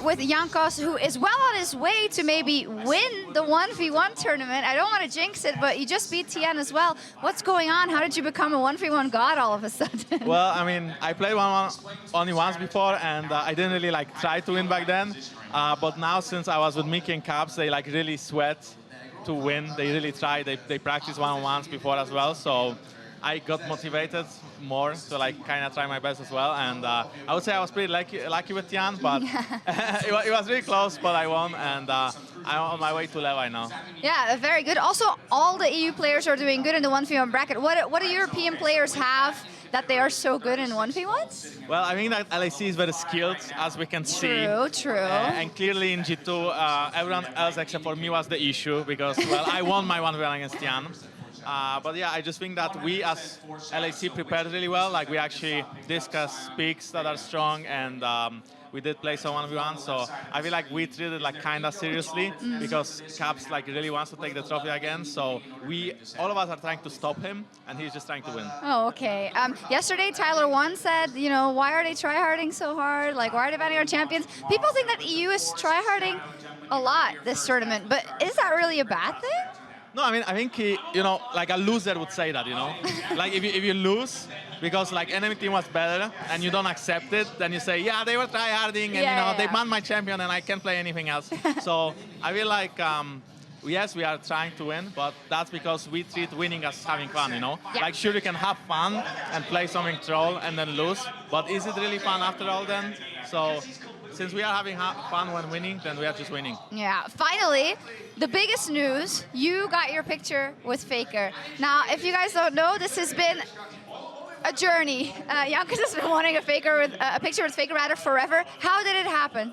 with Jankos, who is well on his way to maybe win the 1v1 tournament. I don't want to jinx it, but you just beat Tian as well. What's going on? How did you become a 1v1 god all of a sudden? Well, I mean, I played 1v1 only once before, and I didn't really like try to win back then. But now, since I was with Mickey and Caps, they like really sweat to win. They really try. They practice one-on-ones before as well. So I got motivated more to like kind of try my best as well. And I would say I was pretty lucky with Tian, but it was really close. But I won, and I'm on my way to Levi now. Yeah, very good. Also, all the EU players are doing good in the 1v1 bracket. What do European players have that they are so good in 1v1s? Well, I think that LAC is very skilled, as we can see. True. And clearly in G2, everyone else except for me was the issue, because, well, I won my 1v1 against Tian. But yeah, I just think that we as LAC prepared really well. Like, we actually discussed picks that are strong, and we did play some 1v1, so I feel like we treated like kind of seriously, because Caps like really wants to take the trophy again. So all of us are trying to stop him, and he's just trying to win. Oh, okay. Yesterday, Tyler1 said, you know, why are they tryharding so hard? Like, why are they banning our champions? People think that EU is tryharding a lot this tournament, but is that really a bad thing? No, I mean, I think you know, like a loser would say that, you know? Like, if you lose because, like, enemy team was better and you don't accept it, then you say, yeah, they were tryharding, and, you know, they banned my champion and I can't play anything else. So I feel like, yes, we are trying to win, but that's because we treat winning as having fun, you know? Like, sure, you can have fun and play something troll and then lose, but is it really fun after all then? So since we are having fun when winning, then we are just winning. Yeah, finally, the biggest news, you got your picture with Faker. Now, if you guys don't know, this has been a journey. Jankos has been wanting a picture with Faker rather forever. How did it happen?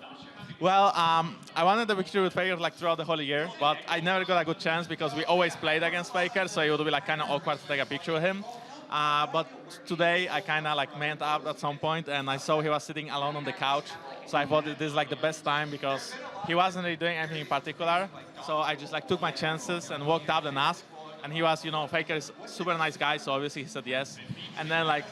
Well, I wanted the picture with Faker like throughout the whole year, but I never got a good chance because we always played against Faker, so it would be like kind of awkward to take a picture with him. But today I kind of like met up at some point, and I saw he was sitting alone on the couch. So I thought this is like the best time because he wasn't really doing anything in particular. So I just like took my chances and walked up and asked. And he was, you know, Faker is a super nice guy, so obviously he said yes. And then like,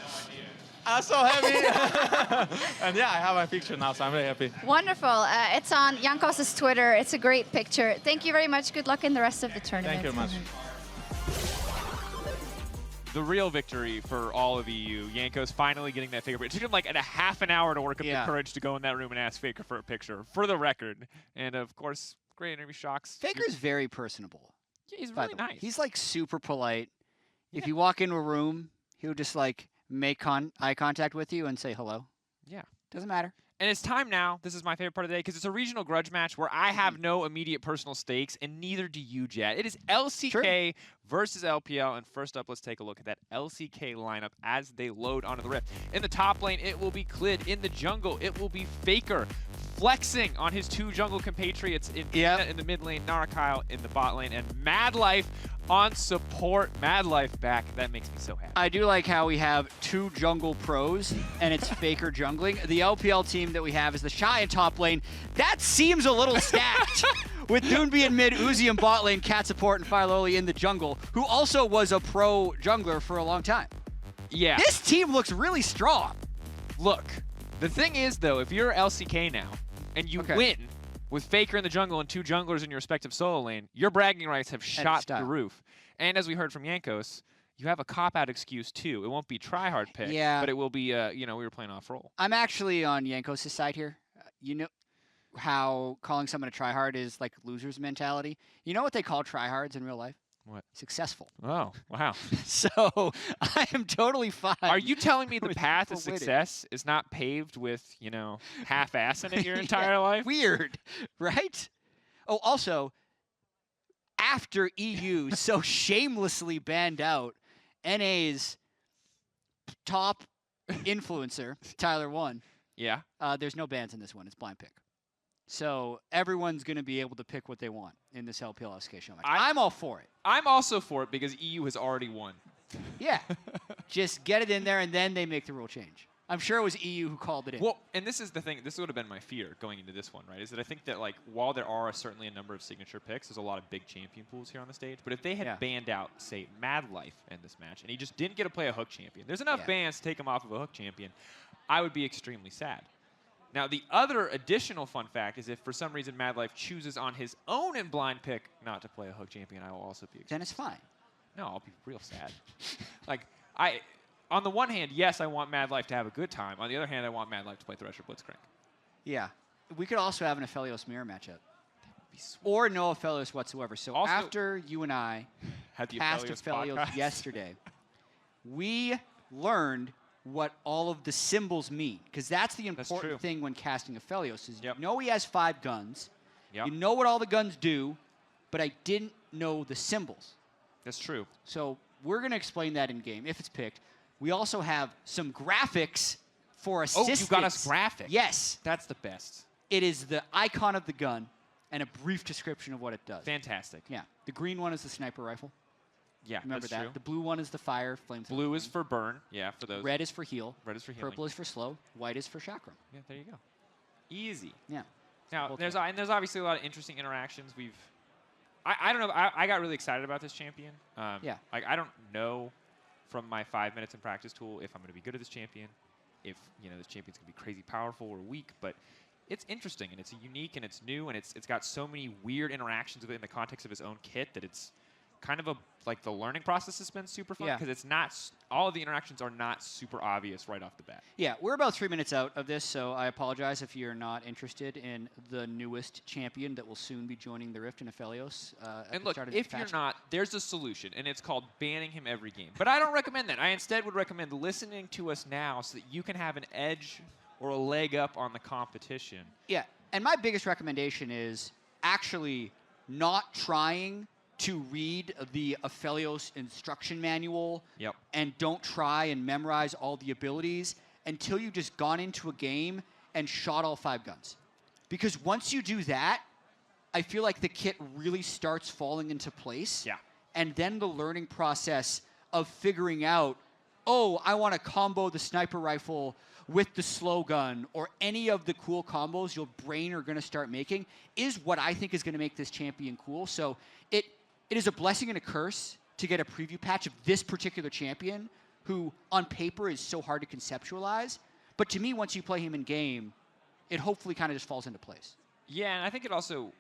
I was so happy. And yeah, I have my picture now, so I'm really happy. Wonderful. It's on Jankos' Twitter. It's a great picture. Thank you very much. Good luck in the rest of the tournament. Thank you very much. The real victory for all of EU, Jankos finally getting that Faker. It took him like a half an hour to work up the courage to go in that room and ask Faker for a picture, for the record. And of course, great interview shocks. Faker's very personable. Yeah, he's really nice. He's like super polite. If you walk into a room, he'll just like make eye contact with you and say hello. Yeah. Doesn't matter. And it's time now. This is my favorite part of the day because it's a regional grudge match where I have no immediate personal stakes, and neither do you, Jet. It is LCK versus LPL. And first up, let's take a look at that LCK lineup as they load onto the Rift. In the top lane, it will be Clid. In the jungle, it will be Faker, flexing on his two jungle compatriots in the mid lane, Narakyle in the bot lane, and Madlife on support. Madlife back. That makes me so happy. I do like how we have two jungle pros, and it's Faker jungling. The LPL team that we have is TheShy in top lane. That seems a little stacked. With Doonby in mid, Uzi in bot lane, Cat support, and Fireloli in the jungle, who also was a pro jungler for a long time. Yeah. This team looks really strong. Look, the thing is, though, if you're LCK now, and you win with Faker in the jungle and two junglers in your respective solo lane, your bragging rights have shot the roof. And as we heard from Jankos, you have a cop-out excuse, too. It won't be try-hard pick, but it will be, you know, we were playing off-roll. I'm actually on Jankos' side here. You know how calling someone a try-hard is like loser's mentality? You know what they call try-hards in real life? What? Successful. Oh, wow. So I am totally fine. Are you telling me the path to success is not paved with, you know, half-assing it your entire life? Weird, right? Oh, also, after EU so shamelessly banned out NA's top influencer, Tyler1. Yeah. There's no bans in this one. It's blind pick. So everyone's going to be able to pick what they want in this LPL SK show match. I'm all for it. I'm also for it because EU has already won. Yeah. Just get it in there, and then they make the rule change. I'm sure it was EU who called it in. Well, and this is the thing. This would have been my fear going into this one, right? Is that I think that, like, while there are certainly a number of signature picks, there's a lot of big champion pools here on the stage. But if they had banned out, say, Madlife in this match, and he just didn't get to play a hook champion, there's enough bans to take him off of a hook champion, I would be extremely sad. Now, the other additional fun fact is if for some reason Mad Life chooses on his own in blind pick not to play a Hook champion, I will also be excited. Then it's fine. No, I'll be real sad. Like, on the one hand, yes, I want Mad Life to have a good time. On the other hand, I want Mad Life to play Thresher Blitzcrank. Yeah. We could also have an Aphelios mirror matchup. Or no Aphelios whatsoever. So Also, after you and I had the passed Aphelios Aphelios yesterday, we learned what all of the symbols mean. Because that's the important thing when casting Aphelios is you know he has 5 guns. You know what all the guns do, but I didn't know the symbols. That's true. So we're going to explain that in game if it's picked. We also have some graphics for assistance. Oh, you got us graphics. Yes. That's the best. It is the icon of the gun and a brief description of what it does. Fantastic. Yeah. The green one is the sniper rifle. Yeah, Remember that's that. true. The blue one is the fire, flames. Blue is for burn. Yeah, for those. Red is for heal. Red is for healing. Purple is for slow. White is for chakram. Yeah, there you go. Easy. Yeah. Now, there's obviously a lot of interesting interactions. I don't know. I got really excited about this champion. Yeah. Like, I don't know from my 5 minutes in practice tool if I'm going to be good at this champion, if, this champion's going to be crazy powerful or weak, but it's interesting, and it's unique, and it's new, and it's got so many weird interactions within the context of his own kit that it's kind of like the learning process has been super fun because it's not all of the interactions are not super obvious right off the bat. Yeah, we're about 3 minutes out of this, so I apologize if you're not interested in the newest champion that will soon be joining the Rift in Aphelios. And look, if you're not, there's a solution, and it's called banning him every game. But I don't recommend that. I instead would recommend listening to us now so that you can have an edge or a leg up on the competition. Yeah, and my biggest recommendation is actually not trying to read the Aphelios instruction manual and don't try and memorize all the abilities until you've just gone into a game and shot all 5 guns. Because once you do that, I feel like the kit really starts falling into place. Yeah. And then the learning process of figuring out, oh, I want to combo the sniper rifle with the slow gun or any of the cool combos your brain are going to start making is what I think is going to make this champion cool. So it is a blessing and a curse to get a preview patch of this particular champion who on paper is so hard to conceptualize. But to me, once you play him in game, it hopefully kind of just falls into place. Yeah, and I think it also,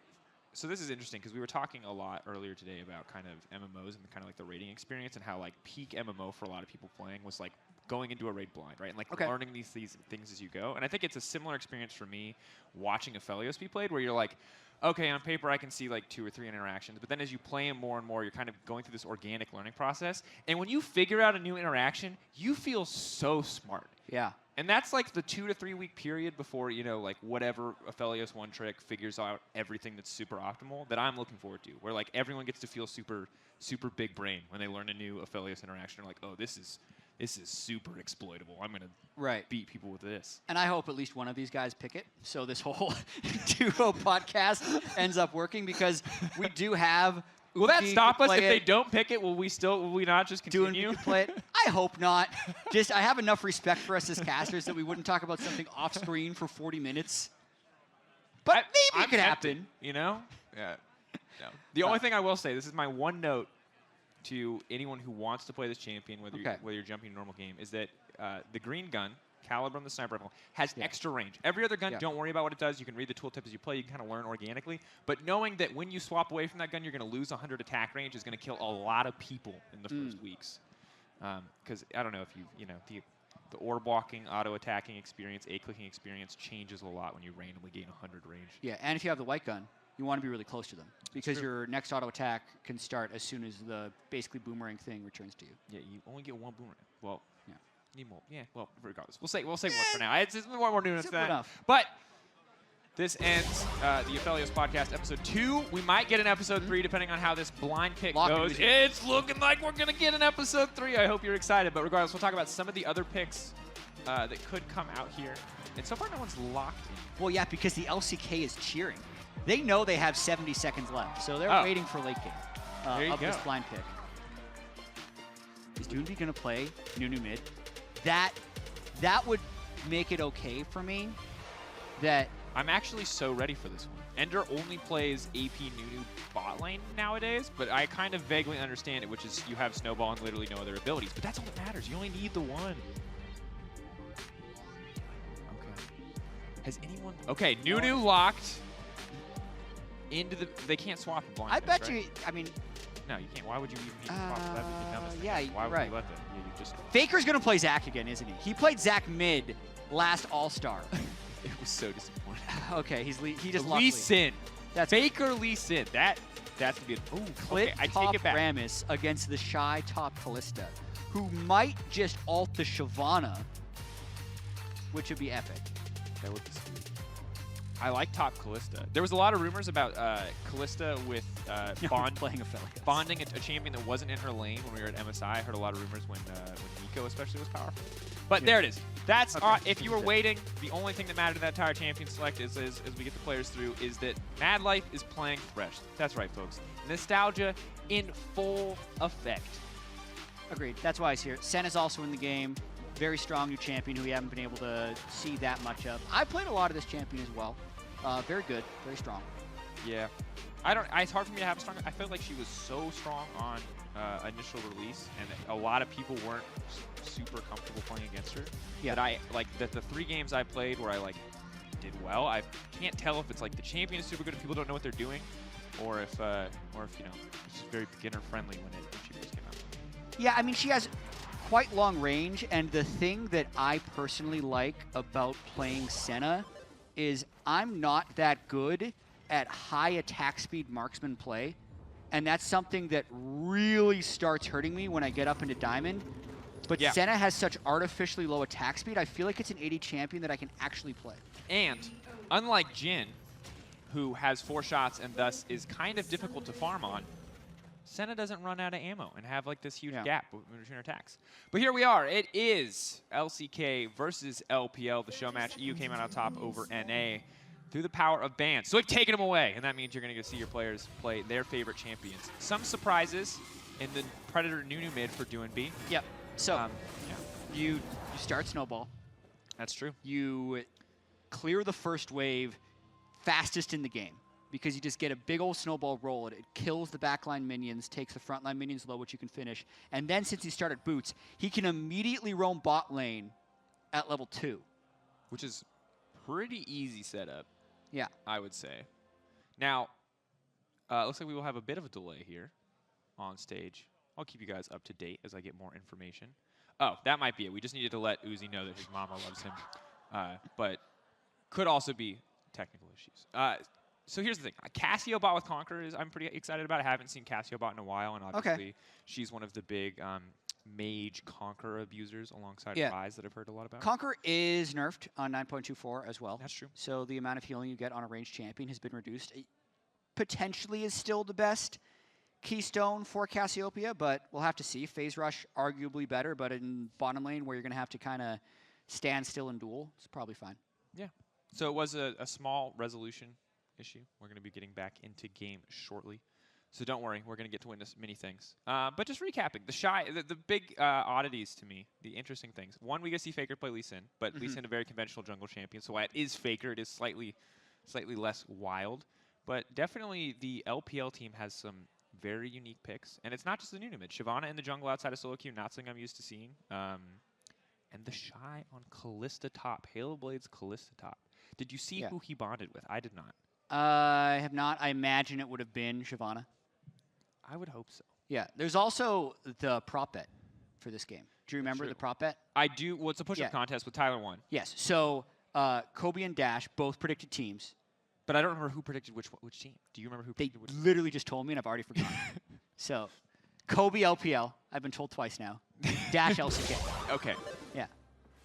so this is interesting because we were talking a lot earlier today about kind of MMOs and kind of like the raiding experience and how like peak MMO for a lot of people playing was like going into a raid blind, right? And like learning these things as you go. And I think it's a similar experience for me watching Aphelios be played where you're like, okay, on paper I can see like 2 or 3 interactions, but then as you play him more and more, you're kind of going through this organic learning process. And when you figure out a new interaction, you feel so smart. Yeah. And that's like the 2 to 3 week period before, like whatever Aphelios one trick figures out everything that's super optimal that I'm looking forward to, where like everyone gets to feel super, super big brain when they learn a new Aphelios interaction. They're like, oh, this is super exploitable. I'm going to beat people with this. And I hope at least one of these guys pick it, so this whole duo podcast ends up working, because we do have. Will that stop us if they don't pick it? Will we not just continue? Play it? I hope not. I have enough respect for us as casters that we wouldn't talk about something off screen for 40 minutes. But maybe it could happen. Yeah. No. The only thing I will say, this is my one note to anyone who wants to play this champion, whether you're jumping a normal game, is that the green gun, Calibrum, the sniper rifle, has extra range. Every other gun, don't worry about what it does. You can read the tooltip as you play. You can kind of learn organically. But knowing that when you swap away from that gun, you're going to lose 100 attack range is going to kill a lot of people in the first weeks. Because I don't know if the orb walking, auto attacking experience, A-clicking experience changes a lot when you randomly gain 100 range. Yeah, and if you have the white gun, you want to be really close to them, because your next auto attack can start as soon as the basically boomerang thing returns to you. Yeah, you only get 1 boomerang. Well, need more. Yeah, well, regardless. We'll say one for now. It's one more nuance than that. But this ends the Aphelios podcast, episode 2. We might get an episode 3 depending on how this blind pick goes. It's looking like we're going to get an episode 3. I hope you're excited. But regardless, we'll talk about some of the other picks that could come out here. And so far, no one's locked in. Well, yeah, because the LCK is cheering. They know they have 70 seconds left, so they're waiting for late game of this blind pick. Is Doonby going to play Nunu mid? That would make it okay for me. That I'm actually so ready for this one. Ender only plays AP Nunu bot lane nowadays, but I kind of vaguely understand it, which is you have Snowball and literally no other abilities. But that's all that matters. You only need the one. Okay. Has anyone? Okay, Nunu locked into the. They can't swap a blind. I bet right? you. I mean, No, you can't. Why would you even need to swap the left? You can yeah, Why would right. you let them? Yeah, you just. Faker's gonna play Zach again, isn't he? He played Zach mid last All-Star. It was so disappointing. Okay, he just Lee lost. Sin. That's Faker Lee Sin. That's gonna be. Ooh, Clit okay, I top take it back. Ramus against the shy top Callista, who might just ult the Shyvana, which would be epic. That would be sweet. I like top Callista. There was a lot of rumors about Callista with Playing Aphelios. bonding a champion that wasn't in her lane when we were at MSI. I heard a lot of rumors when Nico especially was powerful. But there it is. That's if you were waiting, the only thing that mattered in that entire champion select is as we get the players through is that Mad Life is playing fresh. That's right, folks. Nostalgia in full effect. Agreed. That's why he's here. Sen is also in the game. Very strong new champion who we haven't been able to see that much of. I played a lot of this champion as well. Very good. Very strong. Yeah. It's hard for me to have a strong. I felt like she was so strong on initial release, and a lot of people weren't super comfortable playing against her. Yeah. That the 3 games I played where I did well. I can't tell if it's like the champion is super good if people don't know what they're doing, or if you know it's just very beginner friendly when she first came out. Yeah, I mean she has quite long range, and the thing that I personally like about playing Senna is I'm not that good at high attack speed marksman play, and that's something that really starts hurting me when I get up into Diamond. But yeah. Senna has such artificially low attack speed, I feel like it's an 80 champion that I can actually play. And unlike Jhin, who has 4 shots and thus is kind of difficult to farm on, Senna doesn't run out of ammo and have this huge gap between attacks. But here we are. It is LCK versus LPL. The show match. EU came out on top over NA through the power of bans. So we've taken them away, and that means you're going to get to see your players play their favorite champions. Some surprises in the Predator Nunu mid for DoinB. Yep. So you start Snowball. That's true. You clear the first wave fastest in the game, because you just get a big old snowball roll. It kills the backline minions, takes the frontline minions low, which you can finish. And then since he started Boots, he can immediately roam bot lane at level 2. Which is pretty easy setup, Yeah. I would say. Now, looks like we will have a bit of a delay here on stage. I'll keep you guys up to date as I get more information. Oh, that might be it. We just needed to let Uzi know that his mama loves him. But could also be technical issues. So here's the thing. Cassio bot with Conqueror I'm pretty excited about. I haven't seen Cassio bot in a while, and obviously she's one of the big mage Conqueror abusers alongside Ryze that I've heard a lot about. Conqueror is nerfed on 9.24 as well. That's true. So the amount of healing you get on a ranged champion has been reduced. It potentially is still the best keystone for Cassiopeia, but we'll have to see. Phase Rush, arguably better, but in bottom lane where you're going to have to kind of stand still and duel, it's probably fine. Yeah. So it was a small resolution issue. We're going to be getting back into game shortly. So don't worry, we're going to get to witness many things. But just recapping, the big oddities to me, the interesting things. One, we get to see Faker play Lee Sin, but Lee Sin a very conventional jungle champion. So it is Faker. It is slightly less wild. But definitely the LPL team has some very unique picks. And it's not just the Nunu mid. Shyvana in the jungle outside of solo queue, not something I'm used to seeing. And TheShy on Callista top, Halo Blade's Callista top. Did you see who he bonded with? I did not. I have not. I imagine it would have been Shyvana. I would hope so. Yeah. There's also the prop bet for this game. Do you remember the prop bet? I do. Well, it's a push-up contest with Tyler 1. Yes. So Kobe and Dash both predicted teams. But I don't remember who predicted which team. Do you remember who predicted which? They literally just told me, and I've already forgotten. So Kobe LPL. I've been told twice now. Dash LCK. Okay. Yeah.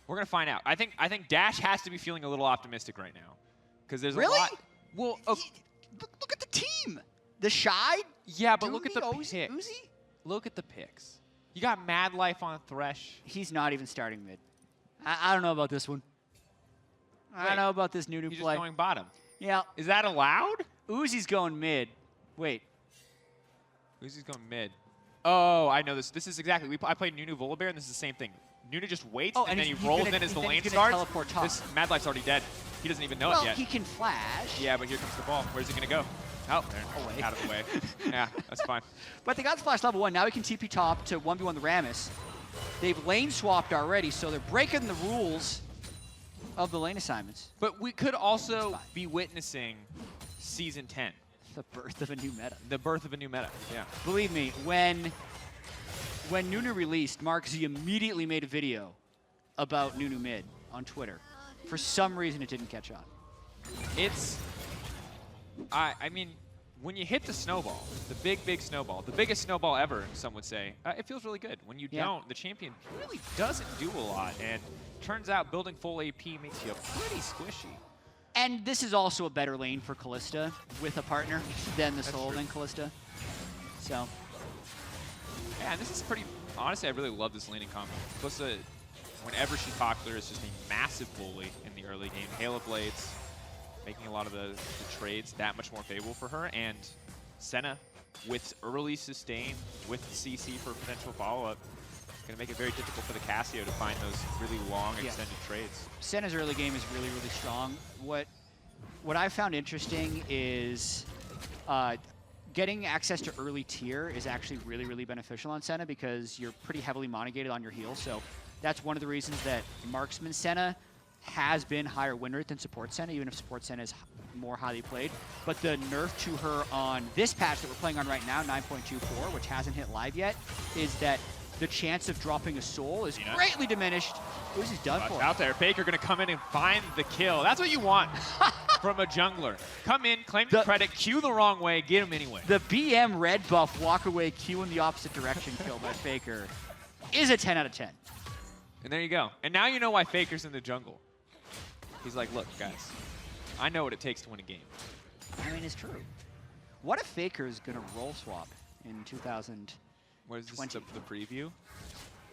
We're gonna find out. I think Dash has to be feeling a little optimistic right now, because there's a lot. Well, look at the team. TheShy. Yeah, but look at the picks. Uzi? Look at the picks. You got Mad Life on Thresh. He's not even starting mid. I don't know about this one. I don't know about this new He's play. just going bottom. Yeah. Is that allowed? Uzi's going mid. Wait. Uzi's going mid. Oh, I know this. This is exactly. I played Nunu Volibear, and this is the same thing. Nunu just waits, and then he rolls in as the lane starts. Teleport top. This Mad Life's already dead. He doesn't even know it yet. He can flash. Yeah, but here comes the ball. Where's he going to go? Oh, there. Out of the way. Yeah, that's fine. But they got the flash level 1. Now he can TP top to 1v1 the Rammus. They've lane swapped already, so they're breaking the rules. of the lane assignments. But we could also be witnessing Season 10. The birth of a new meta. The birth of a new meta, yeah. Believe me, when Nunu released, Mark Z immediately made a video about Nunu mid on Twitter. For some reason, it didn't catch on. It's, I mean, when you hit the snowball, the big snowball, the biggest snowball ever, some would say, it feels really good. When you don't, the champion really doesn't do a lot. And turns out building full AP makes you pretty squishy. And this is also a better lane for Kalista with a partner than the solo lane Kalista. So. Yeah, and this is pretty, honestly, I really love this laning combo. Kalista, whenever she's popular, is just a massive bully in the early game. Halo Blades, making a lot of the trades that much more favorable for her. And Senna, with early sustain, with CC for potential follow-up, going to make it very difficult for the Casio to find those really long, extended trades. Senna's early game is really, really strong. What I found interesting is getting access to early tier is actually really, really beneficial on Senna because you're pretty heavily monogated on your heals. So that's one of the reasons that Marksman Senna has been higher win rate than support Senna, even if support Senna is more highly played. But the nerf to her on this patch that we're playing on right now, 9.24, which hasn't hit live yet, is that the chance of dropping a soul is greatly diminished. Uzi's done for. Out there, Faker going to come in and find the kill. That's what you want from a jungler. Come in, claim the credit, Q the wrong way, get him anyway. The BM red buff walk away, Q in the opposite direction kill by Faker is a 10 out of 10. And there you go. And now you know why Faker's in the jungle. He's like, look, guys, I know what it takes to win a game. I mean, it's true. What if Faker is going to roll swap in 2000? What is this, the preview?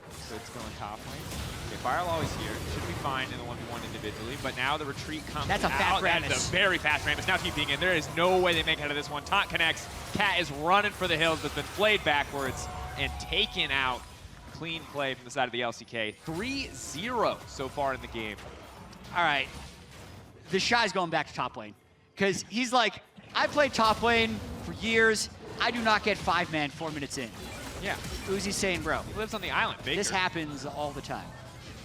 So it's going top lane. Okay, Firewall is here. Should be fine in the 1v1 individually, but now the retreat comes out. That's a fast Rammus. That's a very fast Rammus. Now TPing in. There is no way they make it out of this one. Taunt connects. Cat is running for the hills, but been flayed backwards and taken out. Clean play from the side of the LCK. 3-0 so far in the game. All right. TheShy's going back to top lane because he's like, I played top lane for years. I do not get 5-man 4 minutes in. Yeah. Uzi's saying, bro. He lives on the island, Baker. This happens all the time.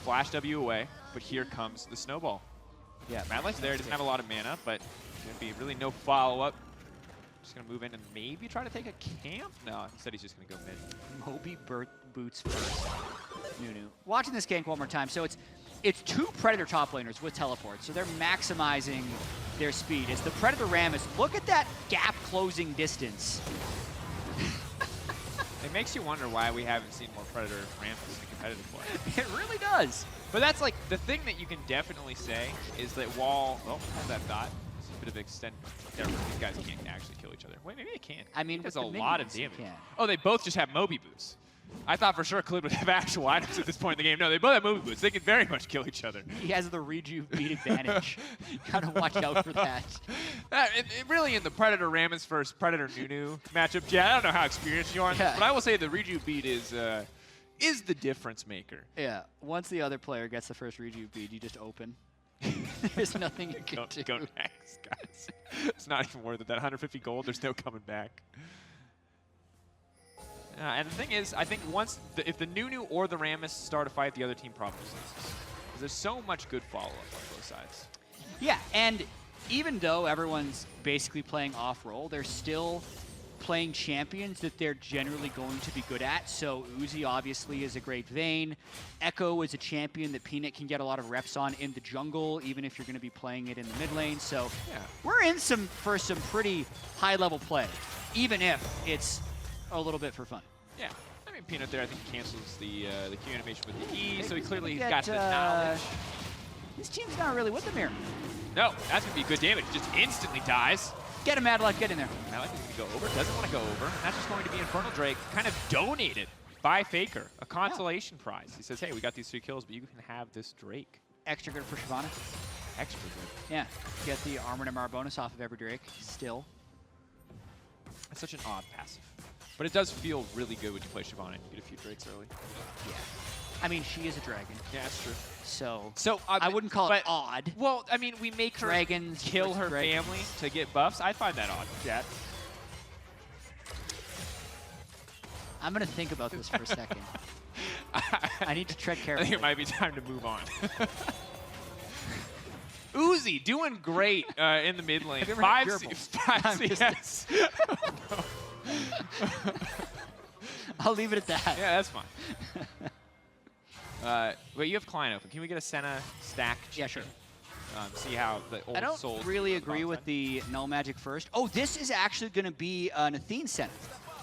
Flash W away, but here comes the snowball. Yeah. Mad Life's there, doesn't have a lot of mana, but going to be really no follow-up. Just going to move in and maybe try to take a camp? No, he said he's just going to go mid. Moby boots first. Nunu. Watching this gank one more time. So it's two Predator top laners with teleports, so they're maximizing their speed. It's the Predator Rammus. Look at that gap closing distance. It makes you wonder why we haven't seen more Predator Rammus in the competitive play. It really does. But that's like, the thing that you can definitely say is that while, hold that thought, this is a bit of extent, these guys can't actually kill each other. Wait, maybe they can. I mean, there's with a the lot of minions, damage. Oh, they both just have Moby boots. I thought for sure Khalid would have actual items at this point in the game. No, they both have Moby boots. They can very much kill each other. He has the rejuve beat advantage. Gotta watch out for that. Really, in the Predator Rammus versus Predator Nunu matchup, I don't know how experienced you are on this, but I will say the rejuve beat is the difference maker. Yeah, once the other player gets the first rejuve beat, you just open. There's nothing you can do. Go next, guys. It's not even worth it. That 150 gold, there's no coming back. And the thing is, I think if the Nunu or the Rammus start a fight, the other team probably loses. Because there's so much good follow-up on both sides. Yeah, and even though everyone's basically playing off-roll, they're still playing champions that they're generally going to be good at. So Uzi obviously is a great Vayne. Echo is a champion that Peanut can get a lot of reps on in the jungle, even if you're going to be playing it in the mid lane. So we're in for some pretty high-level play, even if it's a little bit for fun. Yeah. I mean, Peanut there, I think, cancels the Q animation with the E, so he clearly got the knowledge. This team's not really with him here. No, that's going to be good damage. Just instantly dies. Get him, Mad Life, get in there. Mad Life is going to go over, doesn't want to go over. That's just going to be Infernal Drake, kind of donated by Faker, a consolation prize. He says, hey, we got these 3 kills, but you can have this Drake. Extra good for Shyvana. Extra good. Yeah, get the Armor and MR bonus off of every Drake, still. It's such an odd passive. But it does feel really good when you play Shyvana and you get a few Drakes early. Yeah. I mean, she is a dragon. Yeah, that's true. So I wouldn't call it odd. Well, I mean, we make her kill her family to get buffs. I find that odd, Jet. I'm going to think about this for a second. I need to tread carefully. I think it might be time to move on. Uzi doing great in the mid lane. 5 CS. I'll leave it at that. Yeah, that's fine. Wait, you have Klein open. Can we get a Senna stack? Yeah, sure. See how the old I don't soul really agree with the Null Magic first. Oh, this is actually going to be an Athene Senna.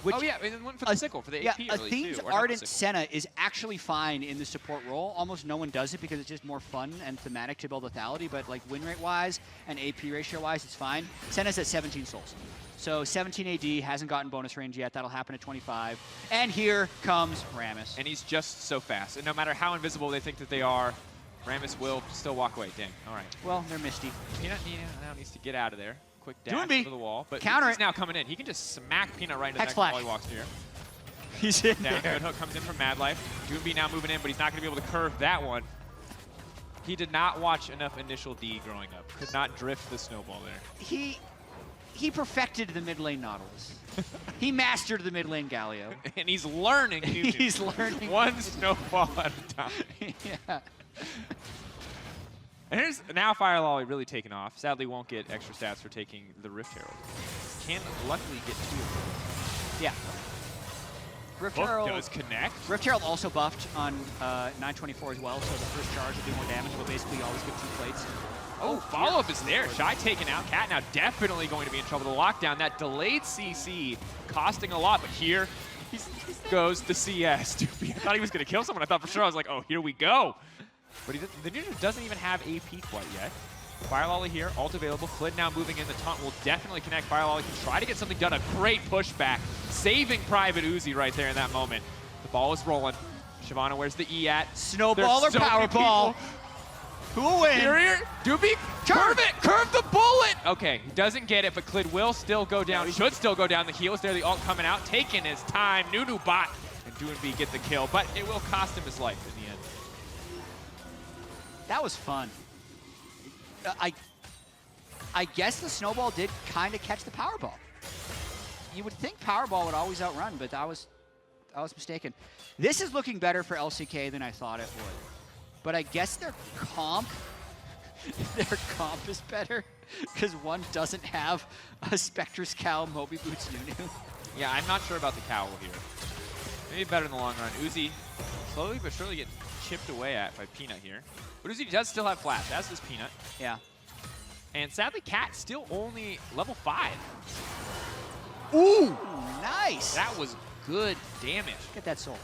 Which, oh yeah, and then one for the sickle, for the AP early Athene's too. Or not the Ardent sickle. Senna is actually fine in the support role. Almost no one does it because it's just more fun and thematic to build lethality, but like win rate wise and AP ratio wise, it's fine. Senna's at 17 souls. So 17 AD, hasn't gotten bonus range yet. That'll happen at 25. And here comes Rammus. And he's just so fast. And no matter how invisible they think that they are, Rammus will still walk away. Dang. All right. Well, they're Misty. Peanut now needs to get out of there. Quick dash Doonby. to the wall. But Counter he's it. now coming in. He can just smack Peanut right into Hex the neck flash. while he walks near. He's in Down, there. good hook comes in from Mad Life. Doonby now moving in, but he's not going to be able to curve that one. He did not watch enough initial D growing up. Could not drift the snowball there. He perfected the mid lane Nautilus. He mastered the mid lane Galio. And he's learning. He's learning. One snowball at a time. Yeah. And here's now Fire Lolly really taking off. Sadly, won't get extra stats for taking the Rift Herald. Can luckily get 2 of them. Yeah. Rift Both Herald does connect. Rift Herald also buffed on 924 as well, so the first charge will do more damage, but basically you always get 2 plates. Oh, follow-up is there. Shy taken out. Cat now definitely going to be in trouble. The lockdown, that delayed CC costing a lot, but here goes the CS. Dude, I thought he was going to kill someone. I thought for sure. I was like, oh, here we go. But the Ninja doesn't even have AP quite yet. Fire Lolly here, ult available. Flid now moving in. The taunt will definitely connect. Fire Lolly can try to get something done. A great pushback, saving Private Uzi right there in that moment. The ball is rolling. Shyvana, where's the E at? Snowball or There's so many Powerball? people. Who will win? Here, Doobie, curve it, curve the bullet. Okay, he doesn't get it, but Clid will still go down. Should still go down. The heal is there. The ult coming out, taking his time. Nunu bot and Doonby get the kill, but it will cost him his life in the end. That was fun. I guess the snowball did kind of catch the Powerball. You would think Powerball would always outrun, but I was mistaken. This is looking better for LCK than I thought it would. But I guess their comp is better because one doesn't have a Spectre's Cow Moby Boots Nunu. Yeah, I'm not sure about the cowl here. Maybe better in the long run. Uzi slowly but surely getting chipped away at by Peanut here. But Uzi does still have flash, as does Peanut. Yeah. And sadly, Cat still only level 5. Ooh, nice. That was good damage. Get that soul.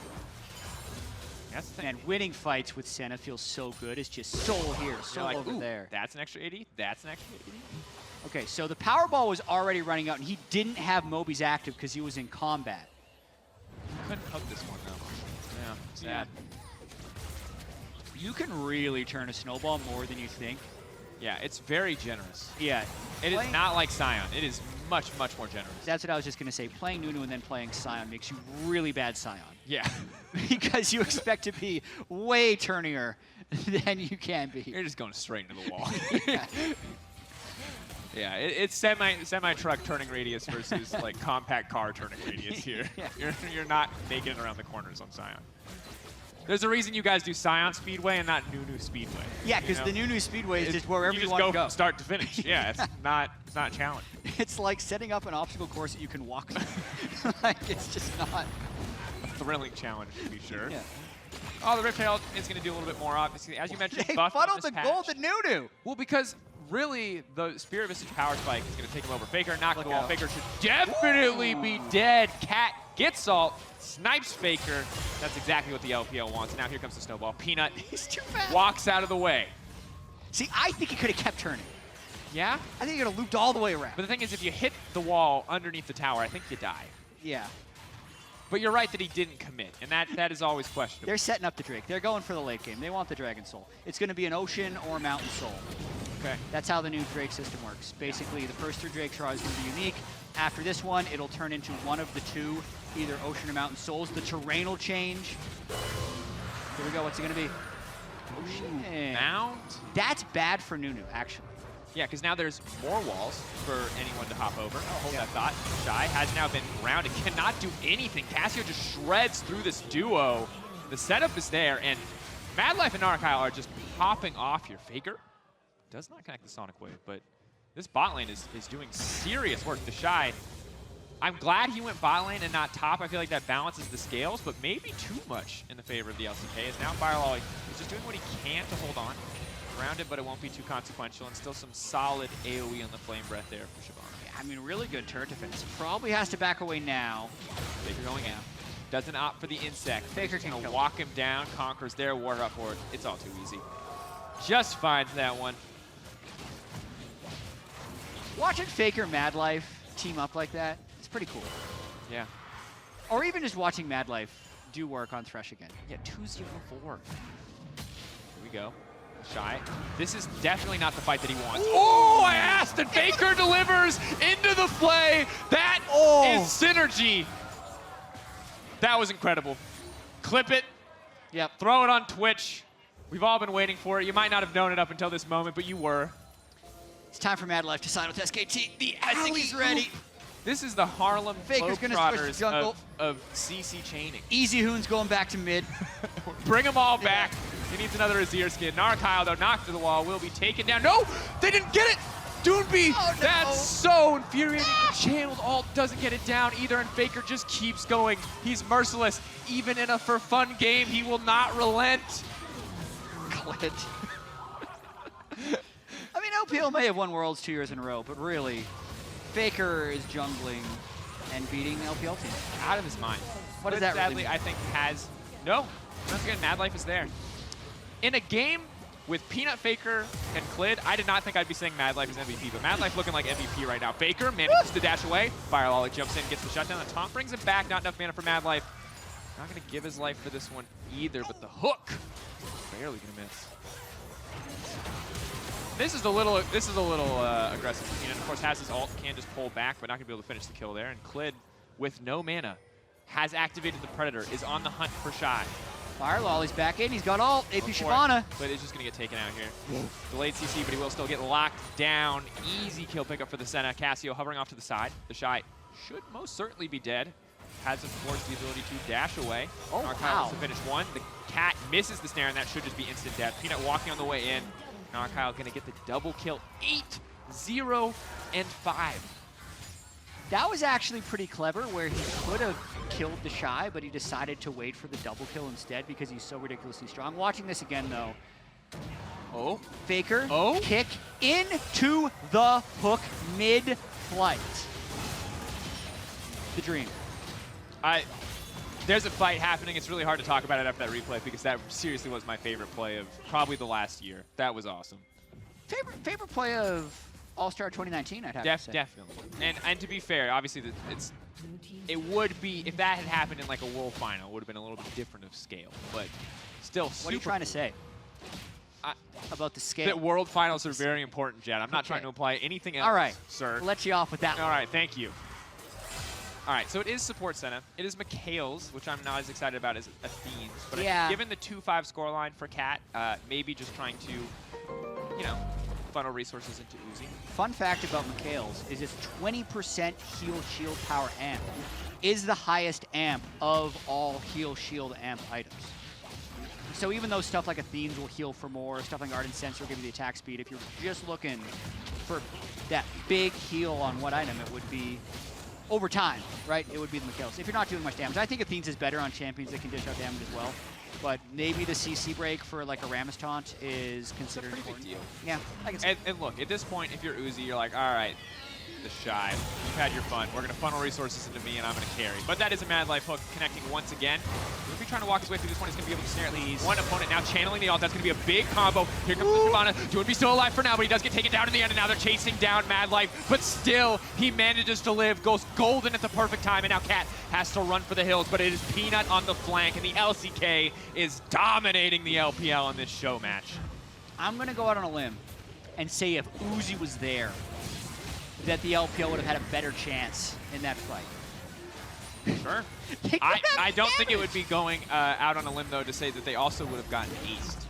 That's the thing. Man, winning fights with Senna feels so good. It's just soul here, soul Like, over ooh, there. That's an extra 80. That's an extra 80. Okay, so the Powerball was already running out, and he didn't have Moby's active because he was in combat. Couldn't hook this one, though. Yeah, sad. You can really turn a snowball more than you think. Yeah, it's very generous. Yeah. It is not like Scion. It is much, much more generous. That's what I was just going to say. Playing Nunu and then playing Scion makes you really bad Scion. Yeah. Because you expect to be way turnier than you can be. You're just going straight into the wall. Yeah. Yeah, it's semi-truck turning radius versus like compact car turning radius here. Yeah. You're not making it around the corners on Scion. There's a reason you guys do Scion Speedway and not Nunu Speedway. Yeah, because the Nunu Speedway is just wherever you want to go. Start to finish. Yeah, it's not a challenge. It's like setting up an obstacle course that you can walk through. Like, it's just not A thrilling challenge, to be sure. Yeah. Oh, the Rift Herald is going to do a little bit more, obviously. As you mentioned, They buff on funneled this the patch. golden Nunu. Well, because really, the Spirit Visage Power Spike is going to take him over. Faker knocked Look the wall. out. Faker should definitely be dead. Cat gets ult, snipes Faker. That's exactly what the LPL wants. Now here comes the snowball. Peanut He's too fast. walks out of the way. See, I think he could have kept turning. Yeah? I think he could have looped all the way around. But the thing is, if you hit the wall underneath the tower, I think you die. Yeah. But you're right that he didn't commit, and that is always questionable. They're setting up the Drake. They're going for the late game. They want the Dragon Soul. It's going to be an Ocean or Mountain Soul. Okay. That's how the new Drake system works. Basically, the first 3 Drake Straw is going to be unique. After this one, it'll turn into one of the 2, either Ocean or Mountain Souls. The terrain will change. Here we go. What's it going to be? Ocean. Mount? That's bad for Nunu, actually. Yeah, because now there's more walls for anyone to hop over. Oh, hold that thought. Shy has now been grounded, cannot do anything. Cassio just shreds through this duo. The setup is there, and Mad Life and Argyle are just popping off your Faker. Does not connect the Sonic Wave, but this bot lane is doing serious work. TheShy, I'm glad he went bot lane and not top. I feel like that balances the scales, but maybe too much in the favor of the LCK. As now Firewall is just doing what he can to hold on. Around it, but it won't be too consequential, and still some solid AoE on the Flame Breath there for Shyvana. Yeah, I mean, really good turret defense. Probably has to back away now. Faker going in. Doesn't opt for the insect. Faker can gonna kill walk him down, conquers there, war up for it. It's all too easy. Just finds that one. Watching Faker Mad Life team up like that, it's pretty cool. Yeah. Or even just watching Mad Life do work on Thresh again. Yeah, 2-0-4. Here we go. TheShy. This is definitely not the fight that he wants. Oh, I asked, and Faker delivers into the play. That is synergy. That was incredible. Clip it. Yep. Throw it on Twitch. We've all been waiting for it. You might not have known it up until this moment, but you were. It's time for Mad Life to sign with SKT. The alley's ready. This is the Harlem Faker's gonna switch to jungle. of CC chaining. Easy Hoon's going back to mid. Bring them all back. He needs another Azir skin. Narkyle, though, knocked to the wall, will be taken down. No, they didn't get it. Doonby, oh, no. That's so infuriating. The channeled ult doesn't get it down either, and Faker just keeps going. He's merciless. Even in a for fun game, he will not relent. Clint. I mean, LPL may have won Worlds 2 years in a row, but really, Faker is jungling and beating the LPL team. Out of his mind. What does But that sadly, really mean? I think has... No. Once again, Mad Life is there. In a game with Peanut, Faker, and Clid, I did not think I'd be saying Mad Life is MVP, but Mad Life looking like MVP right now. Faker manages to dash away. Firewall jumps in, gets the shutdown. The taunt brings him back. Not enough mana for Mad Life. Not going to give his life for this one either, but the hook. Barely going to miss. This is a little aggressive. Peanut, of course, has his ult, can just pull back, but not going to be able to finish the kill there. And Clid, with no mana, has activated the Predator, is on the hunt for Shy. Firelolly's back in. He's got ult. AP Shyvana. But is just going to get taken out here. Delayed CC, but he will still get locked down. Easy kill pickup for the Senna. Cassio hovering off to the side. TheShy should most certainly be dead. Has, of course, the ability to dash away. Oh, Narkyle wow. to finish one. The cat misses the snare, and that should just be instant death. Peanut walking on the way in. Narkyle going to get the double kill. 8-0-5. That was actually pretty clever, where he could have killed TheShy, but he decided to wait for the double kill instead because he's so ridiculously strong. Watching this again, though. Oh. Faker, Oh. kick into the hook mid-flight. The dream. There's a fight happening. It's really hard to talk about it after that replay because that seriously was my favorite play of probably the last year. That was awesome. Favorite play of All-Star 2019, I'd have to say. Definitely. And to be fair, obviously it would be, if that had happened in like a World Final, it would have been a little bit different of scale. But still, What are you trying to say about the scale? That World Finals are very important, Jed. I'm not trying to imply anything else, All right, sir. We'll let you off with that one. All right, thank you. All right, so it is support Senna. It is Mikhail's, which I'm not as excited about as Athene's. But I think given the 2-5 scoreline for Cat, maybe just trying to, you know, funnel resources into Uzi. Fun fact about Mikhail's is its 20% heal shield power amp is the highest amp of all heal shield amp items. So even though stuff like Athene's will heal for more, stuff like Ardent Sense will give you the attack speed, if you're just looking for that big heal on what item, it would be over time, right? It would be the Mikhail's. If you're not doing much damage. I think Athene's is better on champions that can dish out damage as well. But maybe the CC break for like a Rammus taunt is considered It's a pretty important. big deal. Yeah, I can see. And look, at this point, if you're Uzi, you're like, all right, TheShy, you've had your fun. We're going to funnel resources into me, and I'm going to carry. But that is a Mad Life hook connecting once again. If he's trying to walk his way through this one, he's going to be able to snare at least one opponent. Now channeling the ult. That's going to be a big combo. Here comes the Shyvana. Doonby's still alive for now, but he does get taken down in the end, and now they're chasing down Mad Life. But still, he manages to live, goes golden at the perfect time, and now Cat has to run for the hills, but it is Peanut on the flank, and the LCK is dominating the LPL in this show match. I'm going to go out on a limb and say if Uzi was there, that the LPL would have had a better chance in that fight. Sure. I don't think it would be going out on a limb, though, to say that they also would have gotten aced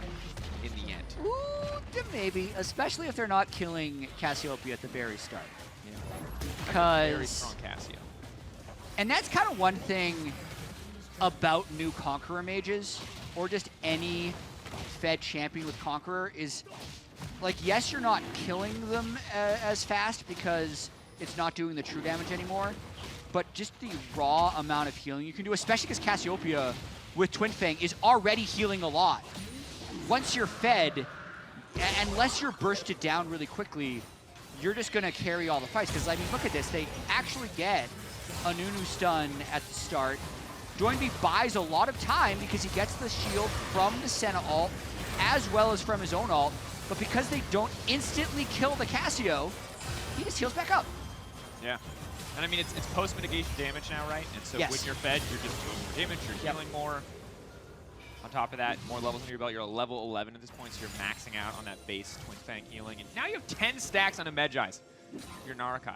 in the end. Ooh, maybe, especially if they're not killing Cassiopeia at the very start. Yeah. Very strong Cassio. And that's kind of one thing about new Conqueror mages, or just any Fed champion with Conqueror, is like, yes, you're not killing them as fast because it's not doing the true damage anymore, but just the raw amount of healing you can do, especially because Cassiopeia with Twin Fang is already healing a lot. Once you're fed, unless you're bursted down really quickly, you're just going to carry all the fights. Because, I mean, look at this. They actually get a Nunu stun at the start. Doinby buys a lot of time because he gets the shield from the Senna ult as well as from his own ult. But because they don't instantly kill the Cassio, he just heals back up. Yeah. And I mean, it's post-mitigation damage now, right? And so when you're fed, you're just doing more damage, you're healing more. On top of that, more levels under your belt. You're a level 11 at this point, so you're maxing out on that base Twin Fang healing. And now you have 10 stacks on a Medjai's. You're Narakyle.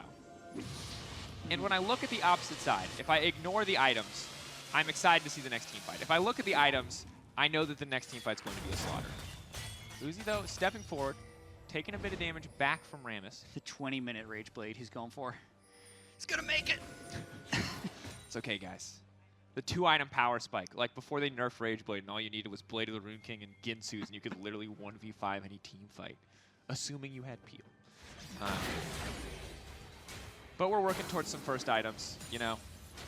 And when I look at the opposite side, if I ignore the items, I'm excited to see the next team fight. If I look at the items, I know that the next team fight's going to be a slaughter. Uzi, though, stepping forward, taking a bit of damage back from Rammus. The 20-minute Rage Blade he's going for. He's going to make it. It's okay, guys. The 2-item power spike, like before they nerfed Rage Blade and all you needed was Blade of the Rune King and Ginsu's and you could literally 1v5 any team fight, assuming you had Peel. But we're working towards some first items, you know.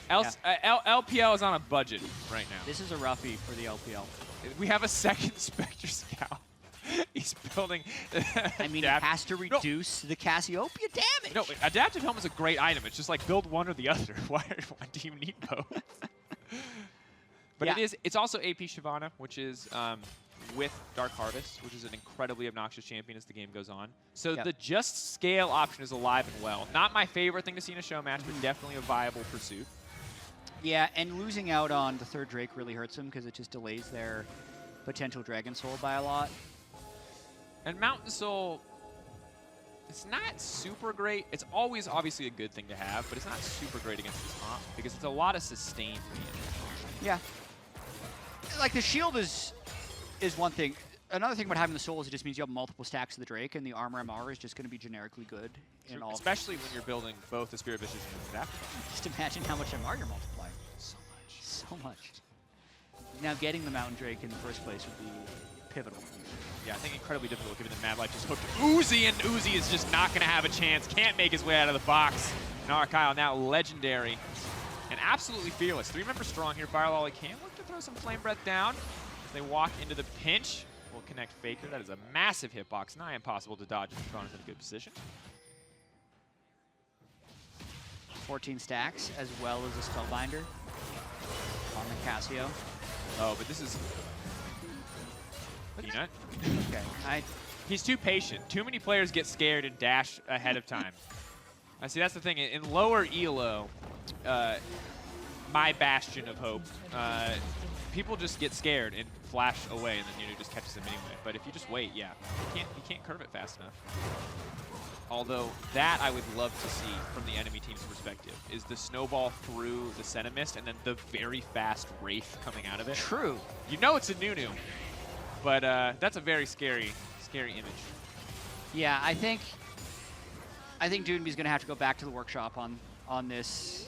LPL is on a budget right now. This is a roughie for the LPL. We have a second Spectre Scout. He's building... I mean, it has to reduce the Cassiopeia damage. No, Adaptive Helm is a great item. It's just like build one or the other. Why do you need both? But it's also AP Shyvana, which is with Dark Harvest, which is an incredibly obnoxious champion as the game goes on. So the just scale option is alive and well. Not my favorite thing to see in a show match, but definitely a viable pursuit. Yeah, and losing out on the third Drake really hurts them because it just delays their potential Dragon Soul by a lot. And Mountain Soul, it's not super great. It's always obviously a good thing to have, but it's not super great against this comp because it's a lot of sustained damage. Yeah. Like, the shield is one thing. Another thing about having the soul is it just means you have multiple stacks of the Drake, and the armor MR is just going to be generically good in all. Especially when you're building both the Spirit Vicious and the Adaptive. Just imagine how much MR you're multiplying. So much. So much. Now, getting the Mountain Drake in the first place would be pivotal. Yeah, I think incredibly difficult given that Mad Life just hooked Uzi, and Uzi is just not going to have a chance. Can't make his way out of the box. Narakyle now legendary and absolutely fearless. 3-member strong here. Fire Lolly can look to throw some Flame Breath down as they walk into the pinch. Will connect Faker. That is a massive hitbox. Nigh impossible to dodge if Tron is in a good position. 14 stacks as well as a Spellbinder on the Cassio. Oh, but this is... Peanut. Okay. He's too patient. Too many players get scared and dash ahead of time. I see, that's the thing. In lower ELO, my bastion of hope, people just get scared and flash away, and then Nunu just catches them anyway. But if you just wait, yeah, you can't curve it fast enough. Although that I would love to see from the enemy team's perspective is the snowball through the Senna Mist and then the very fast Wraith coming out of it. True. You know it's a Nunu, but that's a very scary image. Yeah, I think Doonby's going to have to go back to the workshop on this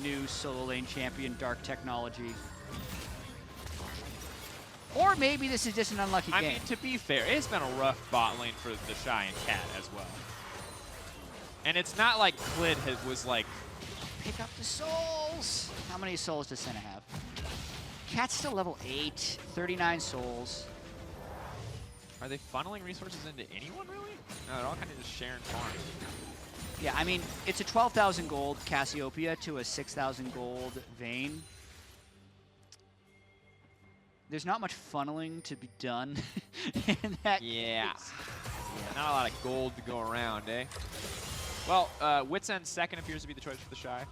new solo lane champion Dark technology. Or maybe this is just an unlucky game. I mean, to be fair, it's been a rough bot lane for TheShy and Cat as well. And it's not like Clid was like... Pick up the souls! How many souls does Senna have? Cat's still level 8, 39 souls. Are they funneling resources into anyone, really? No, they're all kind of just sharing farms. Yeah, I mean, it's a 12,000 gold Cassiopeia to a 6,000 gold Vayne. There's not much funneling to be done in that case. Not a lot of gold to go around, eh? Well, Wits End second appears to be the choice for TheShy.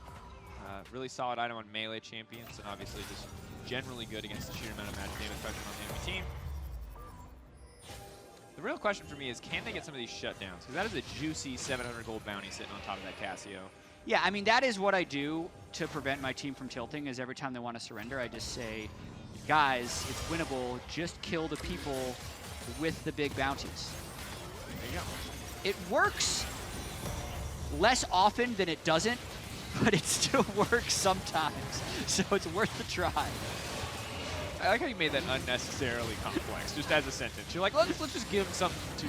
Really solid item on melee champions, and obviously just generally good against the sheer amount of magic damage pressure on the enemy team. The real question for me is, can they get some of these shutdowns? Because that is a juicy 700 gold bounty sitting on top of that Cassio. Yeah, I mean, that is what I do to prevent my team from tilting, is every time they want to surrender, I just say, guys, it's winnable, just kill the people with the big bounties. There you go. It works less often than it doesn't, but it still works sometimes, so it's worth the try. I like how you made that unnecessarily complex, just as a sentence. You're like, let's just give him something to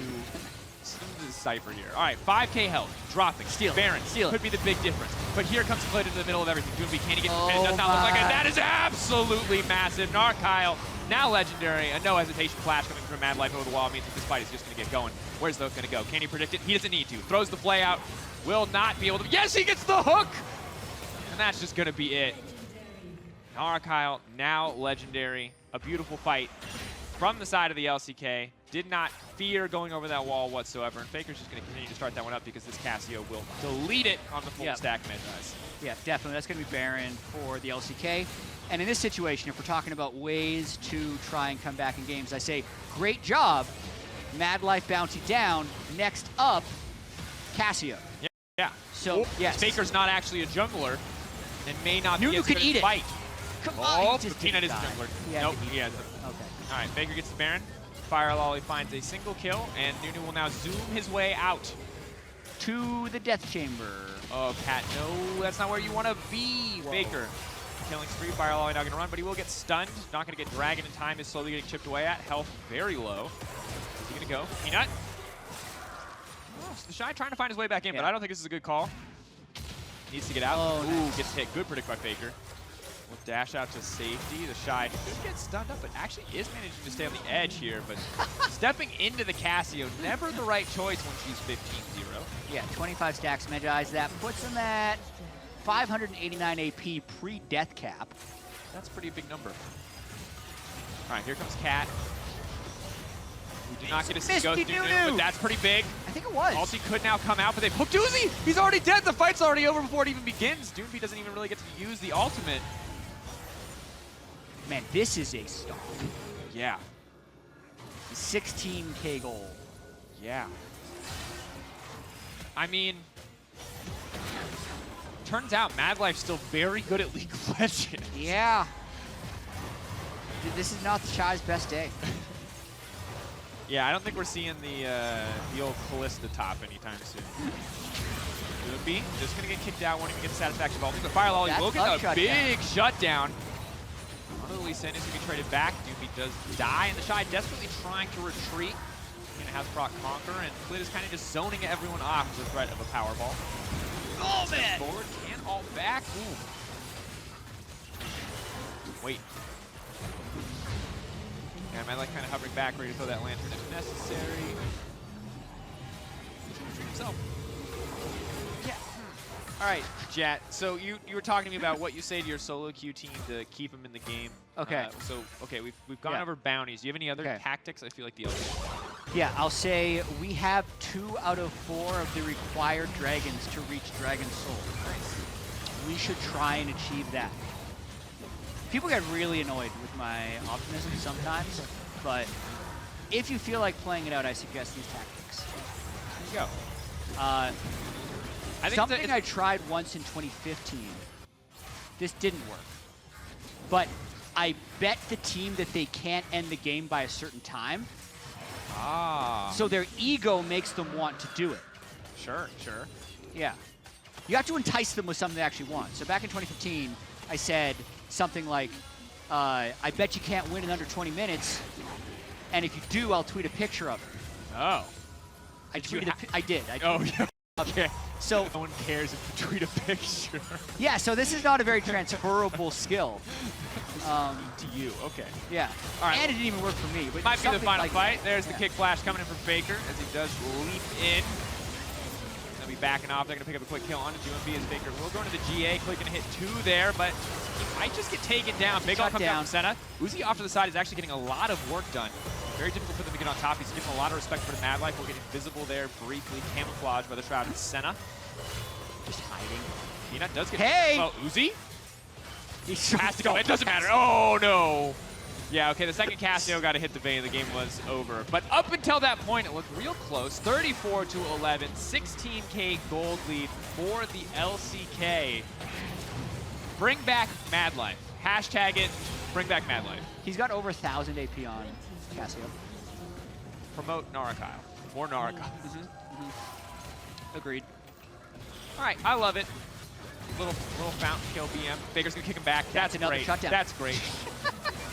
decipher here. All right, 5K health, dropping, Steal. Baron, Steal. could be the big difference. But here comes Clit into the middle of everything. Doomby, can he get the pin? Oh Does not look like it. my. That is absolutely massive. Narkyle, now legendary. A no hesitation flash coming from Mad Life over the wall means that this fight is just going to get going. Where's those going to go? Can he predict it? He doesn't need to. Throws the play out. Will not be able to. Yes, he gets the hook! And that's just going to be it. Narkyle, now legendary. A beautiful fight from the side of the LCK. Did not fear going over that wall whatsoever. And Faker's just going to continue to start that one up because this Casio will delete it on the full stack Medjay's. Yeah, definitely. That's going to be Baron for the LCK. And in this situation, if we're talking about ways to try and come back in games, I say, great job. Mad Life bounty down. Next up, Casio. Yeah. So, yes. Faker's not actually a jungler and may not Nunu be as could good eat at it. fight. Come on. Oh, he just Peanut is didn't a die. jungler. He had Nope, to eat he it. has it. Okay. All right, Faker gets the Baron. Fire Lolly finds a single kill, and Nunu will now zoom his way out To the death chamber. Oh, Cat, no, that's not where you want to be, Whoa. Faker. Killing spree, Fire Lolly not going to run, but he will get stunned. Not going to get Dragon in time, is slowly getting chipped away at. Health very low. Is he going to go? Peanut? Oh, so TheShy trying to find his way back in, but I don't think this is a good call. Needs to get out. Oh, Ooh, nice. gets hit. Good predict by Faker. Will dash out to safety. TheShy could get stunned up, but actually is managing to stay on the edge here. But stepping into the Casio, never the right choice when she's 15-0. Yeah, 25 stacks Medjay's. That puts him at 589 AP pre-death cap. That's a pretty big number. All right, here comes Cat. We do not get to see Ghost Misty Nunu, Nunu. but that's pretty big. I think it was. Ulti could now come out, but they've hooked Uzi! He's already dead! The fight's already over before it even begins! Doomby doesn't even really get to use the ultimate. Man, this is a stomp. Yeah. 16K gold. Yeah. I mean, turns out Mad Life's still very good at League of Legends. Yeah. Dude, this is not the Shy's best day. Yeah, I don't think we're seeing the old Callista top anytime soon. Doomby just gonna get kicked out, won't even get the satisfaction of ulti. The Fire Lolly will get a big shutdown. One of the Lee Sin is gonna be traded back. Doomby does die, and TheShy desperately trying to retreat. Gonna have Proc Conquer, and Clit is kind of just zoning everyone off with the threat of a Powerball. Oh, man. Forward, can ult back. Ooh. Wait. Yeah, Mad Life kind of hovering back, ready to throw that lantern if necessary. So, yeah. All right, Jet. So you were talking to me about what you say to your solo queue team to keep them in the game. Okay. Okay, we've gone over bounties. Do you have any other tactics? I feel like the other. Yeah, I'll say we have 2 out of 4 of the required dragons to reach Dragon Soul. Nice. We should try and achieve that. People get really annoyed with my optimism sometimes, but if you feel like playing it out, I suggest these tactics. There you go. I think something it's I tried once in 2015. This didn't work, but I bet the team that they can't end the game by a certain time. Ah. So their ego makes them want to do it. Sure. Yeah. You have to entice them with something they actually want. So back in 2015, I said something like, I bet you can't win in under 20 minutes, and if you do, I'll tweet a picture of it. Oh. I tweeted. I did. Oh, yeah. Okay. So no one cares if you tweet a picture. yeah. So this is not a very transferable skill. To you. Okay. Yeah. All right. And it didn't even work for me. But Might be the something final like fight. There's the yeah. kick flash coming in from Faker as he does leap in. They'll be backing off. They're going to pick up a quick kill onto Doomby as Faker will go into the GA. Clicking to hit 2 there, but he might just get taken down. Big ult comes down from Senna. Uzi off to the side is actually getting a lot of work done. Very difficult for them to get on top. He's getting a lot of respect for the Mad Life. Will get invisible there briefly, camouflaged by the Shrouded Senna. Just hiding. Peanut does get. Hey! Oh, Uzi? He Has to go. It doesn't matter. Oh, no. Yeah, okay, the second Casio got to hit the vein. The game was over. But up until that point, it looked real close. 34-11, 16K gold lead for the LCK. Bring back Mad Life. Hashtag it, bring back Mad Life. He's got over 1,000 AP on Casio. Promote Narkyle. More Narkyle. Agreed. All right, I love it. Little fountain kill BM. Faker's gonna kick him back. That's another great. shutdown. That's great.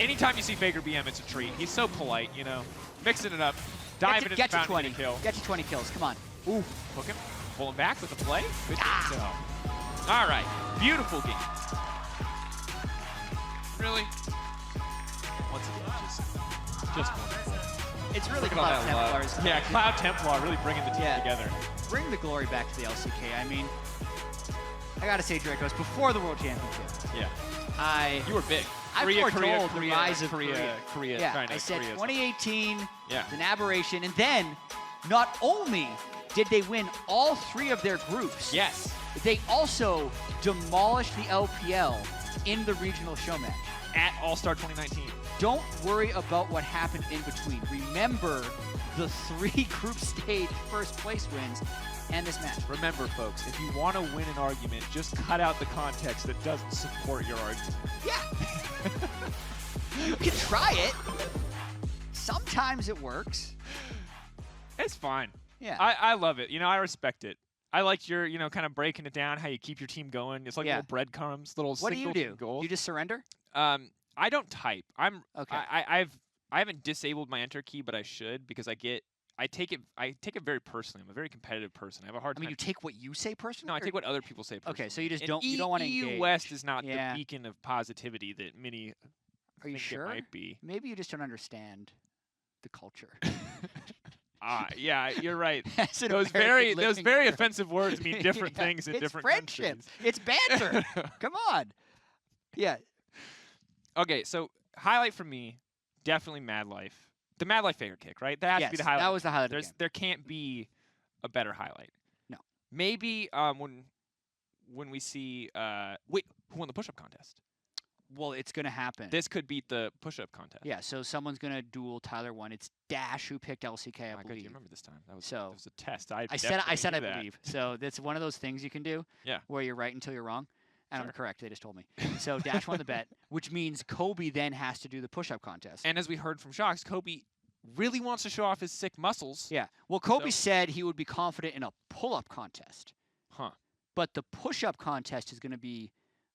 anytime you see Faker BM, it's a treat. He's so polite, you know, mixing it up, diving into Get the to fountain 20. to kill. Get to 20 kills. Come on. Ooh, hook him, pull him back with a play. Good so. All right, beautiful game. Really? Once again, just wonderful. It's really Look at all Cloud that love. Templars. Yeah, Cloud Templar really bringing the team together. Bring the glory back to the LCK. I mean, I gotta say, Dracos, before the World Championship, Yeah. You were big. I foretold the rise of Korea. Yeah, China, I said Korea. 2018, Yeah. it's an aberration, and then not only did they win all 3 of their groups, Yes. they also demolished the LPL in the regional show match. At All-Star 2019. Don't worry about what happened in between. Remember the 3 group stage first place wins and this match. Remember, folks, if you want to win an argument, just cut out the context that doesn't support your argument. Yeah. You can try it. Sometimes it works. It's fine. Yeah. I love it. You know, I respect it. I like your, you know, kind of breaking it down, how you keep your team going. It's like little breadcrumbs, little What do you do? goals. You just surrender? I don't type. Okay. I haven't disabled my enter key, but I should because I take it very personally. I'm a very competitive person. I have a hard time. I mean, you take what you say personally? No, I take what other people say personally. Okay, so you just And don't you don't want to engage. EU West is not Yeah. the beacon of positivity that many Are you think sure? it might be. Maybe you just don't understand the culture. Yeah, you're right. As an Those American very living- offensive words mean different Yeah, things in it's different friendship. countries. It's banter. Come on. Yeah. Okay, so highlight for me, definitely Mad Life. The Mad Life Faker kick, right? That has to be the highlight. That was the highlight of the game. There can't be a better highlight. No. Maybe when we see wait, who won the push-up contest? Well, it's going to happen. This could beat the push-up contest. Yeah, so someone's going to duel Tyler 1. It's Dash who picked LCK, I Oh my God, believe. you remember this time? That was So, a test. I said I definitely knew that. believe. So that's one of those things you can do Yeah. where you're right until you're wrong. And Sure. I'm correct. They just told me. So Dash won the bet, which means Kobe then has to do the push-up contest. And as we heard from Shocks, Kobe really wants to show off his sick muscles. Yeah. Well, Kobe So- said he would be confident in a pull-up contest. Huh. But the push-up contest is going to be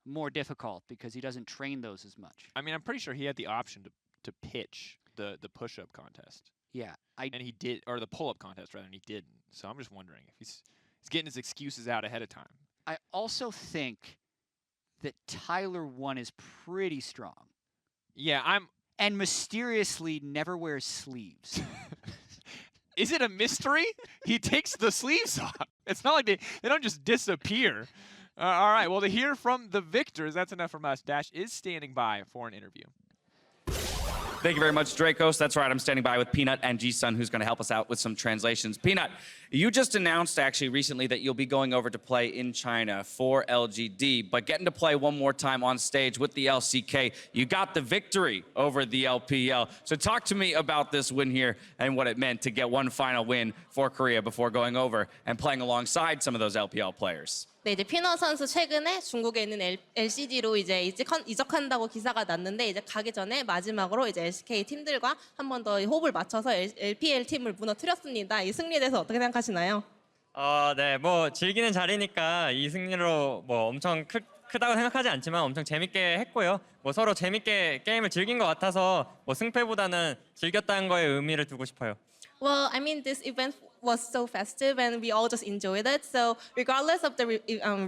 more difficult because he doesn't train those as much. I mean, I'm pretty sure he had the option to pitch the push-up contest. Yeah. And he did, or the pull-up contest rather, and he didn't. So I'm just wondering if he's getting his excuses out ahead of time. I also think that Tyler 1 is pretty strong. Yeah, And mysteriously never wears sleeves. Is it a mystery? He takes the sleeves off. It's not like they don't just disappear. All right, well, to hear from the victors, that's enough from us. Dash is standing by for an interview. Thank you very much, Dracos. That's right, I'm standing by with Peanut and G-Sun, who's going to help us out with some translations. Peanut, you just announced actually recently that you'll be going over to play in China for LGD, but getting to play one more time on stage with the LCK, you got the victory over the LPL. So talk to me about this win here and what it meant to get one final win for Korea before going over and playing alongside some of those LPL players. 네, 이제 피너 선수 최근에 중국에 있는 LCD로 이제 이적한다고 기사가 났는데 이제 가기 전에 마지막으로 이제 LCK 팀들과 한 번 더 호흡을 맞춰서 LPL 팀을 무너뜨렸습니다. 이 승리에 대해서 어떻게 생각하시나요? 네, 뭐 즐기는 자리니까 이 승리로 뭐 엄청 크다고 생각하지 않지만 엄청 재밌게 했고요. 뭐 서로 재밌게 게임을 즐긴 것 같아서 뭐 승패보다는 즐겼다는 거에 의미를 두고 싶어요. Well, I mean, this event was so festive and we all just enjoyed it. So regardless of the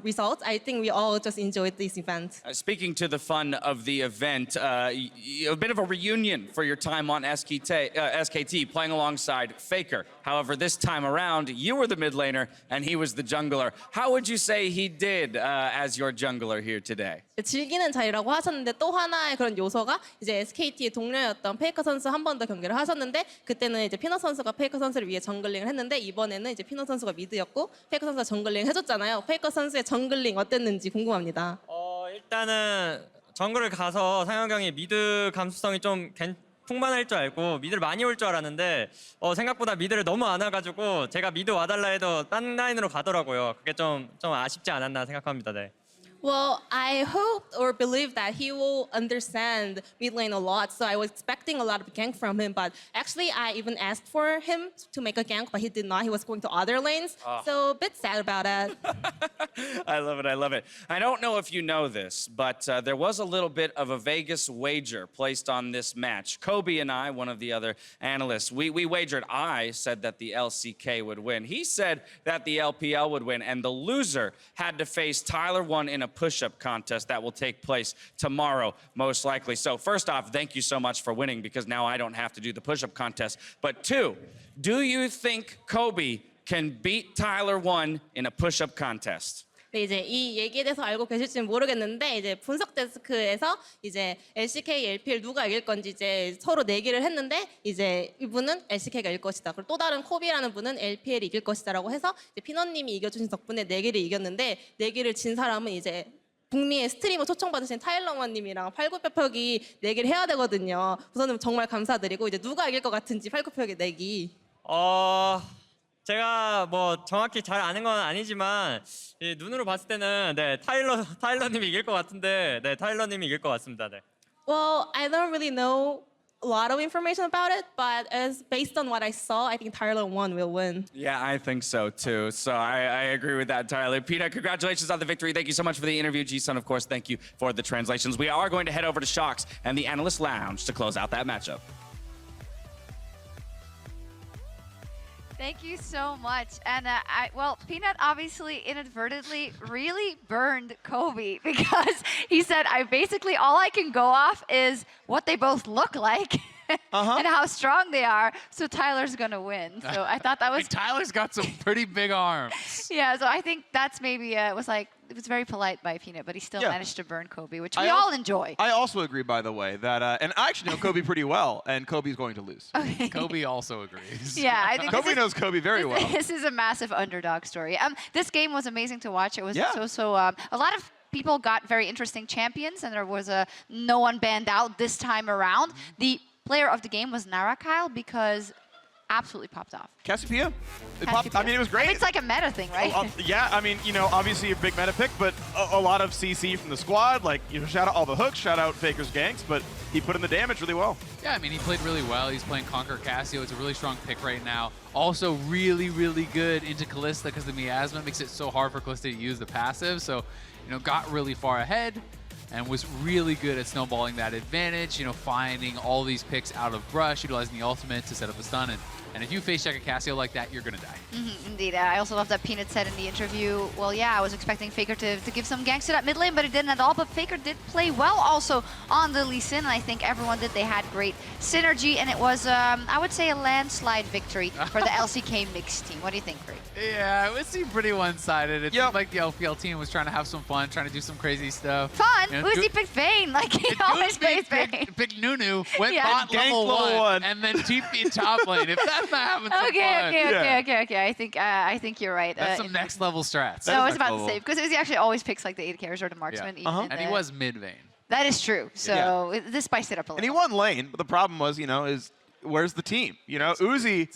results, I think we all just enjoyed this event. Speaking to the fun of the event, a bit of a reunion for your time on SKT, playing alongside Faker. However, this time around, you were the mid laner and he was the jungler. How would you say he did as your jungler here today? 즐기는 자리라고 하셨는데 또 하나의 그런 요소가 이제 SKT의 동료였던 페이커 선수 한 번 더 경기를 하셨는데 그때는 이제 피너 선수가 페이커 선수를 위해 정글링을 했는데 이번에는 이제 피너 선수가 미드였고 페이커 선수가 정글링 해줬잖아요. 페이커 선수의 정글링 어땠는지 궁금합니다. 일단은 정글을 가서 상혁 형이 미드 감수성이 좀 풍만할 줄 알고 미드를 많이 올 줄 알았는데 생각보다 미드를 너무 안 와가지고 제가 미드 와달라 해도 딴 라인으로 가더라고요. 그게 좀 아쉽지 않았나 생각합니다. 네. Well, I hope or believe that he will understand mid lane a lot. So I was expecting a lot of gank from him, but actually I even asked for him to make a gank, but he did not. He was going to other lanes. So a bit sad about it. I love it. I love it. I don't know if you know this, but there was a little bit of a Vegas wager placed on this match. Kobe and I, one of the other analysts, we wagered. I said that the LCK would win. He said that the LPL would win, and the loser had to face Tyler 1 in a push-up contest that will take place tomorrow, most likely. So first off, thank you so much for winning, because now I don't have to do the push-up contest. But two, do you think Kobe can beat Tyler 1 in a push-up contest? 네, 이제 이 얘기에 대해서 알고 계실지는 모르겠는데 이제 분석 데스크에서 이제 LCK, LPL 누가 이길 건지 이제 서로 내기를 했는데 이제 이분은 LCK가 이길 것이다. 그리고 또 다른 코비라는 분은 LPL이 이길 것이다라고 해서 이제 피너님이 이겨주신 덕분에 내기를 이겼는데 내기를 진 사람은 이제 북미의 스트리머 초청받으신 타일러원님이랑 팔굽혀펴기 내기를 해야 되거든요. 우선은 정말 감사드리고 이제 누가 이길 것 같은지 팔굽혀펴기 내기. 제가 뭐 정확히 잘 아는 건 아니지만 이 눈으로 봤을 때는 네 타일러님이 이길 것 같은데 네 타일러님이 이길 것 같습니다. 네. Well, I don't really know a lot of information about it, but as based on what I saw, I think Tyler 1 will win. Yeah, I think so too. So I agree with that, Tyler. Peter, congratulations on the victory. Thank you so much for the interview. G-Sun, of course, thank you for the translations. We are going to head over to Shocks and the Analyst Lounge to close out that matchup. Thank you so much. And well, Peanut obviously inadvertently really burned Kobe because he said, basically all I can go off is what they both look like and how strong they are. So Tyler's gonna win. So I thought that was Tyler's got some pretty big arms. Yeah. So I think that's maybe it was very polite by Peanut, but he still managed to burn Kobe, which we all enjoy. I also agree, by the way, that and I actually know Kobe pretty well, and Kobe's going to lose. Okay. Kobe also agrees. Yeah, I think Kobe knows Kobe very well. This is a massive underdog story. This game was amazing to watch. It was a lot of people got very interesting champions, and there was no one banned out this time around. The player of the game was Narakyle because absolutely popped off. Cassiopeia? I mean, it was great. It's like a meta thing, right? Yeah, I mean, you know, obviously a big meta pick, but a lot of CC from the squad. Like, you know, shout out all the hooks, shout out Faker's ganks, but he put in the damage really well. Yeah, I mean, he played really well. He's playing Conquer Cassio. It's a really strong pick right now. Also really, really good into Kalista because the miasma makes it so hard for Kalista to use the passive. So, you know, got really far ahead and was really good at snowballing that advantage, you know, finding all these picks out of brush, utilizing the ultimate to set up the stun. And if you face check a Cassio like that, you're going to die. Indeed. I also love that Peanut said in the interview, well, yeah, I was expecting Faker to give some ganks to that mid lane, but it didn't at all. But Faker did play well also on the Lee Sin, and I think everyone did. They had great synergy, and it was, I would say, a landslide victory for the LCK mixed team. What do you think, Greg? Yeah, it seemed pretty one-sided. It seemed like the LPL team was trying to have some fun, trying to do some crazy stuff. Fun? You know, Uzi picked Vayne. Like, he always plays Vayne. Picked Nunu, went bot level 1, and then TP top lane. If that's not having some fun. Okay. I think you're right. That's some next level strats. So I was about to say, because Uzi actually always picks like the AD carries or the marksman. And he was mid-Vayne. That is true. So this spiced it up a little. And he won lane, but the problem was, you know, where's the team? You know, Uzi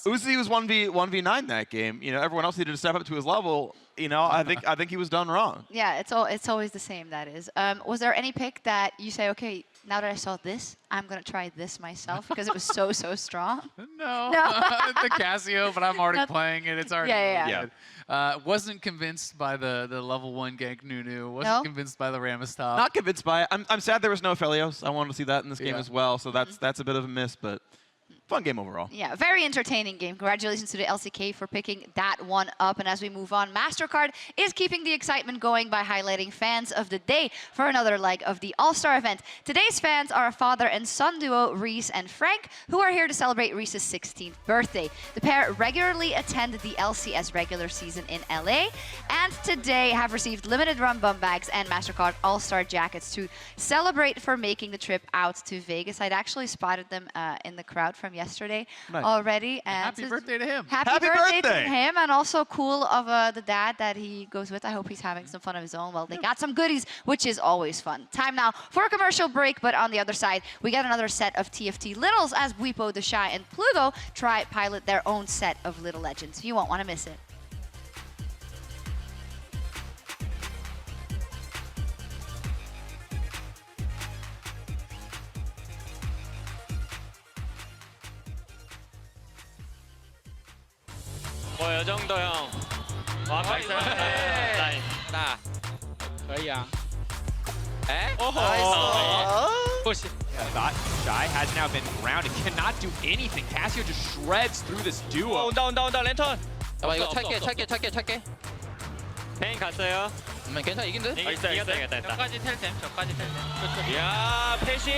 was 1v9 that game. You know, everyone else needed to step up to his level. You know, I think he was done wrong. Yeah, it's always the same, that is. Was there any pick that you say, okay, now that I saw this, I'm going to try this myself because it was so strong? No. The Cassio, but I'm already playing it. It's already good. Wasn't convinced by the level 1 gank Nunu. Wasn't convinced by the Rammus top. Not convinced by it. I'm sad there was no Felios. I wanted to see that in this game as well, so that's a bit of a miss, but fun game overall. Yeah, very entertaining game. Congratulations to the LCK for picking that one up. And as we move on, MasterCard is keeping the excitement going by highlighting fans of the day for another leg of the All-Star event. Today's fans are a father and son duo, Reese and Frank, who are here to celebrate Reese's 16th birthday. The pair regularly attend the LCS regular season in LA, and today have received limited run bum bags and MasterCard All-Star jackets to celebrate for making the trip out to Vegas. I'd actually spotted them in the crowd from yesterday already. And happy birthday to him. Happy birthday to him, and also cool of the dad that he goes with. I hope he's having some fun of his own. Well, they got some goodies, which is always fun. Time now for a commercial break, but on the other side, we got another set of TFT Littles as Bwipo, TheShy, and Pluto try pilot their own set of Little Legends. You won't want to miss it. 뭐 요 정도 형. 와, 나이스. 나이스. 可以啊。 push. TheShy has now been grounded, cannot do anything. Casio just shreds through this duo. 온다 랜턴. 잠깐만 이거 찰게. 페인 갔어요. 괜찮아 이긴 듯? 이겼다. 저까지 텔템. 야, 패시.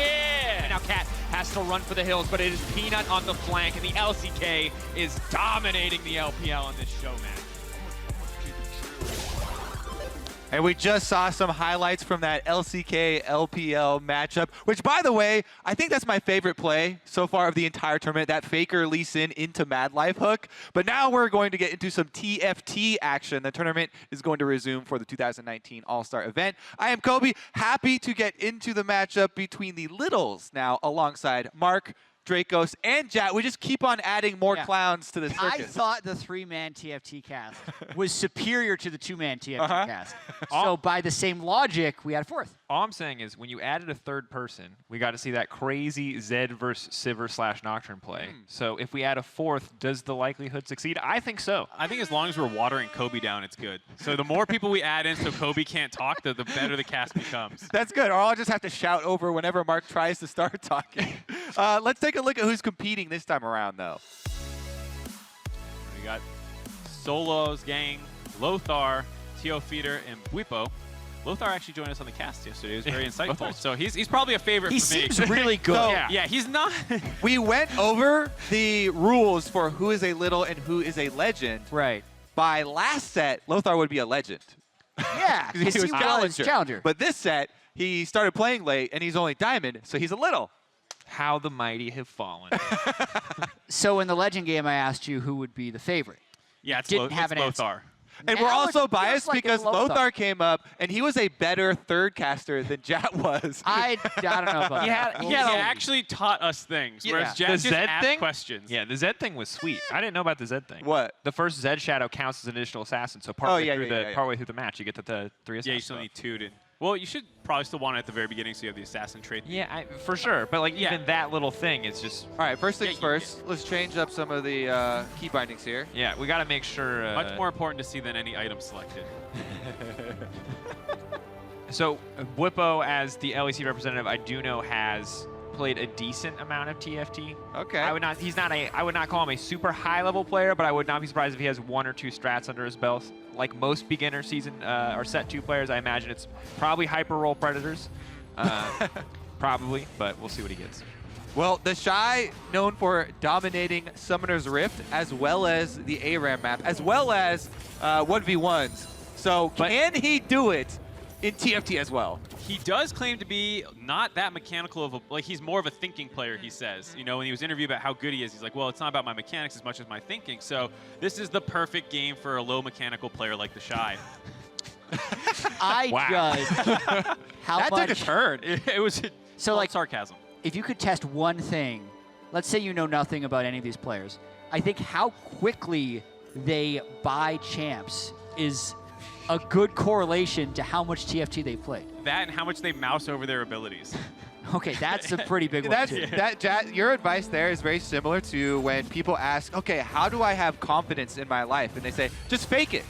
Now Cat has to run for the hills, but it is Peanut on the flank, and the LCK is dominating the LPL in this show match. And we just saw some highlights from that LCK LPL matchup, which, by the way, I think that's my favorite play so far of the entire tournament, that Faker Lee Sin into Mad Life hook. But now we're going to get into some TFT action. The tournament is going to resume for the 2019 All-Star event. I am Kobe, happy to get into the matchup between the Littles now alongside Mark, Dracos, and Jat. We just keep on adding more clowns to the circus. I thought the 3-man TFT cast was superior to the 2-man TFT cast. So by the same logic, we had a fourth. All I'm saying is when you added a third person, we got to see that crazy Zed versus Sivir / Nocturne play. So if we add a fourth, does the likelihood succeed? I think so. I think as long as we're watering Kobe down, it's good. So the more people we add in so Kobe can't talk, the better the cast becomes. That's good, or I'll just have to shout over whenever Mark tries to start talking. Let's take a look at who's competing this time around, though. We got Solos, Gang, Lothar, Teo Feeder, and Bwipo. Lothar actually joined us on the cast yesterday. It was very insightful. So he's probably a favorite for me. He seems really good. So, yeah, he's not. We went over the rules for who is a little and who is a legend. Right. By last set, Lothar would be a legend. Yeah, He was challenger. But this set, he started playing late, and he's only diamond, so he's a little. How the mighty have fallen. So in the legend game, I asked you who would be the favorite. Yeah, it's Didn't have an answer. Lothar. And Now we're it also feels biased like because it's Lothar. Lothar came up, and he was a better third caster than Jat was. I don't know about that. He actually taught us things, whereas Jack just asked questions. Yeah, the Zed thing was sweet. I didn't know about the Zed thing. What? The first Zed shadow counts as an additional assassin, so partway through the match, you get the 3 assassins. Yeah, you still need 2 to. Well, you should probably still want it at the very beginning so you have the assassin trait. Yeah, for sure. But like even that little thing, it's just. All right, first things first. Let's change up some of the key bindings here. Yeah, we got to make sure. Much more important to see than any item selected. So Bwipo, as the LEC representative, I do know has played a decent amount of TFT. Okay. I would not call him a super high level player, but I would not be surprised if he has 1 or 2 strats under his belt. Like most beginner season or set 2 players, I imagine it's probably hyper roll predators. Probably, but we'll see what he gets. Well, TheShy, known for dominating Summoner's Rift, as well as the ARAM map, as well as 1v1s. So can he do it in TFT as well? He does claim to be not that mechanical of a, like he's more of a thinking player, he says. You know, when he was interviewed about how good he is, he's like, well, it's not about my mechanics as much as my thinking. So this is the perfect game for a low mechanical player like TheShy. I judge how that much. took a turn. It was So like sarcasm. If you could test one thing, let's say you know nothing about any of these players, I think how quickly they buy champs is a good correlation to how much TFT they played. That and how much they mouse over their abilities. Okay, that's a pretty big one too. Your advice there is very similar to when people ask, okay, how do I have confidence in my life? And they say, just fake it.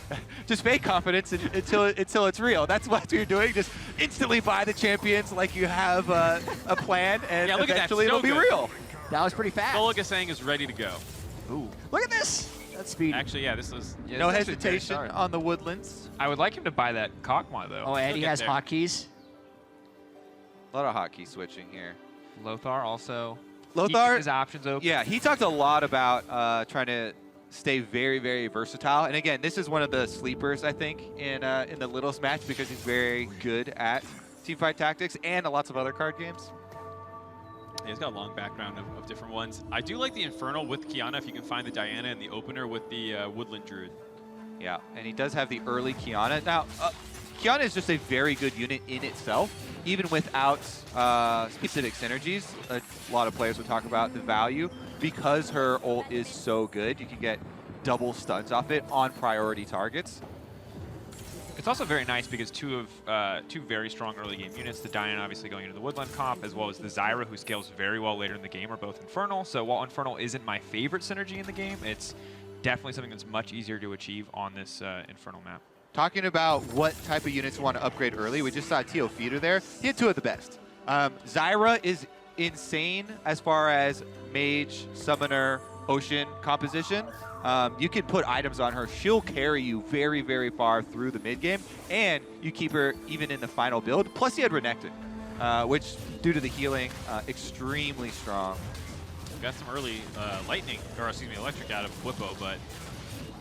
Just fake confidence until it's real. That's what you're doing. Just instantly buy the champions like you have a plan, and eventually it'll be real. That was pretty fast. Gologasang is ready to go. Ooh. Look at this. That's speedy. Actually, yeah, this was... No hesitation on the woodlands. I would like him to buy that Kog'Maw, though. Oh, and he has hotkeys. A lot of hotkey switching here. Lothar also. Lothar, his options open. Yeah, he talked a lot about trying to stay very, very versatile. And again, this is one of the sleepers, I think, in the Littles match because he's very good at teamfight tactics and lots of other card games. Yeah, he's got a long background of different ones. I do like the Infernal with Kiana if you can find the Diana and the opener with the Woodland Druid. Yeah, and he does have the early Kiana. Now, Kiana is just a very good unit in itself, even without specific synergies. A lot of players would talk about the value. Because her ult is so good, you can get double stuns off it on priority targets. It's also very nice because two very strong early game units, the Diana obviously going into the Woodland comp, as well as the Zyra, who scales very well later in the game, are both Infernal. So while Infernal isn't my favorite synergy in the game, it's definitely something that's much easier to achieve on this Infernal map. Talking about what type of units want to upgrade early, we just saw Teo Feeder there. He had 2 of the best. Zyra is insane as far as mage, summoner, ocean composition. You can put items on her. She'll carry you very, very far through the mid game, and you keep her even in the final build. Plus, he had Renekton, which, due to the healing, extremely strong. Got some early electric out of Bwipo, but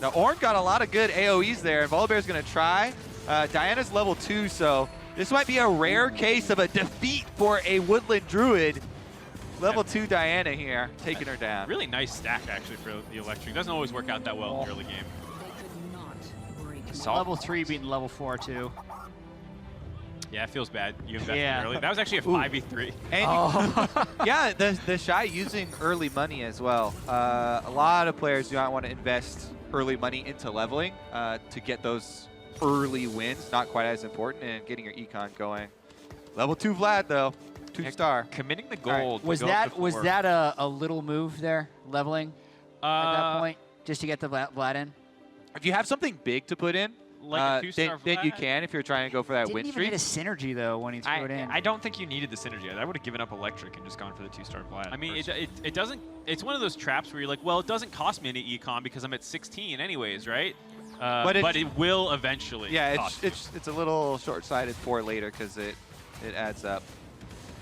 Now, Ornn got a lot of good AoEs there, and Volibear's going to try. Diana's level 2, so this might be a rare case of a defeat for a Woodland Druid. Level 2 Diana here, taking her down. really nice stack actually for the electric. Doesn't always work out that well in the early game. Level 3 beating level 4 too. Yeah, it feels bad. You invested early. That was actually a 5v3. And yeah, the Shy using early money as well. A lot of players do not want to invest early money into leveling to get those early wins. Not quite as important, and getting your econ going. Level 2 Vlad though, 2-star. Committing the gold. Was that a little move there, leveling at that point, just to get the Vlad in? If you have something big to put in, Like a 2-star then you Vlad? can if you're trying to go for that Didn't win even streak. hit a synergy though when he threw it in. I don't think you needed the synergy. I would have given up electric and just gone for the 2-star Vlad. I mean, it doesn't. It's one of those traps where you're like, well, it doesn't cost me any econ because I'm at 16 anyways, right? But it will eventually. Yeah, cost you. it's a little short-sighted for later because it adds up.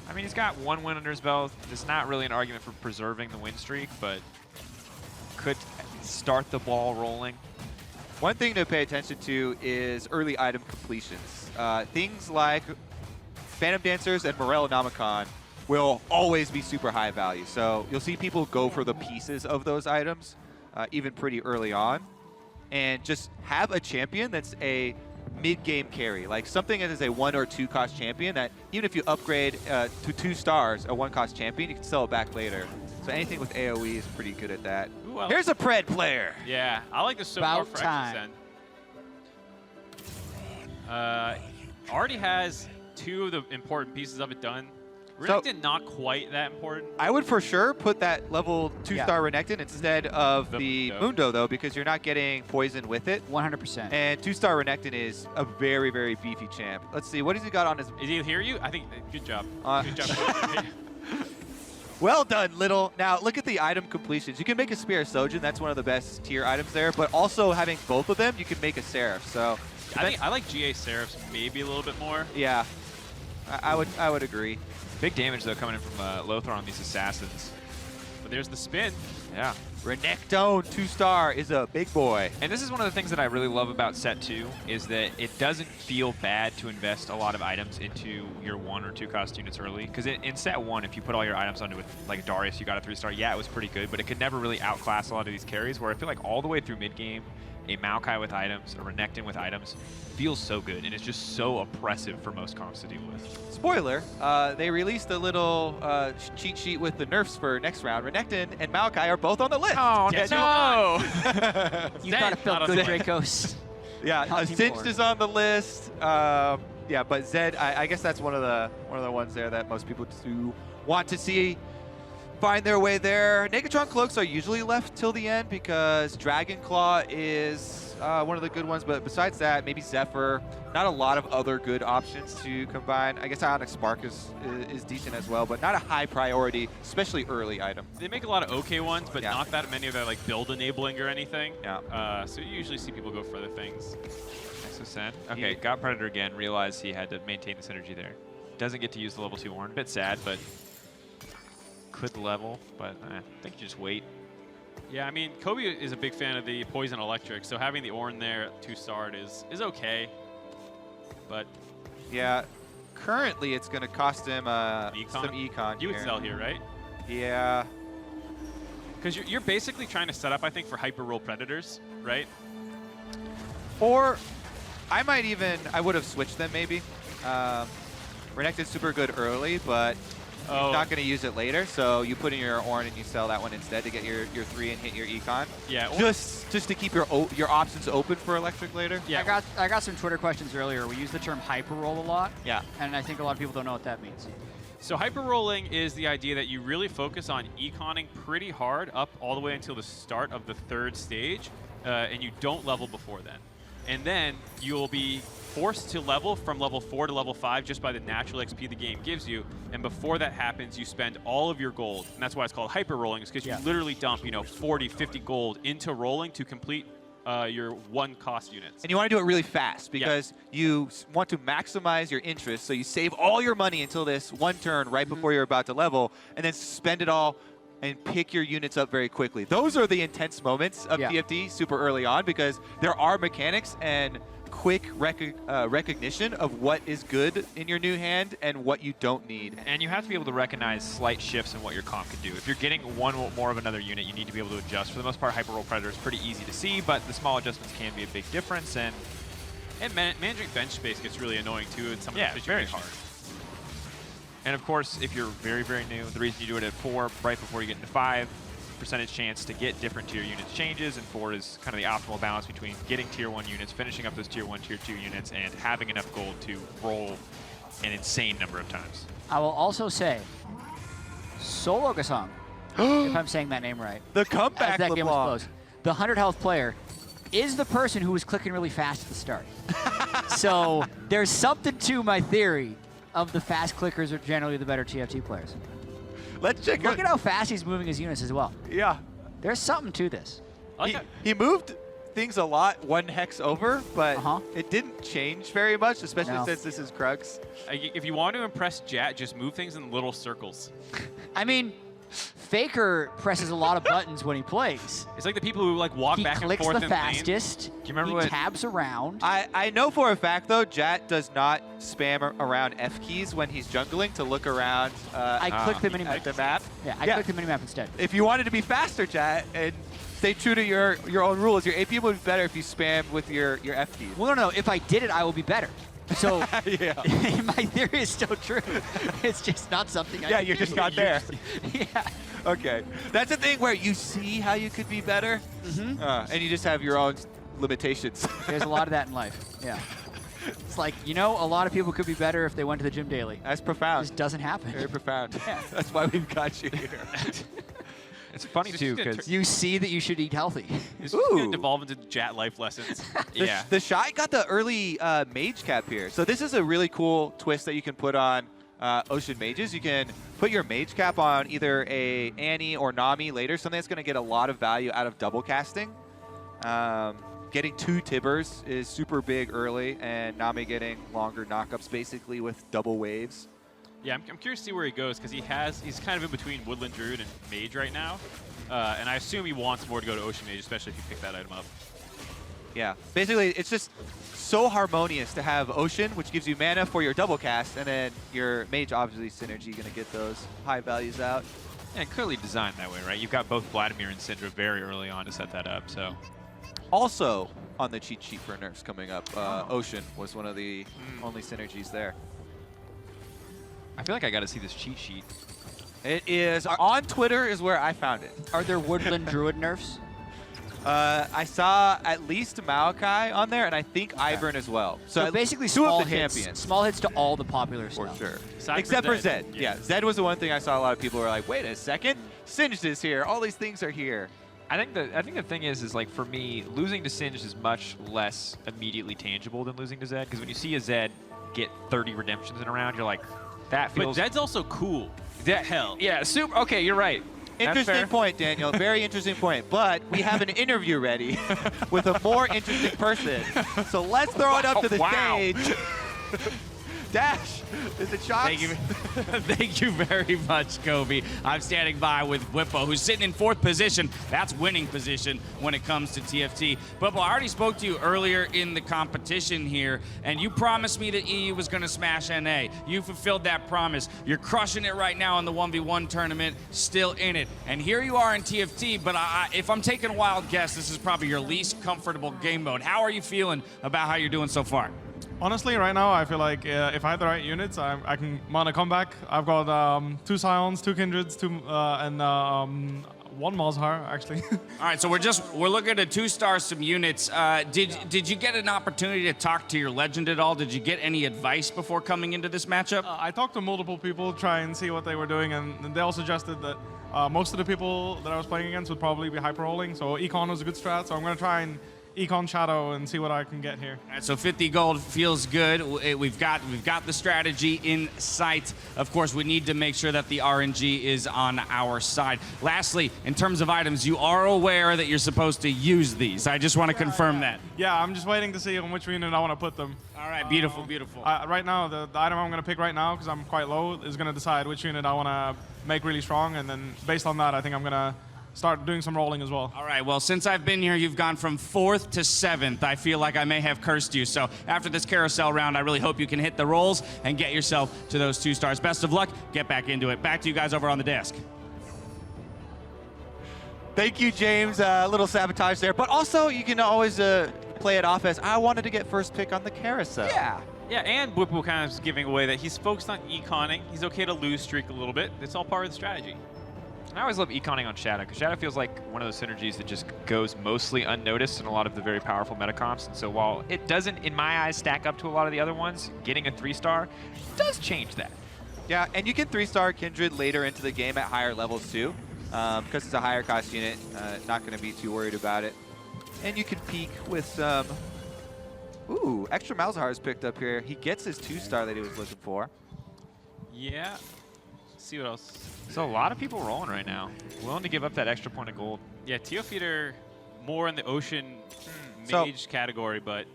I mean, he's got 1 win under his belt. It's not really an argument for preserving the win streak, but could start the ball rolling. One thing to pay attention to is early item completions. Things like Phantom Dancers and Morellonomicon will always be super high value. So you'll see people go for the pieces of those items even pretty early on. And just have a champion that's a mid-game carry. Like something that is a 1 or 2 cost champion that even if you upgrade to 2 stars, a 1 cost champion, you can sell it back later. So anything with AoE is pretty good at that. Ooh, Here's a Pred player. Yeah, I like this so far for Exocen. Already has 2 of the important pieces of it done. Renekton not quite that important. I would for sure put that level 2-star Renekton instead of the Mundo though, because you're not getting poison with it. 100%. And 2-star Renekton is a very, very beefy champ. Let's see, what has he got on his... Is he hear you? I think, good job. Good job. Well done, Little. Now, look at the item completions. You can make a Spear of Sojin. That's one of the best tier items there. But also having both of them, you can make a Seraph. So I like GA Seraphs maybe a little bit more. Yeah, I would agree. Big damage, though, coming in from Lothar on these assassins. But there's the spin. Yeah. Renekton 2-star is a big boy. And this is one of the things that I really love about set 2 is that it doesn't feel bad to invest a lot of items into your 1 or 2 cost units early. Because in set 1, if you put all your items onto it, like Darius, you got a 3-star, yeah, it was pretty good, but it could never really outclass a lot of these carries, where I feel like all the way through mid-game, a Maokai with items, a Renekton with items, feels so good, and it's just so oppressive for most comps to deal with. Spoiler, they released a little cheat sheet with the nerfs for next round. Renekton and Maokai are both on the list. Oh, yeah, no! You thought it felt good, Dracos. Yeah, Singed is on the list. Yeah, but Zed, I guess that's one of the ones there that most people do want to see find their way there. Negatron Cloaks are usually left till the end because Dragon Claw is one of the good ones, but besides that, maybe Zephyr. Not a lot of other good options to combine. I guess Ionic Spark is decent as well, but not a high priority, especially early item. They make a lot of okay ones, but not that many that are like build enabling or anything. Yeah. So you usually see people go for other things. Exocen. Okay, got Predator again. Realized he had to maintain the synergy there. Doesn't get to use the level 2 Ornn. Bit sad, but could level, but I think you just wait. Yeah, I mean, Kobe is a big fan of the Poison Electric, so having the Ornn there at 2-star is okay. But yeah, currently it's going to cost him some econ. You would sell here, right? Yeah. Because you're basically trying to set up, I think, for hyper roll predators, right? Or I would have switched them maybe. Renekton's super good early, but you're not going to use it later, so you put in your Ornn and you sell that one instead to get your 3 and hit your econ. Yeah. Just to keep your options open for electric later. Yeah. I got some Twitter questions earlier. We use the term hyper roll a lot. Yeah. And I think a lot of people don't know what that means. So hyper rolling is the idea that you really focus on econing pretty hard up all the way until the start of the 3rd stage, and you don't level before then. And then you'll be forced to level from level 4 to level 5 just by the natural XP the game gives you. And before that happens, you spend all of your gold. And that's why it's called hyper rolling, is because you literally dump, 40, 50 gold into rolling to complete your 1 cost units. And you want to do it really fast because you want to maximize your interest. So you save all your money until this 1 turn right before you're about to level, and then spend it all and pick your units up very quickly. Those are the intense moments of TFT super early on, because there are mechanics and quick recognition of what is good in your new hand and what you don't need. And you have to be able to recognize slight shifts in what your comp can do. If you're getting one more of another unit, you need to be able to adjust. For the most part, Hyper Roll Predator is pretty easy to see, but the small adjustments can be a big difference. And managing bench space gets really annoying too in some of the situations. Very hard. And of course, if you're very, very new, the reason you do it at 4 right before you get into 5, percentage chance to get different tier units changes, and 4 is kind of the optimal balance between getting tier 1 units, finishing up those tier 1, tier 2 units, and having enough gold to roll an insane number of times. I will also say, Solo Gasong, if I'm saying that name right. The comeback as that game was LeBlanc. closed. The 100 health player is the person who was clicking really fast at the start. So there's something to my theory of the fast clickers are generally the better TFT players. Let's check Look at how fast he's moving his units as well. Yeah. There's something to this. He moved things a lot 1 hex over, but it didn't change very much, especially since this is Krugs. If you want to impress Jat, just move things in little circles. I mean, Faker presses a lot of buttons when he plays. It's like the people who like walk back and forth in He clicks the lanes. fastest. Do you remember he what? tabs around. I know for a fact, though, Jat does not spam around F keys when he's jungling to look around I click the minimap. at the map. Yeah, I click the minimap instead. If you wanted to be faster, Jat, and stay true to your own rules, your AP would be better if you spam with your F keys. Well, no. If I did it, I will be better. So yeah. My theory is still true. It's just not something I you're just not there. Yeah. Okay. That's the thing where you see how you could be better, and you just have your own limitations. There's a lot of that in life. Yeah. It's like, a lot of people could be better if they went to the gym daily. That's profound. It just doesn't happen. Very profound. Yeah. That's why we've got you here. It's funny too because you see that you should eat healthy. It's just going to devolve into Jat life lessons. TheShy got the early mage cap here. So this is a really cool twist that you can put on Ocean Mages. You can put your mage cap on either a Annie or Nami later, something that's going to get a lot of value out of double casting. Getting 2 Tibbers is super big early, and Nami getting longer knockups basically with double waves. Yeah, I'm curious to see where he goes because he's kind of in between Woodland Druid and Mage right now. And I assume he wants more to go to Ocean Mage, especially if you pick that item up. Yeah, basically it's just so harmonious to have Ocean, which gives you mana for your double cast, and then your Mage obviously synergy going to get those high values out. And clearly designed that way, right? You've got both Vladimir and Syndra very early on to set that up, so. Also on the cheat sheet for nerfs coming up, Ocean was one of the only synergies there. I feel like I got to see this cheat sheet. It is on Twitter is where I found it. Are there Woodland Druid nerfs? I saw at least Maokai on there, and I think Ivern as well. So basically 2 small of the hits. champions. Small hits to all the popular For stuff. sure. Aside Except from for Zed. Yeah, Zed was the one thing I saw a lot of people were like, wait a second, Singed is here. All these things are here. I think the thing is like for me, losing to Singed is much less immediately tangible than losing to Zed, because when you see a Zed get 30 redemptions in a round, you're like, that feels. But Zed's also cool. Hell. Yeah, super. Okay, you're right. Interesting point, Daniel. Very interesting point. But we have an interview ready with a more interesting person. So let's throw it up to the stage. Dash, is it shots? Thank you. Thank you very much, Kobe. I'm standing by with Bwipo, who's sitting in 4th position. That's winning position when it comes to TFT. Bwipo, I already spoke to you earlier in the competition here, and you promised me that EU was going to smash NA. You fulfilled that promise. You're crushing it right now in the 1v1 tournament, still in it. And here you are in TFT, but if I'm taking a wild guess, this is probably your least comfortable game mode. How are you feeling about how you're doing so far? Honestly, right now, I feel like if I had the right units, I can mount a comeback. I've got 2 Scions, 2 Kindreds, and 1 Malzahar, actually. All right, so we're looking at 2-star some units. Did you get an opportunity to talk to your legend at all? Did you get any advice before coming into this matchup? I talked to multiple people, try and see what they were doing, and they all suggested that most of the people that I was playing against would probably be hyper rolling. So Econ was a good strat, so I'm going to try and Econ Shadow and see what I can get here. All right, so 50 gold feels good. We've got the strategy in sight. Of course, we need to make sure that the RNG is on our side. Lastly, in terms of items, you are aware that you're supposed to use these. I just want to confirm that. Yeah, I'm just waiting to see on which unit I want to put them. All right, beautiful, beautiful. Right now, the item I'm going to pick right now, because I'm quite low, is going to decide which unit I want to make really strong, and then based on that, I think I'm going to start doing some rolling as well. All right, well, since I've been here, you've gone from 4th to 7th. I feel like I may have cursed you. So after this carousel round, I really hope you can hit the rolls and get yourself to those 2 stars. Best of luck. Get back into it. Back to you guys over on the desk. Thank you, James. A little sabotage there. But also, you can always play it off as, I wanted to get first pick on the carousel. Yeah. Yeah, and Bwipo kind of is giving away that he's focused on econing. He's okay to lose streak a little bit. It's all part of the strategy. I always love econing on Shadow, because Shadow feels like one of those synergies that just goes mostly unnoticed in a lot of the very powerful meta comps. And so while it doesn't, in my eyes, stack up to a lot of the other ones, getting a 3-star does change that. Yeah, and you can 3-star Kindred later into the game at higher levels too, because it's a higher cost unit. Not going to be too worried about it. And you can peek with some... Ooh, extra Malzahar is picked up here. He gets his 2-star that he was looking for. Yeah. Let's see what else. So a lot of people rolling right now, willing to give up that extra point of gold. Yeah, Teofeeder more in the Ocean Mage category, but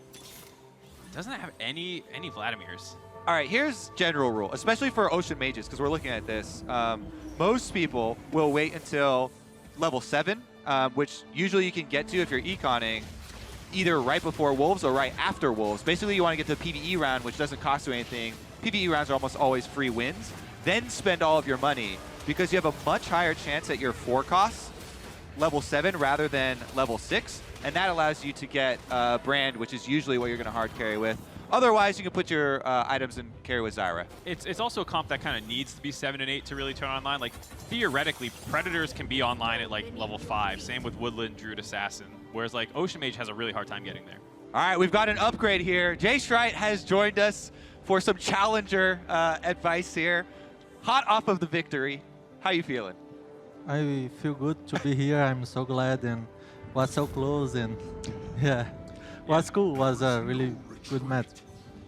doesn't have any Vladimirs. All right, here's general rule, especially for Ocean Mages, because we're looking at this. Most people will wait until level 7, which usually you can get to if you're econing either right before Wolves or right after Wolves. Basically, you want to get to the PvE round, which doesn't cost you anything. PvE rounds are almost always free wins. Then spend all of your money, because you have a much higher chance at your 4 costs, level 7 rather than level 6, and that allows you to get Brand, which is usually what you're going to hard carry with. Otherwise, you can put your items and carry with Zyra. It's also a comp that kind of needs to be 7 and 8 to really turn online. Like, theoretically, Predators can be online at, like, level 5. Same with Woodland, Druid, Assassin. Whereas, like, Ocean Mage has a really hard time getting there. All right, we've got an upgrade here. Jay Strite has joined us for some Challenger advice here. Hot off of the victory. How you feeling? I feel good to be here. I'm so glad and was so close, and yeah, was cool. Was a really good match.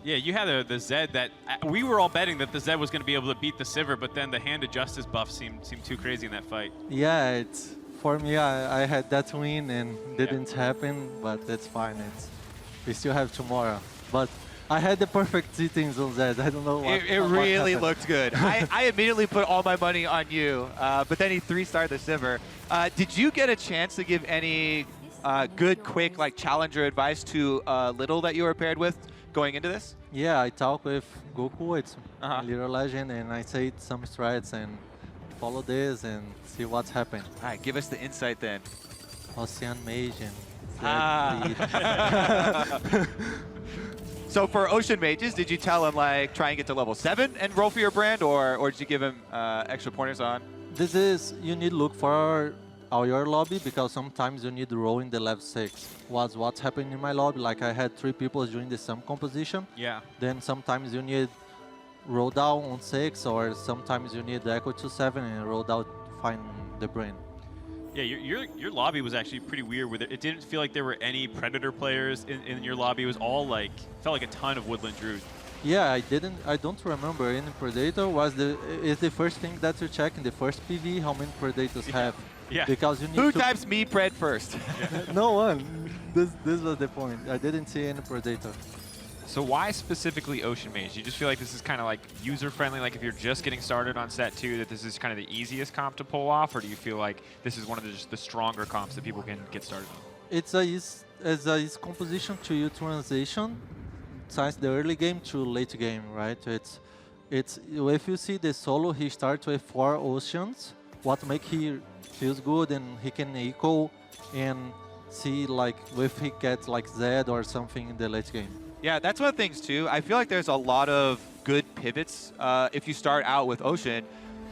Yeah, you had the Zed that we were all betting that the Zed was going to be able to beat the Sivir, but then the Hand of Justice buff seemed too crazy in that fight. Yeah, it's for me. I had that win and didn't happen, but that's fine. We still have tomorrow. But I had the perfect settings on Zed. I don't know what. It really looked good. I immediately put all my money on you, but then he 3-starred the Sivir. Did you get a chance to give any good, quick, like Challenger advice to Little that you were paired with going into this? Yeah, I talked with Goku. It's Little Legend, and I said some strats and follow this and see what's happening. All right, give us the insight then. Ocean Mage and So for Ocean Mages, did you tell him like try and get to level 7 and roll for your Brand, or did you give him extra pointers on? This is, you need to look for your lobby, because sometimes you need to roll in the level 6. What's happening in my lobby, like I had 3 people doing the same composition. Yeah. Then sometimes you need roll down on 6, or sometimes you need echo to 7 and roll down to find the Brand. Yeah, your lobby was actually pretty weird with it. It didn't feel like there were any Predator players in your lobby. It was all like, felt like a ton of Woodland Druid. Yeah, I don't remember any Predator. Is the first thing that you check in the first PV, how many Predators have. Yeah. Because you need Who to... types me Pred first? No one. This was the point. I didn't see any Predator. So why specifically Ocean Mage? You just feel like this is kind of like user-friendly, like if you're just getting started on set 2, that this is kind of the easiest comp to pull off, or do you feel like this is one of the stronger comps that people can get started on? It's a composition to you transition since the early game to late game, right? It's if you see the solo, he starts with 4 oceans. What make he feels good, and he can echo and see like if he gets like Zed or something in the late game. Yeah, that's one of the things too. I feel like there's a lot of good pivots if you start out with Ocean.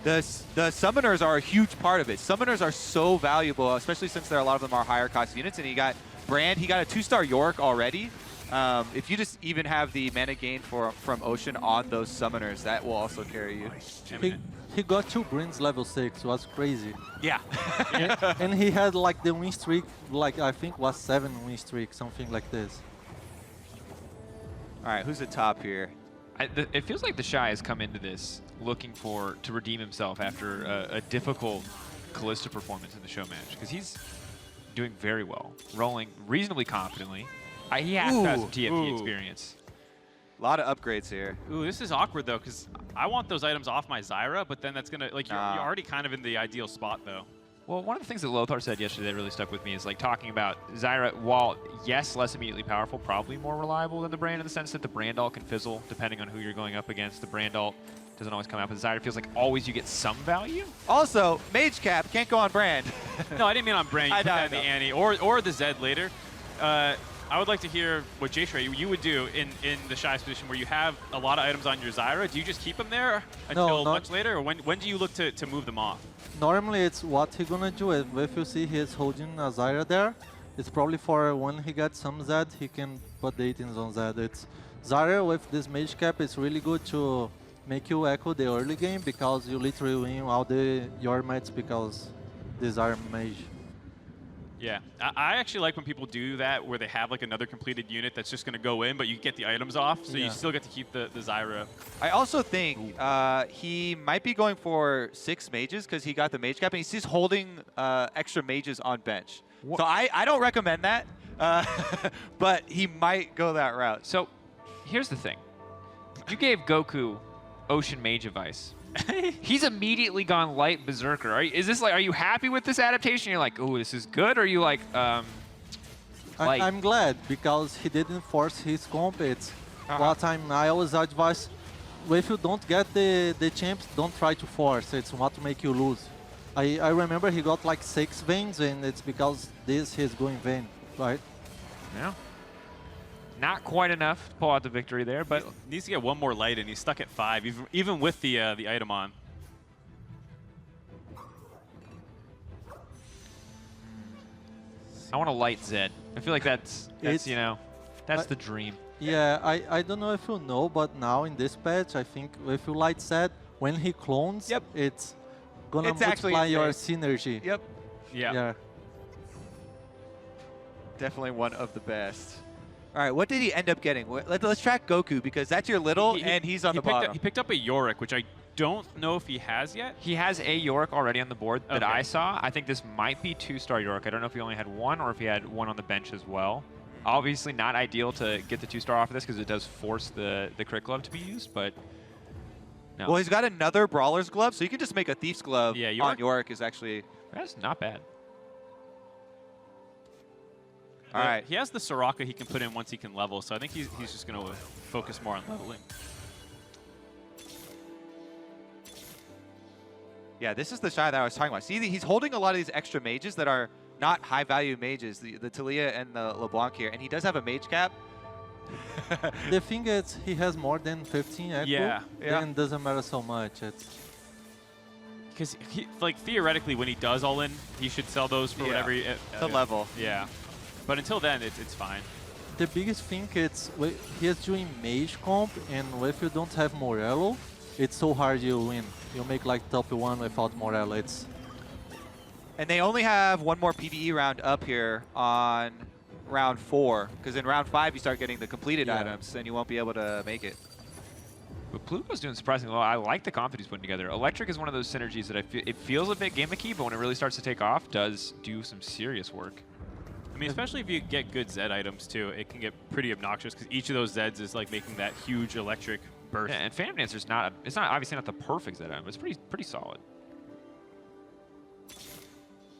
the summoners are a huge part of it. Summoners are so valuable, especially since a lot of them are higher cost units. And he got Brand, he got a 2-star York already. If you just even have the mana gain from Ocean on those summoners, that will also carry you. He got 2 Greens level 6, was crazy. Yeah. And he had like the win streak, like I think was 7 win streak, something like this. All right, who's the top here? It feels like TheShy has come into this looking to redeem himself after a difficult Kalista performance in the show match, because he's doing very well, rolling reasonably confidently. He has to have some TFT experience. A lot of upgrades here. Ooh, this is awkward though, because I want those items off my Zyra, but then that's gonna you're already kind of in the ideal spot though. Well, one of the things that Lothar said yesterday that really stuck with me is like talking about Zyra, while yes, less immediately powerful, probably more reliable than the Brand in the sense that the Brand ult can fizzle depending on who you're going up against. The Brand ult doesn't always come out, but Zyra feels like always you get some value. Also, Mage Cap can't go on Brand. No, I didn't mean on Brand. You put that in the Annie or the Zed later. I would like to hear what Jay you would do in the Shy's position where you have a lot of items on your Zyra. Do you just keep them there until much later, or when do you look to move them off? Normally, it's what he gonna do. If you see he's holding a Zyra there, it's probably for when he gets some Zed, he can put the items on Zed. It's Zyra with this Mage Cap. It's really good to make you echo the early game because you literally win all your mates because these are Mage. Yeah, I actually like when people do that where they have like another completed unit that's just going to go in, but you get the items off, so you still get to keep the Zyra. I also think he might be going for 6 mages because he got the Mage Cap, and he's just holding extra mages on bench. So I don't recommend that, but he might go that route. So here's the thing. You gave Goku Ocean Mage advice. He's immediately gone light berserker. Are you happy with this adaptation? You're like, oh, this is good, or are you like, light? I'm glad because he didn't force his comp. It's what I always advise. If you don't get the champs, don't try to force. It's what to make you lose. I remember he got like 6 veins, and it's because he's going vein, right? Yeah. Not quite enough to pull out the victory there, but needs to get one more light, and he's stuck at 5, even with the item on. I want a light Zed. I feel like that's you know, that's the dream. Yeah, I don't know if you know, but now in this patch, I think if you light Zed, when he clones, it's gonna multiply your synergy. Yep. Yeah. Definitely one of the best. All right, what did he end up getting? Let's track Goku because that's your little, and he's on the bottom. He picked up a Yorick, which I don't know if he has yet. He has a Yorick already on the board that I saw. I think this might be 2-star Yorick. I don't know if he only had 1 or if he had 1 on the bench as well. Obviously not ideal to get the 2-star off of this because it does force the crit glove to be used, but no. Well, he's got another Brawler's Glove, so you can just make a Thief's Glove on Yorick is actually... That's not bad. All right. He has the Soraka he can put in once he can level, so I think he's just going to focus more on leveling. Yeah, this is the Shy that I was talking about. See, he's holding a lot of these extra mages that are not high-value mages, the Talia and the LeBlanc here, and he does have a Mage Cap. The thing is, he has more than 15 echo, then it doesn't matter so much. Because, like, theoretically, when he does all in, he should sell those for whatever... the level. Yeah. But until then, it's fine. The biggest thing is he is doing Mage comp, and if you don't have Morello, it's so hard you win. You make like top 1 without Morello. And they only have 1 more PvE round up here on round 4, because in round 5 you start getting the completed items, and you won't be able to make it. But Pluto's doing surprisingly well. I like the comp that he's putting together. Electric is one of those synergies that it feels a bit gimmicky, but when it really starts to take off, does do some serious work. I mean, especially if you get good Zed items, too, it can get pretty obnoxious because each of those Zeds is like making that huge electric burst. Yeah, and Phantom Dancer's it's not obviously not the perfect Zed item, but it's pretty solid.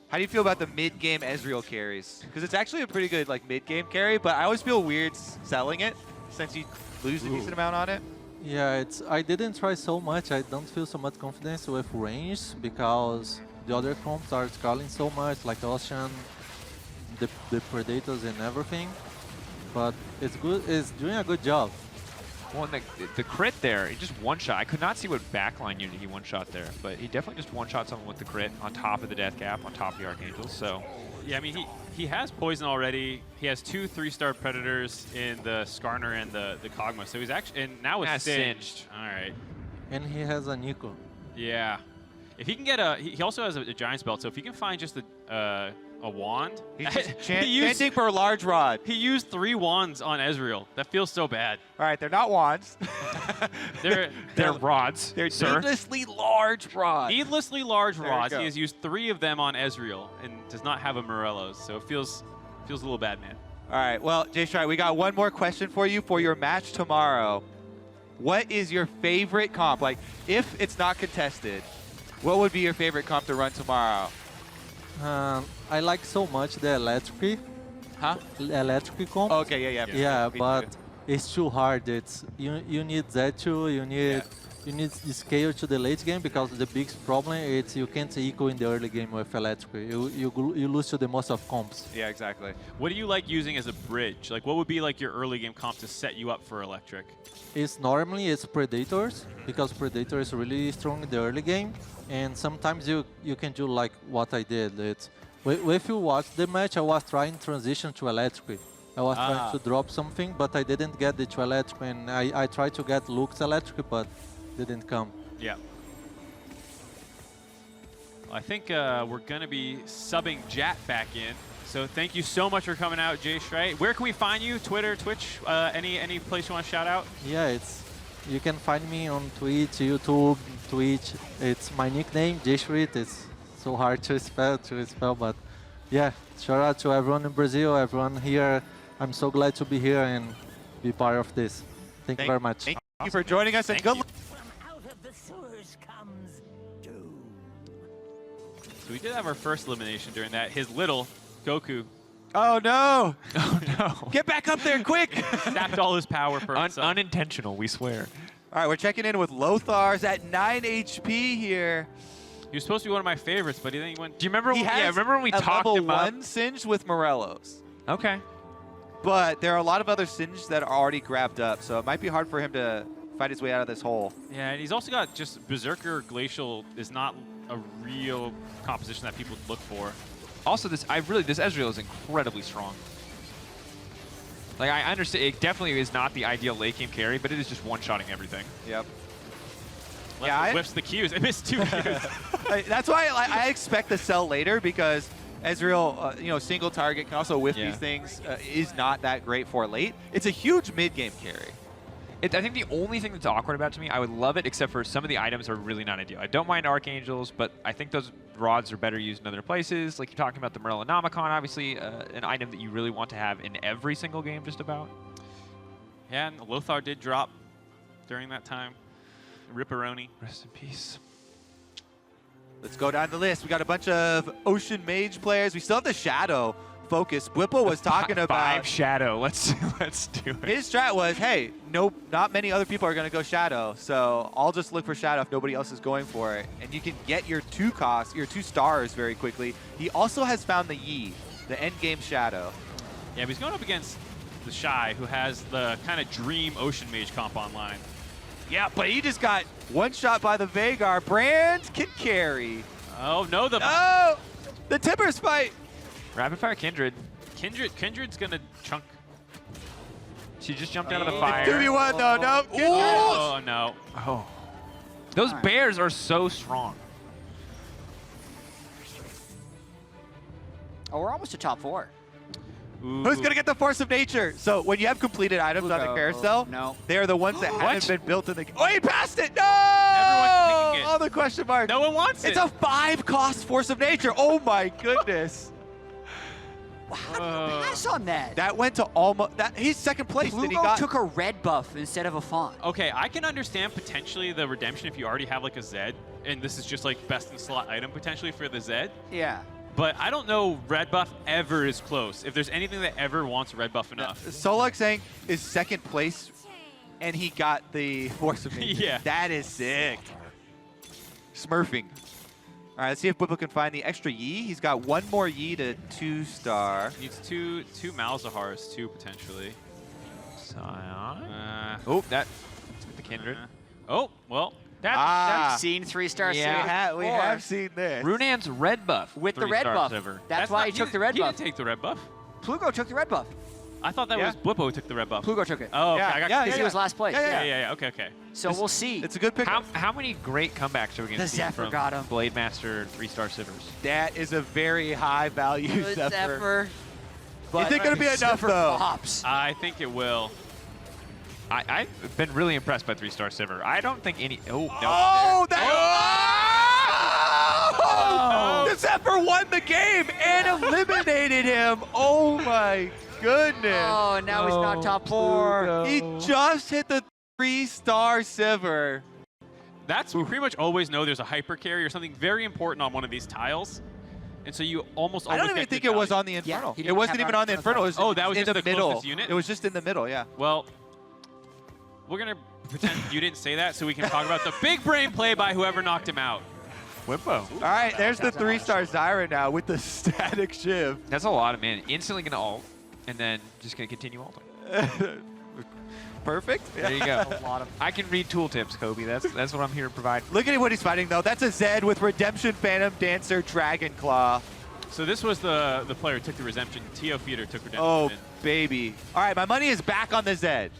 How do you feel about the mid-game Ezreal carries? Because it's actually a pretty good like mid-game carry, but I always feel weird selling it since you lose a decent amount on it. Yeah, I didn't try so much. I don't feel so much confidence with range because the other comps are scaling so much, like Ocean, the Predators and everything. But it's good. It's doing a good job. Well, and the crit there, he just one-shot. I could not see what backline unit he one-shot there, but he definitely just one-shot someone with the crit on top of the Death Cap, on top of the Archangels, so. Yeah, I mean, he has poison already. He has 2 3-star predators in the Skarner and the Kog'Maw, so he's actually, and now it's singed. All right. And he has a Nico. Yeah. If he can get he also has a Giant's Belt, so if he can find just a wand. He's just chanting for a large rod. He used 3 wands on Ezreal. That feels so bad. All right, they're not wands. They're rods. They're sir. needlessly large rods. Needlessly large There we rods. go. He has used 3 of them on Ezreal and does not have a Morello's, so it feels a little bad, man. All right, well, TheShy, we got one more question for you for your match tomorrow. What is your favorite comp? Like, if it's not contested, what would be your favorite comp to run tomorrow? I like so much the electric. Huh? Electric comp. Okay, yeah. Yeah, Me but too. it's too hard. It's you need Z2, you need the scale to the late game, because the biggest problem is you can't equal in the early game with electric. You lose to the most of comps. Yeah, exactly. What do you like using as a bridge? Like, what would be like your early game comp to set you up for electric? It's normally Predators, because Predator is really strong in the early game, and sometimes you can do like what I did. It's if you watch the match, I was trying transition to electric. I was trying to drop something, but I didn't get the to electric, and I tried to get Lux electric, but didn't come. Yeah. Well, I think we're going to be subbing Jat back in. So thank you so much for coming out, TheShy. Where can we find you? Twitter, Twitch, any place you want to shout out? Yeah, you can find me on Twitch, YouTube, Twitch. It's my nickname, TheShy. It's so hard to spell, but yeah, shout out to everyone in Brazil, everyone here. I'm so glad to be here and be part of this. Thank you very much. Thank you for joining us, and good luck. So we did have our first elimination during that. His little Goku. Oh no! Oh no! Get back up there, quick! Sapped all his power for unintentional, we swear. All right, we're checking in with Lothar's at 9 HP here. He was supposed to be one of my favorites, but he went. Do you remember? Remember when we talked level about 1 Singed with Morellos. Okay. But there are a lot of other Singed that are already grabbed up, so it might be hard for him to fight his way out of this hole. Yeah, and he's also got just Berserker Glacial is not a real composition that people look for. Also, this Ezreal is incredibly strong. Like, I understand it definitely is not the ideal late game carry, but it is just one-shotting everything. Yep. Yeah, whiffs the Qs. I missed 2 Qs. That's why I expect the sell later, because Ezreal, single target can also whiff these things, is not that great for late. It's a huge mid-game carry. I think the only thing that's awkward about it to me, I would love it, except for some of the items are really not ideal. I don't mind Archangels, but I think those rods are better used in other places. Like you're talking about the Morellonomicon, obviously an item that you really want to have in every single game just about. Yeah, and Lothar did drop during that time. Ripperoni. Rest in peace. Let's go down the list. We got a bunch of Ocean Mage players. We still have the Shadow focus. Bwipo was talking about 5 Shadow. Let's do it. His strat was, hey, not many other people are going to go Shadow, so I'll just look for Shadow if nobody else is going for it. And you can get your 2 stars very quickly. He also has found the Yi, the end game Shadow. Yeah, but he's going up against TheShy, who has the kind of dream Ocean Mage comp online. Yeah, but he just got one shot by the Veigar. Brand can carry. Oh, no. The Timbers fight. Rapid Fire Kindred. Kindred's going to chunk. She just jumped out of the fire. 2v1 though, no. Oh, no. Oh. Those bears are so strong. Oh, we're almost to top 4. Ooh. Who's going to get the Force of Nature? So when you have completed items on the carousel, they are the ones that haven't been built in the game. Oh, he passed it! No! Everyone's picking it. Oh, the question mark. No one wants it. It's a 5-cost Force of Nature. Oh my goodness. How did he pass on that? That went to almost... He's second place. Then he Plugo got... took a red buff instead of a fawn. Okay, I can understand potentially the redemption if you already have like a Zed, and this is just like best in slot item potentially for the Zed. Yeah. But I don't know red buff ever is close. If there's anything that ever wants red buff enough. Solak saying is second place, and he got the Force of Nature. Yeah. That is sick. Smurfing. All right, let's see if Bwipo can find the extra Yi. He's got one more Yi to 2-star. Needs two Malzahars too, potentially. Oh, that the Kindred. Oh, well, that's I've seen 3-star Sivir. We have seen this. Runan's red buff With the red buff. That's why he took the red buff. He didn't take the red buff. Plugo took the red buff. I thought that was Bwipo who took the red buff. Plugo took it. Oh, okay. Because he was last place. Yeah. Okay. So we'll see. It's a good pick. How many great comebacks are we going to see Zephyr from got him. Blade Master 3-star Sivers? That is a very high value Good Zephyr. Is it going to be enough, though? Pops. I think it will. I've been really impressed by 3-star Sivir. I don't think any... Oh, no. Oh, the Zephyr won the game and eliminated him. Oh, my goodness. Oh, now he's not top 4. He just hit the 3-star Sivir. That's we pretty much always know there's a hyper carry or something very important on one of these tiles. And so you almost always I don't even think it was on the Infernal. Yeah, it wasn't even on the Infernal. It was that was in just the the middle. closest unit? It was just in the middle, yeah. Well, we're going to pretend you didn't say that so we can talk about the big brain play by whoever knocked him out. Bwipo. All right, there's the 3-star Zyra now with the static shiv. That's a lot of mana. Instantly going to ult, and then just going to continue ulting. Perfect. There you go. I can read tooltips, Kobe. That's what I'm here to provide. Look at what he's fighting, though. That's a Zed with Redemption, Phantom Dancer, Dragon Claw. So this was the player who took the Redemption. Tio Feeder took Redemption. Oh, baby. All right, my money is back on the Zed.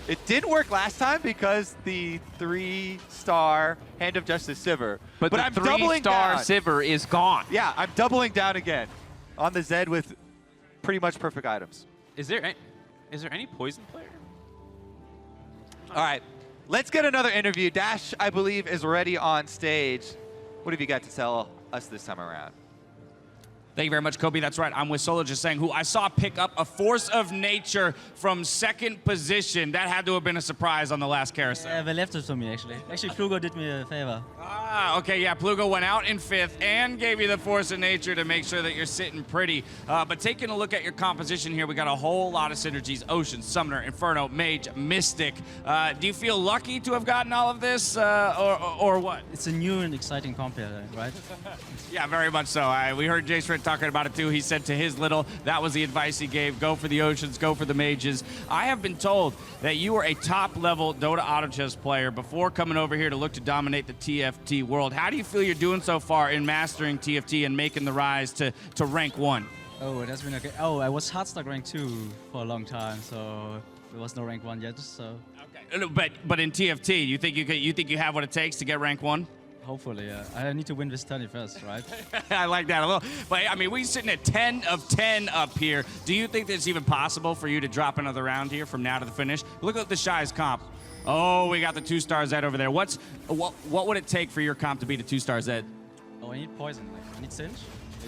It didn't work last time because the 3-star Hand of Justice Sivir. But I'm the doubling 3-star down. Sivir is gone. Yeah, I'm doubling down again on the Zed with pretty much perfect items. Is there any poison player? All right, let's get another interview. Dash, I believe, is ready on stage. What have you got to tell us this time around? Thank you very much, Kobe. That's right. I'm with Solo just saying who I saw pick up a Force of Nature from 2nd position. That had to have been a surprise on the last carousel. Yeah, they left it to me, actually. Actually, Plugo did me a favor. Ah, okay, yeah. Plugo went out in 5th and gave you the Force of Nature to make sure that you're sitting pretty. But taking a look at your composition here, we got a whole lot of synergies. Ocean, Summoner, Inferno, Mage, Mystic. Do you feel lucky to have gotten all of this, or what? It's a new and exciting comp here, right? Yeah, very much so. We heard Jay Schritt talking about it too. He said to his little, that was the advice he gave. Go for the Oceans, go for the Mages. I have been told that you were a top-level Dota Auto Chess player before coming over here to look to dominate the TFT world. How do you feel you're doing so far in mastering TFT and making the rise to rank 1? Oh, it has been okay. Oh, I was hardstock rank 2 for a long time, so there was no rank 1 yet, so... Okay. But in TFT, you think you have what it takes to get rank 1? Hopefully, yeah. I need to win this tourney first, right? I like that a little. But, I mean, we're sitting at 10 of 10 up here. Do you think that it's even possible for you to drop another round here from now to the finish? Look at the TheShy's comp. Oh, we got the 2-star Zed over there. What would it take for your comp to beat a 2-star Zed? Oh, I need poison. Like, I need Singe.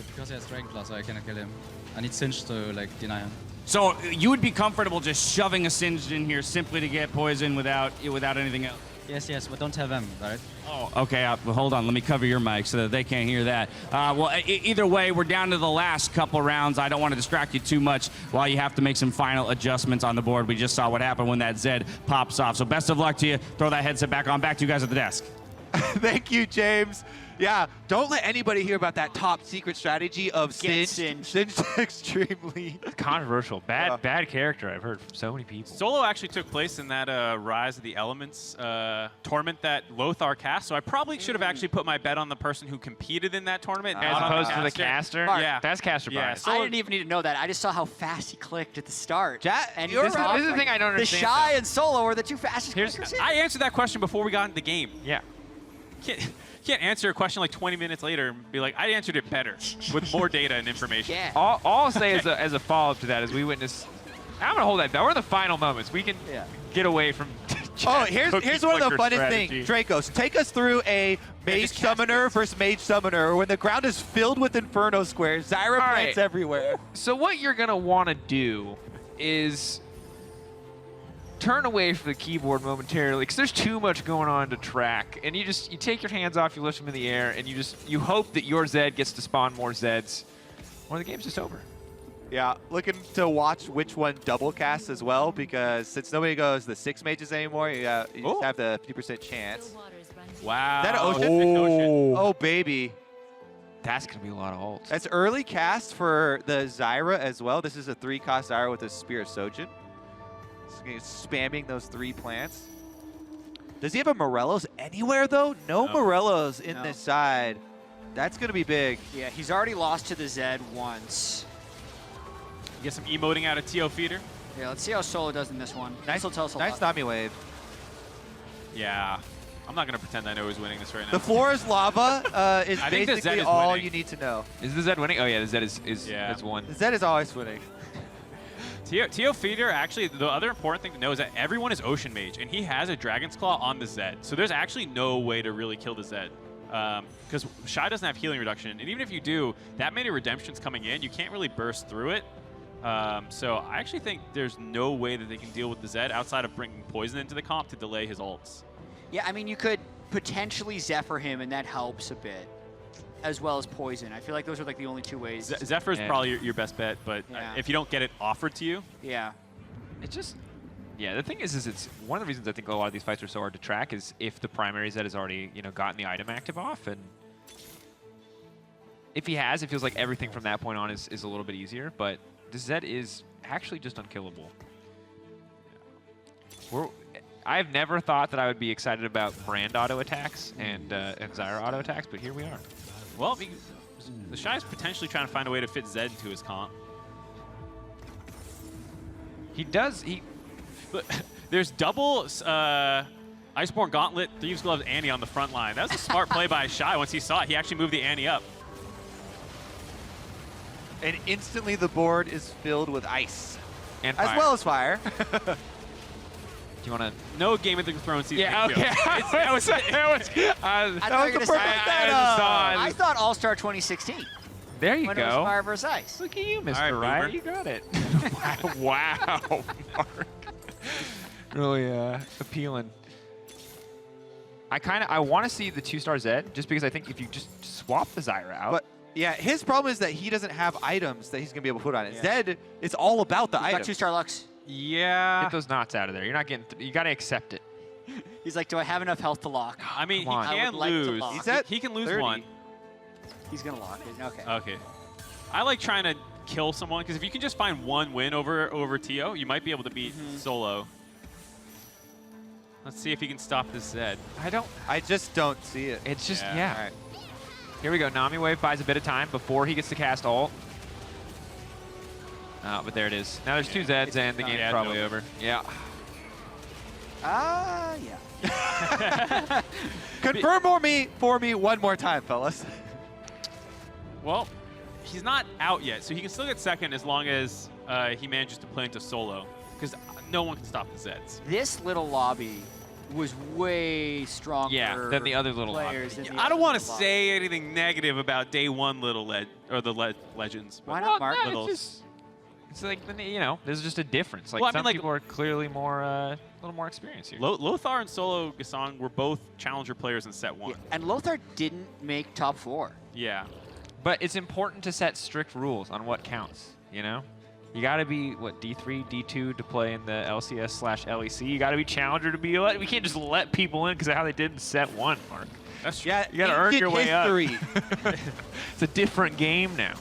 Because he has Dragon Claw, so I cannot kill him. I need Singe to, like, deny him. So you would be comfortable just shoving a Singed in here simply to get poison without anything else? Yes, but don't have them, right? Oh, okay. Well, hold on. Let me cover your mic so that they can't hear that. Well, either way, we're down to the last couple rounds. I don't want to distract you too much while you have to make some final adjustments on the board. We just saw what happened when that Zed pops off. So best of luck to you. Throw that headset back on. Back to you guys at the desk. Thank you, James. Yeah, don't let anybody hear about that top secret strategy of Singe. Singe extremely controversial. Bad character, I've heard from so many people. Solo actually took place in that Rise of the Elements tournament that Lothar cast, so I probably should have actually put my bet on the person who competed in that tournament. As opposed to the caster? Yeah. That's caster bias. I didn't even need to know that. I just saw how fast he clicked at the start. And this is the thing I don't understand. TheShy and Solo are the 2 fastest clickers in. I answered that question before we got into the game. Yeah. Can't answer a question like 20 minutes later and be like, I answered it better with more data and information. Yeah. All I'll say as a follow-up to that is we witnessed. I'm gonna hold that down. We're in the final moments. We can get away from. Oh, here's one of the funnest things, Dracos. Take us through a Mage Summoner versus Mage Summoner when the ground is filled with Inferno squares. Zyra plants everywhere. So what you're gonna want to do is turn away from the keyboard momentarily because there's too much going on to track, and you take your hands off, you lift them in the air, and you hope that your Zed gets to spawn more Zeds, or the game's just over. Yeah, looking to watch which one double casts as well, because since nobody goes the 6 mages anymore, you just have the 50% chance. Wow. Is that an Ocean? Oh, baby. That's going to be a lot of ults. That's early cast for the Zyra as well. This is a 3-cost Zyra with a Spear of Sojin. Spamming those 3 plants. Does he have a Morellos anywhere, though? No Morellos in this side. That's going to be big. Yeah, he's already lost to the Zed once. Get some emoting out of T.O. Feeder. Yeah, let's see how Solo does in this one. Nice, will tell us a nice lot. Nami wave. Yeah. I'm not going to pretend I know who's winning this right now. The floor is lava is I think the Zed basically is all winning. you need to know. Is the Zed winning? Oh yeah, the Zed is won. The Zed is always winning. T.O. Feeder, actually, the other important thing to know is that everyone is Ocean Mage, and he has a Dragon's Claw on the Zed. So there's actually no way to really kill the Zed. Because Shy doesn't have healing reduction, and even if you do, that many redemptions coming in, you can't really burst through it. So I actually think there's no way that they can deal with the Zed outside of bringing Poison into the comp to delay his ults. Yeah, I mean, you could potentially Zephyr him, and that helps a bit, as well as Poison. I feel like those are like the only 2 ways. Zephyr's probably your best bet, but if you don't get it offered to you. Yeah. It just... Yeah, the thing is it's one of the reasons I think a lot of these fights are so hard to track is if the primary Zed has already, gotten the item active off, and if he has, it feels like everything from that point on is a little bit easier, but the Zed is actually just unkillable. I've never thought that I would be excited about Brand auto attacks and Zyra auto attacks, but here we are. Well, the Shy is potentially trying to find a way to fit Zed into his comp. He does. There's double Iceborne Gauntlet, Thieves Gloves, Annie on the front line. That was a smart play by Shy. Once he saw it, he actually moved the Annie up. And instantly the board is filled with ice. And as fire. well as fire. Do you want to... No Game of Thrones season. Yeah, okay. that was I thought All-Star 2016. There you when go. It was Fire versus Ice. Look at you, Mr. All right, Right. You got it. Wow, Mark. Really appealing. I want to see the 2-star Zed, just because I think if you just swap the Zyra out. But yeah, his problem is that he doesn't have items that he's going to be able to put on it. Yeah. Zed, it's all about the items. Got 2-star Lux. Yeah. Get those knots out of there. You're not getting. You got to accept it. He's like, do I have enough health to lock? I mean, he can like lose. He can lose 30. one. He's going to lock it. Okay. Okay. I like trying to kill someone, because if you can just find one win over T.O., you might be able to beat Solo. Let's see if he can stop this Zed. I just don't see it. It's just, Yeah. yeah. All right. Here we go. Nami Wave buys a bit of time before he gets to cast ult. But there it is. Now there's 2 Zeds, and the game's probably over. Yeah. Yeah. Confirm for me one more time, fellas. Well, he's not out yet, so he can still get second as long as he manages to play into Solo, because no one can stop the Zeds. This little lobby was way stronger than the other little players. lobby. I don't want to say anything negative about day one legends. Why not, Mark? It's like, there's just a difference. Like, Well, I mean, some people are clearly more, a little more experienced here. Lothar and Solo Gasong were both challenger players in set 1. Yeah, and Lothar didn't make top 4. Yeah. But it's important to set strict rules on what counts, You got to be, D3, D2 to play in the LCS/LEC. You got to be challenger to be we can't just let people in because of how they did in set 1, Mark. That's true. Yeah, You got to earn your way up. history. It's a different game now.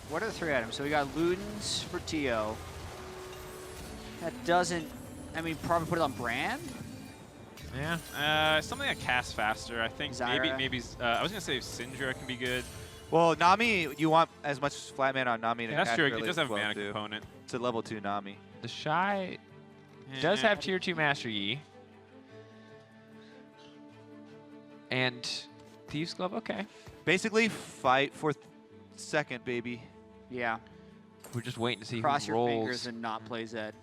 What are the 3 items? So we got Ludens for T.O. That doesn't, probably put it on Brand? Yeah. Something that casts faster. I think Zyra. maybe I was going to say Syndra can be good. Well, Nami, you want as much flat mana on Nami to Yeah, that's cast true. early It does as have a well, mana too. component. It's a level 2 Nami. The Shy does have tier 2 Master Yi. And Thieves Glove, okay. Basically, fight for second, baby. Yeah. We're just waiting to see Cross who your rolls. fingers and not play Zed.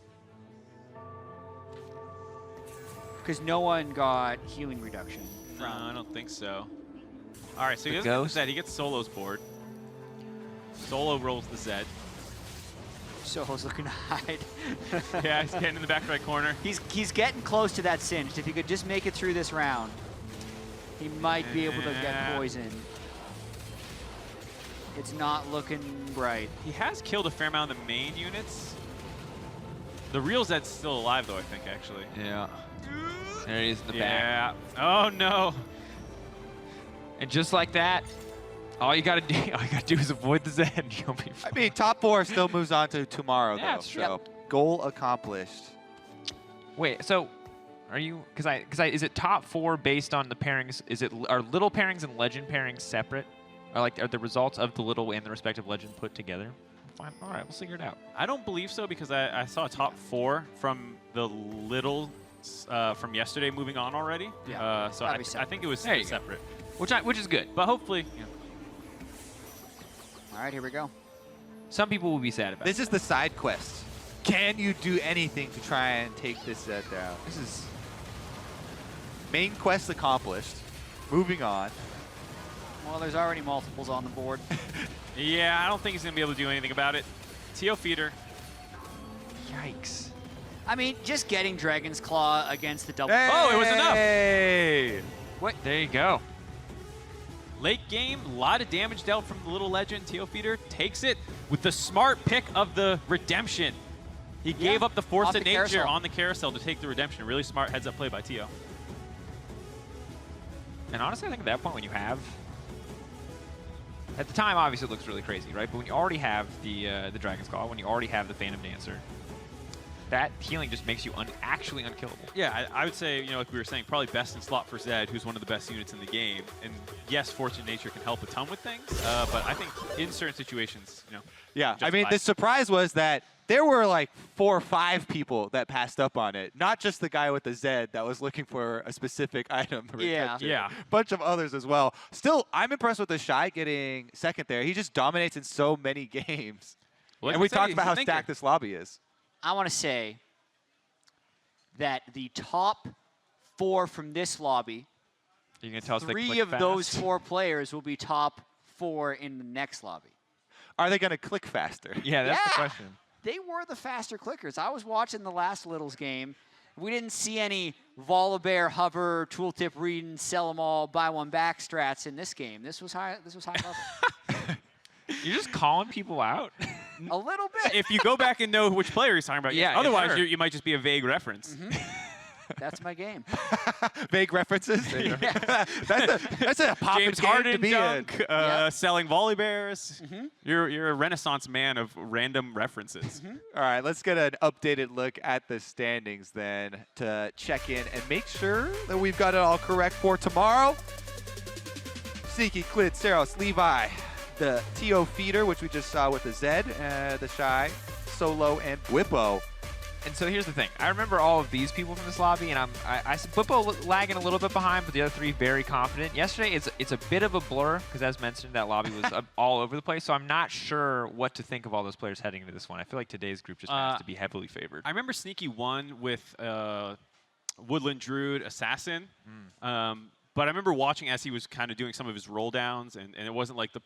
Because no one got healing reduction. No, I don't think so. All right, so he The doesn't get the Ghost? Zed. He gets Solo's board. Solo rolls the Zed. Solo's looking to hide. Yeah, he's getting in the back right corner. He's getting close to that Singed. If he could just make it through this round, he might be able to get poisoned. It's not looking bright. He has killed a fair amount of the main units. The real Zed's still alive, though, I think, actually. Yeah. There he is in the back. Yeah. Oh, no. And just like that, all you gotta do is avoid the Zed. You'll be fine. I mean, top 4 still moves on to tomorrow, Yeah, though. it's true. So Goal accomplished. Wait, so are you? Is it top 4 based on the pairings? Are little pairings and legend pairings separate? Are the results of the little and the respective legend put together? Fine. All right, we'll figure it out. I don't believe so because I saw a top 4 from the little from yesterday moving on already. Yeah. So I think it was separate. Which is good. But hopefully. You know. All right, here we go. Some people will be sad about This is the side quest. Can you do anything to try and take this Zed down? This is main quest accomplished. Moving on. Well, there's already multiples on the board. Yeah, I don't think he's going to be able to do anything about it. TO feeder. Yikes. I mean, just getting Dragon's Claw against the double. Oh, it was enough. Hey! What? There you go. Late game, a lot of damage dealt from the little legend. TO feeder takes it with the smart pick of the redemption. He gave up the force of nature on the carousel to take the redemption. Really smart heads-up play by TO. And honestly, I think at that point when you have... At the time, obviously, it looks really crazy, right? But when you already have the Dragon's Claw, when you already have the Phantom Dancer, that healing just makes you actually unkillable. Yeah, I would say, you know, like we were saying, probably best in slot for Zed, who's one of the best units in the game. And yes, Fortune Nature can help a ton with things, but I think in certain situations, you know. Yeah, I mean, the surprise was that there were like 4 or 5 people that passed up on it. Not just the guy with the Zed that was looking for a specific item. Yeah. Bunch of others as well. Still, I'm impressed with TheShy getting second there. He just dominates in so many games. Well, and we talked about how stacked this lobby is. I want to say that the top 4 from this lobby, You're gonna tell us 3 of those 4 players will be top 4 in the next lobby. Are they going to click faster? Yeah, that's the question. They were the faster clickers. I was watching the last Littles game. We didn't see any Volibear, Hover, Tooltip, Read, Sell 'em all, Buy One Back strats in this game. This was high level. You're just calling people out? A little bit. If you go back and know which player he's talking about, Yeah, otherwise sure. you might just be a vague reference. That's my game. Vague references? That's a poppin' James game Harden to be dunk, in. selling Volibears. You're a renaissance man of random references. All right, let's get an updated look at the standings then to check in and make sure that we've got it all correct for tomorrow. Sneaky, Quid, Seros, Levi, the TO feeder, which we just saw with the Zed, TheShy, Solo, and Bwipo. And so here's the thing. I remember all of these people from this lobby, and I Bwipo lagging a little bit behind, but the other 3 very confident. Yesterday, it's a bit of a blur, because as mentioned, that lobby was all over the place, so I'm not sure what to think of all those players heading into this one. I feel like today's group just has to be heavily favored. I remember Sneaky won with Woodland Druid Assassin. But I remember watching as he was kind of doing some of his roll downs, and it wasn't like the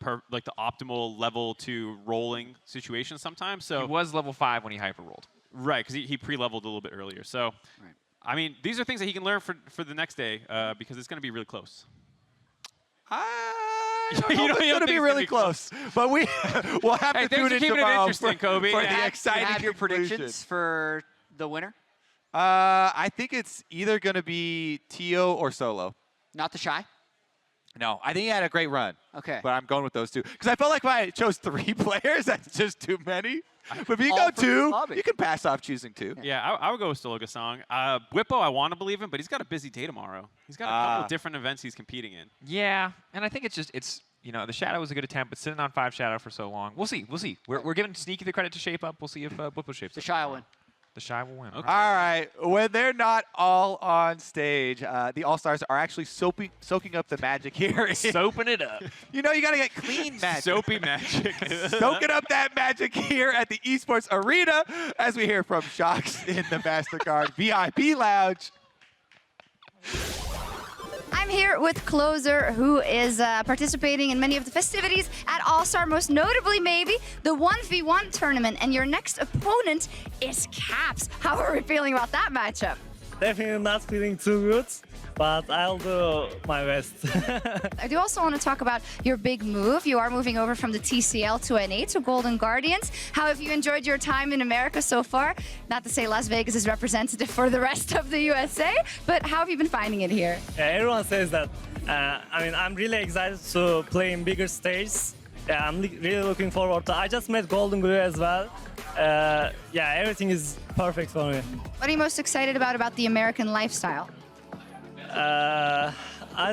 optimal level 2 rolling situation sometimes. So he was level 5 when he hyper rolled. Right, because he pre-leveled a little bit earlier. So, I mean, these are things that he can learn for the next day because it's going to be really close. It's going to be really close, but we'll have to tune in tomorrow for the exciting have your conclusion. predictions for the winner? I think it's either going to be TO or Solo. Not TheShy? No, I think he had a great run. Okay. But I'm going with those 2. Because I felt like if I chose 3 players, that's just too many. But if you go 2, you can pass off choosing 2. Yeah, I would go with Stologa Song. Bwipo, I want to believe him, but he's got a busy day tomorrow. He's got a couple of different events he's competing in. Yeah, and I think it's you know, the Shadow was a good attempt, but sitting on 5 Shadow for so long. We'll see. We're giving Sneaky the credit to shape up. We'll see if Bwipo shapes up. TheShy will win. TheShy will win. Okay. All right. When they're not all on stage, the All-Stars are actually soaking up the magic here. Soaping it up. You know, you got to get clean magic. Soapy magic. Soaking up that magic here at the Esports Arena as we hear from Shocks in the MasterCard VIP Lounge. I'm here with Closer, who is participating in many of the festivities at All-Star, most notably maybe the 1v1 tournament. And your next opponent is Caps. How are we feeling about that matchup? Definitely not feeling too good, but I'll do my best. I do also want to talk about your big move. You are moving over from the TCL to NA to Golden Guardians. How have you enjoyed your time in America so far? Not to say Las Vegas is representative for the rest of the USA, but how have you been finding it here? Yeah, everyone says that. I mean, I'm really excited to play in bigger stages. Yeah, I'm really looking forward to. I just met Golden Glue as well. Yeah, everything is perfect for me. What are you most excited about the American lifestyle? I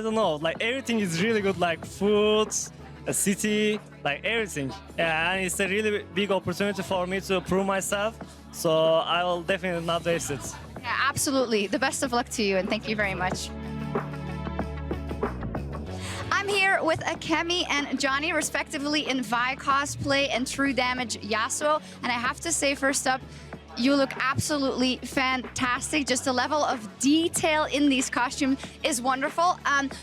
don't know, like everything is really good, like food, a city, like everything. Yeah, and it's a really big opportunity for me to prove myself. So I will definitely not waste it. Yeah, absolutely. The best of luck to you, and thank you very much. I'm here with Akemi and Johnny, respectively, in Vi cosplay and True Damage Yasuo. And I have to say, first up, you look absolutely fantastic. Just the level of detail in these costumes is wonderful.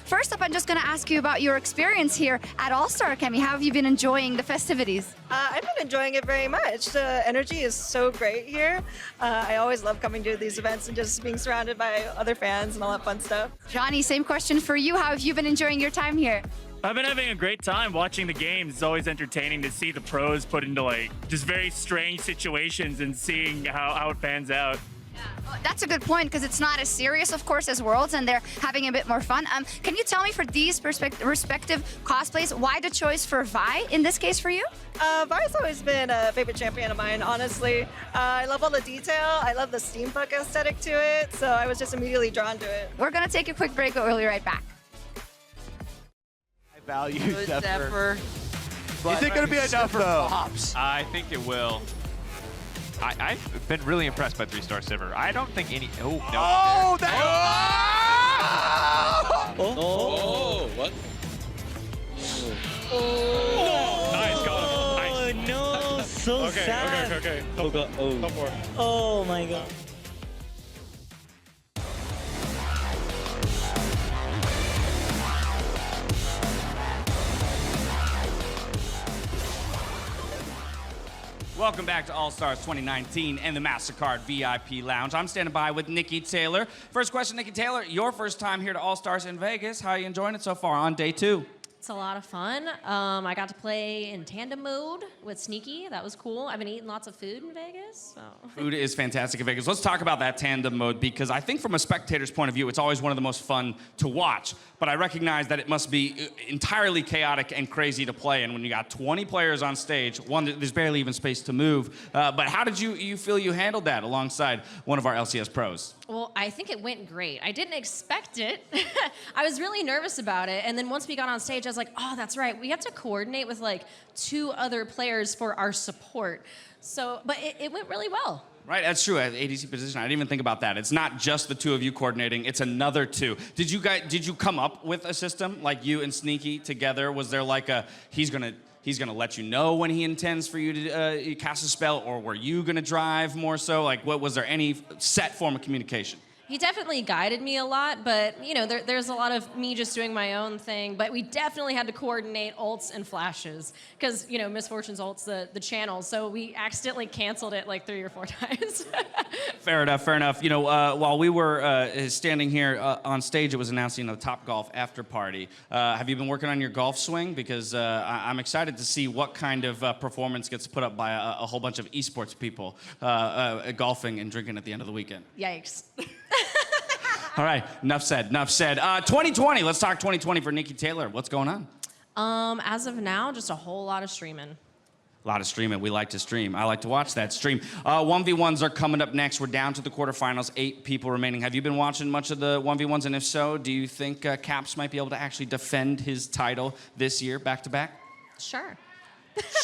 First up, I'm just going to ask you about your experience here at All-Star, Akemi. How have you been enjoying the festivities? I've been enjoying it very much. The energy is so great here. I always love coming to these events and just being surrounded by other fans and all that fun stuff. Johnny, same question for you. How have you been enjoying your time here? I've been having a great time watching the games. It's always entertaining to see the pros put into like just very strange situations and seeing how it pans out. Well, that's a good point, because it's not as serious, of course, as Worlds, and they're having a bit more fun. Can you tell me, for these respective cosplays, why the choice for Vi in this case for you? Vi's always been a favorite champion of mine, honestly. I love all the detail. I love the steampunk aesthetic to it, so I was just immediately drawn to it. We're going to take a quick break, but we'll be right back. Value Zephyr. Is it going to be enough, though? I think it will. I've been really impressed by 3-star Sivir. I don't think any... Oh, no. Oh, that... Oh, what? Oh, nice, got him. Nice. No, so sad. Okay. Top four. Oh my god. Welcome back to All-Stars 2019 and the MasterCard VIP Lounge. I'm standing by with Nikki Taylor. First question, Nikki Taylor, your first time here to All-Stars in Vegas. How are you enjoying it so far on day 2? It's a lot of fun. I got to play in Tandem Mode with Sneaky. That was cool. I've been eating lots of food in Vegas. So. Food is fantastic in Vegas. Let's talk about that Tandem Mode, because I think from a spectator's point of view, it's always one of the most fun to watch. But I recognize that it must be entirely chaotic and crazy to play. And when you got 20 players on stage, one, there's barely even space to move. But how did you feel you handled that alongside one of our LCS pros? Well, I think it went great. I didn't expect it. I was really nervous about it. And then once we got on stage, I was like, oh, that's right. We have to coordinate with like 2 other players for our support. So, but it went really well. Right, that's true. At ADC position, I didn't even think about that. It's not just the 2 of you coordinating; it's another 2. Did you come up with a system like you and Sneaky together? Was there like a he's gonna let you know when he intends for you to cast a spell, or were you gonna drive more so? Like, what was there any set form of communication? He definitely guided me a lot, but you know, there's a lot of me just doing my own thing. But we definitely had to coordinate ults and flashes, because you know, Misfortune's ult's the channel, so we accidentally canceled it like 3 or 4 times. Fair enough. You know, while we were standing here on stage, it was announcing the Top Golf after party. Have you been working on your golf swing? Because I'm excited to see what kind of performance gets put up by a whole bunch of esports people golfing and drinking at the end of the weekend. Yikes. All right, enough said. 2020, let's talk 2020 for Nikki Taylor. What's going on? As of now, just a whole lot of streaming. A lot of streaming. We like to stream. I like to watch that stream. 1v1s are coming up next. We're down to the quarterfinals, 8 people remaining. Have you been watching much of the 1v1s? And if so, do you think Caps might be able to actually defend his title this year, back-to-back? Sure.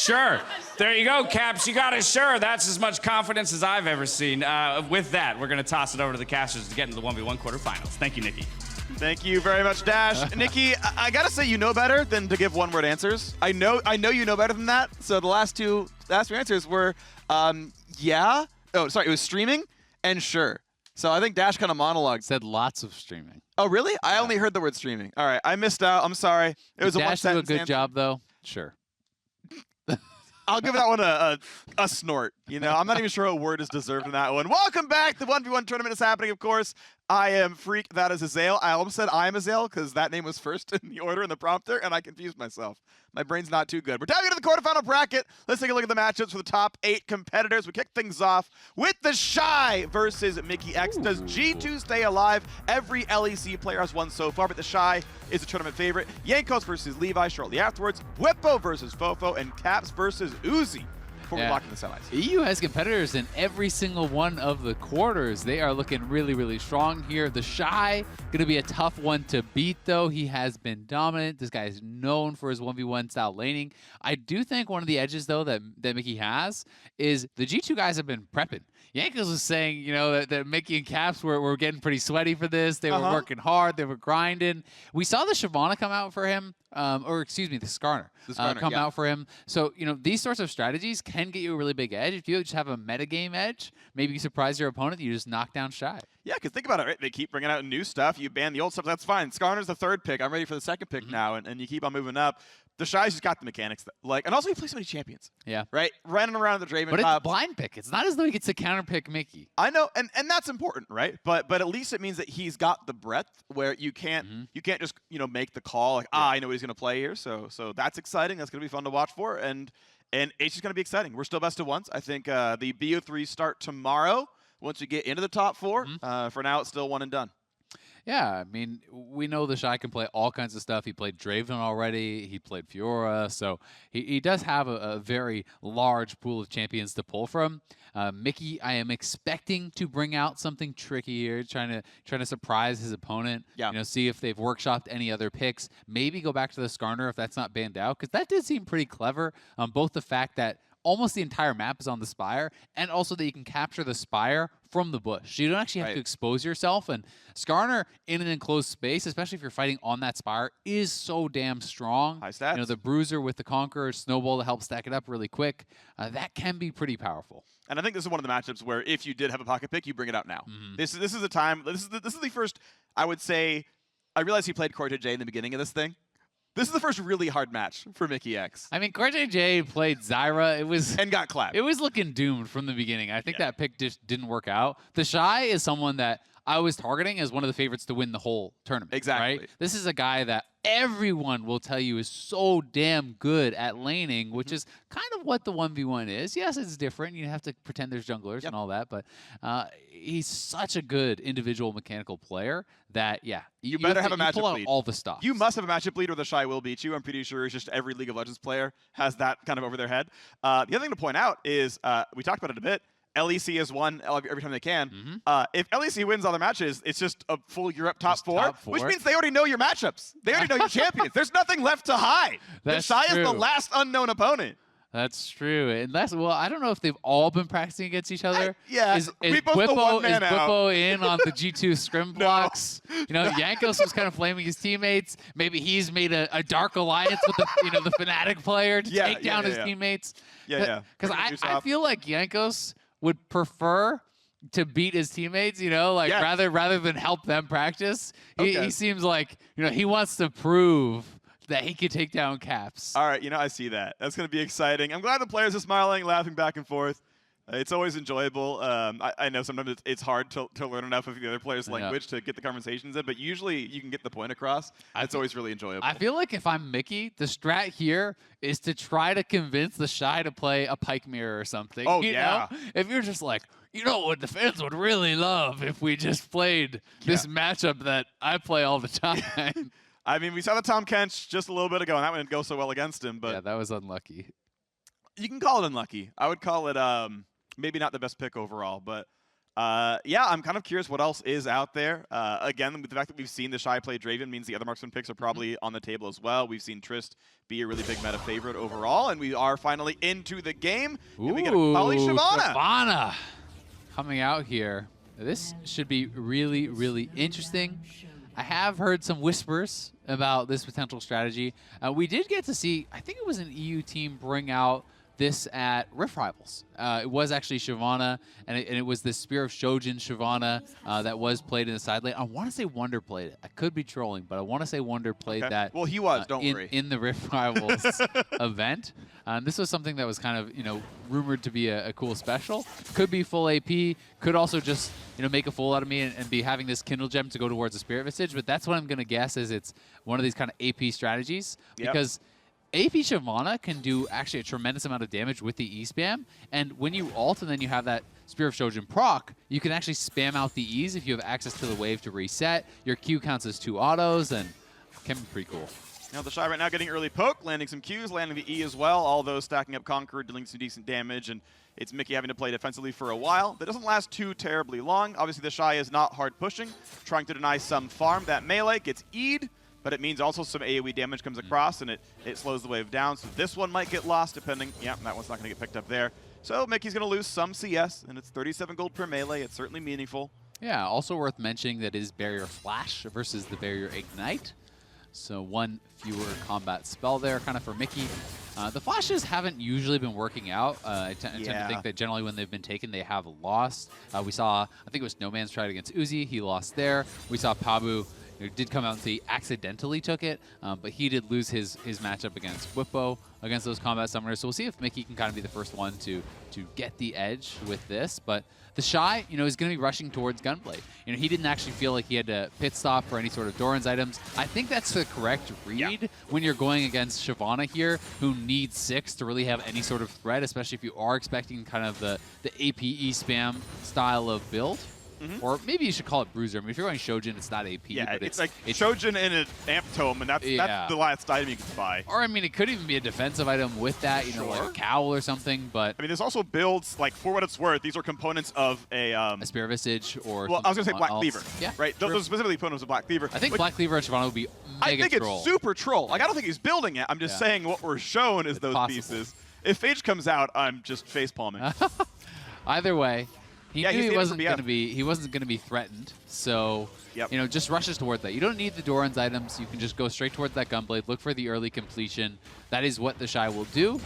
Sure. There you go, Caps. You got it. Sure. That's as much confidence as I've ever seen. With that, we're going to toss it over to the casters to get into the 1v1 quarterfinals. Thank you, Nikki. Thank you very much, Dash. Nikki, I gotta say you know better than to give one-word answers. I know you know better than that. So the last 2 answers were, yeah. Oh, sorry, it was streaming and sure. So I think Dash kind of monologued. Said lots of streaming. Oh, really? Yeah. I only heard the word streaming. All right, I missed out. I'm sorry. It was a one-sentence Dash do a good answer. job, though. Sure. I'll give that one a snort. You know, I'm not even sure what word is deserved in that one. Welcome back. The 1v1 tournament is happening, of course. I am Freak. That is Azael. I almost said I am Azael because that name was first in the order in the prompter, and I confused myself. My brain's not too good. We're diving into the quarterfinal bracket. Let's take a look at the matchups for the top 8 competitors. We kick things off with TheShy versus Mickey X. Does G2 stay alive? Every LEC player has won so far, but TheShy is a tournament favorite. Yankos versus Levi shortly afterwards. Bwipo versus Fofo, and Caps versus Uzi. before we lock in the semis. EU has competitors in every single one of the quarters. They are looking really, really strong here. TheShy, going to be a tough one to beat, though. He has been dominant. This guy is known for his 1v1 style laning. I do think one of the edges, though, that Mickey has is the G2 guys have been prepping. Yankos was saying, you know, that Mickey and Caps were getting pretty sweaty for this. They were working hard. They were grinding. We saw the Shyvana come out for him, or excuse me, the Skarner come out for him. So, you know, these sorts of strategies can get you a really big edge. If you just have a metagame edge, maybe you surprise your opponent, you just knock down Shy. Yeah, because think about it, right? They keep bringing out new stuff. You ban the old stuff, that's fine. Skarner's the third pick. I'm ready for the second pick now, and you keep on moving up. TheShy's just got the mechanics, and also he plays so many champions. Yeah. Right? Running around the Draven But top. it's blind pick. It's not as though he gets to counter pick Mickey. I know, and that's important, right? But at least it means that he's got the breadth where you can't just make the call like I know what he's gonna play here. So that's exciting. That's gonna be fun to watch for, and it's just gonna be exciting. We're still best of ones. I think the BO3 start tomorrow. Once we get into the top four, for now it's still one and done. Yeah, I mean, we know TheShy can play all kinds of stuff. He played Draven already. He played Fiora. So he does have a very large pool of champions to pull from. Mickey, I am expecting to bring out something tricky here, trying to surprise his opponent. Yeah. You know, see if they've workshopped any other picks. Maybe go back to the Skarner if that's not banned out, because that did seem pretty clever. Both the fact that almost the entire map is on the Spire, and also that you can capture the Spire from the bush. You don't actually have to expose yourself, and Skarner in an enclosed space, especially if you're fighting on that Spire, is so damn strong. High stats. You know, the Bruiser with the Conqueror, Snowball to help stack it up really quick. That can be pretty powerful. And I think this is one of the matchups where if you did have a pocket pick, you bring it out now. This is a time. This is the first. I would say. I realized he played Corte J in the beginning of this thing. This is the first really hard match for Mickey X. I mean, Corte J played Zyra. And got clapped. It was looking doomed from the beginning. I think that pick just didn't work out. TheShy is someone that I was targeting as one of the favorites to win the whole tournament. Exactly. Right? This is a guy that everyone will tell you is so damn good at laning, which is kind of what the 1v1 is. Yes, it's different. You have to pretend there's junglers and all that, but he's such a good individual mechanical player that, you better have a matchup pull out lead. all the stuff. You must have a matchup lead or TheShy will beat you. I'm pretty sure it's just every League of Legends player has that kind of over their head. The other thing to point out is, we talked about it a bit, LEC has won every time they can. If LEC wins all their matches, it's just a full Europe top four, which means they already know your matchups. They already know your champions. There's nothing left to hide. TheShy is the last unknown opponent. That's true. Unless, well, I don't know if they've all been practicing against each other. Is Bwipo in on the G2 scrim blocks? You know, Yankos was kind of flaming his teammates. Maybe he's made a dark alliance with the the Fnatic player to take down his teammates. Because I feel like Yankos would prefer to beat his teammates, rather than help them practice. He seems like, he wants to prove that he could take down Caps. All right, I see that. That's going to be exciting. I'm glad the players are smiling, laughing back and forth. It's always enjoyable. I know sometimes it's hard to learn enough of the other players' language to get the conversations in, but usually you can get the point across. It's always really enjoyable. I feel like if I'm Mickey, the strat here is to try to convince TheShy to play a Pike Mirror or something. Oh, you know? If you're just like, what the fans would really love if we just played this matchup that I play all the time. I mean, we saw the Tom Kench just a little bit ago, and that one didn't go so well against him. But yeah, that was unlucky. You can call it unlucky. I would call it maybe not the best pick overall. But I'm kind of curious what else is out there. Again, with the fact that we've seen TheShy play Draven means the other marksman picks are probably on the table as well. We've seen Trist be a really big meta favorite overall, and we are finally into the game. Ooh, and we get a Poly Shyvana coming out here. This should be really, really interesting. I have heard some whispers about this potential strategy. We did get to see, I think it was an EU team bring out this at Rift Rivals. It was actually Shyvana, and it was the Spear of Shojin Shyvana that was played in the side lane. I want to say Wonder played it. I could be trolling, but I want to say Wonder played that. Well, he was, don't worry. In the Rift Rivals event. This was something that was kind of, rumored to be a cool special. Could be full AP. Could also just, make a fool out of me and be having this Kindle Gem to go towards a Spirit Visage. But that's what I'm going to guess is it's one of these kind of AP strategies. Because AP Shyvana can do actually a tremendous amount of damage with the E-spam, and when you ult and then you have that Spear of Shojin proc, you can actually spam out the E's if you have access to the wave to reset. Your Q counts as 2 autos, and can be pretty cool. Now TheShy right now getting early poke, landing some Qs, landing the E as well. All those stacking up Conqueror, dealing some decent damage, and it's Mickey having to play defensively for a while. That doesn't last too terribly long. Obviously TheShy is not hard pushing, trying to deny some farm. That melee gets E'd, but it means also some AoE damage comes across, and it slows the wave down. So this one might get lost depending. Yeah, that one's not going to get picked up there. So Mickey's going to lose some CS, and it's 37 gold per melee. It's certainly meaningful. Yeah, also worth mentioning that is Barrier Flash versus the Barrier Ignite. So one fewer combat spell there kind of for Mickey. The flashes haven't usually been working out. I tend to think that generally when they've been taken, they have lost. We saw, I think it was No Man's tried against Uzi. He lost there. We saw Pabu did come out and say he accidentally took it, but he did lose his matchup against Bwipo, against those combat summoners. So we'll see if Mickey can kind of be the first one to get the edge with this. But TheShy, is going to be rushing towards Gunblade. He didn't actually feel like he had to pit stop for any sort of Doran's items. I think that's the correct read when you're going against Shyvana here, who needs 6 to really have any sort of threat, especially if you are expecting kind of the APE spam style of build. Or maybe you should call it Bruiser. I mean, if you're going Shojin, it's not AP. Yeah, but it's like Shojin and an Amp Tome, and that's the last item you can buy. Or, I mean, it could even be a defensive item with that, like a cowl or something, but... I mean, there's also builds, like, for what it's worth, these are components of a Spear Visage or... Well, I was going to say Black else. Cleaver. Yeah. Right? Those are specifically components of Black Cleaver. I think Black Cleaver and Shyvana would be mega troll. It's super troll. Like, I don't think he's building it. I'm just saying what we're shown is those pieces. If Phage comes out, I'm just face-palming. Either way... He knew he wasn't going to be threatened, so just rushes toward that. You don't need the Doran's items. You can just go straight towards that Gunblade, look for the early completion. That is what TheShy will do.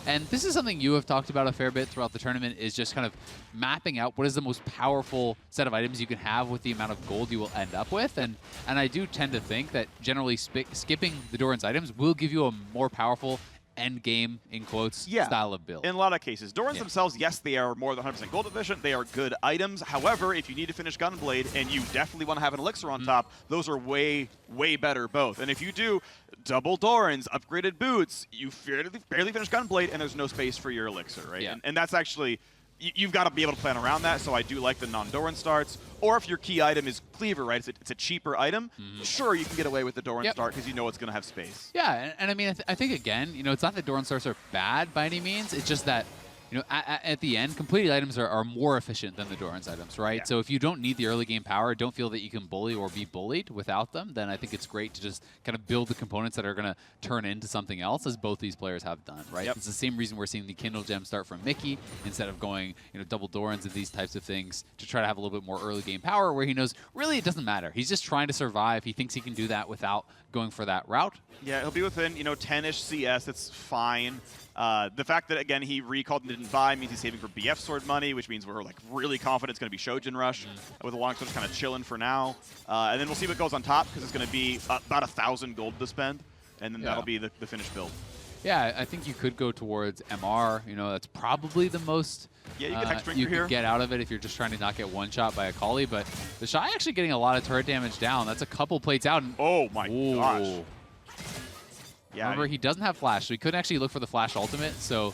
And this is something you have talked about a fair bit throughout the tournament, is just kind of mapping out what is the most powerful set of items you can have with the amount of gold you will end up with. And I do tend to think that generally skipping the Doran's items will give you a more powerful end game, in quotes, style of build. In a lot of cases. Dorans themselves, yes, they are more than 100% gold efficient. They are good items. However, if you need to finish Gunblade and you definitely want to have an Elixir on top, those are way, way better both. And if you do double Dorans, upgraded boots, you barely finish Gunblade and there's no space for your Elixir, right? Yeah. And that's actually... You've got to be able to plan around that, so I do like the non-Doran starts. Or if your key item is Cleaver, right, it's a cheaper item, sure, you can get away with the Doran start because you know it's going to have space. Yeah, and I mean, I think, again, it's not that Doran starts are bad by any means. It's just that, at the end, completed items are more efficient than the Doran's items, right? Yeah. So if you don't need the early game power, don't feel that you can bully or be bullied without them, then I think it's great to just kind of build the components that are going to turn into something else, as both these players have done, right? It's the same reason we're seeing the Kindle Gem start from Mickey instead of going, double Dorans and these types of things to try to have a little bit more early game power, where he knows really it doesn't matter. He's just trying to survive. He thinks he can do that without going for that route. Yeah, he'll be within, 10-ish CS. It's fine. The fact that, again, he recalled and didn't buy means he's saving for BF sword money, which means we're really confident it's going to be Shojin Rush, with the long sword kind of chilling for now. And then we'll see what goes on top, because it's going to be about 1,000 gold to spend, and then that'll be the finished build. Yeah, I think you could go towards MR. That's probably the most you could get out of it if you're just trying to not get one shot by a Kali. But TheShy actually getting a lot of turret damage down. That's a couple plates out. And oh my gosh. Yeah, remember, he doesn't have flash, so he couldn't actually look for the flash ultimate. So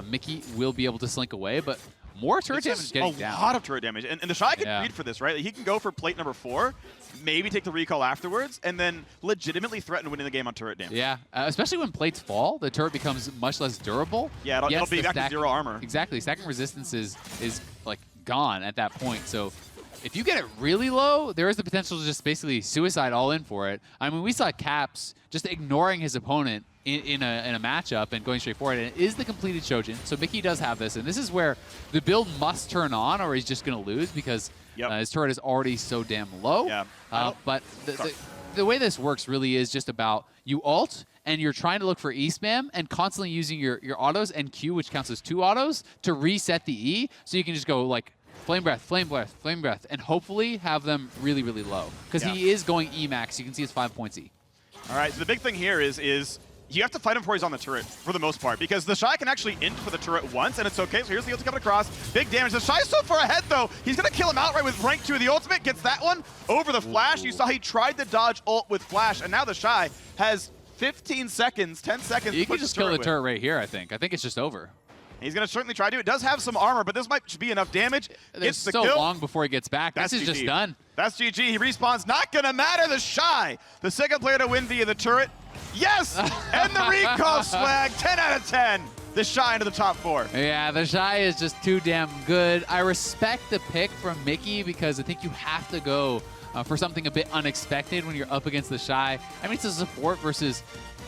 Mickey will be able to slink away, but more turret damage getting down. A lot of turret damage. And TheShy can read for this, right? He can go for plate number 4, maybe take the recall afterwards, and then legitimately threaten winning the game on turret damage. Yeah, especially when plates fall, the turret becomes much less durable. Yeah, it'll be back to 0 armor. Exactly. Stacking resistance is like gone at that point. So if you get it really low, there is the potential to just basically suicide all in for it. I mean, we saw Caps just ignoring his opponent in a matchup and going straight for it. And it is the completed Shojin, so Mickey does have this. And this is where the build must turn on or he's just going to lose, because his turret is already so damn low. Yeah. But the way this works really is just about you ult, and you're trying to look for E spam and constantly using your autos and Q, which counts as 2 autos, to reset the E, so you can just go like Flame Breath, Flame Breath, Flame Breath, and hopefully have them really, really low. Because he is going E max. You can see it's 5 points E. All right, so the big thing here is you have to fight him before he's on the turret, for the most part, because TheShy can actually int for the turret once, and it's okay. So here's the ultimate coming across. Big damage. TheShy's so far ahead, though. He's going to kill him outright with rank 2 of the ultimate. Gets that one over the flash. You saw he tried to dodge ult with flash, and now TheShy has 15 seconds, 10 seconds You to push can just the turret kill the with. turret right here, I think. I think it's just over. He's going to certainly try to. It does have some armor, but this might be enough damage. There's It's the so kill. long before he gets back. That's this is GG. just done. That's GG. He respawns. Not going to matter. TheShy, the second player to win via the turret. Yes! And the recall swag, 10 out of 10. TheShy into the top 4. Yeah, TheShy is just too damn good. I respect the pick from Mickey because I think you have to go for something a bit unexpected when you're up against TheShy. I mean, it's a support versus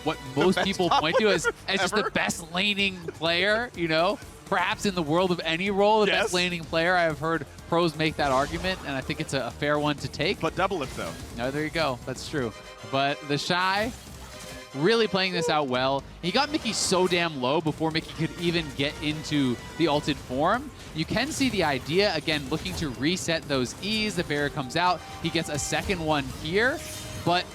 what most people point to as just the best laning player, you know? Perhaps in the world of any role, the best laning player. I've heard pros make that argument, and I think it's a fair one to take. But double it, though. No, there you go. That's true. But TheShy really playing this out well. He got Mickey so damn low before Mickey could even get into the ulted form. You can see the idea, again, looking to reset those E's. The barrier comes out. He gets a second one here, but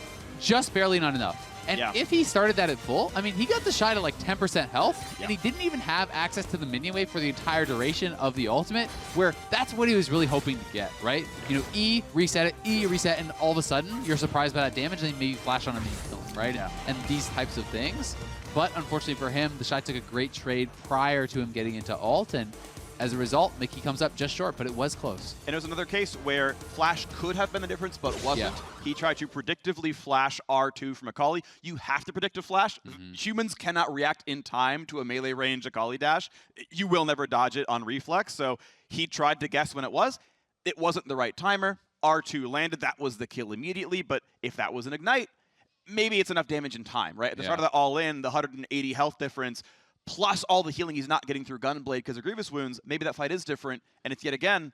just barely not enough. And if he started that at full, I mean, he got TheShy to like 10% health, and he didn't even have access to the minion wave for the entire duration of the ultimate, where that's what he was really hoping to get, right? You know, E, reset it, E, reset, and all of a sudden, you're surprised by that damage, and then maybe flash on him and you kill him, right? Yeah. And these types of things. But unfortunately for him, TheShy took a great trade prior to him getting into ult, and as a result, Mickey comes up just short, but it was close. And it was another case where Flash could have been the difference, but wasn't. Yeah. He tried to predictively flash R2 from Akali. You have to predictive flash. Humans cannot react in time to a melee range Akali dash. You will never dodge it on reflex, so he tried to guess when it was. It wasn't the right timer. R2 landed. That was the kill immediately, but if that was an ignite, maybe it's enough damage in time, right? At the start of the all-in, the 180 health difference, plus all the healing he's not getting through Gunblade because of Grievous Wounds, maybe that fight is different. And it's yet again,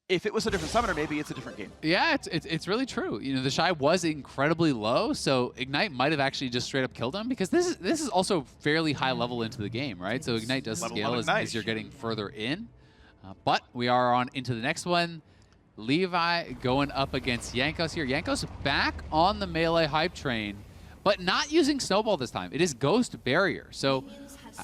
if it was a different summoner, maybe it's a different game. Yeah, it's really true. You know, TheShy was incredibly low, so Ignite might have actually just straight up killed him because this is also fairly high level into the game, right? So Ignite does scale as you're getting further in. But we are on into the next one. Levi going up against Jankos here. Jankos back on the melee hype train, but not using Snowball this time. It is Ghost Barrier. So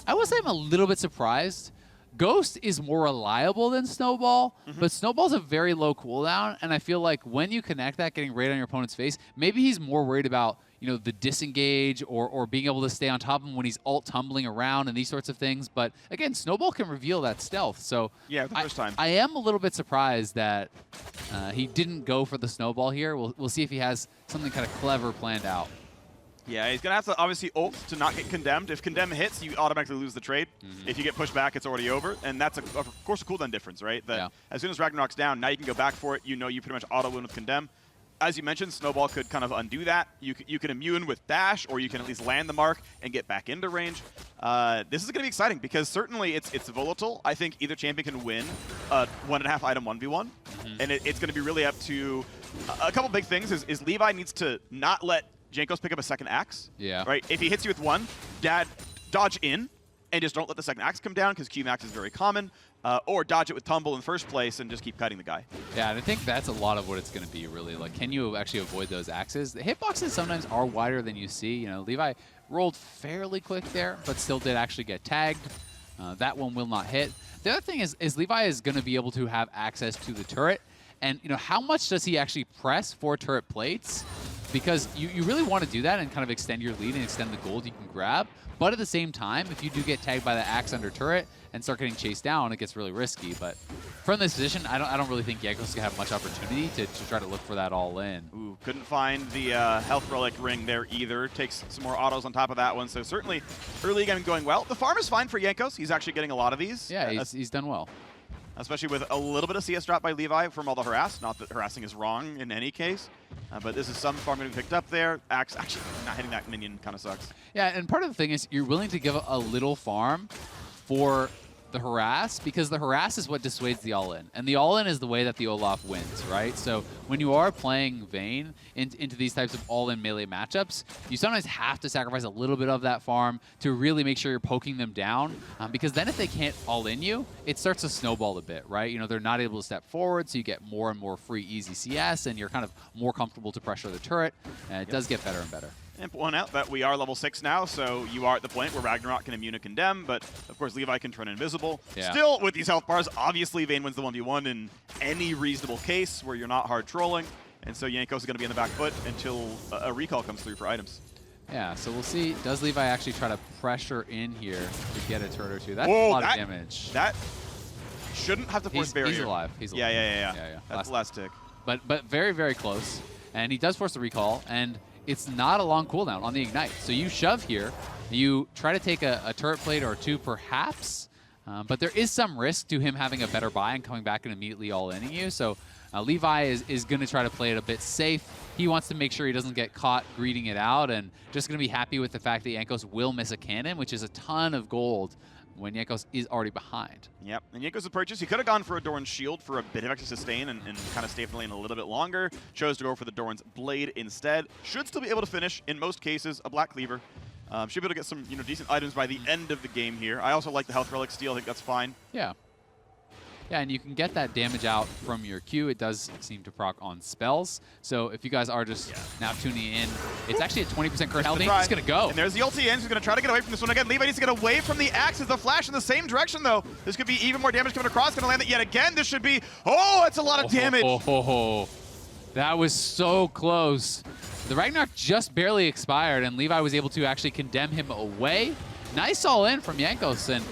I will say I'm a little bit surprised. Ghost is more reliable than Snowball, but Snowball's a very low cooldown, and I feel like when you connect that, getting right on your opponent's face, maybe he's more worried about, you know, the disengage or being able to stay on top of him when he's ult tumbling around and these sorts of things. But again, Snowball can reveal that stealth. So yeah, the first time. I am a little bit surprised that he didn't go for the Snowball here. We'll see if he has something kind of clever planned out. Yeah, he's going to have to obviously ult to not get condemned. If condemn hits, you automatically lose the trade. If you get pushed back, it's already over. And that's, of course, a cooldown difference, right? That as soon as Ragnarok's down, now you can go back for it. You know you pretty much auto-win with condemn. As you mentioned, Snowball could kind of undo that. You can immune with dash, or you can at least land the mark and get back into range. This is going to be exciting because certainly it's volatile. I think either champion can win a 1.5 item 1v1. And it's going to be really up to a couple big things. Is Levi needs to not let Jankos pick up a second axe. Yeah. Right? If he hits you with one, dodge in and just don't let the second axe come down because Q-Max is very common. Or dodge it with Tumble in first place and just keep kiting the guy. Yeah, and I think that's a lot of what it's going to be, really. Like, can you actually avoid those axes? The hitboxes sometimes are wider than you see. You know, Levi rolled fairly quick there, but still did actually get tagged. That one will not hit. The other thing is Levi is going to be able to have access to the turret. And, you know, how much does he actually press for turret plates? Because you really want to do that and kind of extend your lead and extend the gold you can grab. But at the same time, if you do get tagged by the axe under turret and start getting chased down, it gets really risky. But from this position, I don't really think Jankos can have much opportunity to try to look for that all in. Ooh, couldn't find the health relic ring there either. Takes some more autos on top of that one. So certainly early game going well. The farm is fine for Jankos. He's actually getting a lot of these. Yeah, he's done well. Especially with a little bit of CS drop by Levi from all the harass. Not that harassing is wrong in any case, but this is some farm getting picked up there. Axe actually not hitting that minion kind of sucks. Yeah, and part of the thing is you're willing to give a little farm for the harass because the harass is what dissuades the all-in. And the all-in is the way that the Olaf wins, right? So when you are playing Vayne into these types of all-in melee matchups, you sometimes have to sacrifice a little bit of that farm to really make sure you're poking them down. Because then if they can't all-in you, it starts to snowball a bit, right? You know, they're not able to step forward, so you get more and more free, easy CS, and you're kind of more comfortable to pressure the turret. And it does get better and better. And point out that we are level 6 now, so you are at the point where Ragnarok can immune a condemn, but of course Levi can turn invisible. Yeah. Still, with these health bars, obviously Vayne wins the 1v1 in any reasonable case where you're not hard trolling, and so Jankos is going to be in the back foot until a recall comes through for items. Yeah, so we'll see. Does Levi actually try to pressure in here to get a turret or two? That's Whoa, a lot of damage. That shouldn't have to force barrier. He's alive. He's alive. Yeah. That's the last tick. But very, very close. And he does force the recall. And it's not a long cooldown on the Ignite. So you shove here, you try to take a turret plate or two perhaps, but there is some risk to him having a better buy and coming back and immediately all-inning you. So Levi is going to try to play it a bit safe. He wants to make sure he doesn't get caught greeting it out, and just going to be happy with the fact that Jankos will miss a cannon, which is a ton of gold when Jankos is already behind. Yep, and Jankos' purchase, he could have gone for a Doran's Shield for a bit of extra sustain and kind of stay in the lane a little bit longer. Chose to go for the Doran's Blade instead. Should still be able to finish, in most cases, a Black Cleaver. Should be able to get some decent items by the end of the game here. I also like the Health Relic Steal. I think that's fine. Yeah. Yeah, and you can get that damage out from your Q. It does seem to proc on spells. So if you guys are just now tuning in, it's actually a 20% current health. It's going to go. And there's the ulti in. He's going to try to get away from this one again. Levi needs to get away from the axes. The flash in the same direction, though. This could be even more damage coming across. Going to land it yet again. This should be... Oh, it's a lot of damage. That was so close. The Ragnarok just barely expired, and Levi was able to actually condemn him away. Nice all-in from Jankos, and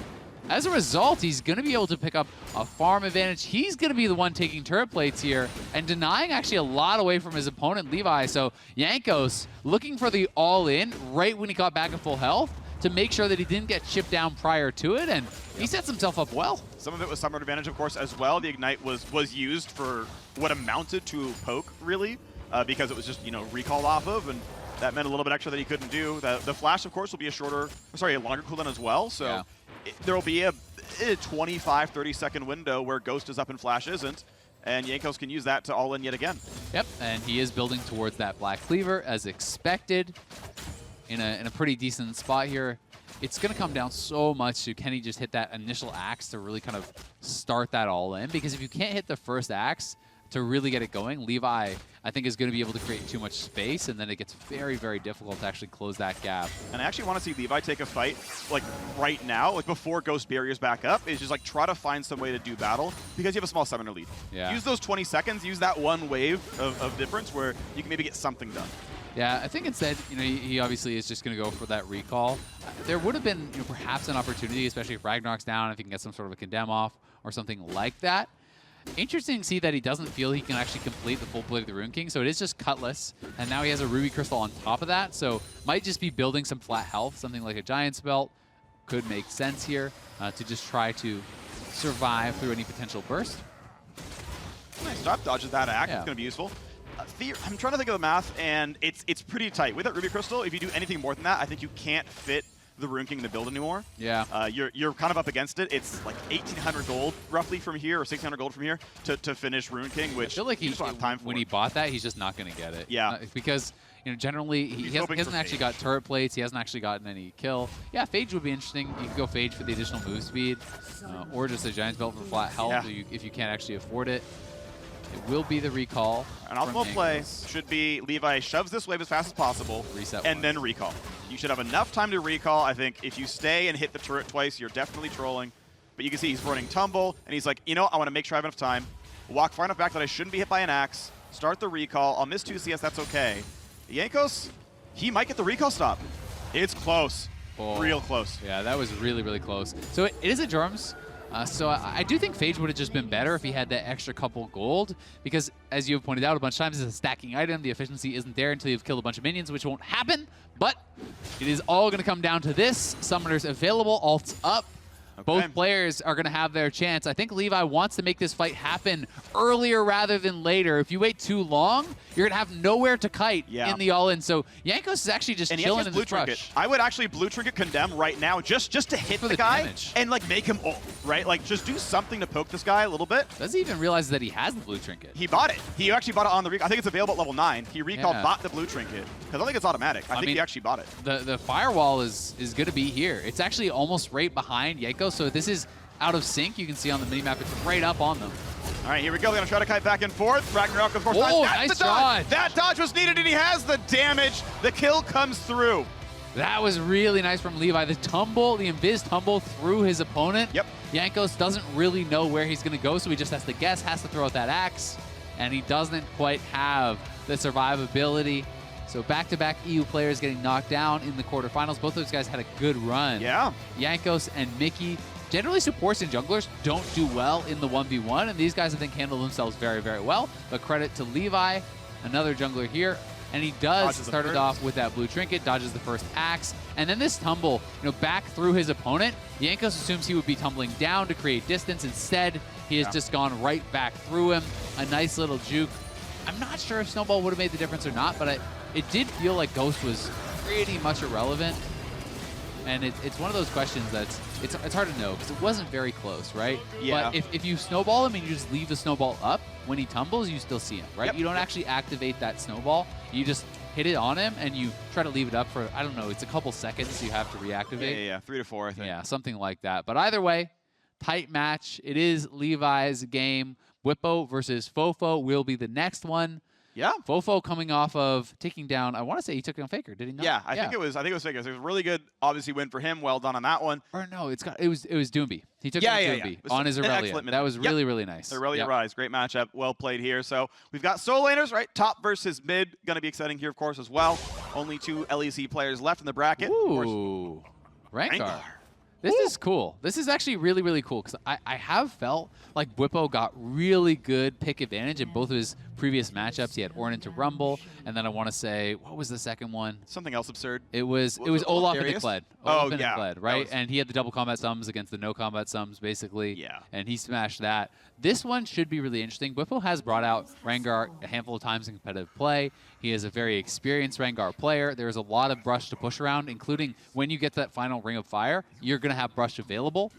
as a result, he's going to be able to pick up a farm advantage. He's going to be the one taking turret plates here and denying actually a lot away from his opponent, Levi. So Jankos looking for the all-in right when he got back at full health to make sure that he didn't get chipped down prior to it, and he sets himself up well. Some of it was summoner advantage, of course, as well. The Ignite was used for what amounted to poke, really, because it was just, recall off of, and that meant a little bit extra that he couldn't do. The flash, of course, will be a longer cooldown as well, so... Yeah. There will be a 25, 30-second window where Ghost is up and Flash isn't, and Jankos can use that to all-in yet again. Yep, and he is building towards that Black Cleaver as expected in a pretty decent spot here. It's going to come down so much to can he just hit that initial axe to really kind of start that all-in, because if you can't hit the first axe to really get it going, Levi, I think, is going to be able to create too much space, and then it gets very, very difficult to actually close that gap. And I actually want to see Levi take a fight, like, right now, like, before Ghost barriers back up, is just, like, try to find some way to do battle, because you have a small summoner lead. Yeah. Use those 20 seconds, use that one wave of difference where you can maybe get something done. Yeah, I think instead, he obviously is just going to go for that recall. There would have been, perhaps an opportunity, especially if Ragnarok's down, if he can get some sort of a condemn off or something like that. Interesting to see that he doesn't feel he can actually complete the full play of the Rune King, so it is just Cutlass, and now he has a Ruby Crystal on top of that, so might just be building some flat health, something like a Giant's Belt could make sense here to just try to survive through any potential burst. Nice job, dodges that axe, Yeah. It's going to be useful. I'm trying to think of the math, and it's pretty tight. With that Ruby Crystal, if you do anything more than that, I think you can't fit the Rune King in the build anymore. Yeah. You're kind of up against it. It's like 1,800 gold roughly from here, or 1,600 gold from here to finish Rune King, which I feel like you just don't have time for. when he bought that, he's just not going to get it. Yeah. Because generally he hasn't actually got turret plates. He hasn't actually gotten any kill. Yeah, Phage would be interesting. You could go Phage for the additional move speed, or just a Giant's Belt for flat health if you can't actually afford it. It will be the recall. An optimal play should be Levi shoves this wave as fast as possible, and then recall. You should have enough time to recall. I think if you stay and hit the turret twice, you're definitely trolling. But you can see he's running Tumble, and he's like, I want to make sure I have enough time. Walk far enough back that I shouldn't be hit by an axe. Start the recall. I'll miss 2 CS, that's okay. Jankos, he might get the recall stop. It's close. Real close. Yeah, that was really, really close. So it is a Germs. So I do think Phage would have just been better if he had that extra couple gold, because as you have pointed out a bunch of times, it's a stacking item. The efficiency isn't there until you've killed a bunch of minions, which won't happen. But it is all going to come down to this. Summoners available, ults up. Okay. Both players are going to have their chance. I think Levi wants to make this fight happen earlier rather than later. If you wait too long, you're going to have nowhere to kite in the all-in. So Jankos is actually just chilling in this brush. I would actually blue trinket condemn right now just to hit the guy damage. And like make him ult, right? Like just do something to poke this guy a little bit. Does he even realize that he has the blue trinket? He bought it. He actually bought it on the recall. I think it's available at level 9. He recalled, bought the blue trinket. Because I don't think it's automatic. I think he actually bought it. The firewall is going to be here. It's actually almost right behind Jankos, so this is out of sync. You can see on the minimap, it's right up on them. All right, here we go. They're going to try to kite back and forth. Ragnarok, of course. Oh, nice dodge. That dodge was needed, and he has the damage. The kill comes through. That was really nice from Levi. The tumble, the invis tumble through his opponent. Yep. Jankos doesn't really know where he's going to go, so he just has to guess, has to throw out that axe, and he doesn't quite have the survivability. So back-to-back EU players getting knocked down in the quarterfinals. Both those guys had a good run. Yeah. Jankos and Mickey. Generally, supports and junglers don't do well in the 1v1, and these guys, I think, handle themselves very, very well. But credit to Levi, another jungler here. And he does Dodges the start it first. off with that blue trinket, dodges the first axe, and then this tumble, back through his opponent. Jankos assumes he would be tumbling down to create distance. Instead, he has just gone right back through him. A nice little juke. I'm not sure if Snowball would have made the difference or not, but it did feel like Ghost was pretty much irrelevant. And it's one of those questions that's it's hard to know because it wasn't very close, right? Yeah. But if you snowball him and you just leave the snowball up, when he tumbles, you still see him, right? Yep. You don't actually activate that snowball. You just hit it on him and you try to leave it up for, I don't know, it's a couple seconds you have to reactivate. Yeah, 3 to 4, I think. Yeah, something like that. But either way, tight match. It is Levi's game. Bwipo versus Fofo will be the next one. Yeah. Fofo coming off of taking down, I want to say he took down Faker, did he not? Yeah, I think it was Faker. It was a really good, obviously, win for him. Well done on that one. Or no, it was Doomby. He took down Doomby on his Aurelia. That was really, really nice. Aurelia Rise, great matchup, well played here. So we've got solo laners, right? Top versus mid, going to be exciting here, of course, as well. Only 2 LEC players left in the bracket. Ooh, Rengar. This is cool. This is actually really, really cool because I have felt like Bwipo got really good pick advantage in both of his previous matchups. He had Ornn into Rumble, and then I want to say, what was the second one? Something else absurd. It was Olaf and Darius? Kled. Oh, Olaf and yeah. Kled, right? And he had the double combat sums against the no combat sums, basically. Yeah. And he smashed that. This one should be really interesting. Bwipo has brought out Rengar a handful of times in competitive play. He is a very experienced Rengar player. There's a lot of brush to push around, including when you get to that final Ring of Fire, you're going to have brush available.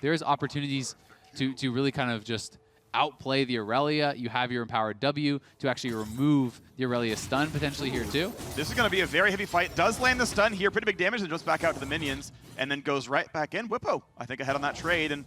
There's opportunities to really kind of just outplay the Aurelia. You have your empowered W to actually remove the Aurelia stun potentially here too. This is going to be a very heavy fight. Does land the stun here. Pretty big damage and jumps back out to the minions and then goes right back in. Bwipo, I think, ahead on that trade. And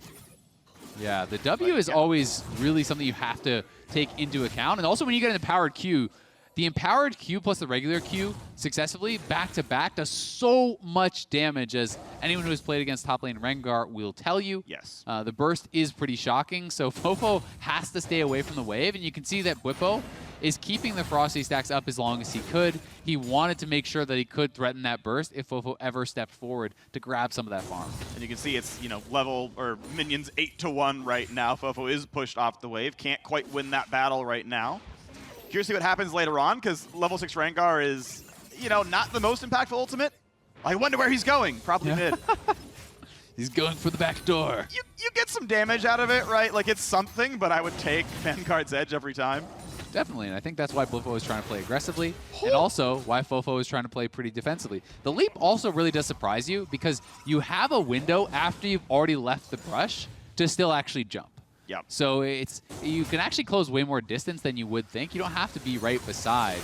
yeah, the W is always really something you have to take into account. And also when you get an empowered Q, the empowered Q plus the regular Q successively back-to-back does so much damage, as anyone who has played against top lane Rengar will tell you. Yes. The burst is pretty shocking, so Fofo has to stay away from the wave, and you can see that Bwipo is keeping the Frosty stacks up as long as he could. He wanted to make sure that he could threaten that burst if Fofo ever stepped forward to grab some of that farm. And you can see it's, level or minions 8-1 right now. Fofo is pushed off the wave. Can't quite win that battle right now. Curious to see what happens later on, because level 6 Rengar is, not the most impactful ultimate. I wonder where he's going. Probably mid. He's going for the back door. You get some damage out of it, right? Like, it's something, but I would take Vanguard's Edge every time. Definitely, and I think that's why Bwipo is trying to play aggressively, and also why Fofo is trying to play pretty defensively. The leap also really does surprise you, because you have a window after you've already left the brush to still actually jump. Yep. So you can actually close way more distance than you would think. You don't have to be right beside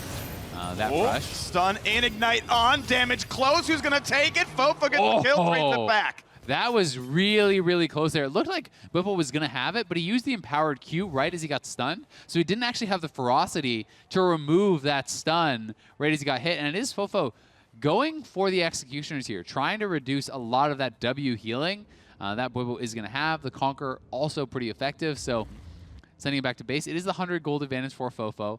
that brush. Stun and ignite on. Damage close. Who's going to take it? Fofo gets the kill. Trades it back. That was really, really close there. It looked like Bwipo was going to have it, but he used the empowered Q right as he got stunned. So he didn't actually have the ferocity to remove that stun right as he got hit. And it is Fofo going for the executioners here, trying to reduce a lot of that W healing that Bwipo is going to have. The Conquer also pretty effective, so sending it back to base. It is the 100 gold advantage for Fofo,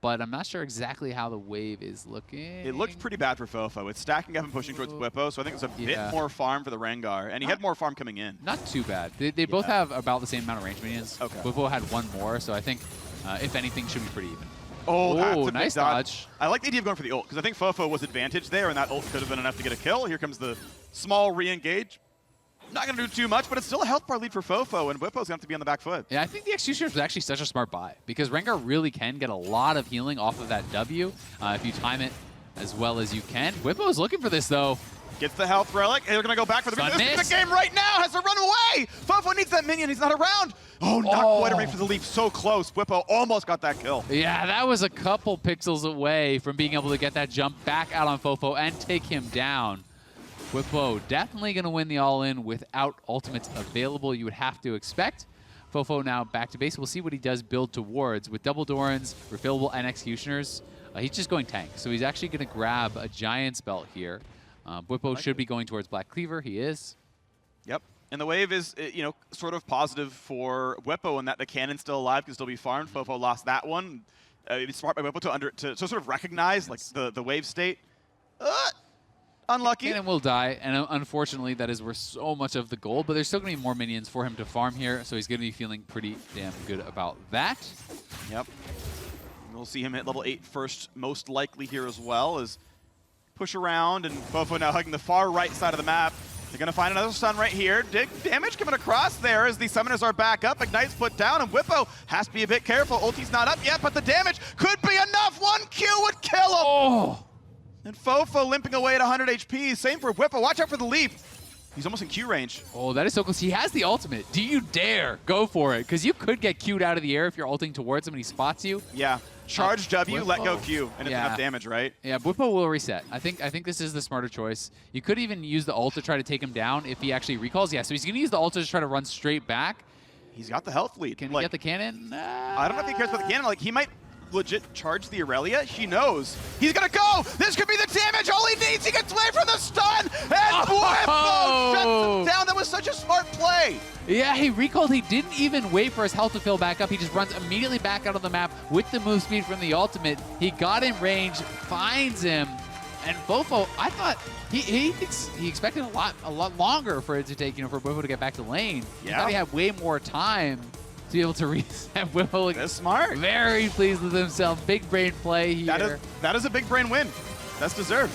but I'm not sure exactly how the wave is looking. It looks pretty bad for Fofo. It's stacking up and pushing towards Bwipo, so I think it's a bit more farm for the Rengar, and he had more farm coming in. Not too bad. They both have about the same amount of range minions. Okay. Bwipo had one more, so I think, if anything, should be pretty even. Oh, that's a nice big dodge. I like the idea of going for the ult, because I think Fofo was advantaged there, and that ult could have been enough to get a kill. Here comes the small re-engage. Not going to do too much, but it's still a health bar lead for Fofo, and Bwipo's going to have to be on the back foot. Yeah, I think the Executioner was actually such a smart buy, because Rengar really can get a lot of healing off of that W if you time it as well as you can. Bwipo's looking for this, though. Gets the health relic. They're going to go back for the Sun minion. This is miss. the game right now. Has to run away. Fofo needs that minion. He's not around. Oh, not quite ready for the leap. So close. Bwipo almost got that kill. Yeah, that was a couple pixels away from being able to get that jump back out on Fofo and take him down. Bwipo definitely going to win the all-in without ultimates available, you would have to expect. Fofo now back to base. We'll see what he does build towards. With double Dorans, refillable, and Executioners, he's just going tank. So he's actually going to grab a Giant's Belt here. Bwipo should be going towards Black Cleaver. He is. Yep. And the wave is, sort of positive for Bwipo in that the cannon's still alive, can still be farmed. Fofo lost that one. It's smart by Bwipo to sort of recognize the wave state. Unlucky. Cannon will die, and unfortunately, that is worth so much of the gold, but there's still going to be more minions for him to farm here, so he's going to be feeling pretty damn good about that. Yep. We'll see him hit level 8 first, most likely here as well, as push around, and Fofo now hugging the far right side of the map. They're going to find another stun right here. Dig damage coming across there as the summoners are back up. Ignite's put down, and Bwipo has to be a bit careful. Ulti's not up yet, but the damage could be enough. 1 Q would kill him. Oh. And Fofo limping away at 100 HP. Same for Bwipo. Watch out for the leap. He's almost in Q range. Oh, that is so close. He has the ultimate. Do you dare go for it? Because you could get Q'd out of the air if you're ulting towards him and he spots you. Yeah. Charge W, Bwipo. let go Q, and it's enough damage, right? Yeah, Bwipo will reset. I think this is the smarter choice. You could even use the ult to try to take him down if he actually recalls. Yeah, so he's going to use the ult to just try to run straight back. He's got the health lead. Can he get the cannon? I don't know if he cares about the cannon. Like, he might legit charge the Aurelia. He knows. He's going to go. This could be the damage. All he needs, he gets away from the stun. And Bwipo shuts him down. That was such a smart play. Yeah, he recalled. He didn't even wait for his health to fill back up. He just runs immediately back out of the map with the move speed from the ultimate. He got in range, finds him, and Fofo, I thought he expected a lot longer for it to take, for Bwipo to get back to lane. He thought he had way more time to be able to reset. Bwipo, that's smart. Very pleased with himself. Big brain play here. That is a big brain win. That's deserved.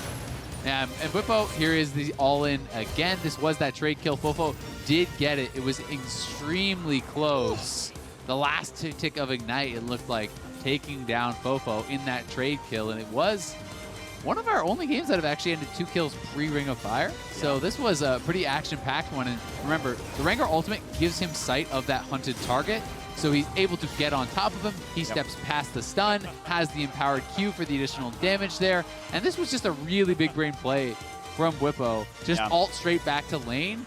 And Bwipo, here is the all-in again. This was that trade kill. Fofo did get it. It was extremely close. The last tick of Ignite, it looked like taking down Fofo in that trade kill, and it was one of our only games that have actually ended 2 kills pre-Ring of Fire. So this was a pretty action-packed one. And remember, the Rengar ultimate gives him sight of that hunted target, so he's able to get on top of him. He steps past the stun, has the empowered Q for the additional damage there. And this was just a really big brain play from Bwipo. Just ult straight back to lane,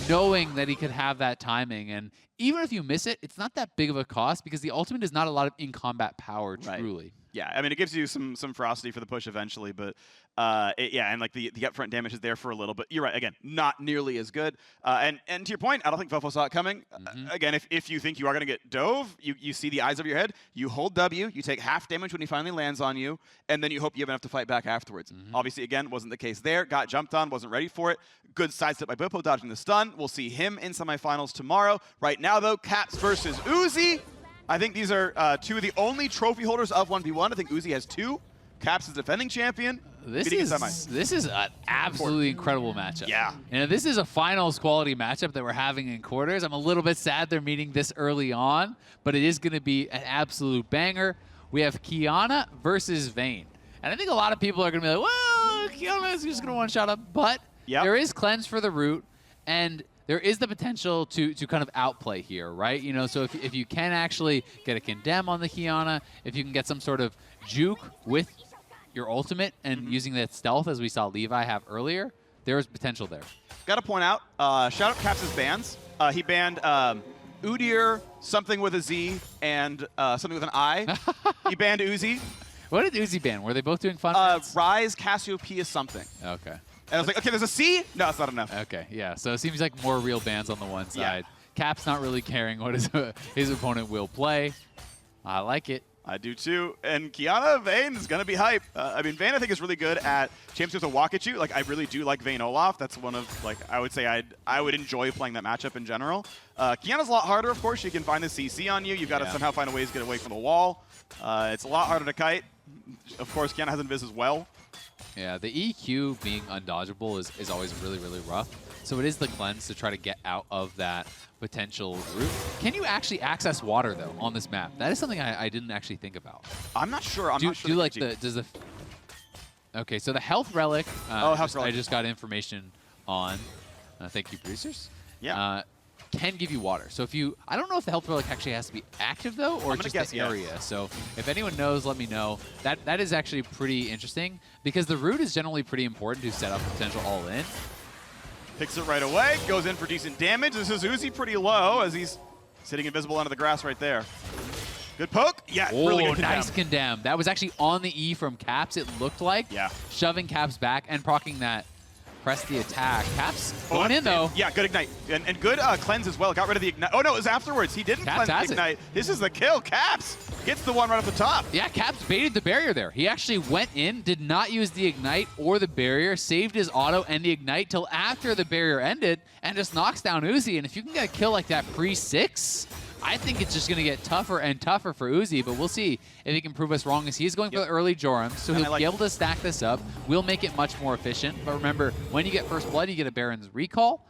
knowing that he could have that timing. And even if you miss it, it's not that big of a cost because the ultimate is not a lot of in-combat power, truly. Yeah, I mean, it gives you some ferocity for the push eventually, but and like the upfront damage is there for a little, but you're right, again, not nearly as good. And to your point, I don't think Fofo saw it coming. Again, if you think you are going to get dove, you see the eyes over your head, you hold W, you take half damage when he finally lands on you, and then you hope you have enough to fight back afterwards. Obviously, again, wasn't the case there. Got jumped on, wasn't ready for it. Good sidestep by Bwipo, dodging the stun. We'll see him in semifinals tomorrow. Right now, though, Caps versus Uzi. I think these are 2 of the only trophy holders of 1v1. I think Uzi has 2. Caps is defending champion. This is an absolutely incredible matchup. Yeah. This is a finals quality matchup that we're having in quarters. I'm a little bit sad they're meeting this early on, but it is going to be an absolute banger. We have Qiyana versus Vayne. And I think a lot of people are going to be like, well, Qiyana is just going to one-shot up. But there is cleanse for the root, and there is the potential to kind of outplay here, right? So if you can actually get a condemn on the Qiyana, if you can get some sort of juke with your ultimate and using that stealth as we saw Levi have earlier, there is potential there. Got to point out, shout out Caps' bans. He banned Udyr, something with a Z, and something with an I. He banned Uzi. What did Uzi ban? Were they both doing fun? Rise, Cassiopeia, something. Okay. And I was like, okay, there's a C? No, it's not enough. Okay, yeah. So it seems like more real bans on the one side. Cap's not really caring what his opponent will play. I like it. I do too. And Qiyana, Vayne is going to be hype. I mean, Vayne, I think, is really good at champs with a walk at you. Like, I really do like Vayne Olaf. That's one of, like, I would say I would enjoy playing that matchup in general. Qiyana's a lot harder, of course. She can find the CC on you. You've got to somehow find a way to get away from the wall. It's a lot harder to kite. Of course, Qiyana has Invis as well. Yeah, the EQ being undodgeable is always really, really rough. So it is the cleanse to try to get out of that potential route. Can you actually access water, though, on this map? That is something I didn't actually think about. I'm not sure. I'm not sure. Okay, so the health relic, health relic. I just got information on. Thank you, producers. Yeah. Can give you water. So if you, I don't know if the health relic actually has to be active though, or just guess the area. So if anyone knows, let me know. That is actually pretty interesting because the root is generally pretty important to set up potential all-in. Picks it right away, goes in for decent damage. This is Uzi pretty low as he's sitting invisible under the grass right there. Good poke. Yeah, really good condemn. Nice condemn. That was actually on the E from Caps, it looked like. Yeah. Shoving Caps back and proccing that. Press the attack. Caps going in, though. Yeah, good ignite. And good cleanse as well. Got rid of the ignite. Oh, no, it was afterwards. He didn't cleanse the ignite. This is the kill. Caps gets the one right off the top. Yeah, Caps baited the barrier there. He actually went in, did not use the ignite or the barrier, saved his auto and the ignite till after the barrier ended, and just knocks down Uzi. And if you can get a kill like that pre-6 I think it's just going to get tougher and tougher for Uzi, but we'll see if he can prove us wrong as he's going for the early Jorums, so he'll be able to stack this up. We'll make it much more efficient, but remember, when you get First Blood, you get a Baron's Recall,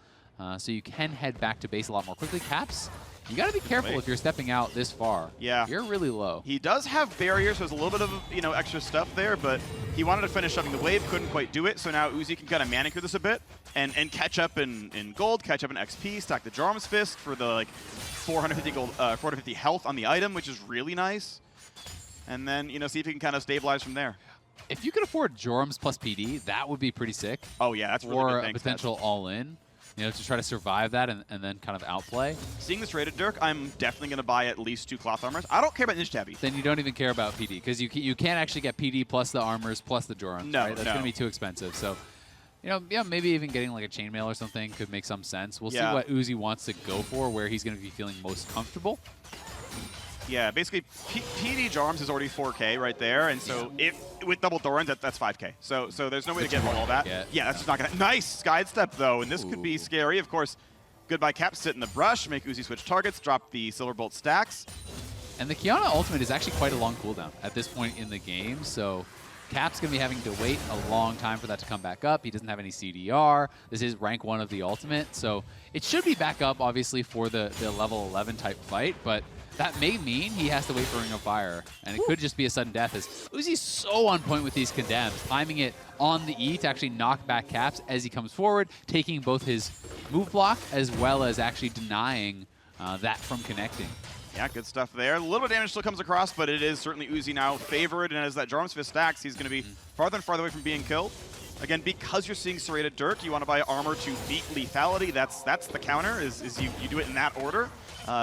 so you can head back to base a lot more quickly. Caps, you got to be careful if you're stepping out this far. Yeah. You're really low. He does have barriers, so there's a little bit of, extra stuff there, but he wanted to finish shoving the wave, couldn't quite do it, so now Uzi can kind of manicure this a bit and catch up in gold, catch up in XP, stack the Jorum's Fist for the 450 gold, 450 health on the item, which is really nice. And then, see if he can kind of stabilize from there. If you could afford Jorums plus PD, that would be pretty sick. Oh yeah, that's really or good. Or a Thanks, potential all-in. To try to survive that and then kind of outplay. Seeing this rated Dirk, I'm definitely going to buy at least 2 cloth armors. I don't care about Ninja Tabby. Then you don't even care about PD, because you can't actually get PD plus the armors plus the Jorums. No, right? That's going to be too expensive. So, maybe even getting like a chainmail or something could make some sense. We'll see what Uzi wants to go for, where he's going to be feeling most comfortable. Yeah, basically, PD Jorums is already 4K right there, and so with double Thorns, that's 5K. So there's no way to get all that. Yeah, that's just not gonna. Nice guide step though, and this could be scary. Of course, goodbye Cap, sit in the brush, make Uzi switch targets, drop the Silver Bolt stacks. And the Kiana ultimate is actually quite a long cooldown at this point in the game, so Cap's gonna be having to wait a long time for that to come back up. He doesn't have any CDR. This is rank 1 of the ultimate, so it should be back up obviously for the level 11 type fight, but that may mean he has to wait for Ring of Fire, and it could just be a sudden death, as Uzi's so on point with these condemns, timing it on the E to actually knock back Caps as he comes forward, taking both his move block as well as actually denying that from connecting. Yeah, good stuff there. A little bit of damage still comes across, but it is certainly Uzi now favored, and as that Jorum's Fist stacks, he's going to be farther and farther away from being killed. Again, because you're seeing Serrated Dirk, you want to buy armor to beat lethality. That's the counter, is you do it in that order.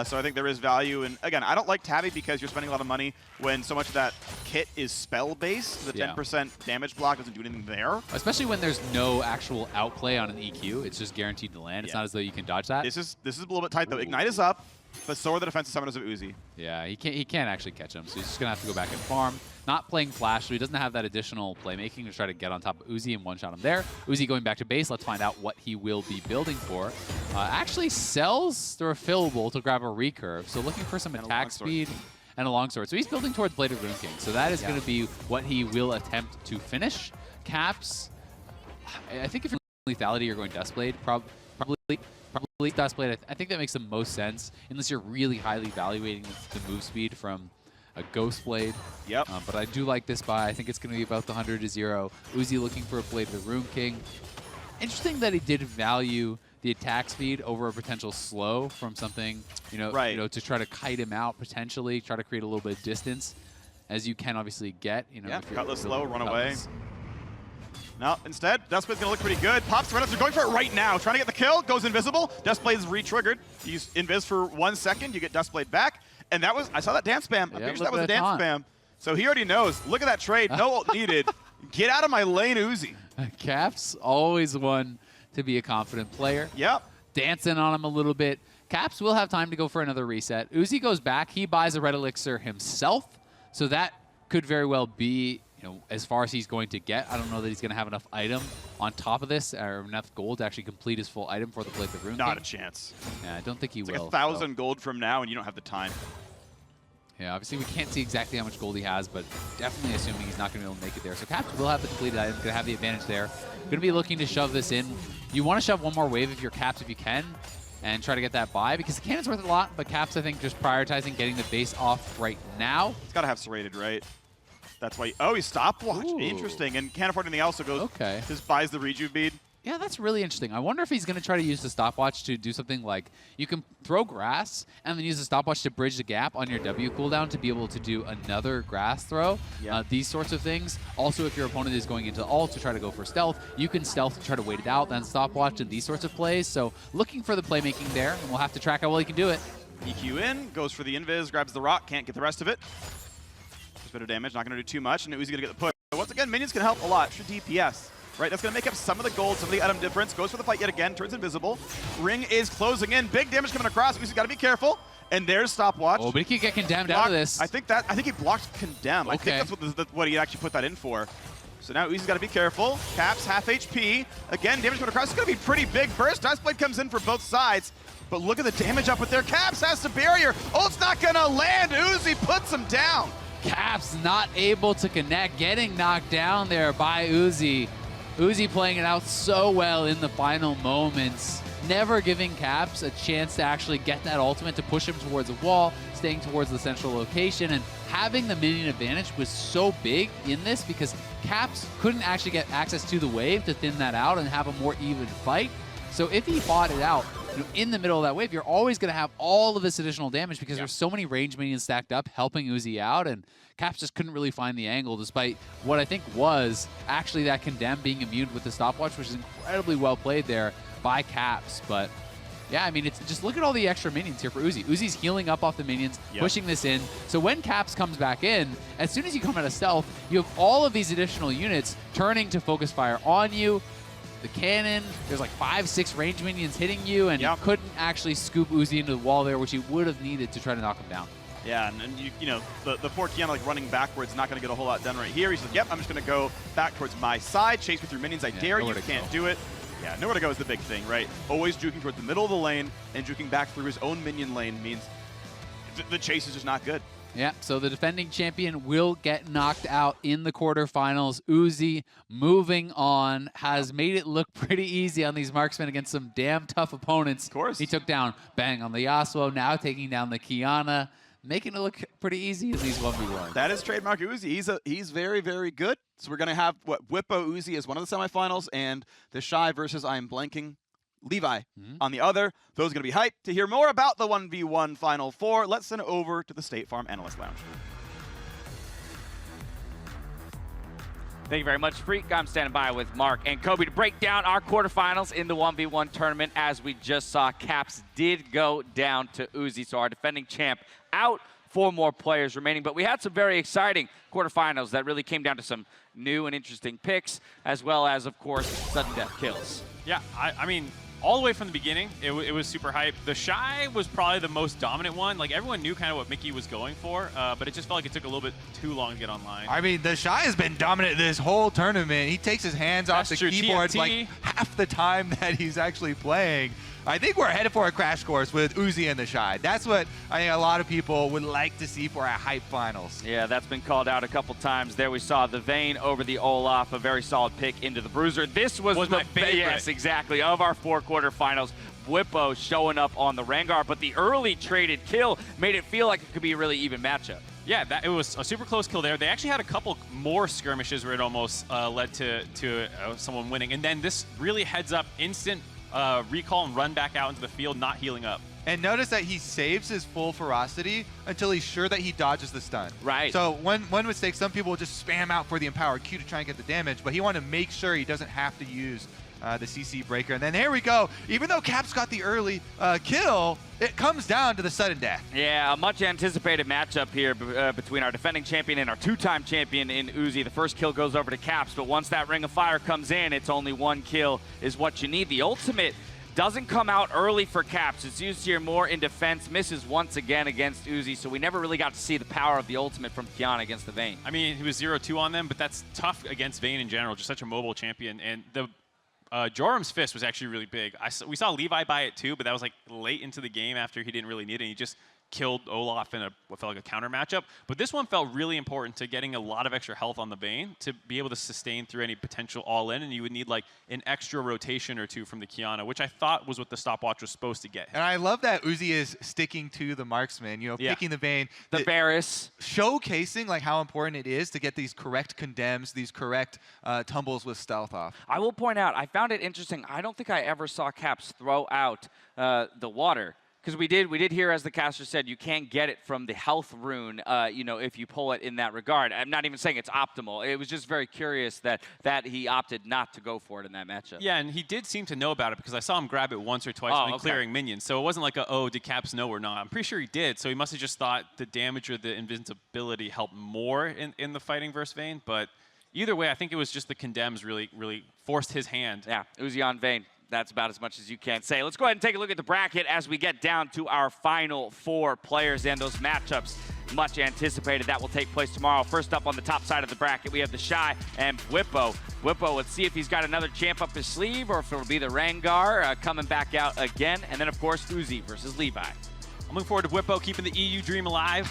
So I think there is value. And again, I don't like Tabby because you're spending a lot of money when so much of that kit is spell-based. The 10% damage block doesn't do anything there. Especially when there's no actual outplay on an EQ. It's just guaranteed to land. It's not as though you can dodge that. This is a little bit tight, though. Ignite is up, but so are the defensive summoners of Uzi. Yeah, he can't actually catch him, so he's just going to have to go back and farm. Not playing Flash, so he doesn't have that additional playmaking to try to get on top of Uzi and one-shot him there. Uzi going back to base. Let's find out what he will be building for. Actually sells the refillable to grab a recurve, so looking for some attack speed and a longsword. So he's building towards Blade of Rune King, so that is going to be what he will attempt to finish. Caps, I think if you're lethality, you're going Duskblade, probably Duskblade. I think that makes the most sense, unless you're really highly evaluating the move speed from a Ghostblade. Yep. But I do like this buy. I think it's going to be about the 100 to 0. Uzi looking for a Blade of the Rune King. Interesting that he did value the attack speed over a potential slow from something, to try to kite him out potentially, try to create a little bit of distance, as you can obviously get. Cutlass slow, run away. No, instead, Duskblade's going to look pretty good. Pops right up, they're going for it right now. Trying to get the kill, goes invisible. Duskblade's re-triggered. You use invis for 1 second, you get Duskblade back. And that was, I saw that dance spam. I'm pretty sure that was a dance spam. So he already knows. Look at that trade, no ult needed. Get out of my lane, Uzi. Caps, always one to be a confident player. Yep. Dancing on him a little bit. Caps will have time to go for another reset. Uzi goes back, he buys a red elixir himself. So that could very well be, as far as he's going to get. I don't know that he's going to have enough item on top of this, or enough gold to actually complete his full item for the Blade of the Rune King. Not a chance. Yeah, I don't think he will. Like 1,000 gold from now, and you don't have the time. Yeah, obviously we can't see exactly how much gold he has, but definitely assuming he's not going to be able to make it there. So Caps will have the completed item, going to have the advantage there. Going to be looking to shove this in. You want to shove one more wave of your Caps if you can, and try to get that buy, because the cannon's worth a lot, but Caps, I think, just prioritizing getting the base off right now. It's got to have serrated, right? That's why. Oh, he stopwatch. Interesting. And can't afford anything else, so goes. Okay. Just buys the rejuve bead. Yeah, that's really interesting. I wonder if he's going to try to use the stopwatch to do something like you can throw grass and then use the stopwatch to bridge the gap on your W cooldown to be able to do another grass throw. Yeah. These sorts of things. Also, if your opponent is going into ult to try to go for stealth, you can stealth to try to wait it out, then stopwatch and these sorts of plays. So looking for the playmaking there, and we'll have to track how well he can do it. EQ in, goes for the invis, grabs the rock, can't get the rest of it. Just a bit of damage, not going to do too much, and Uzi's going to get the push. But once again, minions can help a lot. Extra DPS. Right, that's going to make up some of the gold, some of the item difference. Goes for the fight yet again, turns invisible. Ring is closing in. Big damage coming across. Uzi's got to be careful. And there's stopwatch. Oh, but he can get condemned out of this. I think he blocked condemn. Okay. I think that's what he actually put that in for. So now Uzi's got to be careful. Caps half HP. Again, damage coming across. It's going to be pretty big burst. Duskblade comes in for both sides. but look at the damage up with their Caps has the barrier. Ult's not gonna land. Uzi puts him down. Caps not able to connect, getting knocked down there by Uzi. Uzi playing it out so well in the final moments, never giving Caps a chance to actually get that ultimate to push him towards a wall, staying towards the central location, and having the minion advantage was so big in this because Caps couldn't actually get access to the wave to thin that out and have a more even fight. So if he fought it out in the middle of that wave, you're always going to have all of this additional damage because there's so many range minions stacked up helping Uzi out, and Caps just couldn't really find the angle despite what I think was actually that Condemn being immune with the stopwatch, which is incredibly well played there by Caps. But yeah, I mean, it's just look at all the extra minions here for Uzi. Uzi's healing up off the minions, pushing this in. So when Caps comes back in, as soon as you come out of stealth, you have all of these additional units turning to focus fire on you. The cannon, there's like 5-6 range minions hitting you, and you couldn't actually scoop Uzi into the wall there, which you would have needed to try to knock him down. Yeah, and you know, the poor Kiana like running backwards, not going to get a whole lot done right here. He's like, yep, I'm just going to go back towards my side, chase me through minions. I dare you, can't do it. Yeah, nowhere to go is the big thing, right? Always juking towards the middle of the lane, and juking back through his own minion lane means the chase is just not good. Yeah, so the defending champion will get knocked out in the quarterfinals. Uzi, moving on, has made it look pretty easy on these marksmen against some damn tough opponents. Of course. He took down Bang on the Yasuo, now taking down the Kiana, making it look pretty easy in these 1v1s. That is trademark Uzi. He's very, very good. So we're going to have Bwipo Uzi as one of the semifinals, and TheShy versus I'm blanking Levi on the other. Those are going to be hyped. To hear more about the 1v1 Final Four, let's send it over to the State Farm Analyst Lounge. Thank you very much, Freak. I'm standing by with Mark and Kobe to break down our quarterfinals in the 1v1 tournament. As we just saw, Caps did go down to Uzi, so our defending champ out. 4 more players remaining, but we had some very exciting quarterfinals that really came down to some new and interesting picks, as well as, of course, sudden death kills. Yeah, I mean, all the way from the beginning, it was super hype. TheShy was probably the most dominant one. Like, everyone knew kind of what Mickey was going for, but it just felt like it took a little bit too long to get online. I mean, TheShy has been dominant this whole tournament. He takes his hands off the keyboard like half the time that he's actually playing. I think we're headed for a crash course with Uzi and TheShy. That's what I think a lot of people would like to see for our hype finals. Yeah, that's been called out a couple times. There we saw the Vayne over the Olaf, a very solid pick into the Bruiser. This was my favorite. Yes, exactly, of our 4 quarterfinals. Bwipo showing up on the Rengar, but the early traded kill made it feel like it could be a really even matchup. Yeah, it was a super close kill there. They actually had a couple more skirmishes where it almost led to someone winning. And then this really heads up instant recall and run back out into the field, not healing up. And notice that he saves his full ferocity until he's sure that he dodges the stun. Right. So one mistake, some people will just spam out for the empowered Q to try and get the damage, but he wanted to make sure he doesn't have to use the CC breaker. And then here we go. Even though Caps got the early kill, it comes down to the sudden death. Yeah, a much anticipated matchup here between our defending champion and our 2-time champion in Uzi. The first kill goes over to Caps, but once that Ring of Fire comes in, it's only 1 kill is what you need. The ultimate doesn't come out early for Caps. It's used here more in defense, misses once again against Uzi, so we never really got to see the power of the ultimate from Kiana against the Vayne. I mean, he was 0-2 on them, but that's tough against Vayne in general, just such a mobile champion. And the Jorum's Fist was actually really big. We saw Levi buy it too, but that was like late into the game after he didn't really need it. He just killed Olaf in what felt like a counter matchup. But this one felt really important to getting a lot of extra health on the Vayne to be able to sustain through any potential all-in, and you would need like an extra rotation or 2 from the Kiana, which I thought was what the stopwatch was supposed to get. And I love that Uzi is sticking to the marksman, picking the Vayne. The Varus. Showcasing like how important it is to get these correct condemns, these correct tumbles with stealth off. I will point out, I found it interesting. I don't think I ever saw Caps throw out the water. Because we did hear, as the caster said, you can't get it from the health rune, if you pull it in that regard. I'm not even saying it's optimal. It was just very curious that he opted not to go for it in that matchup. Yeah, and he did seem to know about it because I saw him grab it once or twice when clearing minions. So it wasn't like did Caps know or not? I'm pretty sure he did. So he must have just thought the damage or the invincibility helped more in the fighting versus Vayne. But either way, I think it was just the condemns really forced his hand. Yeah, Uzi on Vayne. That's about as much as you can say. Let's go ahead and take a look at the bracket as we get down to our final 4 players and those matchups much anticipated. That will take place tomorrow. First up on the top side of the bracket, we have TheShy and Bwipo. Bwipo, let's see if he's got another champ up his sleeve or if it'll be the Rengar coming back out again. And then, of course, Uzi versus Levi. I'm looking forward to Bwipo keeping the EU dream alive.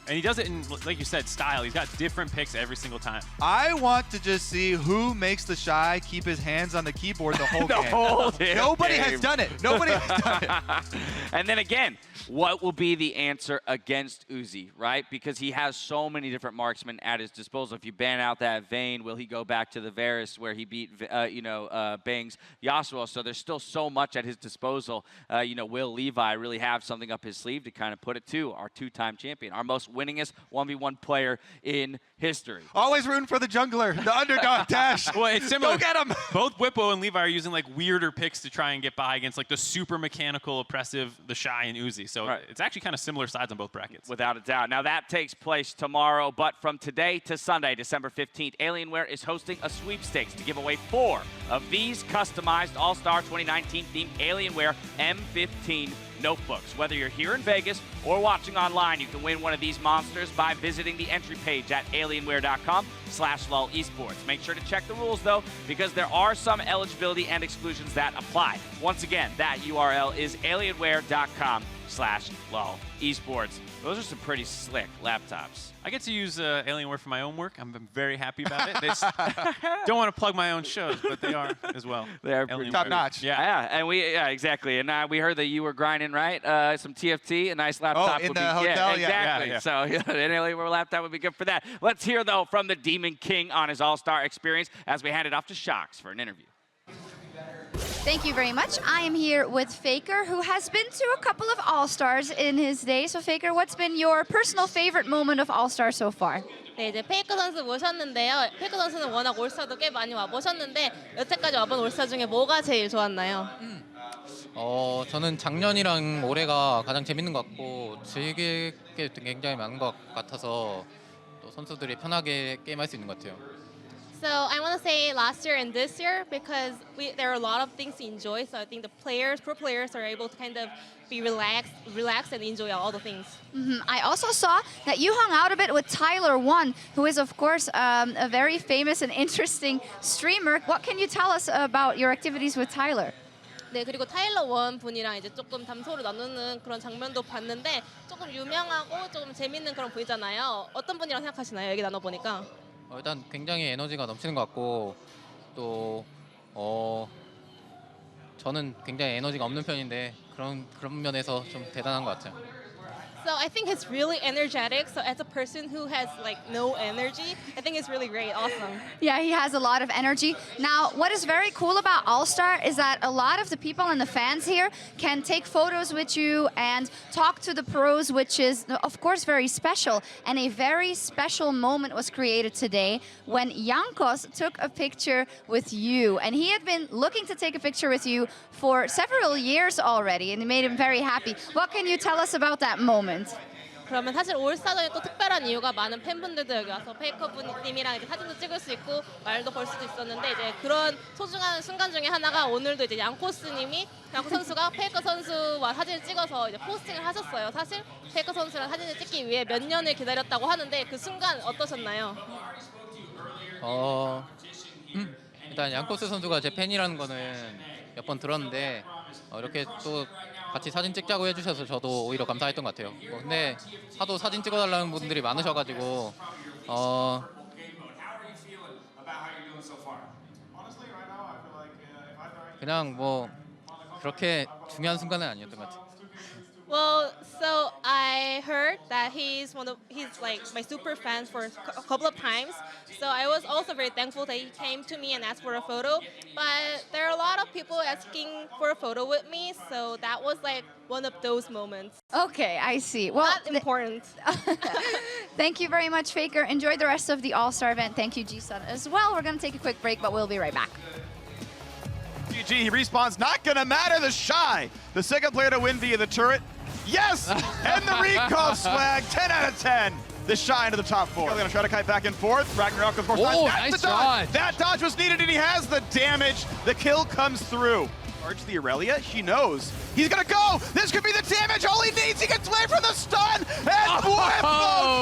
And he does it in, like you said, style. He's got different picks every single time. I want to just see who makes TheShy keep his hands on the keyboard the whole the game. Whole damn Nobody game. has done it. Nobody has done it. And then again, what will be the answer against Uzi, right? Because he has so many different marksmen at his disposal. If you ban out that Vayne, will he go back to the Varus where he beat, Bang's Yasuo? So there's still so much at his disposal. Will Levi really have something up his sleeve to kind of put it to our two-time champion, our most winningest 1v1 player in history? Always rooting for the jungler, the underdog Dash. Well, it's similar. Go get him. Both Bwipo and Levi are using like weirder picks to try and get by against like the super mechanical, oppressive TheShy and Uzi. So it's actually kind of similar sides on both brackets. Without a doubt. Now that takes place tomorrow, but from today to Sunday, December 15th, Alienware is hosting a sweepstakes to give away 4 of these customized All-Star 2019 themed Alienware M15 notebooks. Whether you're here in Vegas or watching online, you can win one of these monsters by visiting the entry page at alienware.com/LOLesports. Make sure to check the rules though, because there are some eligibility and exclusions that apply. Once again, that URL is alienware.com/LOLesports. Those are some pretty slick laptops. I get to use Alienware for my own work. I'm very happy about it. Don't want to plug my own shows, but they are as well. They're top notch. Yeah, and exactly. And we heard that you were grinding, right? Some TFT, a nice laptop. in would the be, hotel, exactly. yeah. So an Alienware laptop would be good for that. Let's hear though from the Demon King on his All-Star experience as we hand it off to Shox for an interview. Thank you very much. I am here with Faker, who has been to a couple of All-Stars in his day. So Faker, what's been your personal favorite moment of All-Star so far? 네, 이제 페이커 선수 모셨는데요. 페이커 선수는 워낙 올스타도 꽤 많이 와보셨는데 여태까지 와본 올스타 중에 뭐가 제일 좋았나요? 저는 작년이랑 올해가 가장 재밌는 것 같고 즐길 게 굉장히 많은 것 같아서 또 선수들이 편하게 게임할 수 있는 것 같아요. So I want to say last year and this year because there are a lot of things to enjoy. So I think the pro players are able to kind of be relaxed and enjoy all the things. I also saw that you hung out a bit with Tyler1, who is of course a very famous and interesting streamer. What can you tell us about your activities with Tyler? 네, 그리고 타일러 원 분이랑 이제 조금 담소를 나누는 그런 장면도 봤는데 조금 유명하고 조금 재밌는 그런 분이잖아요. 어떤 분이랑 생각하시나요? 얘기 나눠보니까. 일단 굉장히 에너지가 넘치는 것 같고 또 저는 굉장히 에너지가 없는 편인데 그런 면에서 좀 대단한 것 같아요. So I think he's really energetic. So as a person who has like no energy, I think it's really great, awesome. Yeah, he has a lot of energy. Now, what is very cool about All-Star is that a lot of the people and the fans here can take photos with you and talk to the pros, which is, of course, very special. And a very special moment was created today when Jankos took a picture with you. And he had been looking to take a picture with you for several years already, and it made him very happy. What can you tell us about that moment? 그러면 사실 올스타전이 또 특별한 이유가 많은 팬분들도 여기 와서 페이커 분님이랑 이제 사진도 찍을 수 있고 말도 걸 수도 있었는데 이제 그런 소중한 순간 중에 하나가 오늘도 이제 양코스님이 양코 선수가 페이커 선수와 사진을 찍어서 이제 포스팅을 하셨어요. 사실 페이커 선수랑 사진을 찍기 위해 몇 년을 기다렸다고 하는데 그 순간 어떠셨나요? 일단 양코스 선수가 제 팬이라는 거는 몇 번 들었는데 이렇게 또 같이 사진 찍자고 해주셔서 저도 오히려 감사했던 것 같아요. 근데 하도 사진 찍어달라는 분들이 많으셔가지고 그냥 뭐 그렇게 중요한 순간은 아니었던 것 같아요. Well, so I heard that he's like my super fan for a couple of times. So I was also very thankful that he came to me and asked for a photo. But there are a lot of people asking for a photo with me, so that was like one of those moments. Okay, I see. Well, not important. Thank you very much, Faker. Enjoy the rest of the All-Star event. Thank you, Ji-sun, as well. We're going to take a quick break, but we'll be right back. GG, he respawns, not gonna matter, TheShy, the second player to win via the turret. Yes, and the recall swag, 10 out of 10. TheShy into the top 4. They're gonna try to kite back and forth. Ragnarok, of course, nice the dodge. That dodge was needed, and he has the damage. The kill comes through. Charge the Aurelia, he knows. He's gonna go, this could be the damage, all he needs, he gets away from the stun, and Bwipo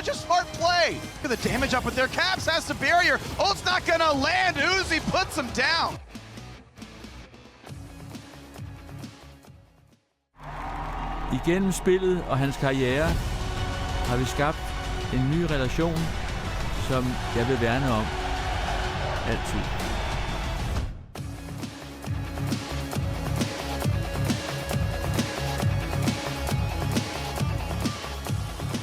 such a smart play. Look at the damage up with their Caps, has the barrier. Ult's not gonna land. Uzi puts him down. Igennem spillet og hans karriere har vi skabt en ny relation, som jeg vil værne om altid.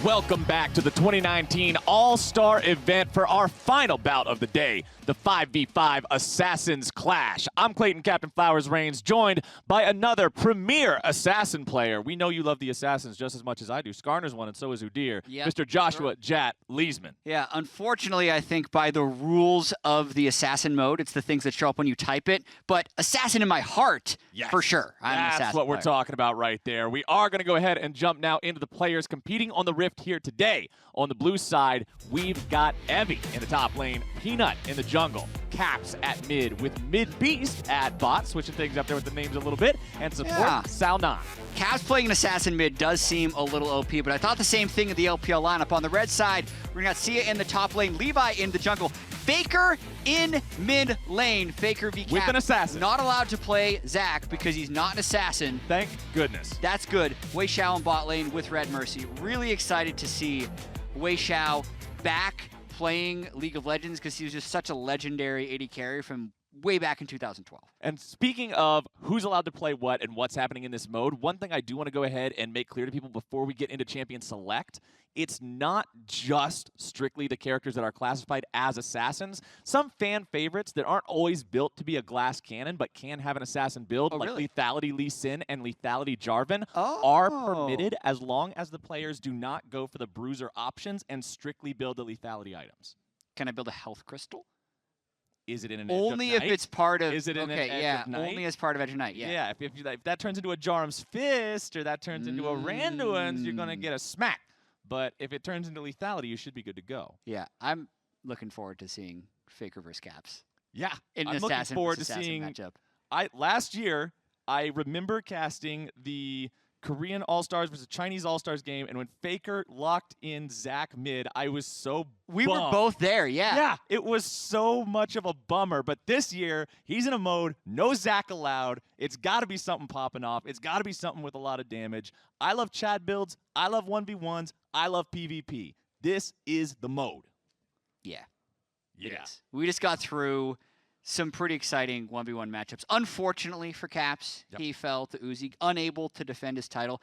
Welcome back to the 2019 All-Star event for our final bout of the day, the 5v5 Assassins Clash. I'm Clayton Captain Flowers Reigns, joined by another premier Assassin player. We know you love the Assassins just as much as I do. Skarner's one, and so is Udir. Yep. Mr. Joshua Jat Leesman. Yeah, unfortunately, I think by the rules of the Assassin mode, it's the things that show up when you type it, but Assassin in my heart, yes, for sure. I'm an That's Assassin what we're player. talking about right there. We are going to go ahead and jump now into the players competing on the Rift here today. On the blue side, we've got Evie in the top lane, Peanut in the jungle, Caps at mid with Mid Beast at bot, switching things up there with the names a little bit, and support Salnon. Caps playing an Assassin mid does seem a little OP, but I thought the same thing of the LPL lineup. On the red side, we're gonna got Sia in the top lane, Levi in the jungle, Faker in mid lane. Faker v Cap. With an assassin. Not allowed to play Zac because he's not an assassin. Thank goodness. That's good. Wei Xiao in bot lane with Red Mercy. Really excited to see Wei Xiao back playing League of Legends because he was just such a legendary AD carry from way back in 2012. And speaking of who's allowed to play what and what's happening in this mode, one thing I do want to go ahead and make clear to people before we get into Champion Select, it's not just strictly the characters that are classified as assassins. Some fan favorites that aren't always built to be a glass cannon but can have an assassin build, like really? Lethality Lee Sin and Lethality Jarvan, are permitted as long as the players do not go for the bruiser options and strictly build the lethality items. Can I build a health crystal? Is it in an Only Edge of if Night? it's part of. Is it in okay, an Edge yeah, of Night? only as part of Edge of Night. Yeah. Yeah, if that turns into a Jarum's Fist or that turns into a Randuin's, you're going to get a smack. But if it turns into lethality, you should be good to go. Yeah, I'm looking forward to seeing Faker versus Caps. Yeah, in I'm an looking assassin forward to versus assassin seeing. matchup. Last year, I remember casting the Korean All-Stars versus Chinese All-Stars game, and when Faker locked in Zac mid, I was so We were bummed. both there, yeah. Yeah, it was so much of a bummer. But this year, he's in a mode, no Zac allowed. It's got to be something popping off. It's got to be something with a lot of damage. I love Chad builds. I love 1v1s. I love PvP. This is the mode. Yeah. It is. We just got through some pretty exciting 1v1 matchups. Unfortunately for Caps, he fell to Uzi, unable to defend his title.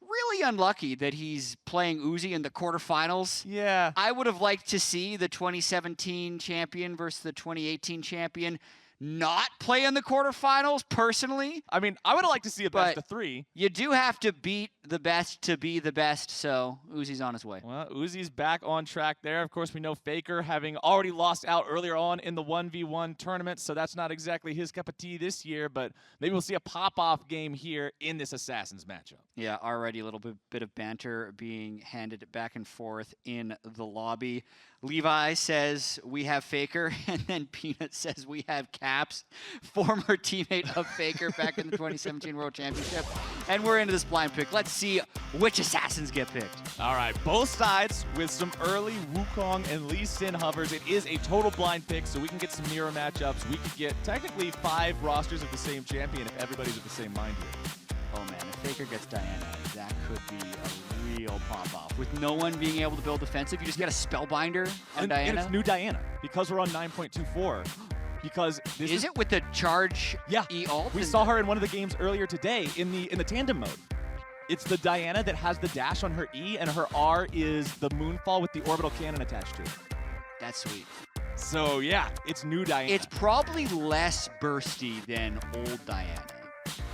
Really unlucky that he's playing Uzi in the quarterfinals. Yeah. I would have liked to see the 2017 champion versus the 2018 champion not play in the quarterfinals, personally. I mean, I would have liked to see a best of 3. You do have to beat the best to be the best, so Uzi's on his way. Well, Uzi's back on track there. Of course, we know Faker having already lost out earlier on in the 1v1 tournament, so that's not exactly his cup of tea this year, but maybe we'll see a pop-off game here in this Assassins matchup. Yeah, already a little bit of banter being handed back and forth in the lobby. Levi says we have Faker, and then Peanut says we have Caps, former teammate of Faker back in the 2017 World Championship. And we're into this blind pick. Let's see which assassins get picked. All right, both sides with some early Wukong and Lee Sin hovers. It is a total blind pick, so we can get some mirror matchups. We could get technically 5 rosters of the same champion if everybody's of the same mind here. Oh man, if Faker gets Diana, that could be a real pop-off. With no one being able to build defensive, you just get a Spellbinder on Diana. And it's new Diana, because we're on 9.24. Because this is it with the charge E-ult? We saw her in one of the games earlier today in the Tandem Mode. It's the Diana that has the dash on her E, and her R is the Moonfall with the orbital cannon attached to it. That's sweet. So yeah, it's new Diana. It's probably less bursty than old Diana,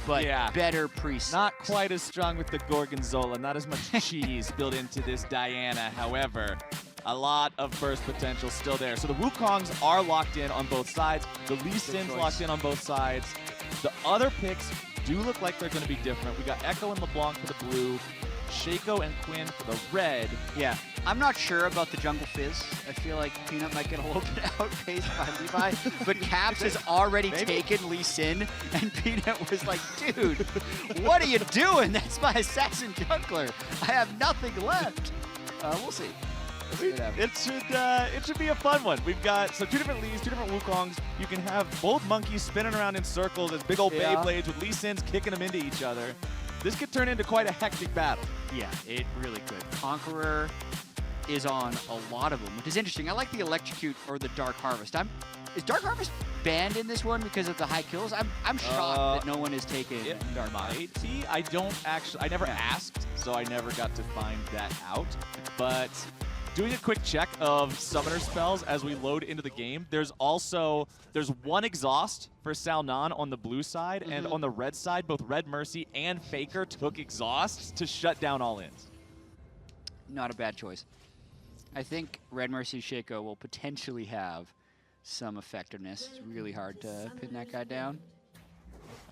but better pre-6. Not quite as strong with the Gorgonzola, not as much cheese built into this Diana. However, a lot of burst potential still there. So the Wukongs are locked in on both sides. The Lee Sin's locked in on both sides. The other picks do look like they're going to be different. We got Echo and LeBlanc for the blue, Shaco and Quinn for the red. Yeah, I'm not sure about the Jungle Fizz. I feel like Peanut might get a little bit outpaced by Levi, but Caps has already taken Lee Sin, and Peanut was like, dude, what are you doing? That's my assassin jungler. I have nothing left. We'll see. It should be a fun one. We've got two different Lees, two different Wukongs. You can have both monkeys spinning around in circles as big old Beyblades with Lee Sin's kicking them into each other. This could turn into quite a hectic battle. Yeah, it really could. Conqueror is on a lot of them, which is interesting. I like the Electrocute or the Dark Harvest. Is Dark Harvest banned in this one because of the high kills? I'm shocked that no one has taken Dark Harvest. I never asked, so I never got to find that out. But doing a quick check of summoner spells as we load into the game, there's one exhaust for Salnan on the blue side, and on the red side, both Red Mercy and Faker took exhausts to shut down all ins. Not a bad choice. I think Red Mercy Shaco will potentially have some effectiveness. It's really hard to pin that guy down.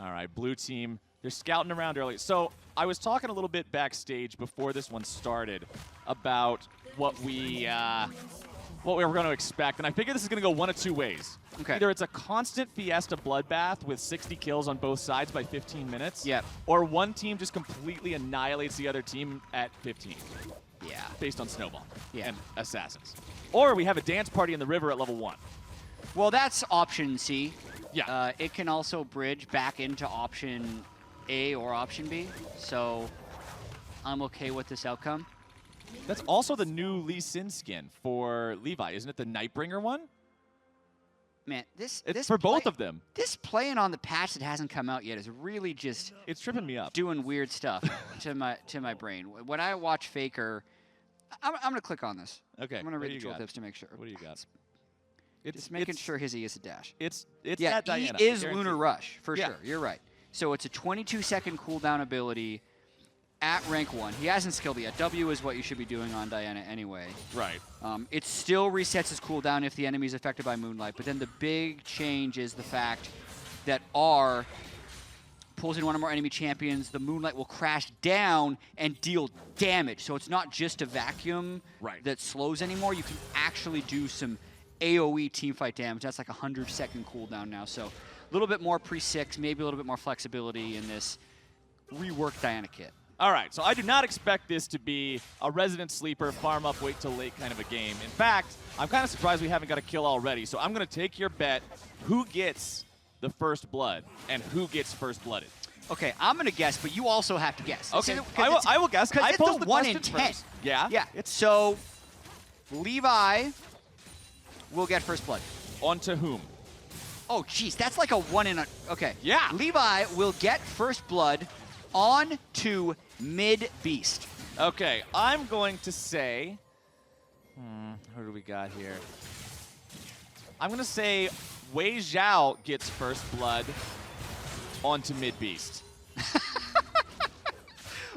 All right, blue team, they're scouting around early. So I was talking a little bit backstage before this one started about what we were going to expect, and I figure this is going to go one of two ways. Okay. Either it's a constant Fiesta bloodbath with 60 kills on both sides by 15 minutes, or one team just completely annihilates the other team at 15. Yeah. Based on Snowball and Assassins. Or we have a dance party in the river at level 1. Well, that's option C. Yeah. It can also bridge back into option A or option B, so I'm okay with this outcome. That's also the new Lee Sin skin for Levi, isn't it? The Nightbringer one? Man, it's for both of them. This playing on the patch that hasn't come out yet is really just it's tripping me up. Doing weird stuff to my brain. When I watch Faker, I'm gonna click on this. Okay. I'm gonna read the tooltips to make sure. What do you got? Just making sure his E is a dash. It's that Diana. E is Lunar Rush for sure. You're right. So it's a 22-second cooldown ability at rank 1. He hasn't skilled it yet. W is what you should be doing on Diana anyway. Right. It still resets his cooldown if the enemy is affected by Moonlight, but then the big change is the fact that R pulls in one or more enemy champions, the Moonlight will crash down and deal damage. So it's not just a vacuum that slows anymore. You can actually do some AoE teamfight damage. That's like a 100-second cooldown now. So a little bit more pre-6, maybe a little bit more flexibility in this reworked Diana kit. All right, so I do not expect this to be a resident sleeper, farm up, wait till late kind of a game. In fact, I'm kind of surprised we haven't got a kill already. So I'm going to take your bet. Who gets the first blood and who gets first blooded? Okay, I'm going to guess, but you also have to guess. Okay, I will guess. Because I it's posed the the 1 in question 10. first. Yeah? Yeah. So Levi will get first blood. On to whom? Oh, jeez, that's like a 1 in a... Okay. Yeah. Levi will get first blood on to Mid Beast. Okay, I'm going to say... who do we got here? I'm going to say Wei Zhao gets first blood onto Mid Beast.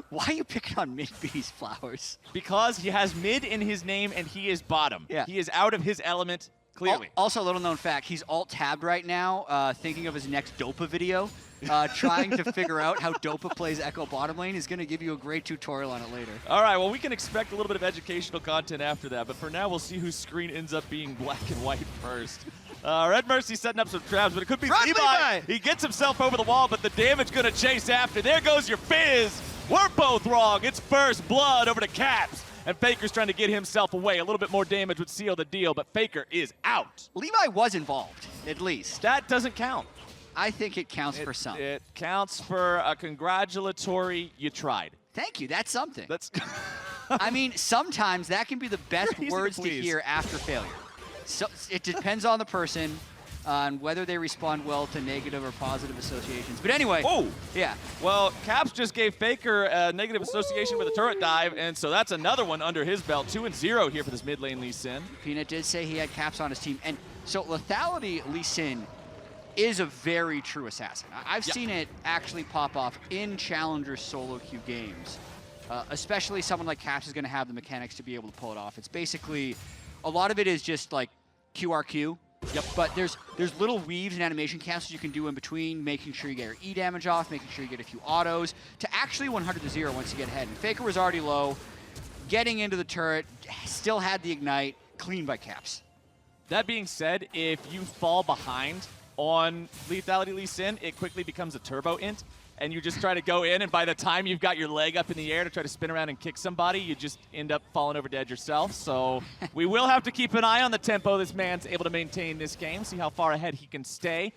Why are you picking on Mid Beast, Flowers? Because he has mid in his name and he is bottom. Yeah. He is out of his element, clearly. Also, a little known fact, he's alt-tabbed right now, thinking of his next Dopa video. Trying to figure out how Dopa plays Echo bottom lane. He's going to give you a great tutorial on it later. All right, well, we can expect a little bit of educational content after that, but for now, we'll see whose screen ends up being black and white first. Red Mercy setting up some traps, but it could be Levi. He gets himself over the wall, but the damage going to chase after. There goes your Fizz. We're both wrong. It's first blood over to Caps. And Faker's trying to get himself away. A little bit more damage would seal the deal, but Faker is out. Levi was involved, at least. That doesn't count. I think it counts for some. It counts for a congratulatory, you tried. Thank you, that's something. That's I mean, sometimes that can be the best Easy words to to please. hear after failure. So it depends on the person, on whether they respond well to negative or positive associations. But anyway, yeah. Well, Caps just gave Faker a negative association with a turret dive, and so that's another one under his belt. 2-0 here for this mid lane Lee Sin. Peanut did say he had Caps on his team. And so lethality Lee Sin is a very true assassin. I've seen it actually pop off in Challenger solo queue games. Especially someone like Caps is going to have the mechanics to be able to pull it off. It's basically, a lot of it is just like QRQ. Yep. But there's little weaves and animation cancels you can do in between, making sure you get your E damage off, making sure you get a few autos, to actually 100-0 once you get ahead. And Faker was already low, getting into the turret, still had the ignite, clean by Caps. That being said, if you fall behind on lethality Lee Sin, it quickly becomes a turbo int. and you just try to go in, and by the time you've got your leg up in the air to try to spin around and kick somebody, you just end up falling over dead yourself. So we will have to keep an eye on the tempo this man's able to maintain this game, see how far ahead he can stay.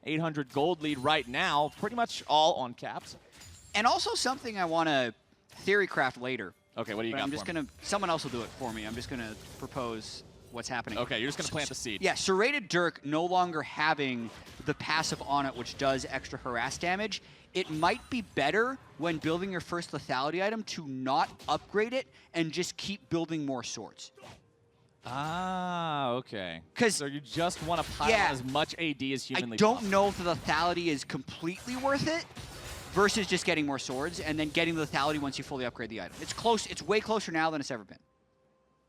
800 gold lead right now, pretty much all on Caps. And also something I want to theory craft later. Okay, what do you got? I'm just going to, someone else will do it for me. I'm just going to propose what's happening. Okay, you're just going to plant the seed. Yeah, Serrated Dirk no longer having the passive on it, which does extra harass damage. It might be better when building your first lethality item to not upgrade it and just keep building more swords. Ah, okay. Because so you just want to pile as much AD as humanly possible. I possible. don't know if the lethality is completely worth it versus just getting more swords and then getting the lethality once you fully upgrade the item. It's close. It's way closer now than it's ever been.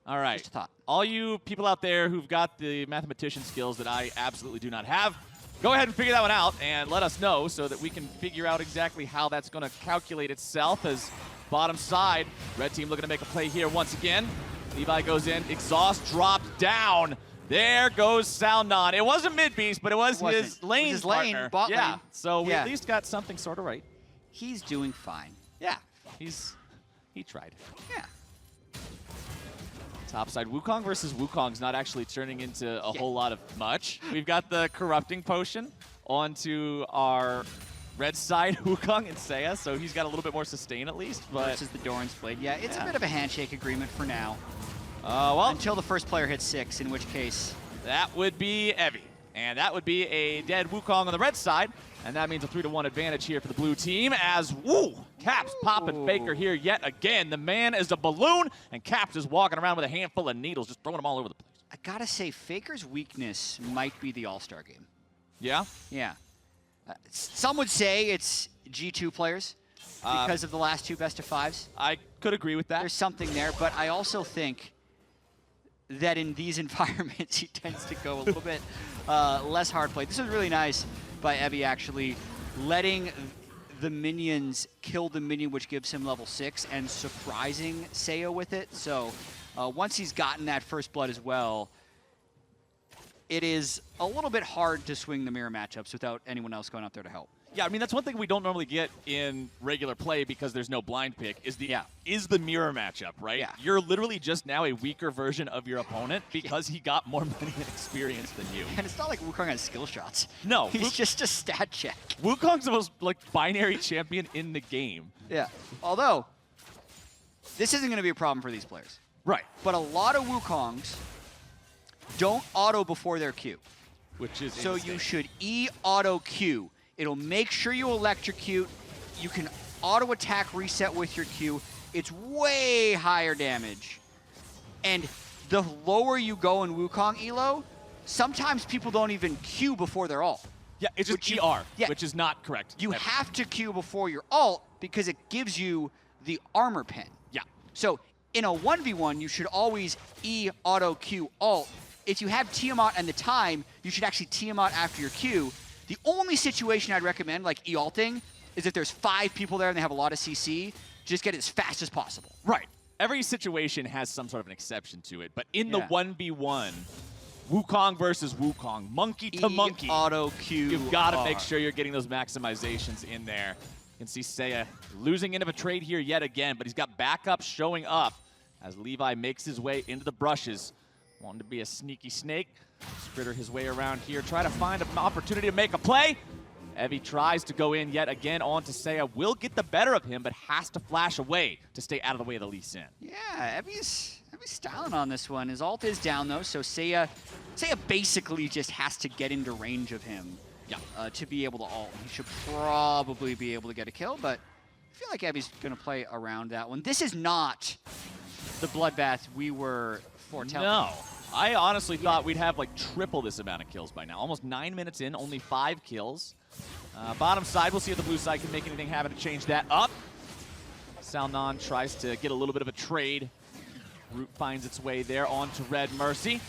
All right. Just a thought. All you people out there who've got the mathematician skills that I absolutely do not have, go ahead and figure that one out and let us know so that we can figure out exactly how that's going to calculate itself. As bottom side, red team looking to make a play here once again. Levi goes in, exhaust dropped down. There goes Salnon. It wasn't mid beast, but it was his lane partner. Bot yeah. lane. So we at least got something sort of right. He's doing fine. Yeah. He tried. Yeah. Topside Wukong versus Wukong's not actually turning into a whole lot of much. We've got the corrupting potion onto our red side Wukong and Seiya, so he's got a little bit more sustain at least. But versus the Doran's Blade. Yeah, it's a bit of a handshake agreement for now. Well, until the first player hits 6, in which case that would be Evie. And that would be a dead Wukong on the red side. And that means a 3-1 advantage here for the blue team as, Caps popping Faker here yet again. The man is a balloon, and Caps is walking around with a handful of needles, just throwing them all over the place. I gotta say, Faker's weakness might be the All-Star game. Yeah? Yeah. Some would say it's G2 players because of the last 2 best-of-5s. I could agree with that. There's something there, but I also think that in these environments, he tends to go a little bit less hard play. This was really nice by Evie, actually, letting the minions kill the minion, which gives him level 6, and surprising Seiya with it. So once he's gotten that first blood as well, it is a little bit hard to swing the mirror matchups without anyone else going up there to help. Yeah, I mean, that's one thing we don't normally get in regular play because there's no blind pick, is the mirror matchup, right? Yeah. You're literally just now a weaker version of your opponent because he got more money and experience than you. And it's not like Wukong has skill shots. No. He's just a stat check. Wukong's the most, binary champion in the game. Yeah. Although, this isn't going to be a problem for these players. Right. But a lot of Wukongs don't auto before their Q. Which is so you should E-auto Q. It'll make sure you electrocute. You can auto-attack reset with your Q. It's way higher damage. And the lower you go in Wukong Elo, sometimes people don't even Q before their ult. Yeah, it's just ER, which is not correct. You have to Q before your ult because it gives you the armor pin. Yeah. So in a 1v1, you should always E-auto Q ult. If you have Tiamat and the time, you should actually Tiamat after your Q. The only situation I'd recommend, like E-ulting, is if there's 5 people there and they have a lot of CC, just get it as fast as possible. Right. Every situation has some sort of an exception to it, but in the 1v1, Wukong versus Wukong, monkey to monkey, auto Q. You've got to make sure you're getting those maximizations in there. You can see Seiya losing into a trade here yet again, but he's got backup showing up as Levi makes his way into the brushes. Wanting to be a sneaky snake. Spritter his way around here, try to find an opportunity to make a play. Evie tries to go in yet again onto Seiya. Will get the better of him, but has to flash away to stay out of the way of the Lee Sin. Yeah, Evie's styling on this one. His ult is down, though, so Seiya basically just has to get into range of him to be able to ult. He should probably be able to get a kill, but I feel like Evie's going to play around that one. This is not the bloodbath we were foretelling. No. I honestly thought we'd have triple this amount of kills by now. Almost 9 minutes in, only 5 kills. Bottom side, we'll see if the blue side can make anything happen to change that up. Salnon tries to get a little bit of a trade. Root finds its way there onto Red Mercy.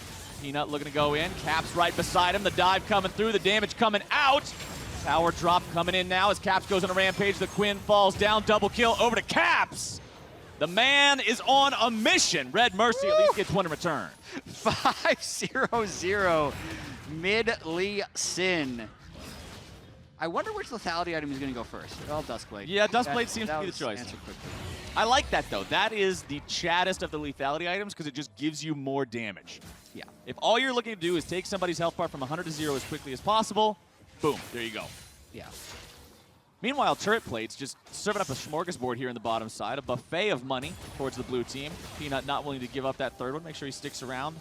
Peanut looking to go in. Caps right beside him. The dive coming through. The damage coming out. Tower drop coming in now as Caps goes on a rampage. The Quinn falls down. Double kill over to Caps. The man is on a mission. Red Mercy at least gets one in return. 5-0-0 mid Lee Sin. I wonder which lethality item is going to go first. Oh, Duskblade. Yeah, Duskblade seems to be the was choice. answered quickly. I like that, though. That is the chattest of the lethality items because it just gives you more damage. Yeah. If all you're looking to do is take somebody's health bar from 100 to 0 as quickly as possible, boom, there you go. Yeah. Meanwhile, turret plates just serving up a smorgasbord here in the bottom side, a buffet of money towards the blue team. Peanut not willing to give up that third one, make sure he sticks around.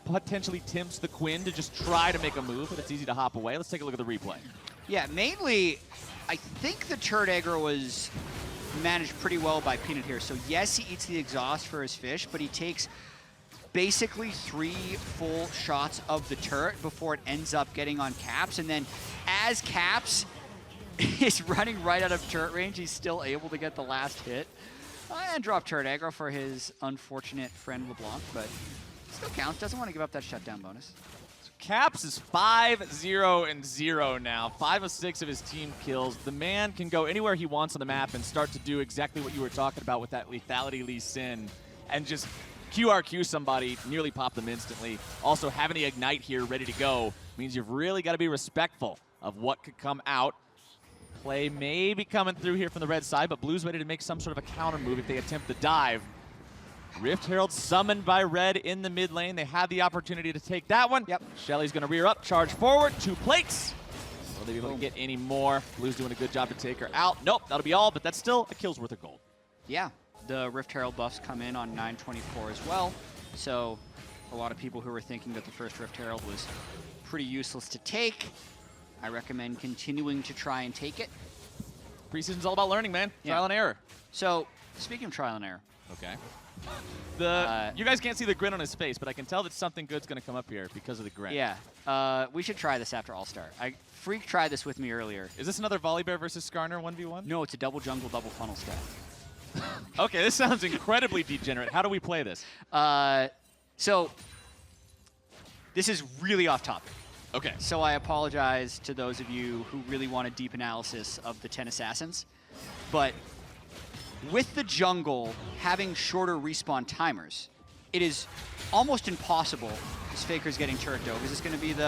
Potentially tempts the Quinn to just try to make a move, but it's easy to hop away. Let's take a look at the replay. Yeah, mainly, I think the turret aggro was managed pretty well by Peanut here. So yes, he eats the exhaust for his fish, but he takes basically 3 full shots of the turret before it ends up getting on Caps. And then as Caps is running right out of turret range, he's still able to get the last hit. And drop turret aggro for his unfortunate friend LeBlanc, but still counts. Doesn't want to give up that shutdown bonus. Caps is 5-0-0 now. 5 of 6 of his team kills. The man can go anywhere he wants on the map and start to do exactly what you were talking about with that lethality Lee Sin and just QRQ somebody, nearly pop them instantly. Also, having the Ignite here ready to go means you've really got to be respectful of what could come out. Play may be coming through here from the red side, but Blue's ready to make some sort of a counter move if they attempt the dive. Rift Herald summoned by red in the mid lane. They had the opportunity to take that one. Yep. Shelly's going to rear up, charge forward, 2 plates. Will they be able to get any more? Blue's doing a good job to take her out. Nope, that'll be all, but that's still a kill's worth of gold. Yeah, the Rift Herald buffs come in on 924 as well. So a lot of people who were thinking that the first Rift Herald was pretty useless to take, I recommend continuing to try and take it. Preseason's all about learning, man. Yeah. Trial and error. So speaking of trial and error. Okay. You guys can't see the grin on his face, but I can tell that something good's going to come up here because of the grin. Yeah, we should try this after All-Star. Freak tried this with me earlier. Is this another Volibear versus Skarner 1v1? No, it's a double jungle, double funnel stat. Okay, this sounds incredibly degenerate. How do we play this? So this is really off topic. Okay. So I apologize to those of you who really want a deep analysis of the 10 Assassins. But with the jungle having shorter respawn timers, it is almost impossible. This Faker's getting turret dove. Is this going to be the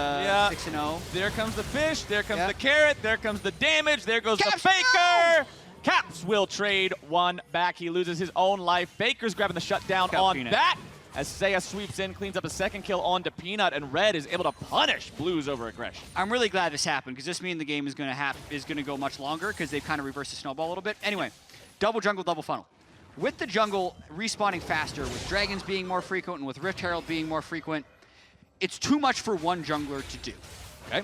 6-0? There comes the fish, there comes the carrot, there comes the damage, there goes Caps, the Faker! No! Caps will trade one back. He loses his own life. Faker's grabbing the shutdown on Peanut. that. As Seiya sweeps in, cleans up a second kill onto Peanut, and Red is able to punish Blue's over aggression. I'm really glad this happened, because this means the game is going to go much longer, because they've kind of reversed the snowball a little bit. Anyway, double jungle, double funnel. With the jungle respawning faster, with dragons being more frequent, and with Rift Herald being more frequent, it's too much for one jungler to do. Okay.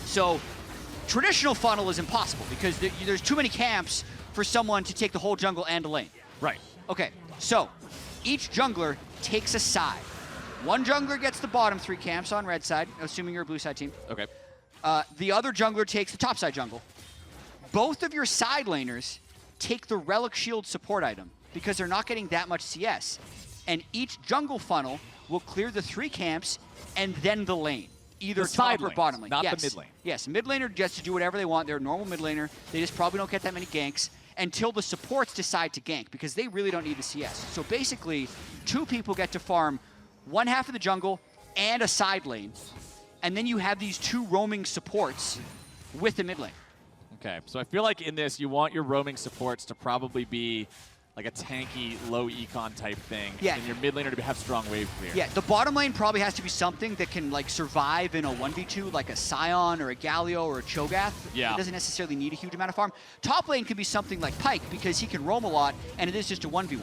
So traditional funnel is impossible, because there's too many camps for someone to take the whole jungle and a lane. Right. Okay, so each jungler takes a side. One jungler gets the bottom 3 camps on red side, assuming you're a blue side team. Okay. The other jungler takes the top side jungle. Both of your side laners take the Relic Shield support item because they're not getting that much CS. And each jungle funnel will clear the 3 camps and then the lane. Either the side top or lanes, bottom lane. not yes. the mid lane. Yes, mid laner gets to do whatever they want. They're a normal mid laner. They just probably don't get that many ganks until the supports decide to gank because they really don't need the CS. So basically, 2 people get to farm one half of the jungle and a side lane. And then you have these 2 roaming supports with the mid lane. Okay, so I feel like in this, you want your roaming supports to probably be like a tanky, low econ type thing. Yeah. And your mid laner to have strong wave clear. Yeah, the bottom lane probably has to be something that can like survive in a 1v2, like a Scion or a Galio or a Cho'Gath. Yeah. It doesn't necessarily need a huge amount of farm. Top lane could be something like Pyke because he can roam a lot and it is just a 1v1.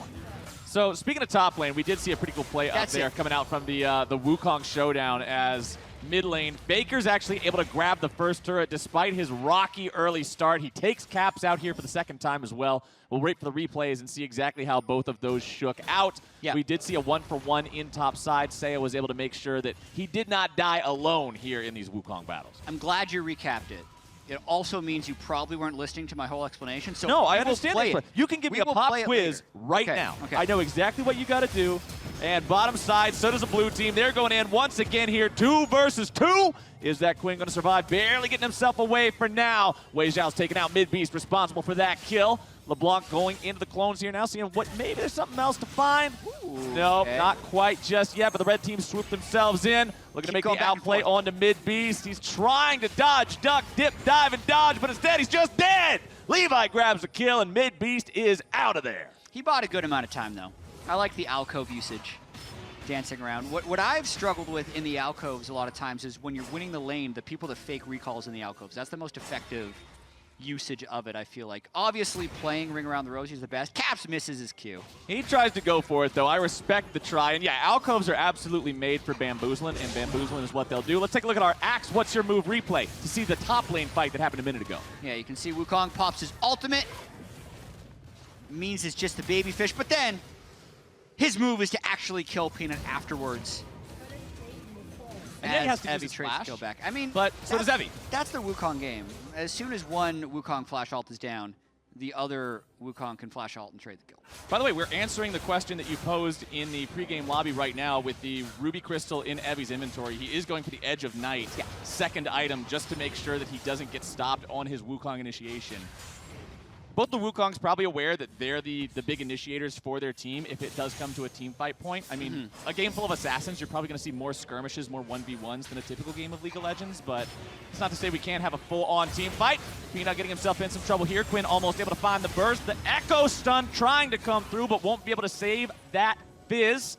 So speaking of top lane, we did see a pretty cool play up there coming out from the Wukong showdown as mid lane. Faker's actually able to grab the first turret despite his rocky early start. He takes Caps out here for the second time as well. We'll wait for the replays and see exactly how both of those shook out. Yeah. We did see a 1-for-1 in top side. Seiya was able to make sure that he did not die alone here in these Wukong battles. I'm glad you recapped it. It also means you probably weren't listening to my whole explanation. So no, I we will understand play that. it. You can give me We a will pop play it quiz later. right Okay, now. okay. I know exactly what you got to do. And bottom side, so does the blue team. They're going in once again here. 2 versus 2. Is that Quinn going to survive? Barely getting himself away for now. Wei Xiao's taking out Mid Beast, responsible for that kill. LeBlanc going into the clones here now, seeing what maybe there's something else to find. Nope, not quite just yet, but the red team swooped themselves in. Looking to make the outplay onto Mid Beast. He's trying to dodge, duck, dip, dive, and dodge, but instead he's just dead. Levi grabs the kill, and Mid Beast is out of there. He bought a good amount of time, though. I like the alcove usage, dancing around. What I've struggled with in the alcoves a lot of times is when you're winning the lane, the people that fake recalls in the alcoves. That's the most effective usage of it, I feel like. Obviously, playing Ring Around the Rosie is the best. Caps misses his Q. He tries to go for it, though. I respect the try. And yeah, alcoves are absolutely made for bamboozling, and bamboozling is what they'll do. Let's take a look at our Axe What's Your Move replay to see the top lane fight that happened a minute ago. Yeah, you can see Wukong pops his ultimate. Means it's just a baby fish, but then his move is to actually kill Peanut afterwards. And then he has to use Evie his trades flash. kill back. I mean, but so does Evie. That's the Wukong game. As soon as one Wukong flash ult is down, the other Wukong can flash ult and trade the kill. By the way, we're answering the question that you posed in the pregame lobby right now with the Ruby Crystal in Evie's inventory. He is going for the Edge of Night, second item, just to make sure that he doesn't get stopped on his Wukong initiation. Both the Wukong's probably aware that they're the big initiators for their team if it does come to a team fight point. I mean, a game full of assassins, you're probably going to see more skirmishes, more 1v1s than a typical game of League of Legends, but it's not to say we can't have a full-on team fight. Peanut getting himself in some trouble here. Quinn almost able to find the burst. The Echo Stun trying to come through, but won't be able to save that Fizz.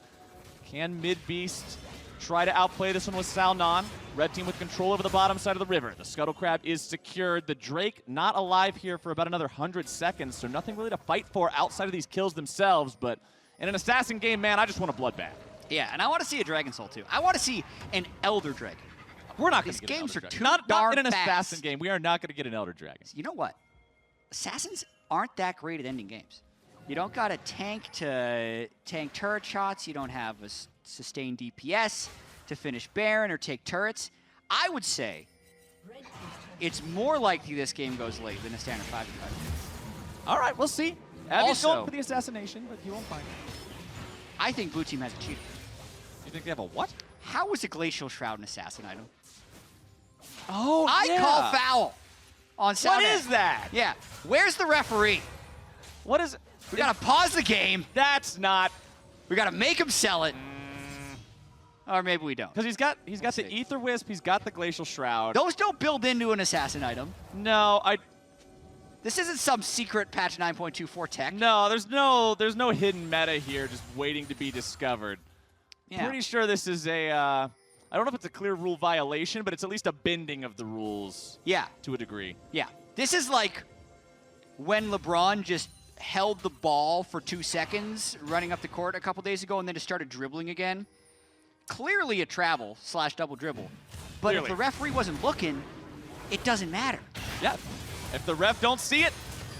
Can Mid Beast try to outplay this one with Salnon? Red team with control over the bottom side of the river. The Scuttle Crab is secured. The Drake not alive here for about another 100 seconds, so nothing really to fight for outside of these kills themselves, but in an assassin game, man, I just want a bloodbath. Yeah, and I want to see a Dragon Soul, too. I want to see an Elder Dragon. We're not going to These get games an Elder are Dragon. too Not in an fast. assassin game. We are not going to get an Elder Dragon. You know what? Assassins aren't that great at ending games. You don't got a tank to tank turret shots. You don't have a sustained DPS to finish Baron or take turrets. I would say it's more likely this game goes late than a standard 5-5. All right, we'll see. Abby's going for the assassination, but he won't find it. I think blue team has a cheater. You think they have a what? How is a Glacial Shroud an assassin item? Oh, I call foul on Sound. What is that? Yeah. Where's the referee? What is it? We got to pause the game. That's not. We got to make him sell it. Or maybe we don't. Because he's got the Ether Wisp, he's got the Glacial Shroud. Those don't build into an assassin item. No, This isn't some secret patch 9.24 tech. No, there's no hidden meta here just waiting to be discovered. Yeah. Pretty sure this is a, I don't know if it's a clear rule violation, but it's at least a bending of the rules. Yeah. To a degree. Yeah. This is like when LeBron just held the ball for 2 seconds running up the court a couple days ago and then just started dribbling again. Clearly a travel / double dribble. But if the referee wasn't looking, it doesn't matter. Yeah. If the ref don't see it,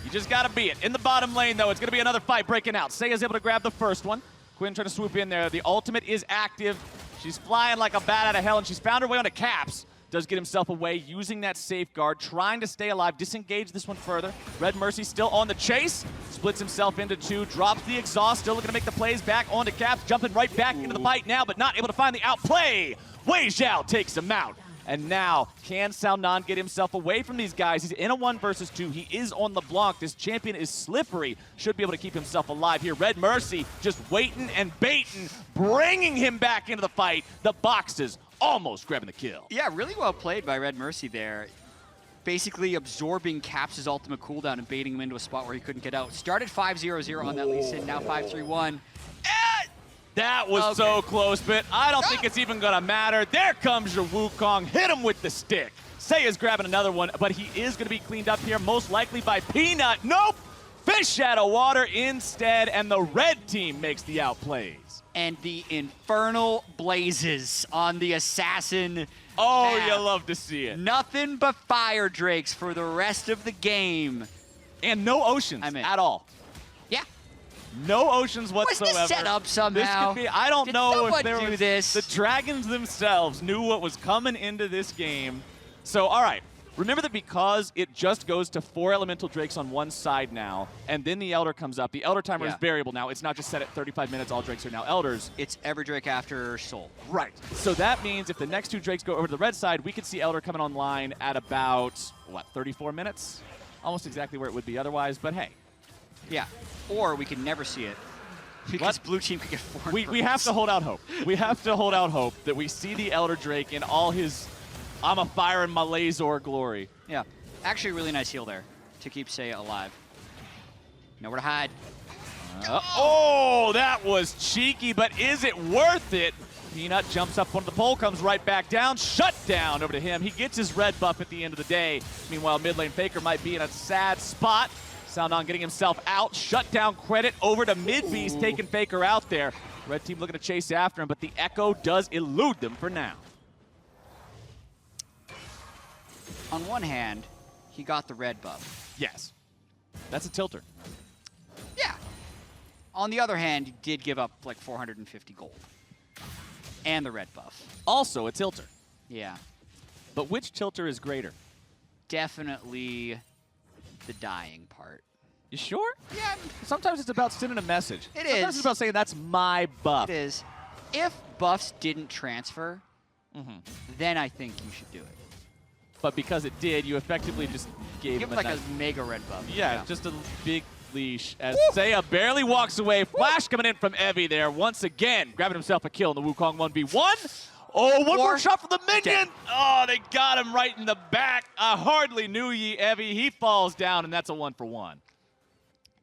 you just got to be it. In the bottom lane, though, it's going to be another fight breaking out. Seiya's able to grab the first one. Quinn trying to swoop in there. The ultimate is active. She's flying like a bat out of hell, and she's found her way onto Caps. Does get himself away, using that safeguard, trying to stay alive, disengage this one further. Red Mercy still on the chase, splits himself into 2, drops the exhaust, still looking to make the plays back onto Caps, jumping right back into the fight now, but not able to find the outplay. Wei Xiao takes him out. And now, can Salnon get himself away from these guys? He's in a 1 versus 2. He is on the block. This champion is slippery. Should be able to keep himself alive here. Red Mercy just waiting and baiting, bringing him back into the fight. The boxes almost grabbing the kill. Yeah, really well played by Red Mercy there. Basically absorbing Caps' ultimate cooldown and baiting him into a spot where he couldn't get out. Started 5-0-0 on that Lee Sin, now 5-3-1. That was so close, but I don't think it's even going to matter. There comes your Wukong. Hit him with the stick. Seiya's grabbing another one, but he is going to be cleaned up here, most likely by Peanut. Nope! Fish out of water instead, and the red team makes the outplays. And the infernal blazes on the assassin. Oh, map. you love to see it. Nothing but fire drakes for the rest of the game. And no oceans at all. Yeah. No oceans whatsoever. Was this set up somehow? This could be, I don't Did know if someone there do was, this? the dragons themselves knew what was coming into this game. So, all right, Remember that because it just goes to 4 elemental drakes on one side now, and then the Elder comes up. The Elder timer is variable now. It's not just set at 35 minutes, all drakes are now Elders. It's every drake after Soul. Right. So that means if the next 2 drakes go over to the red side, we could see Elder coming online at about, what, 34 minutes? Almost exactly where it would be otherwise, but hey. Yeah. Or we could never see it. Because blue team could get 4. We have to hold out hope. We have to hold out hope that we see the Elder Drake in all his I'm a fire in my laser glory. Yeah. Actually, really nice heal there to keep Seiya alive. Nowhere to hide. Oh, that was cheeky, but is it worth it? Peanut jumps up onto the pole, comes right back down. Shut down over to him. He gets his red buff at the end of the day. Meanwhile, mid lane Faker might be in a sad spot. Soundon getting himself out. Shut down credit over to mid Beast, taking Faker out there. Red team looking to chase after him, but the Echo does elude them for now. On one hand, he got the red buff. Yes. That's a tilter. Yeah. On the other hand, he did give up like 450 gold. And the red buff. Also a tilter. Yeah. But which tilter is greater? Definitely the dying part. You sure? Yeah. Sometimes it's about sending a message. It Sometimes is. it's about saying that's my buff. It is. If buffs didn't transfer, then I think you should do it. But because it did, you effectively just gave him like a mega red buff. Yeah, just a big leash as Seiya barely walks away. Flash coming in from Evie there once again, grabbing himself a kill in the Wukong 1v1. Oh, one more shot from the minion. Oh, they got him right in the back. I hardly knew ye, Evie. He falls down, and that's a 1-for-1.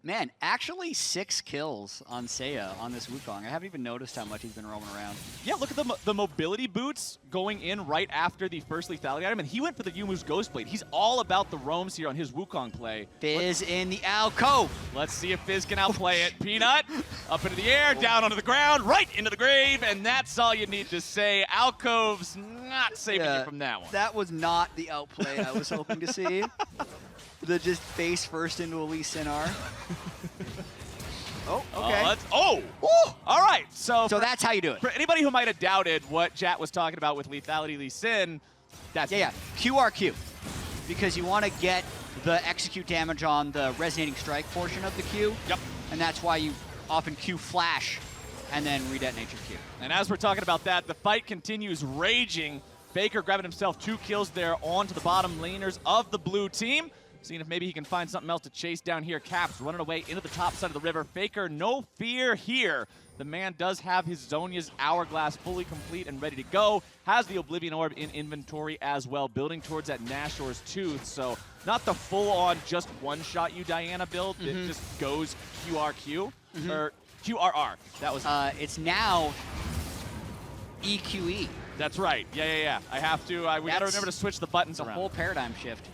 Man, actually 6 kills on Seiya on this Wukong. I haven't even noticed how much he's been roaming around. Yeah, look at the mobility boots going in right after the first lethality item, and he went for the Yumu's Ghostblade. He's all about the roams here on his Wukong play. Fizz in the alcove. Let's see if Fizz can outplay it. Peanut, up into the air, down onto the ground, right into the grave, and that's all you need to say. Alcove's not saving you from that one. That was not the outplay I was hoping to see. The just face first into a Lee Sinar. Oh, okay. All right. So that's how you do it. For anybody who might have doubted what Jat was talking about with lethality Lee Sin, that's QRQ. Because you want to get the execute damage on the resonating strike portion of the Q. Yep. And that's why you often Q flash and then redetonate your Q. And as we're talking about that, the fight continues raging. Faker grabbing himself 2 kills there onto the bottom laners of the blue team. Seeing if maybe he can find something else to chase down here. Caps running away into the top side of the river. Faker, no fear here. The man does have his Zhonya's Hourglass fully complete and ready to go. Has the Oblivion Orb in inventory as well, building towards that Nashor's Tooth. So not the full-on just one-shot you Diana build. It just goes QRQ, or QRR. That was it's now EQE. That's right. Yeah. I have to. We got to remember to switch the buttons around. The whole paradigm shift.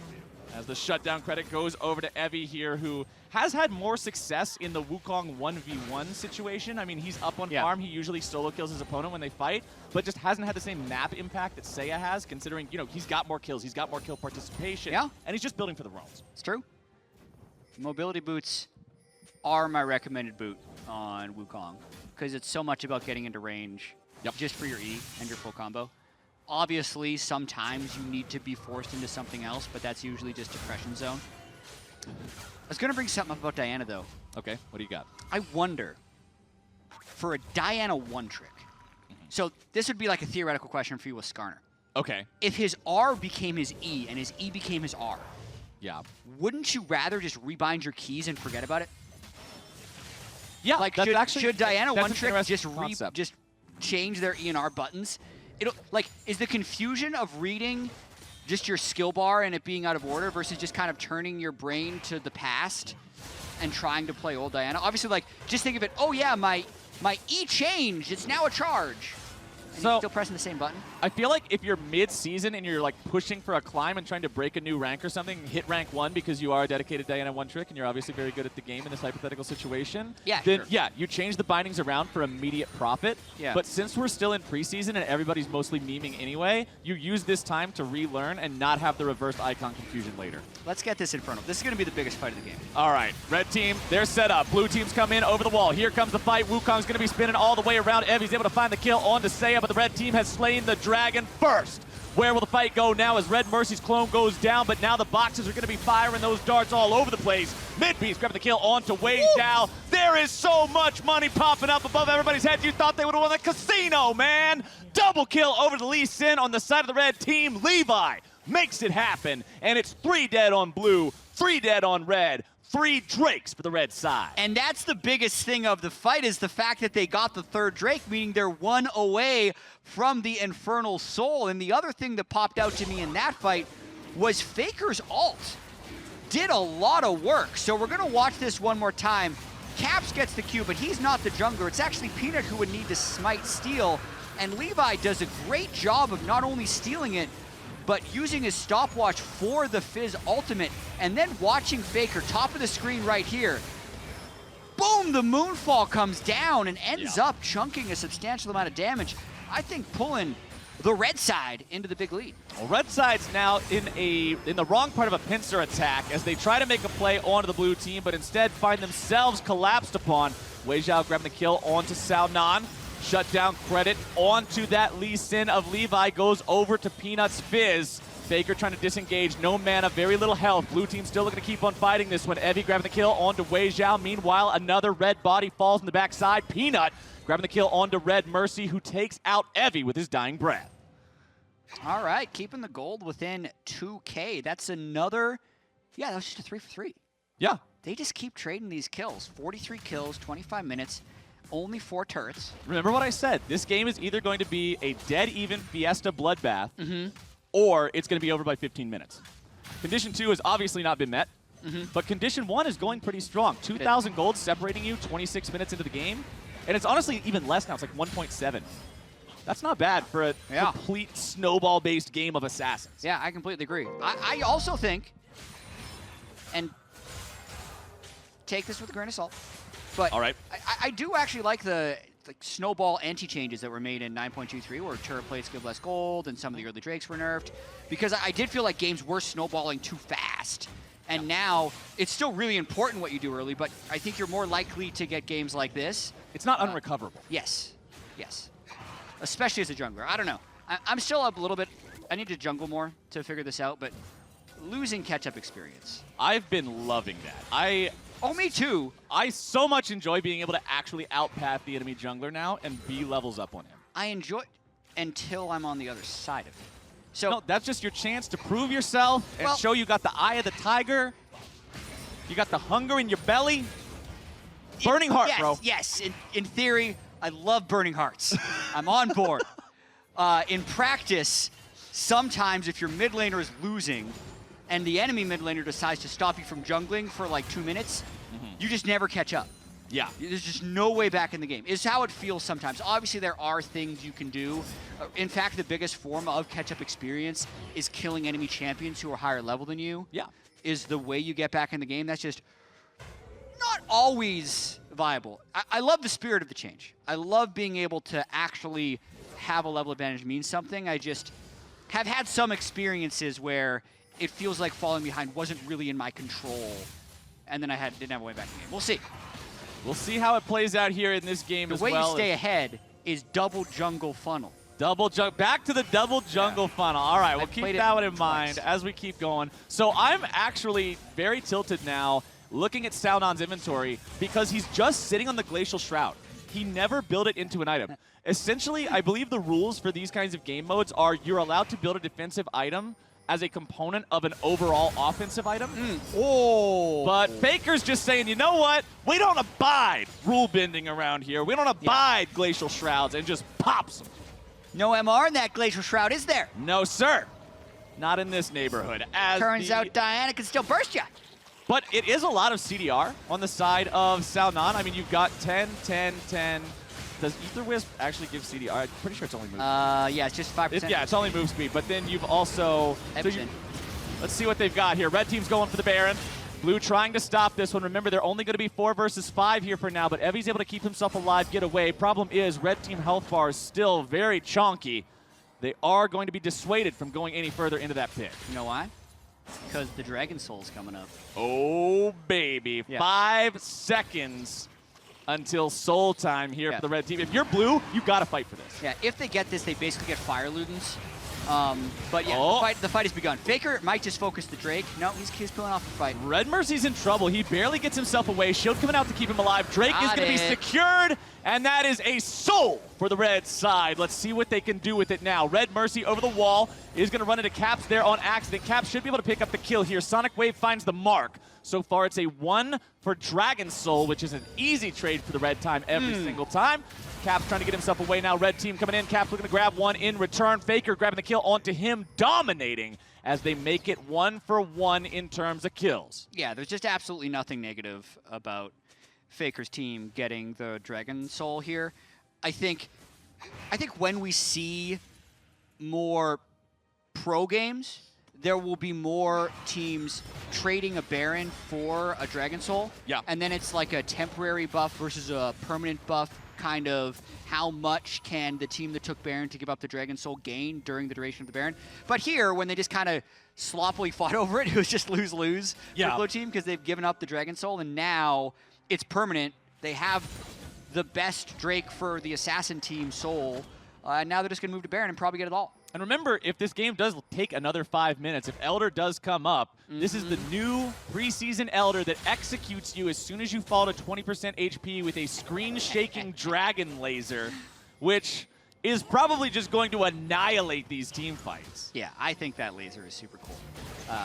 As the shutdown credit goes over to Evie here, who has had more success in the Wukong 1v1 situation. I mean, he's up on farm. He usually solo kills his opponent when they fight, but just hasn't had the same map impact that Seiya has, considering, he's got more kills, he's got more kill participation, and he's just building for the roams. It's true. Mobility boots are my recommended boot on Wukong, because it's so much about getting into range just for your E and your full combo. Obviously, sometimes you need to be forced into something else, but that's usually just depression zone. I was going to bring something up about Diana, though. Okay, what do you got? I wonder, for a Diana one-trick, so this would be like a theoretical question for you with Skarner. Okay. If his R became his E and his E became his R, wouldn't you rather just rebind your keys and forget about it? Yeah, like should Diana one-trick just change their E and R buttons? Is the confusion of reading just your skill bar and it being out of order versus just kind of turning your brain to the past and trying to play old Diana? Obviously, just think of it, oh yeah, my E changed, it's now a charge. And you're still pressing the same button? I feel like if you're mid-season and you're pushing for a climb and trying to break a new rank or something, hit rank 1 because you are a dedicated Diana one-trick and you're obviously very good at the game in this hypothetical situation, then you change the bindings around for immediate profit. Yeah. But since we're still in preseason and everybody's mostly memeing anyway, you use this time to relearn and not have the reversed icon confusion later. Let's get this Inferno. This is going to be the biggest fight of the game. All right, red team, they're set up. Blue teams come in over the wall. Here comes the fight. Wukong's going to be spinning all the way around. Evie's able to find the kill onto Seiya, but the red team has slain the dragon first. Where will the fight go now as Red Mercy's clone goes down, but now the boxes are going to be firing those darts all over the place. Midbeast grabbing the kill onto Wei Zhao. There is so much money popping up above everybody's head. You thought they would have won the casino, man. Double kill over to Lee Sin on the side of the red team. Levi makes it happen, and it's 3 dead on blue, 3 dead on red. 3 Drakes for the red side. And that's the biggest thing of the fight, is the fact that they got the 3rd Drake, meaning they're 1 away from the Infernal Soul. And the other thing that popped out to me in that fight was Faker's ult did a lot of work. So we're gonna watch this one more time. Caps gets the Q, but he's not the jungler. It's actually Peanut who would need to smite steal. And Levi does a great job of not only stealing it, but using his stopwatch for the Fizz ultimate, and then watching Faker, top of the screen right here. Boom, the Moonfall comes down and ends up chunking a substantial amount of damage. I think pulling the red side into the big lead. Well, red side's now in the wrong part of a pincer attack as they try to make a play onto the blue team, but instead find themselves collapsed upon. Wei Zhao grabbing the kill onto Sao Nan. Shut down credit onto that Lee Sin of Levi, goes over to Peanut's Fizz. Faker trying to disengage, no mana, very little health. Blue team still looking to keep on fighting this one. Evie grabbing the kill onto Wei Zhao. Meanwhile, another red body falls in the backside. Peanut grabbing the kill onto Red Mercy, who takes out Evie with his dying breath. All right, keeping the gold within 2K. That's another, yeah, that was just a 3 for 3. Yeah. They just keep trading these kills. 43 kills, 25 minutes. Only 4 turrets. Remember what I said. This game is either going to be a dead even Fiesta bloodbath, or it's going to be over by 15 minutes. Condition 2 has obviously not been met, but Condition 1 is going pretty strong. 2,000 gold separating you 26 minutes into the game, and it's honestly even less now. It's like 1.7. That's not bad for a complete snowball-based game of Assassins. Yeah, I completely agree. I also think, and take this with a grain of salt, but all right. I do actually like the snowball anti-changes that were made in 9.23, where turret plates give less gold and some of the early Drakes were nerfed, because I did feel like games were snowballing too fast. And now it's still really important what you do early, but I think you're more likely to get games like this. It's not unrecoverable. Yes, yes. Especially as a jungler. I don't know. I'm still up a little bit. I need to jungle more to figure this out, but losing catch-up experience. I've been loving that. Oh, me too. I so much enjoy being able to actually outpath the enemy jungler now and be levels up on him. I enjoy it until I'm on the other side of it. So no, that's just your chance to prove yourself and show you got the eye of the tiger. You got the hunger in your belly. Burning heart, yes, bro. Yes, in theory, I love burning hearts. I'm on board. In practice, sometimes if your mid laner is losing and the enemy mid laner decides to stop you from jungling for like 2 minutes, you just never catch up. Yeah. There's just no way back in the game. It's how it feels sometimes. Obviously, there are things you can do. In fact, the biggest form of catch-up experience is killing enemy champions who are higher level than you. Yeah. Is the way you get back in the game. That's just not always viable. I love the spirit of the change. I love being able to actually have a level advantage mean something. I just have had some experiences where it feels like falling behind wasn't really in my control, and then I didn't have a way back in the game. We'll see. We'll see how it plays out here in this game as well. The way you stay ahead is double jungle funnel. Back to the double jungle funnel. All right, we'll keep that one in mind as we keep going. So I'm actually very tilted now looking at Saunon's inventory because he's just sitting on the Glacial Shroud. He never built it into an item. Essentially, I believe the rules for these kinds of game modes are you're allowed to build a defensive item as a component of an overall offensive item. But Faker's just saying, you know what? We don't abide rule bending around here. We don't abide Glacial Shrouds, and just pops them. No MR in that Glacial Shroud, is there? No, sir. Not in this neighborhood. Turns out Diana can still burst you. But it is a lot of CDR on the side of Sao Nan. I mean, you've got 10, 10, 10. Does Ether Wisp actually give CDR? I'm pretty sure it's only move speed. Yeah, it's just 5%. Yeah, it's only move speed. But then you've also... let's see what they've got here. Red team's going for the Baron. Blue trying to stop this one. Remember, they're only going to be 4 versus 5 here for now, but Evie's able to keep himself alive, get away. Problem is, red team health bar is still very chonky. They are going to be dissuaded from going any further into that pit. You know why? Because the Dragon Soul's coming up. Oh, baby. Yeah. 5 seconds until soul time here for the red team. If you're blue, you got to fight for this. Yeah, if they get this, they basically get Fire Ludens. But yeah, the fight has begun. Faker might just focus the Drake. No, he's pulling off the fight. Red Mercy's in trouble. He barely gets himself away. Shield coming out to keep him alive. Drake is going to be secured, and that is a soul for the red side. Let's see what they can do with it now. Red Mercy over the wall is going to run into Caps there on accident. Caps should be able to pick up the kill here. Sonic Wave finds the mark. So far, it's a 1 for Dragon Soul, which is an easy trade for the red time every single time. Caps trying to get himself away now. Red team coming in. Caps looking to grab one in return. Faker grabbing the kill onto him, dominating as they make it 1 for 1 in terms of kills. Yeah, there's just absolutely nothing negative about Faker's team getting the Dragon Soul here. I think when we see more pro games, there will be more teams trading a Baron for a Dragon Soul. Yeah. And then it's like a temporary buff versus a permanent buff, kind of how much can the team that took Baron to give up the Dragon Soul gain during the duration of the Baron. But here, when they just kind of sloppily fought over it, it was just lose-lose for the blue team because they've given up the Dragon Soul, and now it's permanent. They have the best Drake for the Assassin team Soul, and now they're just going to move to Baron and probably get it all. And remember, if this game does take another 5 minutes, if Elder does come up, this is the new preseason Elder that executes you as soon as you fall to 20% HP with a screen-shaking dragon laser, which is probably just going to annihilate these team fights. Yeah, I think that laser is super cool.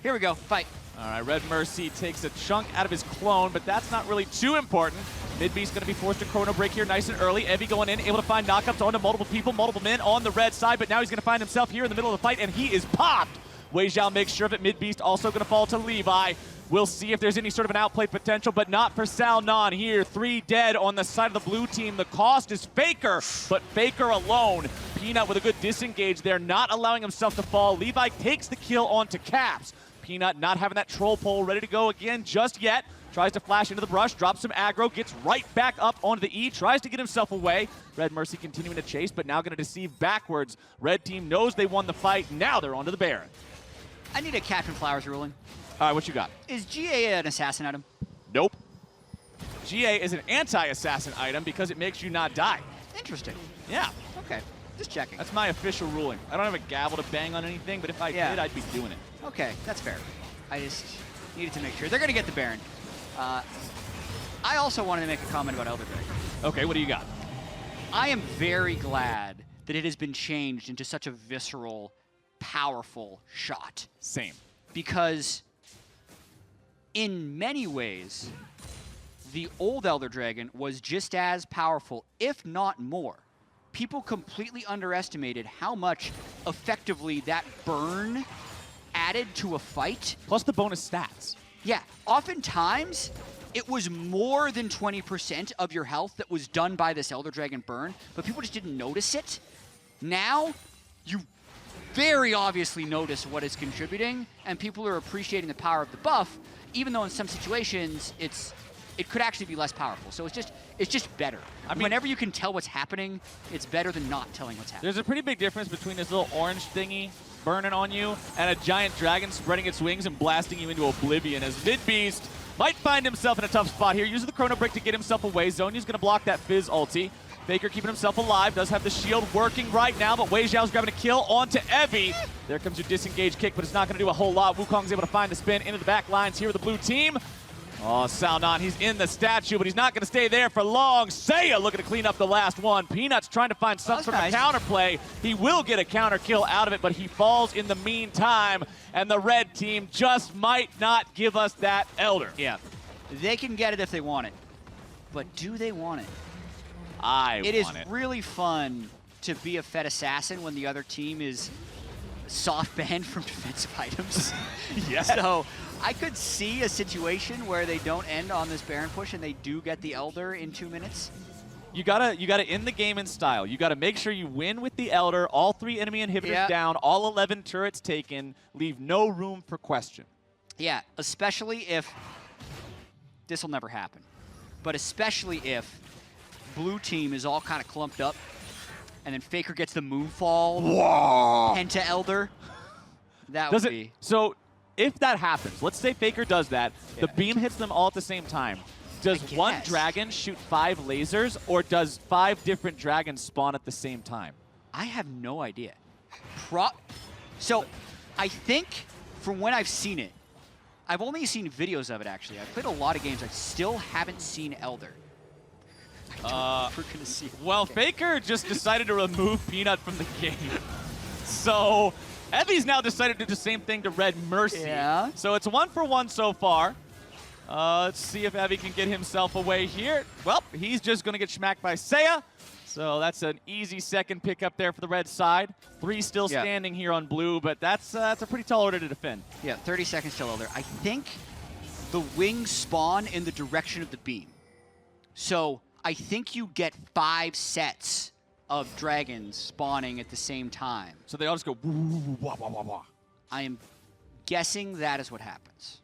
Here we go, fight. All right, Red Mercy takes a chunk out of his clone, but that's not really too important. Midbeast going to be forced to chrono break here nice and early. Evie going in, able to find knockups onto multiple people, multiple men on the red side, but now he's going to find himself here in the middle of the fight, and he is popped. Wei Zhao makes sure of it. Midbeast also going to fall to Levi. We'll see if there's any sort of an outplay potential, but not for Sal Non here. 3 dead on the side of the blue team. The cost is Faker, but Faker alone. Peanut with a good disengage there, not allowing himself to fall. Levi takes the kill onto Caps. Peanut not having that troll pole ready to go again just yet. Tries to flash into the brush, drops some aggro, gets right back up onto the E, tries to get himself away. Red Mercy continuing to chase, but now going to deceive backwards. Red team knows they won the fight. Now they're onto the Baron. I need a Captain Flowers ruling. All right, what you got? Is GA an assassin item? Nope. GA is an anti-assassin item because it makes you not die. Interesting. Yeah. Okay, just checking. That's my official ruling. I don't have a gavel to bang on anything, but if I did, I'd be doing it. Okay, that's fair. I just needed to make sure. They're going to get the Baron. I also wanted to make a comment about Elder Drake. Okay, what do you got? I am very glad that it has been changed into such a visceral, powerful shot. Same. Because in many ways, the old Elder Dragon was just as powerful, if not more. People completely underestimated how much effectively that burn added to a fight. Plus the bonus stats. Yeah, oftentimes it was more than 20% of your health that was done by this Elder Dragon burn, but people just didn't notice it. Now, you very obviously notice what it's contributing, and people are appreciating the power of the buff, even though in some situations it could actually be less powerful. So it's just better. I mean, whenever you can tell what's happening, it's better than not telling what's happening. There's a pretty big difference between this little orange thingy burning on you and a giant dragon spreading its wings and blasting you into oblivion, as Midbeast might find himself in a tough spot here. Uses the chrono break to get himself away. Zonya's going to block that Fizz ulti. Faker keeping himself alive, does have the shield working right now, but Wei Zhao's grabbing a kill onto Evie. There comes your disengage kick, but it's not going to do a whole lot. Wukong's able to find the spin into the back lines here with the blue team. Oh, Salnon, he's in the statue, but he's not going to stay there for long. Seiya looking to clean up the last one. Peanut's trying to find some sort of counterplay. He will get a counter kill out of it, but he falls in the meantime, and the red team just might not give us that Elder. Yeah, they can get it if they want it, but do they want it? It is really fun to be a Fed Assassin when the other team is soft banned from defensive items. Yeah. So I could see a situation where they don't end on this Baron push and they do get the Elder in 2 minutes. You gotta end the game in style. You gotta make sure you win with the Elder, all 3 enemy inhibitors down, all 11 turrets taken, leave no room for question. Yeah, especially if, this will never happen, but especially if blue team is all kind of clumped up and then Faker gets the moonfall. Whoa! Penta Elder. That would be. So if that happens, let's say Faker does that, the beam hits them all at the same time. Does one dragon shoot 5 lasers, or does 5 different dragons spawn at the same time? I have no idea. So I think from when I've seen it, I've only seen videos of it actually. I've played a lot of games. I still haven't seen Elder. We're gonna see. Well, Faker just decided to remove Peanut from the game. So Evie's now decided to do the same thing to Red Mercy. Yeah. So it's 1-for-1 so far. Let's see if Evie can get himself away here. Well, he's just going to get smacked by Seiya. So that's an easy second pick up there for the red side. 3 still standing here on blue, but that's a pretty tall order to defend. Yeah, 30 seconds till Elder. I think the wings spawn in the direction of the beam. So I think you get 5 sets of dragons spawning at the same time. So they all just go woo, woo, woo, wah, wah, wah, wah. I am guessing that is what happens.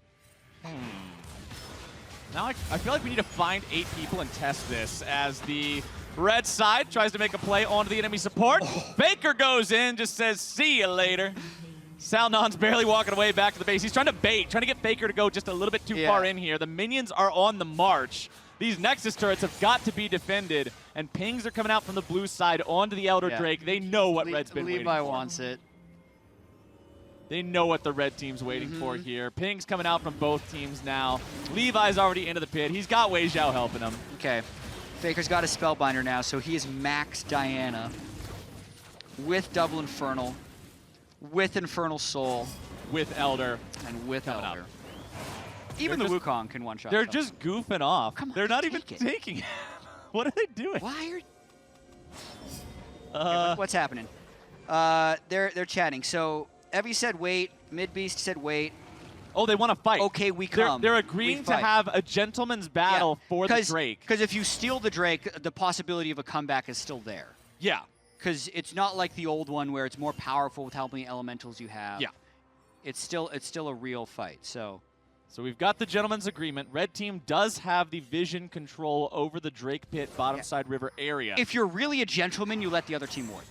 Now I feel like we need to find 8 people and test this as the red side tries to make a play onto the enemy support. Faker goes in, just says, see you later. Salnon's barely walking away back to the base. He's trying to bait, trying to get Faker to go just a little bit too far in here. The minions are on the march. These Nexus turrets have got to be defended, and pings are coming out from the blue side onto the Elder Drake. They know what Red's been waiting for. Levi wants it. They know what the red team's waiting for here. Ping's coming out from both teams now. Levi's already into the pit. He's got Wei Zhao helping him. Okay. Faker's got a Spellbinder now, so he is max Diana with double Infernal, with Infernal Soul, with Elder, and with coming Elder. Up. Even the Wukong can one-shot. They're just goofing off. Come on, they're not even taking it. What are they doing? Why are... what's happening? They're chatting. So Evie said wait. Midbeast said wait. Oh, they want to fight. Okay, we come. They're agreeing to have a gentleman's battle for the Drake. Because if you steal the Drake, the possibility of a comeback is still there. Yeah. Because it's not like the old one where it's more powerful with how many elementals you have. Yeah. It's still a real fight. So we've got the gentleman's agreement. Red team does have the vision control over the Drake pit bottom side river area. If you're really a gentleman, you let the other team ward.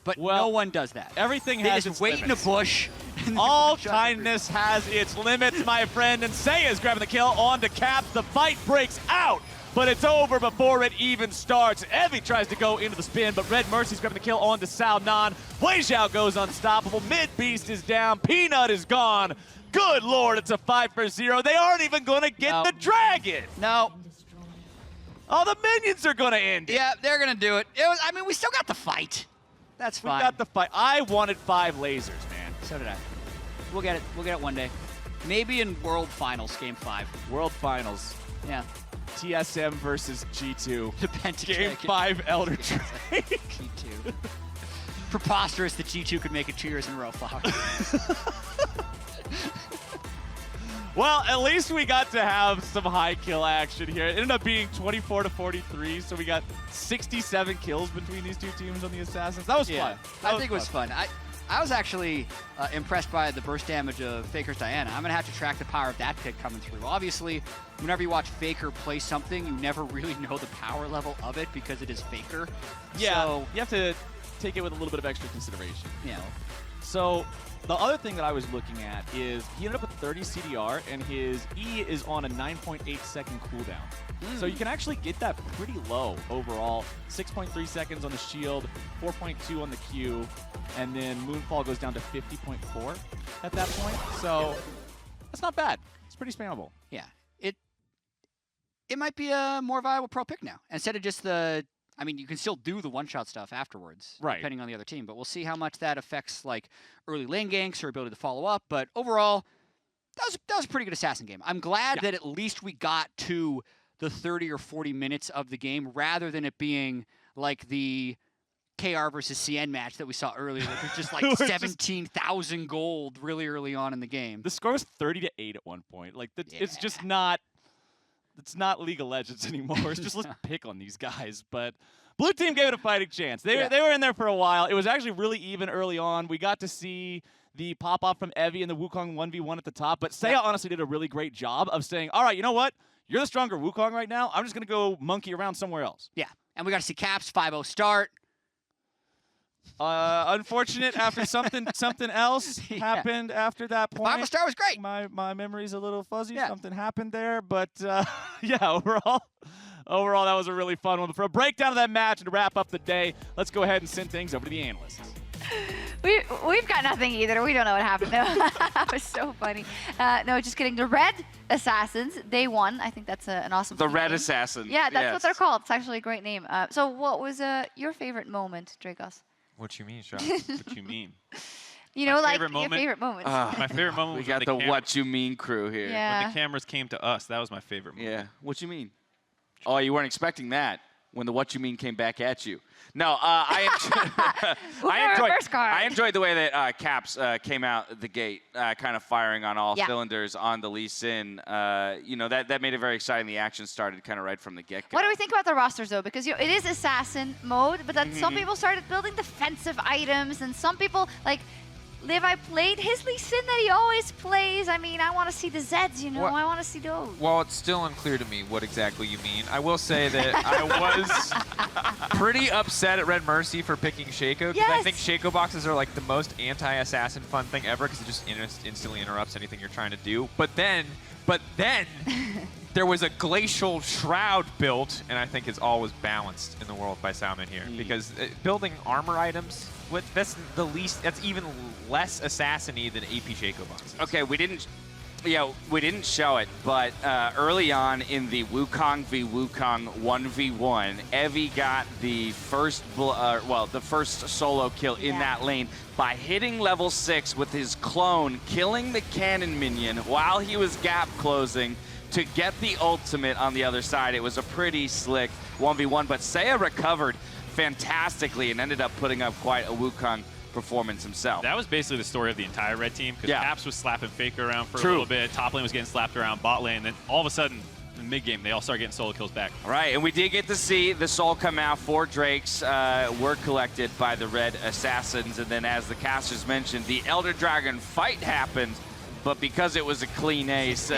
But no one does that. Everything they has just its wait limits. in a bush. All kindness has its limits, my friend. And Seiya's grabbing the kill onto Caps. The fight breaks out, but it's over before it even starts. Evie tries to go into the spin, but Red Mercy's grabbing the kill onto Sao Nan. Wei Zhao goes unstoppable. Mid Beast is down. Peanut is gone. Good Lord, it's a 5-for-0. They aren't even going to get the dragon. No. Oh, the minions are going to end it. Yeah, they're going to do it. I mean, we still got the fight. That's fine. We got the fight. I wanted 5 lasers, man. So did I. We'll get it. We'll get it one day. Maybe in World Finals, Game 5. World Finals. Yeah. TSM versus G2. The Pentakick. Game 5 Elder Drake. G2. Preposterous that G2 could make it 2 years in a row, Fox. Well, at least we got to have some high kill action here. It ended up being 24-43, so we got 67 kills between these two teams on the Assassins. That was fun. I think it was fun. I was actually impressed by the burst damage of Faker's Diana. I'm going to have to track the power of that pick coming through. Obviously, whenever you watch Faker play something, you never really know the power level of it because it is Faker. Yeah, so, you have to take it with a little bit of extra consideration. Yeah. So the other thing that I was looking at is he ended up with 30 CDR, and his E is on a 9.8 second cooldown. So you can actually get that pretty low overall. 6.3 seconds on the shield, 4.2 on the Q, and then Moonfall goes down to 50.4 at that point. So that's not bad. It's pretty spammable. Yeah. It might be a more viable pro pick now. Instead of just the... I mean, you can still do the one-shot stuff afterwards, depending on the other team. But we'll see how much that affects like early lane ganks or ability to follow up. But overall, that was a pretty good Assassin game. I'm glad that at least we got to the 30 or 40 minutes of the game rather than it being like the KR versus CN match that we saw earlier, which was just like 17,000 gold really early on in the game. The score was 30-8 at one point. Like it's just not. It's not League of Legends anymore. It's just let's pick on these guys. But blue team gave it a fighting chance. They were in there for a while. It was actually really even early on. We got to see the pop-off from Evie and the Wukong 1v1 at the top. But Seiya honestly did a really great job of saying, all right, you know what? You're the stronger Wukong right now. I'm just going to go monkey around somewhere else. Yeah, and we got to see Caps 5-0 start. Unfortunate after something else happened after that point. 5-0 start was great. My memory's a little fuzzy. Something happened there, but yeah, overall that was a really fun one. But for a breakdown of that match and to wrap up the day, let's go ahead and send things over to the analysts. We've got nothing either. We don't know what happened. No, that was so funny. No, just kidding. The Red Assassins, they won. I think that's an awesome. The Red name. Assassin. Yeah, that's yes. what they're called. It's actually a great name. So, what was your favorite moment, Dracos? What you mean, Sean? What you mean? You know, like favorite your moment? favorite moments. My favorite moment We was got when the What You Mean crew here. Yeah. when the cameras came to us. That was my favorite moment. Yeah. What you mean? Oh, you weren't expecting that when the What You Mean came back at you. No, I enjoyed the way that Caps came out the gate, kind of firing on all cylinders on the Lee Sin. You know, that made it very exciting. The action started kind of right from the get-go. What do we think about the rosters, though? Because it is assassin mode, but then some people started building defensive items, and some people, like, Levi played his Lee Sin that he always plays. I mean, I want to see the Zeds, you know? What? I want to see those. Well, it's still unclear to me what exactly you mean. I will say that I was pretty upset at Red Mercy for picking Shaco, because I think Shaco boxes are like the most anti-assassin fun thing ever, because it just instantly interrupts anything you're trying to do. But then there was a glacial shroud built, and I think it's always balanced in the world by Salmon here, because building armor items, that's the least. That's even less assassin-y than AP Shaco boxes. Okay, we didn't show it, but early on in the Wukong v Wukong 1v1, Evie got the first solo kill in that lane by hitting level 6 with his clone, killing the cannon minion while he was gap closing to get the ultimate on the other side. It was a pretty slick 1v1, but Seiya recovered fantastically and ended up putting up quite a Wukong performance himself. That was basically the story of the entire red team, because Caps was slapping Faker around for a little bit, top lane was getting slapped around, bot lane, and then all of a sudden, in mid-game, they all started getting solo kills back. All right, and we did get to see the soul come out. 4 Drakes were collected by the Red Assassins, and then as the casters mentioned, the Elder Dragon fight happened, but because it was a clean ace,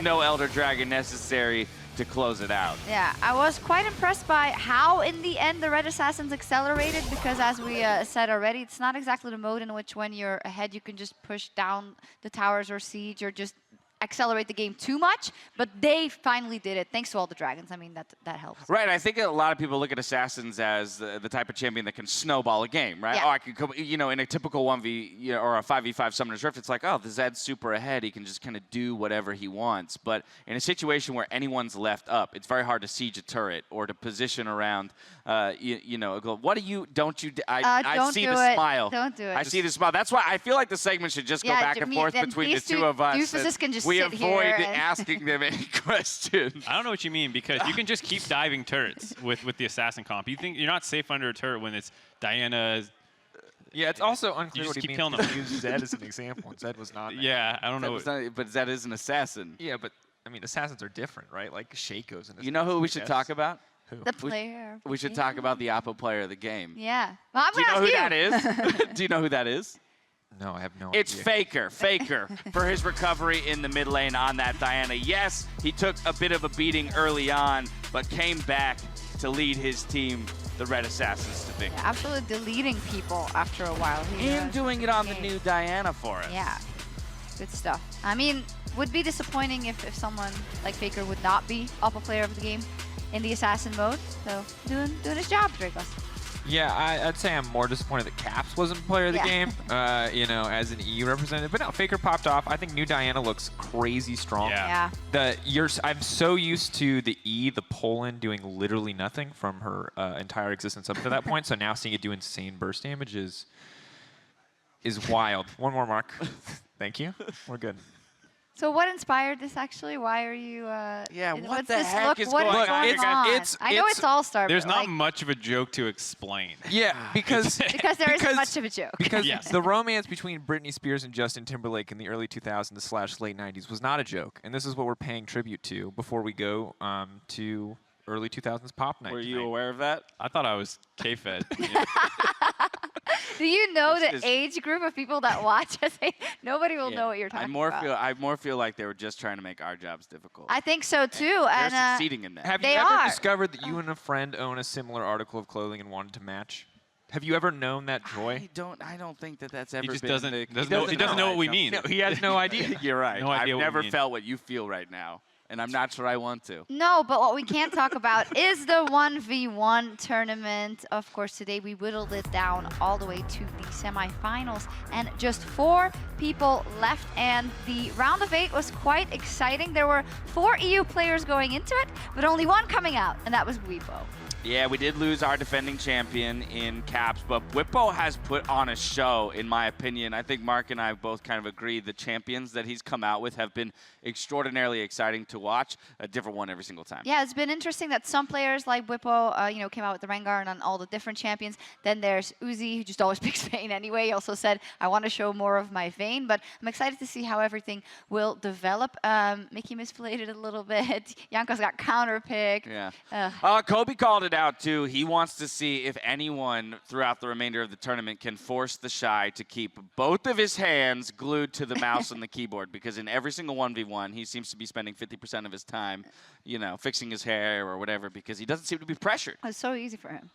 no Elder Dragon necessary to close it out. Yeah, I was quite impressed by how, in the end, the Red Assassins accelerated, because as we said already, it's not exactly the mode in which when you're ahead, you can just push down the towers or siege or just accelerate the game too much, but they finally did it, thanks to all the dragons. I mean, that helps. Right, I think a lot of people look at Assassins as the type of champion that can snowball a game, right? Yeah. Oh, I could come, you know, in a typical 1v or a 5v5 Summoner's Rift, it's like, oh, the Zed's super ahead, he can just kind of do whatever he wants. But in a situation where anyone's left up, it's very hard to siege a turret or to position around, you know, what do you, don't you, I see the smile. Don't do it. I see the smile. That's why I feel like the segment should just go back and forth between the two of us. Doofuses can just we sit avoid here asking them any questions. I don't know what you mean, because you can just keep diving turrets with the assassin comp. You think you're not safe under a turret when it's Diana. Yeah, it's also unclear you what just he keep means killing when them. he used Zed as an example, and Zed was not. Yeah, I don't know. But Zed is an assassin. Yeah, but I mean, assassins are different, right? Like Shaco's an assassin. You know who we should talk about? Who? The player. We should talk about the Oppo player of the game. Yeah. Well, I'm Do you know gonna who ask that is? Do you know who that is? No, I have no It's idea. Faker. Faker for his recovery in the mid lane on that Diana. Yes, he took a bit of a beating early on, but came back to lead his team, the Red Assassins, to victory. Yeah, absolutely deleting people after a while. And doing it on the new Diana for us. Yeah, good stuff. I mean, would be disappointing if someone like Faker would not be Oppo player of the game in the assassin mode. So doing his job, Dracos. Yeah, I'd say I'm more disappointed that Caps wasn't player of the game, you know, as an EU representative. But no, Faker popped off. I think new Diana looks crazy strong. Yeah. I'm so used to the the Poland doing literally nothing from her entire existence up to that point. So now seeing it do insane burst damage is wild. One more, Mark. Thank you. We're good. So what inspired this actually? Why are you? What the this heck look? is What going is on? going on? I know it's All-Star. There's but not like, much of a joke to explain. Yeah, because there isn't much of a joke. Because the romance between Britney Spears and Justin Timberlake in the early 2000s / late 90s was not a joke, and this is what we're paying tribute to before we go to early 2000s pop night. Were you aware of that? I thought I was K-Fed. Do you know the age group of people that watch us? Nobody will know what you're talking about. I more feel like they were just trying to make our jobs difficult. I think so too. They're and succeeding in that. Have you ever discovered that you and a friend own a similar article of clothing and wanted to match? Have you ever known that joy? I don't think that's ever He just been doesn't know what we mean. No, he has no idea. You're right. No idea I've what we never mean. felt what you feel right now. and I'm not sure I want to. No, but what we can't talk about is the 1v1 tournament. Of course, today we whittled it down all the way to the semifinals, and just 4 people left, and the round of 8 was quite exciting. There were 4 EU players going into it, but only 1 coming out, and that was Bwipo. Yeah, we did lose our defending champion in Caps, but Bwipo has put on a show, in my opinion. I think Mark and I both kind of agree the champions that he's come out with have been extraordinarily exciting to watch. A different one every single time. Yeah, it's been interesting that some players like Bwipo, came out with the Rengar and on all the different champions. Then there's Uzi, who just always picks Vayne anyway. He also said, I want to show more of my Vayne, but I'm excited to see how everything will develop. Mickey misplayed it a little bit. Janko's got counter-picked. Yeah. Kobe called it out too. He wants to see if anyone throughout the remainder of the tournament can force TheShy to keep both of his hands glued to the mouse and the keyboard, because in every single 1v1, he seems to be spending 50% of his time, fixing his hair or whatever, because he doesn't seem to be pressured. It's so easy for him.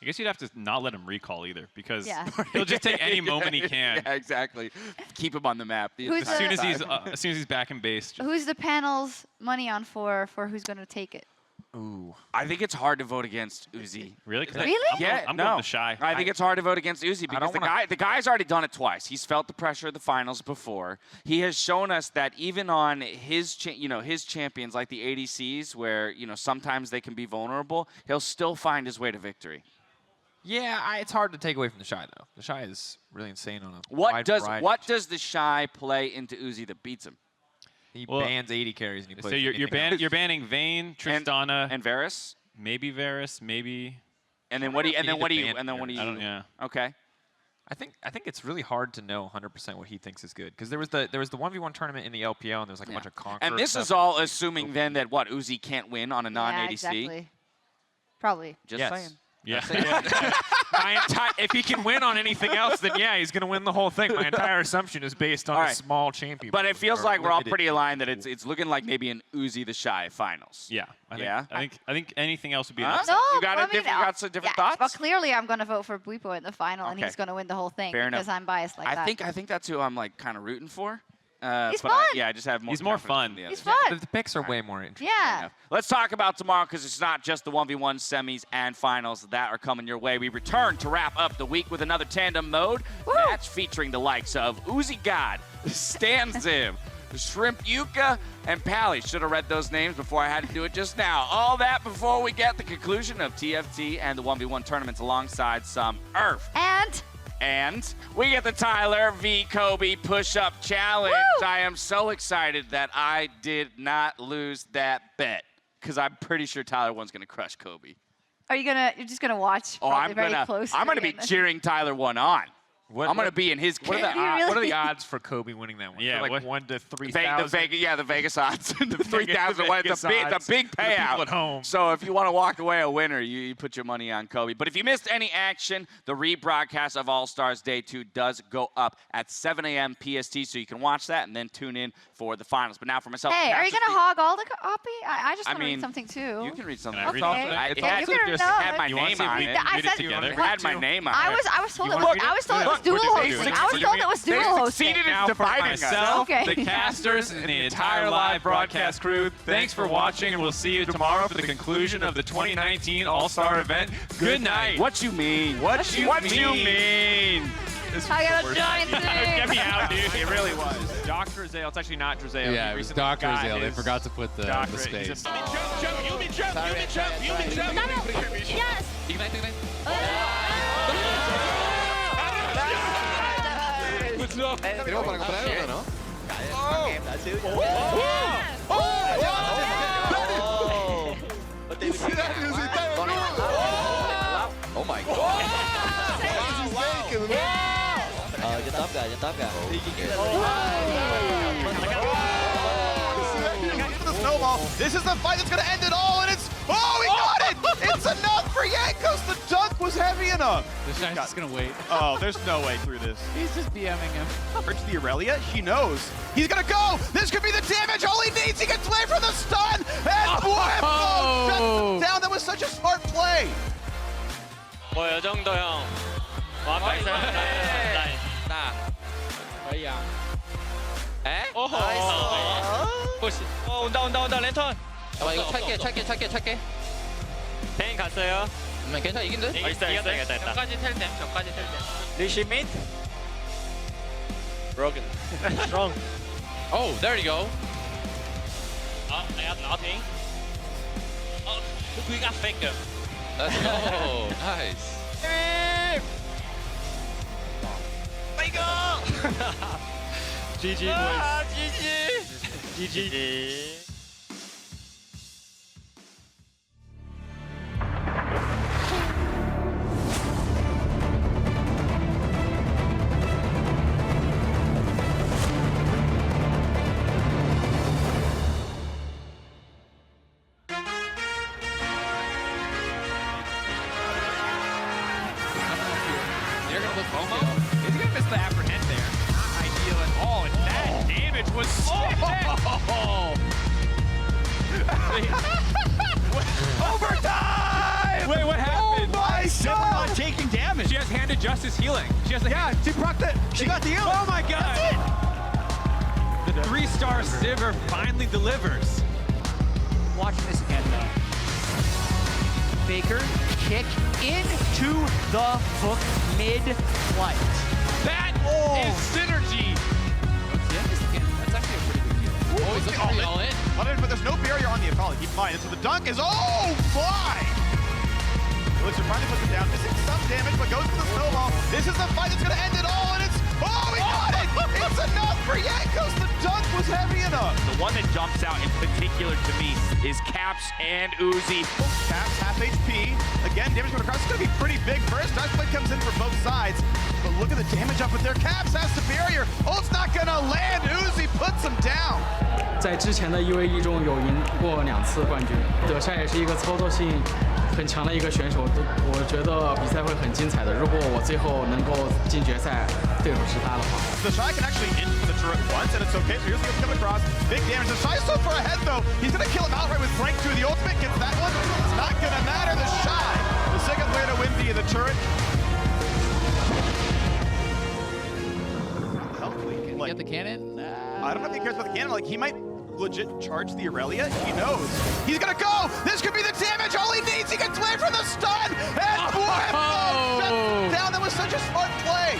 I guess you'd have to not let him recall either, because Yeah. he'll just take any moment he can. Yeah, exactly. Keep him on the map. As soon as he's back in base. Who's the panel's money on for who's going to take it? Ooh, I think it's hard to vote against Uzi. Really? Really? I'm going TheShy. I think it's hard to vote against Uzi because the guy's already done it twice. He's felt the pressure of the finals before. He has shown us that even on his champions like the ADCs, where sometimes they can be vulnerable, he'll still find his way to victory. Yeah, it's hard to take away from TheShy though. TheShy is really insane on a What wide does variety. TheShy play into Uzi that beats him? He bans 80 carries and he plays. So you're banning Vayne, Tristana, and Varus. Maybe Varus, maybe. And then what do you? Yeah. Okay. I think it's really hard to know 100% what he thinks is good, because there was the 1v1 tournament in the LPL and there was like a bunch of Conqueror And this stuff. is all assuming then that Uzi can't win on a non-ADC. Yeah, exactly. Probably. Just saying. Yeah. If he can win on anything else, then yeah, he's going to win the whole thing. My entire assumption is based on a small champion. But it feels like we're all pretty aligned that it's looking like maybe an Uzi TheShy finals. Yeah. I think anything else would be an No, you got some different thoughts? Well, clearly I'm going to vote for Bwipo in the final, and Okay. he's going to win the whole thing Fair because enough. I'm biased like that. I think that's who I'm like kind of rooting for. He's but fun. I just have more. He's more confidence fun. in the He's others. fun. The picks are way more interesting. Yeah. Let's talk about tomorrow, because it's not just the 1v1 semis and finals that are coming your way. We return to wrap up the week with another Tandem Mode match featuring the likes of Uzi God, Stan Zim, Shrimp Yuka, and Pally. Should have read those names before I had to do it just now. All that before we get the conclusion of TFT and the 1v1 tournaments alongside some Earth. And we get the Tyler v. Kobe push-up challenge. Woo! I am so excited that I did not lose that bet, because I'm pretty sure Tyler 1's going to crush Kobe. You're just gonna watch probably very closely. I'm gonna be and then- cheering Tyler 1 on. I'm going to be in his camp. What are the odds for Kobe winning that one? Yeah, They're like what? 1 to The 3,000. Vegas odds. The 3,000. It's a big For the people payout. at home. So if you want to walk away a winner, you put your money on Kobe. But if you missed any action, the rebroadcast of All-Stars Day 2 does go up at 7 a.m. PST, so you can watch that and then tune in for the finals. But now for myself. Hey, are you Masters gonna hog all the copy? I just I want to read mean, something too. You can read something. Okay. It Yeah, had you can just know. had my You want name to on read it. it said- together? It had my name on I it. was told You it want was. to I was told it was dual hosting. I was told it was dual They hosting. succeeded in dividing us. Myself, Okay. the casters, and the entire live broadcast crew, thanks for watching, and we'll see you tomorrow for the conclusion of the 2019 All-Star event. Good night. What you mean? What you mean? I got a giant thing. Get me out, dude. It really was. Dr. Zale. It's actually not Drazale. Yeah, it was Dr. Zale. They forgot to put the doctorate. space. Tenemos para comprar uno, ¿no? Oh my god. Trên top kìa. The snowball. This is the fight that's going to end it all, and it's... Oh, he got it! It's enough for Jankos. The dunk was heavy enough. TheShy's just going to wait. Oh, there's no way through this. He's just BMing him. Bridge the Aurelia. He knows. He's going to go. This could be the damage. All he needs, he gets away from the stun. And Bwipo shuts him down. That was such a smart play. 뭐 이 정도 형. 완벽히 Đấy à? 오호. 보시. 온다 랜턴. 아 이거 찰게. 베인 갔어요. 괜찮아 이긴 듯? 이겼다. 저까지 텔댐. 리시 밑. Broken. Strong. Oh, there you go. I got nothing. Oh, we got Faker. Let's go. Nice. Faker! GG, boys. GG. They're gonna look FOMO. He's gonna miss the apprehend there. Not ideal at all. And that damage was Overtime! Wait, what happened? Oh my God! Not taking damage. She has handed justice healing. She has she procced it. She got the heal. Oh my God! The 3-star Sivir finally delivers. Watching this again though. Faker kick into the hook mid-flight. That is synergy. That's actually a pretty good deal. Oh, he's looking all in. But there's no barrier on the Akali. Keep in mind. So the dunk is, oh my! Luxor finally puts him down, missing some damage, but goes for the snowball. This is the fight that's gonna end it all, and it's, oh, he got it! It's enough for Jankos. The dunk was heavy enough. The one that jumps out in particular to me is Caps and Uzi. Caps half HP. Again, damage going across. It's going to be pretty big first. Dice Blade comes in for both sides. But look at the damage up with their Caps has the barrier. Ult's not going to land. Uzi puts him down. 在之前的 UAE 中有赢过2次冠军，德善也是一个操作性很强的一个选手，我觉得比赛会很精彩的。如果我最后能够进决赛，对手是他的话。TheShy can actually hit for the turret once, and it's okay. So here's the coming across. Big damage. TheShy is so far ahead, though. He's going to kill him outright with Frank through the ultimate. Gets that one. It's not going to matter. TheShy, the second player to win via the turret. Hopefully, Can he get the cannon? I don't know if he cares about the cannon. Like, he might legit charge the Aurelia. He knows. He's going to go. This could be the damage. All he needs. He gets away from the stun. And Bwipo shuts down. That was such a smart play.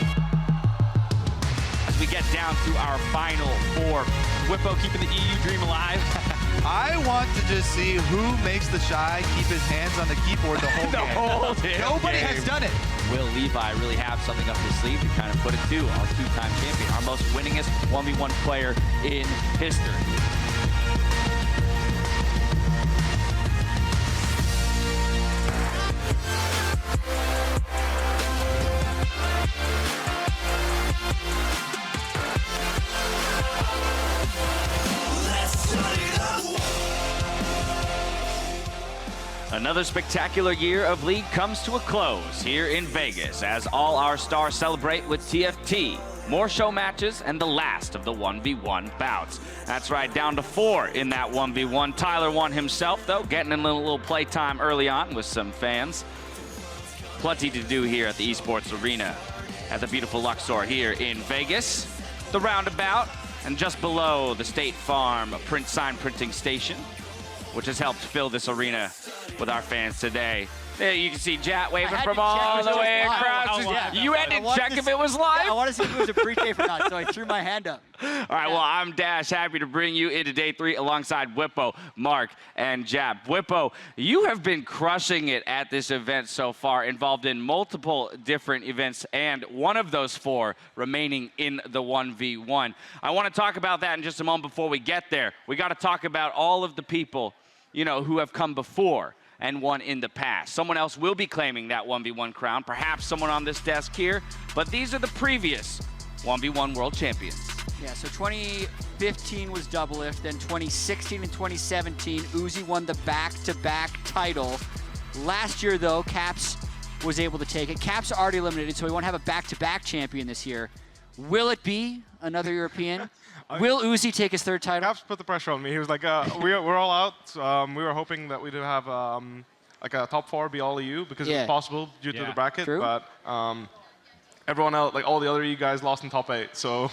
As we get down to our final 4. Bwipo keeping the EU dream alive. I want to just see who makes TheShy keep his hands on the keyboard the whole game. whole damn Nobody game. has done it. Will Levi really have something up his sleeve to kind of put it to our 2-time champion, our most winningest 1v1 player in history? Another spectacular year of League comes to a close here in Vegas as all our stars celebrate with TFT. More show matches and the last of the 1v1 bouts. That's right, down to 4 in that 1v1. Tyler won himself, though, getting in a little play time early on with some fans. Plenty to do here at the Esports Arena at the beautiful Luxor here in Vegas. The roundabout, and just below the State Farm sign printing station, which has helped fill this arena with our fans today. There you can see Jat waving from all the way across. You had to check if it was live? Yeah, I want to see if it was a pre-tape or not, so I threw my hand up. All right, well, I'm Dash, happy to bring you into day 3 alongside Bwipo, Mark, and Jap. Bwipo, you have been crushing it at this event so far, involved in multiple different events, and one of those 4 remaining in the 1v1. I want to talk about that in just a moment. Before we get there, we got to talk about all of the people, you know, who have come before and won in the past. Someone else will be claiming that 1v1 crown, perhaps someone on this desk here, but these are the previous 1v1 world champions. Yeah, so 2015 was Doublelift, then 2016 and 2017, Uzi won the back-to-back title. Last year, though, Caps was able to take it. Caps are already eliminated, so we won't have a back-to-back champion this year. Will it be another European? Will Uzi take his 3rd title? Caps put the pressure on me. He was like, we're all out. We were hoping that we'd have like a top 4 be all EU because it's possible due to the bracket. True. But everyone else, like all the other EU guys, lost in top 8. So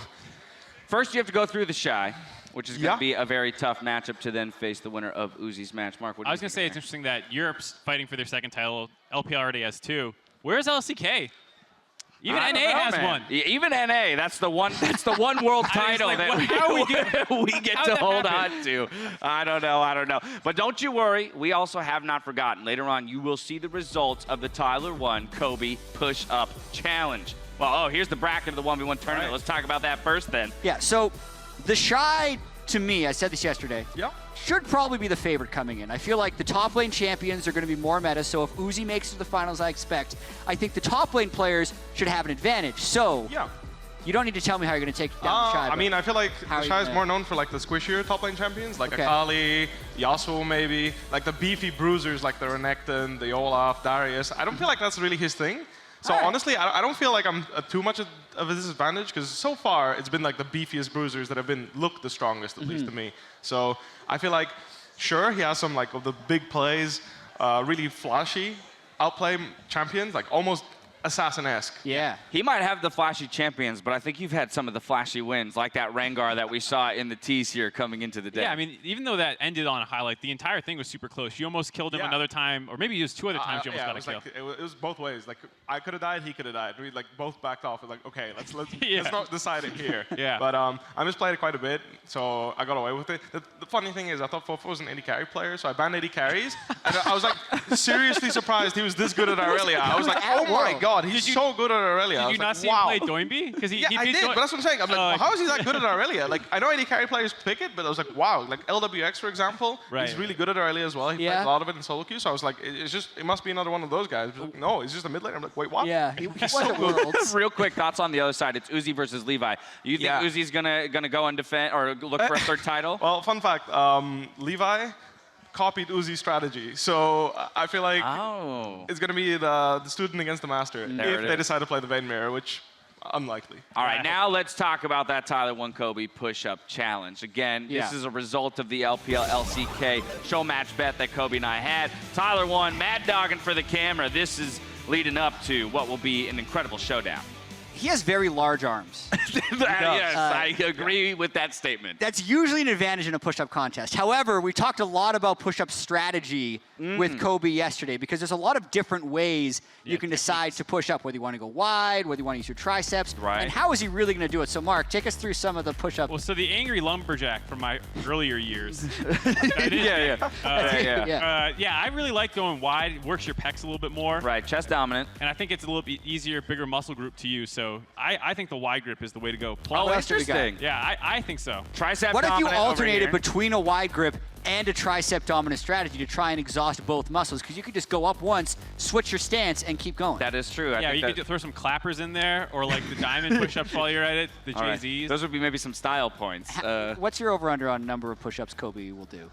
first, you have to go through TheShy. which is going to be a very tough matchup to then face the winner of Uzi's match. Mark, what do I you was going to think say it's interesting that Europe's fighting for their second title. LPL already has 2. Where's LCK? Even I NA don't know, has man. 1. Even NA, that's the one world title like, that we get to hold on to. I don't know. But don't you worry, we also have not forgotten. Later on, you will see the results of the Tyler 1 Kobe Push-Up Challenge. Well, here's the bracket of the 1v1 tournament. Right. Let's talk about that first then. Yeah, so TheShy, to me, I said this yesterday, yeah, should probably be the favorite coming in. I feel like the top lane champions are going to be more meta, so if Uzi makes it to the finals, I expect, I think the top lane players should have an advantage. So, yeah, you don't need to tell me how you're going to take down TheShy. I mean, I feel like TheShy is more known for like the squishier top lane champions, like Akali, Yasuo maybe, like the beefy bruisers like the Renekton, the Olaf, Darius. I don't feel like that's really his thing. So honestly, I don't feel like I'm too much of a disadvantage because so far it's been like the beefiest bruisers that have been looked the strongest, at least to me. So I feel like, sure, he has some like of the big plays, really flashy outplay champions, like almost assassin-esque. Yeah. He might have the flashy champions, but I think you've had some of the flashy wins, like that Rengar that we saw in the tease here coming into the day. Yeah, I mean, even though that ended on a highlight, the entire thing was super close. You almost killed him another time, or maybe it was 2 other times you almost got a kill. It was both ways. Like, I could have died, he could have died. We like both backed off. Like, okay, let's not decide it here. Yeah. But I misplayed it quite a bit, so I got away with it. The funny thing is, I thought Fofo was an AD carry player, so I banned AD carries, and I was like seriously surprised he was this good at Irelia. I was like, oh my god, he's so good at Irelia. Did you not see him play Doinby? Because he I did, but that's what I'm saying. I'm like, well, how is he that good at Irelia? Like, I know AD carry players pick it, but I was like, wow. Like LWX, for example, he's really good at Irelia as well. He plays a lot of it in solo queue, so I was like, it must be another one of those guys. Like, no, he's just a mid laner. I'm like, wait, what? Yeah, he's so good. Real quick thoughts on the other side. It's Uzi versus Levi. You think Uzi's gonna go and defend or look for a third title? Well, fun fact, Levi copied Uzi's strategy. So I feel like it's going to be the student against the master if they decide to play the Vayne Mirror, which unlikely. All right, now let's talk about that Tyler 1 Kobe push-up challenge. Again, this is a result of the LPL LCK show match bet that Kobe and I had. Tyler 1, mad dogging for the camera. This is leading up to what will be an incredible showdown. He has very large arms. Yes, I agree with that statement. That's usually an advantage in a push-up contest. However, we talked a lot about push-up strategy with Kobe yesterday because there's a lot of different ways you can decide to push up, whether you want to go wide, whether you want to use your triceps, and how is he really going to do it? So, Mark, take us through some of the push-up. Well, so the angry lumberjack from my earlier years. I really like going wide. It works your pecs a little bit more. Right, chest dominant. And I think it's a little bit easier, bigger muscle group to use. So I think the wide grip is the way to go. Oh, interesting. Yeah, I think so. Tricep what if you dominant alternated between a wide grip and a tricep dominant strategy to try and exhaust both muscles? Because you could just go up once, switch your stance, and keep going. That is true. Yeah, you could throw some clappers in there, or like the diamond push-ups while you're at it, the JZs. Right. Those would be maybe some style points. What's your over/under on number of push-ups Kobe will do?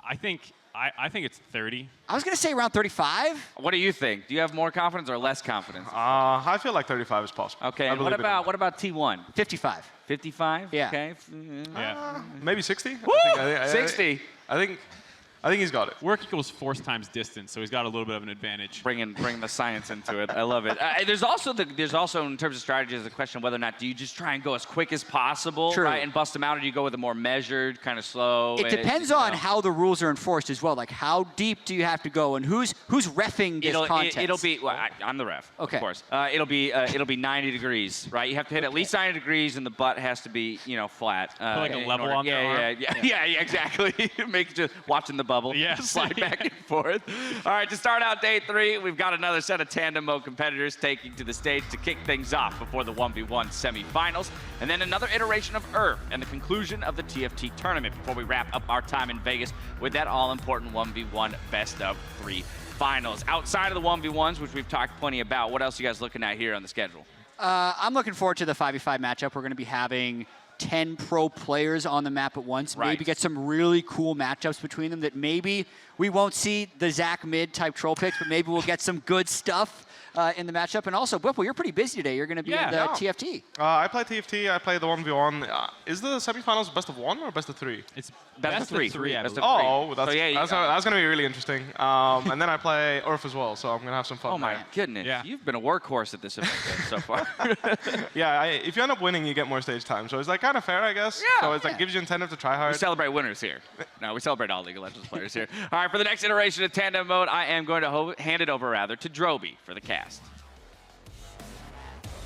I think it's 30. I was going to say around 35. What do you think? Do you have more confidence or less confidence? I feel like 35 is possible. Okay, and what about T1? 55. 55? Yeah. Okay. Maybe 60? Woo! 60. I think he's got it. Work equals force times distance, so he's got a little bit of an advantage. Bring the science into it. I love it. There's also in terms of strategy, the question of whether or not do you just try and go as quick as possible, right, and bust them out, or do you go with a more measured, kind of slow? It depends on how the rules are enforced as well. Like how deep do you have to go, and who's reffing this contest? It'll be. Well, I'm the ref. Okay. Of course. It'll be 90 degrees, right? You have to hit at least 90 degrees, and the butt has to be flat. Put like a level on the arm. Yeah, exactly. Make just watching the bubble. Yeah. Slide back and forth. All right, to start out day 3, we've got another set of Tandem Mode competitors taking to the stage to kick things off before the 1v1 semifinals, and then another iteration of ERF and the conclusion of the TFT tournament before we wrap up our time in Vegas with that all-important 1v1 best-of-3 finals. Outside of the 1v1s, which we've talked plenty about, what else are you guys looking at here on the schedule? I'm looking forward to the 5v5 matchup. We're going to be having 10 pro players on the map at once. Right. Maybe get some really cool matchups between them that maybe we won't see the Zach Mid type troll picks, but maybe we'll get some good stuff in the matchup. And also, Bwipo, you're pretty busy today. You're going to be in the TFT. I play TFT. I play the 1v1. Is the semifinals best of 1 or best of 3? It's best of 3. That's going to be really interesting. And then I play Earth as well, so I'm going to have some fun. Oh my goodness. Yeah. You've been a workhorse at this event so far. Yeah, if you end up winning, you get more stage time. So it's like kind of fair, I guess. Yeah, so it's like gives you incentive to try hard. We celebrate winners here. No, we celebrate all League of Legends players here. All right, for the next iteration of Tandem Mode, I am going to hand it over, to Droby for the cast.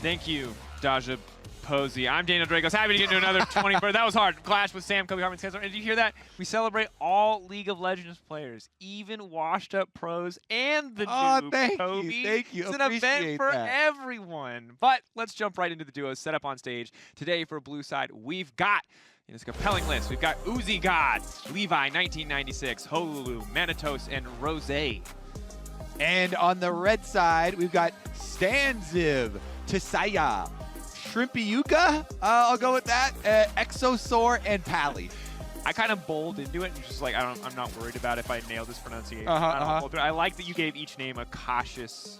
Thank you, Daja Posey. I'm Daniel Dracos. Happy to get into another 20. That was hard. Clash with Sam, Kobe Hartman, and did you hear that? We celebrate all League of Legends players, even washed-up pros and the new Kobe. Thank you. It's an event for everyone. But let's jump right into the duos set up on stage. Today for Blue Side, we've got in this compelling list, we've got Uzi God, Levi 1996, Holulu, Manitos, and Rose. And on the red side, we've got Stanziv, TheShy, Shrimpiuka, I'll go with that, Exosaur, and Pally. I kind of bowled into it and just like, I'm not worried about if I nail this pronunciation. I like that you gave each name a cautious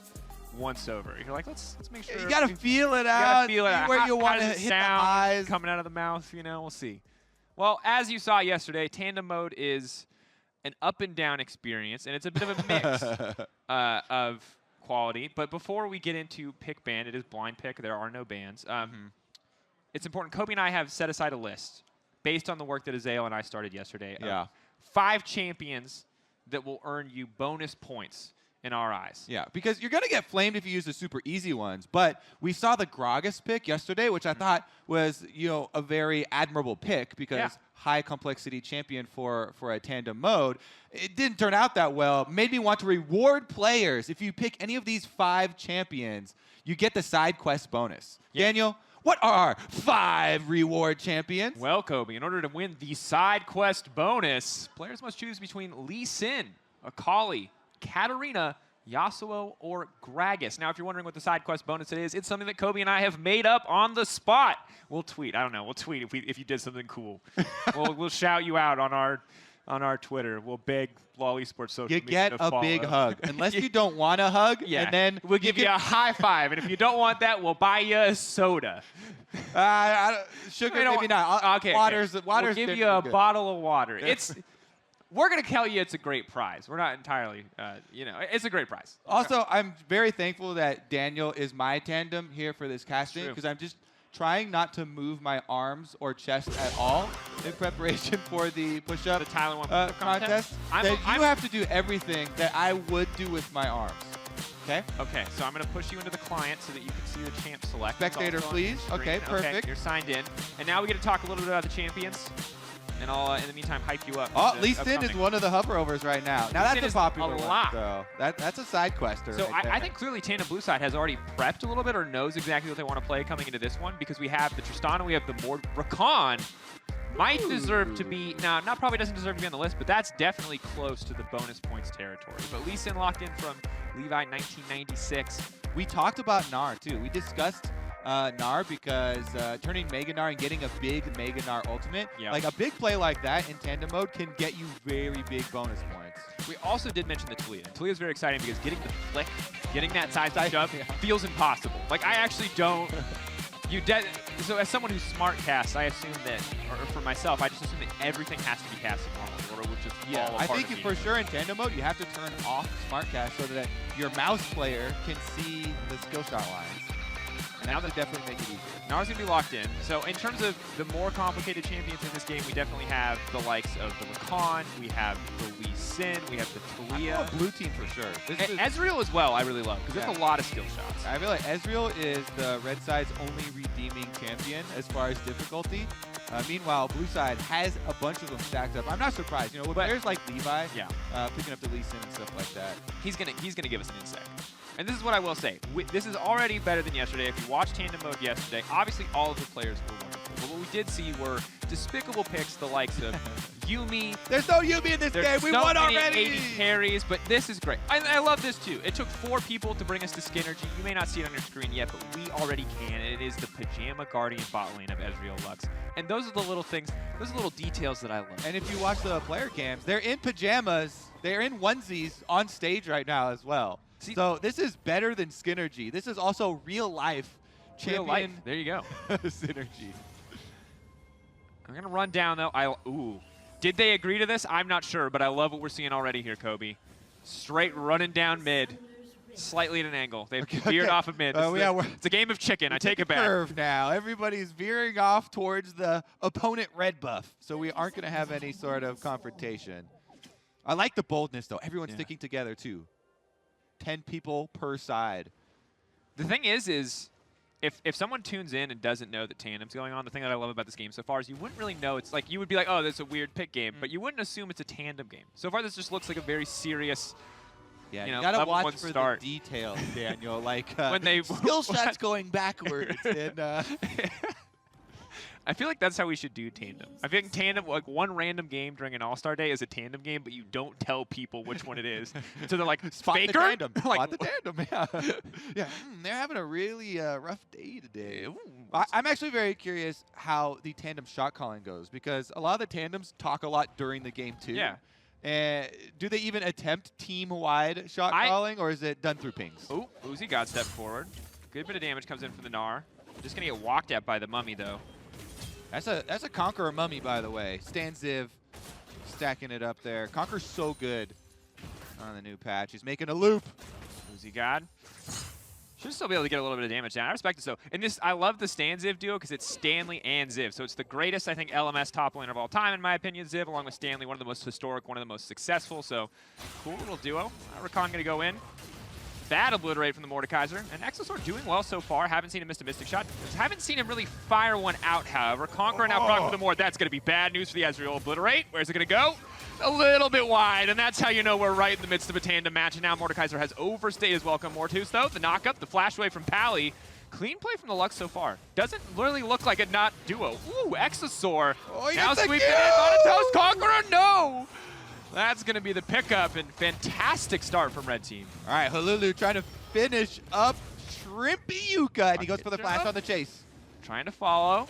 once-over. You're like, let's make sure. You got to feel it out, where you want to hit the eyes. Coming out of the mouth, we'll see. Well, as you saw yesterday, Tandem Mode is an up and down experience, and it's a bit of a mix of quality. But before we get into pick band, it is blind pick. There are no bans. It's important. Kobe and I have set aside a list based on the work that Azael and I started yesterday. 5 champions that will earn you bonus points in our eyes. Yeah, because you're going to get flamed if you use the super easy ones. But we saw the Gragas pick yesterday, which I thought was, a very admirable pick because high complexity champion for a Tandem Mode. It didn't turn out that well. Made me want to reward players. If you pick any of these 5 champions, you get the side quest bonus. Daniel, what are our 5 reward champions? Well, Kobe, in order to win the side quest bonus, players must choose between Lee Sin, Akali, Katarina, Yasuo, or Gragas. Now, if you're wondering what the side quest bonus is, it's something that Kobe and I have made up on the spot. We'll tweet. I don't know. We'll tweet if you did something cool. we'll shout you out on our Twitter. We'll beg LOL Esports social media get to a follow. big hug. Unless you don't want a hug, and then we'll give you a high five. And if you don't want that, we'll buy you a soda. Sugar, maybe not. Water's we'll give you a bottle of water. We're going to tell you it's a great prize. We're not entirely, it's a great prize. Also, I'm very thankful that Daniel is my tandem here for this casting because I'm just trying not to move my arms or chest at all in preparation for the push-up contest. You have to do everything that I would do with my arms. Okay? Okay, so I'm going to push you into the client so that you can see the champ select. Spectator, please. Okay, perfect. Okay, you're signed in. And now we get to talk a little bit about the champions. And I'll, in the meantime, hype you up. Oh, Lee Sin is one of the hoverovers right now. Now, that's a popular one. So that's a side quester. So I think clearly Tandem Blue Side has already prepped a little bit or knows exactly what they want to play coming into this one because we have the Tristana, we have the Mord. Rakan might deserve to be, now, not probably doesn't deserve to be on the list, but that's definitely close to the bonus points territory. But Lee Sin locked in from Levi 1996. We talked about Gnar, too. We discussed Gnar because turning Mega Gnar and getting a big Mega Gnar ultimate, like a big play like that in Tandem Mode can get you very big bonus points. We also did mention the Talia. And Talia is very exciting because getting the flick, getting that side jump feels impossible. Like I actually don't. So as someone who's smart casts, I assume that, or for myself, I just assume that everything has to be casted normally, or it would just fall apart. I think for sure in Tandem Mode you have to turn off smart cast so that your mouse player can see the skill shot lines. And that would definitely make it easier. Gnar's going to be locked in. So in terms of the more complicated champions in this game, we definitely have the likes of the Rakan, we have the Lee Sin, we have the Talia. Blue team for sure. Ezreal as well, I really love, because there's a lot of skill shots. I feel like Ezreal is the red side's only redeeming champion as far as difficulty. Meanwhile, Blue Side has a bunch of them stacked up. I'm not surprised. With players like Levi picking up the Lee Sin and stuff like that. He's gonna give us an insect. And this is what I will say. This is already better than yesterday. If you watched Tandem Mode yesterday, obviously all of the players were wonderful. But what we did see were despicable picks, the likes of Yuumi. There's no Yuumi in this game. We won already. 80 carries, but this is great. I love this too. It took 4 people to bring us to Skinnergy. You may not see it on your screen yet, but we already can. And it is the Pajama Guardian bot lane of Ezreal Lux. And those are the little things, those are little details that I love. And if you watch the player cams, they're in pajamas. They're in onesies on stage right now as well. So this is better than Synergy. This is also real life champion. Real life. There you go. Synergy. I'm going to run down, though. Ooh. Did they agree to this? I'm not sure, but I love what we're seeing already here, Kobe. Straight running down mid. Slightly at an angle. They've veered off of mid. It's a game of chicken. I take it back. Curve now. Everybody's veering off towards the opponent red buff. So we aren't going to have any sort of confrontation. I like the boldness, though. Everyone's sticking together, too. 10 people per side. The thing is if someone tunes in and doesn't know that Tandem's going on, the thing that I love about this game so far is you wouldn't really know. It's like you would be like, oh, this is a weird pick game, but you wouldn't assume it's a Tandem game. So far, this just looks like a very serious, yeah, you gotta level watch one for start. the details, Daniel. Like when they skill shots going backwards. And, I feel like that's how we should do Tandem. I think Tandem, like one random game during an All-Star Day is a Tandem game, but you don't tell people which one it is. So they're like, Spot Faker? the tandem. Like, Spot the tandem, yeah. They're having a really rough day today. Ooh. I'm actually very curious how the tandem shot calling goes, because a lot of the tandems talk a lot during the game, too. Yeah. And do they even attempt team-wide shot calling, or is it done through pings? Oh, Uzi got stepped forward. Good bit of damage comes in from the Gnar. Just going to get walked at by the Mummy, though. That's a Conqueror Mummy, by the way. Stan Ziv stacking it up there. Conqueror's so good on the new patch. He's making a loop. Uzi God. Should still be able to get a little bit of damage down. I respect it. So, in this, I love the Stan Ziv duo because it's Stanley and Ziv. So it's the greatest, I think, LMS top laner of all time, in my opinion. Ziv, along with Stanley, one of the most historic, one of the most successful. So, cool little duo. Rakan going to go in. Bad obliterate from the Mordekaiser. And Exosaur doing well so far. Haven't seen him miss a Mystic Shot. Haven't seen him really fire one out, however. Conqueror now proc with the Mord. That's going to be bad news for the Ezreal obliterate. Where's it going to go? A little bit wide, and that's how you know we're right in the midst of a tandem match. And now Mordekaiser has overstayed his welcome. Mortus, though, the knock up, the flash away from Pally. Clean play from the Lux so far. Doesn't really look like a not duo. Ooh, Exosaur. Now sweeping in. Thanatos, Conqueror, no! That's going to be the pickup, and fantastic start from Red Team. All right, Hululu trying to finish up Shrimpy Yuka, and he goes for the flash on the chase. Trying to follow.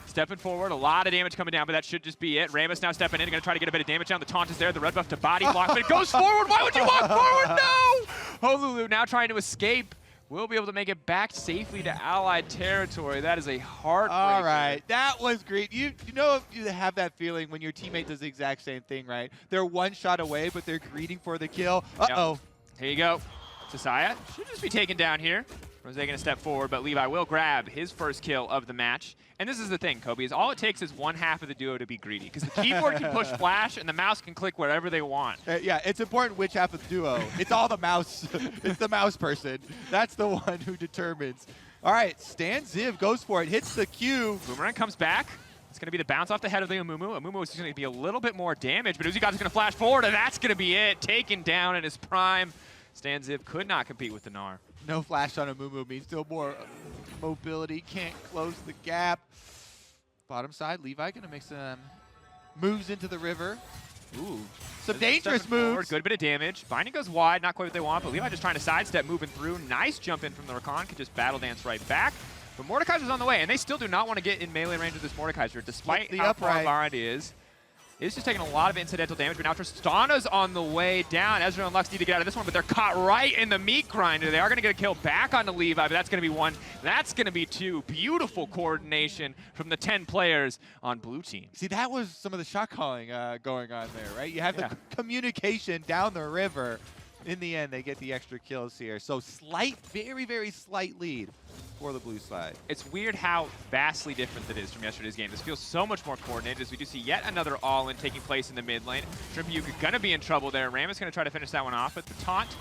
Stepping forward, a lot of damage coming down, but that should just be it. Rammus now stepping in, going to try to get a bit of damage down. The taunt is there, the red buff to body block, but it goes forward. Why would you walk forward? No! Hululu now trying to escape. Will be able to make it back safely to allied territory. That is a heartbreaker. All right, that was great. You know, if you have that feeling when your teammate does the exact same thing, right? They're one shot away, but they're greeting for the kill. Uh-oh. Yep. Here you go. TheShy should just be taken down here. Rose going to step forward, but Levi will grab his first kill of the match. And this is the thing, Kobe, is all it takes is one half of the duo to be greedy, because the keyboard can push flash and the mouse can click wherever they want. Yeah, it's important which half of the duo. It's all the mouse. It's the mouse person. That's the one who determines. All right, Stan Ziv goes for it, hits the Q. Boomerang comes back. It's going to be the bounce off the head of the Amumu. Amumu is going to be a little bit more damage, but Uzi is going to flash forward, and that's going to be it. Taken down in his prime. Stan Ziv could not compete with the Gnar. No flash on Amumu means still more mobility. Can't close the gap. Bottom side, Levi going to make some moves into the river. Ooh, some dangerous moves. Forward, good bit of damage. Binding goes wide, not quite what they want, but Levi just trying to sidestep, moving through. Nice jump in from the Rakan, could just battle dance right back. But Mordekaiser's on the way, and they still do not want to get in melee range with this Mordekaiser, despite how far Barad is. It's just taking a lot of incidental damage, but now Tristana's on the way down. Ezreal and Lux need to get out of this one, but they're caught right in the meat grinder. They are going to get a kill back onto Levi, but that's going to be one. That's going to be two. Beautiful coordination from the 10 players on blue team. See, that was some of the shot calling going on there, right? You have the communication down the river. In the end, they get the extra kills here. So slight, very, very slight lead for the blue side. It's weird how vastly different that is from yesterday's game. This feels so much more coordinated as we do see yet another all-in taking place in the mid lane. Shrimpy gonna be in trouble there. Ram is gonna try to finish that one off, but the taunt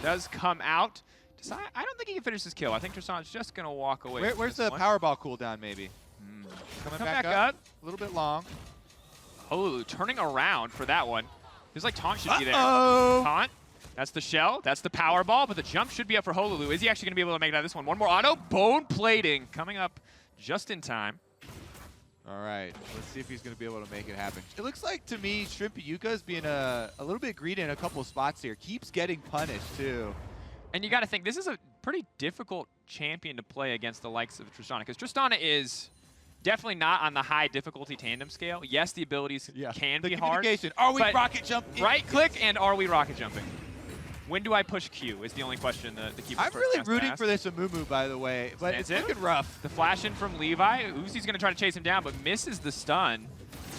does come out. I don't think he can finish this kill. I think Tristana's just gonna walk away. Where's the Powerball cooldown, maybe? Coming back up. A little bit long. Oh, turning around for that one. Feels like taunt should be there. Taunt. That's the shell, that's the power ball, but the jump should be up for Hululu. Is he actually going to be able to make it out of this one? One more auto, bone plating coming up just in time. All right, let's see if he's going to be able to make it happen. It looks like to me Shrimpy Yuka is being a little bit greedy in a couple of spots here. Keeps getting punished too. And you got to think, this is a pretty difficult champion to play against the likes of Tristana, because Tristana is definitely not on the high difficulty tandem scale. Yes, the abilities can be hard. Are we rocket jumping? Right click and are we rocket jumping? When do I push Q is the only question the keeper. I'm really rooting for this Amumu, by the way, but it's looking rough. The flash in from Levi. Uzi's going to try to chase him down, but misses the stun.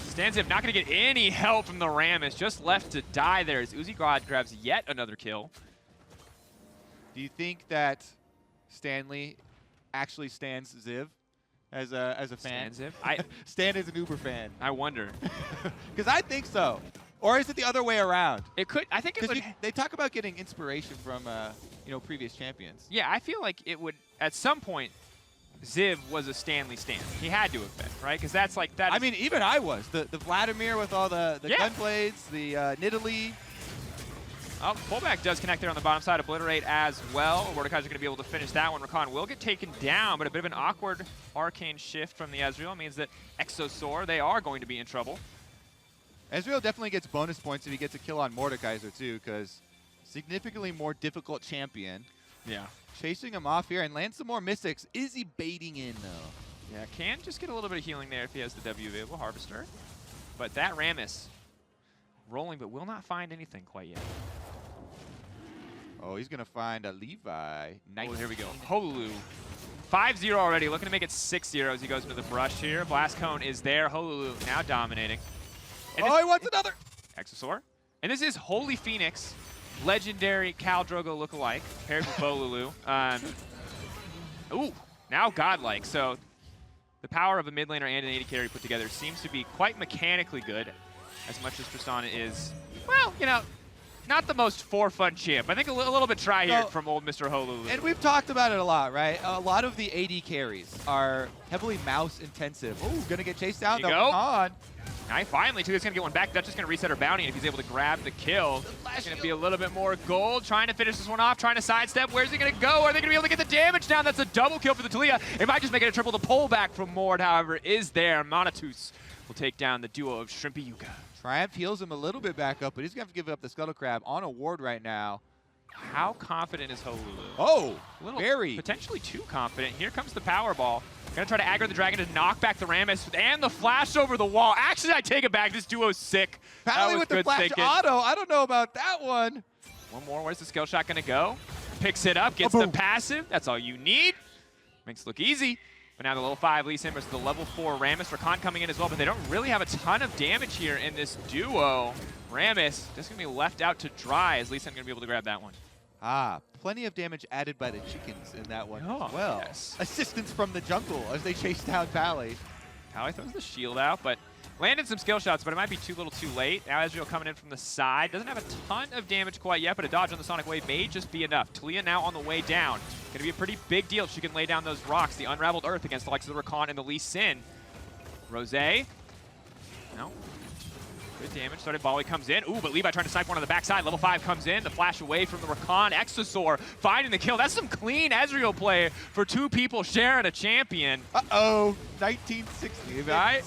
Stanziv not going to get any help from the Rammus, just left to die there as Uzi grabs yet another kill. Do you think that Stanley actually stands Ziv as a fan? Ziv? Stan is an Uber fan. I wonder. Because I think so. Or is it the other way around? It could. I think it would. They talk about getting inspiration from previous champions. Yeah, I feel like it would at some point. Ziv was a Stanley stan. He had to have been, right? Because that's like that. I mean, even I was. The Vladimir with all the gun blades, the Nidalee. Oh, pullback does connect there on the bottom side. Obliterate as well. Mordekaiser's going to be able to finish that one. Rakan will get taken down, but a bit of an awkward arcane shift from the Ezreal means that Exosaur, they are going to be in trouble. Ezreal definitely gets bonus points if he gets a kill on Mordekaiser too, because significantly more difficult champion. Yeah. Chasing him off here and lands some more Mystics. Is he baiting in though? Yeah, can just get a little bit of healing there if he has the W available. Harvester. But that Rammus rolling, but will not find anything quite yet. Oh, he's going to find a Levi. Nice. Oh, here we go. Holulu. 5-0 already, looking to make it 6-0 as he goes into the brush here. Blast Cone is there. Holulu now dominating. And he wants another! Exosaur. And this is Holy Phoenix, legendary Khal Drogo lookalike, paired with Bolulu. Ooh, now godlike. So the power of a mid laner and an AD carry put together seems to be quite mechanically good, as much as Tristana is, well, you know, not the most for-fun champ. I think a little bit try here from old Mr. Holulu. And we've talked about it a lot, right? A lot of the AD carries are heavily mouse intensive. Oh, gonna get chased down. There you go. On. Now finally, Tuga's gonna get one back. That's just gonna reset her bounty, and if he's able to grab the kill, it's gonna be a little bit more gold. Trying to finish this one off, trying to sidestep. Where's he gonna go? Are they gonna be able to get the damage down? That's a double kill for the Talia. It might just make it a triple. The pullback from Mord, however, is there. Monatus will take down the duo of Shrimpy Yuga. Triumph heals him a little bit back up, but he's going to have to give up the Scuttle Crab on a ward right now. How confident is Holulu? Oh, very. Potentially too confident. Here comes the power ball. Gonna try to aggro the dragon to knock back the Rammus and the flash over the wall. Actually, I take it back. This duo's sick. Pally with the flash auto. I don't know about that one. One more. Where's the skill shot gonna go? Picks it up, gets the passive. That's all you need. Makes it look easy. But now the level 5 Lee Sin versus the level 4 Rammus. Rakan coming in as well, but they don't really have a ton of damage here in this duo. Rammus just going to be left out to dry as Lee Sin going to be able to grab that one. Ah, plenty of damage added by the chickens in that one as well. Yes. Assistance from the jungle as they chase down Pally. Pally throws the shield out, but landed some skill shots, but it might be too little too late. Now Ezreal coming in from the side. Doesn't have a ton of damage quite yet, but a dodge on the Sonic Wave may just be enough. Talia now on the way down. Going to be a pretty big deal if she can lay down those rocks. The Unraveled Earth against the likes of the Rakan and the Lee Sin. Rose. No. Good damage. Started volley comes in. Ooh, but Levi trying to snipe one on the backside. Level 5 comes in. The flash away from the Rakan. Exosaur finding the kill. That's some clean Ezreal play for two people sharing a champion. Uh-oh. 1960. Levi.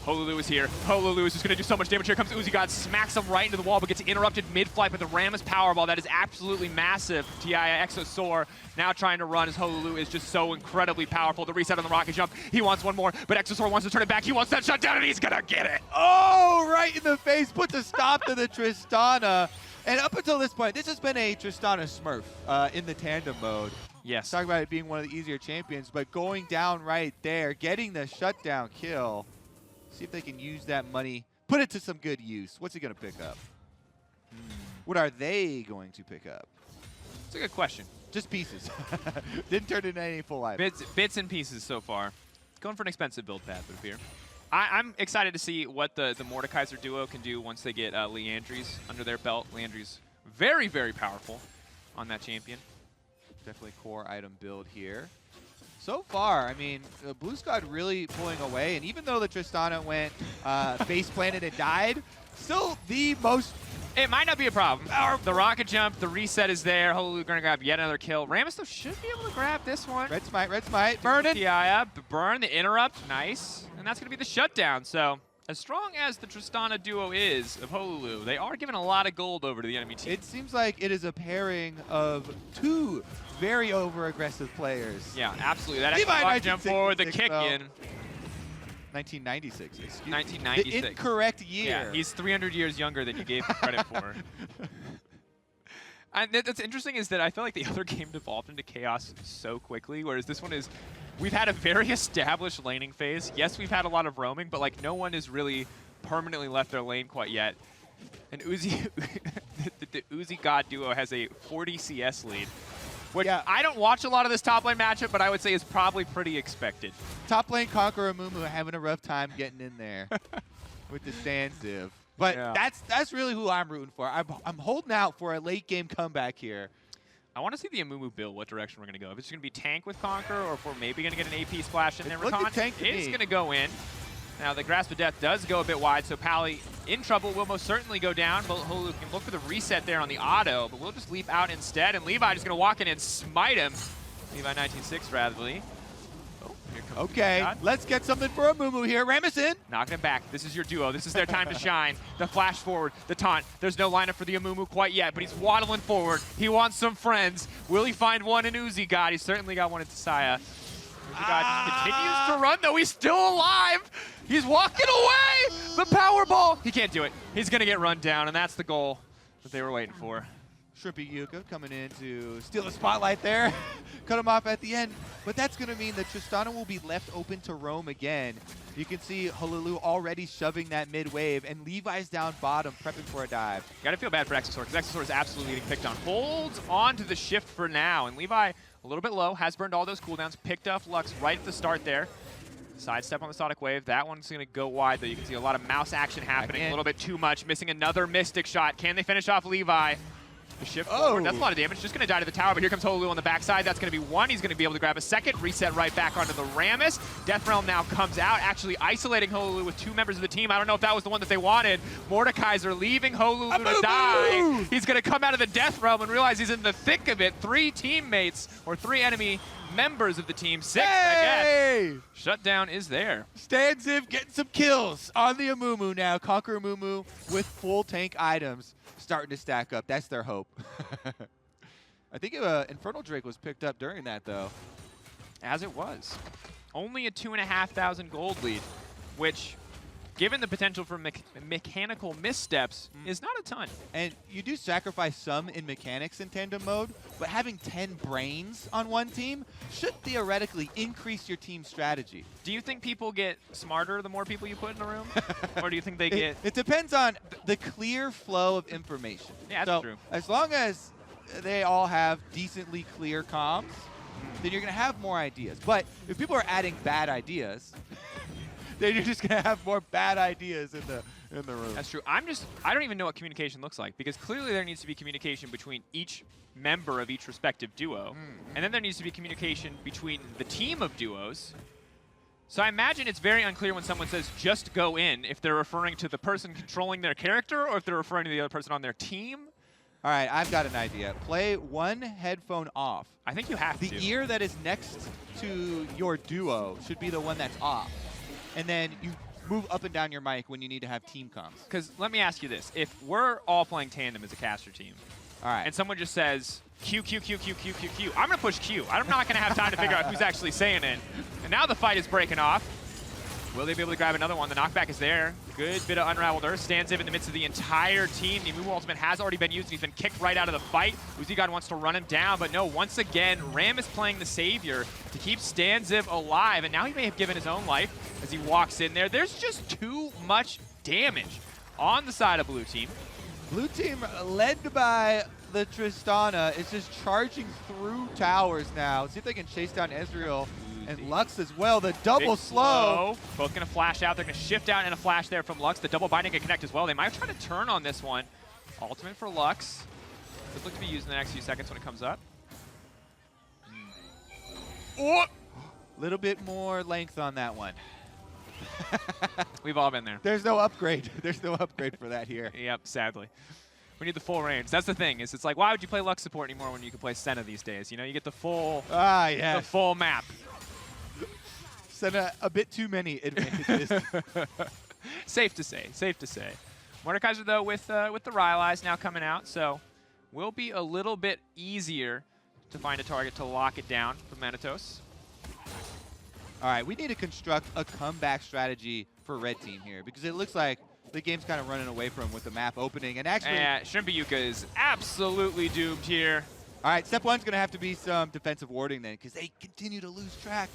Holulu is here. Holulu is just going to do so much damage. Here comes Uzi God, smacks him right into the wall, but gets interrupted mid-flight by the Rammus Powerball. That is absolutely massive. TI Exosaur now trying to run as Holulu is just so incredibly powerful. The reset on the rocket jump. He wants one more, but Exosaur wants to turn it back. He wants that shutdown, and he's going to get it. Oh, right in the face. Puts a stop to the Tristana. And up until this point, this has been a Tristana Smurf in the tandem mode. Yes. Talk about it being one of the easier champions, but going down right there, getting the shutdown kill. See if they can use that money, put it to some good use. What's he going to pick up? What are they going to pick up? It's a good question. Just pieces. Didn't turn into any full items. Bits and pieces so far. Going for an expensive build path, it would appear. I'm excited to see what the Mordekaiser duo can do once they get Leandries under their belt. Leandries very, very powerful on that champion. Definitely core item build here. So far, I mean, Blue Squad really pulling away, and even though the Tristana went face planted and died, still the most... It might not be a problem. The rocket jump, the reset is there. Holulu gonna grab yet another kill. Rammus though should be able to grab this one. Red Smite, burning. TI up, burn, the interrupt, nice. And that's gonna be the shutdown, so... As strong as the Tristana duo is of Holulu, they are giving a lot of gold over to the enemy team. It seems like it is a pairing of two very over-aggressive players. Yeah, absolutely. That extra jump forward, the kick in. 1996, excuse me. 1996. The incorrect year. Yeah, he's 300 years younger than you gave him credit for. And that's interesting is that I feel like the other game devolved into chaos so quickly, whereas this one is, we've had a very established laning phase. Yes, we've had a lot of roaming, but like no one has really permanently left their lane quite yet. And Uzi, the Uzi God duo has a 40 CS lead, which I don't watch a lot of this top lane matchup, but I would say is probably pretty expected. Top lane Conqueror Mumu having a rough time getting in there with the stand div. But that's really who I'm rooting for. I'm holding out for a late game comeback here. I want to see the Amumu build, what direction we're going to go. If it's going to be tank with Conquer, or if we're maybe going to get an AP splash in there. It's going to go in. Now, the Grasp of Death does go a bit wide, so Pally in trouble will most certainly go down. But Holu can look for the reset there on the auto, but we'll just leap out instead. And Levi just going to walk in and smite him. Levi 19-6, rather. Okay, let's get something for Amumu here. Rammus in. Knocking it back. This is your duo. This is their time to shine. The flash forward, the taunt. There's no lineup for the Amumu quite yet, but he's waddling forward. He wants some friends. Will he find one in Uzi God? He's certainly got one in TheShy. Uzi God continues to run, though. He's still alive. He's walking away. The Powerball. He can't do it. He's going to get run down, and that's the goal that they were waiting for. Shrimpy Yuka coming in to steal the spotlight there. Cut him off at the end. But that's going to mean that Tristana will be left open to roam again. You can see Hololu already shoving that mid wave, and Levi's down bottom, prepping for a dive. Got to feel bad for Exosor, because Exosor is absolutely getting picked on. Holds on to the shift for now, and Levi a little bit low, has burned all those cooldowns, picked off Lux right at the start there. Sidestep on the Sonic Wave. That one's going to go wide, though. You can see a lot of mouse action happening, a little bit too much. Missing another Mystic shot. Can they finish off Levi? The shift forward, that's a lot of damage. Just going to die to the tower, but here comes Holu on the backside. That's going to be one. He's going to be able to grab a second, reset right back onto the Rammus. Death Realm now comes out, actually isolating Holu with two members of the team. I don't know if that was the one that they wanted. Mordekaiser leaving Holu to die. He's going to come out of the Death Realm and realize he's in the thick of it. Three teammates, or three enemy members of the team. Six, I guess. Shutdown is there. Stanziv getting some kills on the Amumu now. Conquer Amumu with full tank items starting to stack up. That's their hope. I think Infernal Drake was picked up during that, though. As it was. Only a 2,500 gold lead, which, given the potential for mechanical missteps, is not a ton. And you do sacrifice some in mechanics in Tandem Mode, but having 10 brains on one team should theoretically increase your team's strategy. Do you think people get smarter the more people you put in a room? Or do you think they get... It depends on the clear flow of information. Yeah, that's true. As long as they all have decently clear comms, then you're going to have more ideas. But if people are adding bad ideas... then you're just gonna have more bad ideas in the room. That's true. I don't even know what communication looks like, because clearly there needs to be communication between each member of each respective duo, and then there needs to be communication between the team of duos. So I imagine it's very unclear when someone says just go in, if they're referring to the person controlling their character or if they're referring to the other person on their team. All right, I've got an idea. Play one headphone off. I think you have to. The ear that is next to your duo should be the one that's off. And then you move up and down your mic when you need to have team comms. Because let me ask you this. If we're all playing Tandem as a caster team, and someone just says, Q, Q, Q, Q, Q, Q, Q, I'm going to push Q. I'm not going to have time to figure out who's actually saying it. And now the fight is breaking off. Will they be able to grab another one? The knockback is there. Good bit of Unraveled Earth. Stanziv in the midst of the entire team. The Amumu ultimate has already been used, and he's been kicked right out of the fight. Uzi God wants to run him down, but no, once again, Ram is playing the savior to keep Stanziv alive, and now he may have given his own life as he walks in there. There's just too much damage on the side of blue team. Blue team, led by the Tristana, is just charging through towers now. See if they can chase down Ezreal. And Lux as well, the double slow. Both going to flash out. They're going to shift out and a flash there from Lux. The double binding can connect as well. They might try to turn on this one. Ultimate for Lux. Could look to be used in the next few seconds when it comes up. Oh! Little bit more length on that one. We've all been there. There's no upgrade. There's no upgrade for that here. Yep, sadly. We need the full range. That's the thing. It's like, why would you play Lux support anymore when you can play Senna these days? You know, you get the full, the full map. Senna, a bit too many advantages. Safe to say. Safe to say. Mordekaiser, though, with the Rylai's now coming out, so will be a little bit easier to find a target to lock it down for Manitos. All right, we need to construct a comeback strategy for red team here, because it looks like the game's kind of running away from with the map opening. And actually, Shrimpy Yuka is absolutely doomed here. All right, step one's going to have to be some defensive warding then, because they continue to lose track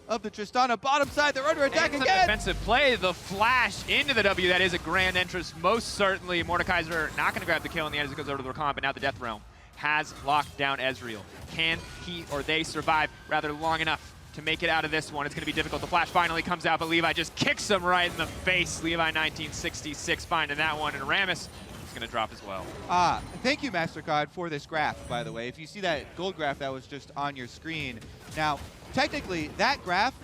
of the Tristana. Bottom side, they're under attack It's again. a defensive play. The flash into the W. That is a grand entrance. Most certainly, Mordekaiser not going to grab the kill in the end as it goes over to the Rakan, but now the Death Realm has locked down Ezreal. Can he or they survive rather long enough to make it out of this one? It's going to be difficult. The flash finally comes out, but Levi just kicks him right in the face. Levi 1966 finding that one, and Rammus is going to drop as well. Thank you, MasterCard, for this graph, by the way. If you see that gold graph that was just on your screen. Now, technically, that graph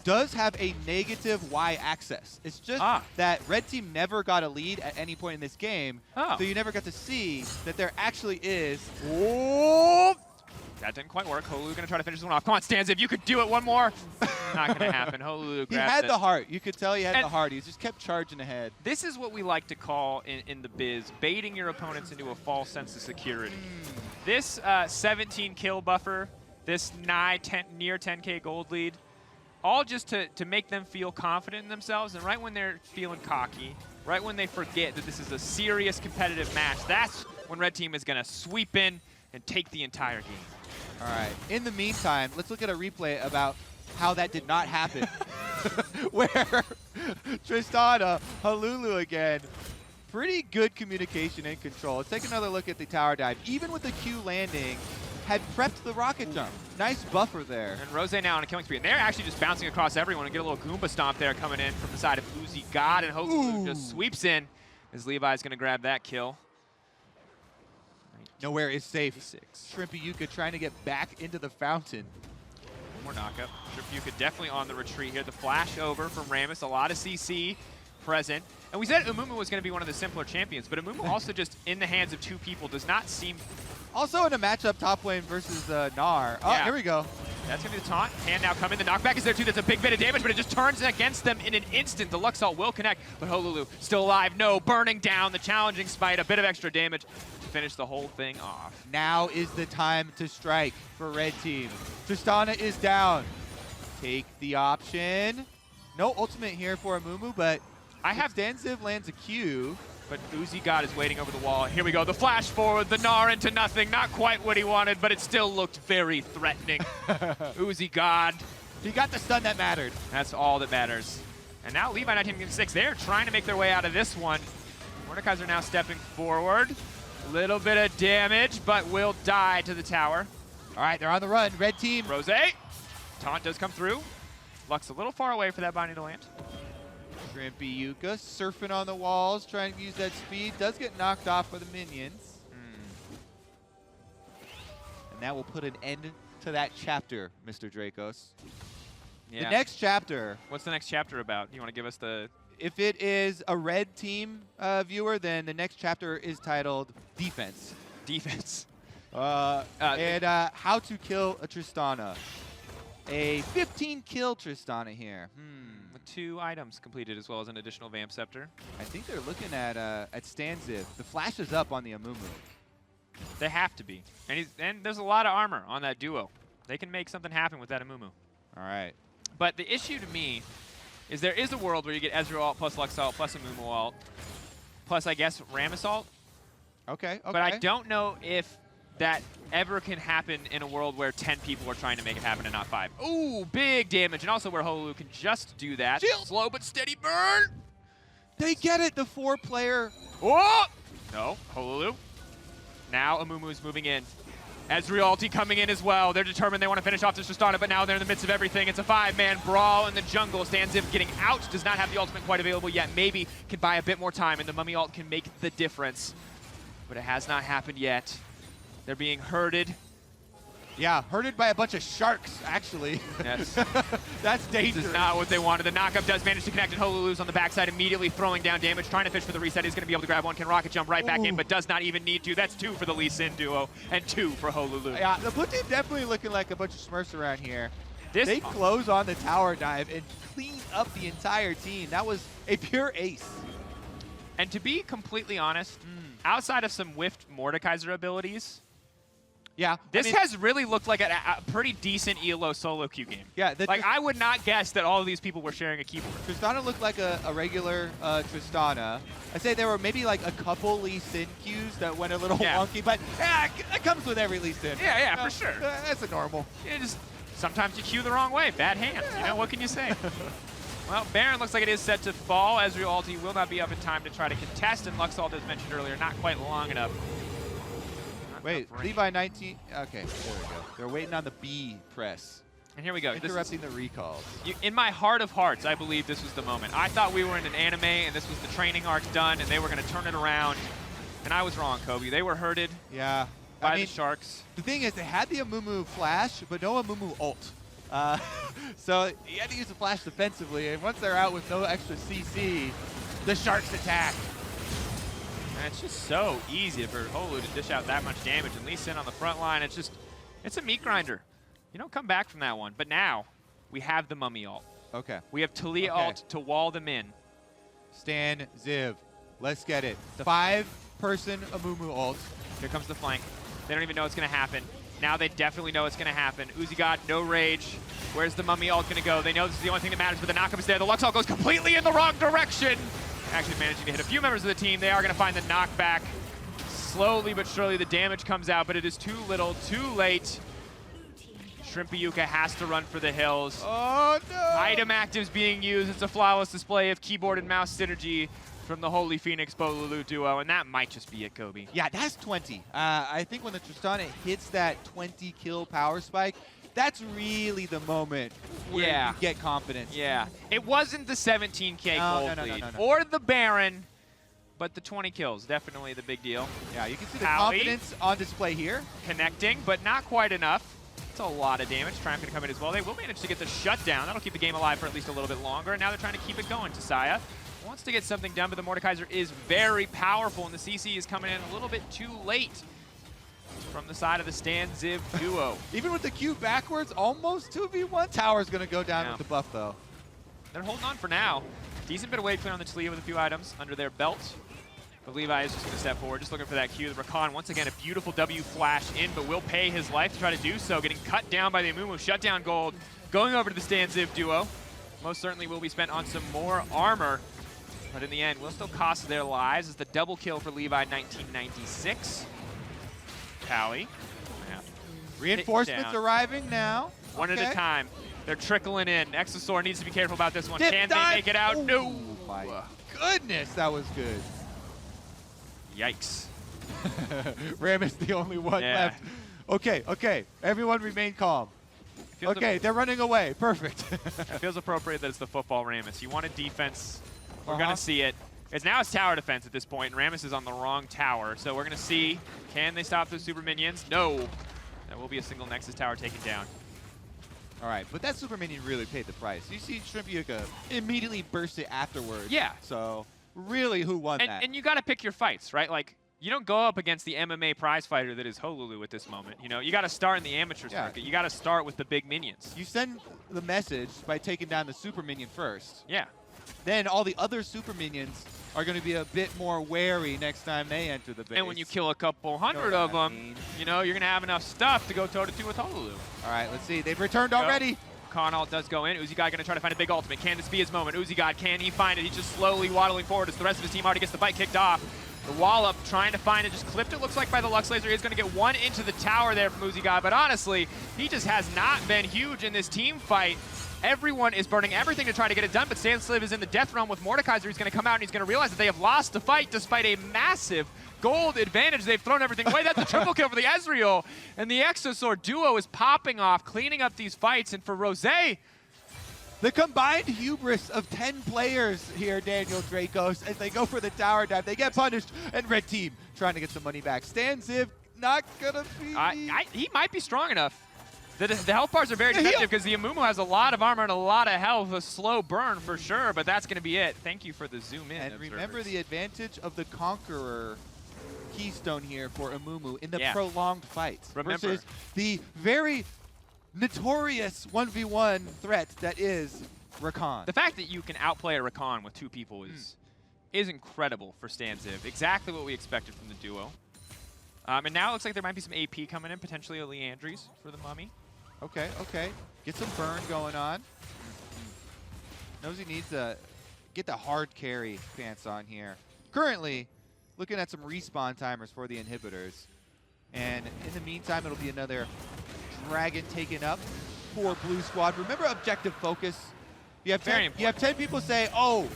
does have a negative y-axis. It's just that red team never got a lead at any point in this game, so you never got to see that there actually is... Oh! That didn't quite work. Holulu gonna try to finish this one off. Come on, Stanza, if you could do it one more. Not gonna happen. Holulu grabs He had it. the heart. You could tell he had the heart. He just kept charging ahead. This is what we like to call in the biz, baiting your opponents into a false sense of security. This 17 kill buffer, this near 10K gold lead, all just to make them feel confident in themselves, and right when they're feeling cocky, right when they forget that this is a serious competitive match, that's when Red Team is gonna sweep in and take the entire game. All right. In the meantime, let's look at a replay about how that did not happen. Where Tristana, Holulu again, pretty good communication and control. Let's take another look at the tower dive. Even with the Q landing, had prepped the rocket jump. Nice buffer there. And Rose now on a killing spree. And they're actually just bouncing across everyone and get a little Goomba stomp there coming in from the side of Uzi God, and Holulu just sweeps in as Levi's going to grab that kill. Nowhere is safe. Shrimpy Yuka trying to get back into the fountain. One more knockup. Shrimpy Yuka definitely on the retreat here. The flash over from Rammus. A lot of CC present. And we said Amumu was going to be one of the simpler champions, but Amumu also just in the hands of two people does not seem... Also in a matchup top lane versus Gnar. Oh, here we go. That's going to be the taunt. Hand now coming. The knockback is there too. That's a big bit of damage, but it just turns against them in an instant. The Luxor will connect, but Holulu still alive. No, burning down the challenging smite. A bit of extra damage to finish the whole thing off. Now is the time to strike for Red Team. Tristana is down. Take the option. No ultimate here for Amumu, but Stanziv lands a Q. But Uzi God is waiting over the wall. Here we go. The flash forward. The Gnar into nothing. Not quite what he wanted, but it still looked very threatening. Uzi God. He got the stun that mattered. That's all that matters. And now Levi 1906. They're trying to make their way out of this one. Mordekaiser now stepping forward. A little bit of damage, but will die to the tower. All right, they're on the run. Red Team. Rose. Taunt does come through. Lux a little far away for that binding to land. Shrimpy Yuka surfing on the walls, trying to use that speed. Does get knocked off by the minions. And that will put an end to that chapter, Mr. Dracos. Yeah. The next chapter. What's the next chapter about? You want to give us the... If it is a Red Team viewer, then the next chapter is titled Defense. Defense. And how to kill a Tristana. A 15 kill Tristana here. With 2 items completed as well as an additional Vamp Scepter. I think they're looking at Stanziv. The flash is up on the Amumu. They have to be. And there's a lot of armor on that duo. They can make something happen with that Amumu. All right. But the issue to me is there is a world where you get Ezreal ult plus Lux ult plus Amumu ult plus, I guess, Rammus ult. Okay. But I don't know if that ever can happen in a world where 10 people are trying to make it happen and not 5. Ooh, big damage. And also where Holulu can just do that. Slow but steady burn. They get it, the 4-player. Oh! No, Holulu. Now Amumu's moving in. Ezreal ulti coming in as well. They're determined they want to finish off this Tristana, but now they're in the midst of everything. It's a 5-man brawl in the jungle. Stanziv getting out. Does not have the ultimate quite available yet. Maybe can buy a bit more time, and the Mummy ult can make the difference. But it has not happened yet. They're being herded. Yeah, herded by a bunch of sharks, actually. Yes. That's dangerous. This is not what they wanted. The knockup does manage to connect, and Holulu's on the backside, immediately throwing down damage, trying to fish for the reset. He's going to be able to grab one, can rocket jump right back in, but does not even need to. That's 2 for the Lee Sin duo, and 2 for Holulu. Yeah, the blue team definitely looking like a bunch of smurfs around here. They close on the tower dive and clean up the entire team. That was a pure ace. And to be completely honest, outside of some whiffed Mordekaiser abilities, Yeah. This has really looked like a pretty decent ELO solo queue game. Yeah. Like, I would not guess that all of these people were sharing a keyboard. Tristana looked like a regular Tristana. I'd say there were maybe like a couple Lee Sin queues that went a little wonky, but it comes with every Lee Sin. Yeah, for sure. That's a normal. Sometimes you queue the wrong way. Bad hands. You know, what can you say? Well, Baron looks like it is set to fall. Ezreal ulti will not be up in time to try to contest, and Luxor, as mentioned earlier, not quite long enough. Wait, Levi 19. Okay, there we go. They're waiting on the B press. And here we go. Interrupting the recalls. In my heart of hearts, I believe this was the moment. I thought we were in an anime, and this was the training arc done, and they were going to turn it around. And I was wrong, Kobe. They were hurted by the Sharks. The thing is, they had the Amumu flash, but no Amumu ult. So you had to use the flash defensively, and once they're out with no extra CC, the Sharks attack. And it's just so easy for Holu to dish out that much damage. And Lee Sin on the front line, it's a meat grinder. You don't come back from that one. But now, we have the Mummy ult. Okay. We have Talia ult to wall them in. Stan, Ziv, let's get it. 5-person Amumu ult. Here comes the flank. They don't even know it's going to happen. Now they definitely know it's going to happen. Uzi God, no rage. Where's the Mummy ult going to go? They know this is the only thing that matters, but the knockup is there. The Lux ult goes completely in the wrong direction. Actually managing to hit a few members of the team. They are going to find the knockback. Slowly but surely the damage comes out, but it is too little, too late. Shrimpy Yuka has to run for the hills. Oh no! Item actives being used. It's a flawless display of keyboard and mouse synergy from the Holy Phoenix Bolulu duo, and that might just be it, Kobe. Yeah, that's 20. I think when the Tristana hits that 20 kill power spike, that's really the moment where you get confidence. Yeah. It wasn't the 17K gold lead no. or the Baron, but the 20 kills, definitely the big deal. Yeah, you can see the confidence on display here. Connecting, but not quite enough. It's a lot of damage. Triumph going to come in as well. They will manage to get the shutdown. That'll keep the game alive for at least a little bit longer, and now they're trying to keep it going. TheShy wants to get something done, but the Mordekaiser is very powerful, and the CC is coming in a little bit too late from the side of the Stan Ziv duo. Even with the Q backwards, almost 2v1. Tower's going to go down with the buff, though. They're holding on for now. Decent bit of wave clear on the Talia with a few items under their belt. But Levi is just going to step forward, just looking for that Q. The Rakan, once again, a beautiful W flash in, but will pay his life to try to do so. Getting cut down by the Amumu shutdown gold. Going over to the Stan Ziv duo. Most certainly will be spent on some more armor. But in the end, will still cost their lives as the double kill for Levi 1996. Cowie. Yeah. Reinforcements arriving now. One at a time. They're trickling in. Exosor needs to be careful about this one. Dip Can dive. they make it out? Oh, No. My goodness, that was good. Yikes. Ram is the only one left. Okay. Everyone remain calm. Okay, they're running away. Perfect. It feels appropriate that it's the football Rammus. You want a defense. We're going to see it. Now it's tower defense at this point, and Rammus is on the wrong tower. So we're going to see, can they stop those super minions? No. That will be a single Nexus tower taken down. All right, but that super minion really paid the price. You see Shrimpy Yuka immediately burst it afterwards. Yeah. So really, who won that? And you got to pick your fights, right? Like, you don't go up against the MMA prize fighter that is Holulu at this moment. You know, you got to start in the amateur circuit. You got to start with the big minions. You send the message by taking down the super minion first. Yeah. Then all the other super minions are going to be a bit more wary next time they enter the base. And when you kill a couple hundred of them, you know, you're going to have enough stuff to go toe-to-toe with Holulu. All right, let's see. They've returned already. Con ult does go in. Uzi God going to try to find a big ultimate. Can this be his moment? Uzi God, can he find it? He's just slowly waddling forward as the rest of his team already gets the fight kicked off. The wall up, trying to find it, just clipped it, looks like, by the Lux Laser. He's going to get one into the tower there from Uzi God, but honestly, he just has not been huge in this team fight. Everyone is burning everything to try to get it done, but Sandslib is in the death realm with Mordekaiser. He's going to come out and he's going to realize that they have lost the fight despite a massive gold advantage. They've thrown everything away. That's a triple kill for the Ezreal. And the Exosor duo is popping off, cleaning up these fights. And for Rosé, the combined hubris of 10 players here, Daniel Dracos, as they go for the tower dive. They get punished, and red team trying to get some money back. Stan Ziv not going to be... he might be strong enough. The health bars are very defensive because the Amumu has a lot of armor and a lot of health, a slow burn for sure, but that's going to be it. Thank you for the zoom in. And remember the advantage of the Conqueror keystone here for Amumu in the prolonged fight versus the very notorious 1v1 threat that is Rakan. The fact that you can outplay a Rakan with two people is incredible for Stan Ziv. Exactly what we expected from the duo. And now it looks like there might be some AP coming in, potentially a Leandries for the Mummy. Okay, okay. Get some burn going on. Knows he needs to get the hard carry pants on here. Currently, looking at some respawn timers for the inhibitors. And in the meantime, it'll be another dragon taken up for Blue Squad. Remember objective focus. You have 10 people say, oh,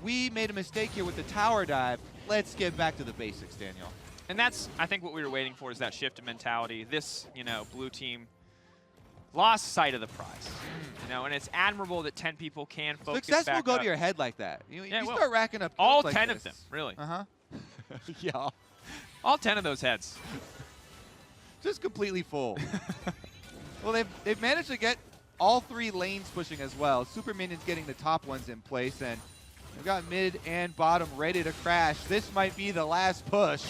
we made a mistake here with the tower dive. Let's get back to the basics, Daniel. And that's, I think, what we were waiting for is that shift in mentality. This, blue team lost sight of the prize. And it's admirable that 10 people can focus Success will back go up. to your head like that. You Yeah, start racking up all kills 10 like of this. them, really. Uh-huh. Yeah. All 10 of those heads. Just completely full. Well, they've managed to get all 3 lanes pushing as well. Super Minions getting the top ones in place, and they've got mid and bottom ready to crash. This might be the last push.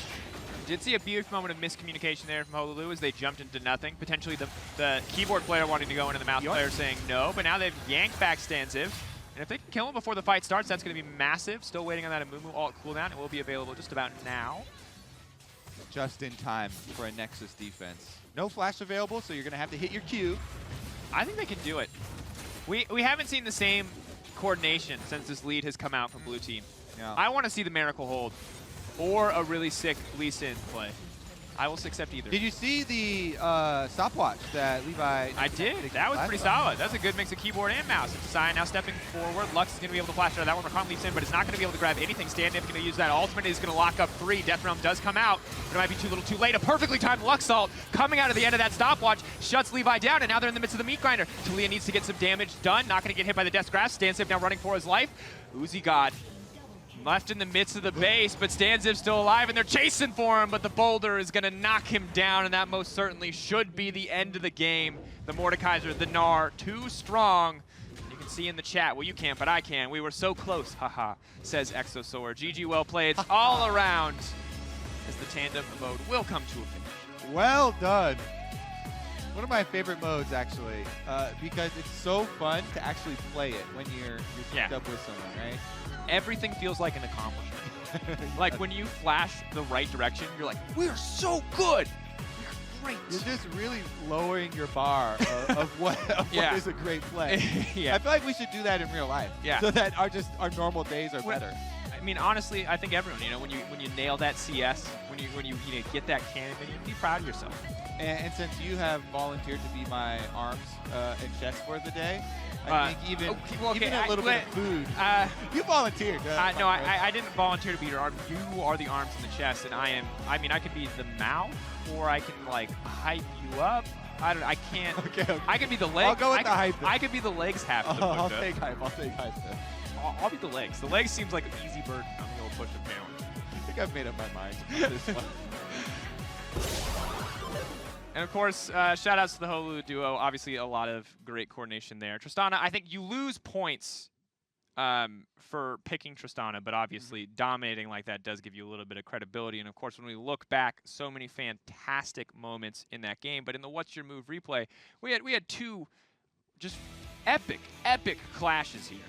Did see a brief moment of miscommunication there from Hololulu as they jumped into nothing. Potentially the keyboard player wanting to go into the mouse player saying no, but now they've yanked back Stanziv. And if they can kill him before the fight starts, that's going to be massive. Still waiting on that Amumu alt cooldown. It will be available just about now. Just in time for a Nexus defense. No flash available, so you're going to have to hit your Q. I think they can do it. We haven't seen the same coordination since this lead has come out from blue team. Yeah. I want to see the Miracle hold or a really sick Lee Sin play. I will accept either. Did you see the stopwatch that Levi... I did. That was pretty solid. That's a good mix of keyboard and mouse. And TheShy now stepping forward. Lux is going to be able to flash out of that one. Rakan leaps in, but it's not going to be able to grab anything. Stand-Up going to use that ultimate. Is going to lock up 3. Death Realm does come out, but it might be too little too late. A perfectly timed Lux ult coming out of the end of that stopwatch shuts Levi down, and now they're in the midst of the meat grinder. Talia needs to get some damage done. Not going to get hit by the Death's Grasp. Stanziv now running for his life. Uzi God left in the midst of the base, but Stanziv's still alive, and they're chasing for him, but the boulder is going to knock him down, and that most certainly should be the end of the game. The Mordekaiser, the Gnar, too strong. You can see in the chat, well, you can't, but I can. We were so close, haha, says Exosaur. GG, well played. It's all around as the Tandem Mode will come to a finish. Well done. One of my favorite modes, actually, because it's so fun to actually play it when you're synced up with someone, right? Everything feels like an accomplishment. Like when you flash the right direction, you're like, we're so good. We're great. You're just really lowering your bar of what is a great play. I feel like we should do that in real life. So that our normal days are better. I mean, honestly, I think everyone, when you nail that CS, when you get that cannon, then you be proud of yourself. And since you have volunteered to be my arms and chest for the day, I think even a little bit of food. You volunteered. No, I didn't volunteer to be your arm. You are the arms and the chest, and I could be the mouth, or I can like hype you up. I can't. Okay. I could be the legs. I'll go with the hype. I could be the legs half of the push-up. I'll take hype. Then. I'll be the legs. The legs seems like an easy burden on the old push-up challenge. I think I've made up my mind on this one. And of course, shout outs to the Holu duo. Obviously, a lot of great coordination there. Tristana, I think you lose points for picking Tristana, but obviously dominating like that does give you a little bit of credibility. And of course, when we look back, so many fantastic moments in that game. But in the What's Your Move replay, we had 2 just epic clashes here.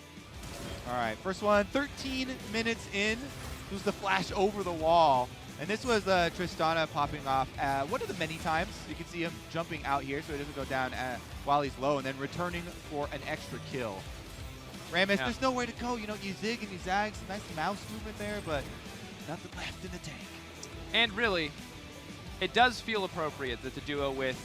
All right, first one, 13 minutes in. It was the flash over the wall. And this was Tristana popping off one of the many times. You can see him jumping out here so he doesn't go down while he's low, and then returning for an extra kill. Rammus, there's nowhere to go. You zig and you zag, some nice mouse movement there, but nothing left in the tank. And really, it does feel appropriate that the duo with,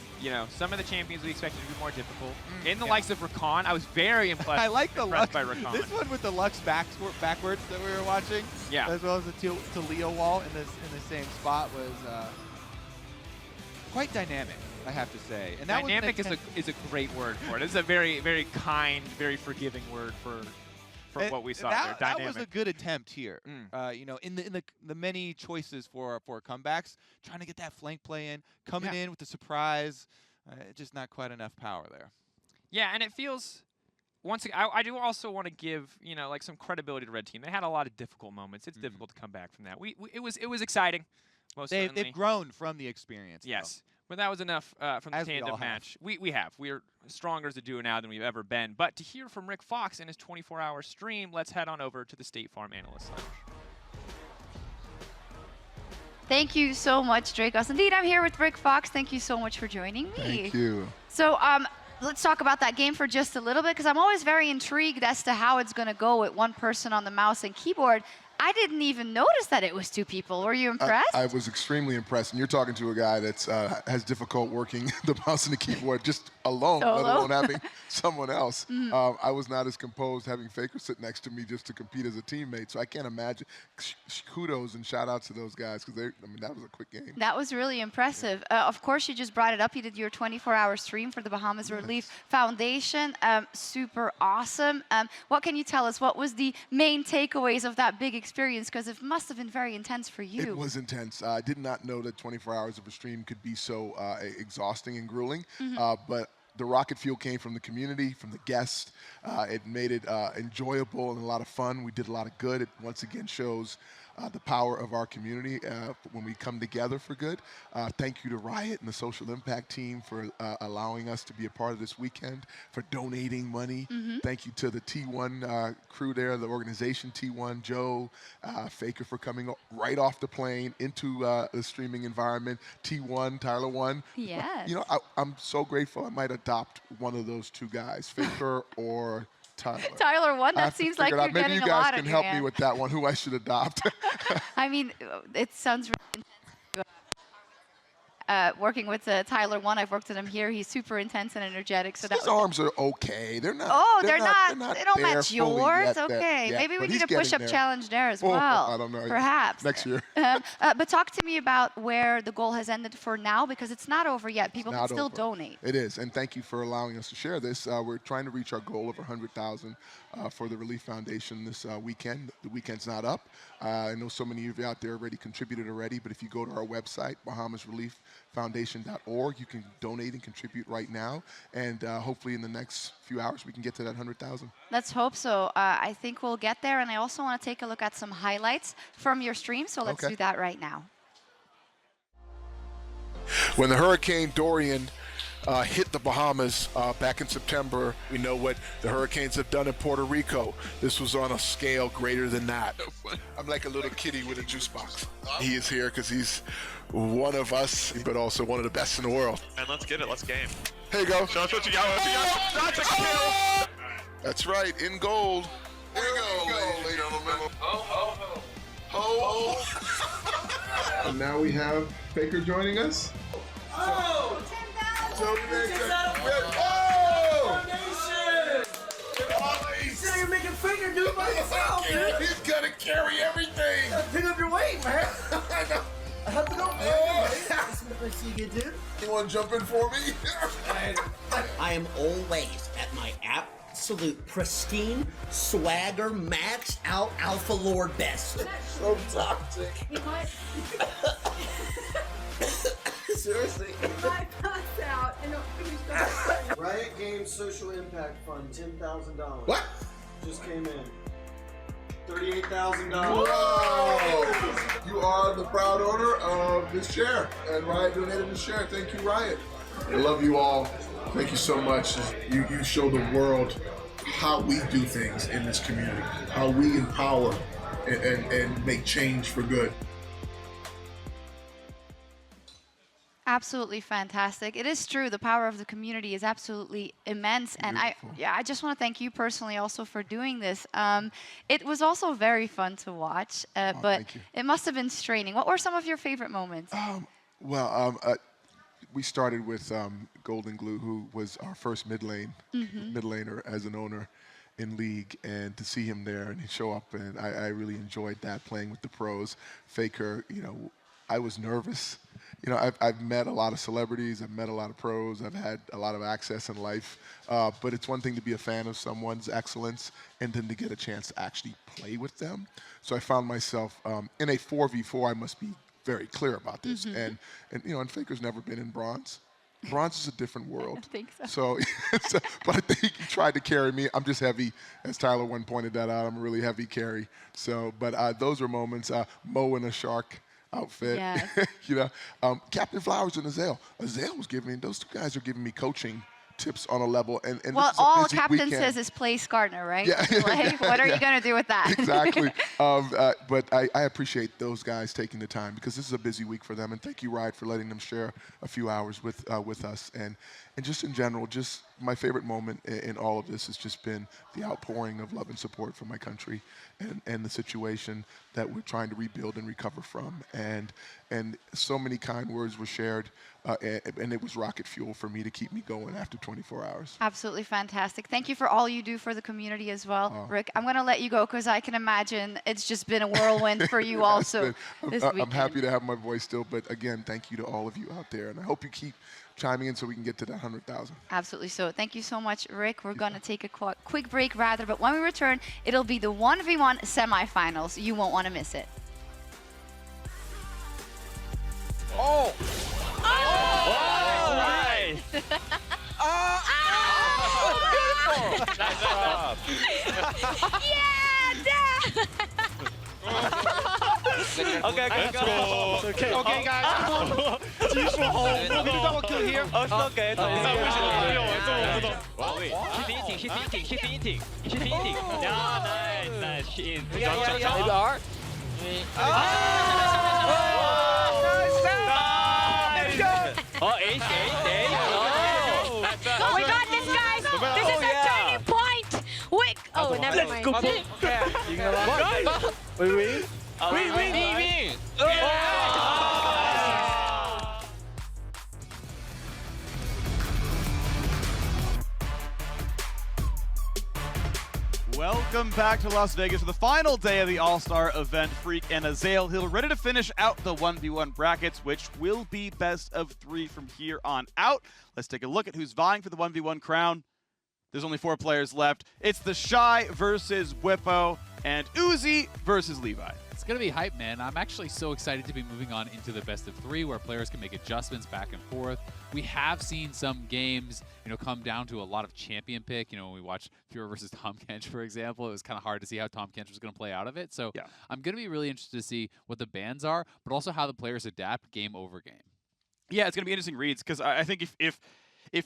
some of the champions we expected to be more difficult. In the likes of Rakan, I was very impressed. I like the Lux by Rakan. This one with the Lux backwards that we were watching, as well as the Talia wall in the same spot was quite dynamic, I have to say. And that dynamic is a great word for it. It's a very, very kind, very forgiving word for what we saw there. Dynamic. That was a good attempt here. In the many choices for comebacks, trying to get that flank play in, coming in with the surprise, just not quite enough power there. Yeah, and it feels. Once again, I do also want to give some credibility to Red Team. They had a lot of difficult moments. It's difficult to come back from that. It was exciting. They've grown from the experience. Yes. But that was enough from the tandem match. We're stronger as a duo now than we've ever been. But to hear from Rick Fox in his 24-hour stream, let's head on over to the State Farm Analyst Lounge. Thank you so much, Dracos. Indeed, I'm here with Brick Fox. Thank you so much for joining me. Thank you. So let's talk about that game for just a little bit, because I'm always very intrigued as to how it's going to go with one person on the mouse and keyboard. I didn't even notice that it was 2 people. Were you impressed? I was extremely impressed. And you're talking to a guy that has difficult working the mouse and the keyboard just alone, let alone having someone else. I was not as composed having Faker sit next to me just to compete as a teammate. So I can't imagine. Kudos and shout out to those guys, because that was a quick game. That was really impressive. Of course, you just brought it up. You did your 24-hour stream for the Bahamas Relief Foundation. Super awesome. What can you tell us? What was the main takeaways of that big experience? Because it must have been very intense for you. It was intense. I did not know that 24 hours of a stream could be so exhausting and grueling. But the rocket fuel came from the community, from the guests. It made it enjoyable and a lot of fun. We did a lot of good. It once again shows the power of our community when we come together for good. Thank you to Riot and the Social Impact team for allowing us to be a part of this weekend, for donating money. Thank you to the T1 crew there, the organization T1, Joe, Faker for coming right off the plane into the streaming environment, T1, Tyler 1. Yes. You know, I'm so grateful. I might adopt one of those 2 guys, Faker or Tyler. Tyler 1, that seems like you're maybe getting you a lot guys on can your help me with that one, who I should adopt. I mean, it sounds really intense. Working with Tyler 1, I've worked with him here. He's super intense and energetic. So His arms are okay. They're not. Oh, they're not. They don't there match fully yours. yet, Okay, yet, maybe we but need he's a push-up getting there. challenge there as Oh, well. I don't know. Perhaps Next year. But talk to me about where the goal has ended for now, because it's not over yet. People can still donate. It is, and thank you for allowing us to share this. We're trying to reach our goal of 100,000 for the Relief Foundation this weekend. The weekend's not up. I know so many of you out there already contributed already, but if you go to our website, bahamasrelieffoundation.org, you can donate and contribute right now, and hopefully in the next few hours we can get to that 100,000. Let's hope so. I think we'll get there, and I also want to take a look at some highlights from your stream, so let's do that right now. When the Hurricane Dorian hit the Bahamas back in September, we know what the hurricanes have done in Puerto Rico. This was on a scale greater than that. I'm like a little kitty with a juice box. He is here because he's one of us, but also one of the best in the world. And let's get it. Let's game. Here you go. Show us what you got. That's a kill. That's right, in gold. Here we go, ladies and gentlemen. And now we have Faker joining us. Oh! 10,000! Sitting here making finger do it by yourself, dude. He's gonna carry everything. Pick up your weight, man. I have to go. That's what I see you, dude. You want to jump in for me? I am always at my absolute pristine, swagger, maxed out alpha lord best. So toxic. Seriously. I passed out and Riot Games Social Impact Fund, $10,000. What? Just came in. $38,000. Whoa! You are the proud owner of this chair, and Riot donated this chair. Thank you, Riot. I love you all. Thank you so much. You show the world how we do things in this community, how we empower and make change for good. Absolutely fantastic. It is true. The power of the community is absolutely immense. And I just want to thank you personally also for doing this. It was also very fun to watch, but it must have been straining. What were some of your favorite moments? We started with Golden Glue, who was our first mid laner as an owner in League, and to see him there and he show up, and I really enjoyed that, playing with the pros. Faker, I was nervous. I've met a lot of celebrities, I've met a lot of pros, I've had a lot of access in life, but it's one thing to be a fan of someone's excellence and then to get a chance to actually play with them. So I found myself in a 4v4, I must be very clear about this, and Faker's never been in bronze. Bronze is a different world. I think so. But I think he tried to carry me. I'm just heavy, as Tyler one pointed that out. I'm a really heavy carry. But those were moments. Mo in a shark outfit. Yes. Captain Flowers and Azale. Azale was giving me, those two guys are giving me coaching tips on a level. And well, this is a all busy captain weekend. says is place Gardner, right? Yeah. Like, what are you going to do with that? Exactly. But I appreciate those guys taking the time because this is a busy week for them. And thank you, Riot, for letting them share a few hours with us. And just in general, just my favorite moment in all of this has just been the outpouring of love and support for my country and the situation that we're trying to rebuild and recover from. And so many kind words were shared, and it was rocket fuel for me to keep me going after 24 hours. Absolutely fantastic. Thank you for all you do for the community as well, Rick. I'm going to let you go because I can imagine it's just been a whirlwind for you also this weekend. I'm happy to have my voice still, but again, thank you to all of you out there, and I hope you keep chiming in so we can get to that 100,000. Absolutely so. Thank you so much, Rick. We're going to take a quick break rather, but when we return, it'll be the 1v1 semifinals. You won't want to miss it. Oh! Oh! All right! Nice job. Yeah, Dad! Okay, let's go. Okay, okay, guys. 技术好，我给你让我 kill here. Okay, hit the eating. Yeah, nice. Hit in. Yeah. Oh, ace. We got this, guys. This is our turning point. Wait. Oh, never mind. Guys, we win. Win. Welcome back to Las Vegas for the final day of the All-Star event. Freak and Azael Hill ready to finish out the 1v1 brackets, which will be best of 3 from here on out. Let's take a look at who's vying for the 1v1 crown. There's only 4 players left. It's TheShy versus Bwipo and Uzi versus Levi. It's going to be hype, man. I'm actually so excited to be moving on into the best of 3 where players can make adjustments back and forth. We have seen some games, come down to a lot of champion pick. When we watched Pure versus Tahm Kench, for example, it was kind of hard to see how Tahm Kench was going to play out of it. So yeah. I'm going to be really interested to see what the bans are, but also how the players adapt game over game. Yeah, it's going to be interesting reads because I think if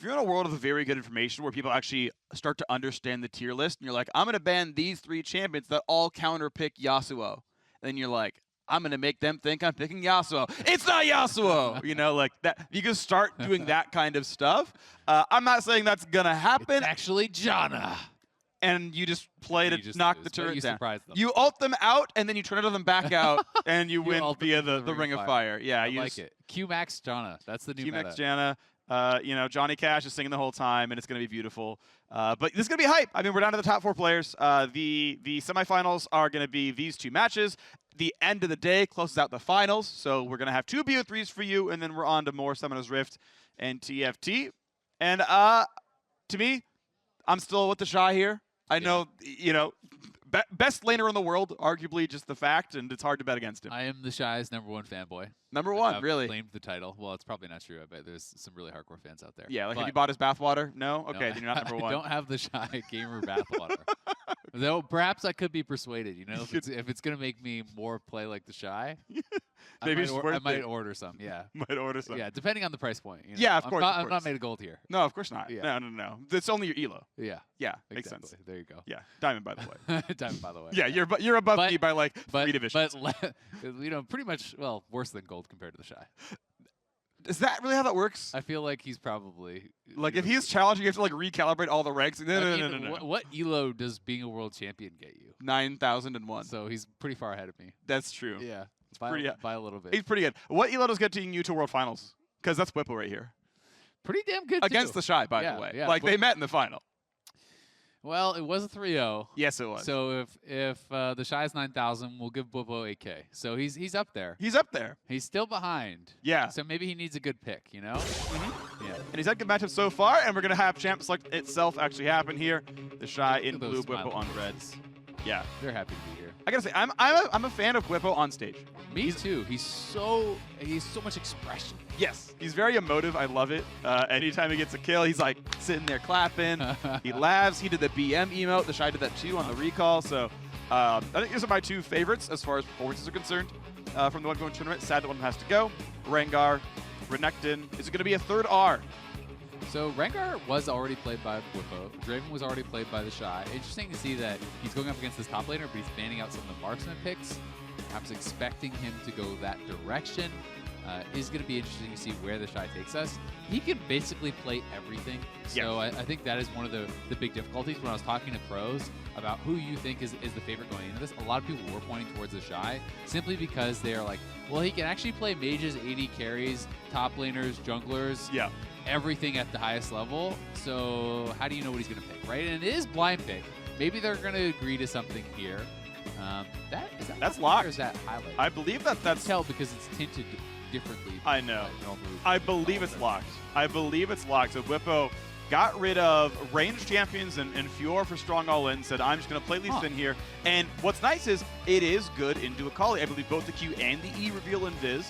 you're in a world of very good information where people actually start to understand the tier list and you're like, I'm going to ban these 3 champions that all counter pick Yasuo. And then you're like, I'm going to make them think I'm picking Yasuo. It's not Yasuo! Like that. You can start doing that kind of stuff. I'm not saying that's going to happen. It's actually Janna. And you just play to knock the turret down. Surprise them. You ult them out, and then you turn them back out, and you win via the Ring of Fire. Yeah, I like it. Q-Max Janna. That's the new Q-Max meta. Janna. Johnny Cash is singing the whole time, and it's going to be beautiful. But this is going to be hype. I mean, we're down to the top 4 players. The semifinals are going to be these 2 matches. The end of the day closes out the finals, so we're going to have 2 BO3s for you, and then we're on to more Summoner's Rift and TFT. And to me, I'm still with TheShy here. I know, best laner in the world, arguably just the fact, and it's hard to bet against him. I am TheShy's #1 fanboy. #1, really? Claimed the title. Well, it's probably not true. I bet there's some really hardcore fans out there. Yeah, like have you bought his bathwater? No? Okay, no, then you're not #1. I don't have TheShy gamer bathwater. Though perhaps I could be persuaded, if it's going to make me more play like TheShy. Maybe I might order some, yeah. Might order some. Yeah, depending on the price point. Yeah, of course. I'm not made of gold here. No, of course not. Yeah. No. It's only your elo. Yeah. Yeah, makes exactly. sense. There you go. Yeah, diamond, by the way. Diamond, by the way. Yeah, you're above me by like 3 divisions. But pretty much, worse than gold compared to TheShy. Is that really how that works? I feel like he's probably like if he's challenging, you have to like recalibrate all the ranks. No. What elo does being a world champion get you? 9,001. So he's pretty far ahead of me. That's true. Yeah, it's pretty by a little bit. He's pretty good. What elo does getting you to World Finals? Because that's Bwipo right here. Pretty damn good against too. TheShy, by the way. Yeah, like they met in the final. Well, it was a 3-0. Yes, it was. So if TheShy's 9,000, we'll give Bwipo 8K. So he's up there. He's up there. He's still behind. Yeah. So maybe he needs a good pick, Mm-hmm. Yeah. And he's had good matchups so far, and we're gonna have champ select itself actually happen here. TheShy in blue, Bwipo on reds. Yeah. They're happy to be here. I gotta say, I'm a fan of Bwipo on stage. Me too. He's so much expression. Yes, he's very emotive. I love it. Anytime he gets a kill, he's like sitting there clapping. He laughs. He did the BM emote. TheShy did that too on the recall. So I think these are my 2 favorites as far as performances are concerned from the 1v1 tournament. Sad that one has to go. Rengar, Renekton. Is it going to be a third R? So Rengar was already played by Bwipo. Draven was already played by TheShy. Interesting to see that he's going up against this top laner, but he's fanning out some of the marksman picks. Perhaps expecting him to go that direction. Is going to be interesting to see where TheShy takes us. He can basically play everything. So I think that is one of the big difficulties. When I was talking to pros about who you think is the favorite going into this, a lot of people were pointing towards TheShy simply because they are like, well, he can actually play mages, AD carries, top laners, junglers, everything at the highest level. So how do you know what he's going to pick, right? And it is blind pick. Maybe they're going to agree to something here. That's locked. Or is that highlight? I believe that's tell because it's tinted differently. I know. I believe it's locked. I believe it's locked. So Bwipo got rid of ranged champions and Fior for strong all-in, said, I'm just going to play Lee Sin here. And what's nice is it is good into Akali. I believe both the Q and the E reveal Invis.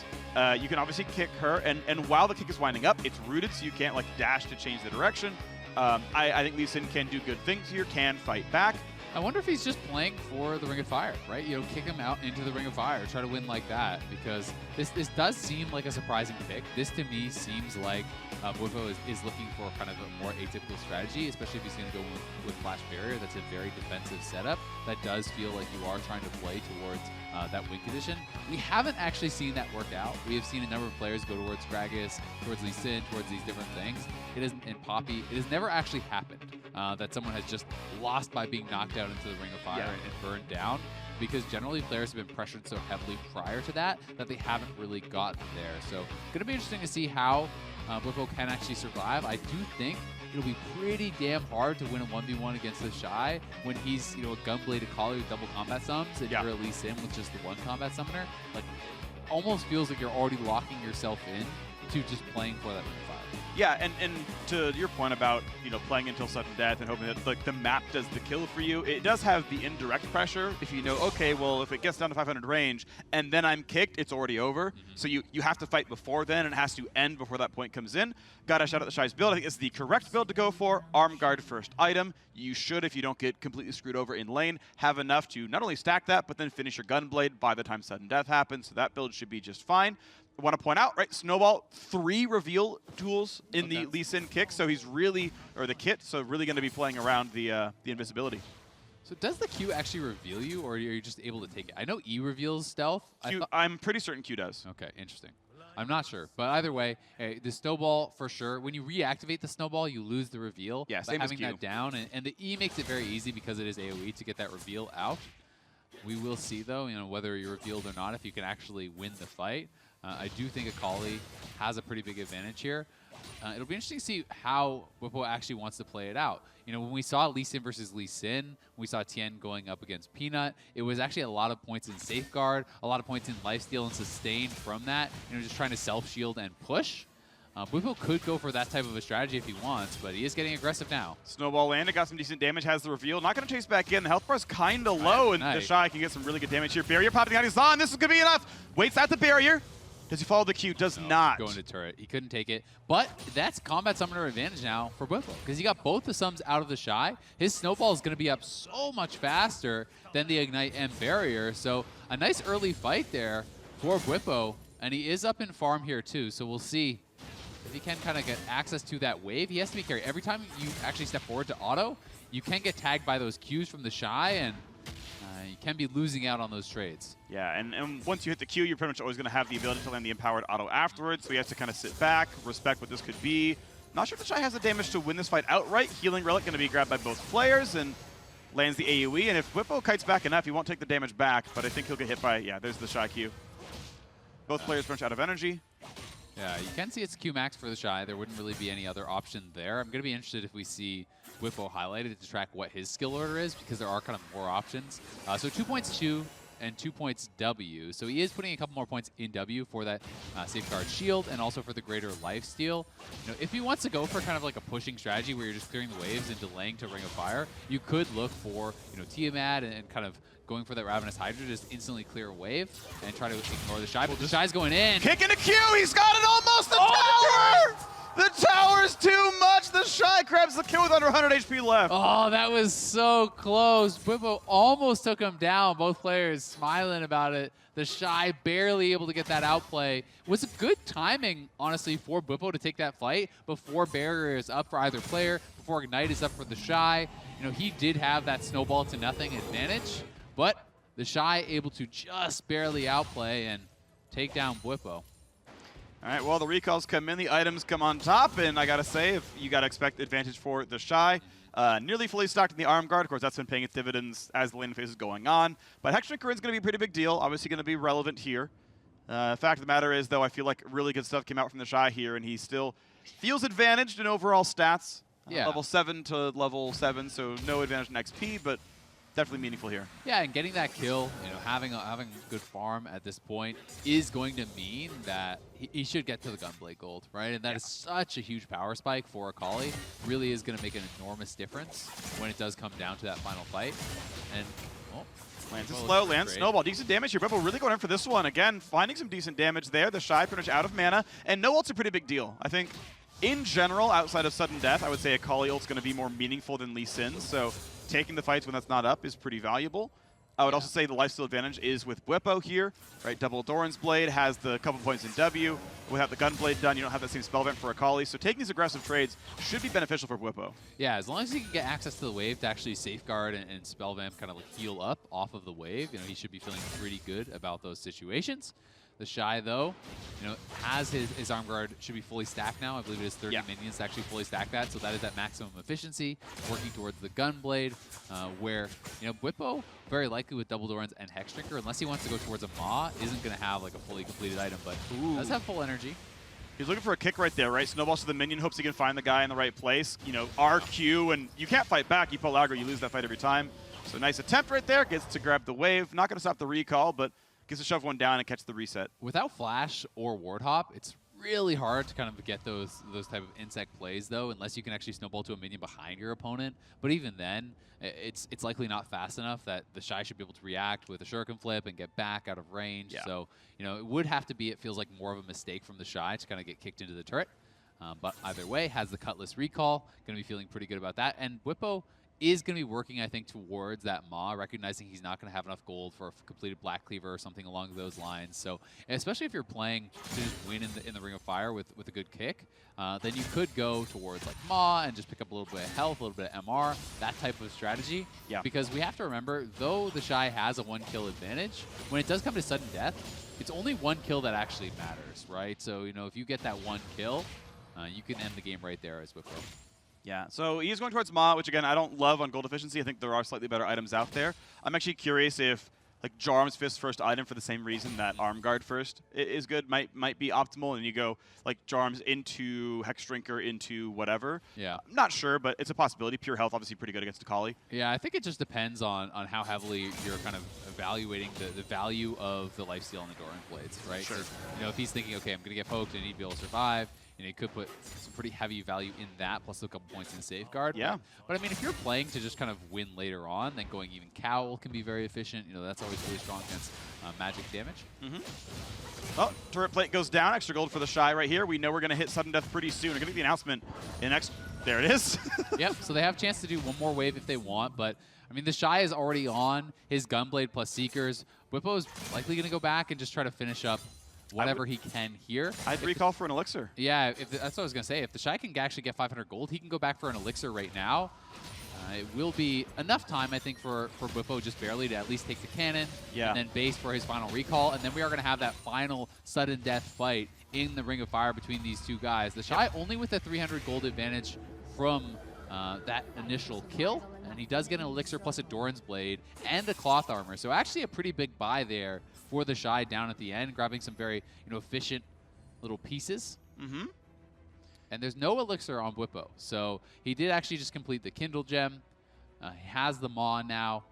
You can obviously kick her, and while the kick is winding up, it's rooted, so you can't like dash to change the direction. I think Lee Sin can do good things here, can fight back. I wonder if he's just playing for the Ring of Fire, right? You know, kick him out into the Ring of Fire, try to win like that, because this does seem like a surprising pick. This, to me, seems like Bwipo is looking for kind of a more atypical strategy, especially if he's going to go with Flash Barrier. That's a very defensive setup. That does feel like you are trying to play towards that win condition. We haven't actually seen that work out. We have seen a number of players go towards Gragas, towards Lee Sin, towards these different things. It isn't in Poppy. It has never actually happened that someone has just lost by being knocked out into the Ring of Fire and burned down, because generally players have been pressured so heavily prior to that they haven't really gotten there. So going to be interesting to see how Bwipo can actually survive. I do think it'll be pretty damn hard to win a 1v1 against TheShy when he's, you know, a Gunblade Akali with double combat sums and you're at Lee Sin with just the one combat summoner. Like, almost feels like you're already locking yourself in to just playing for that Ring of Fire. Yeah, and to your point about, you know, playing until sudden death and hoping that like the map does the kill for you, it does have the indirect pressure. If you know, okay, well, if it gets down to 500 range and then I'm kicked, it's already over. So you have to fight before then, and it has to end before that point comes in. Gotta shout out TheShy's build. I think it's the correct build to go for. Arm guard first item. You should, if you don't get completely screwed over in lane, have enough to not only stack that, but then finish your Gunblade by the time sudden death happens. So that build should be just fine. I want to point out, right, Snowball, 3 reveal tools in the Lee Sin kick, so he's really, or the kit, so really going to be playing around the invisibility. So does the Q actually reveal you, or are you just able to take it? I know E reveals stealth. I'm pretty certain Q does. Okay, interesting. I'm not sure, but either way, hey, the Snowball for sure. When you reactivate the Snowball, you lose the reveal. Yeah, by same as having Q. that down, and the E makes it very easy because it is AoE to get that reveal out. We will see, though, you know, whether you're revealed or not, if you can actually win the fight. I do think Akali has a pretty big advantage here. It'll be interesting to see how Bwipo actually wants to play it out. You know, when we saw Lee Sin versus Lee Sin, when we saw Tien going up against Peanut, it was actually a lot of points in Safeguard, a lot of points in Lifesteal and Sustain from that, you know, just trying to self-shield and push. Bwipo could go for that type of a strategy if he wants, but he is getting aggressive now. Snowball landed, got some decent damage, has the reveal. Not going to chase back in. The health bar is kind of low, and TheShy can get some really good damage here. Barrier popping out his on. This is going to be enough. Waits at the barrier. Does he follow the Q? Does not. Going to turret. He couldn't take it. But that's combat summoner advantage now for Bwipo, because he got both the sums out of TheShy. His Snowball is going to be up so much faster than the Ignite and Barrier. So a nice early fight there for Bwipo. And he is up in farm here too, so we'll see if he can kind of get access to that wave. He has to be carried. Every time you actually step forward to auto, you can get tagged by those Qs from TheShy, and you can be losing out on those trades. Yeah, and once you hit the Q, you're pretty much always going to have the ability to land the empowered auto afterwards, so he has to kind of sit back, respect what this could be. Not sure if TheShy has the damage to win this fight outright. Healing Relic going to be grabbed by both players and lands the AoE, and if Bwipo kites back enough, he won't take the damage back, but I think he'll get hit by, yeah, there's the TheShy Q. Both players punch out of energy. Yeah, you can see it's Q max for TheShy. There wouldn't really be any other option there. I'm going to be interested if we see Bwipo highlighted to track what his skill order is, because there are kind of more options. So 2 points Q and 2 points W. So he is putting a couple more points in W for that Safeguard Shield and also for the greater lifesteal. You know, if he wants to go for kind of like a pushing strategy where you're just clearing the waves and delaying to Ring of Fire, you could look for, you know, Tiamat and kind of going for that Ravenous Hydra, just instantly clear a wave and try to ignore TheShy. But TheShy's going in. Kicking a Q, he's got it almost, the tower! The tower's too much. The Shy grabs the kill with under 100 HP left. Oh, that was so close. Bwipo almost took him down. Both players smiling about it. The Shy barely able to get that outplay. It was a good timing, honestly, for Bwipo to take that fight before barrier is up for either player, before Ignite is up for the Shy. You know, he did have that snowball to nothing advantage, but the Shy able to just barely outplay and take down Bwipo. All right, well, the recalls come in, the items come on top, and I gotta say, if you gotta expect advantage for the Shy. Nearly fully stocked in the arm guard. Of course, that's been paying its dividends as the lane phase is going on. But Hexdrinker is going to be a pretty big deal. Obviously going to be relevant here. Fact of the matter is, though, I feel like really good stuff came out from the Shy here, and he still feels advantaged in overall stats. Yeah. Level 7 to level 7, so no advantage in XP, but definitely meaningful here. Yeah, and getting that kill, you know, having a good farm at this point is going to mean that he should get to the Gunblade Gold, right? And that is such a huge power spike for Akali. Really is going to make an enormous difference when it does come down to that final fight. And Lands is slow, lands snowball. Decent damage here. Bwipo really going in for this one. Again, finding some decent damage there. The Shy pretty much out of mana, and no ult's a pretty big deal. I think in general, outside of sudden death, I would say Akali ult's going to be more meaningful than Lee Sin. So taking the fights when that's not up is pretty valuable. I would also say the lifesteal advantage is with Bwipo here, right? Double Doran's Blade has the couple points in W. Without the Gunblade done, you don't have that same spell event for Akali. So taking these aggressive trades should be beneficial for Bwipo. yeah, as long as he can get access to the wave to actually safeguard and spell vamp kind of like heal up off of the wave, you know, he should be feeling pretty good about those situations. The Shy, though, you know, has his arm guard should be fully stacked now. I believe it is 30 minions to actually fully stack that, so that is at maximum efficiency. Working towards the Gunblade, where, you know, Bwipo, very likely with Double Dorans and Hexdrinker, unless he wants to go towards a Maw, isn't going to have like a fully completed item, but does have full energy. He's looking for a kick right there, right? Snowballs to the minion, hopes he can find the guy in the right place. You know, RQ, and you can't fight back. You pull aggro, you lose that fight every time. So nice attempt right there. Gets to grab the wave. Not going to stop the recall, but gets to shove one down and catch the reset. Without Flash or Ward Hop, it's really hard to kind of get those type of insect plays, though, unless you can actually snowball to a minion behind your opponent. But even then, it's likely not fast enough that the Shy should be able to react with a shuriken flip and get back out of range. Yeah. So, you know, it would have to be, it feels like more of a mistake from the Shy to kind of get kicked into the turret. But either way, has the Cutlass recall, going to be feeling pretty good about that. And Bwipo is going to be working, I think, towards that Maw, recognizing he's not going to have enough gold for a completed Black Cleaver or something along those lines. So, especially if you're playing to just win in the Ring of Fire with a good kick, then you could go towards like Maw and just pick up a little bit of health, a little bit of MR, that type of strategy. Yeah. Because we have to remember, though the Shy has a 1-kill advantage, when it does come to sudden death, it's only 1 kill that actually matters, right? So, you know, if you get that 1 kill, you can end the game right there as Bwipo. Yeah, so he's going towards Ma, which again, I don't love on gold efficiency. I think there are slightly better items out there. I'm actually curious if like Jarm's Fist first item for the same reason that Arm Guard first is good, might be optimal, and you go like Jarm's into Hexdrinker into whatever. Yeah. I'm not sure, but it's a possibility. Pure health obviously pretty good against Akali. Yeah, I think it just depends on how heavily you're kind of evaluating the value of the lifesteal on the Doran Blades, right? Sure. You know, if he's thinking, okay, I'm going to get poked and I need to be able to survive, and he could put some pretty heavy value in that, plus a couple points in safeguard. Yeah. But I mean, if you're playing to just kind of win later on, then going even Cowl can be very efficient. You know, that's always really strong against magic damage. Oh, turret plate goes down. Extra gold for the Shy right here. We know we're going to hit sudden death pretty soon. We're going to get the announcement in next. There it is. Yep, so they have a chance to do one more wave if they want, but I mean, the Shy is already on his Gunblade plus Seekers. Bwipo is likely going to go back and just try to finish up whatever he can here. I'd recall for an Elixir. Yeah, that's what I was going to say. If the Shy can actually get 500 gold, he can go back for an Elixir right now. It will be enough time, I think, for Bwipo just barely to at least take the cannon, and then base for his final recall, and then we are going to have that final sudden death fight in the Ring of Fire between these two guys. The Shy only with a 300 gold advantage from that initial kill, and he does get an Elixir plus a Doran's Blade and a Cloth Armor, so actually a pretty big buy there for the Shy down at the end, grabbing some very efficient little pieces. And there's no Elixir on Bwipo, so he did actually just complete the Kindle Gem. He has the Maw now,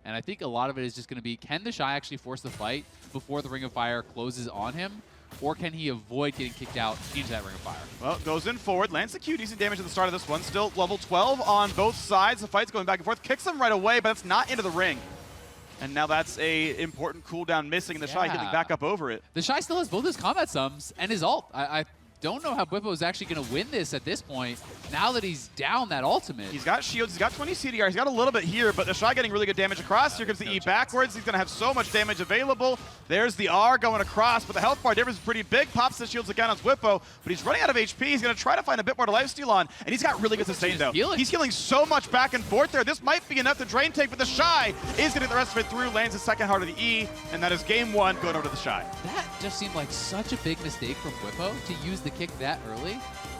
and I think a lot of it is just going to be, can the Shy actually force the fight before the Ring of Fire closes on him, or can he avoid getting kicked out into that Ring of Fire? Well, goes in forward, lands the Q, decent damage at the start of this one. Still level 12 on both sides. The fight's going back and forth. Kicks him right away, but it's not into the ring. And now that's a important cooldown missing, and the Shy hitting back up over it. The Shy still has both his combat sums and his ult. don't know how Bwipo is actually going to win this at this point, now that he's down that ultimate. He's got shields, he's got 20 CDR, he's got a little bit here, but TheShy getting really good damage across. Here comes the E backwards. He's going to have so much damage available. There's the R going across, but the health bar difference is pretty big. Pops the shields again on Bwipo, but he's running out of HP. He's going to try to find a bit more to lifesteal on, and he's got really good sustain, though. He's healing so much back and forth there. This might be enough to drain take, but TheShy is going to get the rest of it through, lands his second heart of the E, and that is game one going over to TheShy. That just seemed like such a big mistake from Bwipo to use the kick that early.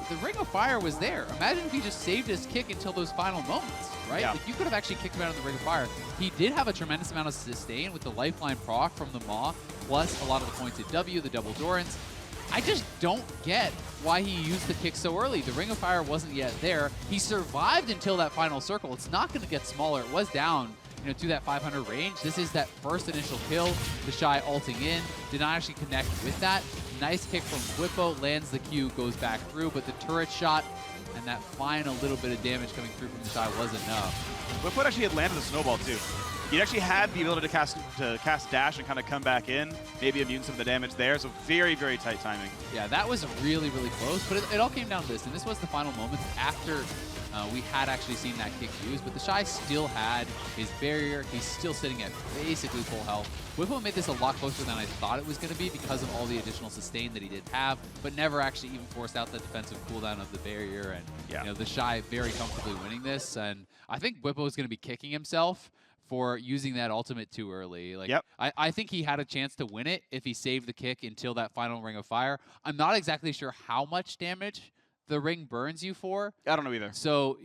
The Ring of Fire was there. Imagine if he just saved his kick until those final moments, right? Yeah. Like you could have actually kicked him out of the Ring of Fire. He did have a tremendous amount of sustain with the lifeline proc from the Maw, plus a lot of the points at W, the double Dorans. I just don't get why he used the kick so early. The Ring of Fire wasn't yet there. He survived until that final circle. It's not going to get smaller. It was down, to that 500 range. This is that first initial kill. TheShy ulting in, did not actually connect with that. Nice kick from Bwipo, lands the Q, goes back through, but the turret shot and that final little bit of damage coming through from TheShy was enough. Bwipo actually had landed the snowball too. He actually had the ability to cast dash and kind of come back in, maybe immune some of the damage there. So very, very tight timing. Yeah, that was really, really close, but it all came down to this, and this was the final moments after we had actually seen that kick used, but TheShy still had his barrier. He's still sitting at basically full health. Bwipo made this a lot closer than I thought it was going to be because of all the additional sustain that he did have, but never actually even forced out the defensive cooldown of the barrier. And TheShy very comfortably winning this. And I think Bwipo is going to be kicking himself for using that ultimate too early. Like, I think he had a chance to win it if he saved the kick until that final Ring of Fire. I'm not exactly sure how much damage the ring burns you for. I don't know either. So,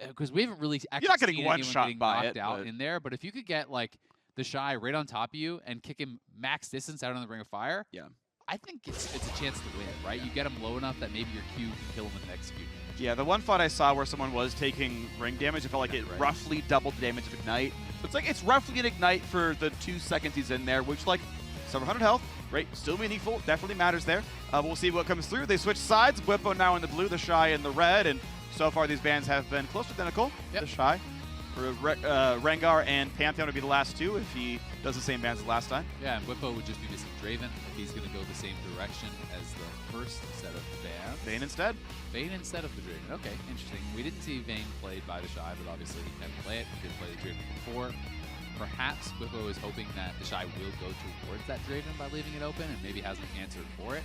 because we haven't really actually You're not getting seen one anyone shot getting by knocked it, out but in there, but if you could get like TheShy right on top of you and kick him max distance out on the Ring of Fire, I think it's a chance to win, right? You get him low enough that maybe your Q can kill him with an execute. Yeah, the one fight I saw where someone was taking ring damage, it felt like it roughly doubled the damage of Ignite. So it's roughly an Ignite for the 2 seconds he's in there, which 700 health, right? Still meaningful, definitely matters there. We'll see what comes through. They switch sides. Bwipo now in the blue, TheShy in the red, and so far these bans have been close to identical. TheShy, Rengar and Pantheon would be the last two if he does the same bans as last time. Yeah, and Bwipo would just be missing Draven if he's going to go the same direction as the first set of bans. Vayne instead. Vayne instead of the Draven. Okay, interesting. We didn't see Vayne played by TheShy, but obviously he can play it. He did play the Draven before. Perhaps Bwipo is hoping that TheShy will go towards that Draven by leaving it open and maybe hasn't answered for it.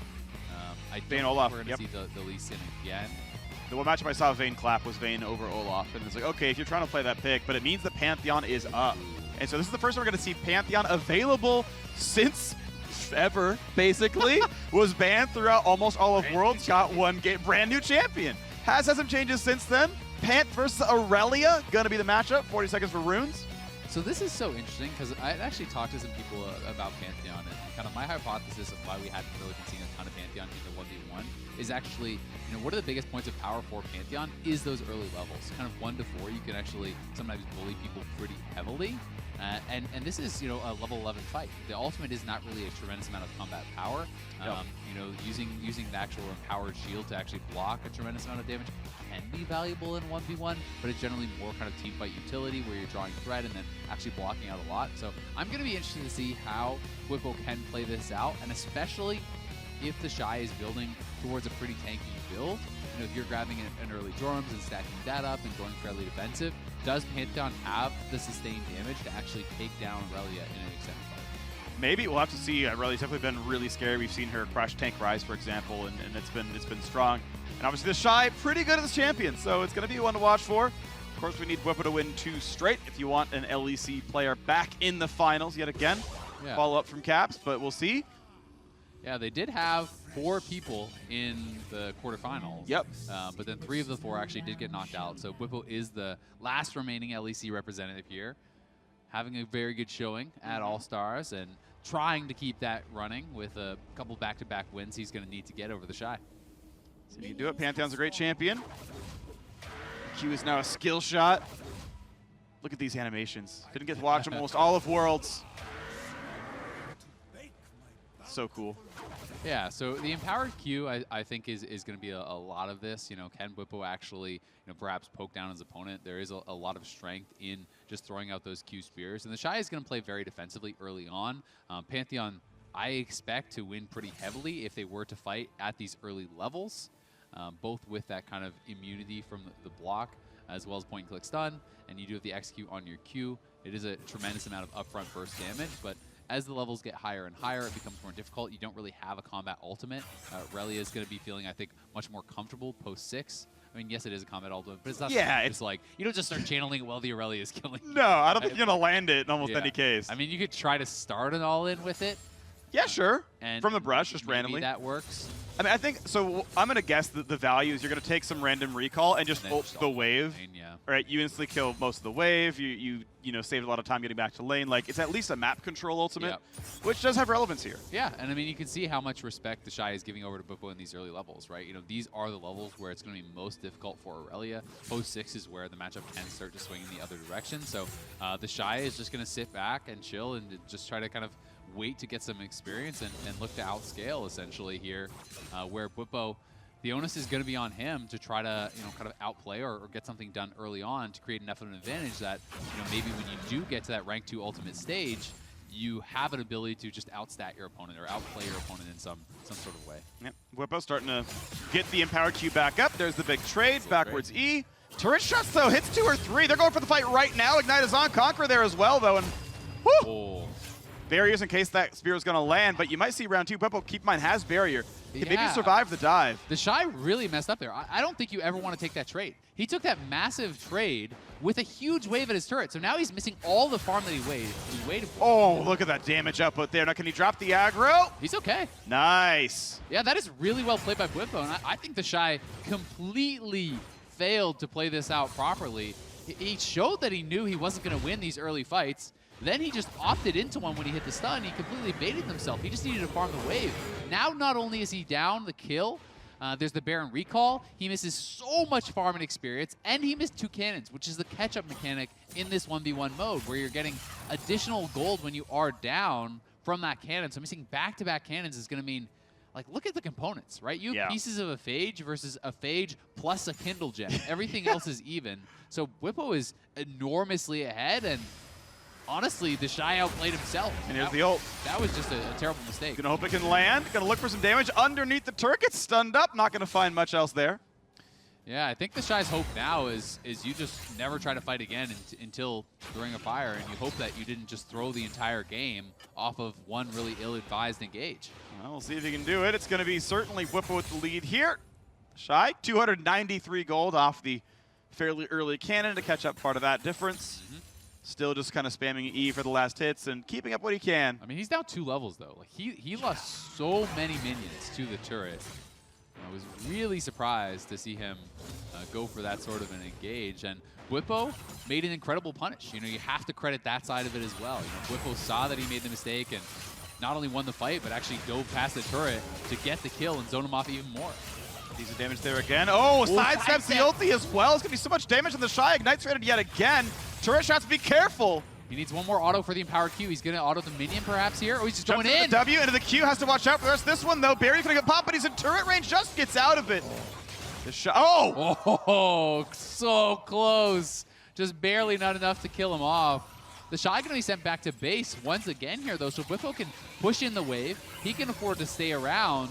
I don't think Olaf, we're going to see the Lee Sin again. The one matchup I saw Vayne clap was Vayne over Olaf, and it's like, okay, if you're trying to play that pick, but it means the Pantheon is up. And so this is the first time we're going to see Pantheon available since ever, basically. Was banned throughout almost all of Worlds, got one game, brand new champion. Has had some changes since then. Pant versus Aurelia, going to be the matchup, 40 seconds for runes. So this is so interesting because I actually talked to some people about Pantheon, and kind of my hypothesis of why we hadn't really been seeing a ton of Pantheon in the 1v1 is actually, what are the biggest points of power for Pantheon is those early levels. Kind of 1 to 4, you can actually sometimes bully people pretty heavily. And this is, a level 11 fight. The ultimate is not really a tremendous amount of combat power. Using the actual empowered shield to actually block a tremendous amount of damage can be valuable in 1v1, but it's generally more kind of team fight utility where you're drawing threat and then actually blocking out a lot. So I'm going to be interested to see how Bwipo can play this out, and especially if TheShy is building towards a pretty tanky build. If you're grabbing an early Jorums and stacking that up and going fairly defensive, does Pantheon have the sustained damage to actually take down Aurelia in an extended fight? Maybe we'll have to see. Aurelia's definitely been really scary. We've seen her crush Tank Rise, for example, and it's been strong. And obviously TheShy pretty good as champion, so it's going to be one to watch for. Of course, we need Bwipo to win 2 straight if you want an LEC player back in the finals yet again. Follow up from Caps, but we'll see. Yeah, they did have 4 people in the quarterfinals. But then 3 of the 4 actually did get knocked out. So Bwipo is the last remaining LEC representative here, having a very good showing at All-Stars and trying to keep that running with a couple back-to-back wins he's going to need to get over TheShy. So you can do it. Pantheon's a great champion. Q is now a skill shot. Look at these animations. Didn't get to watch them almost all of Worlds. So cool. Yeah, so the empowered Q, I think, is going to be a lot of this. Can Bwipo actually, perhaps poke down his opponent? There is a lot of strength in just throwing out those Q spears. And TheShy is going to play very defensively early on. Pantheon, I expect to win pretty heavily if they were to fight at these early levels, both with that kind of immunity from the block, as well as point and click stun, and you do have the execute on your Q. It is a tremendous amount of upfront burst damage, but as the levels get higher and higher, it becomes more difficult. You don't really have a combat ultimate. Relia is going to be feeling, I think, much more comfortable post 6. I mean, yes, it is a combat ultimate, but it's not it's like, you don't just start channeling it while the Aurelia is killing you. No, I don't think you're going to land it in almost any case. I mean, you could try to start an all-in with it. Yeah, sure. And from the brush, just randomly. that works. I mean, I think, so I'm going to guess that the value is you're going to take some random recall and just ult the wave. Right? You instantly kill most of the wave. You know, saved a lot of time getting back to lane. Like, it's at least a map control ultimate, which does have relevance here. Yeah, and I mean, you can see how much respect TheShy is giving over to Bwipo in these early levels, right? You know, these are the levels where it's going to be most difficult for Aurelia. Post 6 is where the matchup can start to swing in the other direction. So TheShy is just going to sit back and chill and just try to kind of wait to get some experience and look to outscale essentially here, where Bwipo, the onus is going to be on him to try to, you know, kind of outplay or get something done early on to create enough of an advantage that, you know, maybe when you do get to that rank 2 ultimate stage, you have an ability to just outstat your opponent or outplay your opponent in some sort of way. Yep. Bwipo starting to get the empowered Q back up. There's the big trade, backwards E. Turret shots though, hits 2 or 3. They're going for the fight right now. Ignite is on, Conqueror there as well though, and whoo! Barriers in case that spear is going to land, but you might see round 2. Bwipo, keep in mind, has barrier. Can maybe survive the dive. TheShy really messed up there. I don't think you ever want to take that trade. He took that massive trade with a huge wave at his turret, so now he's missing all the farm that he waited for. Oh, look at that damage output there. Now, can he drop the aggro? He's okay. Nice. Yeah, that is really well played by Bwipo, and I think TheShy completely failed to play this out properly. He showed that he knew he wasn't going to win these early fights. Then he just opted into one when he hit the stun. He completely baited himself. He just needed to farm the wave. Now, not only is he down the kill, there's the Baron recall. He misses so much farm and experience, and he missed 2 cannons, which is the catch-up mechanic in this 1v1 mode, where you're getting additional gold when you are down from that cannon. So missing back-to-back cannons is going to mean, like, look at the components, right? You have pieces of a Phage versus a Phage plus a Kindle gem. Everything else is even. So Bwipo is enormously ahead, and honestly, TheShy outplayed himself. And here's the ult. That was just a terrible mistake. Gonna hope it can land. Gonna look for some damage underneath the turret. Gets stunned up. Not gonna find much else there. Yeah, I think TheShy's hope now is you just never try to fight again until the Ring of Fire, and you hope that you didn't just throw the entire game off of one really ill-advised engage. Well, we'll see if he can do it. It's gonna be certainly Bwipo with the lead here. TheShy, 293 gold off the fairly early cannon to catch up part of that difference. Still just kind of spamming E for the last hits and keeping up what he can. I mean, he's down 2 levels, though. Like he lost so many minions to the turret. I was really surprised to see him go for that sort of an engage. And Bwipo made an incredible punish. You know, you have to credit that side of it as well. You know, Bwipo saw that he made the mistake and not only won the fight, but actually dove past the turret to get the kill and zone him off even more. Decent damage there again. Oh, sidesteps the ulti as well. It's going to be so much damage on TheShy. Ignite's rated yet again. Turret shots, be careful. He needs one more auto for the empowered Q. He's going to auto the minion perhaps here. Oh, he's just Jumps going in. The W into the Q, has to watch out for the rest of this one though. Barry's going to get popped, but he's in turret range, just gets out of it. TheShy, oh, so close. Just barely not enough to kill him off. TheShy going to be sent back to base once again here though, so Bwipo can push in the wave. He can afford to stay around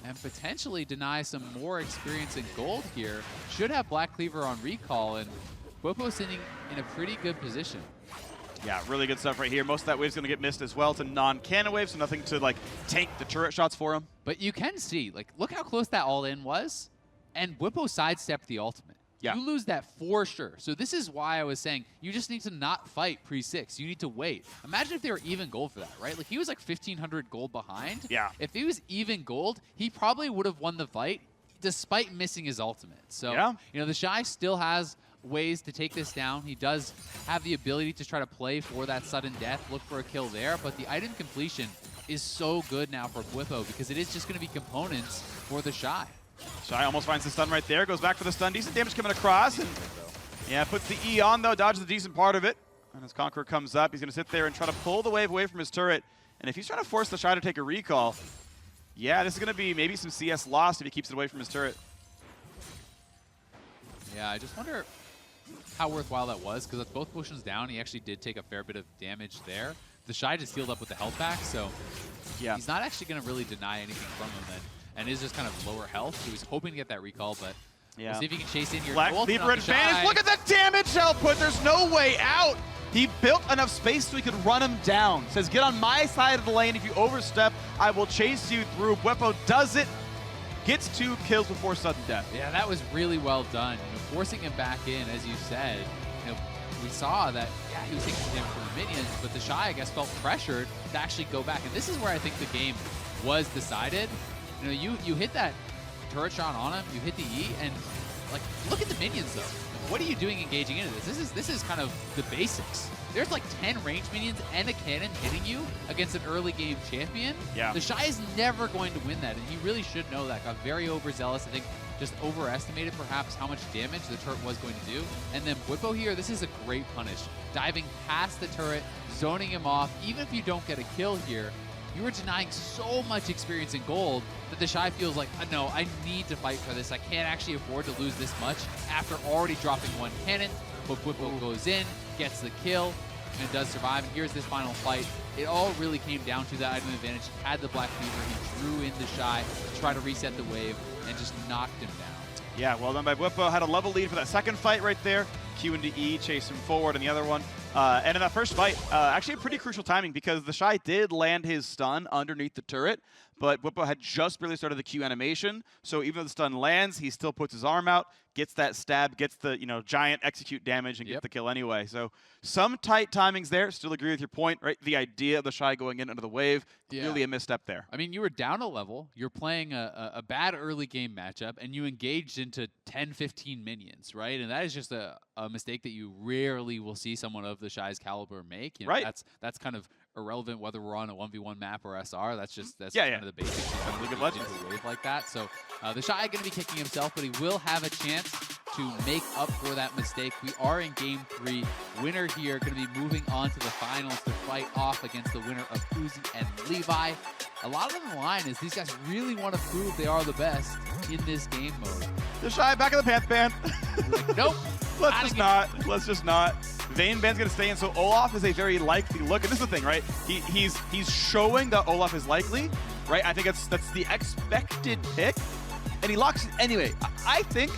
and potentially deny some more experience in gold here. Should have Black Cleaver on recall, and Bwipo sitting in a pretty good position. Yeah, really good stuff right here. Most of that wave's going to get missed as well. It's a non-cannon wave, so nothing to, like, tank the turret shots for him. But you can see, like, look how close that all-in was, and Bwipo sidestepped the ultimate. Yeah. You lose that for sure. So this is why I was saying you just need to not fight pre-6. You need to wait. Imagine if they were even gold for that, right? Like, he was like 1,500 gold behind. Yeah. If he was even gold, he probably would have won the fight despite missing his ultimate. So, you know, TheShy still has ways to take this down. He does have the ability to try to play for that sudden death, look for a kill there, but the item completion is so good now for Bwipo because it is just going to be components for TheShy. TheShy almost finds the stun right there, goes back for the stun. Decent damage coming across. And yeah, puts the E on though, dodges a decent part of it. And as Conqueror comes up, he's going to sit there and try to pull the wave away from his turret. And if he's trying to force TheShy to take a recall, yeah, this is going to be maybe some CS lost if he keeps it away from his turret. Yeah, I just wonder how worthwhile that was, because with both potions down, he actually did take a fair bit of damage there. TheShy just healed up with the health pack, so he's not actually going to really deny anything from him and is just kind of lower health. He was hoping to get that recall, but we'll see if he can chase in here. Black No ultimate Leaper off the advantage. Shy. Look at that damage output. There's no way out. He built enough space so he could run him down. Says, get on my side of the lane. If you overstep, I will chase you through. Bwipo does it. Gets 2 kills before sudden death. Yeah, that was really well done. You know, forcing him back in, as you said. You know, we saw that, yeah, he was taking some damage from the minions, but TheShy, I guess, felt pressured to actually go back. And this is where I think the game was decided. You know, you hit that turret shot on him, you hit the E, and like, look at the minions though. What are you doing engaging into this? This is kind of the basics. There's like 10 ranged minions and a cannon hitting you against an early game champion. Yeah. TheShy is never going to win that, and he really should know that. Got very overzealous. I think just overestimated perhaps how much damage the turret was going to do. And then Bwipo here, this is a great punish. Diving past the turret, zoning him off. Even if you don't get a kill here, you are denying so much experience in gold that TheShy feels like, no, I need to fight for this. I can't actually afford to lose this much after already dropping 1 cannon. But Bwipo goes in, gets the kill, and does survive. And here's this final fight. It all really came down to that item advantage. He had the Black Fever. He drew in TheShy to try to reset the wave and just knocked him down. Yeah, well done by Bwipo. Had a level lead for that second fight right there. Q into E, chase him forward in the other one. And in that first fight, actually a pretty crucial timing because TheShy did land his stun underneath the turret, but Bwipo had just barely started the Q animation. So even though the stun lands, he still puts his arm out, gets that stab, gets the giant execute damage, and gets the kill anyway. So some tight timings there. Still agree with your point, right? The idea of TheShy going in under the wave, clearly a misstep there. I mean, you were down a level. You're playing a bad early game matchup, and you engaged into 10, 15 minions, right? And that is just a mistake that you rarely will see someone of TheShy's caliber make. You know, right. That's kind of irrelevant whether we're on a 1v1 map or SR. That's kind yeah. of the basics. League of Legends. Into a wave like that. So TheShy going to be kicking himself, but he will have a chance to make up for that mistake. We are in game 3. Winner here going to be moving on to the finals to fight off against the winner of Uzi and Levi. A lot of the line is these guys really want to prove they are the best in this game mode. TheShy back in the Pants Band. Like, nope. Let's just not. Vayne Band's gonna stay in, so Olaf is a very likely look. And this is the thing, right? He's showing that Olaf is likely, right? I think that's the expected pick. And he locks it anyway. I think,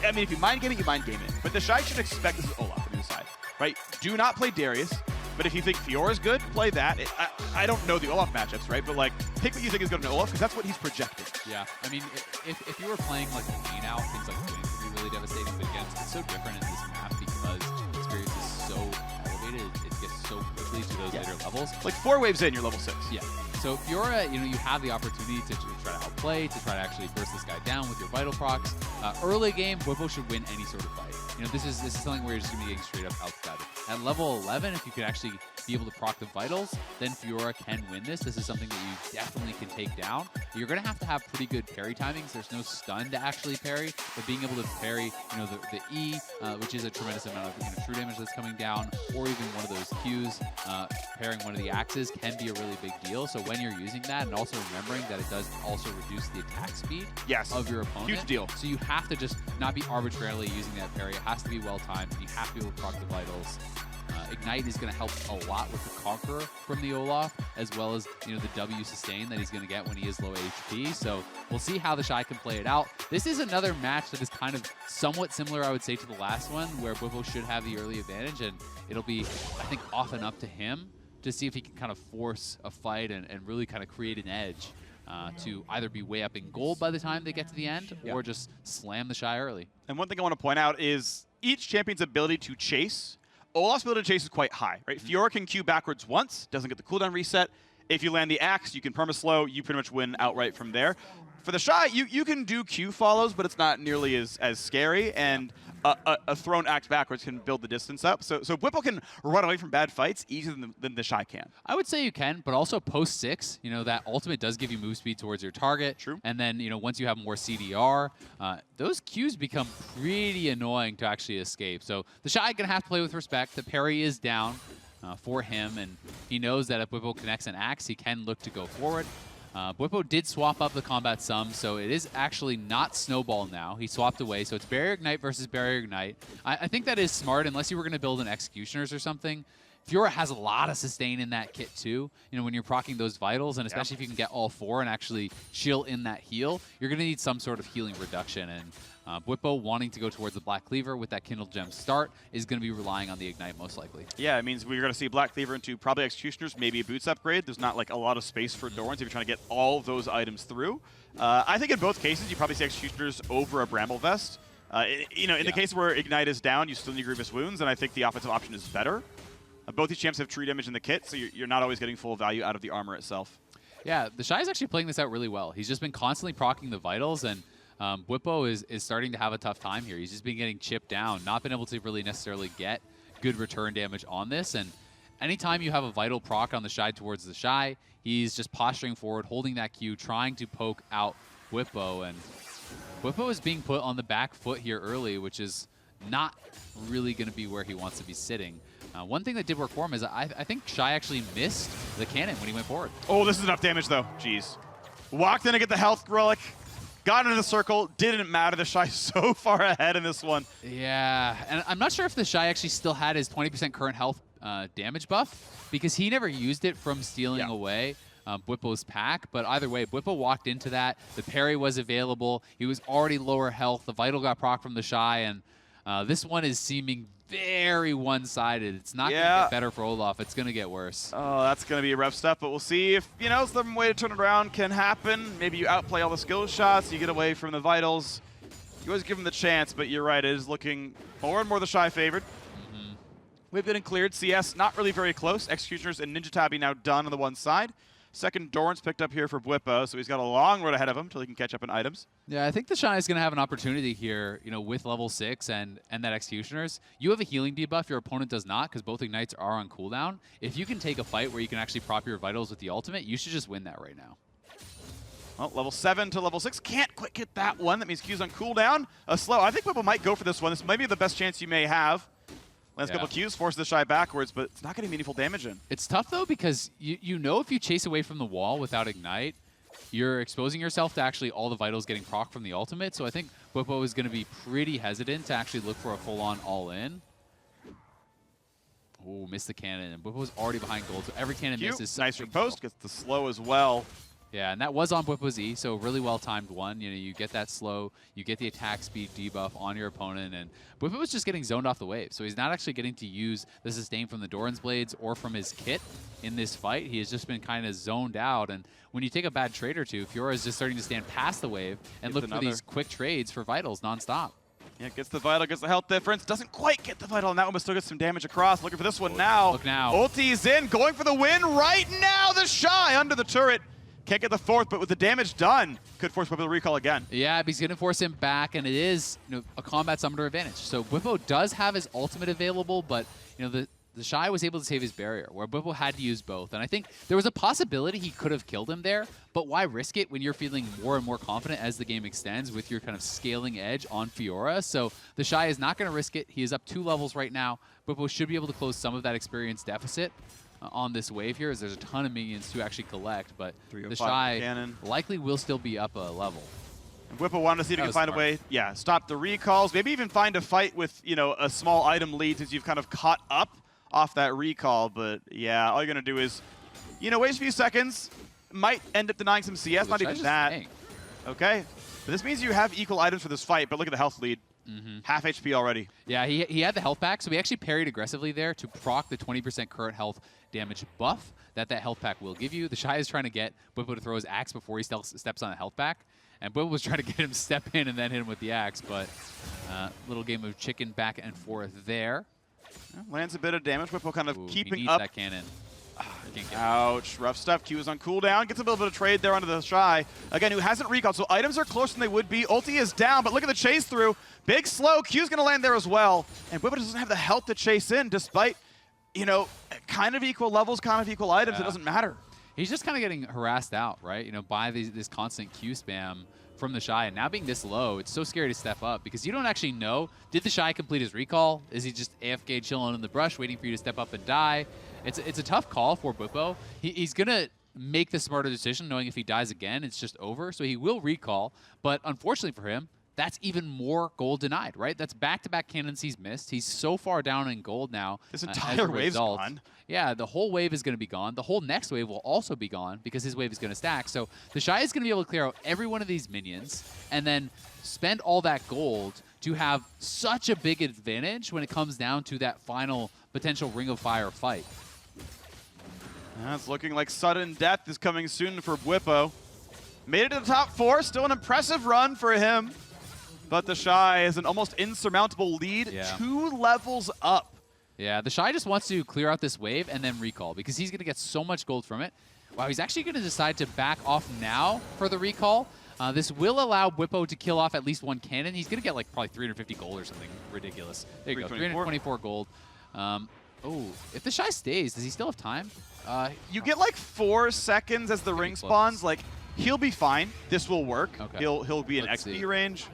I mean, if you mind game it, you mind game it. But TheShy should expect this is Olaf on the side, right? Do not play Darius. But if you think Fiora's good, play that. I don't know the Olaf matchups, right? But like, pick what you think is good in Olaf, because that's what he's projecting. Yeah, I mean, if you were playing like a main out, things like Twins would be really devastating. But again, it's so different in this map because experience is so elevated. It gets so quickly to those later levels. Like 4 waves in, you're level 6. Yeah. So Fiora, you have the opportunity to try to outplay, to try to actually burst this guy down with your vital procs. Early game, Bwipo should win any sort of fight. This is something where you're just going to be getting straight up outside. At level 11, if you can actually be able to proc the vitals, then Fiora can win this. This is something that you definitely can take down. You're going to have pretty good parry timings. There's no stun to actually parry, but being able to parry, the E, which is a tremendous amount of true damage that's coming down, or even one of those Qs, parrying one of the axes can be a really big deal. So when you're using that, and also remembering that it does also reduce the attack speed of your opponent. Huge deal. So you have to just not be arbitrarily using that parry. It has to be well timed, and you have to be able to proc the vitals. Ignite is going to help a lot with the Conqueror from the Olaf, as well as the W sustain that he's going to get when he is low HP. So we'll see how TheShy can play it out. This is another match that is kind of somewhat similar, I would say, to the last one, where Bwipo should have the early advantage, and it'll be, I think, often up to him to see if he can kind of force a fight and really kind of create an edge to either be way up in gold by the time they get to the end, or just slam TheShy early. And one thing I want to point out is each champion's ability to chase. Olaf's ability to chase is quite high, right? Fiora can Q backwards once, doesn't get the cooldown reset. If you land the axe, you can perma-slow, you pretty much win outright from there. For TheShy, you can do Q follows, but it's not nearly as scary, and a thrown axe backwards can build the distance up. So Bwipo can run away from bad fights easier than TheShy can. I would say you can, but also post 6, that ultimate does give you move speed towards your target. True. And then, once you have more CDR, those Qs become pretty annoying to actually escape. So TheShy gonna have to play with respect. The parry is down for him, and he knows that if Bwipo connects an axe, he can look to go forward. Bwipo did swap up the combat sum, so it is actually not Snowball now. He swapped away, so it's Barrier Ignite versus Barrier Ignite. I think that is smart, unless you were going to build an Executioners or something. Fiora has a lot of sustain in that kit too. You know, when you're proccing those vitals, and especially if you can get all 4 and actually chill in that heal, you're going to need some sort of healing reduction. And Bwipo wanting to go towards the Black Cleaver with that Kindled Gem start is going to be relying on the Ignite most likely. Yeah, it means we're going to see Black Cleaver into probably Executioners, maybe a Boots upgrade. There's not like a lot of space for Dorans if you're trying to get all those items through. I think in both cases, you probably see Executioners over a Bramble Vest. You know, in the case where Ignite is down, you still need Grievous Wounds, and I think the offensive option is better. Both these champs have true damage in the kit, so you're not always getting full value out of the armor itself. Yeah, TheShy is actually playing this out really well. He's just been constantly proccing the vitals, and Bwipo is starting to have a tough time here. He's just been getting chipped down, not been able to really necessarily get good return damage on this. And anytime you have a vital proc on TheShy towards TheShy, he's just posturing forward, holding that Q, trying to poke out Bwipo. And Bwipo is being put on the back foot here early, which is not really going to be where he wants to be sitting. One thing that did work for him is I think TheShy actually missed the cannon when he went forward. Oh, this is enough damage though. Jeez. Walked in to get the health relic. Got into the circle, didn't matter. TheShy so far ahead in this one. Yeah, and I'm not sure if TheShy actually still had his 20% current health damage buff, because he never used it from stealing away Bwipo's pack. But either way, Bwipo walked into that. The parry was available. He was already lower health. The vital got proc from TheShy, and this one is seeming very one-sided. It's not going to get better for Olaf. It's going to get worse. Oh, that's going to be a rough stuff, but we'll see if, you know, some way to turn it around can happen. Maybe you outplay all the skill shots, you get away from the vitals. You always give him the chance, but you're right, it is looking more and more TheShy favored. We've been cleared. CS not really very close. Executioners and Ninja Tabi now done on the one side. Second Doran's picked up here for Bwipo, so he's got a long road ahead of him until he can catch up in items. Yeah, I think TheShy is going to have an opportunity here, you know, with level 6 and that Executioners. You have a healing debuff, your opponent does not, because both Ignites are on cooldown. If you can take a fight where you can actually prop your vitals with the ultimate, you should just win that right now. Well, level 7 to level 6. Can't quite get that one. That means Q's on cooldown. Slow. I think Bwipo might go for this one. This might be the best chance you may have. Last couple Qs force TheShy backwards, but it's not getting meaningful damage in. It's tough, though, because you know if you chase away from the wall without Ignite, you're exposing yourself to actually all the vitals getting proc from the ultimate. So I think Bwipo is going to be pretty hesitant to actually look for a full-on all-in. Oh, missed the cannon. And Bwipo's already behind gold, so every cannon misses. Nice riposte. Gets the slow as well. Yeah, and that was on Bwipo's E, so really well-timed one. You know, you get that slow, you get the attack speed debuff on your opponent, and Bwipo was just getting zoned off the wave, so he's not actually getting to use the sustain from the Doran's Blades or from his kit in this fight. He has just been kind of zoned out, and when you take a bad trade or two, Fiora is just starting to stand past the wave and look for these quick trades for vitals nonstop. Yeah, gets the vital, gets the health difference. Doesn't quite get the vital on that one, but still gets some damage across. Looking for this one now. Look now. Ulti's in, going for the win right now. TheShy under the turret. Can't get the fourth, but with the damage done, could force Bwipo to recall again. Yeah, he's going to force him back, and it is, you know, a combat summoner advantage. So Bwipo does have his ultimate available, but you know the TheShy was able to save his barrier, where Bwipo had to use both. And I think there was a possibility he could have killed him there, but why risk it when you're feeling more and more confident as the game extends with your kind of scaling edge on Fiora? So TheShy is not going to risk it. He is up 2 levels right now. Bwipo should be able to close some of that experience deficit on this wave here, as there's a ton of minions to actually collect, but TheShy likely will still be up a level. And Bwipo wanted to see if he can find a way, stop the recalls, maybe even find a fight with, you know, a small item lead since you've kind of caught up off that recall, but yeah, all you're going to do is, you know, wait a few seconds, might end up denying some CS, not even that. Okay, but this means you have equal items for this fight, but look at the health lead. Half HP already. Yeah, he had the health pack, so he actually parried aggressively there to proc the 20% current health damage buff that health pack will give you. TheShy is trying to get Bwipo to throw his axe before he steps on a health pack, and Bwipo was trying to get him to step in and then hit him with the axe, but little game of chicken back and forth there. Lands a bit of damage. Bwipo kind of keeping he needs up. That cannon. Ouch, rough stuff. Q is on cooldown. Gets a little bit of trade there onto TheShy. Again, who hasn't recalled, so items are closer than they would be. Ulti is down, but look at the chase through. Big slow. Q's going to land there as well. And Bwipo doesn't have the health to chase in, despite, you know, kind of equal levels, kind of equal items. It doesn't matter. He's just kind of getting harassed out, right? You know, by this constant Q spam from TheShy, and now being this low, it's so scary to step up because you don't actually know, did TheShy complete his recall? Is he just AFK chilling in the brush waiting for you to step up and die? It's a tough call for Bwipo. He's going to make the smarter decision knowing if he dies again, it's just over. So he will recall, but unfortunately for him, that's even more gold denied, right? That's back-to-back cannons he's missed. He's so far down in gold now. This as entire a wave's result. gone. Yeah, the whole wave is going to be gone. The whole next wave will also be gone because his wave is going to stack. So TheShy is going to be able to clear out every one of these minions and then spend all that gold to have such a big advantage when it comes down to that final potential Ring of Fire fight. It's looking like sudden death is coming soon for Bwipo. Made it to the top 4, still an impressive run for him. But TheShy has an almost insurmountable lead, 2 levels up. Yeah, TheShy just wants to clear out this wave and then recall because he's going to get so much gold from it. Wow, he's actually going to decide to back off now for the recall. This will allow Bwipo to kill off at least one cannon. He's going to get like probably 350 gold or something ridiculous. There you go, 324 gold. Oh, if TheShy stays, does he still have time? You get like 4 seconds as the ring spawns. Like, he'll be fine. This will work. Okay. He'll be in XP range.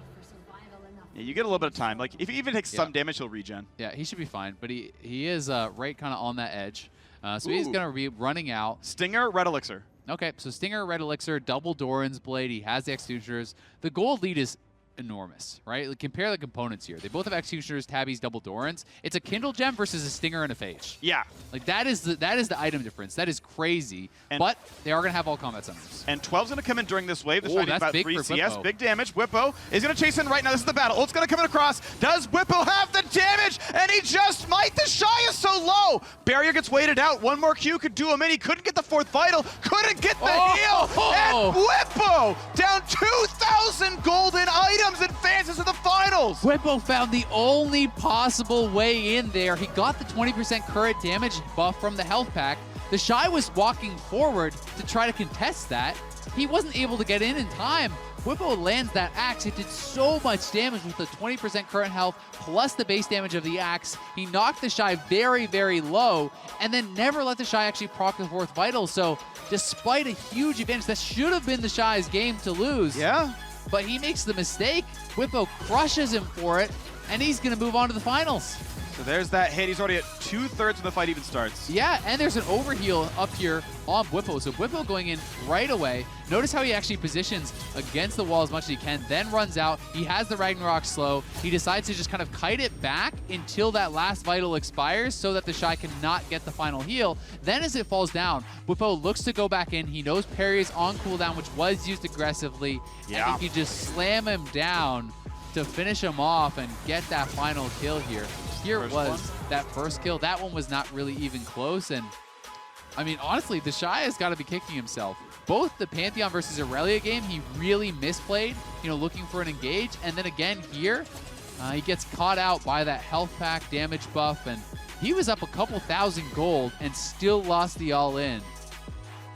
Yeah, you get a little bit of time. Like, if he even takes some damage, he'll regen. Yeah, he should be fine. But he is right kind of on that edge. So he's going to be running out. Stinger, Red Elixir. Okay, so Stinger, Red Elixir, double Doran's Blade. He has the Executioners. The gold lead is enormous, right? Like, compare the components here. They both have Executioners, Tabbies, double Dorans. It's a Kindle Gem versus a Stinger and a Phage. Yeah. Like, that is the item difference. That is crazy. But they are going to have all combat summons. And 12's going to come in during this wave. This Oh, fighting that's about big 3 for CS. Bwipo. Big damage. Bwipo is going to chase in right now. This is the battle. Ult's going to come in across. Does Bwipo have the damage? And he just might. TheShy is so low. Barrier gets weighted out. One more Q could do him in. He couldn't get the 4th vital. Couldn't get the heal. And Bwipo down 2,000 golden items advances to the finals. Bwipo found the only possible way in there. He got the 20% current damage buff from the health pack. TheShy was walking forward to try to contest that. He wasn't able to get in time. Bwipo lands that axe. It did so much damage with the 20% current health plus the base damage of the axe. He knocked TheShy very, very low and then never let TheShy actually proc the 4th vital. So despite a huge advantage, that should have been TheShy's game to lose. Yeah. But he makes the mistake. Bwipo crushes him for it, and he's going to move on to the finals. So there's that hit. He's already at 2/3 when the fight even starts. Yeah, and there's an overheal up here on Bwipo. So Bwipo going in right away. Notice how he actually positions against the wall as much as he can, then runs out. He has the Ragnarok slow. He decides to just kind of kite it back until that last vital expires so that TheShy cannot get the final heal. Then as it falls down, Bwipo looks to go back in. He knows parry is on cooldown, which was used aggressively. Yeah. And he could just slam him down to finish him off and get that final kill here. Here it was, that first kill. That one was not really even close. And I mean, honestly, TheShy has got to be kicking himself. Both the Pantheon versus Aurelia game, he really misplayed, you know, looking for an engage. And then again here, he gets caught out by that health pack damage buff. And he was up a couple thousand gold and still lost the all-in.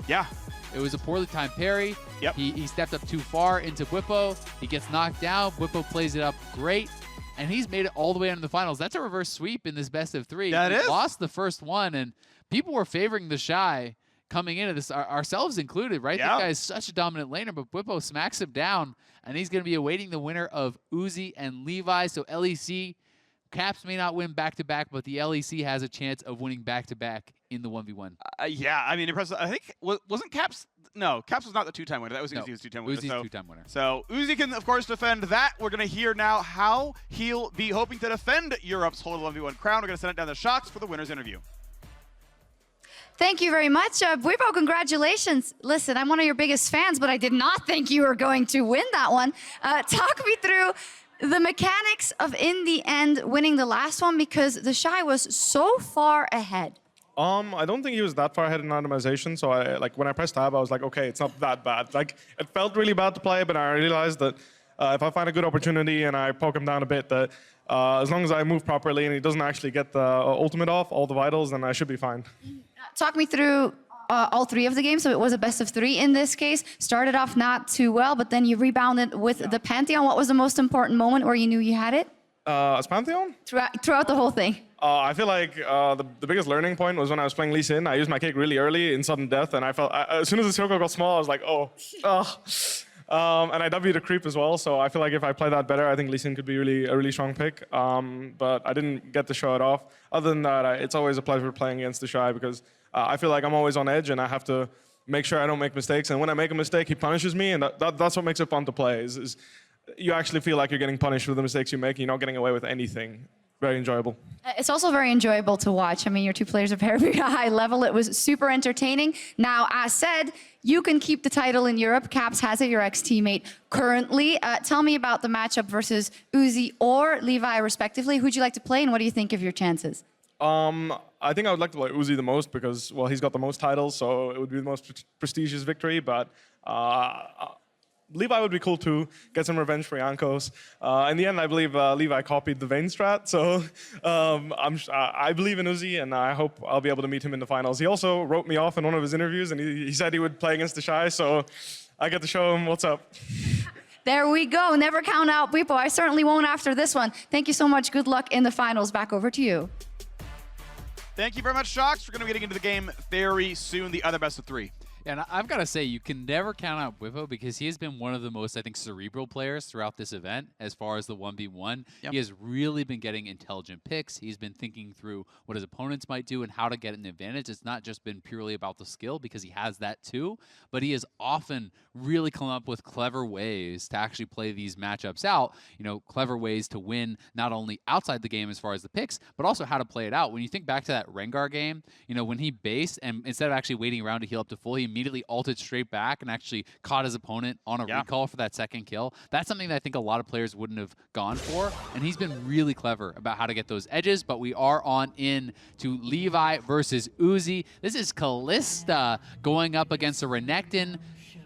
Yeah. It was a poorly timed parry. Yep. He stepped up too far into Bwipo. He gets knocked down. Bwipo plays it up great. And he's made it all the way into the finals. That's a reverse sweep in this best of 3. That is. Lost the first one, and people were favoring TheShy coming into this, ourselves included, right? Yeah. This guy is such a dominant laner, but Bwipo smacks him down, and he's going to be awaiting the winner of Uzi and Levi. So LEC, Caps may not win back-to-back, but the LEC has a chance of winning back-to-back in the 1v1. Yeah, I mean, impressive. I think, wasn't Caps? No, Caps was not the 2-time winner. That was Uzi's 2-time winner. Uzi's 2-time winner. So Uzi can, of course, defend that. We're going to hear now how he'll be hoping to defend Europe's whole 1v1 crown. We're going to send it down the Shocks for the winner's interview. Thank you very much. Bwipo, congratulations. Listen, I'm one of your biggest fans, but I did not think you were going to win that one. Talk me through the mechanics of, in the end, winning the last one, because TheShy was so far ahead. I don't think he was that far ahead in randomization. So when I pressed tab, I was like, okay, it's not that bad. Like, it felt really bad to play, but I realized that if I find a good opportunity and I poke him down a bit, that as long as I move properly and he doesn't actually get the ultimate off, all the vitals, then I should be fine. Talk me through all 3 of the games. So it was a best of 3 in this case. Started off not too well, but then you rebounded with the Pantheon. What was the most important moment where you knew you had it? As Pantheon? Throughout the whole thing. I feel like the biggest learning point was when I was playing Lee Sin. I used my kick really early in sudden death, and I felt as soon as the circle got small, I was like, and I W'd a creep as well. So I feel like if I play that better, I think Lee Sin could be a really strong pick. But I didn't get to show it off. Other than that, it's always a pleasure playing against TheShy because I feel like I'm always on edge, and I have to make sure I don't make mistakes. And when I make a mistake, he punishes me, and that's what makes it fun to play. you actually feel like you're getting punished for the mistakes you make. You're not getting away with anything. Very enjoyable. It's also very enjoyable to watch. I mean, your two players are very, very high level. It was super entertaining. Now, as said, you can keep the title in Europe. Caps has it, your ex-teammate currently. Tell me about the matchup versus Uzi or Levi, respectively. Who'd you like to play, and what do you think of your chances? I think I would like to play Uzi the most because, well, he's got the most titles, so it would be the most prestigious victory. But Levi would be cool too. Get some revenge for Jankos. In the end, I believe Levi copied the Vayne strat, so I believe in Uzi, and I hope I'll be able to meet him in the finals. He also wrote me off in one of his interviews, and he said he would play against TheShy, so I get to show him what's up. There we go. Never count out Bwipo. I certainly won't after this one. Thank you so much. Good luck in the finals. Back over to you. Thank you very much, Shocks. We're going to be getting into the game very soon, the other best of 3. And I've got to say, you can never count out Bwipo because he has been one of the most, I think, cerebral players throughout this event as far as the 1v1. Yep. He has really been getting intelligent picks. He's been thinking through what his opponents might do and how to get an advantage. It's not just been purely about the skill because he has that too, but he has often really come up with clever ways to actually play these matchups out, you know, clever ways to win not only outside the game as far as the picks, but also how to play it out. When you think back to that Rengar game, you know, when he based and instead of actually waiting around to heal up to full, he immediately ulted straight back and actually caught his opponent on a recall for that second kill. That's something that I think a lot of players wouldn't have gone for, and he's been really clever about how to get those edges, but we are on in to Levi versus Uzi. This is Kalista going up against a Renekton.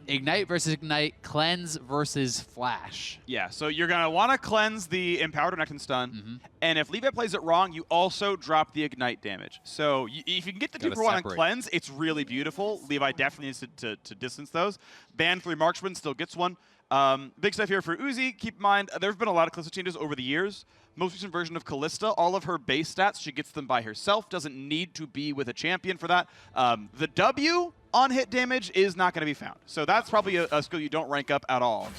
Ignite versus Ignite, Cleanse versus Flash. Yeah, so you're going to want to cleanse the Empowered Renekton stun, and if Levi plays it wrong, you also drop the Ignite damage. So if you can get the 2-for-1 on Cleanse, it's really beautiful. Levi definitely needs to distance those. Ban 3 Marksman still gets one. Big stuff here for Uzi. Keep in mind, there have been a lot of Kalista changes over the years. Most recent version of Kalista, all of her base stats, she gets them by herself, doesn't need to be with a champion for that. The W on hit damage is not going to be found. So that's probably a skill you don't rank up at all.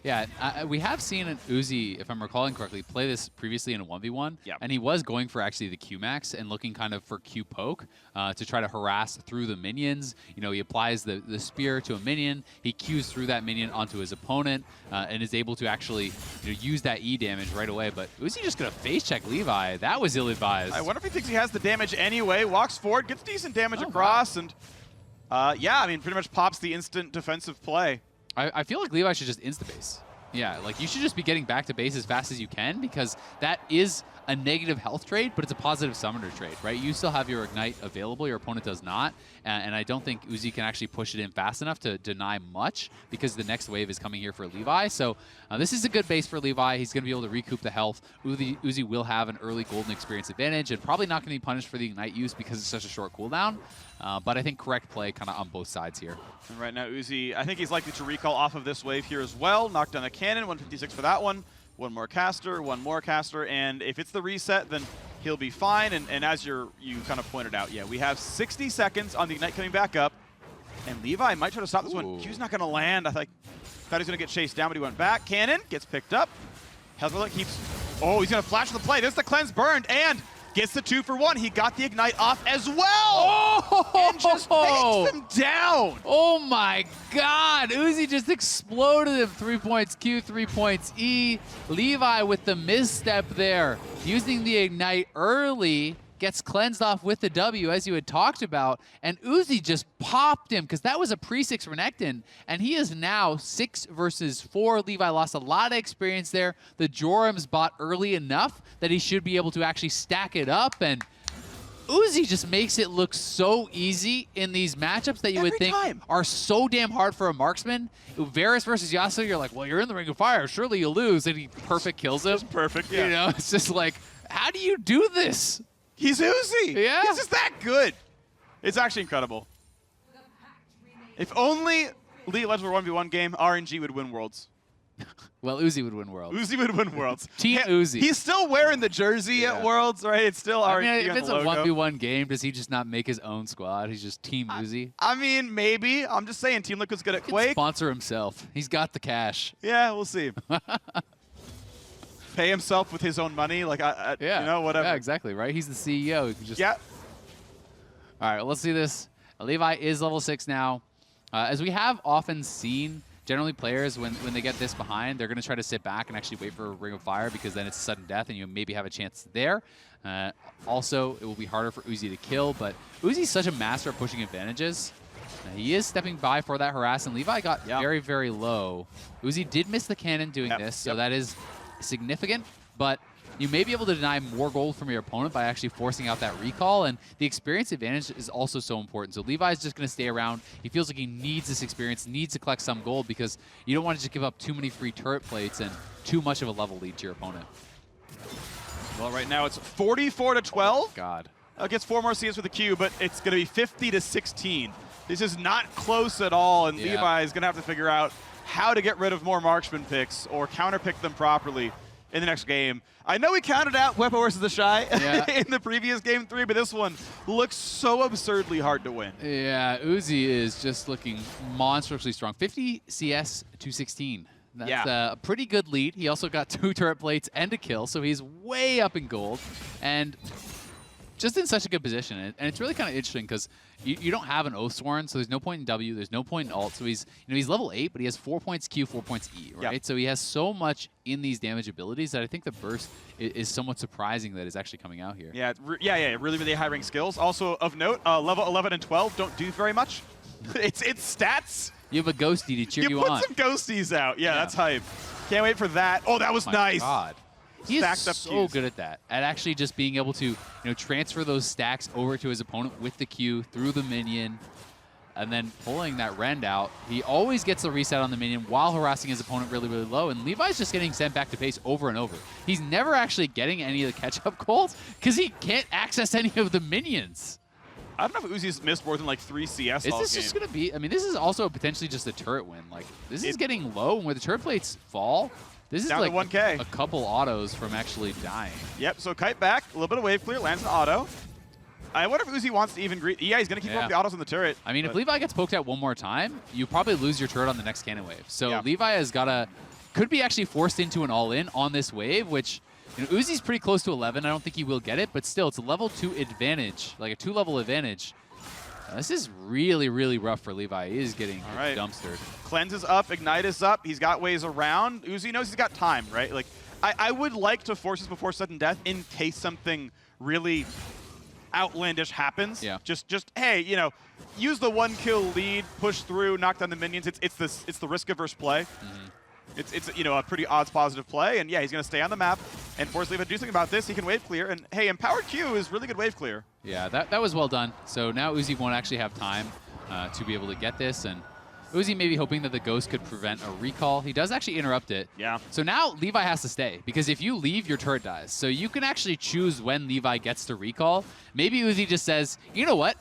Yeah, we have seen an Uzi, if I'm recalling correctly, play this previously in a 1v1, and he was going for actually the Q-Max and looking kind of for Q-Poke to try to harass through the minions. You know, he applies the spear to a minion, he Qs through that minion onto his opponent, and is able to actually use that E damage right away. But Uzi just going to face check Levi. That was ill-advised. I wonder if he thinks he has the damage anyway. Walks forward, gets decent damage across, and yeah, I mean, pretty much pops the instant defensive play. I feel like Levi should just insta-base. Yeah, like you should just be getting back to base as fast as you can because that is a negative health trade, but it's a positive summoner trade, right? You still have your Ignite available, your opponent does not, and I don't think Uzi can actually push it in fast enough to deny much because the next wave is coming here for Levi. So this is a good base for Levi. He's going to be able to recoup the health. Uzi will have an early golden experience advantage and probably not going to be punished for the Ignite use because it's such a short cooldown. But I think correct play kind of on both sides here. And right now, Uzi, I think he's likely to recall off of this wave here as well. Knock down the cannon, 156 for that one. One more caster, and if it's the reset, then he'll be fine. And as you kind of pointed out, yeah, we have 60 seconds on the Ignite coming back up, and Levi might try to stop this one. Q's not going to land. I thought he was going to get chased down, but he went back. Cannon gets picked up. Hezbollah keeps... Oh, he's going to flash the play. There's the cleanse burned, and gets the 2-for-1. He got the Ignite off as well! Oh! And just takes them down! Oh my god! Uzi just exploded him. 3 points Q, 3 points E. Levi with the misstep there. Using the Ignite early. Gets cleansed off with the W, as you had talked about, and Uzi just popped him because that was a pre-6 Renekton, and he is now 6 versus 4. Levi lost a lot of experience there. The Jorum's bought early enough that he should be able to actually stack it up, and Uzi just makes it look so easy in these matchups that you would think are so damn hard for a marksman. Varus versus Yasuo, you're like, well, you're in the Ring of Fire, surely you lose, and he perfect kills him. It's perfect, yeah. You know, it's just like, how do you do this? He's Uzi. Yeah. He's just that good. It's actually incredible. If only League of Legends were 1v1 game, RNG would win Worlds. Well, Uzi would win Worlds. Uzi would win Worlds. Team Uzi. He's still wearing the jersey at Worlds, right? It's still RNG. I mean, if it's a logo. 1v1 game, does he just not make his own squad? He's just Team Uzi. I mean, maybe. I'm just saying Team Liquid's good at Quake. Sponsor himself. He's got the cash. Yeah, we'll see. Pay himself with his own money, like you know, whatever. Yeah, exactly, right? He's the CEO. He can just... Yeah. All right, let's see this. Levi is level 6 now. As we have often seen, generally players, when they get this behind, they're going to try to sit back and actually wait for a Ring of Fire because then it's sudden death and you maybe have a chance there. Also, it will be harder for Uzi to kill, but Uzi's such a master of pushing advantages. He is stepping by for that harass, and Levi got very, very low. Uzi did miss the cannon doing this, so that is significant, but you may be able to deny more gold from your opponent by actually forcing out that recall, and the experience advantage is also so important. So Levi's just going to stay around. He feels like he needs this experience, needs to collect some gold, because you don't want to just give up too many free turret plates and too much of a level lead to your opponent. Well, right now it's 44-12. God. Gets 4 more CS with the Q, but it's going to be 50-16. This is not close at all, and Levi is going to have to figure out how to get rid of more marksman picks or counter-pick them properly in the next game. I know we counted out Bwipo versus TheShy in the previous game 3, but this one looks so absurdly hard to win. Yeah, Uzi is just looking monstrously strong. 50 CS to 16. That's a pretty good lead. He also got 2 turret plates and a kill, so he's way up in gold. And just in such a good position. And it's really kind of interesting because you don't have an Oathsworn, so there's no point in W, there's no point in ult. So he's he's level 8, but he has 4 points Q, 4 points E, right? So he has so much in these damage abilities that I think the burst is somewhat surprising that is actually coming out here. Yeah, really, really high ranked skills. Also of note, level 11 and 12 don't do very much. it's stats. You have a ghosty to cheer you on. You put some ghosties out. Yeah, that's hype. Can't wait for that. Oh, that was nice. God. He is so Qs. good at that, at actually just being able to transfer those stacks over to his opponent with the Q through the minion, and then pulling that rend out. He always gets the reset on the minion while harassing his opponent really, really low, and Levi's just getting sent back to base over and over. He's never actually getting any of the catch-up goals because he can't access any of the minions. I don't know if Uzi's missed more than like 3 CS all Is this game. just going to be, I mean, this is also potentially just a turret win. Like, this is getting low, and where the turret plates fall, this is down like to 1K. a couple autos from actually dying. Yep, so kite back, a little bit of wave clear, lands an auto. I wonder if Uzi wants to even greet. Yeah, he's going to keep up the autos on the turret. I mean, if Levi gets poked out one more time, you probably lose your turret on the next cannon wave. So Levi has got to, could be actually forced into an all-in on this wave, which, Uzi's pretty close to 11. I don't think he will get it, but still, it's a level 2 advantage, like a 2-level advantage. This is really, really rough for Levi. He is getting dumpstered. Cleanse is up, Ignite is up. He's got ways around. Uzi knows he's got time, right? Like, I would like to force this before sudden death in case something really outlandish happens. Yeah. Just hey, use the 1-kill lead, push through, knock down the minions. It's the risk averse play. It's a pretty odds positive play, and yeah, he's going to stay on the map and force Levi to do something about this. He can wave clear, and hey, Empowered Q is really good wave clear. Yeah, that was well done. So now Uzi won't actually have time to be able to get this, and Uzi may be hoping that the Ghost could prevent a recall. He does actually interrupt it. Yeah. So now Levi has to stay, because if you leave, your turret dies. So you can actually choose when Levi gets to recall. Maybe Uzi just says, you know what?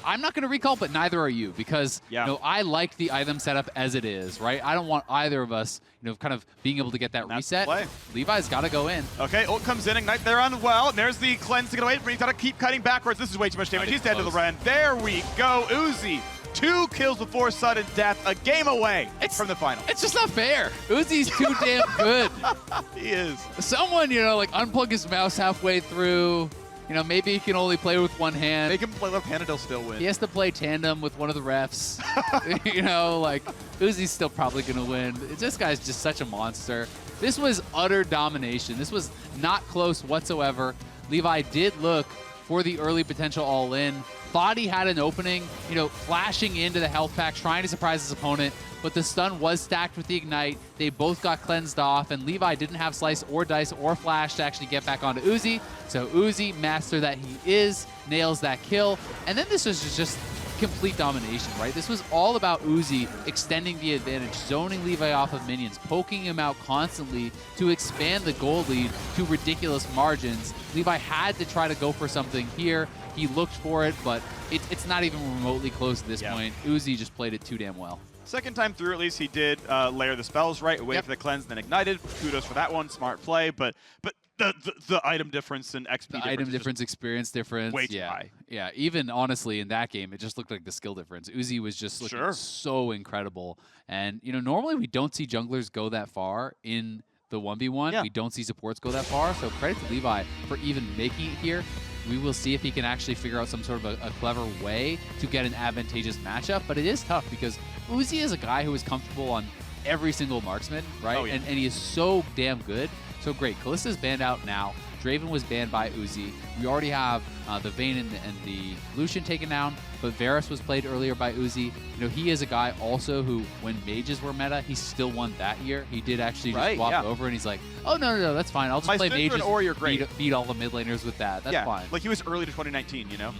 I'm not going to recall, but neither are you, because I like the item setup as it is, right? I don't want either of us, kind of being able to get that reset. Levi's got to go in. Okay, ult comes in, Ignite there on well. There's the cleanse to get away, but he's got to keep cutting backwards. This is way too much damage. He's dead to the Ren. There we go, Uzi. 2 kills before sudden death, a game away from the final. It's just not fair. Uzi's too damn good. He is. Someone, unplug his mouse halfway through. Maybe he can only play with one hand. Make him play left-handed, he'll still win. He has to play tandem with one of the refs. Uzi's still probably going to win. This guy's just such a monster. This was utter domination. This was not close whatsoever. Levi did look for the early potential all-in. Thought he had an opening, flashing into the health pack, trying to surprise his opponent, but the stun was stacked with the Ignite. They both got cleansed off, and Levi didn't have Slice or Dice or Flash to actually get back onto Uzi. So Uzi, master that he is, nails that kill. And then this was just complete domination, right? This was all about Uzi extending the advantage, zoning Levi off of minions, poking him out constantly to expand the goal lead to ridiculous margins. Levi had to try to go for something here. He looked for it, but it's not even remotely close at this point. Uzi just played it too damn well. Second time through, at least, he did layer the spells right, wait for the cleanse, then ignited. Kudos for that one, smart play. But the item difference and XP difference. Item difference, experience difference. Way too high. Yeah, even honestly in that game, it just looked like the skill difference. Uzi was just looking so incredible. And, normally we don't see junglers go that far in the 1v1. We don't see supports go that far. So credit to Levi for even making it here. We will see if he can actually figure out some sort of a clever way to get an advantageous matchup. But it is tough because Uzi is a guy who is comfortable on every single marksman, right? Oh, yeah. And he is so damn good. So great. Kallista's banned out now. Draven was banned by Uzi. We already have the Vayne and the Lucian taken down, but Varus was played earlier by Uzi. You know, he is a guy also who, when mages were meta, he still won that year. He did actually just swap over, and he's like, oh, no, that's fine. I'll just play mages, beat all the mid laners with that. That's fine. Like he was early to 2019, you know?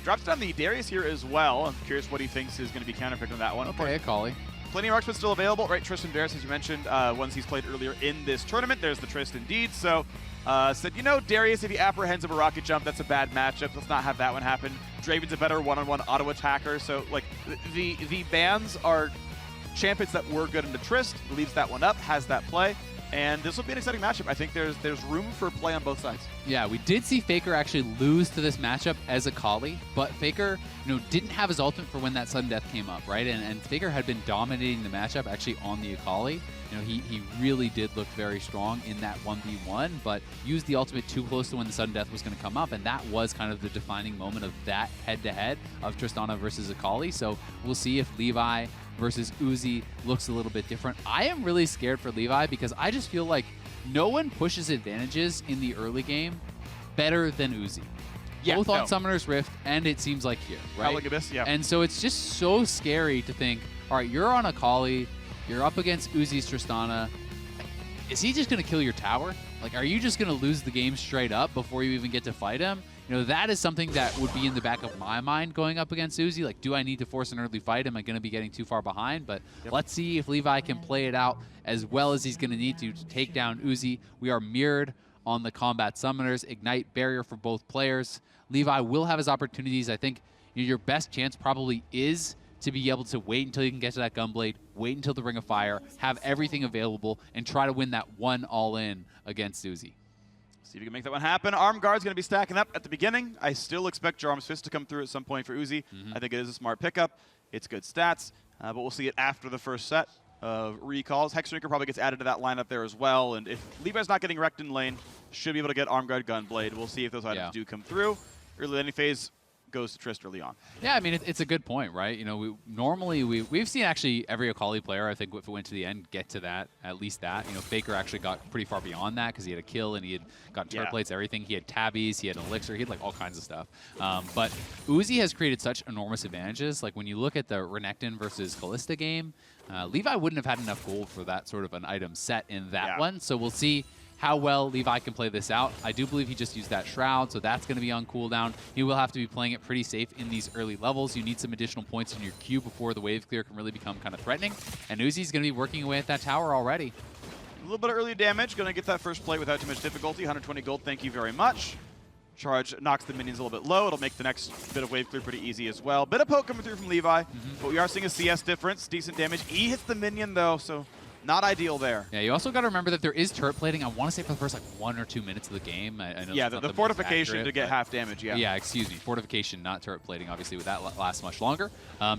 Drops down the Darius here as well. I'm curious what he thinks is going to be counterpicked on that one. Okay, Akali. Plenty of marksmen still available, right? Tristan Varus, as you mentioned, ones he's played earlier in this tournament. There's the Tristan indeed. So said, you know, Darius, if he apprehends of a rocket jump, that's a bad matchup. Let's not have that one happen. Draven's a better one-on-one auto attacker. So like the bans are champions that were good into Trist, leaves that one up, has that play. And this will be an exciting matchup. I think there's room for play on both sides. Yeah, we did see Faker actually lose to this matchup as Akali, but Faker, you know, didn't have his ultimate for when that sudden death came up, right? And Faker had been dominating the matchup actually on the Akali. You know, he really did look very strong in that 1v1, but used the ultimate too close to when the sudden death was going to come up, and that was kind of the defining moment of that head-to-head of Tristana versus Akali. So we'll see if Levi versus Uzi looks a little bit different. I am really scared for Levi because I just feel like no one pushes advantages in the early game better than Uzi. Yeah, both on Summoner's Rift and it seems like here, right? Abyss, yeah. And so it's just so scary to think, all right, you're on Akali, you're up against Uzi's Tristana. Is he just going to kill your tower? Like, are you just going to lose the game straight up before you even get to fight him? You know, that is something that would be in the back of my mind going up against Uzi. Like, do I need to force an early fight? Am I going to be getting too far behind? But let's see if Levi can play it out as well as he's going to need to take down Uzi. We are mirrored on the combat summoners. Ignite barrier for both players. Levi will have his opportunities. I think your best chance probably is to be able to wait until you can get to that Gunblade, wait until the Ring of Fire, have everything available, and try to win that one all-in against Uzi. See if you can make that one happen. Arm Guard's going to be stacking up at the beginning. I still expect Jarom's Fist to come through at some point for Uzi. I think it is a smart pickup. It's good stats, but we'll see it after the first set of recalls. Hexdrinker probably gets added to that lineup there as well, and if Levi's not getting wrecked in lane, should be able to get Arm Guard Gunblade. We'll see if those items do come through. Early laning phase goes to Trist early on. Yeah, I mean, it's a good point, right? You know, we've seen actually every Akali player, I think, if it went to the end, get to that, at least that. You know, Faker actually got pretty far beyond that because he had a kill and he had got turret plates, everything. He had tabbies, he had an elixir, he had like all kinds of stuff. But Uzi has created such enormous advantages. Like when you look at the Renekton versus Kalista game, Levi wouldn't have had enough gold for that sort of an item set in that one. So we'll see how well Levi can play this out. I do believe he just used that Shroud, so that's going to be on cooldown. He will have to be playing it pretty safe in these early levels. You need some additional points in your queue before the wave clear can really become kind of threatening. And Uzi's going to be working away at that tower already. A little bit of early damage. Going to get that first play without too much difficulty. 120 gold, thank you very much. Charge knocks the minions a little bit low. It'll make the next bit of wave clear pretty easy as well. Bit of poke coming through from Levi, but we are seeing a CS difference. Decent damage. E hits the minion though, so not ideal there. Yeah, you also got to remember that there is turret plating. I want to say for the first like 1 or 2 minutes of the game. I know yeah, the fortification accurate, to get half damage, Yeah, excuse me. Fortification, not turret plating. Obviously, with that lasts much longer.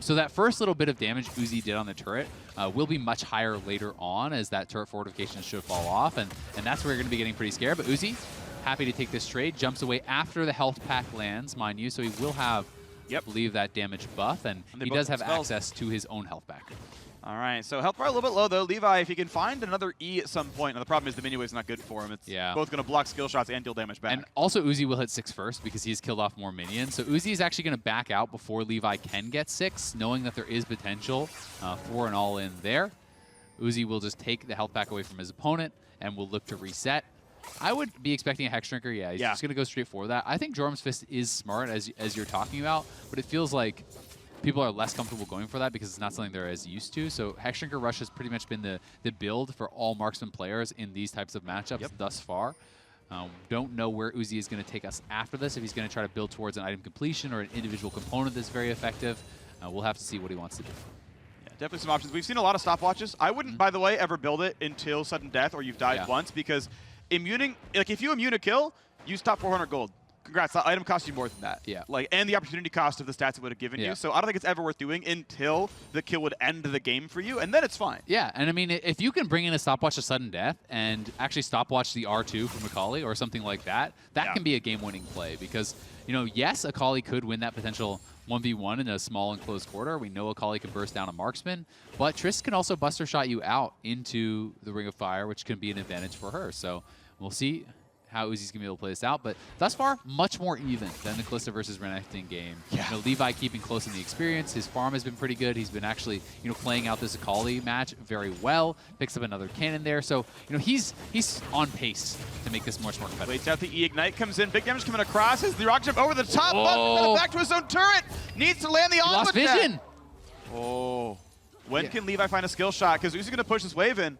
So that first little bit of damage Uzi did on the turret will be much higher later on as that turret fortification should fall off. And that's where you're going to be getting pretty scared. But Uzi, happy to take this trade. Jumps away after the health pack lands, mind you. So he will have, I believe, that damage buff. And he does have access to his own health pack. All right, so health bar a little bit low, though. Levi, if he can find another E at some point, now the problem is the minion wave's not good for him. It's both going to block skill shots and deal damage back. And also Uzi will hit 6 first because he's killed off more minions. So Uzi is actually going to back out before Levi can get 6, knowing that there is potential for an all-in there. Uzi will just take the health pack away from his opponent and will look to reset. I would be expecting a Hexdrinker. Yeah, he's just going to go straight for that. I think Jorum's Fist is smart, as you're talking about, but it feels like people are less comfortable going for that because it's not something they're as used to. So Hexdrinker Rush has pretty much been the build for all marksman players in these types of matchups thus far. Don't know where Uzi is going to take us after this, if he's going to try to build towards an item completion or an individual component that's very effective. We'll have to see what he wants to do. Yeah, definitely some options. We've seen a lot of stopwatches. I wouldn't, by the way, ever build it until sudden death or you've died once, because immuning, like if you immune a kill, you stop 400 gold. congrats. The item cost you more than that. Yeah. Like, and the opportunity cost of the stats it would have given you. So I don't think it's ever worth doing until the kill would end the game for you, and then it's fine. Yeah, and I mean, if you can bring in a stopwatch to sudden death and actually stopwatch the R2 from Akali or something like that, that can be a game-winning play because, you know, yes, Akali could win that potential 1v1 in a small enclosed quarter. We know Akali can burst down a marksman, but Triss can also buster shot you out into the Ring of Fire, which can be an advantage for her. So we'll see how Uzi's going to be able to play this out. But thus far, much more even than the Kalista versus Renekton game. Yeah. You know, Levi keeping close in the experience. His farm has been pretty good. He's been actually, you know, playing out this Akali match very well. Picks up another cannon there. So, you know, he's on pace to make this much more competitive. Waits out the E-Ignite, comes in. Big damage coming across. As the rock jump over the top. But back to his own turret. Needs to land the onward lost vision. Oh. When can Levi find a skill shot? Because Uzi's going to push this wave in.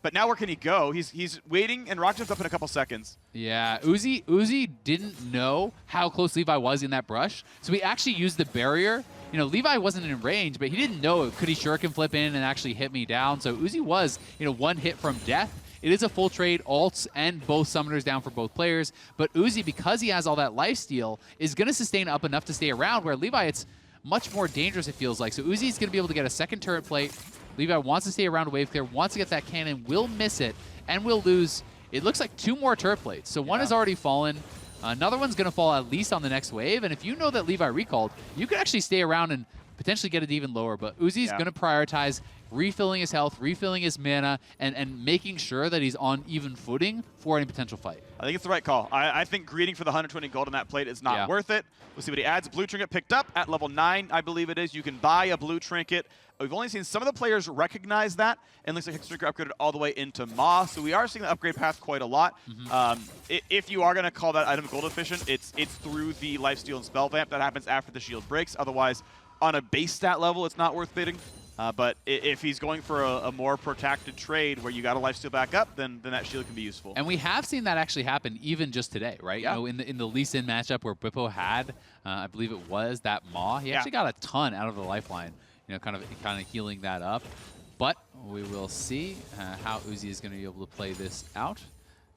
But now where can he go? He's waiting, and rock jumps up in a couple seconds. Yeah, Uzi didn't know how close Levi was in that brush, so he actually used the barrier. You know, Levi wasn't in range, but he didn't know, could he shuriken flip in and actually hit me down? So Uzi was, you know, one hit from death. It is a full trade, ults and both summoners down for both players, but Uzi, because he has all that lifesteal, is going to sustain up enough to stay around, where Levi, it's much more dangerous, it feels like. So Uzi's going to be able to get a second turret plate. Levi wants to stay around wave clear, wants to get that cannon, will miss it, and will lose, it looks like 2 more turret plates. So one has already fallen. Another one's going to fall at least on the next wave. And if you know that Levi recalled, you can actually stay around and potentially get it even lower. But Uzi's going to prioritize refilling his health, refilling his mana, and making sure that he's on even footing for any potential fight. I think it's the right call. I think greeting for the 120 gold on that plate is not worth it. We'll see what he adds. Blue trinket picked up at level 9, I believe it is. You can buy a blue trinket. We've only seen some of the players recognize that, and looks like Hextrinker upgraded all the way into Ma, so we are seeing the upgrade path quite a lot. If you are going to call that item gold efficient, it's through the lifesteal and spell vamp. That happens after the shield breaks. Otherwise, on a base stat level, it's not worth bidding. But if he's going for a more protected trade where you got a lifesteal back up, then that shield can be useful. And we have seen that actually happen even just today, right? Yeah. You know, in the Lee Sin matchup where Bwipo had, I believe it was that Maw, he actually got a ton out of the lifeline, you know, kind of healing that up. But we will see how Uzi is going to be able to play this out.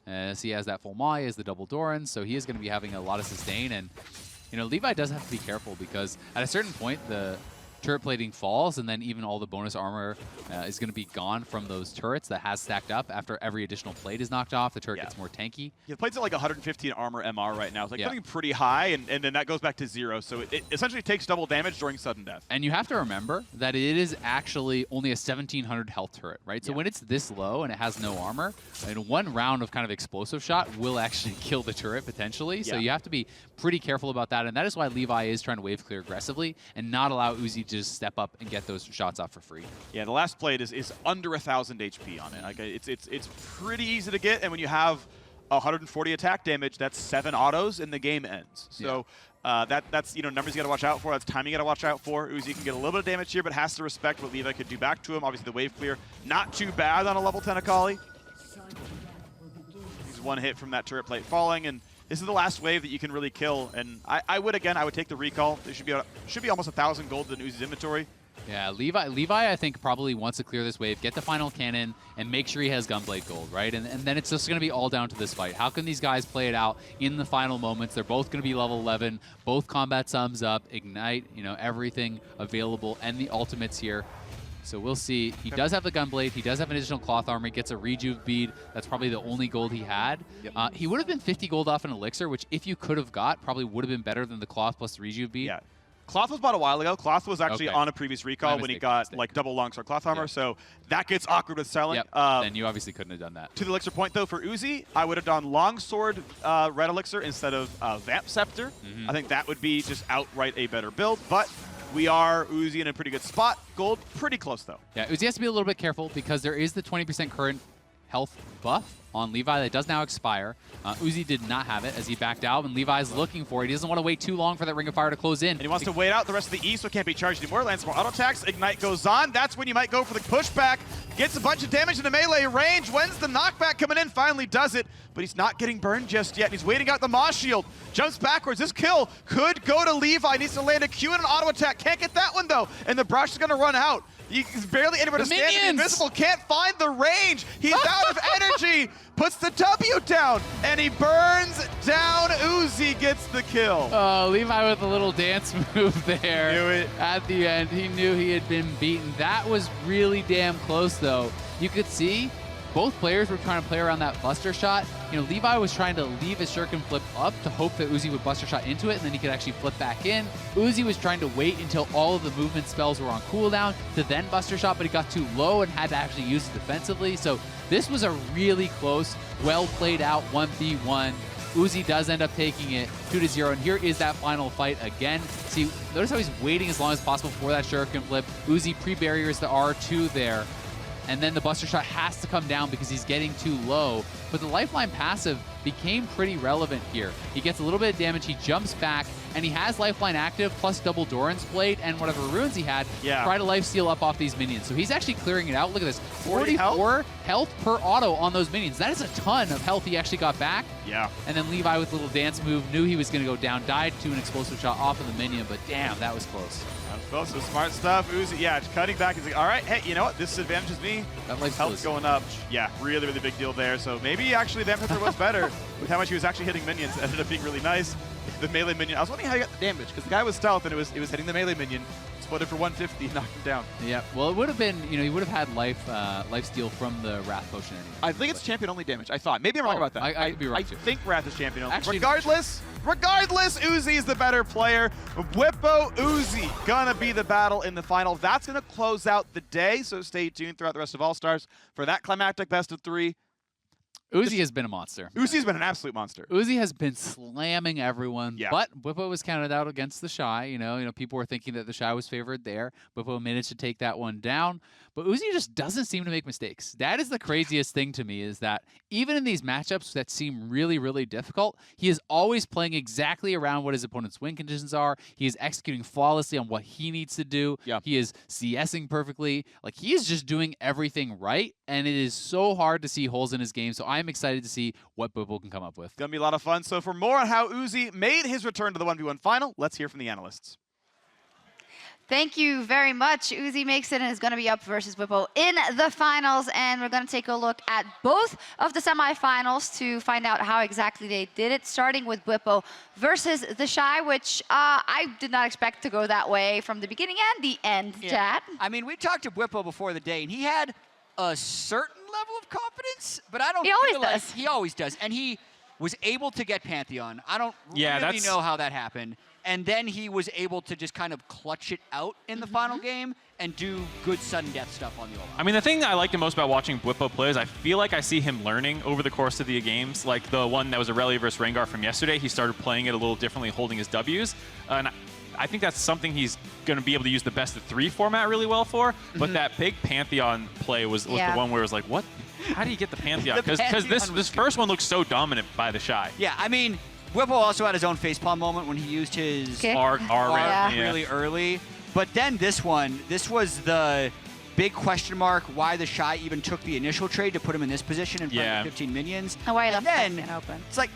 As he has that full Maw, he has the double Doran, so he is going to be having a lot of sustain. And, you know, Levi does have to be careful because at a certain point, the turret plating falls, and then even all the bonus armor is going to be gone from those turrets that has stacked up after every additional plate is knocked off. The turret gets more tanky. Yeah, the plate's at like 115 armor MR right now. It's like something pretty high, and then that goes back to 0. So it essentially takes double damage during sudden death. And you have to remember that it is actually only a 1700 health turret, right? So when it's this low and it has no armor, and one round of kind of explosive shot will actually kill the turret potentially. So you have to be pretty careful about that, and that is why Levi is trying to wave clear aggressively and not allow Uzi to just step up and get those shots off for free. Yeah, the last plate is under 1,000 HP on it. Like it's pretty easy to get, and when you have 140 attack damage, that's 7 autos and the game ends. So that's numbers you got to watch out for. That's timing you got to watch out for. Uzi can get a little bit of damage here, but has to respect what Levi could do back to him. Obviously, the wave clear not too bad on a level 10 Akali. He's one hit from that turret plate falling, and this is the last wave that you can really kill. And I would take the recall. There should be almost 1,000 gold in Uzi's inventory. Yeah, Levi, I think, probably wants to clear this wave, get the final cannon, and make sure he has Gunblade Gold, right? And then it's just going to be all down to this fight. How can these guys play it out in the final moments? They're both going to be level 11, both combat sums up, Ignite, you know, everything available, and the ultimates here. So we'll see. He does have the Gunblade. He does have an additional cloth armor. He gets a rejuve bead. That's probably the only gold he had. He would have been 50 gold off an elixir, which if you could have got, probably would have been better than the cloth plus the rejuve bead. Yeah. Cloth was bought a while ago. Cloth was actually on a previous recall when he got like double longsword cloth armor, so that gets awkward with selling. Then you obviously couldn't have done that. To the elixir point though, for Uzi, I would have done longsword red elixir instead of vamp scepter. I think that would be just outright a better build, but we are Uzi in a pretty good spot. Gold, pretty close though. Yeah, Uzi has to be a little bit careful because there is the 20% current health buff on Levi that does now expire. Uzi did not have it as he backed out, and Levi's looking for it. He doesn't want to wait too long for that Ring of Fire to close in. And he wants to wait out the rest of the E, so it can't be charged anymore. Lands more auto attacks. Ignite goes on. That's when you might go for the pushback. Gets a bunch of damage into melee range. When's the knockback coming in? Finally does it, but he's not getting burned just yet. He's waiting out the Maw shield. Jumps backwards. This kill could go to Levi. Needs to land a Q and an auto attack. Can't get that one though, and the brush is going to run out. He's barely anywhere to stand. Invisible can't find the range. He's out of energy, puts the W down, and he burns down. Uzi gets the kill. Oh, Levi with a little dance move there. Knew it. At the end, he knew he had been beaten. That was really damn close, though. You could see both players were trying to play around that buster shot. You know, Levi was trying to leave his shuriken flip up to hope that Uzi would buster shot into it, and then he could actually flip back in. Uzi was trying to wait until all of the movement spells were on cooldown to then buster shot, but he got too low and had to actually use it defensively. So this was a really close, well played out 1v1. Uzi does end up taking it 2-0, and here is that final fight again. See, notice how he's waiting as long as possible for that shuriken flip. Uzi pre-barriers the R2 there. And then the buster shot has to come down because he's getting too low. But the lifeline passive became pretty relevant here. He gets a little bit of damage, he jumps back, and he has lifeline active plus double Doran's Blade and whatever runes he had. Try to lifesteal up off these minions. So he's actually clearing it out. Look at this, 44 health per auto on those minions. That is a ton of health he actually got back. Yeah. And then Levi with a little dance move, knew he was gonna go down, died to an explosive shot off of the minion, but damn, that was close. Close, so smart stuff. Uzi, yeah, cutting back. He's like, all right, hey, you know what? This advantages me. That life's Health's going up. Yeah, really, really big deal there. So maybe actually the Amphitheater was better with how much he was actually hitting minions. It ended up being really nice. The melee minion, I was wondering how he got the damage, because the guy was stealth and it was hitting the melee minion. Spotted for 150, knocked him down. Yeah, well, it would have been, you know, he would have had life steal from the Wrath Potion anyway. I think it's champion only damage. I thought. Maybe I'm wrong about that. I could be wrong too. I think Wrath is champion only. Actually, Regardless, Uzi is the better player. Bwipo, Uzi gonna be the battle in the final. That's gonna close out the day, so stay tuned throughout the rest of All-Stars for that climactic best of 3. Uzi has been a monster. Uzi's been an absolute monster. Uzi has been slamming everyone, Yeah. but Bwipo was counted out against TheShy. You know, people were thinking that TheShy was favored there. Bwipo managed to take that one down, but Uzi just doesn't seem to make mistakes. That is the craziest thing to me, is that even in these matchups that seem really, really difficult, he is always playing exactly around what his opponent's win conditions are. He is executing flawlessly on what he needs to do. Yeah. He is CSing perfectly. Like, he is just doing everything right, and it is so hard to see holes in his game. So I'm excited to see what Bwipo can come up with. Gonna be a lot of fun. So for more on how Uzi made his return to the 1v1 final, let's hear from the analysts. Thank you very much. Uzi makes it and is going to be up versus Bwipo in the finals. And we're going to take a look at both of the semifinals to find out how exactly they did it, starting with Bwipo versus TheShy, which I did not expect to go that way from the beginning and the end, chat. I mean, we talked to Bwipo before the day, and he had a certain level of confidence, but I don't He always does. He always does. And he was able to get Pantheon. I don't really know how that happened. And then he was able to just kind of clutch it out in the final game and do good sudden death stuff on the ult. I mean, the thing I like the most about watching Bwipo play is I feel like I see him learning over the course of the games. Like the one that was Aurelia versus Rengar from yesterday, he started playing it a little differently, holding his Ws. And I think that's something he's going to be able to use the best of 3 format really well for. But that big Pantheon play was the one where it was like, what? How do you get the Pantheon? Because this first one looks so dominant by TheShy. Yeah, I mean, Bwipo also had his own facepalm moment when he used his R really early. But then this was the big question mark why TheShy even took the initial trade to put him in this position in front of 15 minions. And why he left Pantheon open. It's like,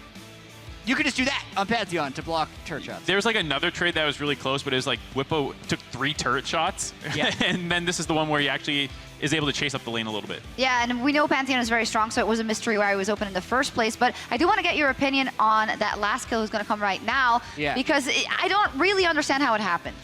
you could just do that on Pantheon to block turret shots. There's like another trade that was really close, but it was like Bwipo took 3 turret shots. Yeah. And then this is the one where he actually is able to chase up the lane a little bit. Yeah, and we know Pantheon is very strong, so it was a mystery why he was open in the first place. But I do want to get your opinion on that last kill who's going to come right now, because I don't really understand how it happened.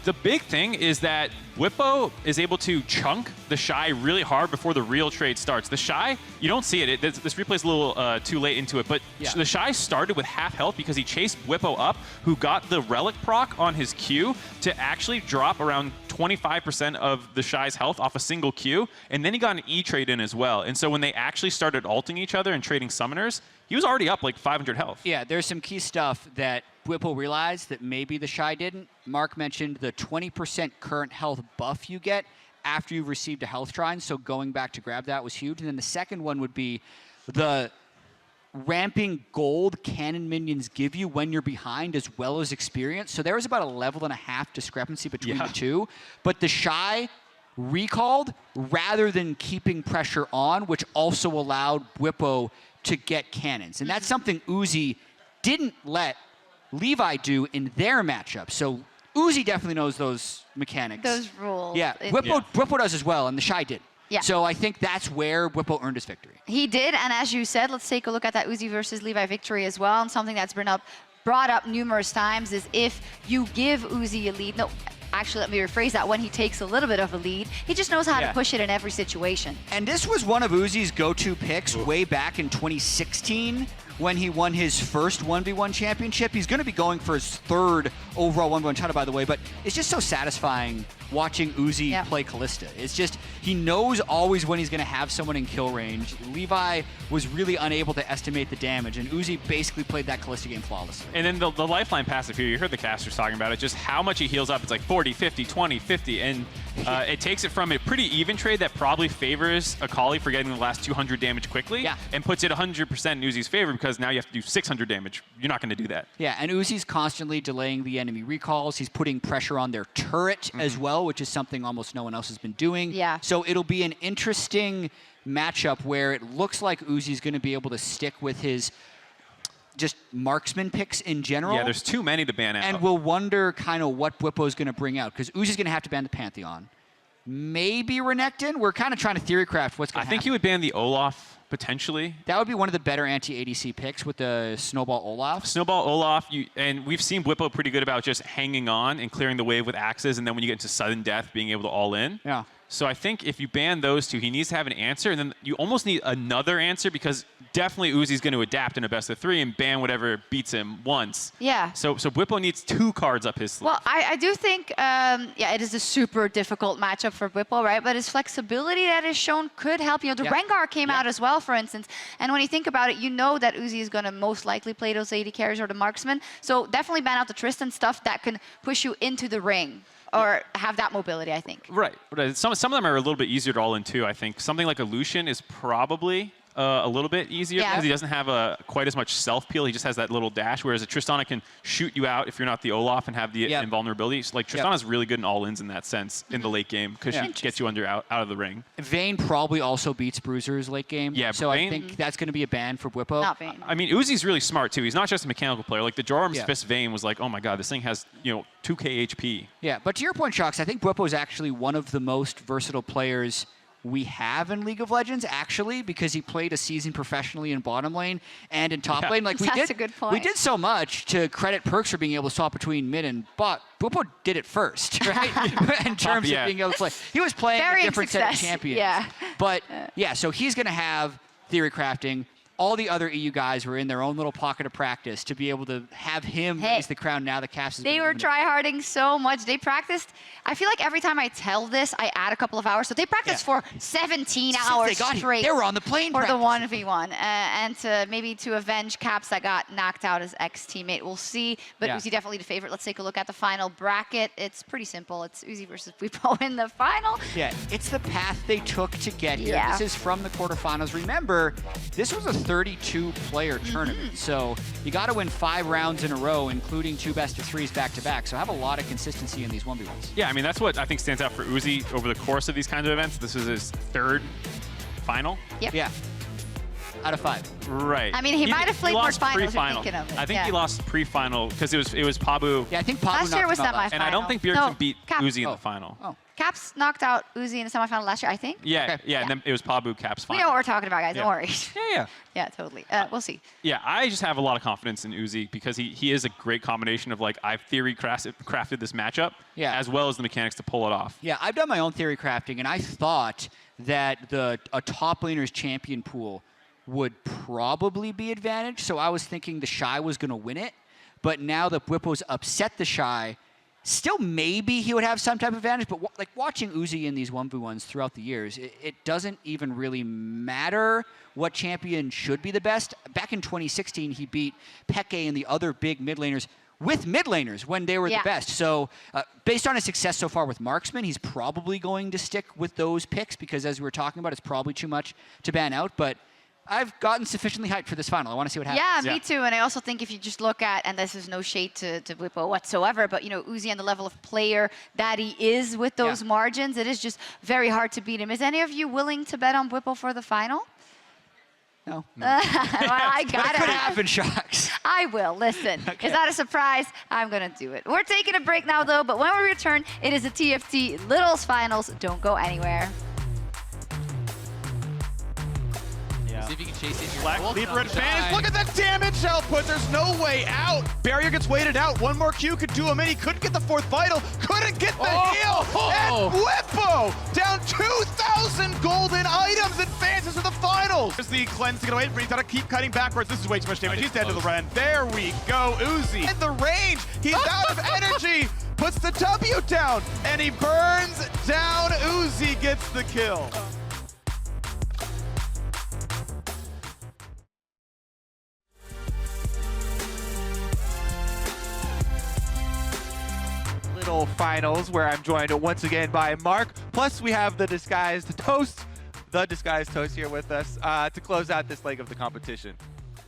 The big thing is that Bwipo is able to chunk TheShy really hard before the real trade starts. TheShy, you don't see it. This replay is a little too late into it, but TheShy started with half health because he chased Bwipo up, who got the relic proc on his Q to actually drop around 25% of TheShy's health off a single Q, and then he got an E trade in as well. And so when they actually started ulting each other and trading summoners, he was already up like 500 health. Yeah, there's some key stuff that Bwipo realized that maybe TheShy didn't. Mark mentioned the 20% current health buff you get after you've received a health shrine, so going back to grab that was huge. And then the second one would be the ramping gold cannon minions give you when you're behind, as well as experience. So there was about a level and a half discrepancy between the two. But TheShy recalled rather than keeping pressure on, which also allowed Bwipo to get cannons. And that's something Uzi didn't let Levi do in their matchup. So Uzi definitely knows those mechanics. Those rules. Yeah, Bwipo does as well, and TheShy did. Yeah. So I think that's where Bwipo earned his victory. He did, and as you said, let's take a look at that Uzi versus Levi victory as well. And something that's brought up numerous times is if you give Uzi a lead, no, actually let me rephrase that, when he takes a little bit of a lead, he just knows how to push it in every situation. And this was one of Uzi's go-to picks way back in 2016 when he won his first 1v1 championship. He's going to be going for his third overall 1v1 title, by the way, but it's just so satisfying watching Uzi play Kalista. It's just, he knows always when he's going to have someone in kill range. Levi was really unable to estimate the damage, and Uzi basically played that Kalista game flawlessly. And then the lifeline passive here, you heard the casters talking about it, just how much he heals up. It's like 40, 50, 20, 50, and it takes it from a pretty even trade that probably favors Akali for getting the last 200 damage quickly, and puts it 100% in Uzi's favor because now you have to do 600 damage. You're not going to do that. Yeah, and Uzi's constantly delaying the enemy recalls. He's putting pressure on their turret as well, which is something almost no one else has been doing. Yeah. So it'll be an interesting matchup where it looks like Uzi's going to be able to stick with his just marksman picks in general. Yeah, there's too many to ban out. And we'll wonder kind of what Bwipo's going to bring out, because Uzi's going to have to ban the Pantheon. Maybe Renekton. We're kind of trying to theory craft what's going to happen. I think he would ban the Olaf, potentially. That would be one of the better anti-ADC picks with the Snowball Olaf. Snowball Olaf, and we've seen Bwipo pretty good about just hanging on and clearing the wave with axes, and then when you get into sudden death, being able to all in. Yeah. So I think if you ban those two, he needs to have an answer, and then you almost need another answer because definitely Uzi's going to adapt in a best of 3 and ban whatever beats him once. Yeah. So Bwipo needs 2 cards up his sleeve. Well, I do think, yeah, it is a super difficult matchup for Bwipo, right? But his flexibility that is shown could help. You know, the Rengar came out as well, for instance. And when you think about it, you know that Uzi is going to most likely play those AD carries or the marksman. So definitely ban out the Tristan stuff that can push you into the ring. Or have that mobility, I think. Right. Some of them are a little bit easier to all in too, I think. Something like a Lucian is probably a little bit easier because he doesn't have quite as much self-peel. He just has that little dash, whereas a Tristana can shoot you out if you're not the Olaf and have the invulnerability. So, like, Tristana's really good in all-ins in that sense in the late game because she gets you out of the ring. Vayne probably also beats Bruiser's late game. Yeah, so Vayne, I think that's going to be a ban for Bwipo. Not Vayne. I mean, Uzi's really smart too. He's not just a mechanical player. Like the Jorarm's Fist Vayne was like, oh my god, this thing has 2k HP. Yeah, but to your point, Shox, I think Bwipo is actually one of the most versatile players we have in League of Legends, actually, because he played a season professionally in bottom lane and in top lane. Like That's a good point. We did so much to credit Perks for being able to swap between mid and bot. Bwipo did it first, right? in terms of being able to play. He was playing a different set of champions. Yeah. But yeah, so he's going to have theory crafting. All the other EU guys were in their own little pocket of practice to be able to have him raise the crown now the Caps is They were tryharding so much. They practiced. I feel like every time I tell this, I add a couple of hours. So they practiced for 17 hours they got here. straight. They were on the plane for practicing. the 1v1, and maybe to avenge Caps that got knocked out as ex-teammate. We'll see. But Uzi definitely the favorite. Let's take a look at the final bracket. It's pretty simple. It's Uzi versus Bwipo in the final. Yeah, it's the path they took to get here. Yeah. This is from the quarterfinals. Remember, this was a 32-player tournament, so you got to win 5 rounds in a row, including 2 best-of-3s back-to-back. So have a lot of consistency in these 1v1s. Yeah, I mean, that's what I think stands out for Uzi over the course of these kinds of events. This is his 3rd final. Yep. Yeah. Out of 5. Right. I mean, he might have played more lost finals. pre-final. Of it. I think he lost pre-final because it was Pabu. Yeah, I think Pabu Last year was knocked him out. semifinal. And I don't think Bjergsen beat Uzi in the final. Oh. Caps knocked out Uzi in the semifinal last year, I think. Yeah, and then it was Pabu Caps We final. know what we're talking about, guys. Don't worry. Yeah. Yeah, totally. We'll see. Yeah, I just have a lot of confidence in Uzi because he is a great combination of, like, I've theory crafted this matchup as well as the mechanics to pull it off. Yeah, I've done my own theory crafting, and I thought that a top laner's champion pool would probably be advantage. So I was thinking TheShy was going to win it. But now that Bwipo's upset TheShy, still maybe he would have some type of advantage. But like watching Uzi in these 1v1s throughout the years, it doesn't even really matter what champion should be the best. Back in 2016, he beat Peke and the other big mid laners with mid laners when they were the best. So based on his success so far with Marksman, he's probably going to stick with those picks because as we were talking about, it's probably too much to ban out. But I've gotten sufficiently hyped for this final. I want to see what happens. Yeah, me too. And I also think if you just look at, and this is no shade to Bwipo whatsoever, but Uzi and the level of player that he is with those margins, it is just very hard to beat him. Is any of you willing to bet on Bwipo for the final? No. Well, I got it. What could happen, Shox? I will. Listen, Is that a surprise? I'm going to do it. We're taking a break now, though, but when we return, it is the TFT Littles Finals. Don't go anywhere. if you can chase in your Black ult Leaper on the advantage. Shy. Look at the damage output. There's no way out. Barrier gets weighted out. One more Q could do him in. He couldn't get the fourth vital. Couldn't get the heal. And Bwipo down 2,000 golden items, advances to the finals. There's the cleanse to get away, but he's got to keep cutting backwards. This is way too much damage. He's dead to the Ren. There we go. Uzi at the range. He's out of energy. Puts the W down, and he burns down. Uzi gets the kill. Little finals where I'm joined once again by Mark. Plus we have the disguised toast here with us to close out this leg of the competition.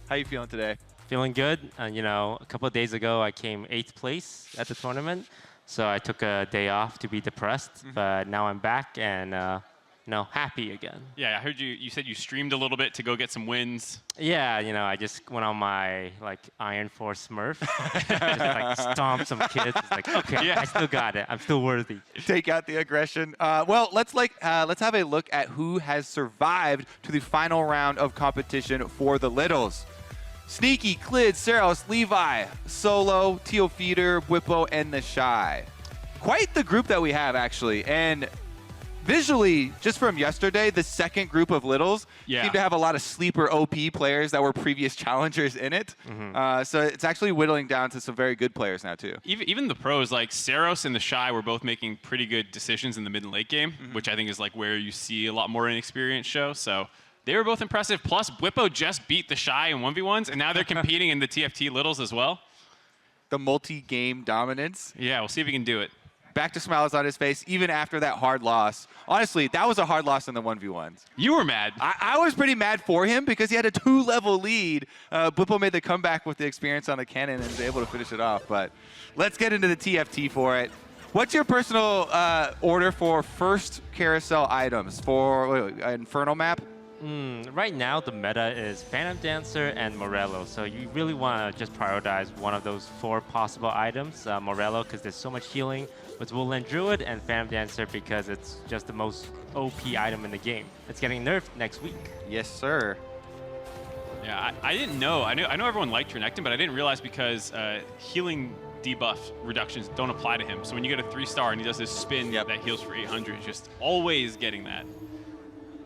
How you feeling today? Feeling good. You know, a couple of days ago, I came 8th place at the tournament, so I took a day off to be depressed. But now I'm back and you know, happy again. Yeah, I heard you said you streamed a little bit to go get some wins. Yeah, you know, I just went on my like Iron Force Smurf, just like stomp some kids. It's like, okay, yeah. I still got it. I'm still worthy. Take out the aggression. Well, let's have a look at who has survived to the final round of competition for the Littles. Sneaky, Clid, Saros, Levi, Solo, Teal Feeder, Bwipo, and TheShy. Quite the group that we have, actually. And visually, just from yesterday, the second group of Littles seem to have a lot of sleeper OP players that were previous challengers in it. So it's actually whittling down to some very good players now, too. Even the pros, like Saros and TheShy, were both making pretty good decisions in the mid and late game, which I think is like where you see a lot more inexperienced show. So they were both impressive. Plus, Bwipo just beat TheShy in 1v1s, and now they're competing in the TFT Littles as well. The multi-game dominance. Yeah, we'll see if he can do it. Back to smiles on his face, even after that hard loss. Honestly, that was a hard loss in the 1v1s. You were mad. I was pretty mad for him because he had a 2-level lead. Bwipo made the comeback with the experience on the cannon and was able to finish it off. But let's get into the TFT for it. What's your personal order for first carousel items for Infernal map? Right now, the meta is Phantom Dancer and Morello, so you really want to just prioritize one of those 4 possible items. Morello, because there's so much healing with Woodland Druid, and Phantom Dancer because it's just the most OP item in the game. It's getting nerfed next week. Yes, sir. Yeah, I didn't know. I know everyone liked Renekton, but I didn't realize because healing debuff reductions don't apply to him. So when you get a 3-star and he does this spin that heals for 800, he's just always getting that.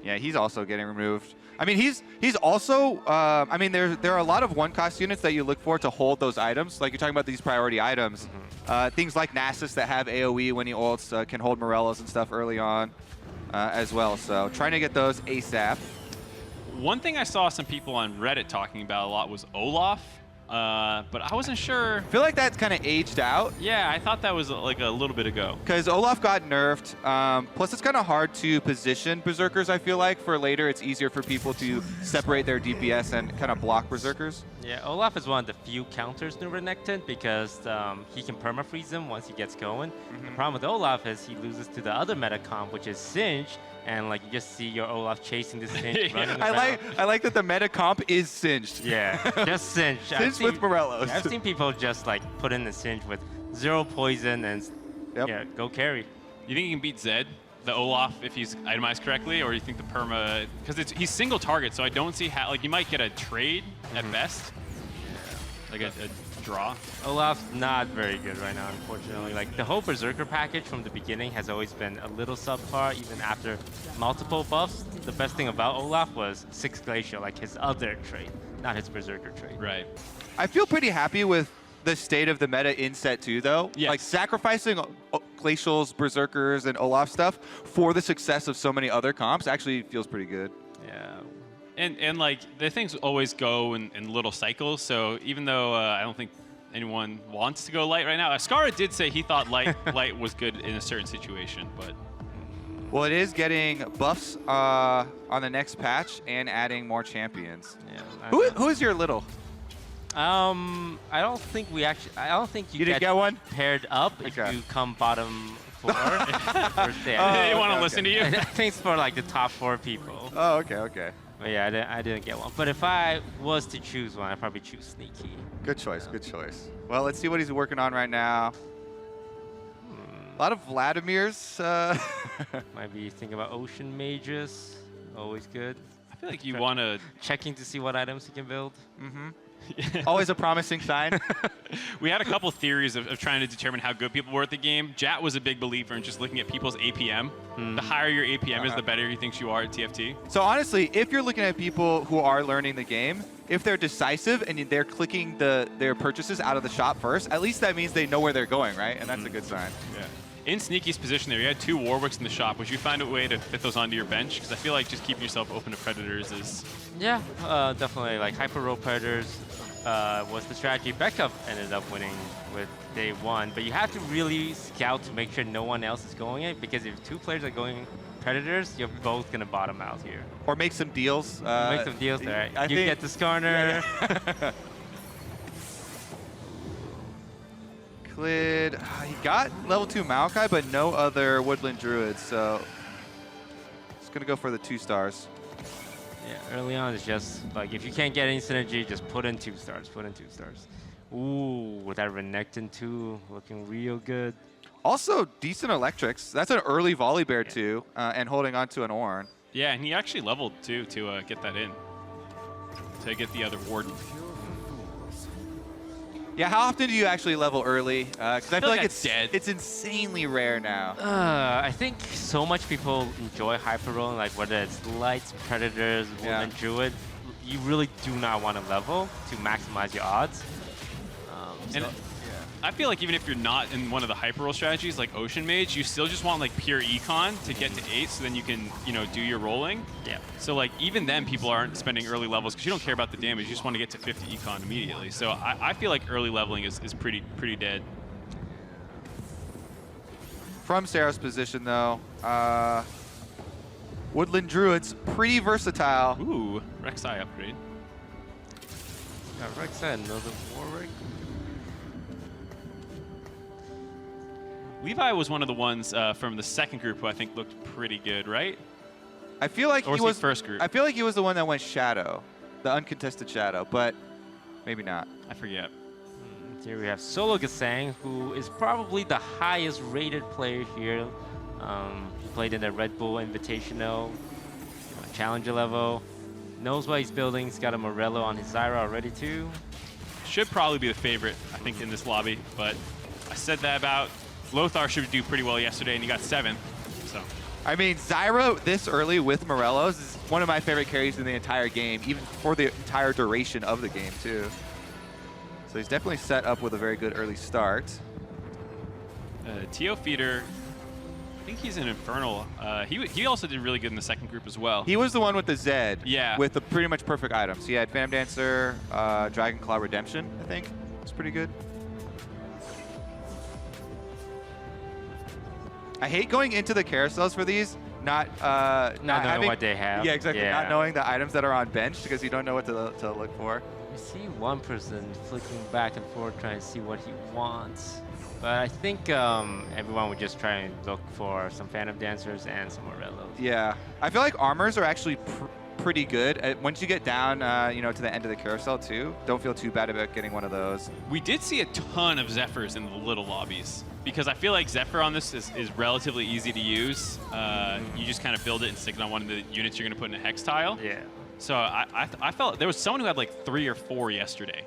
Yeah, he's also getting removed. I mean, he's also, I mean, there are a lot of one-cost units that you look for to hold those items. Like you're talking about these priority items. Things like Nasus that have AoE when he ults can hold Morellos and stuff early on as well. So trying to get those ASAP. One thing I saw some people on Reddit talking about a lot was Olaf. But I wasn't sure. I feel like that's kind of aged out. Yeah, I thought that was like a little bit ago. Because Olaf got nerfed. Plus, it's kind of hard to position Berserkers, I feel like. For later, it's easier for people to separate their DPS and kind of block Berserkers. Yeah, Olaf is one of the few counters to Renekton because he can perma-freeze them once he gets going. The problem with Olaf is he loses to the other meta comp, which is Singe. And like you just see your Olaf chasing the Singe running around. I like that the meta comp is Singed. Yeah, just Singe. Singed with Morellos. I've seen people just like put in the Singe with 0 poison and yeah, go carry. You think you can beat Zed, the Olaf, if he's itemized correctly, or you think the perma? Because he's single target, so I don't see how. Like you might get a trade at best, like a draw. Olaf's not very good right now, unfortunately. Like the whole Berserker package from the beginning has always been a little subpar, even after multiple buffs. The best thing about Olaf was 6 Glacial, like his other trait, not his Berserker trait. Right. I feel pretty happy with the state of the meta in set 2, though. Yes. Like sacrificing Glacials, Berserkers, and Olaf stuff for the success of so many other comps actually feels pretty good. Yeah. And like the things always go in little cycles. So even though I don't think anyone wants to go light right now, Ascara did say he thought light was good in a certain situation, but. Well, it is getting buffs on the next patch and adding more champions. Yeah. Who is your little? I don't think we actually. I don't think you didn't get one paired up if you come bottom 4. First day. They want to listen to you. I think it's for like the top 4 people. Oh, okay. But yeah, I didn't get one. But if I was to choose one, I'd probably choose Sneaky. Good choice. Well, let's see what he's working on right now. A lot of Vladimirs. Might be thinking about Ocean Mages. Always good. feel like you want to... Checking to see what items you can build. Mm-hmm. Always a promising sign. We had a couple theories of trying to determine how good people were at the game. Jat was a big believer in just looking at people's APM. The higher your APM is, the better he thinks you are at TFT. So honestly, if you're looking at people who are learning the game, if they're decisive and they're clicking their purchases out of the shop first, at least that means they know where they're going, right? And that's a good sign. Yeah. In Sneaky's position there, you had 2 Warwicks in the shop. Would you find a way to fit those onto your bench? Because I feel like just keeping yourself open to Predators is... Yeah, definitely. Like Hyper Row Predators was the strategy. Backup ended up winning with day 1, but you have to really scout to make sure no one else is going it, because if 2 players are going Predators, you're both going to bottom out here. Or make some deals. Make some deals there. You get the Skarner. Yeah. Clid, he got level 2 Maokai, but no other Woodland Druids, so he's going to go for the 2 stars. Yeah, early on it's just like if you can't get any synergy, just put in 2 stars. Put in 2 stars. Ooh, with that Renekton too, looking real good. Also, decent electrics. That's an early volley bear too, and holding on to an Ornn. Yeah, and he actually leveled too to get that in. To get the other Warden. Yeah, how often do you actually level early? Because I feel like it's dead. It's insanely rare now. I think so much people enjoy Hyper Rolling, like whether it's Lights, Predators, Woodland Druid. You really do not want to level to maximize your odds. And I feel like even if you're not in one of the hyper roll strategies like Ocean Mage, you still just want like pure econ to get to 8 so then you can, do your rolling. Yeah. So like even then people aren't spending early levels because you don't care about the damage, you just want to get to 50 econ immediately. So I feel like early leveling is pretty dead. From Sarah's position though, Woodland Druids, pretty versatile. Ooh, Rek'Sai upgrade. Yeah, Rek'Sai, another Warwick. Levi was one of the ones from the second group who I think looked pretty good, right? I feel like or he was first group. I feel like he was the one that went Shadow, the uncontested Shadow, but maybe not. I forget. Here we have Solo Gasang, who is probably the highest rated player here. He played in the Red Bull Invitational, Challenger level. Knows what he's building. He's got a Morello on his Zyra already too. Should probably be the favorite, I think, in this lobby. But I said that about Lothar should do pretty well yesterday, and he got 7th. So. I mean, Zyra this early with Morellos is one of my favorite carries in the entire game, even for the entire duration of the game too. So he's definitely set up with a very good early start. Tio Feeder, I think he's an Infernal. He also did really good in the second group as well. He was the one with the Zed. Yeah. With the pretty much perfect items. He had Phantom Dancer, Dragon Claw Redemption, I think. It's pretty good. I hate going into the carousels for these, not knowing having what they have. Yeah, exactly. Yeah. Not knowing the items that are on bench because you don't know what to look for. We see one person flicking back and forth trying to see what he wants. But I think everyone would just try and look for some Phantom Dancers and some Morellos. Yeah. I feel like armors are actually pretty good. Once you get down, to the end of the carousel too, don't feel too bad about getting one of those. We did see a ton of Zephyrs in the little lobbies because I feel like Zephyr on this is relatively easy to use. You just kind of build it and stick it on one of the units you're going to put in a hex tile. Yeah. So I felt there was someone who had like 3 or 4 yesterday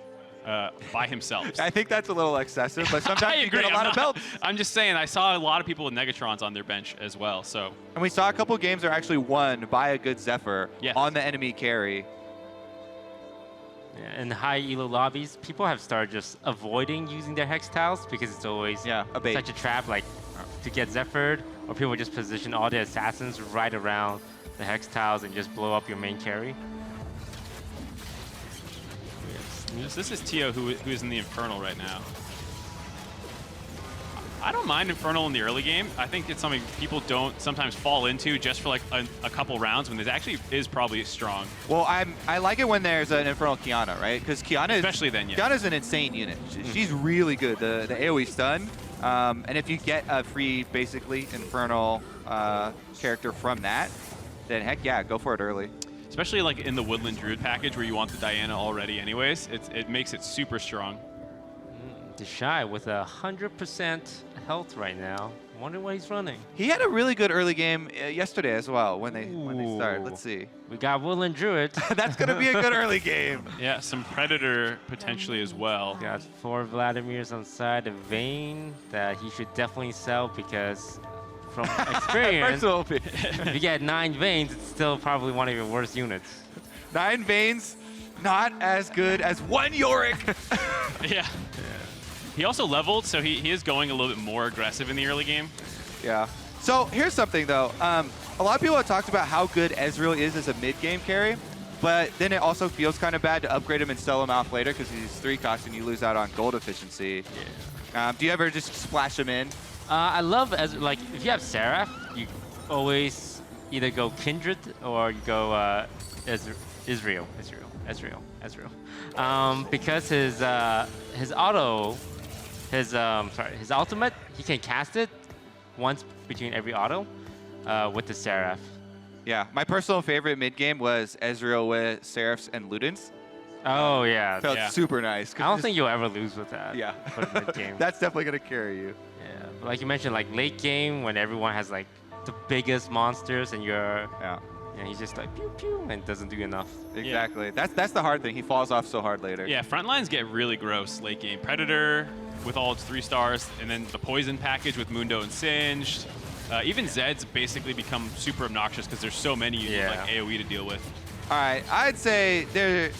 by himself. I think that's a little excessive, but sometimes you get a lot of belts. I'm just saying, I saw a lot of people with Negatrons on their bench as well. So. And we saw a couple games that are actually won by a good Zephyr on the enemy carry. Yeah, in high elo lobbies, people have started just avoiding using their hex tiles because it's always such a trap, like to get Zephyr'd, or people just position all the assassins right around the hex tiles and just blow up your main carry. This is Tio who is in the Infernal right now. I don't mind Infernal in the early game. I think it's something people don't sometimes fall into just for like a couple rounds when it actually is probably strong. Well, I like it when there's an Infernal Kiana, right? Because Kiana is, especially then, Kiana's an insane unit. She's really good. The AoE stun. And if you get a free, basically, Infernal character from that, then heck yeah, go for it early. Especially like in the Woodland Druid package where you want the Diana already anyways, it makes it super strong. TheShy with 100% health right now. I wonder what he's running. He had a really good early game yesterday as well when they started. Let's see. We got Woodland Druid. That's going to be a good early game. Yeah, some Predator potentially as well. Got 4 Vladimirs on side, a Vayne that he should definitely sell because from experience, if you get 9 Vaynes, it's still probably one of your worst units. 9 Vaynes, not as good as 1 Yorick. Yeah. He also leveled, so he is going a little bit more aggressive in the early game. Yeah. So here's something, though. A lot of people have talked about how good Ezreal is as a mid-game carry, but then it also feels kind of bad to upgrade him and sell him off later because he's 3-cost and you lose out on gold efficiency. Yeah. Do you ever just splash him in? I love, like, if you have Seraph, you always either go Kindred or you go Ezreal. Because his auto, his ultimate, he can cast it once between every auto with the Seraph. Yeah, my personal favorite mid-game was Ezreal with Seraphs and Ludens. Oh, yeah. Felt super nice. I don't think you'll ever lose with that. Yeah. For the mid-game. That's definitely going to carry you. Yeah, but like you mentioned, like late game when everyone has like the biggest monsters and you're... Yeah. And he's just like pew pew and doesn't do enough. Exactly. That's the hard thing. He falls off so hard later. Yeah, front lines get really gross late game. Predator with all its 3 stars, and then the poison package with Mundo and Singed. Even Zed's basically become super obnoxious because there's so many you need, like AoE to deal with. All right, I'd say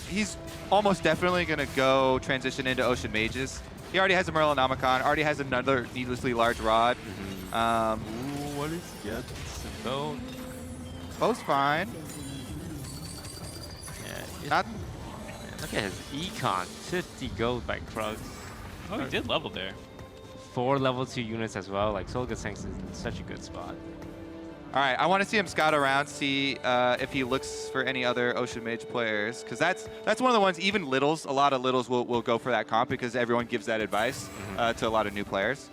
he's almost definitely going to go transition into Ocean Mages. He already has a Merlinomicon, already has another needlessly large rod. What is he get? Bow. Bow's fine. Yeah, look at his econ, 50 gold by Krugs. Oh, he did level there. 4 level 2 units as well. Like Solga Sinks is in such a good spot. All right, I want to see him scout around, see if he looks for any other Ocean Mage players, because that's one of the ones. Even littles, a lot of littles will go for that comp because everyone gives that advice to a lot of new players.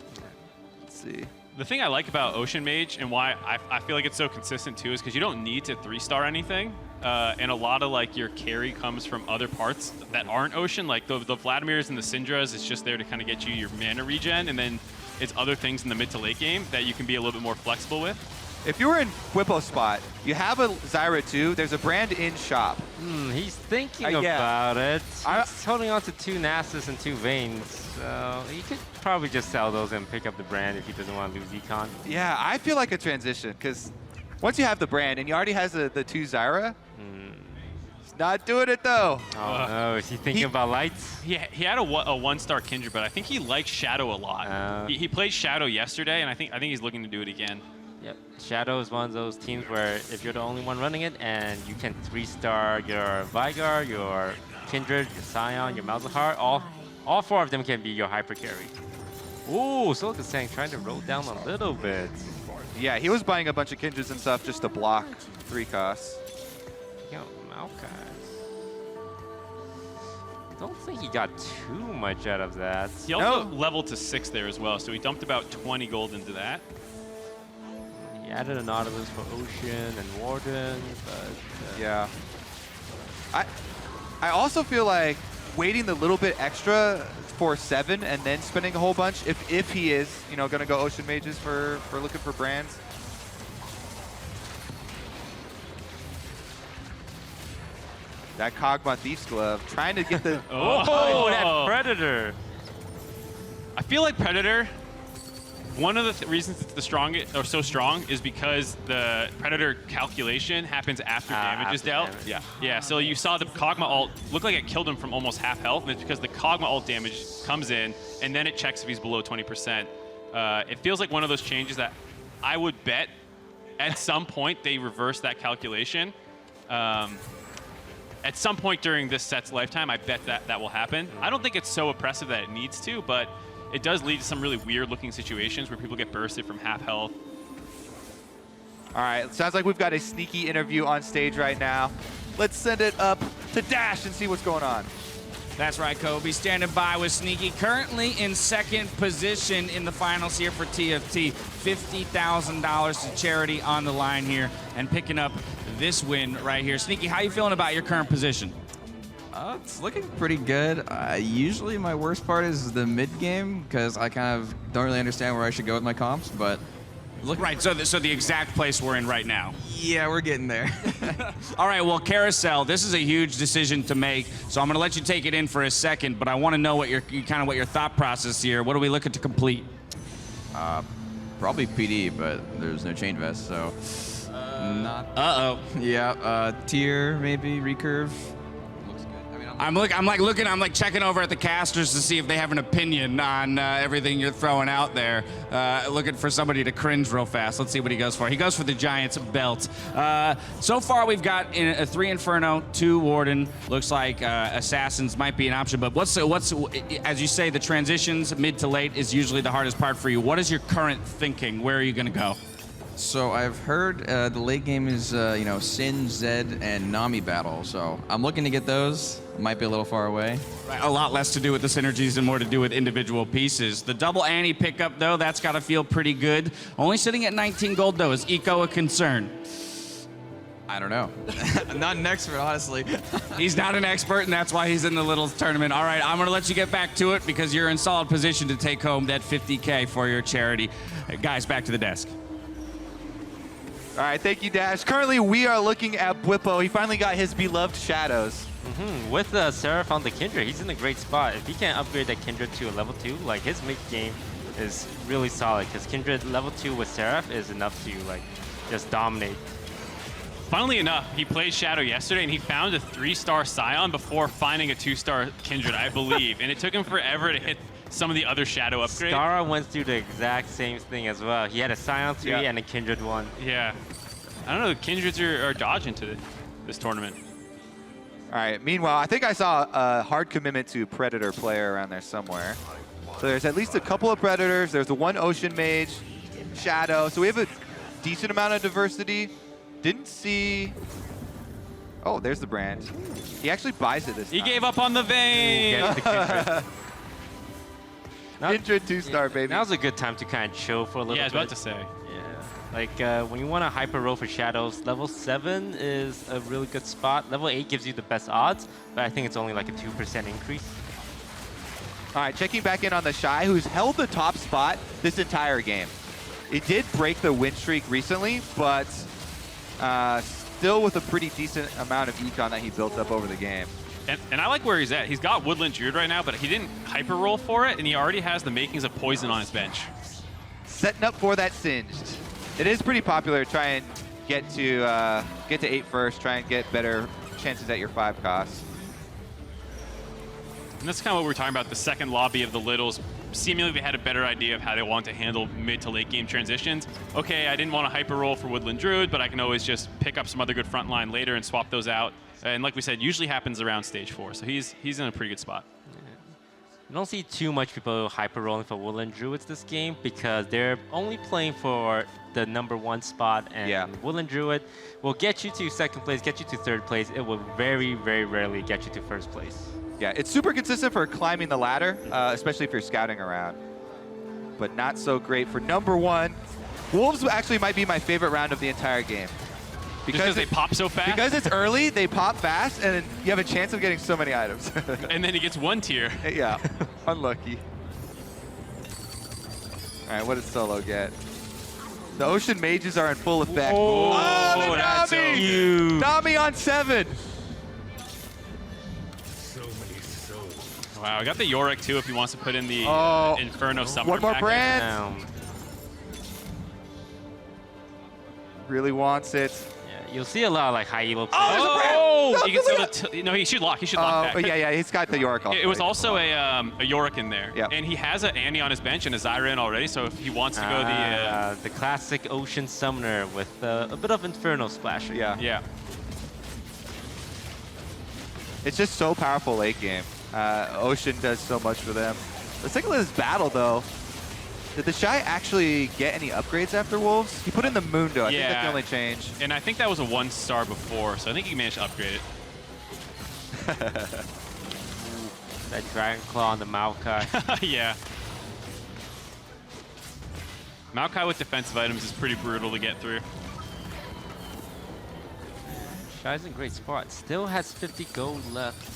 Let's see. The thing I like about Ocean Mage and why I feel like it's so consistent too is because you don't need to 3-star anything. And a lot of like your carry comes from other parts that aren't Ocean. Like the Vladimirs and the Syndras, it's just there to kind of get you your mana regen. And then it's other things in the mid to late game that you can be a little bit more flexible with. If you were in Bwipo's spot, you have a Zyra too. There's a brand in shop. He's thinking about it. He's holding on to 2 Nasus and 2 Vaynes. So he could probably just sell those and pick up the brand if he doesn't want to lose econ. Yeah, I feel like a transition because once you have the brand and he already has the 2 Zyra, he's not doing it though. Oh no, is he thinking about lights? He had a 1-star Kindred, but I think he likes Shadow a lot. He played Shadow yesterday, and I think he's looking to do it again. Yep, Shadow is one of those teams where if you're the only one running it and you can 3-star your Veigar, your Kindred, your Scion, your Malzahar, all 4 of them can be your hyper carry. Ooh, Solga Sang trying to roll down a little bit. Yeah, he was buying a bunch of Kindreds and stuff just to block 3 costs. Yo, Maokai. I don't think he got too much out of that. He also leveled to 6 there as well, so he dumped about 20 gold into that. He added a Nautilus for Ocean and Warden, but... Yeah. I also feel like waiting the little bit extra for 7 and then spending a whole bunch if he is, going to go Ocean Mages for looking for brands. That Kog'Maw Thief's Glove, trying to get the... Oh, that Predator! I feel like Predator, one of the reasons it's the strongest or so strong is because the Predator calculation happens after damage is dealt. Yeah, so you saw the Kog'Maw ult look like it killed him from almost half health, and it's because the Kog'Maw ult damage comes in, and then it checks if he's below 20%. It feels like one of those changes that I would bet at some point they reverse that calculation. At some point during this set's lifetime, I bet that will happen. I don't think it's so oppressive that it needs to, but it does lead to some really weird-looking situations where people get bursted from half health. All right, sounds like we've got a sneaky interview on stage right now. Let's send it up to Dash and see what's going on. That's right, Kobe. Standing by with Sneaky. Currently in second position in the finals here for TFT. $50,000 to charity on the line here and picking up this win right here. Sneaky, how you feeling about your current position? It's looking pretty good. Usually my worst part is the mid game because I kind of don't really understand where I should go with my comps, but Right, so the exact place we're in right now. Yeah, we're getting there. All right, well, Carousel, this is a huge decision to make, so I'm going to let you take it in for a second, but I want to know what your thought process here. What are we looking to complete? Probably PD, but there's no chain vest, so not. Uh-oh. Yeah, tier maybe recurve. I'm checking over at the casters to see if they have an opinion on everything you're throwing out there. Looking for somebody to cringe real fast. Let's see what he goes for. He goes for the Giants belt. So far, we've got a 3 Inferno, 2 Warden. Looks like Assassins might be an option. But what's as you say, the transitions mid to late is usually the hardest part for you. What is your current thinking? Where are you going to go? So I've heard the late game is Sin, Zed, and Nami battle. So I'm looking to get those. Might be a little far away. Right, a lot less to do with the synergies and more to do with individual pieces. The double Annie pickup, though, that's got to feel pretty good. Only sitting at 19 gold, though. Is Eco a concern? I don't know. I'm not an expert, honestly. He's not an expert, and that's why he's in the little tournament. All right, I'm going to let you get back to it because you're in solid position to take home that 50K for your charity. Guys, back to the desk. All right, thank you, Dash. Currently, we are looking at Bwipo. He finally got his beloved Shadows. With Seraph on the Kindred, he's in a great spot. If he can't upgrade that Kindred to a level 2, like his mid game is really solid because Kindred level 2 with Seraph is enough to like just dominate. Funnily enough, he played Shadow yesterday and he found a 3-star Scion before finding a 2-star Kindred, I believe. And it took him forever to hit some of the other Shadow upgrades. Skara went through the exact same thing as well. He had a Scion 3 and a Kindred 1. Yeah. I don't know, the Kindreds are dodging to this tournament. All right, meanwhile, I think I saw a hard commitment to Predator player around there somewhere. So there's at least a couple of Predators. There's the one Ocean Mage, Shadow. So we have a decent amount of diversity. Didn't see... Oh, there's the brand. He actually buys it this time. He gave up on the vein! Kindred 2-star, baby. Now's a good time to kind of chill for a little bit. Yeah, I was about to say. Like, when you want to hyper roll for Shadows, level 7 is a really good spot. Level 8 gives you the best odds, but I think it's only like a 2% increase. All right, checking back in on TheShy, who's held the top spot this entire game. It did break the win streak recently, but still with a pretty decent amount of econ that he built up over the game. And I like where he's at. He's got Woodland Druid right now, but he didn't hyper roll for it, and he already has the makings of Poison on his bench. Setting up for that Singed. It is pretty popular to try and get to 8 first, try and get better chances at your 5 costs. And that's kind of what we were talking about, the second lobby of the Littles. Seemingly they had a better idea of how they want to handle mid to late game transitions. Okay, I didn't want to hyper roll for Woodland Druid, but I can always just pick up some other good front line later and swap those out. And like we said, usually happens around stage 4, so he's in a pretty good spot. You don't see too much people hyper rolling for Woodland Druids this game because they're only playing for the #1 spot, and Woodland Druid will get you to 2nd place, get you to 3rd place. It will very, very rarely get you to 1st place. Yeah, it's super consistent for climbing the ladder, especially if you're scouting around, but not so great for #1. Wolves actually might be my favorite round of the entire game. Because they pop so fast? Because it's early, they pop fast, and you have a chance of getting so many items. And then he gets 1 tier. Yeah, unlucky. All right, what did Solo get? The Ocean Mages are in full effect. Oh, the that's so Nami! huge. Nami on 7. Wow, I got the Yorick too if he wants to put in the Inferno Summoner. One more pack. brand. Really wants it. Yeah, you'll see a lot of like high elo players. Oh, you can see no, he should lock. He should lock back. Yeah, he's got the Yorick. It was also a Yorick in there. Yeah. And he has an Annie on his bench and a Zyra in already, so if he wants to go the classic Ocean Summoner with a bit of Inferno splash. Yeah. Yeah. It's just so powerful late game. Ocean does so much for them. Let's take a look at this battle, though. Did TheShy actually get any upgrades after Wolves? He put in the Mundo. I think that's the only change. And I think that was a 1-star before, so I think he managed to upgrade it. That Dragon Claw on the Maokai. Yeah. Maokai with defensive items is pretty brutal to get through. Shy's in a great spot. Still has 50 gold left.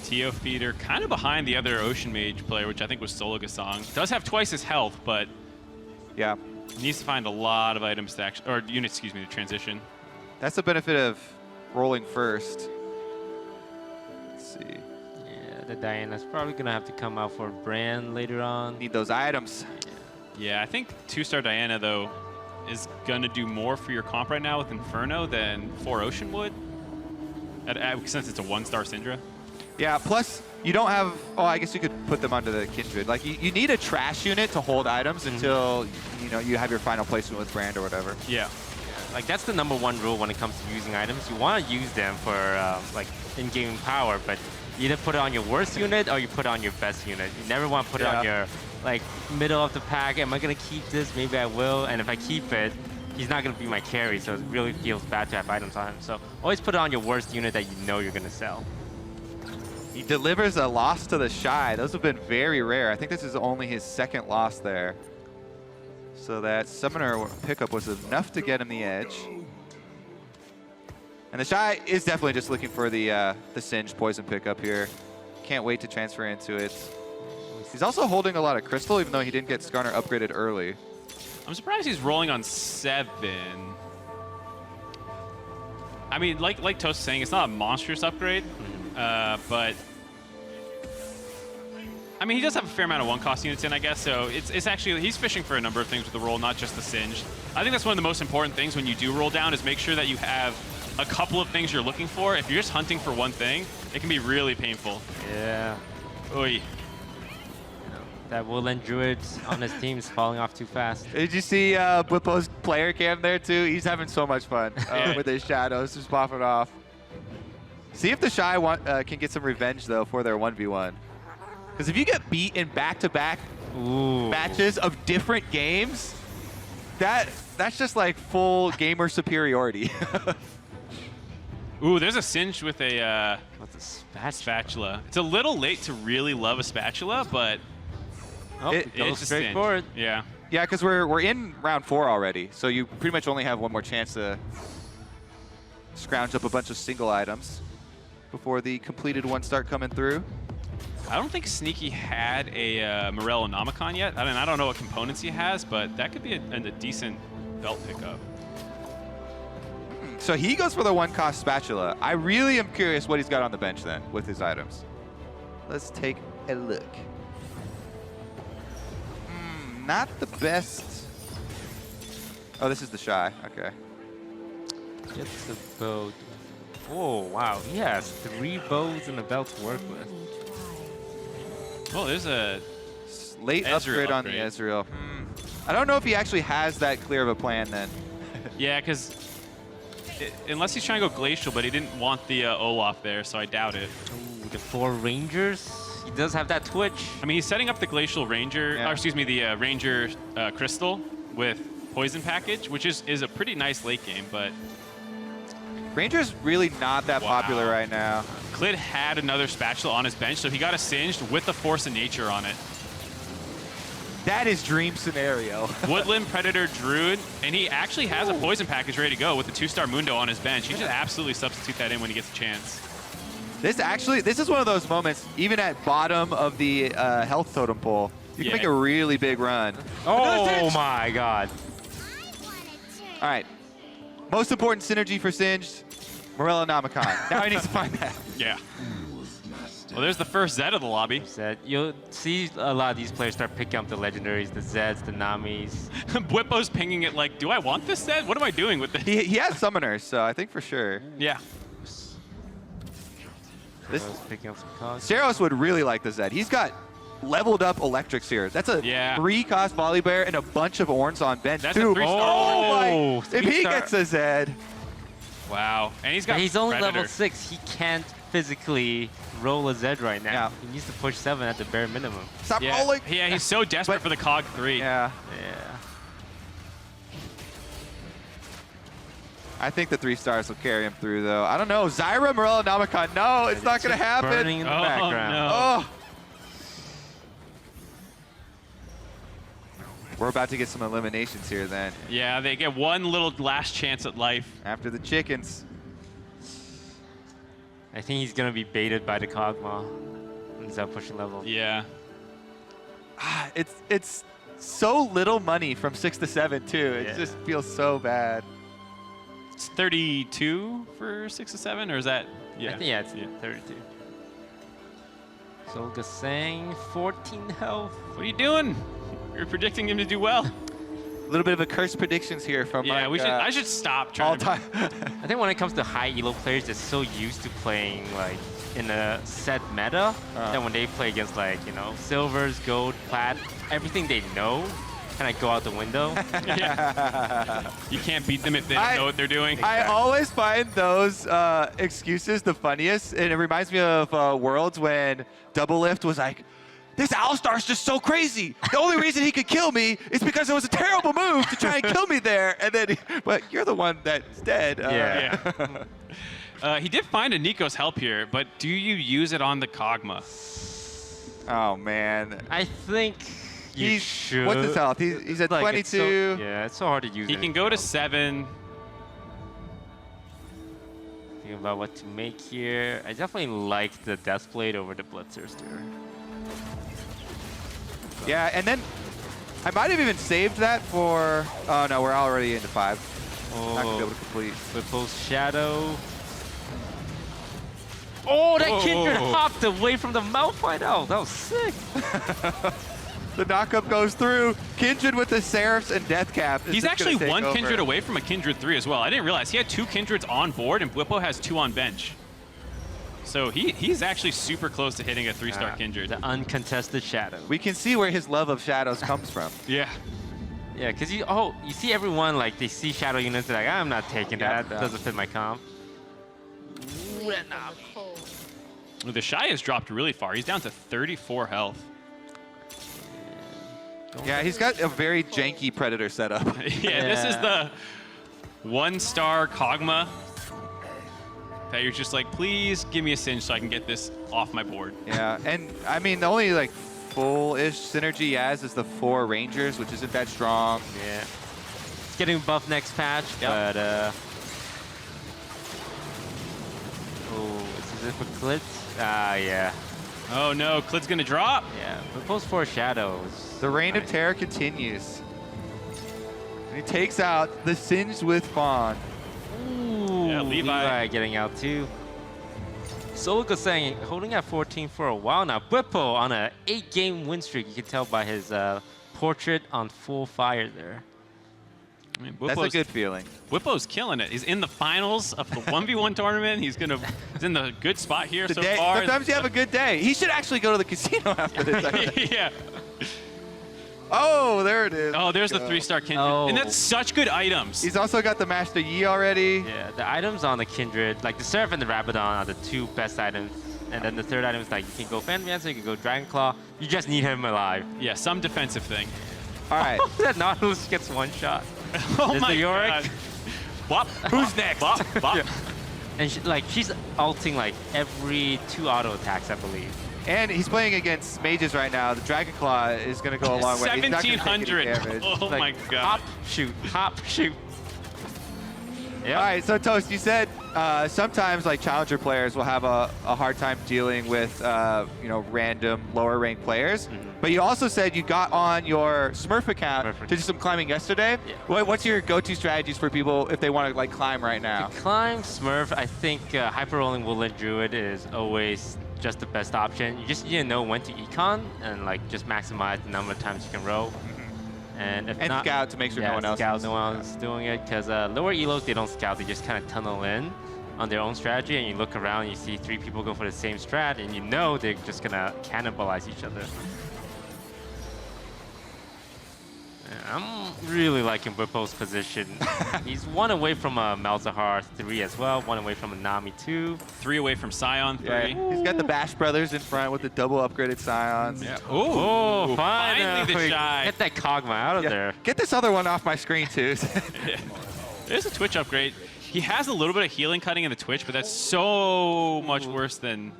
Teo Feeder kind of behind the other Ocean Mage player, which I think was Solo Gasong. Does have twice his health, but Yeah. He needs to find a lot of items to actually, or units, excuse me, to transition. That's the benefit of rolling first. Let's see. Yeah, the Diana's probably gonna have to come out for Brand later on. Need those items. Yeah, I think 2-star Diana, though, is going to do more for your comp right now with Inferno than 4 Ocean would, since it's a 1-star Syndra. Yeah, plus you don't have, oh, I guess you could put them under the Kindred. Like, you need a trash unit to hold items until, you know, you have your final placement with Brand or whatever. Yeah. Like, that's the #1 rule when it comes to using items. You want to use them for, like, in-game power, but you either put it on your worst unit or you put it on your best unit. You never want to put it on your, like, middle of the pack. Am I going to keep this? Maybe I will. And if I keep it, he's not going to be my carry, so it really feels bad to have items on him. So always put it on your worst unit that you know you're going to sell. He delivers a loss to the Shy. Those have been very rare. I think this is only his 2nd loss there. So that Summoner pickup was enough to get him the edge. And the Shy is definitely just looking for the Singe Poison pickup here. Can't wait to transfer into it. He's also holding a lot of Crystal, even though he didn't get Skarner upgraded early. I'm surprised he's rolling on 7. I mean, like Toast is saying, it's not a monstrous upgrade, but I mean, he does have a fair amount of 1-cost units in, I guess, so it's actually, he's fishing for a number of things with the roll, not just the Singe. I think that's one of the most important things when you do roll down is make sure that you have a couple of things you're looking for. If you're just hunting for one thing, it can be really painful. Yeah. Oy. That Woodland Druid on his team is falling off too fast. Did you see Bwipo's player cam there too? He's having so much fun with his shadows just popping off. See if the Shy can get some revenge though for their 1v1. Because if you get beat in back-to-back matches of different games, that's just like full gamer superiority. Ooh, there's a Singe with a spatula. It's a little late to really love a spatula, but it goes straight forward. Yeah. Yeah, because we're in round 4 already, so you pretty much only have one more chance to scrounge up a bunch of single items before the completed ones start coming through. I don't think Sneaky had a Morello Nomicon yet. I mean, I don't know what components he has, but that could be a decent belt pickup. So he goes for the 1-cost spatula. I really am curious what he's got on the bench then with his items. Let's take a look. Not the best. Oh, this is the Shy. Okay. Gets the bow. Oh, wow. He has 3 bows and a belt to work with. Oh, there's a late upgrade on the Ezreal. I don't know if he actually has that clear of a plan then. Yeah, because unless he's trying to go Glacial, but he didn't want the Olaf there, so I doubt it. Ooh, the 4 Rangers. He does have that Twitch. I mean, he's setting up the Glacial Ranger, or excuse me, the Ranger Crystal with Poison Package, which is a pretty nice late game, but Ranger's really not that popular right now. Clid had another spatula on his bench, so he got a Singed with the Force of Nature on it. That is dream scenario. Woodland Predator Druid, and he actually has a Poison Package ready to go with the 2-star Mundo on his bench. He should absolutely substitute that in when he gets a chance. This is one of those moments, even at bottom of the health totem pole, you can make a really big run. Oh my god. All right. Most important synergy for Singed, Morello Nomicon. Now he needs to find that. Yeah. Well, there's the first Zed of the lobby. Zed. You'll see a lot of these players start picking up the legendaries, the Zeds, the Namis. Bwipo's pinging it like, do I want this Zed? What am I doing with this? He has summoners, so I think for sure. Yeah. Picking up some cogs. Zeros would really like the Zed. He's got leveled up electrics here. That's a 3-cost volley bear and a bunch of Orns on bench. That's too. a 3-star. Oh my! If he gets a Zed. Wow. And he's got He's only Predator. level 6. He can't physically roll a Zed right now. Yeah. He needs to push 7 at the bare minimum. Stop rolling. Yeah, he's so desperate for the cog 3. Yeah. Yeah. I think the 3 stars will carry him through, though. I don't know. Zyra, Morello, Nomicon. No, it's not going to happen. Burning in the background. No. Oh. We're about to get some eliminations here, then. Yeah, they get one little last chance at life. After the chickens. I think he's going to be baited by the Kog'Maw. He's out pushing level. Yeah. It's so little money from 6 to 7 too. It just feels so bad. It's 32 for 6 to 7, or is that? Yeah. I think, it's 32. So Gasang, 14 health. What are you doing? You're predicting him to do well. A little bit of a curse predictions here from Mike, I should stop trying to. I think when it comes to high elo players, they're so used to playing like in a set meta that when they play against like, you know, silvers, gold, plat, everything they know kind of go out the window. You can't beat them if they don't know what they're doing. I always find those excuses the funniest, and it reminds me of Worlds when Double Lift was like, this Alistar's just so crazy. The only reason he could kill me is because it was a terrible move to try and kill me there. And then, but you're the one that's dead. He did find a Nico's help here, but do you use it on the Kog'Maw? Oh, man. I think you should. What's his health? He's at 22. It's so hard to use He can go to 7. Thinking about what to make here. I definitely like the Deathblade over the Bloodthirster. Yeah, and then I might have even saved that for... Oh, no, we're already into 5. Not going to be able to complete. Bwipo's Shadow. Oh, that Kindred hopped away from the Malphite. Oh, that was sick. The knockup goes through. Kindred with the Seraphs and Death Cap. He's actually one Kindred away from a Kindred 3 as well. I didn't realize he had 2 Kindreds on board, and Bwipo has 2 on bench. So he's actually super close to hitting a 3-star Kindred. The uncontested Shadow. We can see where his love of shadows comes from. Yeah. Yeah, because you see everyone, like, they see Shadow units, they're like, I'm not taking that. That doesn't fit my comp. The TheShy has dropped really far. He's down to 34 health. Yeah, he's got a very janky Predator setup. Yeah, this is the 1-star Kog'Maw that you're just like, please give me a Singe so I can get this off my board. Yeah, and I mean, the only like full-ish synergy he has is the 4 Rangers, which isn't that strong. Yeah. It's getting buffed next patch, but oh, is it for Klitz? Yeah. Oh no, Klid's gonna drop. Yeah, Bwipo's 4 Shadows. The Reign of Terror continues. And he takes out the Singed with Fawn. Ooh, yeah, Levi getting out too. Solo Gasang holding at 14 for a while now. Bwipo on a 8-game win streak. You can tell by his portrait on full fire there. I mean, That's a good feeling. Bwipo's killing it. He's in the finals of the 1v1 tournament. He's in the good spot here so far. Sometimes you have a good day. He should actually go to the casino after this. Yeah. Oh, there it is. Oh, there's the 3-star Kindred. And that's such good items. He's also got the Master Yi already. Yeah, the items on the Kindred, like the Seraph and the Rabadon are the 2 best items. And then the 3rd item is like, you can go Phantom Dancer, you can go Dragon Claw. You just need him alive. Yeah, some defensive thing. All right. That Nautilus gets 1 shot. Oh There's my the Yorick. God. Bop, Who's next? Bop, bop. Yeah. And she's ulting like every 2 auto attacks, I believe. And he's playing against mages right now. The Dragon Claw is going to go a long way. 1700. Oh like, my God. Hop, shoot, hop, shoot. Yep. All right, so Toast, you said sometimes like challenger players will have a hard time dealing with random lower ranked players. But you also said you got on your Smurf account to do some climbing yesterday. Yeah. What's your go-to strategies for people if they want to like climb right now? To climb Smurf, I think hyper rolling Woodland Druid is always just the best option. You just need to know when to econ and like just maximize the number of times you can roll. And if not, scout to make sure no one else is doing it, because lower elos, they don't scout, they just kind of tunnel in on their own strategy, and you look around and you see 3 people go for the same strat, and you know they're just gonna cannibalize each other. I'm really liking Bwipo's position. He's 1 away from a Malzahar 3 as well, 1 away from a Nami 2. 3 away from Scion 3. Yeah, he's got the Bash brothers in front with the double upgraded Scions. Yeah. Oh, finally the TheShy. Get that Kog'Maw out of there. Get this other one off my screen too. There's a Twitch upgrade. He has a little bit of healing cutting in the Twitch, but that's so much worse than...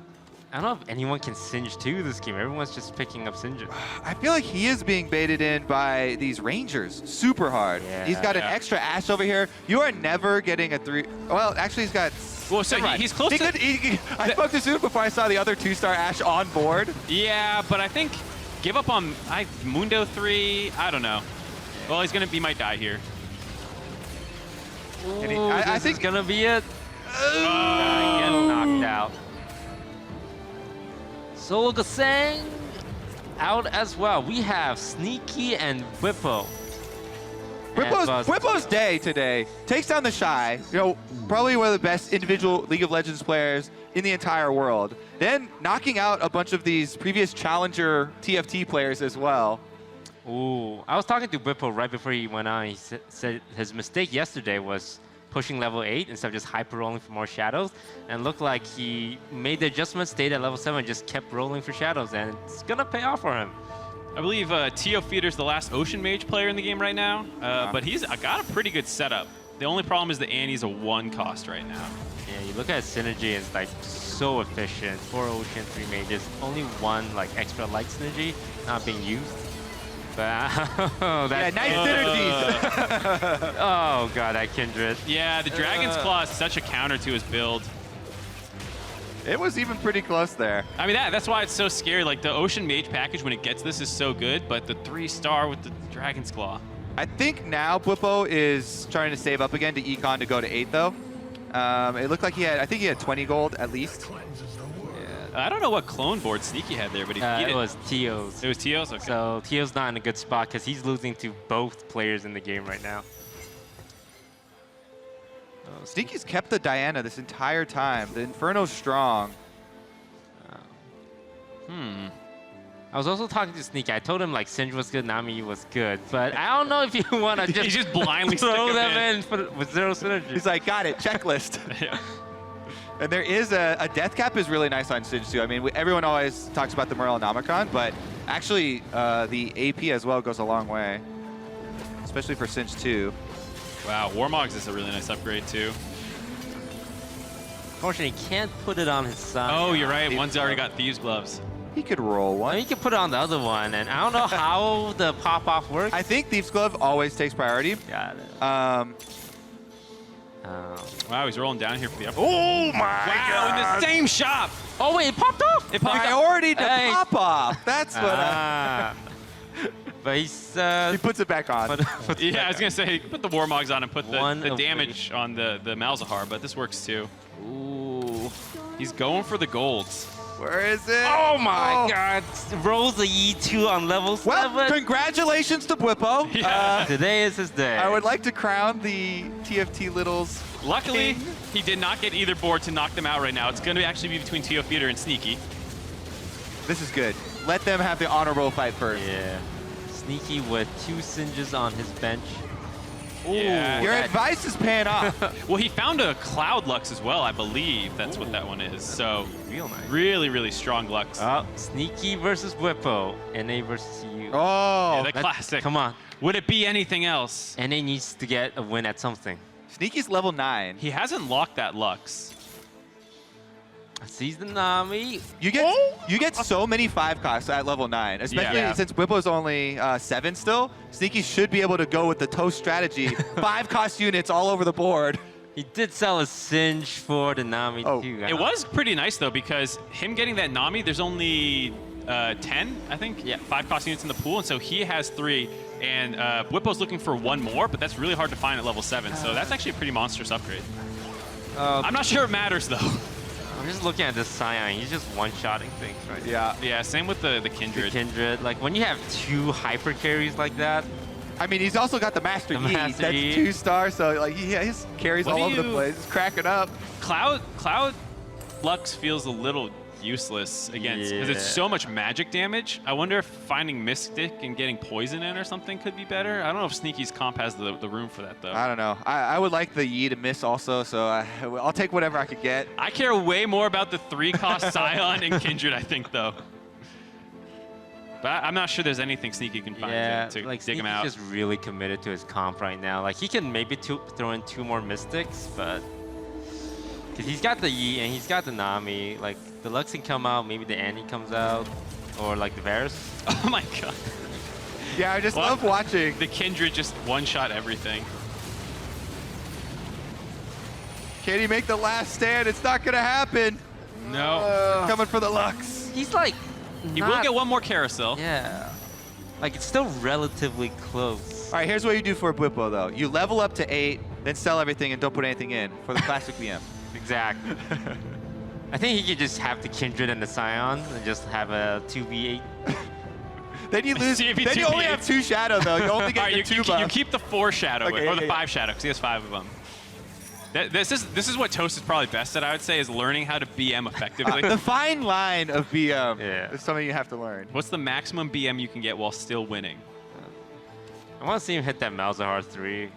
I don't know if anyone can Singe too this game. Everyone's just picking up Singes. I feel like he is being baited in by these Rangers super hard. Yeah, he's got an extra Ash over here. You are never getting a 3... Well, actually, he's got... Well, so he's close to... I spoke to Zoom before I saw the other 2-star Ash on board. Yeah, but I think give up on Mundo 3. I don't know. Well, he might die here. Ooh, I think it's gonna be it. Get knocked out. Solo Gasang out as well. We have Sneaky and Bwipo. Bwipo's day today takes down TheShy, probably one of the best individual League of Legends players in the entire world. Then knocking out a bunch of these previous challenger TFT players as well. Ooh, I was talking to Bwipo right before he went on. He said his mistake yesterday was pushing level 8 instead of just hyper rolling for more shadows, and it looked like he made the adjustment, stayed at level 7, and just kept rolling for shadows, and it's gonna pay off for him. I believe Tio Feeder's the last Ocean Mage player in the game right now, but he's got a pretty good setup. The only problem is that Annie's a 1 cost right now. Yeah, you look at his synergy, it's like so efficient. 4 Ocean, 3 Mages, only 1 like extra light synergy not being used. But yeah, nice synergies. Oh god, that Kindred. Yeah, the Dragon's Claw is such a counter to his build. It was even pretty close there. I mean, that's why it's so scary. Like, the Ocean Mage package, when it gets this, is so good, but the 3-star with the Dragon's Claw. I think now Bwipo is trying to save up again to Econ to go to 8, though. It looked like I think he had 20 gold at least. I don't know what clone board Sneaky had there, but he beat it. It was Tio's. It was Tio's? Okay. So Tio's not in a good spot because he's losing to both players in the game right now. Sneaky's kept the Diana this entire time. The Inferno's strong. I was also talking to Sneaky. I told him like Singe was good, Nami was good, but I don't know if you want to just blindly throw stick them in with 0 synergy. He's like, got it, checklist. Yeah. And there is a death cap is really nice on Singe too. I mean, everyone always talks about the Morellonomicon, but actually the AP as well goes a long way, especially for Singe too. Wow, Warmogs is a really nice upgrade too. Unfortunately, he can't put it on his side. Oh, you're right. One's already got Thieves Gloves. He could roll one. He could put it on the other one, and I don't know how the pop-off works. I think Thieves Glove always takes priority. Got it. Wow, he's rolling down here for the up. Oh my God! In the same shop. Oh wait, it popped off. It popped Priority to Hey. pop off. That's what. But he's he puts it back on. Yeah, I was gonna say put the Warmogs on and put the damage on the Malzahar, but this works too. Ooh. He's going for the golds. Where is it? Oh my god. Rolls the E2 on level 7. Well, congratulations to Bwipo. Yeah. Today is his day. I would like to crown the TFT Littles. Luckily, king. he did not get either board to knock them out right now. It's going to actually be between Tio Feeder and Sneaky. This is good. Let them have the honorable fight first. Yeah. Sneaky with 2 Singes on his bench. Ooh, yeah. Your advice is paying off. Well, he found a Cloud Lux as well, I believe. That's what that one is. So, real nice. Really, really strong Lux. Oh, Sneaky versus Bwipo. NA versus you. Oh. Yeah, the classic. Come on. Would it be anything else? NA needs to get a win at something. Sneaky's level 9. He hasn't locked that Lux. Sees the Nami. You get so many 5 costs at level 9, especially since Bwipo's only 7 still. Sneaky should be able to go with the toast strategy. 5 cost units all over the board. He did sell a Singe for the Nami too. It was pretty nice though, because him getting that Nami, there's only 10, I think. Yeah, 5 cost units in the pool, and so he has 3. And Bwipo's looking for 1 more, but that's really hard to find at level 7. So that's actually a pretty monstrous upgrade. I'm not sure it matters though. I'm just looking at this Scion. He's just one-shotting things, right? Yeah. Yeah, same with the Kindred. The Kindred. Like, when you have 2 hyper carries like that. I mean, he's also got the Master Yi. That's 2-star, so like he has carries all over the place. It's cracking up. Cloud Lux feels a little useless against, because it's so much magic damage. I wonder if finding Mystic and getting poison in or something could be better. I don't know if Sneaky's comp has the room for that though. I don't know. I would like the Yi to miss also, so I'll take whatever I could get. I care way more about the 3-cost Scion and Kindred, I think, though. But I'm not sure there's anything Sneaky can find to like dig him out. He's just really committed to his comp right now. Like, he can maybe throw in 2 more Mystics, but because he's got the Yi and he's got the Nami. Like, the Lux can come out, maybe the Annie comes out, or like the Varus. Oh my god. Yeah, I just love watching. The Kindred just one-shot everything. Can he make the last stand? It's not going to happen. No. Coming for the Lux. He's like He will get one more carousel. Yeah. Like, it's still relatively close. All right, here's what you do for Bwipo, though. You level up to 8, then sell everything and don't put anything in for the classic BM. Exactly. I think he could just have the Kindred and the Scion and just have a 2v8. Then you lose. Then you only have 2 Shadow, though. You only get your 2 buff. You keep the 4 Shadow, Okay, or the yeah, 5 Shadow, because he has 5 of them. This is what Toast is probably best at, I would say, is learning how to BM effectively. The fine line of BM is something you have to learn. What's the maximum BM you can get while still winning? I want to see him hit that Malzahar 3.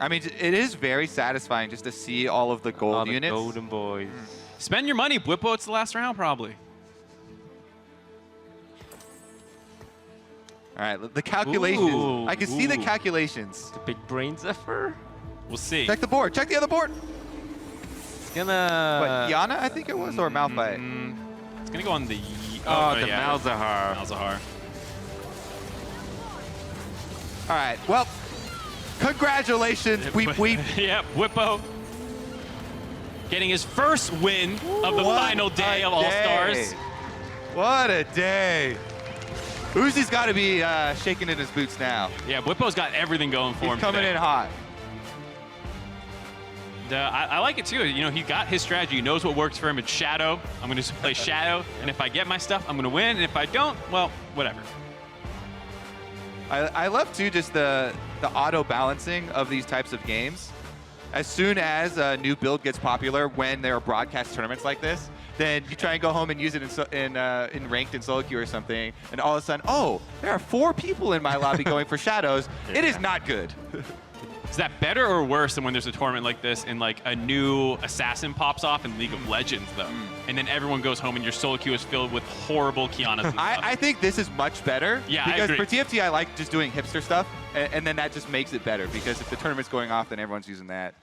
I mean, it is very satisfying just to see all of the gold units. Golden boys. Spend your money, Bwipo. It's the last round, probably. All right, the calculations. Ooh, I can see the calculations. The big brains effort. We'll see. Check the board. Check the other board. It's gonna... What, Yana, I think it was, or Malphite? It's going to go on the... the Malzahar. Malzahar. All right, well, congratulations, Bweep Bweep. Yeah, Bwipo getting his first win of the final day of All-Stars. What a day. Uzi's got to be shaking in his boots now. Yeah, Bwipo's got everything going for him. He's coming today. in hot. I like it too. You know, he got his strategy. He knows what works for him. It's Shadow. I'm going to play Shadow, and if I get my stuff, I'm going to win. And if I don't, well, whatever. I love too just the auto balancing of these types of games. As soon as a new build gets popular, when there are broadcast tournaments like this, then you try and go home and use it in ranked in solo queue or something, and all of a sudden, oh, there are 4 people in my lobby going for shadows. It is not good. Is that better or worse than when there's a tournament like this and like a new assassin pops off in League of Legends though, and then everyone goes home and your solo queue is filled with horrible Kianas? I think this is much better. Yeah, because I agree. for TFT, I like just doing hipster stuff, and then that just makes it better because if the tournament's going off, then everyone's using that.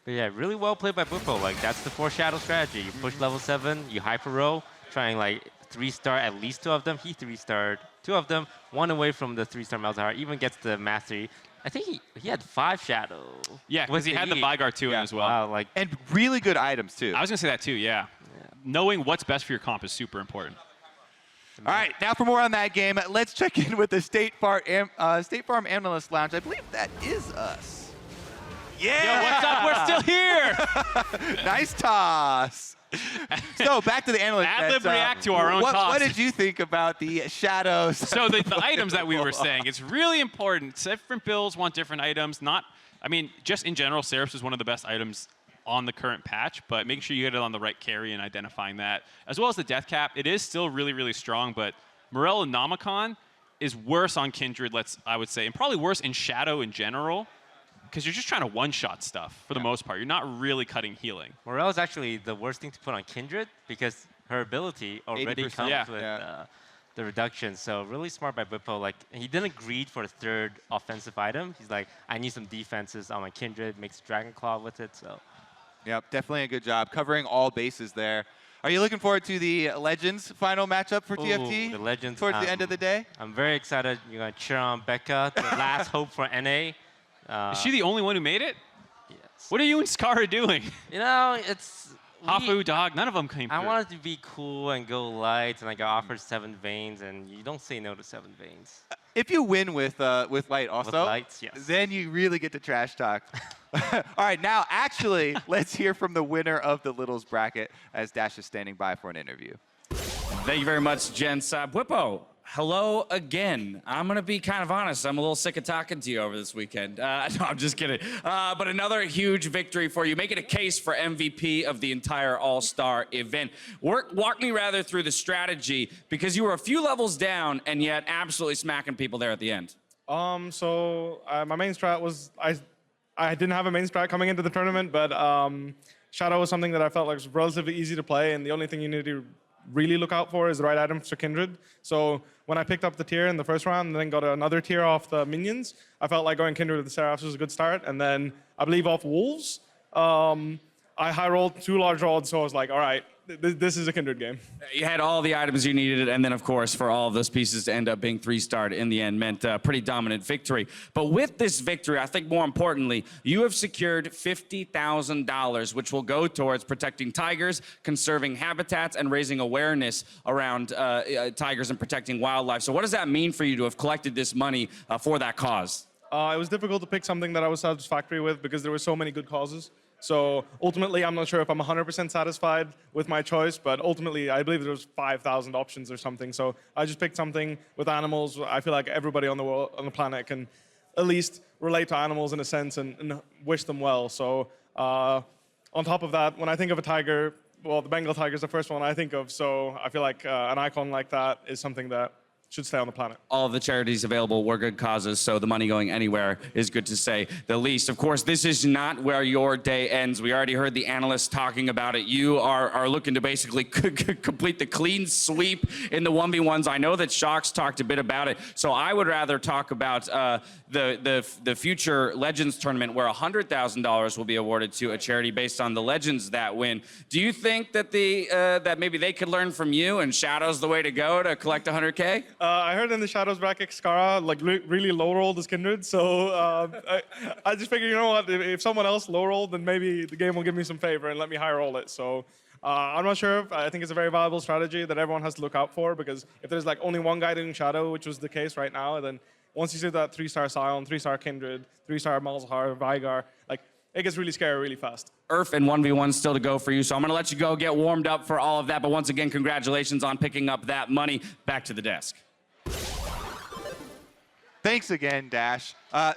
But yeah, really well played by Bwipo. Like, that's the 4 Shadow strategy. You push level 7, you hyper roll, trying like 3-star at least 2 of them. He 3-starred 2 of them, 1 away from the 3-star Malzahar. Even gets the mastery. I think he had 5 Shadow. Yeah, because he had the Vygar 2 in as well. Wow, like, and really good items too. I was gonna say that too. Yeah. Knowing what's best for your comp is super important. All right, now for more on that game, let's check in with the State Farm Analyst Lounge. I believe that is us. Yeah! Yo, what's up? We're still here! Nice toss. So back to the analyst. Ad-lib react to our own toss. What did you think about the shadows? So the items that we were saying, it's really important. Different builds want different items. I mean, just in general, Seraphs is one of the best items on the current patch, but making sure you get it on the right carry and identifying that. As well as the death cap, it is still really, really strong, but Morel and Nomicon is worse on Kindred, I would say, and probably worse in Shadow in general, because you're just trying to one-shot stuff for the most part. You're not really cutting healing. Morel is actually the worst thing to put on Kindred because her ability already 80%. comes with the reduction. So really smart by Bwipo. Like, he didn't greed for the 3rd offensive item. He's like, I need some defenses on my Kindred, makes Dragon Claw with it. So, yep, definitely a good job covering all bases there. Are you looking forward to the Legends final matchup for TFT? The Legends towards the end of the day. I'm very excited. You're gonna cheer on Becca, the last hope for NA. Is she the only one who made it? Yes. What are you and Skara doing? You know, it's... Hafu, Dog, none of them came through. I wanted to be cool and go light, and I got offered 7 veins, and you don't say no to 7 veins. If you win with light also, with lights, yes. Then you really get to trash talk. All right, now actually, let's hear from the winner of the Littles bracket as Dash is standing by for an interview. Thank you very much, gents. Bwipo, hello again. I'm going to be kind of honest. I'm a little sick of talking to you over this weekend. No, I'm just kidding. But another huge victory for you. Making a case for MVP of the entire All-Star event. Walk me rather through the strategy, because you were a few levels down and yet absolutely smacking people there at the end. So my main strat was, I didn't have a main strat coming into the tournament, but Shadow was something that I felt like was relatively easy to play, and the only thing you need to really look out for is the right items for Kindred. So when I picked up the tier in the first round and then got another tier off the minions, I felt like going Kindred with the Seraphs was a good start. And then I believe off Wolves, I high rolled 2 large rods, so I was like, all right, This is a Kindred game. You had all the items you needed, and then, of course, for all of those pieces to end up being 3-starred in the end meant a pretty dominant victory. But with this victory, I think more importantly, you have secured $50,000, which will go towards protecting tigers, conserving habitats, and raising awareness around tigers and protecting wildlife. So what does that mean for you to have collected this money for that cause? It was difficult to pick something that I was satisfactory with because there were so many good causes. So ultimately, I'm not sure if I'm 100% satisfied with my choice, but ultimately, I believe there was 5,000 options or something. So I just picked something with animals. I feel like everybody on the world, on the planet, can at least relate to animals in a sense and wish them well. So on top of that, when I think of a tiger, well, the Bengal tiger is the first one I think of. So I feel like an icon like that is something that should stay on the planet. All of the charities available were good causes, so the money going anywhere is good to say the least. Of course, this is not where your day ends. We already heard the analysts talking about it. You are looking to basically complete the clean sweep in the 1v1s. I know that Shox talked a bit about it, so I would rather talk about the future Legends tournament where $100,000 will be awarded to a charity based on the Legends that win. Do you think that that maybe they could learn from you and Shadow's the way to go to collect 100K? I heard in the Shadows bracket, Skara really low rolled as Kindred, so I just figured, you know what, if someone else low rolled, then maybe the game will give me some favor and let me high roll it. So I'm not sure. I think it's a very viable strategy that everyone has to look out for, because if there's like only one guy doing Shadow, which was the case right now, then once you see that 3-star Scion, 3-star Kindred, 3-star Malzahar, Vigar, like it gets really scary really fast. Earth and 1v1 still to go for you, so I'm going to let you go get warmed up for all of that. But once again, congratulations on picking up that money. Back to the desk. Thanks again, Dash.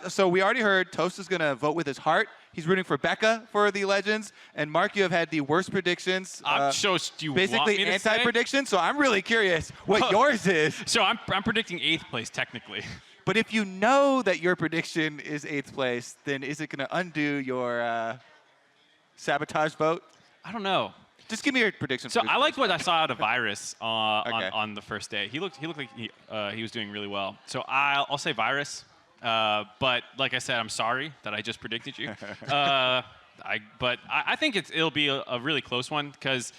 So we already heard Toast is going to vote with his heart. He's rooting for Becca for the Legends. And Mark, you have had the worst predictions. Basically anti-predictions. So I'm really curious what yours is. So I'm predicting 8th place, technically. But if you know that your prediction is 8th place, then is it going to undo your sabotage vote? I don't know. Just give me your prediction. So I liked what I saw out of Virus on the first day. He looked like he was doing really well. So I'll say Virus. But like I said, I'm sorry that I just predicted you. But I think it'll be a really close one, because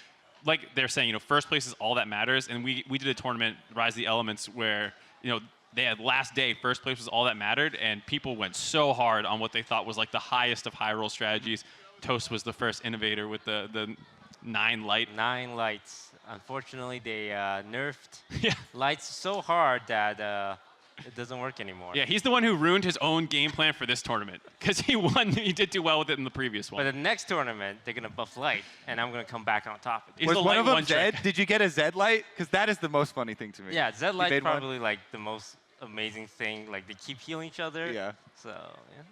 like they're saying, you know, first place is all that matters. And we did a tournament, Rise of the Elements, where, you know, they had last day, first place was all that mattered, and people went so hard on what they thought was like the highest of high roll strategies. Toast was the first innovator with the 9 light. 9 lights. Unfortunately, they nerfed lights so hard that it doesn't work anymore. Yeah, he's the one who ruined his own game plan for this tournament, because he did do well with it in the previous one. But the next tournament, they're going to buff light, and I'm going to come back on top of it. Was one of them Zed? Did you get a Zed light? Because that is the most funny thing to me. Yeah, Zed light probably like the most amazing thing. Like they keep healing each other. Yeah. So, yeah.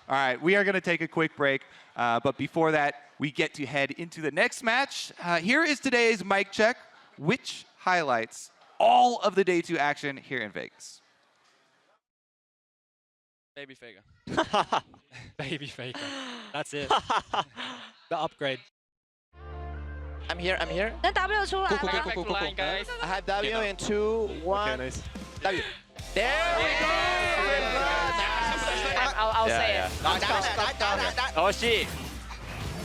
All right, we are going to take a quick break. But before that, we get to head into the next match. Here is today's mic check, which highlights all of the Day 2 action here in Vegas. Baby Faker. Baby Faker. That's it. The upgrade. I'm here. 那 W 出来了。 Cool. I have W in 2, 1. Okay, nice. W. There we go. I'll say it. Oh shit.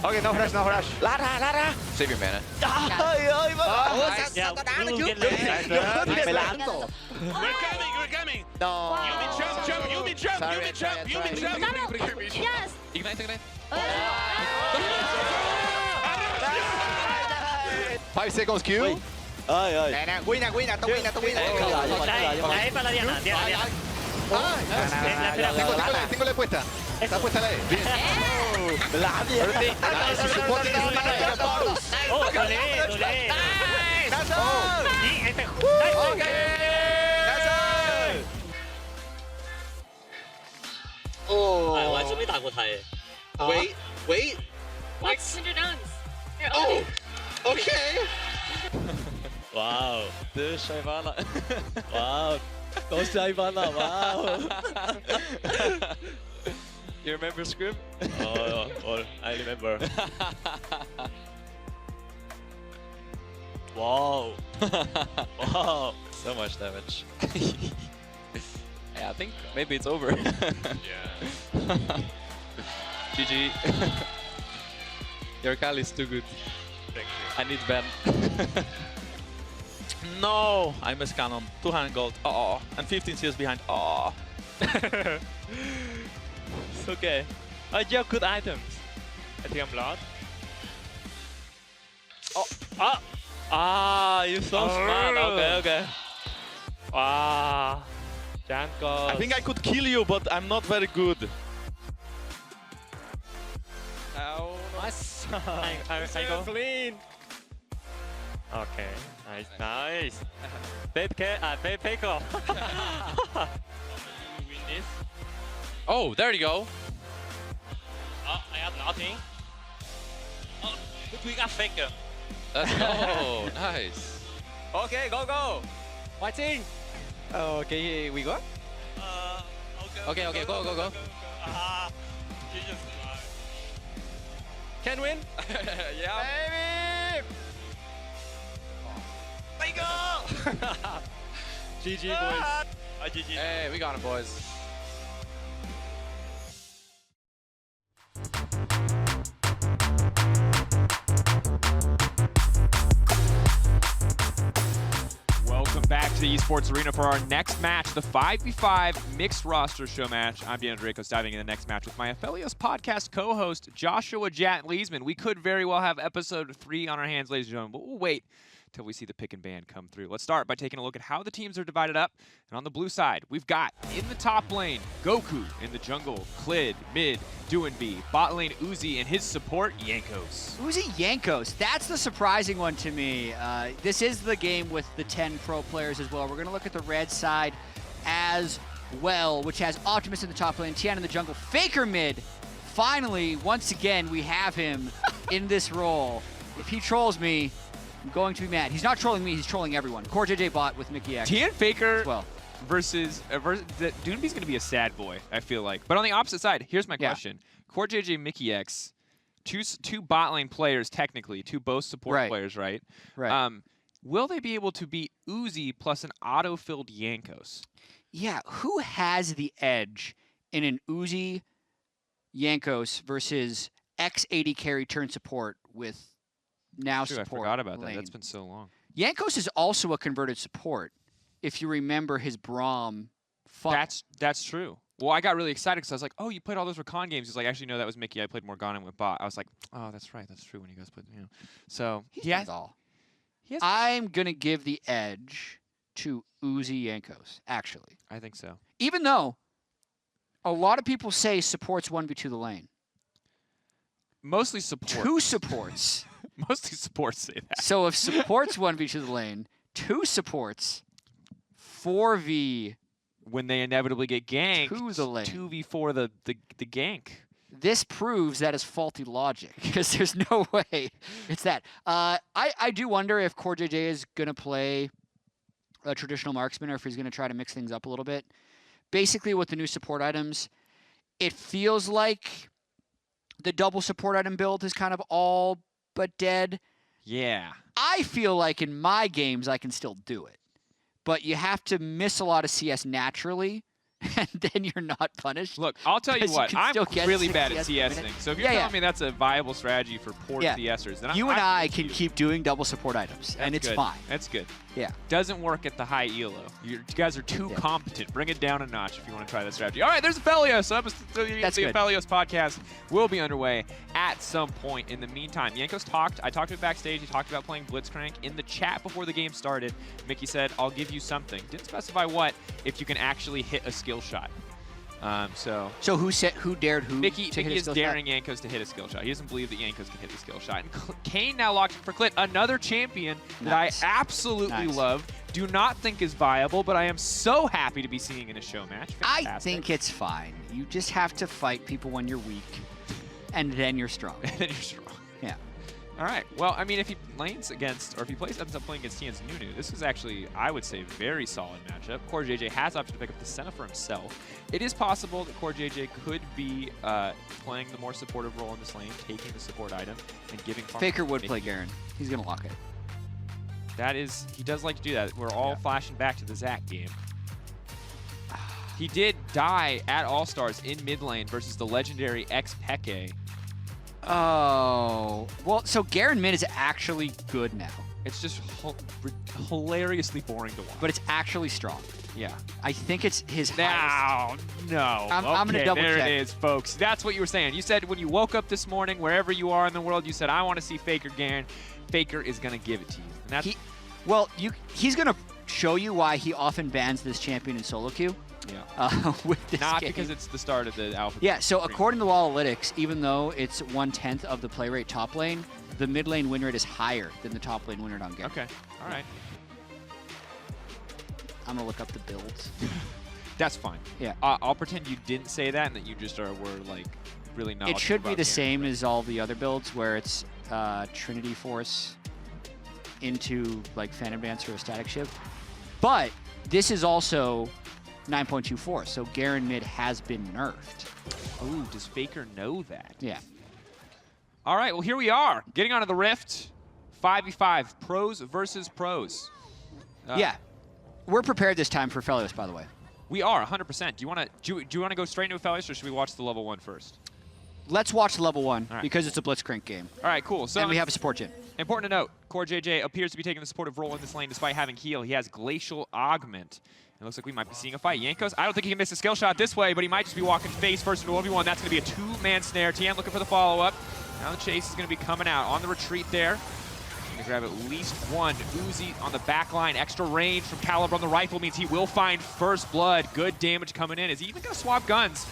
Okay, no flash. Lara. Save your mana. Yeah, we will get later. We're coming. No. Yubi jump. Yes. Ignite. 5 seconds Q. Ay. Win. Ahí para Diana. Tengo la puesta. Está puesta la E. Bien. Oh, Dolé. Oh. 我还真没打过他耶。 Wait. What's 100 ounce? Oh. Okay. Wow. TheShy Ivana. Wow. TheShy Ivana. Wow. You remember Scrim? Oh, I remember. Wow. Wow. So much damage. Yeah, I think maybe it's over. Yeah. GG. Your Kali is too good. Thank you. I need Ben. No, I missed cannon. 200 gold. Oh, and 15 CS behind. Oh. It's okay. You have good items. I think I'm lost. Oh, you're so smart. Okay. Jankos. I think I could kill you, but I'm not very good. Oh, nice. I go clean. Okay, nice. Faker. Win this. Oh, there you go. Oh, I have nothing. Oh, we got Faker. Let's go. Nice. Okay, go. Fighting. Okay, we go. Okay, go. Can win? Yeah. Baby! Faker! GG, boys. GG. Hey, we got him, boys. Welcome back to the Esports Arena for our next match, the 5v5 mixed roster show match. I'm Daniel Dracos, diving into the next match with my Aphelios podcast co-host, Joshua Jat Leesman. We could very well have episode 3 on our hands, ladies and gentlemen, but we'll wait till we see the pick and ban come through. Let's start by taking a look at how the teams are divided up. And on the blue side, we've got in the top lane, Goku. In the jungle, Klid. Mid, Duanby. Bot lane, Uzi, and his support, Yankos. Uzi Yankos, that's the surprising one to me. This is the game with the 10 pro players as well. We're going to look at the red side as well, which has Optimus in the top lane, Tian in the jungle, Faker mid. Finally, once again, we have him in this role. If he trolls me, I'm going to be mad. He's not trolling me, he's trolling everyone. Core JJ bot with Mickey X. Tian Faker as well. versus Duanby's going to be a sad boy, I feel like. But on the opposite side, here's my question. Core JJ, Mickey X, two bot lane players, technically, two both support players, right? Right. Will they be able to beat Uzi plus an auto-filled Yankos? Yeah, who has the edge in an Uzi Yankos versus X80 carry turn support with now True, support I forgot about lane. that. That's been so long. Yankos is also a converted support, if you remember his Braum fun. That's true. Well, I got really excited because I was like, oh, you played all those Rakan games. He's like, actually, no, that was Mickey. I played Morgana and went bot. I was like, oh, that's right. That's true when you guys played, you know. So, yeah. I'm going to give the edge to Uzi Yankos, actually. I think so. Even though a lot of people say supports 1v2 the lane. Mostly supports. 2 supports. Mostly supports say that. So if supports 1v2 the lane, 2 supports 4v when they inevitably get ganked, to the lane. 2v4 the gank. This proves that is faulty logic because there's no way it's that. I do wonder if Core JJ is going to play a traditional marksman or if he's going to try to mix things up a little bit. Basically, with the new support items, it feels like the double support item build is kind of all but dead. Yeah. I feel like in my games I can still do it. But you have to miss a lot of CS naturally, and then you're not punished. Look, I'll tell you what, I'm really bad at CS CSing. So if you're telling me that's a viable strategy for poor CSers, then you and I can keep doing double support items, and it's good. fine. That's good. Yeah. Doesn't work at the high elo. You guys are too competent. Bring it down a notch if you want to try that strategy. All right, there's Aphelios. So the Aphelios podcast will be underway at some point. In the meantime, Yankos talked. I talked to him backstage. He talked about playing Blitzcrank. In the chat before the game started, Mickey said, I'll give you something. Didn't specify what, if you can actually hit a skill shot. So who dared who? Mickey to hit a is skill daring Yankos to hit a skill shot. He doesn't believe that Yankos can hit a skill shot. And Kane now locked in for Clit, another champion that I absolutely love. Do not think is viable, but I am so happy to be seeing in a show match. Fantastic. I think it's fine. You just have to fight people when you're weak, and then you're strong. And then you're strong. Yeah. All right. Well, I mean, if he lanes against, or if he ends up playing against Tian's Nunu, this is actually, I would say, very solid matchup. Core JJ has opted to pick up the Senna for himself. It is possible that Core JJ could be playing the more supportive role in this lane, taking the support item, and giving Faker would play Garen. He's going to lock it. That is, he does like to do that. We're all flashing back to the Zac game. He did die at All-Stars in mid lane versus the legendary X-Peke. Oh. Well, so Garen mid is actually good now. It's just hilariously boring to watch. But it's actually strong. Yeah. I think it's his highest. No. I'm going to double there check. There it is, folks. That's what you were saying. You said when you woke up this morning, wherever you are in the world, you said, I want to see Faker Garen. Faker is going to give it to you. And that's he's going to show you why he often bans this champion in solo queue. Yeah. With this Not game. because it's the start of the alpha. Yeah, so according to Lollytics, even though it's 1/10 of the play rate top lane, the mid lane win rate is higher than the top lane win rate on Garen. Okay, all right. I'm going to look up the builds. That's fine. Yeah. I'll pretend you didn't say that and that you just were like really knowledgeable. It should be about the Garen, same as all the other builds where it's Trinity Force into like Phantom Dancer or Static Shift. But this is also 9.24, so Garen mid has been nerfed. Ooh, does Faker know that? Yeah. All right, well, here we are. Getting onto the Rift. 5v5, pros versus pros. Yeah. We're prepared this time for Felios, by the way. We are, 100%. Do you want to go straight into Felios, or should we watch the level 1 first? Let's watch level 1 right. because it's a Blitzcrank game. All right, cool. So and we have a support gen. Important to note, Core JJ appears to be taking the supportive role in this lane despite having heal. He has Glacial Augment. It looks like we might be seeing a fight. Yankos, I don't think he can miss a skill shot this way, but he might just be walking face first into 1v1. That's going to be a 2-man snare. TM looking for the follow-up. Now the chase is going to be coming out on the retreat there. Going to grab at least one. Uzi on the back line. Extra range from Caliber on the rifle means he will find first blood. Good damage coming in. Is he even going to swap guns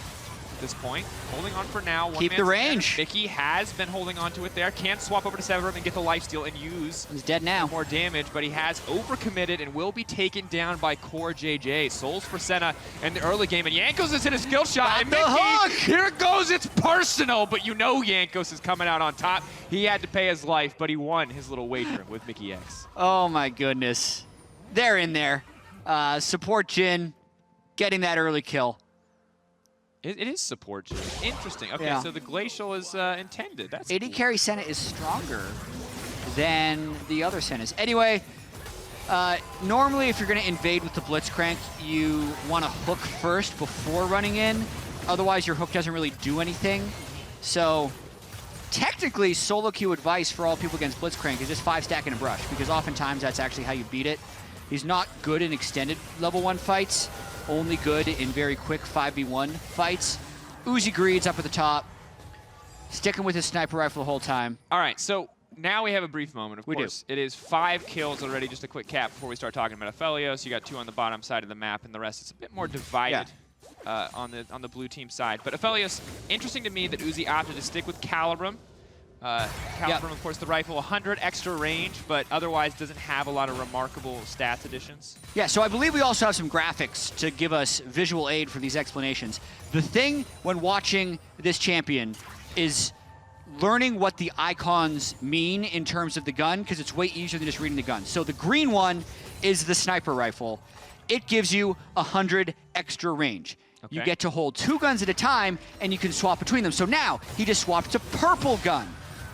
at this point? Holding on for now. Keep the range. Mickey has been holding on to it there. Can't swap over to Severum and get the lifesteal and use. He's dead now. More damage, but he has overcommitted and will be taken down by Core JJ. Souls for Senna in the early game, and Yankos is hit a skill shot. And Mickey, hook! Here it goes. It's personal, but you know Yankos is coming out on top. He had to pay his life, but he won his little wager with Mickey X. Oh my goodness. They're in there. Support Jin getting that early kill. It is support, Jin. Interesting. Okay, Yeah. so the Glacial is intended. That's AD cool. carry Senna is stronger than the other Sennas. Anyway, normally if you're going to invade with the Blitzcrank, you want to hook first before running in. Otherwise, your hook doesn't really do anything. So technically, solo queue advice for all people against Blitzcrank is just 5-stack in a brush, because oftentimes that's actually how you beat it. He's not good in extended level 1 fights, only good in very quick 5v1 fights. Uzi Greed's up at the top, sticking with his sniper rifle the whole time. All right, so now we have a brief moment, of We course. It is 5 kills already, just a quick cap before we start talking about Aphelios. You got 2 on the bottom side of the map, and the rest is a bit more divided on the blue team side. But Aphelios, interesting to me that Uzi opted to stick with Calibrum. Calibrum, of course, the rifle, 100 extra range, but otherwise doesn't have a lot of remarkable stats additions. Yeah, so I believe we also have some graphics to give us visual aid for these explanations. The thing when watching this champion is learning what the icons mean in terms of the gun, because it's way easier than just reading the gun. So the green one is the sniper rifle. It gives you 100 extra range. Okay. You get to hold 2 guns at a time, and you can swap between them. So now he just swapped to purple gun.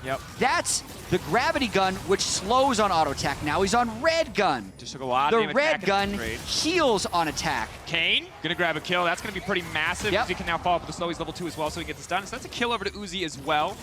Yep. That's the gravity gun, which slows on auto attack. Now he's on red gun. Just took a lot of The damage red back gun in the trade. heals on attack. Kane, gonna grab a kill. That's gonna be pretty massive. Yep. Uzi can now follow up with the slow. He's level 2 as well, so he gets the stun. So that's a kill over to Uzi as well.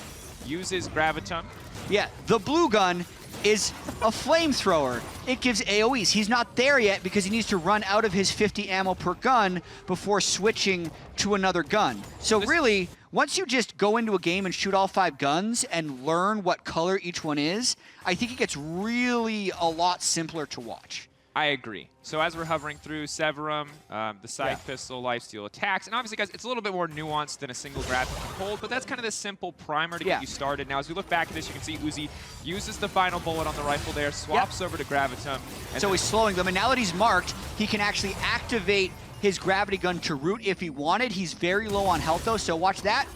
Uses Graviton. Yeah, the blue gun is a flamethrower. It gives AoEs. He's not there yet because he needs to run out of his 50 ammo per gun before switching to another gun. So really, once you just go into a game and shoot all 5 guns and learn what color each one is, I think it gets really a lot simpler to watch. I agree. So as we're hovering through Severum, the side pistol, lifesteal attacks, and obviously, guys, it's a little bit more nuanced than a single graphic can hold, but that's kind of the simple primer to get you started. Now, as we look back at this, you can see Uzi uses the final bullet on the rifle there, swaps over to Graviton. So he's slowing them, and now that he's marked, he can actually activate his gravity gun to root if he wanted. He's very low on health, though, so watch that.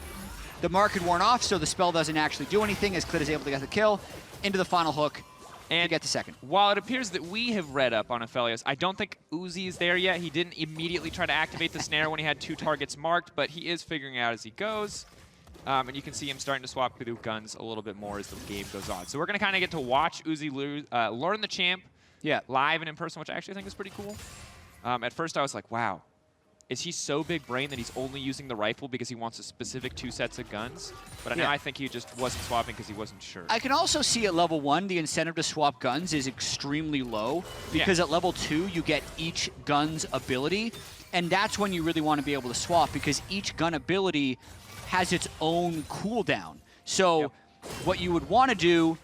The mark had worn off, so the spell doesn't actually do anything as Clit is able to get the kill into the final hook. And get the second. While it appears that we have read up on Aphelios, I don't think Uzi is there yet. He didn't immediately try to activate the snare when he had 2 targets marked, but he is figuring it out as he goes. And you can see him starting to swap through guns a little bit more as the game goes on. So we're going to kind of get to watch Uzi learn the champ live and in person, which I actually think is pretty cool. At first I was like, wow, is he so big brain that he's only using the rifle because he wants a specific 2 sets of guns? But now I think he just wasn't swapping because he wasn't sure. I can also see at level 1, the incentive to swap guns is extremely low because at level 2, you get each gun's ability. And that's when you really want to be able to swap because each gun ability has its own cooldown. So what you would want to do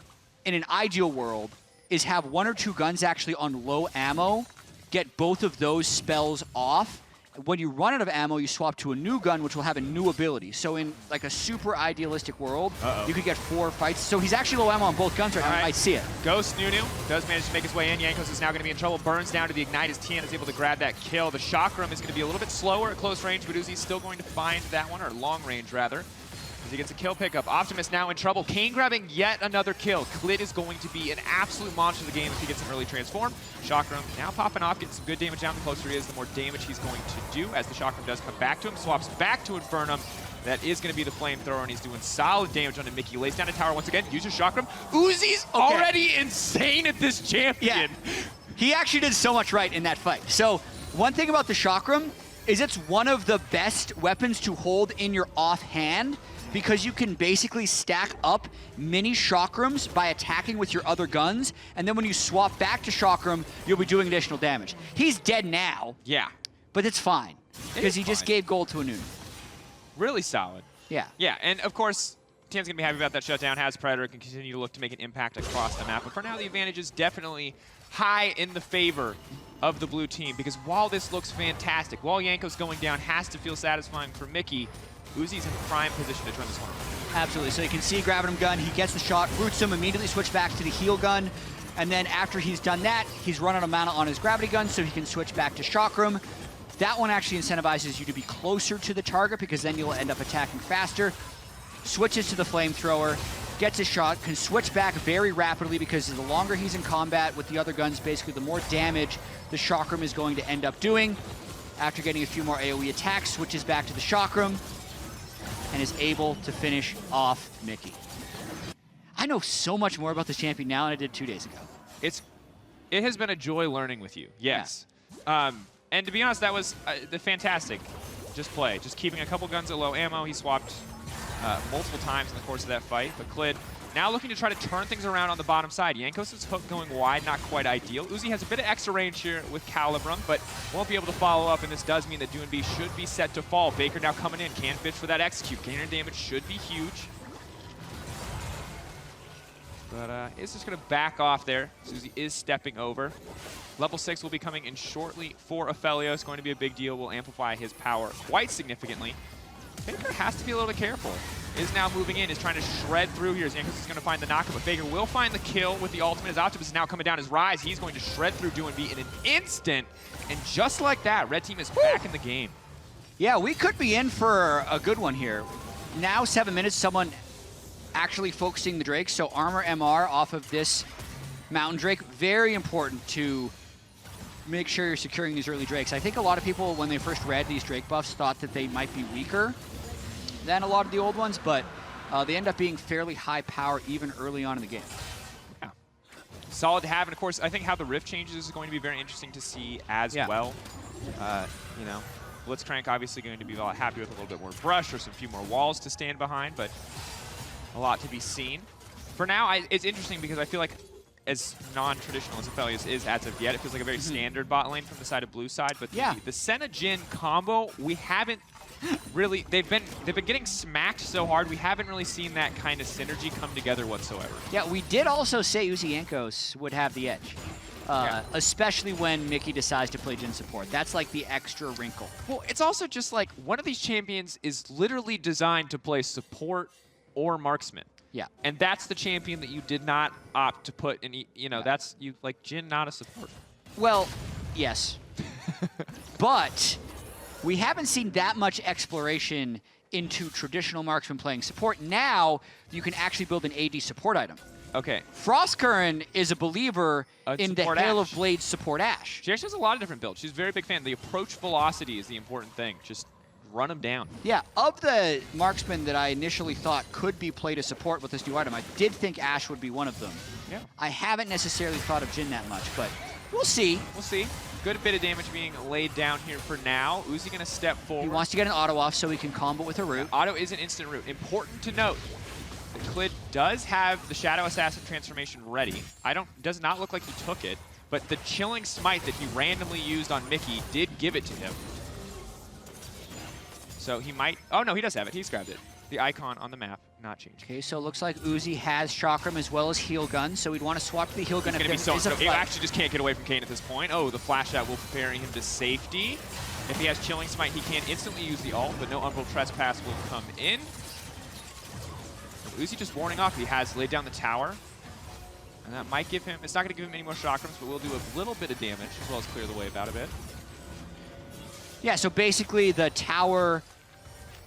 in an ideal world is have 1 or 2 guns actually on low ammo, get both of those spells off. When you run out of ammo, you swap to a new gun, which will have a new ability. So in like a super idealistic world, you could get 4 fights. So he's actually low ammo on both guns right now. You might see it. Ghost Nunu does manage to make his way in. Jankos is now going to be in trouble. Burns down to the Ignite as Tian is able to grab that kill. The Chakram is going to be a little bit slower at close range, but Uzi's still going to find that one, or long range rather. He gets a kill pickup. Optimus now in trouble. Kane grabbing yet another kill. Clit is going to be an absolute monster of the game if he gets an early transform. Chakram now popping off, getting some good damage down. The closer he is, the more damage he's going to do as the Chakram does come back to him. Swaps back to Infernum. That is going to be the flamethrower, and he's doing solid damage onto Mickey. Lays down a tower once again, uses Chakram. Uzi's already insane at this champion. Yeah. He actually did so much right in that fight. So one thing about the Chakram is it's one of the best weapons to hold in your offhand, because you can basically stack up mini Chakrams by attacking with your other guns, and then when you swap back to Chakram, you'll be doing additional damage. He's dead now. Yeah. But it's fine, because he just gave gold to a Nunu. Really solid. Yeah. Yeah, and of course, Tian's going to be happy about that shutdown. Has Predator, can continue to look to make an impact across the map. But for now, the advantage is definitely high in the favor of the blue team, because while this looks fantastic, while Yanko's going down has to feel satisfying for Mickey, Uzi's in prime position to turn this one around. Absolutely. So you can see grabbing him gun, he gets the shot, roots him, immediately switch back to the heal gun, and then after he's done that, he's run out of mana on his gravity gun, so he can switch back to Chakram. That one actually incentivizes you to be closer to the target, because then you'll end up attacking faster. Switches to the flamethrower, gets a shot, can switch back very rapidly, because the longer he's in combat with the other guns, basically the more damage the Chakram is going to end up doing. After getting a few more AoE attacks, switches back to the Chakram, and is able to finish off Mickey. I know so much more about this champion now than I did 2 days ago. It has been a joy learning with you, yes. Yeah. And to be honest, that was the fantastic play. Just keeping a couple guns at low ammo. He swapped multiple times in the course of that fight, but Clid now looking to try to turn things around on the bottom side. Yankos' hook going wide, not quite ideal. Uzi has a bit of extra range here with Calibrum, but won't be able to follow up, and this does mean that DoonB should be set to fall. Baker now coming in, can fish for that execute. Gainer damage should be huge. But is just going to back off there. Uzi is stepping over. Level 6 will be coming in shortly for Ophelio. It's going to be a big deal. Will amplify his power quite significantly. Baker has to be a little bit careful. Is now moving in, is trying to shred through here. Yankos is going to find the knockup, but Baker will find the kill with the ultimate. As Optimus is now coming down his rise, he's going to shred through DoonB in an instant. And just like that, Red Team is back in the game. Yeah, we could be in for a good one here. Now 7 minutes, someone actually focusing the Drake. So armor MR off of this Mountain Drake, very important to make sure you're securing these early Drakes. I think a lot of people, when they first read these Drake buffs, thought that they might be weaker than a lot of the old ones, but they end up being fairly high power even early on in the game. Yeah. Solid to have, and of course, I think how the Rift changes is going to be very interesting to see as well. You know, Blitzcrank obviously going to be happy with a little bit more brush or some few more walls to stand behind, but a lot to be seen. For now, it's interesting because I feel like as non-traditional as Aphelios is as of yet, it feels like a very standard bot lane from the side of blue side, but the Senna Jhin combo, we haven't really, they've been getting smacked so hard, we haven't really seen that kind of synergy come together whatsoever. Yeah, we did also say Uzi Yankos would have the edge, especially when Mickey decides to play Jhin support. That's like the extra wrinkle. Well, it's also just like one of these champions is literally designed to play support or marksman. Yeah. And that's the champion that you did not opt to put in, you know, that's, you like Jhin, not a support. Well, yes. But we haven't seen that much exploration into traditional marksman playing support. Now you can actually build an AD support item. Okay. Frostcurrent is a believer in the Hail of Blades support Ashe. She actually has a lot of different builds. She's a very big fan. The approach velocity is the important thing. Just run them down. Yeah, of the marksmen that I initially thought could be played as support with this new item, I did think Ashe would be one of them. Yeah. I haven't necessarily thought of Jhin that much, but we'll see. We'll see. good bit of damage being laid down here for now. Uzi going to step forward. He wants to get an auto off so he can combo with a root. Auto is an instant root. Important to note, the Clid does have the Shadow Assassin transformation ready. Does not look like he took it, but the Chilling Smite that he randomly used on Mickey did give it to him. So he might, oh no, he does have it. He's grabbed it. The icon on the map, not changed. Okay, so it looks like Uzi has Chakram as well as Heal Gun, so we'd want to swap to the Heal Gun. He's going to be so, he actually just can't get away from Kayn at this point. Oh, the flash out will prepare him to safety. If he has Chilling Smite, he can instantly use the ult, but no Umbral Trespass will come in. Uzi just warning off. He has laid down the tower. And that might give him, it's not going to give him any more chakrams, but will do a little bit of damage as well as clear the way about a bit. Yeah, so basically the tower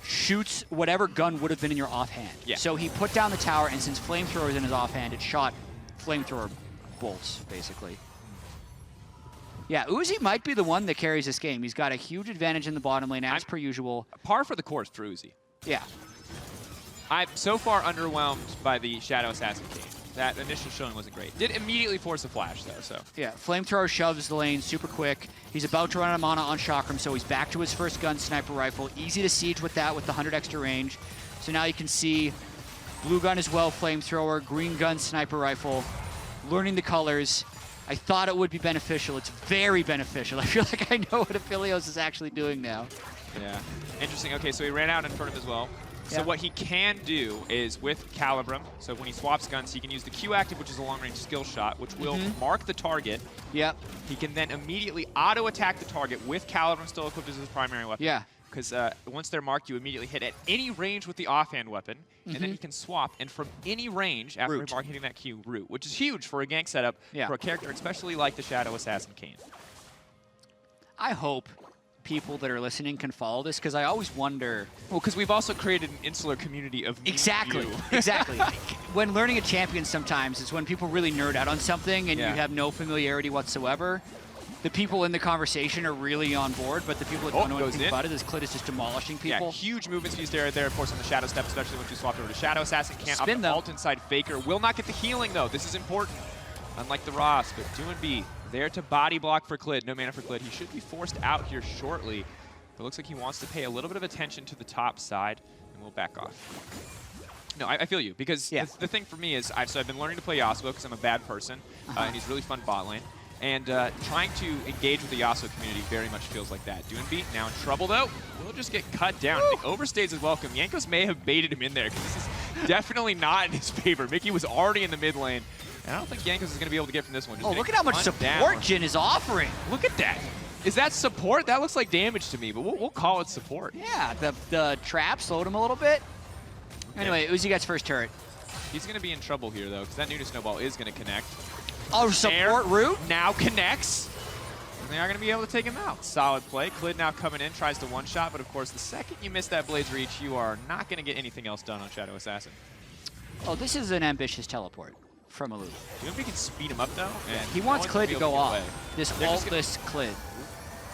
shoots whatever gun would have been in your offhand. Yeah. So he put down the tower, and since Flamethrower is in his offhand, it shot Flamethrower bolts, basically. Yeah, Uzi might be the one that carries this game. He's got a huge advantage in the bottom lane, as per usual. Par for the course for Uzi. Yeah. I'm so far underwhelmed by the Shadow Assassin Kayn. That initial showing wasn't great. Did immediately force a flash, though, so. Yeah, Flamethrower shoves the lane super quick. He's about to run out of mana on Chakram, so he's back to his first gun, Sniper Rifle. Easy to siege with that, with the 100 extra range. So now you can see blue gun as well, Flamethrower, green gun, Sniper Rifle. Learning the colors. I thought it would be beneficial. It's very beneficial. I feel like I know what Aphelios is actually doing now. Yeah, interesting. Okay, so he ran out in front of him as well. So Yeah. what he can do is with Calibrum, so when he swaps guns, he can use the Q active, which is a long-range skill shot, which will mark the target. Yep. He can then immediately auto-attack the target with Calibrum still equipped as his primary weapon. Yeah. Because once they're marked, you immediately hit at any range with the offhand weapon, and then he can swap, and from any range, after hitting that Q, root, which is huge for a gank setup for a character, especially like the Shadow Assassin Kayn. I hope people that are listening can follow this, because I always wonder. Well, because we've also created an insular community of Exactly, exactly. When learning a champion sometimes is when people really nerd out on something and you have no familiarity whatsoever. The people in the conversation are really on board, but the people that don't know anything about it, this Clid is just demolishing people. Yeah, huge movement speed there, of course, on the Shadow Step, especially when you swapped over to Shadow Assassin. Can't Spin, up ult inside Faker. Will not get the healing, though. This is important. Unlike the Ross, but D&B there to body block for Clid. No mana for Clid. He should be forced out here shortly. But it looks like he wants to pay a little bit of attention to the top side, and we'll back off. No, I feel you, because the thing for me is, I've been learning to play Yasuo because I'm a bad person, and he's really fun bot lane. And trying to engage with the Yasuo community very much feels like that. D&B now in trouble, though. Will just get cut down. I think overstays is welcome. Jankos may have baited him in there, because this is definitely not in his favor. Mickey was already in the mid lane. And I don't think Jankos is going to be able to get from this one. Just look at how much support Jhin is offering. Look at that. Is that support? That looks like damage to me, but we'll call it support. Yeah, the trap slowed him a little bit. Anyway, Uzi gets first turret. He's going to be in trouble here, though, because that Nunu Snowball is going to connect. Oh, support root? Now connects. And they are going to be able to take him out. Solid play. Clid now coming in, tries to one-shot, but of course, the second you miss that Blade's Reach, you are not going to get anything else done on Shadow Assassin. Oh, this is an ambitious teleport from Alulu. Do you know if we can speed him up, though? Yeah, he wants Clid to go off. This ultless Clid.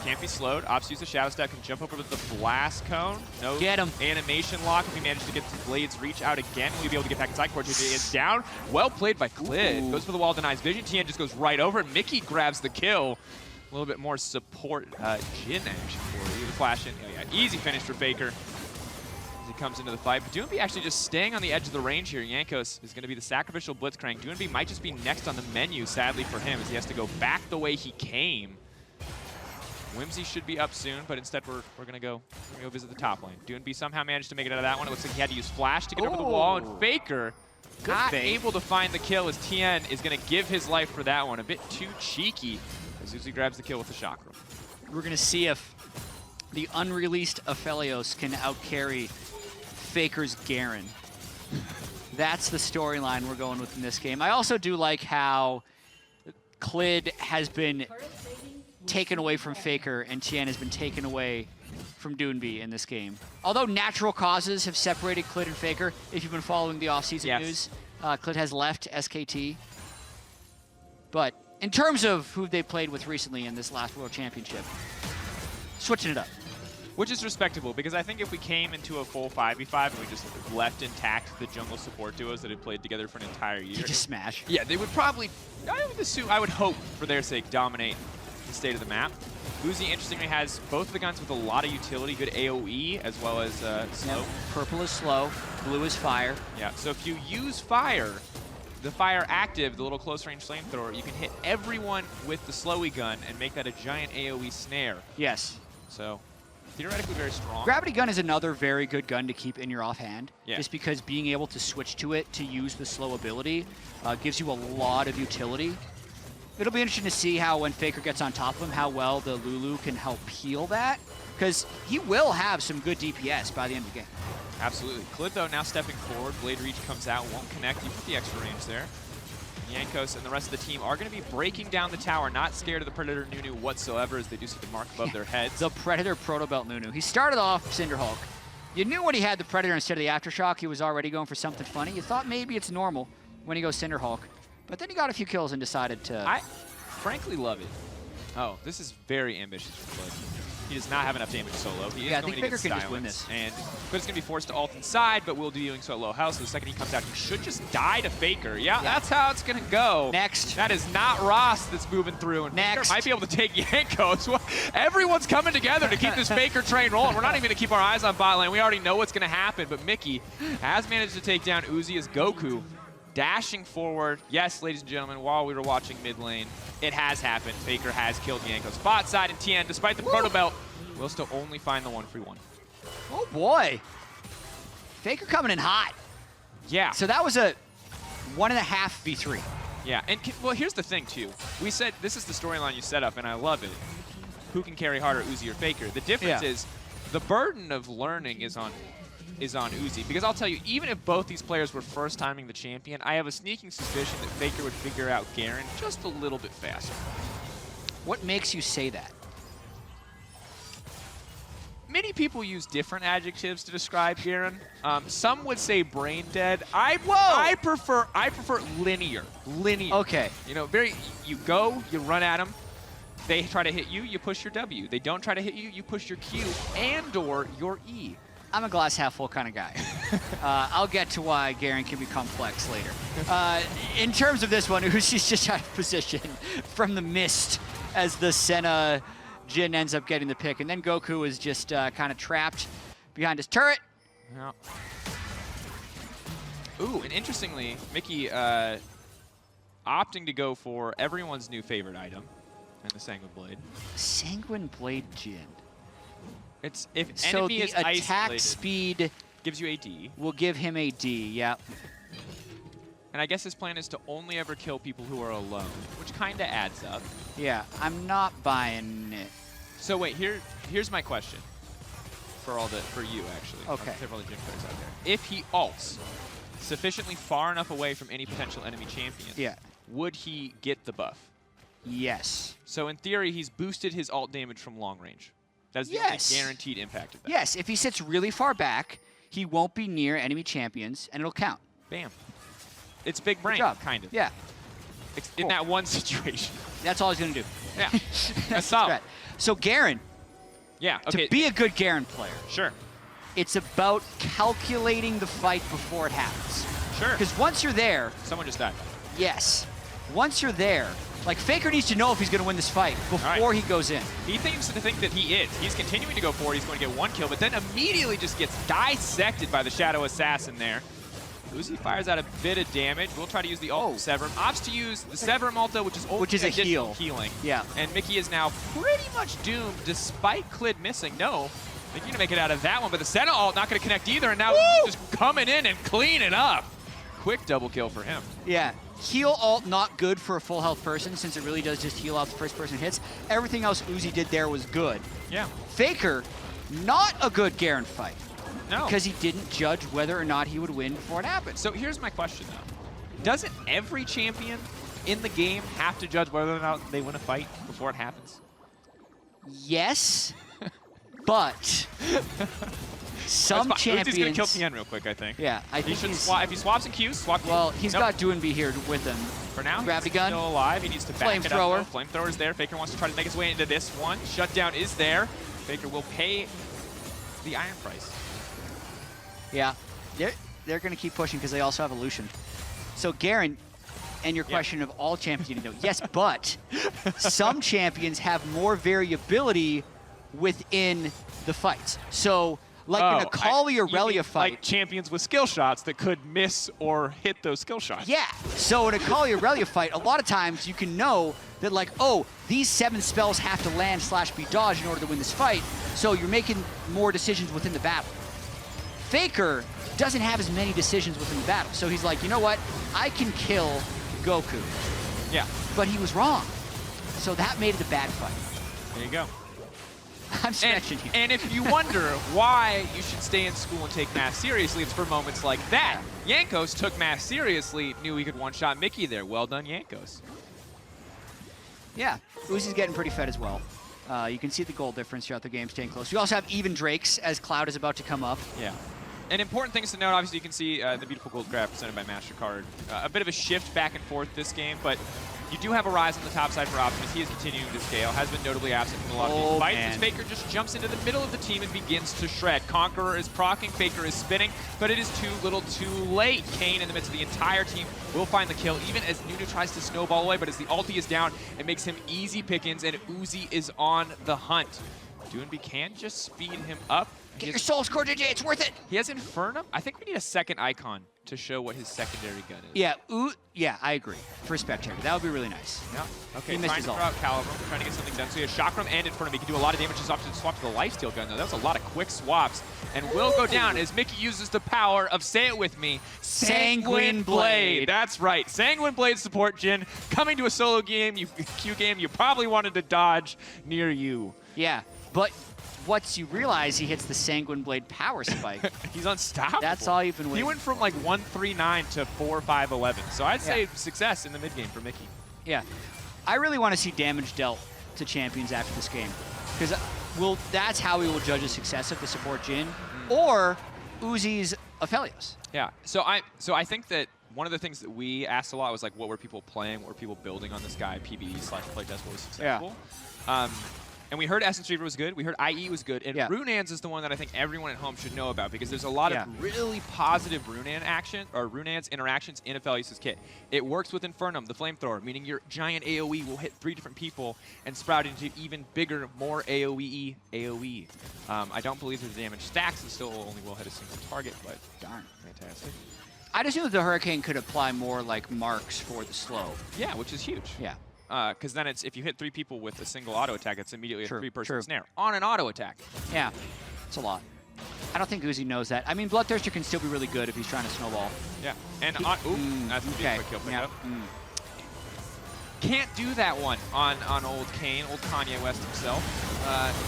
Can't be slowed. Ops use the Shadow Step, can jump over with the Blast Cone. No get him. Animation lock. If he manages to get the Blade's Reach out again, will he be able to get back inside? Cortez is down. Well played by Clid. Goes for the wall, denies vision. Tien just goes right over, and Mickey grabs the kill. A little bit more support Jhin action for you. The flash in. Yeah, easy finish for Faker as he comes into the fight. But D&B actually just staying on the edge of the range here. Jankos is going to be the sacrificial Blitzcrank. D&B might just be next on the menu, sadly for him, as he has to go back the way he came. Whimsy should be up soon, but instead we're gonna go visit the top lane. D&B somehow managed to make it out of that one. It looks like he had to use Flash to get over the wall, and Faker not able to find the kill as Tien is gonna give his life for that one. A bit too cheeky as Uzi grabs the kill with the chakra. We're gonna see if the unreleased Aphelios can outcarry Faker's Garen. That's the storyline we're going with in this game. I also do like how Clid has been taken away from Faker, and Tien has been taken away from D&B in this game. Although natural causes have separated Clid and Faker, if you've been following the off-season news, Clid has left SKT. But in terms of who they played with recently in this last World Championship, switching it up. Which is respectable, because I think if we came into a full 5v5 and we just left intact the jungle support duos that had played together for an entire year. You just smash. Yeah, they would probably, I would hope, for their sake, dominate the state of the map. Uzi, interestingly, has both of the guns with a lot of utility, good AoE, as well as slow. Yep. Purple is slow, blue is fire. Yeah, so if you use fire, the fire active, the little close range flamethrower, you can hit everyone with the slowy gun and make that a giant AoE snare. Yes. So theoretically very strong. Gravity gun is another very good gun to keep in your offhand, Yeah. just because being able to switch to it to use the slow ability gives you a lot of utility. It'll be interesting to see how when Faker gets on top of him, how well the Lulu can help heal that, because he will have some good DPS by the end of the game. Absolutely. Klid, though, now stepping forward. Blade Reach comes out, won't connect. You put the extra range there. Yankos and the rest of the team are going to be breaking down the tower, not scared of the Predator Nunu whatsoever, as they do see the mark above their heads. The Predator Protobelt Nunu. He started off Cinderhulk. You knew when he had the Predator instead of the Aftershock, he was already going for something funny. You thought maybe it's normal when he goes Cinderhulk. But then he got a few kills and decided to... I frankly love it. Oh, this is very ambitious for Klid. He does not have enough damage solo. He is I going think to Faker get can just win silenced, this. and Klid's going to be forced to ult inside, but will be doing so at low health, so the second he comes out, he should just die to Faker. Yeah, that's how it's going to go. Next. That is not Ross that's moving through, and Next. Faker might be able to take Yankos. Everyone's coming together to keep this Faker train rolling. We're not even going to keep our eyes on bot lane. We already know what's going to happen, but Mickey has managed to take down Uzi as Goku. Dashing forward. Yes, ladies and gentlemen, while we were watching mid lane, it has happened. Faker has killed Yankos. Bot side and Tien, despite the proto belt, will still only find the 1-3-1. Oh boy. Faker coming in hot. Yeah. So that was a 1.5 v3. Yeah, and well, here's the thing too. We said this is the storyline you set up, and I love it. Who can carry harder, Uzi or Faker? The difference is the burden of learning is on Uzi, because I'll tell you, even if both these players were first timing the champion, I have a sneaking suspicion that Faker would figure out Garen just a little bit faster. What makes you say that? Many people use different adjectives to describe Garen. Some would say brain dead. I prefer linear. Linear. Okay. You know, you go, you run at them. They try to hit you, you push your W. They don't try to hit you, you push your Q and/or your E. I'm a glass half full kind of guy. I'll get to why Garen can be complex later. In terms of this one, Uzi's just out of position from the mist as the Senna Jin ends up getting the pick. And then Goku is just kind of trapped behind his turret. Yeah. Ooh, and interestingly, Mickey opting to go for everyone's new favorite item, and the Sanguine Blade. Sanguine Blade Jin. It's if so enemy the is attack isolated, speed gives you a D. Will give him a D, yeah. And I guess his plan is to only ever kill people who are alone, which kind of adds up. Yeah, I'm not buying it. So wait, here's my question for you actually. Okay. For all the gym players out there. If he ults sufficiently far enough away from any potential enemy champion, would he get the buff? Yes. So in theory, he's boosted his ult damage from long range. That's the only guaranteed impact of that. Yes, if he sits really far back, he won't be near enemy champions, and it'll count. Bam. It's big brain, kind of. Yeah. In that one situation. That's all he's going to do. Yeah. That's solid. So Garen. Yeah, okay. To be a good Garen player. Sure. It's about calculating the fight before it happens. Sure. Because once you're there. Someone just died. Yes. Once you're there, like Faker needs to know if he's going to win this fight before he goes in. He seems to think that he is. He's continuing to go forward. He's going to get one kill, but then immediately just gets dissected by the Shadow Assassin there. Uzi fires out a bit of damage. We'll try to use the ult to Severum. Opts to use the Severum ulta, which is a heal. Healing. Yeah. And Mickey is now pretty much doomed despite Klid missing. No. Mickey gonna make it out of that one, but the Senna ult not gonna connect either, and now just coming in and cleaning up. Quick double kill for him. Yeah. Heal ult not good for a full health person since it really does just heal out the first person hits. Everything else Uzi did there was good. Yeah. Faker, not a good Garen fight. No. Because he didn't judge whether or not he would win before it happened. So here's my question though. Doesn't every champion in the game have to judge whether or not they win a fight before it happens? Yes, but some champions... Uzi's gonna kill Tien real quick, I think. Yeah, I think he should if he swaps and Qs, swap. Well, he's got Doonby here with him. For now, Gravity he's gun. Still alive. He needs to back it up. Flamethrower. Flamethrower's there. Faker wants to try to make his way into this one. Shutdown is there. Faker will pay the iron price. Yeah, they're going to keep pushing because they also have Illusion. So Garen, and your question of all champions need to know. Yes, but some champions have more variability within the fights. So, like in a Kali or Relia fight. Like champions with skill shots that could miss or hit those skill shots. Yeah. So in a Kali or Relia fight, a lot of times you can know that, like, oh, these 7 spells have to land / be dodged in order to win this fight. So you're making more decisions within the battle. Faker doesn't have as many decisions within the battle. So he's like, you know what? I can kill Goku. Yeah. But he was wrong. So that made it a bad fight. There you go. I'm stretching you. And if you wonder why you should stay in school and take math seriously, it's for moments like that. Jankos took math seriously, knew he could one-shot Mickey there. Well done, Jankos. Yeah, Uzi's getting pretty fed as well. You can see the goal difference throughout the game, staying close. You also have even Drakes as Cloud is about to come up. Yeah. And important things to note, obviously you can see the beautiful gold graph presented by MasterCard. A bit of a shift back and forth this game, but you do have a rise on the top side for Optimus. He is continuing to scale, has been notably absent from a lot of these fights. As Faker just jumps into the middle of the team and begins to shred. Conqueror is proccing, Faker is spinning, but it is too little too late. Kane in the midst of the entire team will find the kill, even as Nunu tries to snowball away, but as the ulti is down, it makes him easy pickings, and Uzi is on the hunt. Doonby can just speed him up. Get your soul score, JJ, it's worth it. He has Infernum. I think we need a second icon to show what his secondary gun is. Yeah, yeah, I agree. For Spectator, that would be really nice. Yeah. Okay, he missed trying his to throw out Calibur, trying to get something done. So he has Chakram and Infernum. He can do a lot of damage just off to swap to the lifesteal gun, though. That was a lot of quick swaps. And will go down as Mickey uses the power of, say it with me, Sanguine Blade. That's right. Sanguine Blade support, Jin. Coming to a solo game, queue game you probably wanted to dodge near you. Yeah, but once you realize he hits the Sanguine Blade power spike. He's unstoppable. That's all you've been waiting. He went from like 139 to 4511. So I'd say success in the mid game for Mickey. Yeah. I really want to see damage dealt to champions after this game. Because that's how we will judge the success of the support Jin or Uzi's Aphelios. Yeah. So I think that one of the things that we asked a lot was like, what were people playing? What were people building on this guy? PvE / playtest was successful. Yeah. And we heard Essence Reaver was good. We heard IE was good. And Runaan's is the one that I think everyone at home should know about because there's a lot of really positive Runaan's interactions in Aphelios' kit. It works with Infernum, the flamethrower, meaning your giant AoE will hit 3 different people and sprout into even bigger, more AoE AoE. I don't believe the damage stacks and still only will hit a single target, but darn, fantastic. I just knew that the Hurricane could apply more like marks for the slow. Yeah, which is huge. Yeah. Because then it's if you hit 3 people with a single auto attack, it's immediately a 3-person snare on an auto attack. Yeah, it's a lot. I don't think Uzi knows that. I mean, Bloodthirster can still be really good if he's trying to snowball. Yeah, and that's a quick kill pickup. Can't do that one on old Kane, old Kanye West himself.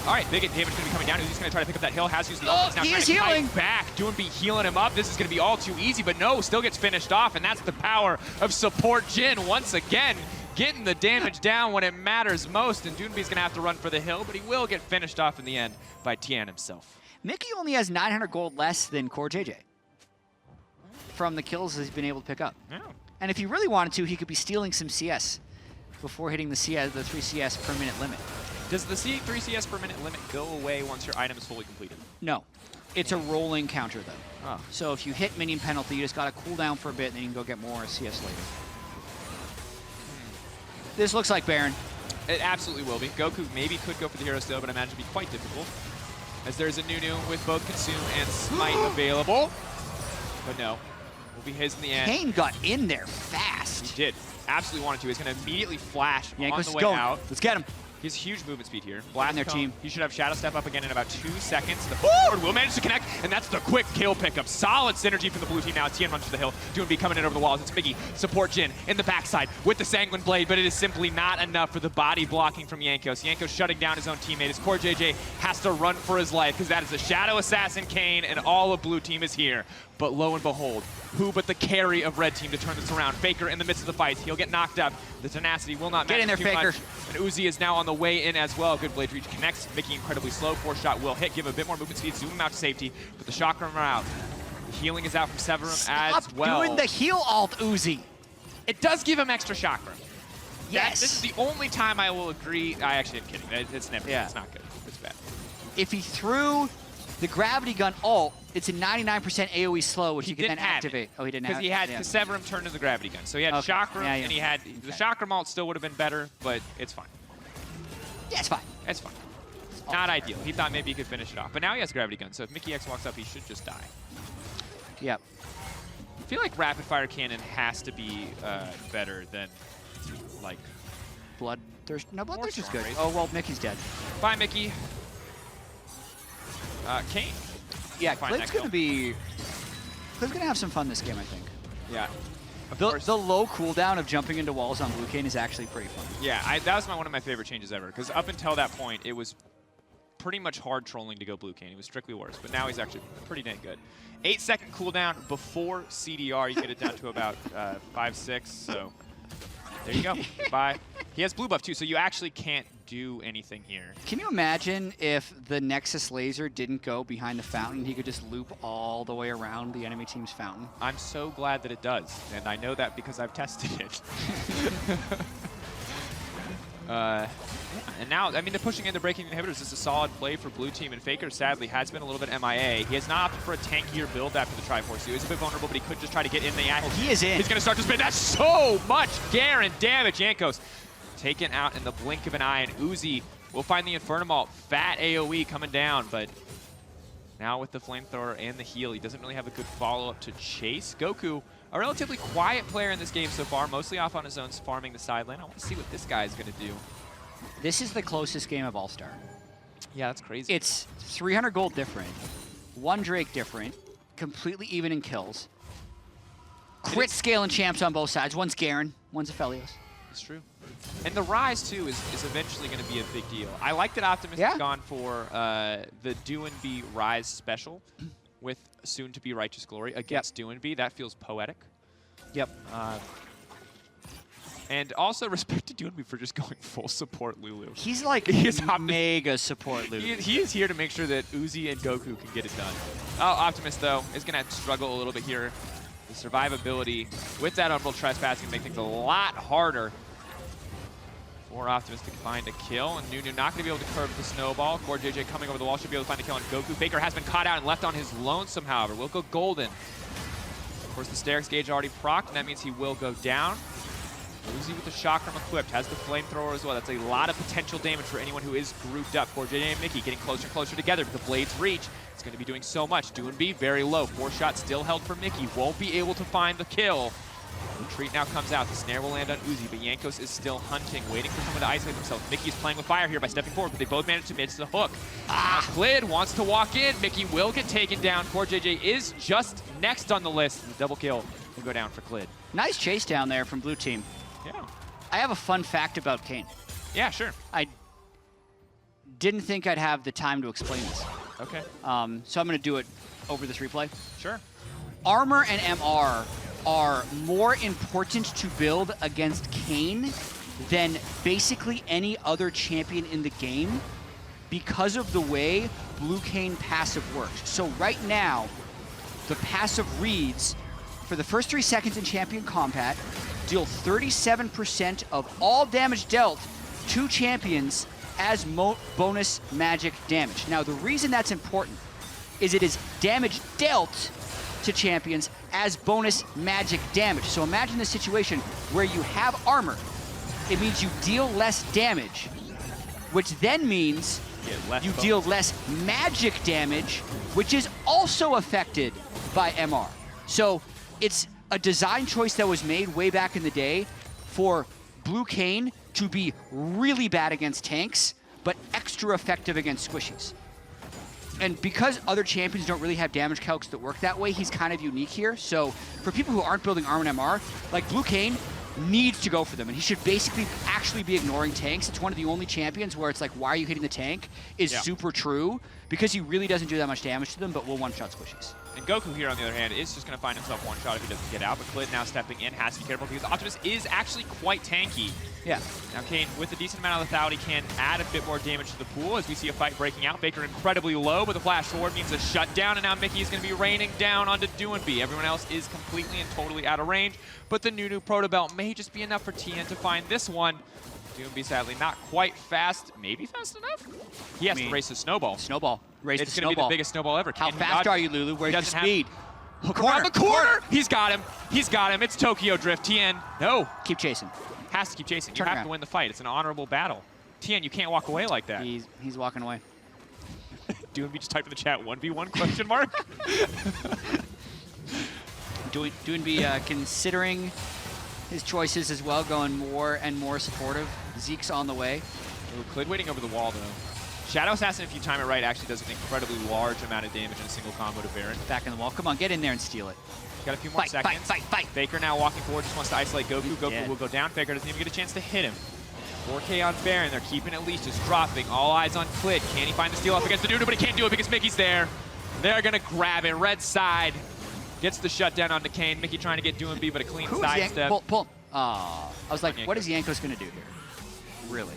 All right, big damage going to be coming down. Uzi's going to try to pick up that hill. Has used the ultimate. Now he trying is to healing. fight back. Doonby healing him up. This is going to be all too easy, but no, still gets finished off, and that's the power of support Jin once again. Getting the damage down when it matters most, and Doonby's going to have to run for the hill, but he will get finished off in the end by Tian himself. Mickey only has 900 gold less than Core JJ from the kills he's been able to pick up. Yeah. And if he really wanted to, he could be stealing some CS before hitting the 3 CS per minute limit. Does the 3 CS per minute limit go away once your item is fully completed? No. It's a rolling counter, though. Oh. So if you hit minion penalty, you just got to cool down for a bit, and then you can go get more CS later. This looks like Baron. It absolutely will be. Goku maybe could go for the hero still, but I imagine it'd be quite difficult. As there's a Nunu with both Consume and Smite available. But no, will be his in the end. Kane got in there fast. He did. Absolutely wanted to. He's going to immediately flash on the way going. out. Let's get him. He has huge movement speed here. Blast their Cone. team. He should have Shadow Step up again in about 2 seconds. The forward will manage to connect, and that's the quick kill pickup. Solid synergy from the blue team now. Tien runs for the hill. Doonby coming in over the walls. It's Miggy. Support Jin in the backside with the Sanguine Blade, but it is simply not enough for the body blocking from Jankos. Jankos shutting down his own teammate. His Core JJ has to run for his life because that is a Shadow Assassin Kane, and all of blue team is here. But lo and behold, who but the carry of red team to turn this around? Faker in the midst of the fight. He'll get knocked up. The tenacity will not get in there, too Faker. much. And Uzi is now on the way in as well. Good blade reach connects. Mickey incredibly slow. 4-shot will hit. Give a bit more movement speed. Zoom him out to safety. But the chakram are out. The healing is out from Severum as well. Stop doing the heal alt, Uzi. It does give him extra chakram. Yes. This is the only time I will agree. I actually am kidding. It's never. Yeah. It's not good. It's bad. If he threw The gravity gun ult, it's a 99% AoE slow, which you can then have activate. it. Oh, he didn't have it? Because he had Yeah. Severum turned into the gravity gun. So he had Okay. Chakram, Yeah, yeah. and he had the Chakram ult still would have been better, but it's fine. Yeah, it's fine. It's fine. Not ideal. He thought maybe he could finish it off. But now he has gravity gun, so if Mickey X walks up, he should just die. Yep. I feel like rapid fire cannon has to be better than like Bloodthirst. No, Bloodthirst is strong good. race. Oh, well, Mickey's dead. Bye, Mickey. Kane. Yeah, Find Clid's that going to be... Clid's going to have some fun this game, I think. Yeah. The low cooldown of jumping into walls on Blue Kane is actually pretty fun. Yeah, that was one of my favorite changes ever. Because up until that point, it was pretty much hard trolling to go Blue Kane. He was strictly worse. But now he's actually pretty dang good. 8-second cooldown before CDR. You get it down to about 5-6. So there you go. Bye. He has blue buff too, so you actually can't do anything here. Can you imagine if the Nexus laser didn't go behind the fountain? He could just loop all the way around the enemy team's fountain. I'm so glad that it does, and I know that because I've tested it. And now, I mean, they're pushing in, they're breaking the inhibitors. This is a solid play for blue team, and Faker, sadly, has been a little bit MIA. He has not opted for a tankier build after the Triforce. He was a bit vulnerable, but he could just try to get in the act. Oh, he is in. He's going to start to spin. That's so much Garen damage. Jankos taken out in the blink of an eye, and Uzi will find the Infernal. Fat AoE coming down, but now with the flamethrower and the heal, he doesn't really have a good follow-up to chase. Goku, a relatively quiet player in this game so far, mostly off on his own, farming the side lane. I want to see what this guy is going to do. This is the closest game of All-Star. Yeah, that's crazy. It's 300 gold different, 1 Drake different, completely even in kills. Crit scale and champs on both sides. One's Garen, one's Aphelios. It's true. And the Rise, too, is eventually going to be a big deal. I like that Optimus has gone for the Do and Be Rise special with soon-to-be Righteous Glory against Do and Be. That feels poetic. Yep. And also respect to Do and Be for just going full support Lulu. He's like mega support Lulu. He is here to make sure that Uzi and Goku can get it done. Oh, Optimus, though, is going to have to struggle a little bit here. The survivability with that Umbral Trespass can make things a lot harder for Optimus to find a kill. And Nunu not going to be able to curve the snowball. Core JJ coming over the wall should be able to find a kill on Goku. Faker has been caught out and left on his lonesome, however. Will go golden. Of course, the Sterex gauge already procced, and that means he will go down. Uzi with the Chakram equipped, has the flamethrower as well. That's a lot of potential damage for anyone who is grouped up. Core JJ and Mickey getting closer and closer together. But the Blades reach. It's going to be doing so much. Do and Be very low. 4 shots still held for Mickey. Won't be able to find the kill. Retreat now comes out. The snare will land on Uzi, but Jankos is still hunting, waiting for someone to isolate themselves. Mickey is playing with fire here by stepping forward, but they both managed to miss the hook. Clid wants to walk in. Mickey will get taken down. Core JJ is just next on the list. The double kill will go down for Clid. Nice chase down there from blue team. Yeah. I have a fun fact about Kane. Yeah, sure. I didn't think I'd have the time to explain this. Okay. So I'm going to do it over this replay. Sure. Armor and MR are more important to build against Kane than basically any other champion in the game because of the way Blue Kane passive works. So right now, the passive reads, for the first 3 seconds in champion combat, deal 37% of all damage dealt to champions as bonus magic damage. Now, the reason that's important is it is damage dealt to champions as bonus magic damage. So imagine the situation where you have armor. It means you deal less damage, which then means you deal less magic damage, which is also affected by MR. So it's a design choice that was made way back in the day for Blue Kane to be really bad against tanks, but extra effective against squishies. And because other champions don't really have damage calcs that work that way, he's kind of unique here. So for people who aren't building armor and MR, like Blue Kane needs to go for them. And he should basically actually be ignoring tanks. It's one of the only champions where it's like, why are you hitting the tank is super true because he really doesn't do that much damage to them, but will one-shot squishies. And Goku here, on the other hand, is just going to find himself one shot if he doesn't get out. But Clid now stepping in has to be careful because Optimus is actually quite tanky. Yeah. Now Kane, with a decent amount of lethality, can add a bit more damage to the pool as we see a fight breaking out. Baker incredibly low, but the flash forward means a shutdown, and now Mickey is going to be raining down onto Do and Be. Everyone else is completely and totally out of range, but the Nunu Proto Belt may just be enough for TN to find this one. Doomby sadly not quite fast. Maybe fast enough? He has to race a snowball. Snowball. Race it's the going to be snowball. the biggest snowball ever. How fast are you, Lulu? Where's your speed? Hook around the corner! He's got him. He's got him. It's Tokyo Drift. Tien, no. Keep chasing. Has to keep chasing. Turn you have around. to win the fight. It's an honorable battle. Tien, you can't walk away like that. He's walking away. Doomby just typed in the chat 1v1 question mark. Doomby considering his choices as well, going more and more supportive. Zeke's on the way. Ooh, Clid waiting over the wall though. Shadow Assassin, if you time it right, actually does an incredibly large amount of damage in a single combo to Baron. Back in the wall. Come on, get in there and steal it. Got a few more seconds. Fight. Faker now walking forward, just wants to isolate Goku. Goku will go down. Faker doesn't even get a chance to hit him. 4K on Baron. They're keeping at least, just dropping. All eyes on Clid. Can he find the steal off against the Dude? But he can't do it because Mickey's there. They're going to grab it. Red side gets the shutdown on Kane. Mickey trying to get Doomby, but a clean sidestep. Pull. I was like, what is Yanko's going to do here? Really?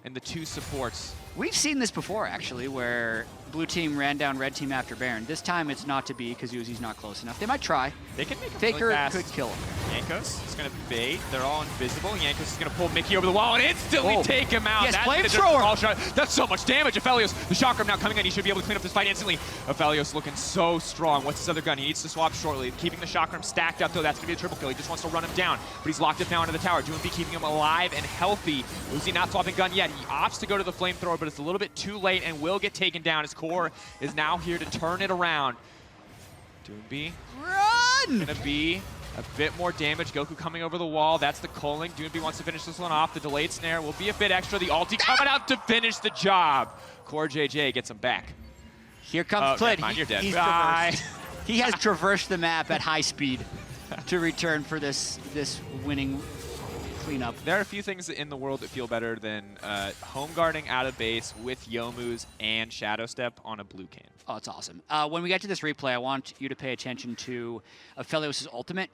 And the two supports. We've seen this before, actually, where blue team ran down red team after Baron. This time it's not to be because Uzi's not close enough. They might try. They can make him Faker really fast. could kill him. Yankos is going to bait. They're all invisible. Yankos is going to pull Mickey over the wall and instantly take him out. Yes, That's flamethrower. That's so much damage. Aphelios, the chakram now coming in. He should be able to clean up this fight instantly. Aphelios looking so strong. What's his other gun? He needs to swap shortly. Keeping the chakram stacked up, though. That's going to be a triple kill. He just wants to run him down. But he's locked it now into the tower. Doomby keeping him alive and healthy. Uzi not swapping gun yet. He opts to go to the flamethrower, but it's a little bit too late and will get taken down. His core is now here to turn it around. Doomby. Run! Gonna be a bit more damage. Goku coming over the wall. That's the culling. Doomby wants to finish this one off. The delayed snare will be a bit extra. The ulti coming out to finish the job. Core JJ gets him back. Here comes Clid. You're dead. He's Bye. traversed. He has traversed the map at high speed to return for this winning cleanup. There are a few things in the world that feel better than home guarding out of base with Youmu's and Shadow Step on a blue can. Oh, it's awesome. When we get to this replay, I want you to pay attention to Aphelios' ultimate.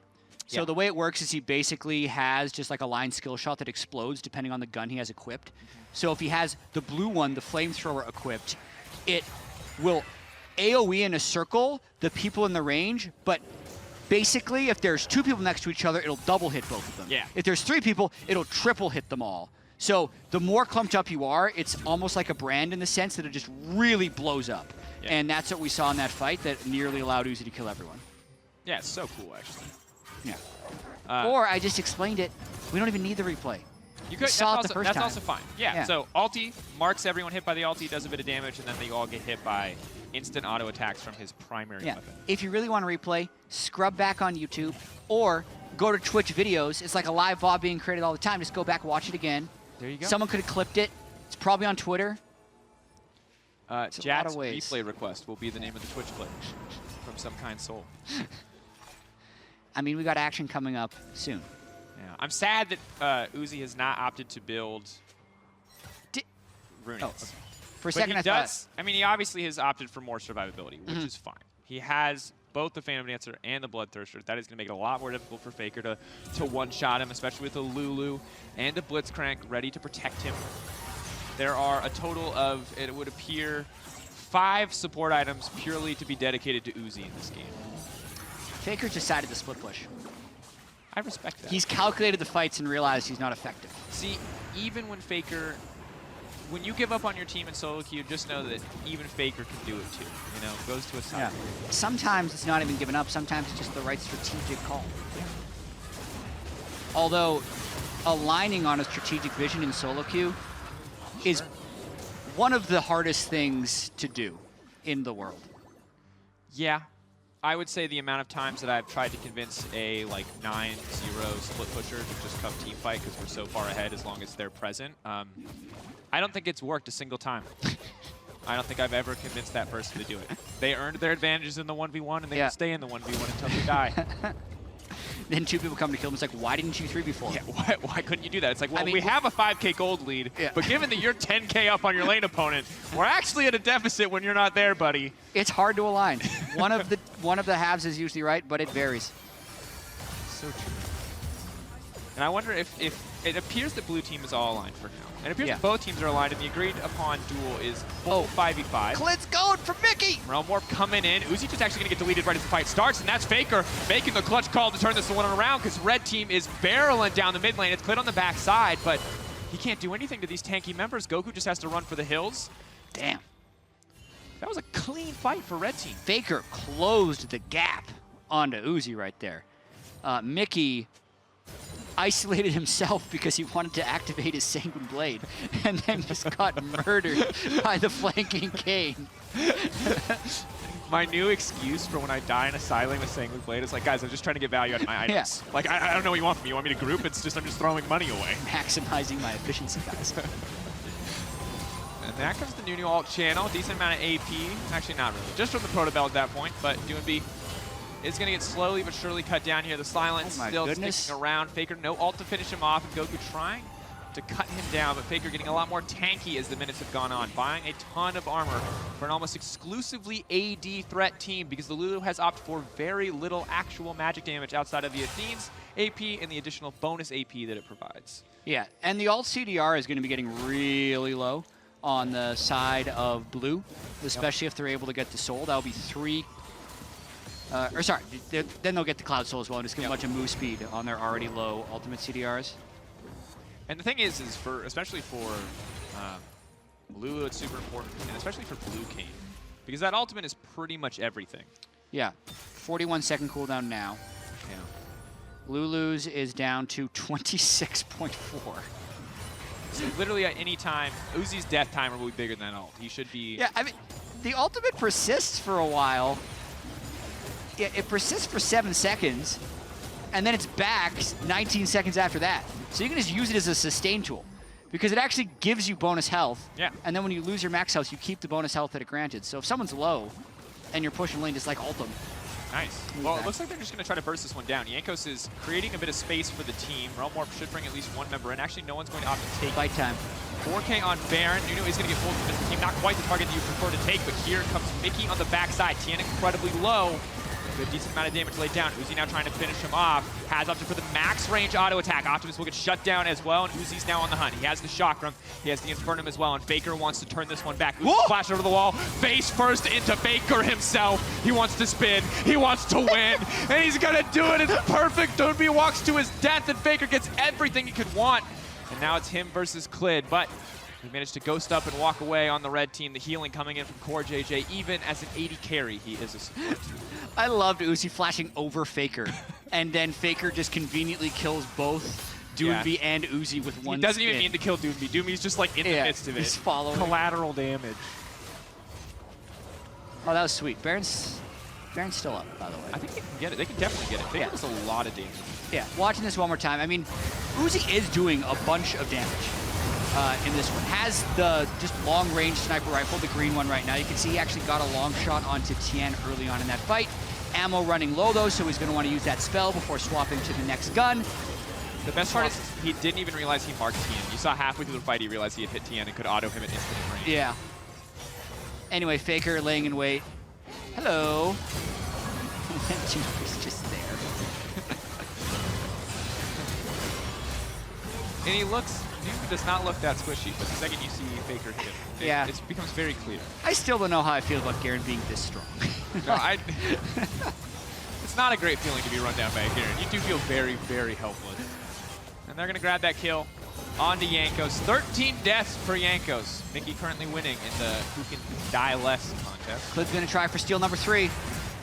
So the way it works is he basically has just like a line skill shot that explodes depending on the gun he has equipped. So if he has the blue one, the flamethrower equipped, it will AoE in a circle the people in the range, but basically if there's two people next to each other, it'll double hit both of them. Yeah. If there's three people, it'll triple hit them all. So the more clumped up you are, it's almost like a brand in the sense that it just really blows up. Yeah. And that's what we saw in that fight that nearly allowed Uzi to kill everyone. Yeah, it's so cool, actually. Yeah. Or I just explained it. We don't even need the replay. You could, saw it the first that's time. also fine. Yeah, so ulti marks everyone hit by the ulti, does a bit of damage, and then they all get hit by instant auto attacks from his primary weapon. If you really want to replay, scrub back on YouTube or go to Twitch videos. It's like a live VOD being created all the time. Just go back, watch it again. There you go. Someone could have clipped it. It's probably on Twitter. Jat's replay request will be the name of the Twitch clip from some kind soul. I mean, we got action coming up soon. Yeah, I'm sad that Uzi has not opted to build Runates. Oh, okay. For a second, I thought. I mean, he obviously has opted for more survivability, which is fine. He has both the Phantom Dancer and the Bloodthirster. That is going to make it a lot more difficult for Faker to one-shot him, especially with a Lulu and a Blitzcrank ready to protect him. There are a total of, it would appear, 5 support items purely to be dedicated to Uzi in this game. Faker decided to split push. I respect that. He's calculated the fights and realized he's not effective. See, even when Faker, when you give up on your team in solo queue, just know that even Faker can do it too. You know, goes to a side. Yeah. Sometimes it's not even giving up. Sometimes it's just the right strategic call. Yeah. Although aligning on a strategic vision in solo queue is one of the hardest things to do in the world. Yeah. I would say the amount of times that I've tried to convince a like 9-0 split pusher to just come team fight because we're so far ahead as long as they're present. I don't think it's worked a single time. I don't think I've ever convinced that person to do it. They earned their advantages in the 1v1 and they will stay in the 1v1 until they die. Then 2 people come to kill him. It's like, why didn't you 3 before? Yeah, why couldn't you do that? It's like, well, I mean, we have a 5K gold lead, but given that you're 10K up on your lane opponent, we're actually at a deficit when you're not there, buddy. It's hard to align. one of the halves is usually right, but it varies. So true. And I wonder if it appears that blue team is all aligned for now. And it appears that both teams are aligned, and the agreed upon duel is full 5v5. Clid's going for Mickey! Realm Warp coming in. Uzi just actually going to get deleted right as the fight starts, and that's Faker making the clutch call to turn this one around because red team is barreling down the mid lane. It's Clid on the backside, but he can't do anything to these tanky members. Goku just has to run for the hills. Damn. That was a clean fight for red team. Faker closed the gap onto Uzi right there. Mickey isolated himself because he wanted to activate his Sanguine Blade and then just got murdered by the flanking Kane. My new excuse for when I die in a side lane with Sanguine Blade is like, guys, I'm just trying to get value out of my items. Like, I don't know what you want from me. You want me to group? It's just, I'm just throwing money away. Maximizing my efficiency, guys. And that comes the new alt channel. Decent amount of AP. Actually, not really. Just from the Protobell at that point, but Doonby is going to get slowly but surely cut down here. The silence still sticking around. Faker, no ult to finish him off, and Goku trying to cut him down, but Faker getting a lot more tanky as the minutes have gone on, buying a ton of armor for an almost exclusively AD threat team because the Lulu has opted for very little actual magic damage outside of the Athene's AP and the additional bonus AP that it provides. Yeah, and the ult CDR is going to be getting really low on the side of blue, especially if they're able to get the soul. That'll be 3. Then they'll get the Cloud Soul as well and just give a bunch of move speed on their already low ultimate CDRs. And the thing is especially for Lulu, it's super important, and especially for Blue Kane, because that ultimate is pretty much everything. Yeah, 41-second cooldown now. Yeah. Lulu's is down to 26.4. So literally at any time, Uzi's death timer will be bigger than ult. He should be... Yeah, I mean, the ultimate persists for a while. Yeah, it persists for 7 seconds, and then it's back 19 seconds after that. So you can just use it as a sustain tool, because it actually gives you bonus health. Yeah. And then when you lose your max health, you keep the bonus health that it granted. So if someone's low, and you're pushing lane, just like ult them. Nice. Well, it looks like they're just going to try to burst this one down. Yankos is creating a bit of space for the team. Realm Warp should bring at least one member in. Actually, no one's going to opt to take. Fight time. 4K on Baron. Nuno is going to get pulled from this team. Not quite the target that you prefer to take, but here comes Mickey on the backside. Tien incredibly low. Good decent amount of damage laid down. Uzi now trying to finish him off. Has opted for the max range auto attack. Optimus will get shut down as well, and Uzi's now on the hunt. He has the Chakram. He has the Infernum as well, and Faker wants to turn this one back. Uzi flash over the wall. Face first into Faker himself. He wants to spin. He wants to win, and he's going to do it. It's perfect. Doonby walks to his death, and Faker gets everything he could want. And now it's him versus Clid, but he managed to ghost up and walk away on the red team. The healing coming in from Core JJ. Even as an 80 carry, he is a support. I loved Uzi flashing over Faker, and then Faker just conveniently kills both Doonby and Uzi with one He doesn't even spin. mean to kill Doonby. Doonby's just like in the midst of it. He's following. Collateral damage. Oh, that was sweet. Baron's still up, by the way. I think they can get it. They can definitely get it. They give us a lot of damage. Yeah, watching this one more time, I mean, Uzi is doing a bunch of damage in this one. Has the just long-range sniper rifle, the green one right now. You can see he actually got a long shot onto Tien early on in that fight. Ammo running low, though, so he's going to want to use that spell before swapping to the next gun. The best part is he didn't even realize he marked Tien. You saw halfway through the fight he realized he had hit Tien and could auto him at infinite range. Yeah. Anyway, Faker laying in wait. Hello. He's just there. And he does not look that squishy, but the second you see Faker hit him, it becomes very clear. I still don't know how I feel about Garen being this strong. No, it's not a great feeling to be run down by a Garen. You do feel very, very helpless. And they're going to grab that kill onto Yankos. 13 deaths for Yankos. Mickey currently winning in the who can die less contest. Clid's going to try for steal number 3.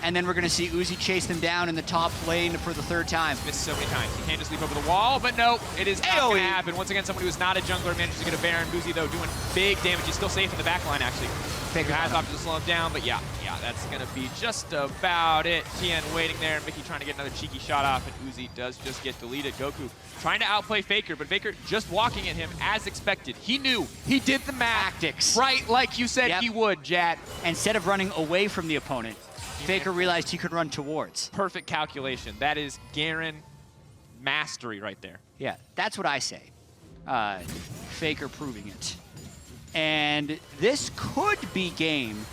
And then we're going to see Uzi chase them down in the top lane for the 3rd time. Missed so many times. He can't just leap over the wall, but no, it is not going to happen. Once again, somebody who's not a jungler manages to get a Baron. Uzi, though, doing big damage. He's still safe in the back line, actually. Faker has opted to slow him down, but yeah, that's going to be just about it. Tien waiting there, Mickey trying to get another cheeky shot off, and Uzi does just get deleted. Goku trying to outplay Faker, but Faker just walking at him as expected. He knew. He did the math. Tactics. Right, like you said he would, Jad. Instead of running away from the opponent, Faker realized he could run towards. Perfect calculation. That is Garen mastery right there. Yeah, that's what I say. Faker proving it. And this could be game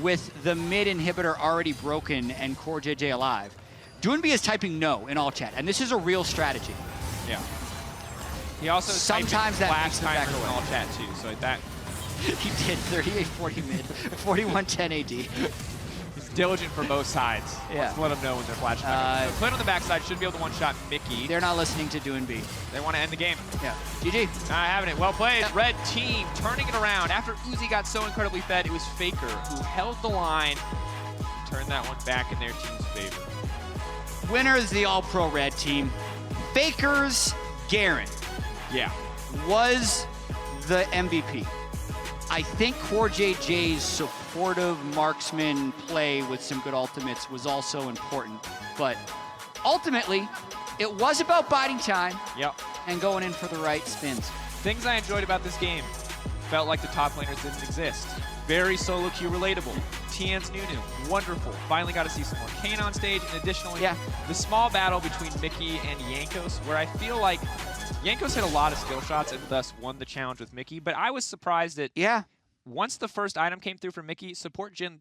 with the mid inhibitor already broken and Core JJ alive. Doonby is typing no in all chat, and this is a real strategy. Yeah. He also sometimes that flash makes them back timers in away. all chat too, so like that. He did 38-40 mid, 41-10 AD. He's diligent for both sides. Yeah. Let's let him know when they're flashing back. Clint on the backside should be able to one-shot Mickey. They're not listening to Do and B. They want to end the game. Yeah. GG. Not having it. Well played. Yep. Red team turning it around. After Uzi got so incredibly fed, it was Faker who held the line, turned that one back in their team's favor. Winner is the All-Pro Red team. Faker's Garen. Yeah. Was the MVP. I think Core JJ's supportive marksman play with some good ultimates was also important, but ultimately, it was about biding time and going in for the right spins. Things I enjoyed about this game felt like the top laners didn't exist. Very solo queue relatable. Tian's Nunu, wonderful. Finally got to see some more Kane on stage, and additionally, the small battle between Mickey and Jankos, where I feel like Jankos hit a lot of skill shots and thus won the challenge with Mickey, but I was surprised that once the first item came through for Mickey, support Jhin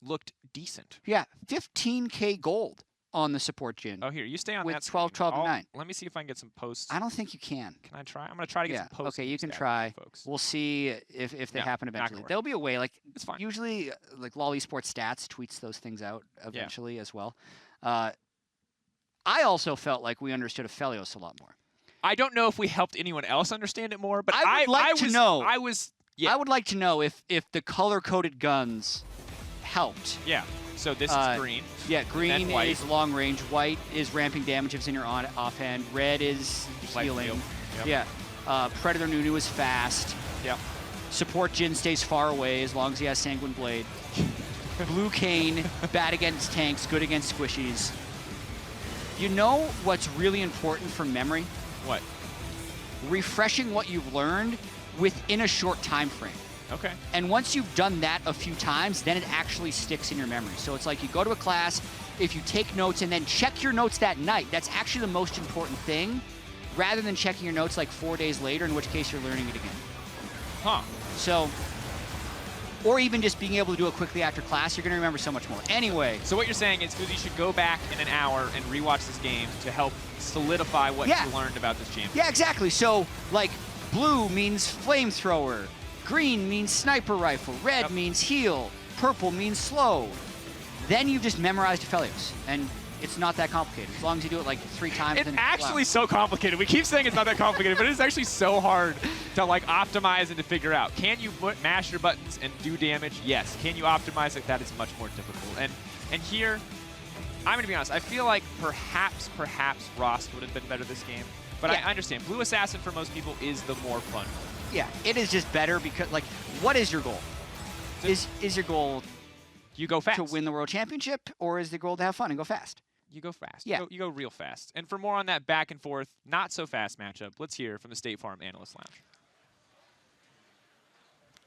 looked decent. Yeah, 15K gold on the support Jhin. Oh, here, you stay on with that. 12, 12, and 9. Let me see if I can get some posts. I don't think you can. Can I try? I'm going to try to get some posts. Okay, you can try. Folks. We'll see if they happen eventually. There'll be a way. Like it's fine. Usually, like LoL Esports Stats tweets those things out eventually as well. I also felt like we understood Aphelios a lot more. I don't know if we helped anyone else understand it more, but I would like to know. I would like to know if the color-coded guns helped. Yeah. So this is green. Yeah, green is long range. White is ramping damage if it's in your offhand. Red is healing. Yep. Yeah. Predator Nunu is fast. Yeah. Support Jhin stays far away as long as he has Sanguine Blade. Blue Kane, bad against tanks, good against squishies. You know what's really important for memory? What? Refreshing what you've learned within a short time frame. Okay. And once you've done that a few times, then it actually sticks in your memory. So it's like you go to a class, if you take notes and then check your notes that night, that's actually the most important thing, rather than checking your notes like 4 days later, in which case you're learning it again. Huh. So, or even just being able to do it quickly after class, you're going to remember so much more. Anyway. So what you're saying is Uzi should go back in an hour and rewatch this game to help solidify what you learned about this champion. Yeah, exactly. So, like, blue means flamethrower. Green means sniper rifle. Red means heal. Purple means slow. Then you've just memorized Aphelios. And it's not that complicated. As long as you do it like 3 times. It's actually so complicated. We keep saying it's not that complicated, but it's actually so hard to like optimize and to figure out. Can you mash your buttons and do damage? Yes. Can you optimize it? That is much more difficult. And here, I'm going to be honest. I feel like perhaps Rost would have been better this game. But I understand. Blue Assassin for most people is the more fun. Yeah, it is just better because, like, what is your goal? Is your goal you go fast to win the World Championship, or is the goal to have fun and go fast? You go fast. Yeah. You go real fast. And for more on that back and forth, not so fast matchup, let's hear from the State Farm Analyst Lounge.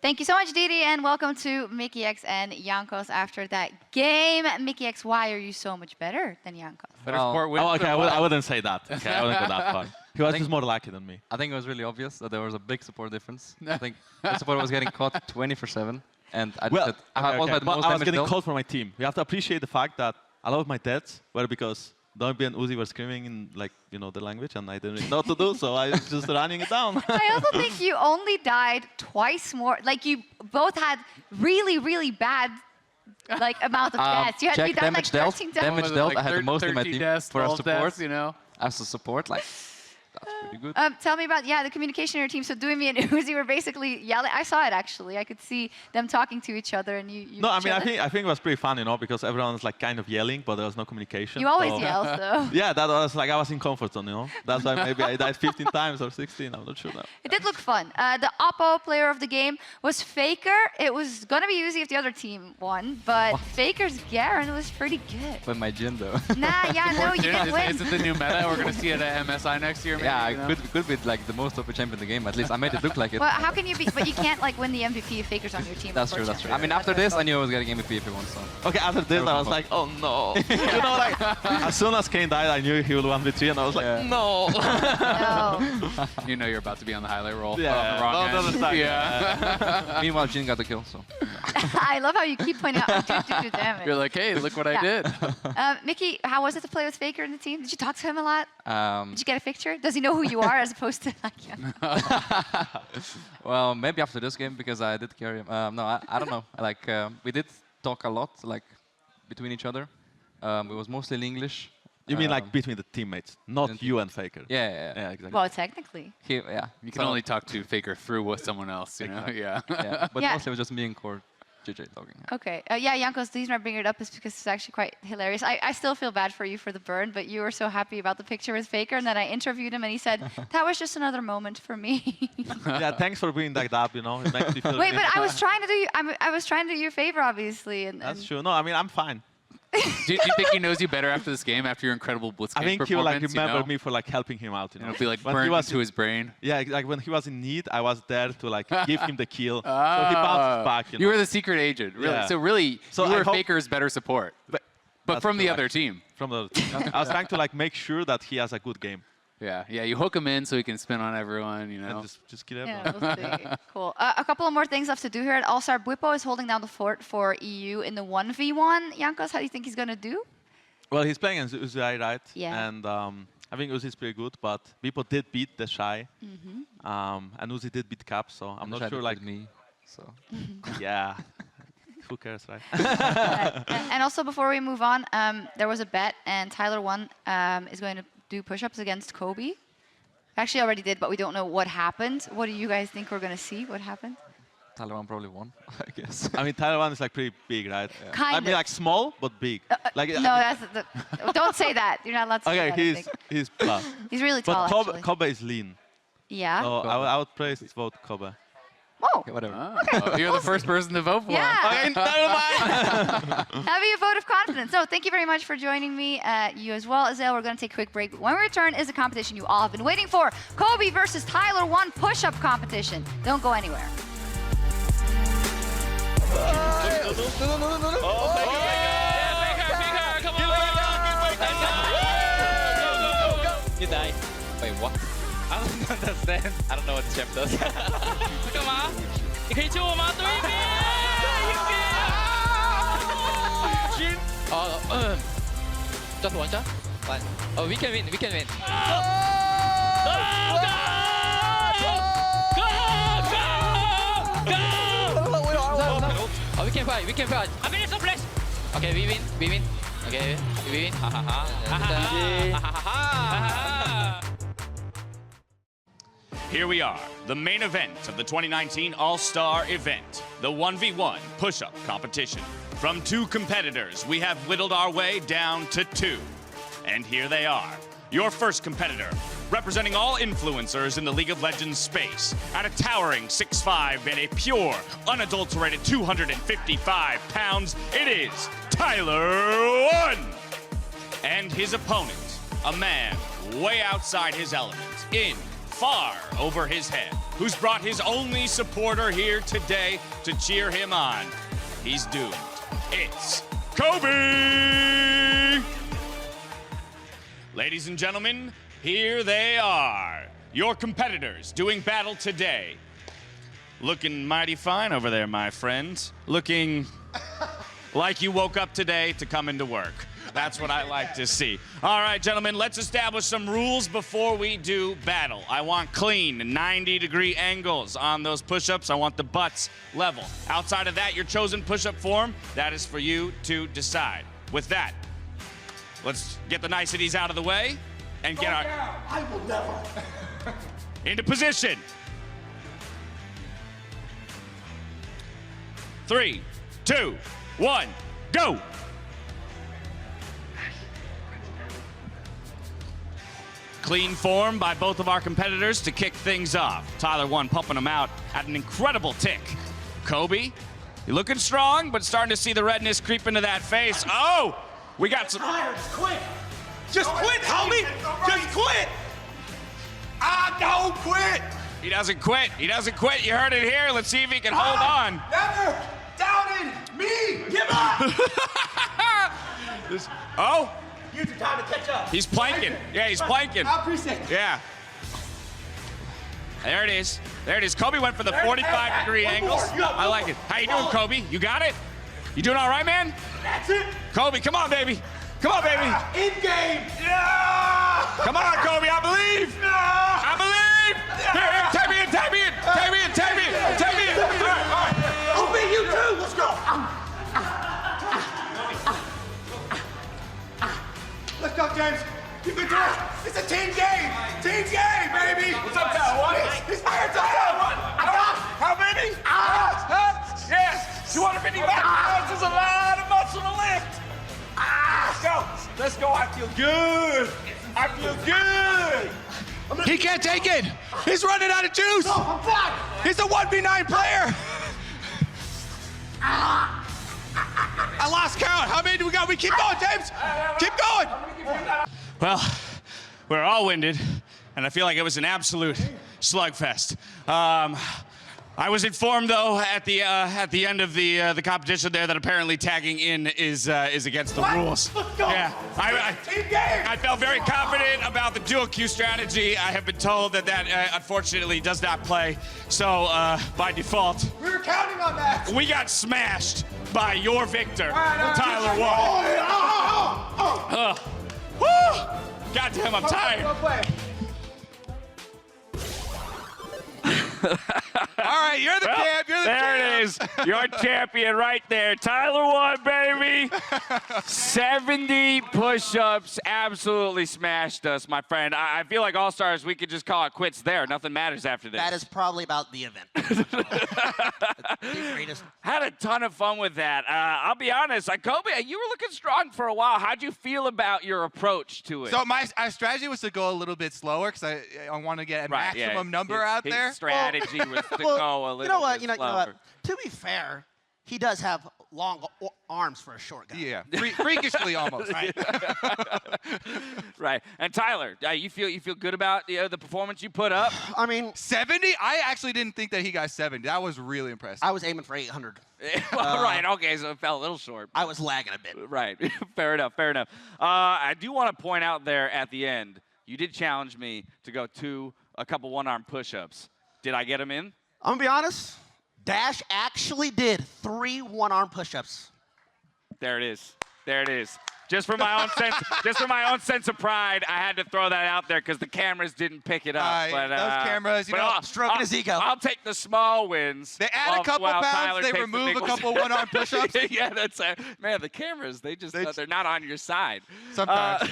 Thank you so much, Didi, and welcome to Mickey X and Jankos after that game. Mickey X, why are you so much better than Jankos? I wouldn't say that. Okay, I wouldn't go that far. He was just more lucky than me. I think it was really obvious that there was a big support difference. I think the support was getting caught 24/7, and I was getting called for my team. You have to appreciate the fact that a lot of my deaths were because Donby and Uzi were screaming in, like, you know, the language, and I didn't really know what to do, so I was just running it down. I also think you only died twice more. Like, you both had really, really bad amount of deaths. You check died damage like dealt. 13 times. Damage dealt. I had the most in my team for a support. Deaths, you know? As a support, like, that's pretty good. Tell me about, the communication in your team. So Doimi and Uzi were basically yelling. I saw it, actually. I could see them talking to each other, and you No, I mean, I think it was pretty fun, you know, because everyone's like kind of yelling, but there was no communication. You always yell, so. Yeah, that was like I was in comfort zone, you know. That's why maybe I died 15 times or 16. I'm not sure now. It did look fun. The Oppo player of the game was Faker. It was going to be Uzi if the other team won, but Faker's Garen was pretty good. With my Jhin, though. Nah, you didn't win. Is it the new meta? We're going to see it at MSI next year, maybe? Yeah, could be like the most OP champion in the game. At least I made it look like it. Well, how can you be? But you can't win the MVP if Faker's on your team. That's true. That's true. I mean, after this, I knew I was getting MVP if he won. So. Okay, after this, I was like, oh no. You know, like as soon as Kane died, I knew he would 1v3, and I was like, no. No. You know you're about to be on the highlight roll. Yeah. On the wrong end. Side. Yeah. Meanwhile, Jhin got the kill. So. I love how you keep pointing out do damage. You're like, hey, look what I did. Mickey, how was it to play with Faker in the team? Did you talk to him a lot? Did you get a picture? Does he know who you are as opposed to like Well, maybe after this game because I did carry him. No, I don't know. Like we did talk a lot, like between each other. It was mostly in English. You mean like between the teammates, not you and Faker? Yeah, exactly. Well, technically. Yeah. You can only talk to Faker through with someone else, you know? Yeah. But Yeah. mostly it was just me and Core JJ talking. Okay. Yeah, Jankos, the reason I bring it up is because it's actually quite hilarious. I still feel bad for you for the burn, but you were so happy about the picture with Faker, and then I interviewed him, and he said, that was just another moment for me. Yeah, thanks for bringing that up, you know. It makes me feel Wait, really but I was trying to do I was trying to do you a favor, obviously. That's true. No, I mean, I'm fine. Do you think he knows you better after this game, after your incredible Blitzkrieg I think he will performance? like remember you know? me for like helping him out. You know, It'll be like when burned he was into his brain. Yeah, like when he was in need, I was there to like give him the kill. So he bounces back. You know? You were the secret agent, really. Yeah. So really, So you I were hope- Faker's better support, but from the other team. From the other team. I was trying to like make sure that he has a good game. Yeah. You hook him in so he can spin on everyone. You know, and just kill Yeah, everyone. we'll see. Cool. A couple of more things left to do here at All-Star. Bwipo is holding down the fort for EU in the 1v1. Jankos, how do you think he's going to do? Well, he's playing against Uzi, right? Yeah. And I think Uzi's pretty good, but Bwipo did beat TheShy. And Uzi did beat Cap, so I'm not sure like me. So yeah. Who cares, right? And also, before we move on, there was a bet, and Tyler won is going to do push-ups against Kobe. Actually, already did, but we don't know what happened. What do you guys think we're going to see? What happened? Tyler 1 probably won, I guess. I mean, Tyler 1 is like pretty big, right? Yeah. Kind I mean, of. like small but big. Like No, that's don't say that. You're not allowed to say okay, that, I think. he's buff. He's really tall, But actually. Kobe is lean. Yeah. So I would praise vote Kobe. Whoa. Okay, whatever. You're the first person to vote for him. Yeah. Okay, never mind. Having a vote of confidence. So thank you very much for joining me. You as well, Azale. We're going to take a quick break. When we return is a competition you all have been waiting for. Kobe versus Tyler 1 push-up competition. Don't go anywhere. You die. Wait, what? I don't understand. I don't know what the champ does. 干嘛？你可以救我吗？对面，Just one shot? One. Oh, we can win. We can win. Oh, we can fight. We can fight. I finish the place. Okay, we win. We win. Okay, we win. Ha ha ha. Here we are, the main event of the 2019 All-Star event, the 1v1 push-up competition. From 2 competitors, we have whittled our way down to 2. And here they are. Your first competitor, representing all influencers in the League of Legends space, at a towering 6'5" and a pure, unadulterated 255 pounds, it is Tyler 1! And his opponent, a man way outside his element, in far over his head, who's brought his only supporter here today to cheer him on. He's doomed. It's Kobe! Ladies and gentlemen, here they are, your competitors doing battle today. Looking mighty fine over there, my friend. Looking like you woke up today to come into work. That's what I like to see. All right, gentlemen, let's establish some rules before we do battle. I want clean 90-degree angles on those push-ups. I want the butts level. Outside of that, your chosen push-up form, that is for you to decide. With that, let's get the niceties out of the way and get our... I will never. into position. 3, 2, 1, go! Clean form by both of our competitors to kick things off. Tyler 1 pumping them out at an incredible tick. Kobe, you're looking strong, but starting to see the redness creep into that face. Oh, we got some... Quit. Just quit, homie. Just quit. I don't quit. He doesn't quit. He doesn't quit. You heard it here. Let's see if he can hold on. Never doubted me. Give up. Oh, Use your time to catch up. he's planking. Yeah, he's planking. I appreciate it. Yeah. There it is. There it is. Kobe went for the 45-degree angles. I like it. How you doing, Kobe? You got it? You doing all right, man? That's it. Kobe, come on, baby. Come on, baby. In game. Yeah. Come on, Kobe. I believe. I believe. Here, take me in. Take me in. Take me in. Take me in. Take me in. All right. I'll beat you too. Let's go. Let's go, James. You can do it. It's a team game. Team game, baby. What's up, pal? What? He's fired. How many? Yes. 250 pounds is a lot of muscle to lift. Let's go. Let's go. I feel good. I feel good. He can't take it. He's running out of juice. No, I'm fine. He's a 1v9 player. I lost count. How many do we got? We keep going, James. Keep going. Well, we're all winded, and I feel like it was an absolute slugfest. I was informed, though, at the end of the competition there that apparently tagging in is against the rules. Let's go. Yeah, I felt very confident about the dual Q strategy. I have been told that unfortunately does not play. So by default, We were counting on that. we got smashed by your victor, right, Tyler oh, Wall. Woo! God damn, I'm tired. All right, you're the champ. You're the champ. There it is. Your champion right there. Tyler won, baby. 70 push-ups. Absolutely smashed us, my friend. I feel like All-Stars, we could just call it quits there. Nothing matters after this. That is probably about the event. Had a ton of fun with that. I'll be honest, Kobe, you were looking strong for a while. How'd you feel about your approach to it? So my strategy was to go a little bit slower because I want to get a maximum number out there. His strategy was to go a little you know what? bit You know slower. what? To be fair, he does have long arms for a short guy. Yeah, freakishly almost. Right. Right. And Tyler, you feel good about the performance you put up? I mean, 70? I actually didn't think that he got 70. That was really impressive. I was aiming for 800. Well, right. Okay, so it fell a little short. I was lagging a bit. Right. Fair enough. Fair enough. I do want to point out there at the end, you did challenge me to go a couple one-arm push-ups. Did I get them in? I'm gonna be honest. Dash actually did 3 one-arm push-ups. There it is. There it is. Just for my own sense of pride, I had to throw that out there because the cameras didn't pick it up. But those cameras, stroking his ego. I'll take the small wins. They add a couple pounds. They remove a couple one-arm push-ups. Yeah, that's man. The cameras, they're not on your side. Sometimes.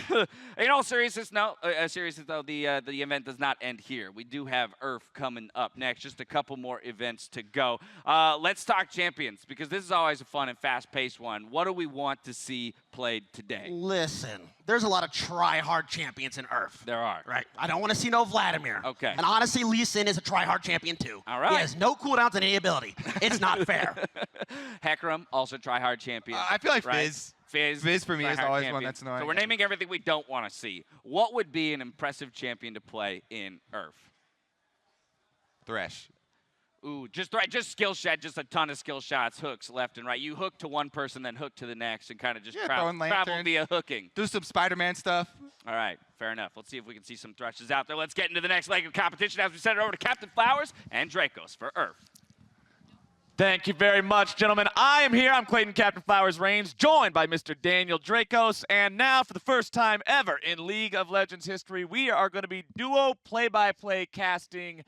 In all seriousness, though, the event does not end here. We do have Earth coming up next. Just a couple more events to go. Let's talk champions because this is always a fun and fast-paced one. What do we want to see played today? Listen, there's a lot of try-hard champions in Earth. There are. Right. I don't want to see no Vladimir. Okay. And honestly, Lee Sin is a try-hard champion too. All right. He has no cooldowns in any ability. It's not fair. Hecarim, also try-hard champion. I feel like right? Fizz. Fizz for me is try-hard always champion. one that's annoying. So we're naming everything we don't want to see. What would be an impressive champion to play in Earth? Thresh. Ooh, just skill shot, just a ton of skill shots, hooks left and right. You hook to one person, then hook to the next, and kind of just travel via hooking. Do some Spider-Man stuff. All right, fair enough. Let's see if we can see some Thrushes out there. Let's get into the next leg of competition as we send it over to Captain Flowers and Dracos for Earth. Thank you very much, gentlemen. I am here. I'm Clayton Captain Flowers Reigns, joined by Mr. Daniel Dracos. And now, for the first time ever in League of Legends history, we are going to be duo play-by-play casting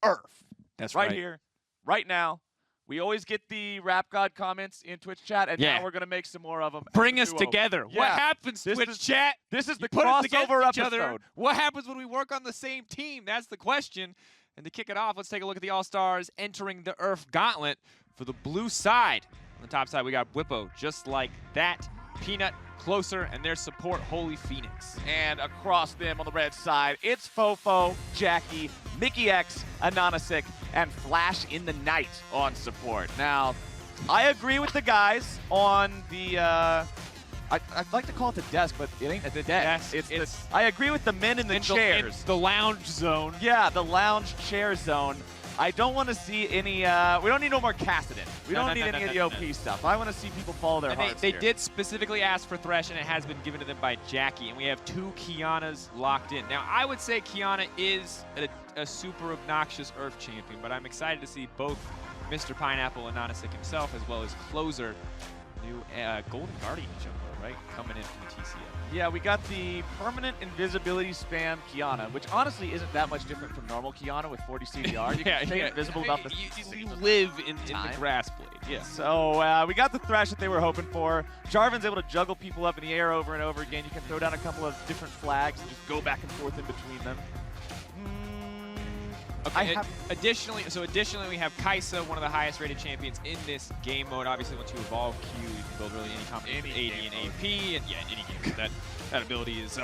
Earth. That's right here, right now. We always get the Rap God comments in Twitch chat, and now we're going to make some more of them. Bring us together. Yeah. What happens, Twitch chat? This is the Put us crossover against each episode. other. What happens when we work on the same team? That's the question. And to kick it off, let's take a look at the All-Stars entering the Earth Gauntlet for the blue side. On the top side, we got Bwipo, just like that. Peanut, Closer, and their support, Holy Phoenix. And across them on the red side, it's Fofo, Jackie, Mickey X, Anonasik, and Flash in the Night on support. Now, I agree with the guys on the, I'd like to call it the desk, but it ain't the desk. I agree with the men in the chairs. The lounge zone. Yeah, the lounge chair zone. I don't want to see any, we don't need no more Kassadin. We don't need any of the OP stuff. I want to see people follow their hearts They here. did specifically ask for Thresh, and it has been given to them by Jackie, and we have 2 Kianas locked in. Now, I would say Kiana is a super obnoxious Earth champion, but I'm excited to see both Mr. Pineapple and Nanasik himself, as well as closer, new Golden Guardian jungler, right? Coming in from the TCL. Yeah, we got the permanent invisibility spam Kiana, which honestly isn't that much different from normal Kiana with 40 CDR. You can stay invisible about the You live in the grass blade, yeah. So we got the thrash that they were hoping for. Jarvan's able to juggle people up in the air over and over again. You can throw down a couple of different flags and just go back and forth in between them. Okay, additionally, we have Kai'Sa, one of the highest rated champions in this game mode. Obviously, once you evolve Q, you can build really any combination of AD and AP, and yeah, any game. That ability is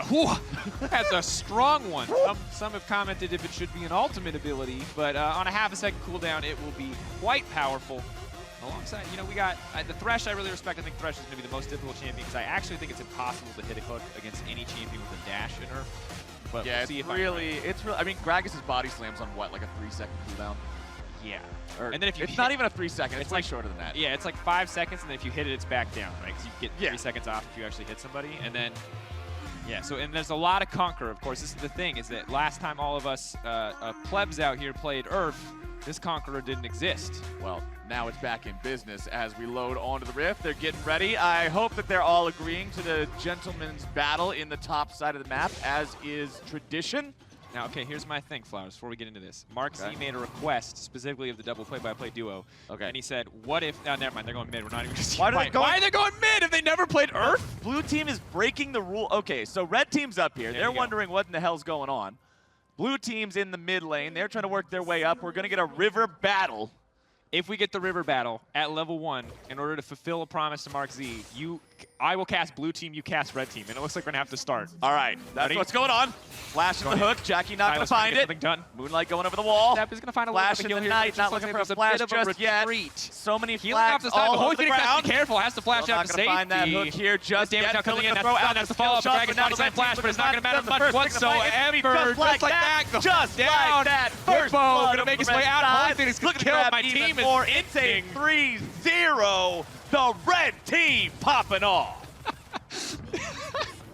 that's a strong one. Some have commented if it should be an ultimate ability, but on a half-a-second cooldown, it will be quite powerful. Alongside, you know, we got the Thresh. I really respect. I think Thresh is going to be the most difficult champion because I actually think it's impossible to hit a hook against any champion with a dash in her. But yeah, we'll see it's really. I mean, Gragas' body slams on what, like a 3-second cooldown? Yeah. And then if you it's not even a 3-second. It's like shorter than that. Yeah, it's like 5 seconds, and then if you hit it, it's back down, right? Because you get 3 seconds off if you actually hit somebody, and then. Yeah, so and there's a lot of Conqueror, of course. This is the thing, is that last time all of us plebs out here played Earth, this Conqueror didn't exist. Well, now it's back in business as we load onto the Rift. They're getting ready. I hope that they're all agreeing to the gentleman's battle in the top side of the map, as is tradition. Now, okay, here's my thing, Flowers, before we get into this. Mark Z made a request specifically of the double play-by-play duo. Okay. And he said, what if... Oh, never mind, they're going mid. We're not even going to see Why are they going mid if they never played Earth? Blue team is breaking the rule. Okay, so red team's up here. They're wondering what in the hell's going on. Blue team's in the mid lane. They're trying to work their way up. We're going to get a river battle. If we get the river battle at level 1, in order to fulfill a promise to Mark Z, I will cast blue team, you cast red team, and it looks like we're going to have to start. All right, that's what's going on. Flash in the hook, Jackie not going to find it. Done. Moonlight going over the wall. Step is going to find a flash in the night, not looking for a flash just yet. So many flags all over the ground. Be careful, has to flash out to safety. Not going to find that hook here just yet. Now coming in, that's the follow-up. Dragon body slam flash, but it's not going to matter much whatsoever. Just like that, just like that. First blood going to make his way out. Only thing is going to kill my team is instinct. 3-0, the red team popping off.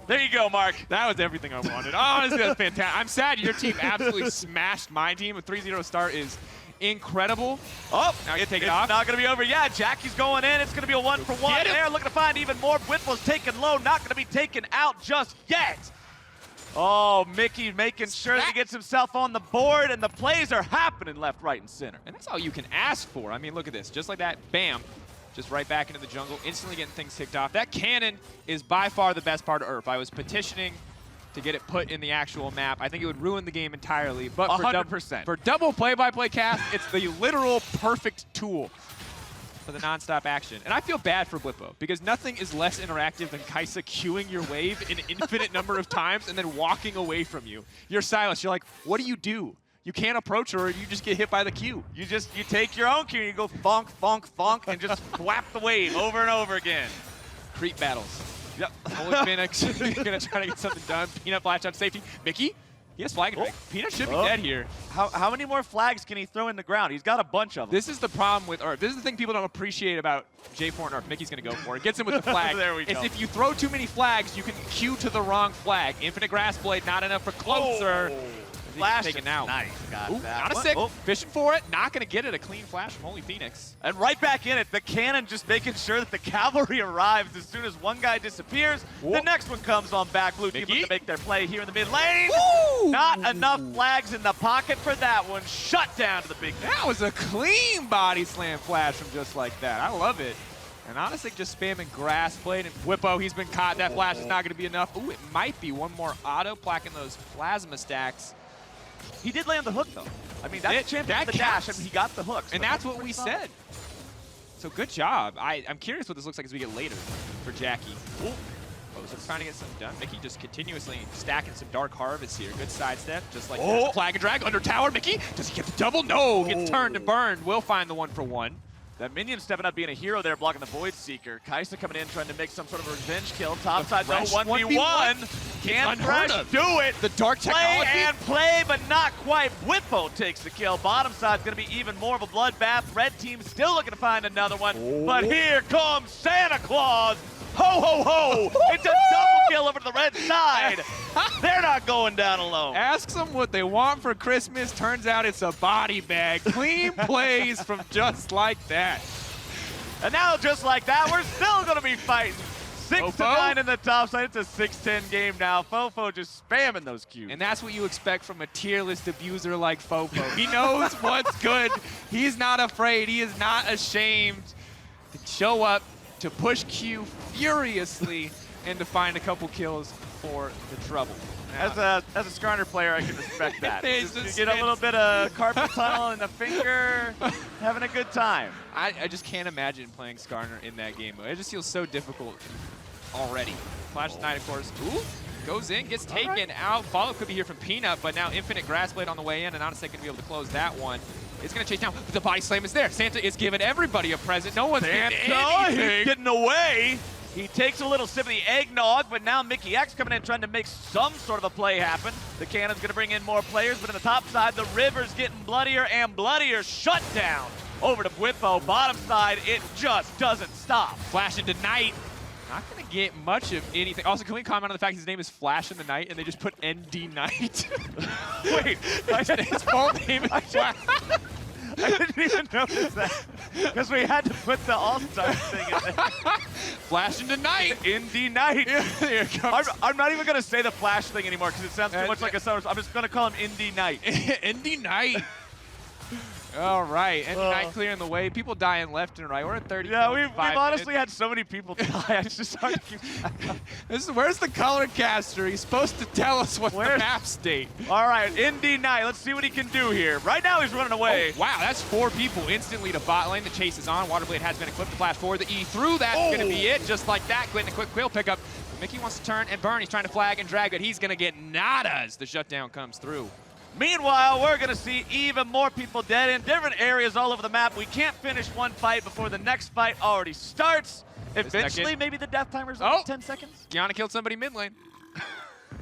There you go, Mark. That was everything I wanted. Honestly, that's fantastic. I'm sad your team absolutely smashed my team. A 3-0 start is incredible. Oh, now you take it off. It's not going to be over. Yeah, Jackie's going in. It's going to be a 1-for-1 there. Looking to find even more. Bwipo's taken low. Not going to be taken out just yet. Oh, Mickey making sure that he gets himself on the board, and the plays are happening left, right, and center. And that's all you can ask for. I mean, look at this. Just like that, bam, just right back into the jungle, instantly getting things ticked off. That cannon is by far the best part of Earth. I was petitioning to get it put in the actual map. I think it would ruin the game entirely. But 100%. For double play-by-play cast, it's the literal perfect tool for the non-stop action. And I feel bad for Bwipo, because nothing is less interactive than Kai'Sa queuing your wave an infinite number of times and then walking away from you. You're silenced. You're like, what do? You can't approach her, or you just get hit by the Q. You take your own Q, and you go thonk, thonk, thonk, and just whap the wave over and over again. Creep battles. Yep. Holy Phoenix is going to try to get something done. Peanut flash out safety. Mickey? He has flag and drink. Peanut should be dead here. How many more flags can he throw in the ground? He's got a bunch of them. This is the problem with Earth. This is the thing people don't appreciate about J4 and Earth. Mickey's going to go for it. Gets him with the flag. There we go. It's if you throw too many flags, you can queue to the wrong flag. Infinite Grass Blade, not enough for closer. Flash taken out. Nice, got that. Not a sick. Fishing for it. Not going to get it. A clean flash from Holy Phoenix. And right back in it. The cannon just making sure that the cavalry arrives as soon as one guy disappears. The next one comes on back. Blue team looking to make their play here in the mid lane. Not enough flags in the pocket for that one. Shut down to the big. That was a clean body slam flash from just like that. I love it. And honestly, just spamming Grass Blade and Bwipo. He's been caught. That flash is not going to be enough. Ooh, it might be one more auto placking those plasma stacks. He did land the hook, though. I mean, that's the champion of the dash, and he got the hook. And that's what we said. So good job. I'm curious what this looks like as we get later for Jackie. Ooh. So trying to get something done. Mickey just continuously stacking some Dark Harvest here. Good sidestep, just like that. Flag and drag under tower. Mickey, does he get the double? No, gets turned and burned. We'll find the 1-for-1. That minion stepping up, being a hero there, blocking the Void Seeker. Kai'Sa coming in, trying to make some sort of revenge kill. Top side, no 1v1. Can Thresh do it? The dark technology. Play and play, but not quite. Bwipo takes the kill. Bottom side's going to be even more of a bloodbath. Red team still looking to find another one. But here comes Santa Claus. Ho, ho, ho. It's a double kill over to the red side. They're not going down alone. Asks them what they want for Christmas. Turns out it's a body bag. Clean plays from just like that. And now, just like that, we're still going to be fighting. 6-9 in the top side. It's a 6-10 game now. Fofo just spamming those Qs. And that's what you expect from a tier list abuser like Fofo. He knows what's good. He's not afraid. He is not ashamed to show up, to push Q furiously, and to find a couple kills for the trouble. As a Skarner player, I can respect that. It's You get a little bit of carpet tunnel in the finger, having a good time. I just can't imagine playing Skarner in that game. It just feels so difficult already. Flash Knight, of course. Ooh, goes in, gets taken out. Follow could be here from Peanut, but now Infinite Grass Blade on the way in, and Anasek going to be able to close that one. It's going to chase down, but the body slam is there. Santa is giving everybody a present. No one's getting anything. He's getting away. He takes a little sip of the eggnog, but now Mickey X coming in trying to make some sort of a play happen. The cannon's going to bring in more players, but in the top side, the river's getting bloodier and bloodier. Shut down over to Bwipo. Bottom side, it just doesn't stop. Flash into Knight. Not going to get much of anything. Also, can we comment on the fact his name is Flash in the Night, and they just put ND Knight? Wait, his full name is Flash. I didn't even notice that because we had to put the All-Star thing in there. Flash into Night. ND Knight. Here it comes. I'm not even going to say the Flash thing anymore because it sounds too much like a summer. I'm just going to call him ND Knight. ND Knight. All right, ND Knight clearing the way. People dying left and right. We're at 30. Yeah, we've honestly had so many people die. It's just hard to keep track of. Where's the color caster? He's supposed to tell us what the map state. All right, ND Knight. Let's see what he can do here. Right now, he's running away. Oh, wow, that's 4 people instantly to bot lane. The chase is on. Waterblade has been equipped to flash forward. The E through. That's going to be it. Just like that. Getting a quick quill pickup. Mickey wants to turn and burn. He's trying to flag and drag, but he's going to get nada as the shutdown comes through. Meanwhile, we're going to see even more people dead in different areas all over the map. We can't finish one fight before the next fight already starts. Eventually, maybe the death timer's on 10 seconds. Kiana killed somebody mid lane.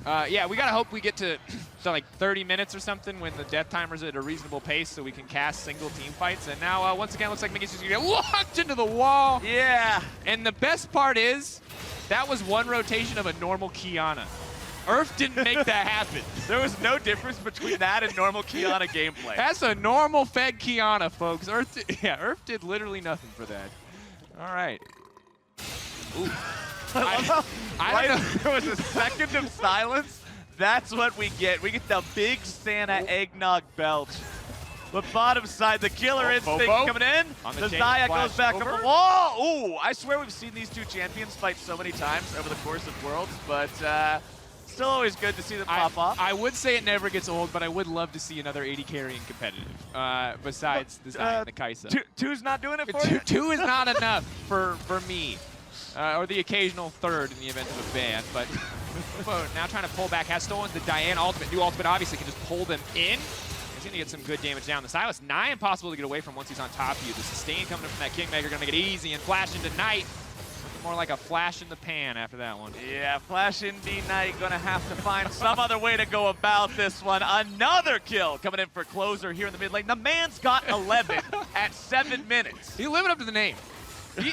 Yeah, we got to hope we get to like 30 minutes or something when the death timer's at a reasonable pace so we can cast single team fights. And now, once again, looks like Mickey's just going to get locked into the wall. Yeah. And the best part is, that was one rotation of a normal Kiana. Earth didn't make that happen. There was no difference between that and normal Kiana gameplay. That's a normal fed Kiana, folks. Earth did literally nothing for that. All right. Ooh. I don't know. There was a second of silence. That's what we get. We get the big Santa eggnog belch. But bottom side, the killer instinct coming in. The Zaya goes back up the wall. Ooh, I swear we've seen these two champions fight so many times over the course of Worlds, but still always good to see them pop off. I would say it never gets old, but I would love to see another 80 carrying competitive besides the Zaya and the Kaisa. Two's not doing it for you? Two is not enough for me. Or the occasional third in the event of a ban, but now trying to pull back, has stolen the Diane ultimate. New ultimate obviously can just pull them in. He's going to get some good damage down. The Silas, nigh impossible to get away from once he's on top of you. The sustain coming in from that Kingmaker going to make it easy, and Flash into Knight. Looking more like a flash in the pan after that one. Yeah, Flash into Knight going to have to find some other way to go about this one. Another kill coming in for Closer here in the mid lane. The man's got 11 at 7 minutes. He's living up to the name.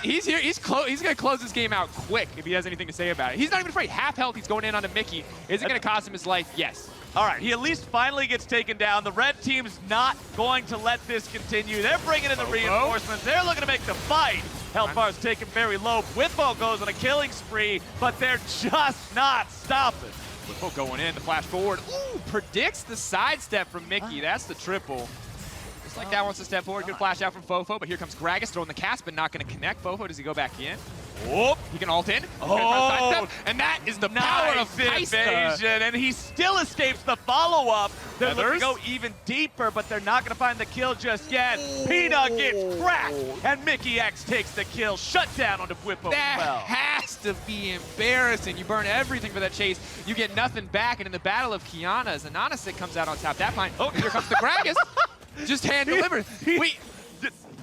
He's here. He's going to close this game out quick if he has anything to say about it. He's not even afraid. Half health. He's going in onto Mickey. Is it going to cost him his life? Yes. All right, he at least finally gets taken down. The red team's not going to let this continue. They're bringing in the reinforcements. They're looking to make the fight. Health bar's taken very low. Bwipo goes on a killing spree, but they're just not stopping. Bwipo going in, the flash forward. Ooh, predicts the sidestep from Mickey. That's the triple. Just like that wants to step forward. Good flash out from Fofo, but here comes Gragas throwing the cast, but not going to connect. Fofo, does he go back in? Whoop. He can ult in. Oh, and that is the power of evasion, and he still escapes the follow-up. They're looking to go even deeper, but they're not going to find the kill just yet. Peanut gets cracked, and Mickey X takes the kill. Shut down onto Bwipo. That has to be embarrassing. You burn everything for that chase. You get nothing back, and in the battle of Kiana, as Ananasik comes out on top. That fine. Oh, here comes the Gragas. Just hand delivered.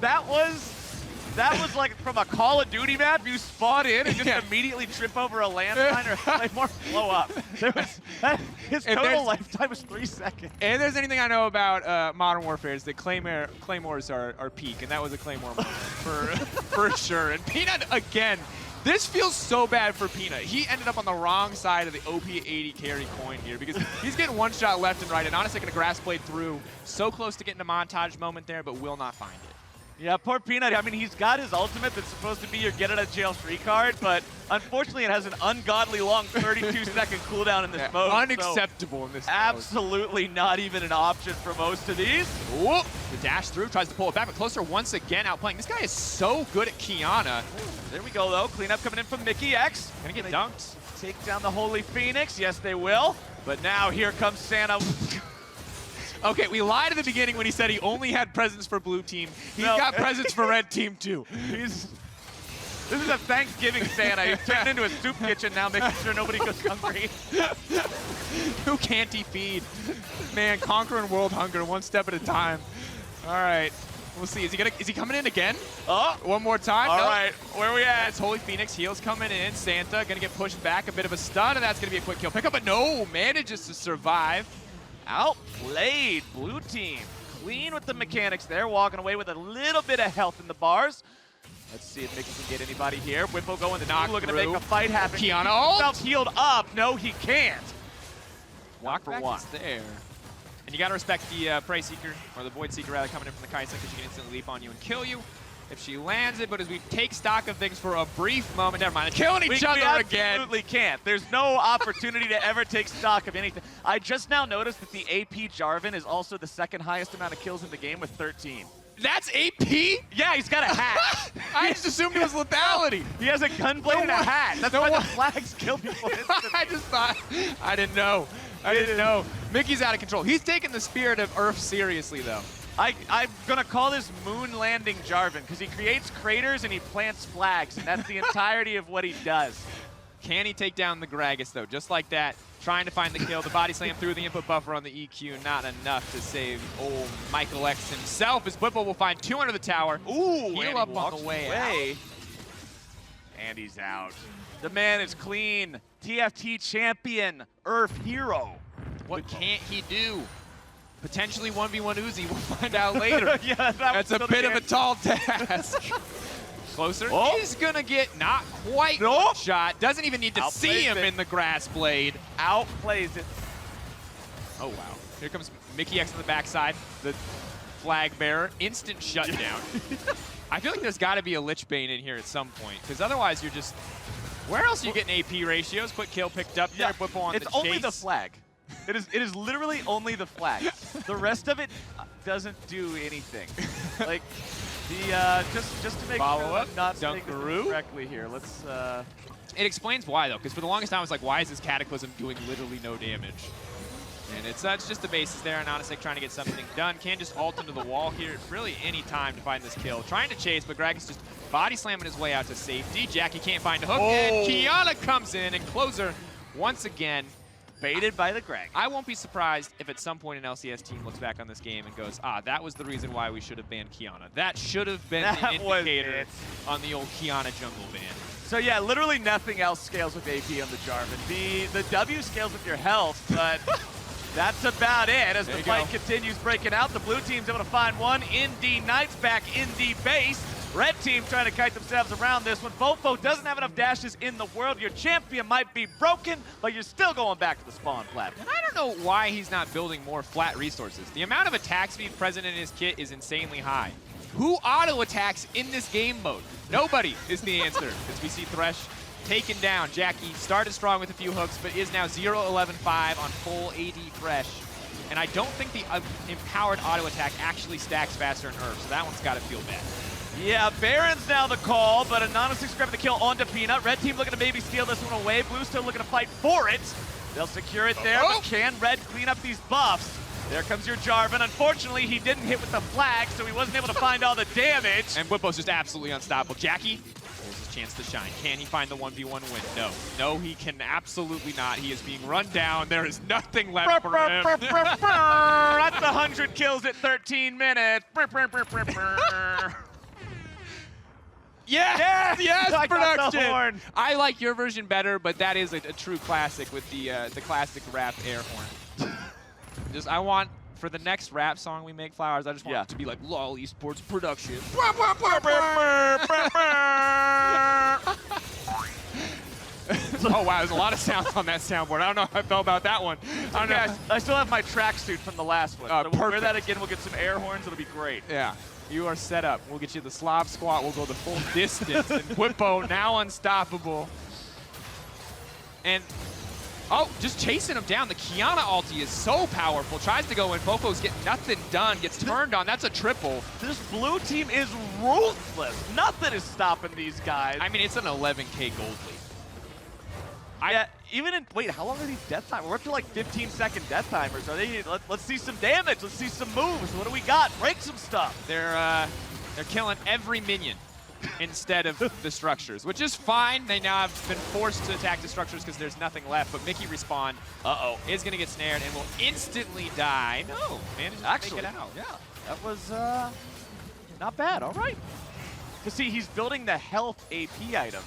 That was like from a Call of Duty map. You spawn in and just immediately trip over a landmine or like more blow up. His total lifetime was 3 seconds. And if there's anything I know about Modern Warfare is that claymores are peak, and that was a claymore moment for sure. And Peanut again This feels so bad for Peanut. He ended up on the wrong side of the OP80 carry coin here because he's getting one shot left and right, and honestly gonna grass blade through. So close to getting a montage moment there, but will not find it. Yeah, poor Peanut. I mean, he's got his ultimate that's supposed to be your get-out-of-jail-free card, but unfortunately it has an ungodly long 32-second cooldown in this mode. Unacceptable in this mode. Absolutely not even an option for most of these. Whoop! The dash through, tries to pull it back, but Closer once again outplaying. This guy is so good at Kiana. There we go, though. Cleanup coming in from Mickey X. Gonna get dunked. Take down the Holy Phoenix. Yes, they will. But now here comes Santa. Okay, we lied at the beginning when he said he only had presents for blue team. He's got presents for red team too. This is a Thanksgiving Santa. He's turned into a soup kitchen now, making sure nobody goes hungry. Who can't he feed? Man, conquering world hunger one step at a time. All right, we'll see. Is he coming in again? Oh, one more time. All right, where we at? It's Holy Phoenix. Heals coming in. Santa gonna get pushed back. A bit of a stun, and that's gonna be a quick kill pickup. But no, manages to survive. Outplayed, blue team. Clean with the mechanics there, walking away with a little bit of health in the bars. Let's see if Mickey can get anybody here. Bwipo going to knock looking to make a fight happen. Kiana ult. Healed up. No, he can't. Walk for one. There. And you got to respect the Prey Seeker, or the Void Seeker rather, coming in from the Kaisa, because she can instantly leap on you and kill you if she lands it. But as we take stock of things for a brief moment, never mind, killing each other again. We absolutely can't. There's no opportunity to ever take stock of anything. I just now noticed that the AP Jarvan is also the second highest amount of kills in the game with 13. That's AP? Yeah, he's got a hat. I just assumed it was lethality. He has a gunblade and a hat. That's why the flags kill people instantly. I just thought, I didn't know. I didn't know. Mickey's out of control. He's taking the spirit of Earth seriously, though. I'm gonna call this moon landing Jarvan because he creates craters and he plants flags, and that's the entirety of what he does. Can he take down the Gragas, though? Just like that, trying to find the kill. The body slam through the input buffer on the EQ, not enough to save old Michael X himself, as Bwipo will find 2 under the tower. Ooh, heal up on the way out. And he's out. The man is clean. TFT champion, Earth hero. What can't he do? Potentially 1v1 Uzi, we'll find out later. Yeah, that's a bit of a tall task. Closer, he's gonna get not quite shot. Doesn't even need to see him in the grass blade. Outplays it. Oh wow, here comes Mickey X on the backside. The flag bearer, instant shutdown. I feel like there's gotta be a Lich Bane in here at some point, because otherwise you're just, where else are you getting AP ratios? Quick kill picked up there, Bwipo on the chase. It's only the flag. It is literally only the flag. The rest of it doesn't do anything. Like the just to make sure I'm not saying this correctly here. Let's. It explains why though, because for the longest time I was like, why is this Cataclysm doing literally no damage? And it's just the bases there, and Onasek trying to get something done. Can just ult into the wall here. Really any time to find this kill. Trying to chase, but Gragas just body slamming his way out to safety. Jackie can't find a hook, and Kiana comes in, and Closer once again baited by the Greg. I won't be surprised if at some point an LCS team looks back on this game and goes, that was the reason why we should have banned Kiana. That should have been the indicator on the old Kiana jungle ban. So yeah, literally nothing else scales with AP on the Jarvan. The W scales with your health, but that's about it. As the fight continues breaking out, the blue team's able to find one. ND Knights back in the base. Red team trying to kite themselves around this one. Fofo doesn't have enough dashes in the world. Your champion might be broken, but you're still going back to the spawn platform. And I don't know why he's not building more flat resources. The amount of attack speed present in his kit is insanely high. Who auto-attacks in this game mode? Nobody is the answer, as we see Thresh taken down. Jackie started strong with a few hooks, but is now 0-11-5 on full AD Thresh. And I don't think the empowered auto-attack actually stacks faster in Earth, so that one's got to feel bad. Yeah, Baron's now the call, but Anonymous grabbing the kill onto Peanut. Red team looking to maybe steal this one away. Blue still looking to fight for it. They'll secure it there, but can Red clean up these buffs? There comes your Jarvan. Unfortunately, he didn't hit with the flag, so he wasn't able to find all the damage. And Bwipo's just absolutely unstoppable. Jackie holds his chance to shine. Can he find the 1v1 win? No. No, he can absolutely not. He is being run down. There is nothing left for him. That's 100 kills at 13 minutes. Yes, I got the production. horn. I like your version better, but that is a true classic with the classic rap air horn. I want, for the next rap song we make, Flowers, I just want it to be like LOL Esports production. sounds. Oh wow, there's a lot of sounds on that soundboard. I don't know how I felt about that one. I don't know. I still have my tracksuit from the last one. So we'll wear Perfect. that again. We'll get some air horns. It'll be great. Yeah, you are set up. We'll get you the Slav squat. We'll go the full distance. And Bwipo now unstoppable. And oh, just chasing him down. The Kiana ulti is so powerful. Tries to go in. Fofo's getting nothing done. Gets turned on. That's a triple. This blue team is ruthless. Nothing is stopping these guys. I mean, it's an 11K gold lead. Yeah, even in, wait, how long are these death timers? We're up to like 15-second death timers. Are they, let's see some damage. Let's see some moves. What do we got? Break some stuff. They're killing every minion instead of the structures, which is fine. They now have been forced to attack the structures because there's nothing left. But Mickey respawn, is going to get snared and will instantly die. No, manages to make it out. Yeah, that was not bad. All right. Because see, he's building the health AP items.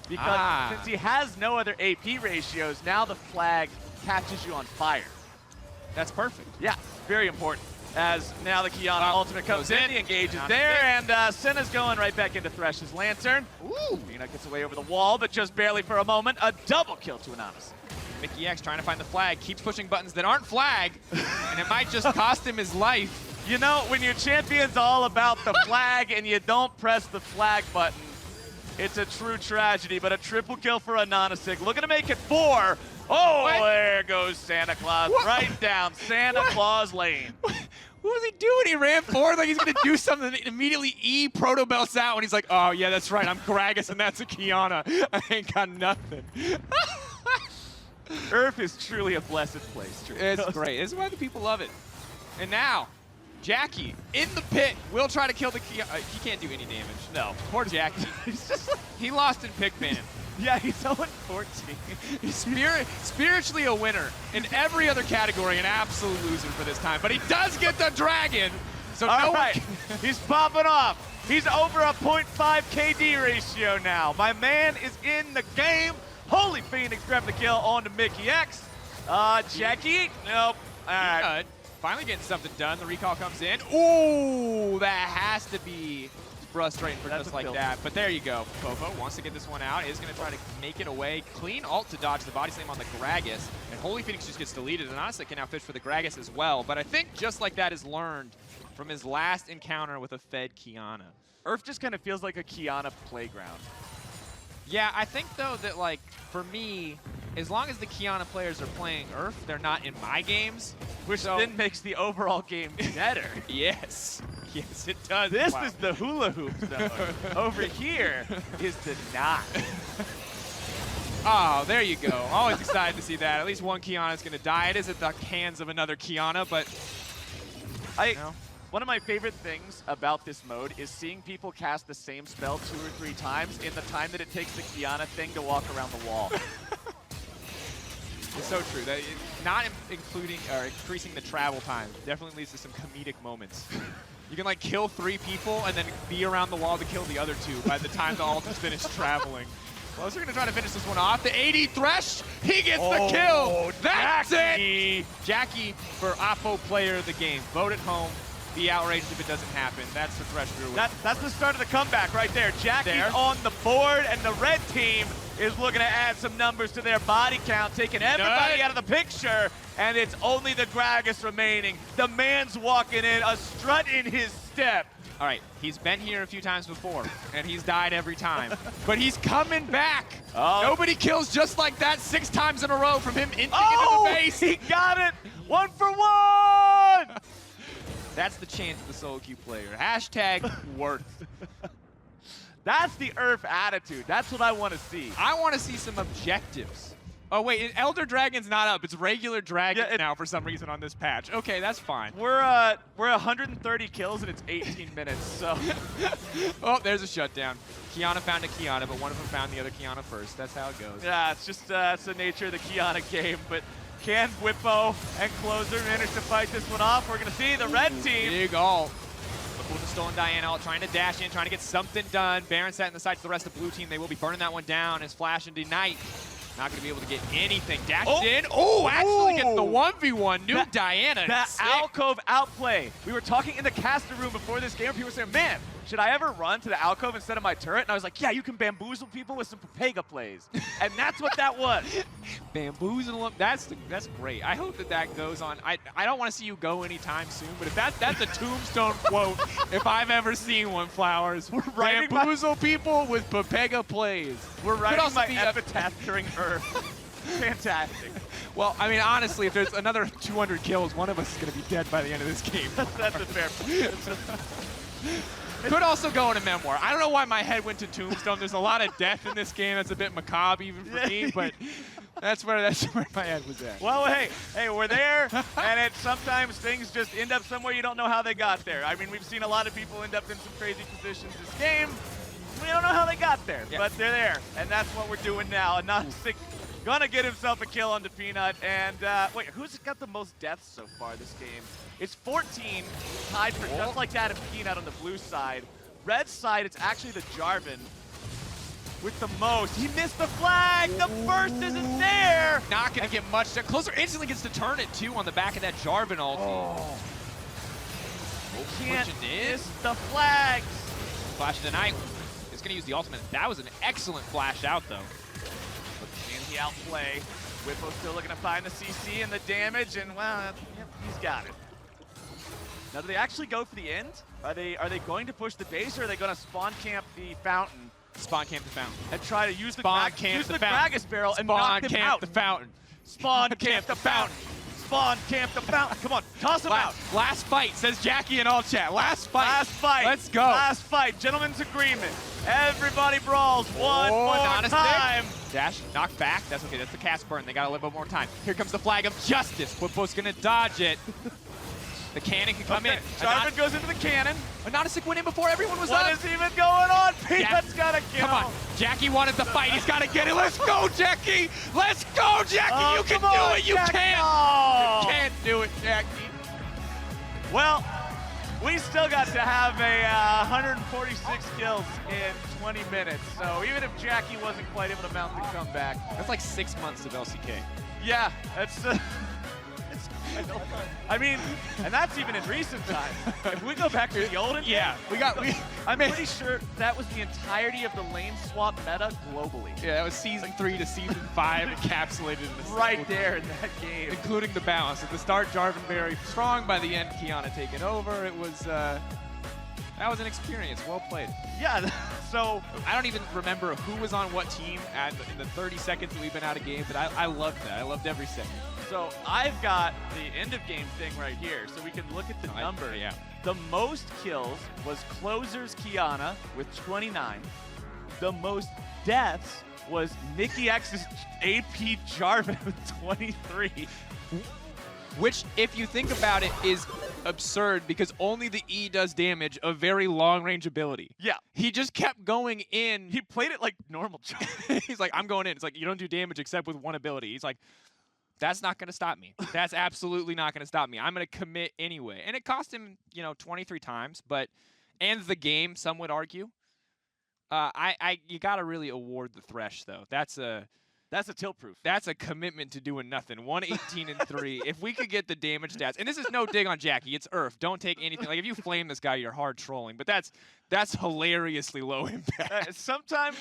Because since he has no other AP ratios, now the flag catches you on fire. That's perfect. Yeah, very important. As now the Kiana ultimate comes in, he engages there, and Senna's going right back into Thresh's Lantern. Ooh! Peanut gets away over the wall, but just barely for a moment. A double kill to Anonymous. Mickey X trying to find the flag, keeps pushing buttons that aren't flag, and it might just cost him his life. You know, when your champion's all about the flag and you don't press the flag button, it's a true tragedy, but a triple kill for Anonymous. Looking to make it 4. Oh, there goes Santa Claus right down Santa Claus lane. What was he doing? He ran forward like he's going to do something. Immediately E proto belts out, and he's like, oh, yeah, that's right. I'm Gragas, and that's a Kiana. I ain't got nothing. Earth is truly a blessed place. It's great. This is why the people love it. And now, Jackie in the pit will try to kill the Kiana. He can't do any damage. No. Poor Jackie. He lost in pick ban. Yeah, he's 0-14. He's spiritually a winner in every other category, an absolute loser for this time. But he does get the dragon, so all right. He's popping off. He's over a 0.5 KD ratio now. My man is in the game. Holy Phoenix grabbing the kill onto Mickey X. Jackie, nope. All right. Finally getting something done. The recall comes in. Ooh, that has to be frustrating for just like that. But there you go. Fofo wants to get this one out. Is going to try to make it away. Clean ult to dodge the body slam on the Gragas. And Holy Phoenix just gets deleted. And honestly can now fish for the Gragas as well. But I think just like that is learned from his last encounter with a fed Kiana. Earth just kind of feels like a Kiana playground. Yeah, I think though that like for me, as long as the Kiana players are playing Earth, they're not in my games. Which then makes the overall game better. Yes. Yes, it does. This is the hula hoop zone. Over here is the knot. Oh, there you go. Always excited to see that. At least one Kiana is going to die. It is at the hands of another Kiana, but one of my favorite things about this mode is seeing people cast the same spell 2 or 3 times in the time that it takes the Kiana thing to walk around the wall. It's so true. That not including or increasing the travel time definitely leads to some comedic moments. You can like kill 3 people and then be around the wall to kill the other 2 by the time the ult is finished traveling. Well, we're going to try to finish this one off. The AD Thresh, he gets the kill. That's it. Jackie for Oppo player of the game. Vote at home. Be outraged if it doesn't happen. That's the Thresh Brewer. That's the start of the comeback right there. Jackie's on the board, and the red team is looking to add some numbers to their body count, taking everybody out of the picture, and it's only the Gragas remaining. The man's walking in, a strut in his step. All right, he's been here a few times before, and he's died every time. But he's coming back. Nobody kills just like that 6 times in a row from him inching into the base. He got it! 1 for 1! That's the chance of the solo queue player. Hashtag worth. That's the Earth attitude. That's what I want to see. I want to see some objectives. Oh, wait, Elder Dragon's not up. It's regular Dragon now for some reason on this patch. Okay, that's fine. We're 130 kills and it's 18 minutes, so. Oh, there's a shutdown. Kiana found a Kiana, but one of them found the other Kiana first. That's how it goes. Yeah, it's just that's the nature of the Kiana game, but can Bwipo and Closer manage to fight this one off? We're going to see the red team. Big ult. With the stolen Diana ult, trying to dash in, trying to get something done. Baron sat in the sights of the rest of the blue team. They will be burning that one down as Flash and Ignite. Not going to be able to get anything. Dashed in. Oh, actually gets the 1v1. New Diana. That alcove outplay. We were talking in the caster room before this game. People were saying, man, should I ever run to the alcove instead of my turret? And I was like, yeah, you can bamboozle people with some Papega plays. And that's what that was. Bamboozle them. That's great. I hope that goes on. I don't want to see you go anytime soon, but if that's a tombstone quote, if I've ever seen one, Flowers. We're writing Bamboozle people with Papega plays. We're writing also my be epitaph during Earth. Fantastic. Well, I mean, honestly, if there's another 200 kills, one of us is going to be dead by the end of this game. That's a fair point. Could also go in a memoir. I don't know why my head went to Tombstone. There's a lot of death in this game. That's a bit macabre even for me, but that's where my head was at. Well, hey, we're there, and sometimes things just end up somewhere you don't know how they got there. I mean, we've seen a lot of people end up in some crazy positions this game. We don't know how they got there, but they're there, and that's what we're doing now. And Nonsick gonna get himself a kill onto Peanut, and wait, who's got the most deaths so far this game? It's 14, tied for just like that of Peanut on the blue side. Red side, it's actually the Jarvan with the most. He missed the flag. The burst isn't there. Not gonna get much. Closer instantly gets to turn it too on the back of that Jarvan ulti. Can't miss the flags. Flash of the Night is gonna use the ultimate. That was an excellent flash out though. Can he outplay? Bwipo still looking to find the CC and the damage, and well, he's got it. Now, do they actually go for the end? Are they going to push the base, or are they going to spawn camp the fountain? Spawn camp the fountain. And try to use the fountain. Gragas barrel and knock him out. Spawn camp the fountain. Spawn camp the fountain. Spawn camp the fountain. Come on, toss him out. Last fight, says Jackie in all chat. Last fight. Last fight. Let's go. Last fight. Gentlemen's agreement. Everybody brawls one more time. Dash, knock back. That's okay. That's the cast burn. They got a little bit more time. Here comes the flag of justice. Bwipo's going to dodge it. The cannon can come in. Jarvan goes into the cannon. Nonsick went in before everyone was What up. is even going on? Peanut's got a kill. Come on. Jackie wanted the fight. He's got to get it. Let's go, Jackie. Let's go, Jackie. You can do it. You can't. You can't do it, Jackie. Well, we still got to have a 146 kills in 20 minutes. So even if Jackie wasn't quite able to mount the comeback. That's like 6 months of LCK. Yeah, that's... I mean, and that's even in recent times. If we go back to the olden days, I'm pretty sure that was the entirety of the lane swap meta globally. Yeah, that was season 3 to season 5 encapsulated in this. Right there in that game. Including the balance. At the start, Jarvan very strong. By the end, Kiana taking over. It was, that was an experience. Well played. Yeah, so... I don't even remember who was on what team in the 30 seconds that we've been out of game, but I loved that. I loved every second. So I've got the end of game thing right here, so we can look at the number. Yeah. The most kills was Closer's Kiana with 29. The most deaths was Mickeyx's AP Jarvan with 23. Which, if you think about it, is absurd because only the E does damage, a very long-range ability. Yeah. He just kept going in. He played it like normal Jarvan. He's like, I'm going in. It's like, you don't do damage except with one ability. He's like, that's not going to stop me. That's absolutely not going to stop me. I'm going to commit anyway. And it cost him, 23 times, but ends the game, some would argue. You got to really award the Thresh, though. That's a tilt proof. That's a commitment to doing nothing. 118-3. If we could get the damage stats, and this is no dig on Jackie, it's Earth. Don't take anything. Like if you flame this guy, you're hard trolling. But that's hilariously low impact. Sometimes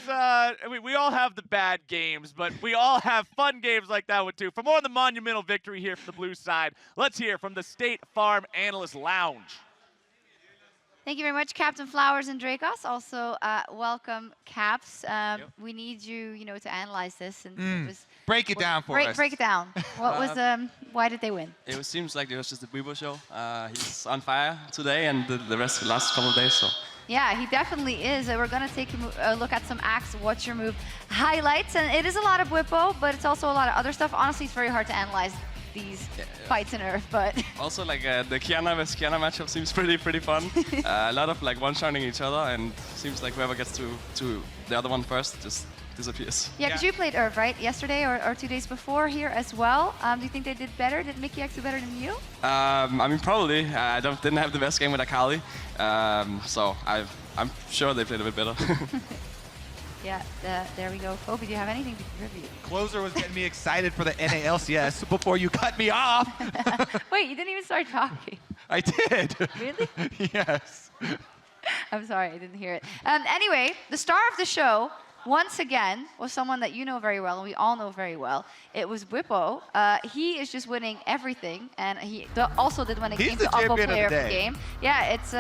we all have the bad games, but we all have fun games like that one too. For more on the monumental victory here from the blue side, let's hear from the State Farm Analyst Lounge. Thank you very much, Captain Flowers and Dracos. Also, welcome, Caps. We need you, to analyze this. And break it down for us. Break it down. What was why did they win? It seems like it was just a Bwipo show. He's on fire today, and the rest of the last couple of days. So. Yeah, he definitely is. We're gonna take a look at some Axe Watch Your Move highlights, and it is a lot of Bwipo, but it's also a lot of other stuff. Honestly, it's very hard to analyze these fights in Earth, but also the Kiana vs Kiana matchup seems pretty fun. A lot of one-shotting each other, and seems like whoever gets to the other one first just disappears. Yeah, because you played Earth, right? Yesterday or 2 days before here as well. Do you think they did better? Did Mickeyx do better than you? I mean, probably. I didn't have the best game with Akali, so I'm sure they played a bit better. Yeah, there we go. Phoebe, do you have anything to contribute? Closer was getting me excited for the NALCS before you cut me off. Wait, you didn't even start talking. I did. Really? Yes. I'm sorry, I didn't hear it. Anyway, the star of the show, once again, was someone that you know very well, and we all know very well. It was Bwipo. He is just winning everything, and he also did when it came to Oppo Player of the Game. Yeah, it's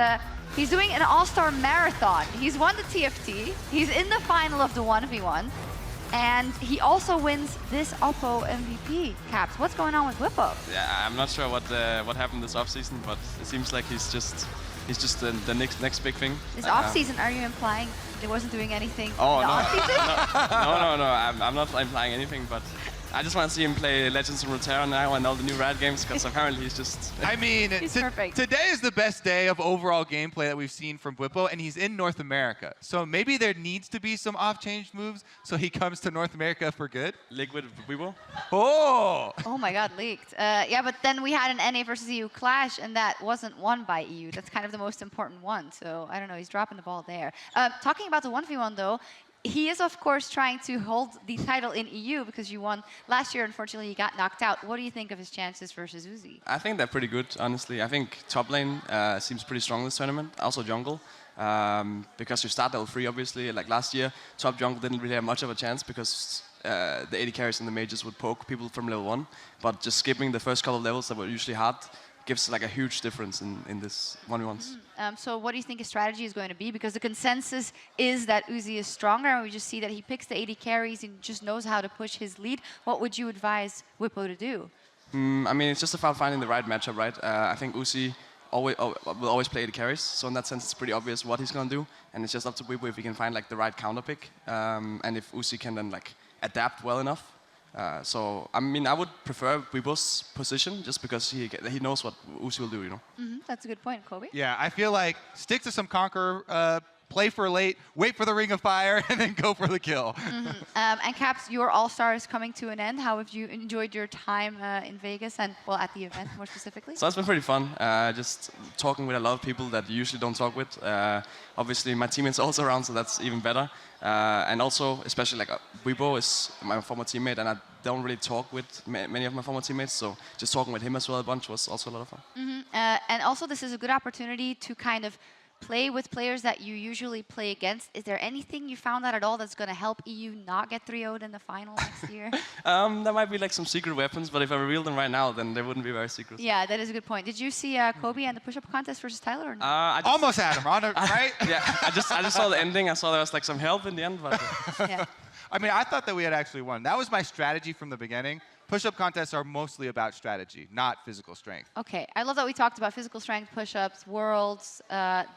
he's doing an all-star marathon. He's won the TFT. He's in the final of the 1v1. And he also wins this Oppo MVP. Caps, what's going on with Bwipo? Yeah, I'm not sure what happened this offseason, but it seems like he's just the next big thing. This offseason, are you implying he wasn't doing anything Oh, in the no. offseason? No. I'm not implying anything, but I just want to see him play Legends of Runeterra now and all the new Riot games, because apparently he's just... I mean, perfect. Today is the best day of overall gameplay that we've seen from Bwipo, and he's in North America. So maybe there needs to be some off-change moves so he comes to North America for good. Liquid Bwipo? Oh! Oh my god, leaked. Yeah, but then we had an NA versus EU clash, and that wasn't won by EU. That's kind of the most important one. So I don't know, he's dropping the ball there. Talking about the 1v1 though, he is, of course, trying to hold the title in EU because you won last year. Unfortunately, you got knocked out. What do you think of his chances versus Uzi? I think they're pretty good, honestly. I think top lane seems pretty strong this tournament. Also jungle, because you start level 3, obviously. Like last year, top jungle didn't really have much of a chance because the AD carries and the mages would poke people from level 1. But just skipping the first couple of levels that were usually hard gives like a huge difference in this 1v1s. So what do you think his strategy is going to be? Because the consensus is that Uzi is stronger, and we just see that he picks the AD carries and just knows how to push his lead. What would you advise Bwipo to do? I mean, it's just about finding the right matchup, right? I think Uzi will always play AD carries, so in that sense, it's pretty obvious what he's going to do, and it's just up to Bwipo if he can find like the right counter pick, and if Uzi can then like adapt well enough. So, I mean, I would prefer Bwipo's position just because he knows what Uzi will do, you know? That's a good point, Kobe. Yeah, I feel like stick to some Conqueror, play for late, wait for the Ring of Fire, and then go for the kill. And Caps, your All-Star is coming to an end. How have you enjoyed your time in Vegas and, well, at the event more specifically? So it's been pretty fun, just talking with a lot of people that you usually don't talk with. Obviously, my teammates are also around, so that's even better. And also, especially like Bwipo is my former teammate, and I don't really talk with many of my former teammates, so just talking with him as well a bunch was also a lot of fun. And also, this is a good opportunity to kind of play with players that you usually play against. Is there anything you found out at all that's going to help EU not get 3-0'd in the final next year? There might be like some secret weapons, but if I reveal them right now, then they wouldn't be very secret. Yeah, that is a good point. Did you see Kobe and the push-up contest versus Tyler? Or no? I almost had him, right? Yeah, I just saw the ending. I saw there was like some help in the end, but... Yeah. I mean, I thought that we had actually won. That was my strategy from the beginning. Push-up contests are mostly about strategy, not physical strength. Okay, I love that we talked about physical strength, push-ups, worlds,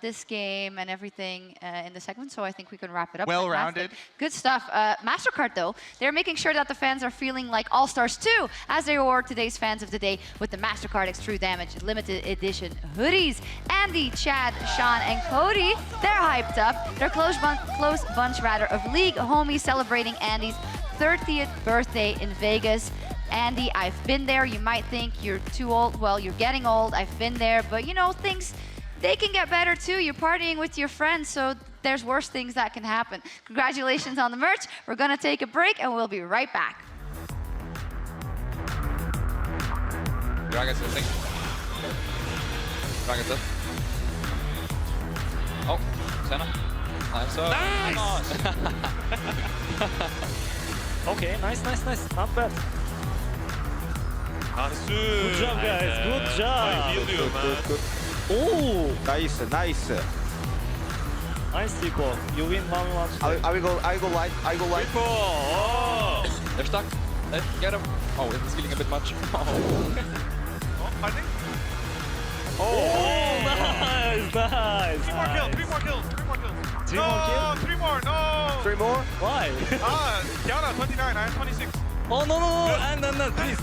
this game, and everything in the segment, so I think we can wrap it up. Well-rounded. Good stuff. MasterCard, though, they're making sure that the fans are feeling like all-stars, too, as they reward today's fans of the day with the MasterCard X True Damage limited edition hoodies. Andy, Chad, Sean, and Cody, they're hyped up. They're close bunch of league homies celebrating Andy's 30th birthday in Vegas. Andy, I've been there. You might think you're too old. Well, you're getting old. I've been there. But, you know, things, they can get better, too. You're partying with your friends, so there's worse things that can happen. Congratulations on the merch. We're going to take a break, and we'll be right back. Dragon's listening. Dragon's up. Oh, Senna. Nice! Okay, nice. Not bad. Good job, guys. Good job. I feel you, man. Oh, Nice. nice, Tico. You win 1v1. I will go light. Oh! They're stuck. Get him. Oh, it's feeling a bit much. Oh, fighting? Oh, nice. 3 more kills. Three more kills? 3 more, no! 3 more? Why? Kiana, 29, I am 26. Oh, no, please.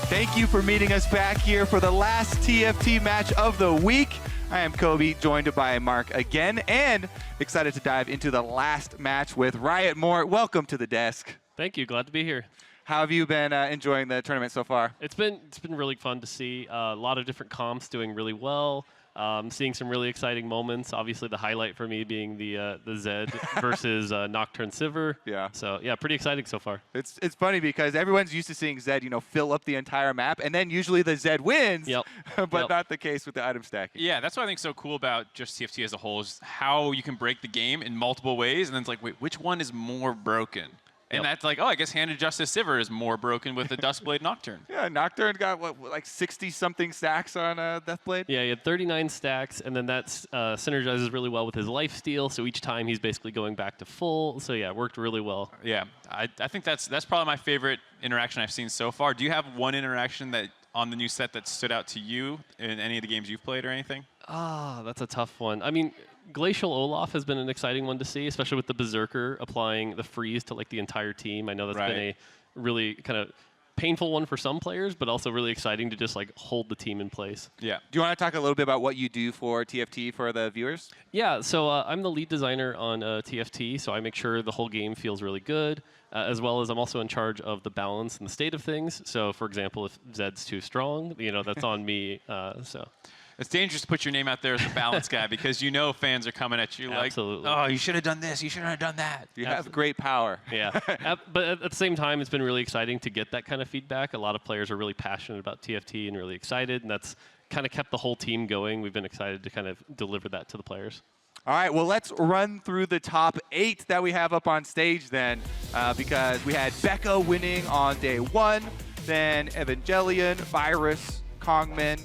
Thank you for meeting us back here for the last TFT match of the week. I am Kobe, joined by Mark again, and excited to dive into the last match with Riot Moore. Welcome to the desk. Thank you. Glad to be here. How have you been enjoying the tournament so far? It's been really fun to see a lot of different comps doing really well. Seeing some really exciting moments. Obviously, the highlight for me being the Zed versus Nocturne Sivir. Yeah. So yeah, pretty exciting so far. It's funny because everyone's used to seeing Zed, fill up the entire map, and then usually the Zed wins. Yep. But not the case with the item stacking. Yeah, that's what I think so cool about just TFT as a whole is how you can break the game in multiple ways, and then it's like, wait, which one is more broken? And that's like, oh, I guess Hand of Justice Sivir is more broken with the Duskblade Nocturne. Yeah, Nocturne got, like 60-something stacks on Deathblade? Yeah, he had 39 stacks, and then that synergizes really well with his lifesteal, so each time he's basically going back to full. So yeah, it worked really well. Yeah, I think that's probably my favorite interaction I've seen so far. Do you have one interaction that on the new set that stood out to you in any of the games you've played or anything? That's a tough one. I mean, Glacial Olaf has been an exciting one to see, especially with the Berserker applying the freeze to like the entire team. I know that's been a really kind of painful one for some players, but also really exciting to just like hold the team in place. Yeah. Do you want to talk a little bit about what you do for TFT for the viewers? Yeah, so I'm the lead designer on TFT, so I make sure the whole game feels really good, as well as I'm also in charge of the balance and the state of things. So for example, if Zed's too strong, that's on me. It's dangerous to put your name out there as a balance guy because fans are coming at you like, oh, you should have done this, you should have done that. You have great power. Yeah, but at the same time, it's been really exciting to get that kind of feedback. A lot of players are really passionate about TFT and really excited, and that's kind of kept the whole team going. We've been excited to kind of deliver that to the players. All right, well, let's run through the top 8 that we have up on stage then, because we had Becca winning on day 1, then Evangelion, Virus, Kongmin.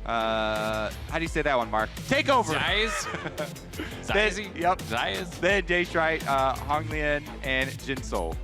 How do you say that one, Mark? Take over. Zayas. Yep. Zayas. Then Dayshrite, Honglian, and Jinsol.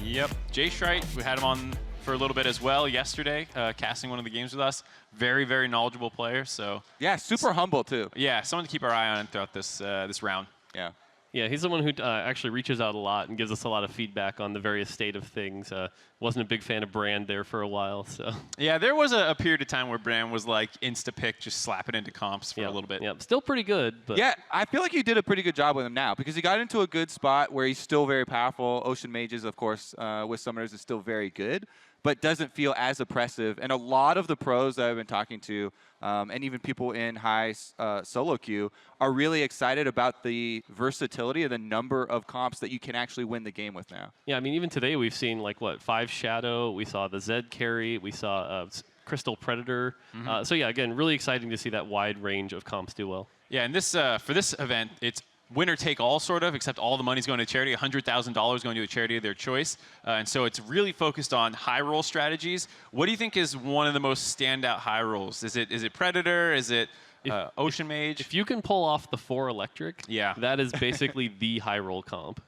Yep. Dayshrite, we had him on for a little bit as well yesterday, casting one of the games with us. Very, very knowledgeable player. So yeah, super humble too. Yeah, someone to keep our eye on throughout this this round. Yeah. Yeah, he's the one who actually reaches out a lot and gives us a lot of feedback on the various state of things. Wasn't a big fan of Brand there for a while, so. Yeah, there was a period of time where Brand was like insta-pick, just slap it into comps for a little bit. Yeah, still pretty good. But yeah, I feel like you did a pretty good job with him now because he got into a good spot where he's still very powerful. Ocean Mages, of course, with Summoners is still very good, but doesn't feel as oppressive. And a lot of the pros that I've been talking to, and even people in high solo queue, are really excited about the versatility and the number of comps that you can actually win the game with now. Yeah, I mean, even today we've seen, 5 Shadow, we saw the Zed carry, we saw Crystal Predator. So yeah, again, really exciting to see that wide range of comps do well. Yeah, and this for this event, it's winner take all sort of, except all the money's going to charity, $100,000 going to a charity of their choice. And so it's really focused on high roll strategies. What do you think is one of the most standout high rolls? Is it Predator? Is it Ocean Mage? If you can pull off the 4 electric, that is basically the high roll comp.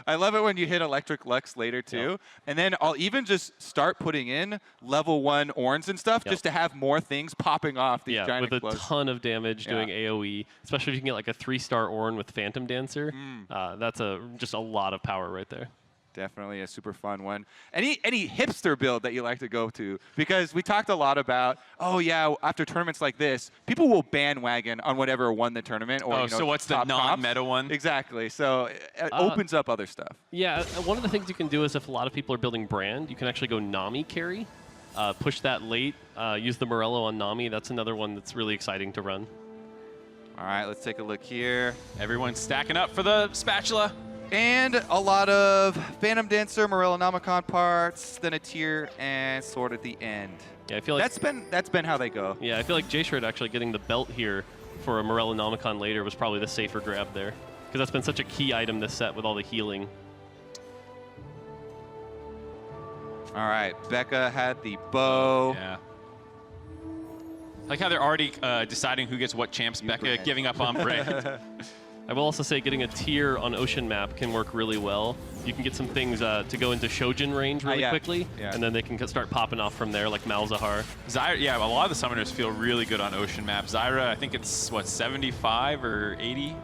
I love it when you hit Electric Lux later too. Yep. And then I'll even just start putting in level 1 Orns and stuff just to have more things popping off these giant with explosions. A ton of damage doing AoE, especially if you can get like a 3-star Orn with Phantom Dancer. That's just a lot of power right there. Definitely a super fun one. Any hipster build that you like to go to? Because we talked a lot about, oh yeah, after tournaments like this, people will bandwagon on whatever won the tournament. Or, so what's the non-meta one? Exactly. So it opens up other stuff. Yeah, one of the things you can do is if a lot of people are building Brand, you can actually go Nami carry, push that late, use the Morello on Nami. That's another one that's really exciting to run. All right, let's take a look here. Everyone's stacking up for the spatula. And a lot of Phantom Dancer, Morellonomicon parts, then a tier and sword at the end. Yeah, I feel like that's been how they go. Yeah, I feel like J-Shred actually getting the belt here for a Morellonomicon later was probably the safer grab there, because that's been such a key item this set with all the healing. All right, Becca had the bow. Yeah. I like how they're already deciding who gets what champs. Becca giving up on Brand. I will also say getting a tier on Ocean Map can work really well. You can get some things to go into Shojin range really quickly, and then they can start popping off from there, like Malzahar. Zyra, yeah, a lot of the summoners feel really good on Ocean Map. Zyra, I think it's, 75 or 80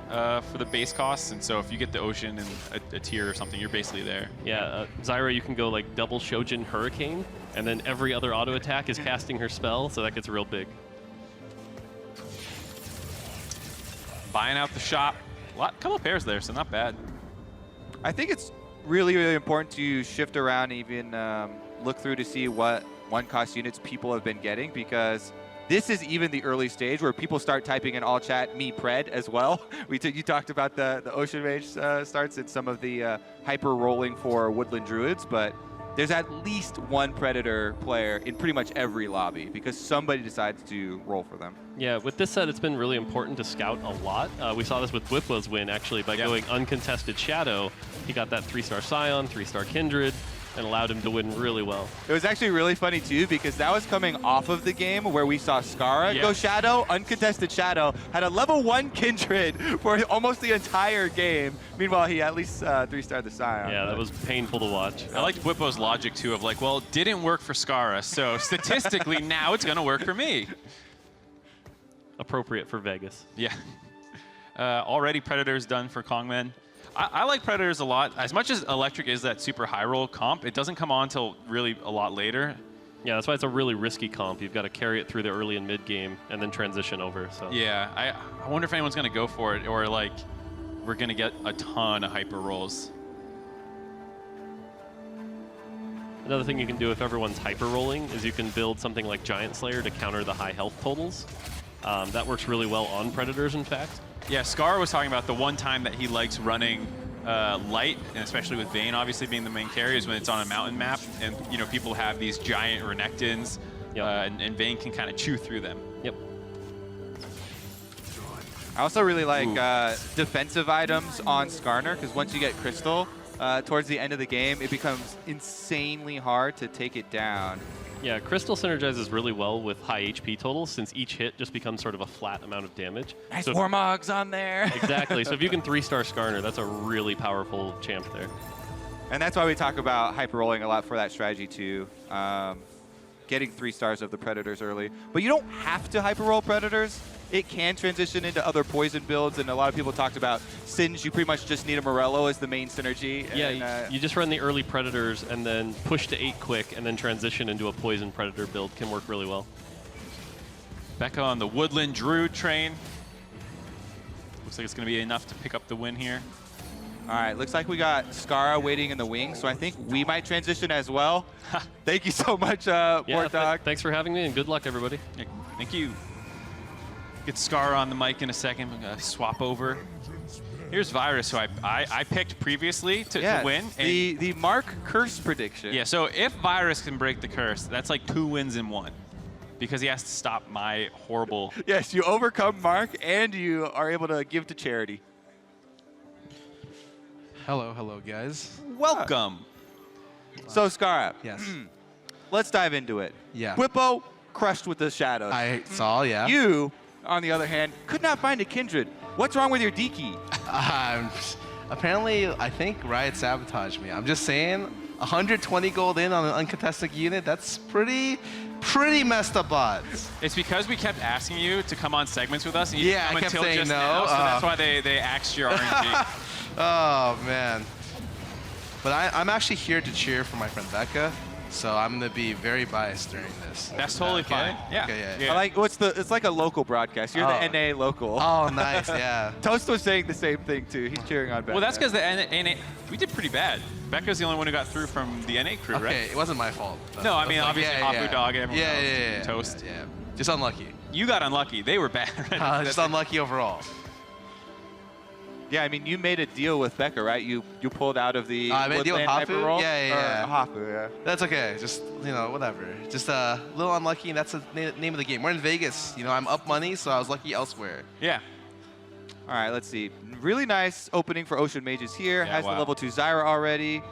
for the base costs, and so if you get the Ocean and a tier or something, you're basically there. Yeah, Zyra, you can go like double Shojin Hurricane, and then every other auto attack is casting her spell, so that gets real big. Buying out the shop. Couple of pairs there, so not bad. I think it's really, really important to shift around, even look through to see what 1-cost units people have been getting, because this is even the early stage where people start typing in all chat me pred as well. You talked about the Ocean Mage starts and some of the hyper rolling for Woodland Druids, but there's at least one Predator player in pretty much every lobby because somebody decides to roll for them. Yeah, with this set, it's been really important to scout a lot. We saw this with Bwipo's win, actually, by going uncontested Shadow. He got that 3-star Scion, 3-star Kindred, and allowed him to win really well. It was actually really funny, too, because that was coming off of the game where we saw Skara go Shadow, uncontested Shadow, had a level 1 Kindred for almost the entire game. Meanwhile, he at least 3-starred the Scion. Yeah, that was painful to watch. I liked Bwipo's logic, too, of like, well, it didn't work for Skara, so statistically, now it's going to work for me. Appropriate for Vegas. Yeah. Already Predator's done for Kongmen. I like Predators a lot. As much as Electric is that super high roll comp, it doesn't come on until really a lot later. Yeah, that's why it's a really risky comp. You've got to carry it through the early and mid game and then transition over. So yeah, I wonder if anyone's going to go for it, or like we're going to get a ton of hyper rolls. Another thing you can do if everyone's hyper rolling is you can build something like Giant Slayer to counter the high health totals. That works really well on Predators, in fact. Yeah, Scar was talking about the one time that he likes running light, and especially with Vayne obviously being the main carrier, is when it's on a mountain map, and you know people have these giant Renekton's, and Vayne can kind of chew through them. Yep. I also really like defensive items on Skarner, because once you get Crystal, towards the end of the game, it becomes insanely hard to take it down. Yeah, Crystal synergizes really well with high HP totals, since each hit just becomes sort of a flat amount of damage. Nice Warmogs on there. Exactly. So if you can 3-star Skarner, that's a really powerful champ there. And that's why we talk about hyper rolling a lot for that strategy too. Getting 3 stars of the Predators early. But you don't have to hyper roll Predators. It can transition into other poison builds, and a lot of people talked about Singe. You pretty much just need a Morello as the main synergy. Yeah, and, you just run the early Predators and then push to 8 quick and then transition into a poison Predator build. Can work really well. Becca on the Woodland Druid train. Looks like it's going to be enough to pick up the win here. All right, looks like we got Skara waiting in the wings, so I think we might transition as well. Thank you so much, Warthog. Thanks for having me, and good luck, everybody. Yeah, thank you. Get Scar on the mic in a second. We're going to swap over. Here's Virus, who I picked previously to win. The Mark curse prediction. Yeah, so if Virus can break the curse, that's like 2 wins in 1. Because he has to stop my horrible... Yes, you overcome Mark, and you are able to give to charity. Hello, guys. Welcome. So, Skara. Yes. Let's dive into it. Yeah. Bwipo crushed with the shadows. I saw, yeah. You, on the other hand, could not find a Kindred. What's wrong with your D key? Apparently, I think Riot sabotaged me. I'm just saying, 120 gold in on an uncontested unit, that's pretty messed up odds. It's because we kept asking you to come on segments with us, and you didn't come I kept until saying just no. now, so that's why they axed your RNG. Oh, man. But I'm actually here to cheer for my friend Becca, so I'm going to be very biased during this. That's totally fine. Yeah. Okay, yeah. I like it's like a local broadcast. You're the NA local. Oh, nice, yeah. Toast was saying the same thing too. He's cheering on Becca. Well, that's because the NA, we did pretty bad. Becca's the only one who got through from the NA crew, right? Okay, it wasn't my fault. No, I mean, obviously, Hafu Dog, everyone else. Toast. Yeah. Just unlucky. You got unlucky. They were bad. Just unlucky overall. Yeah, I mean, you made a deal with Becca, right? You pulled out of the I made a deal with Hafu? Yeah. Hafu, yeah. That's okay. Just, whatever. Just a little unlucky, and that's the name of the game. We're in Vegas. I'm up money, so I was lucky elsewhere. Yeah. All right, let's see. Really nice opening for Ocean Mages here. Yeah, Has the level 2 Zyra already.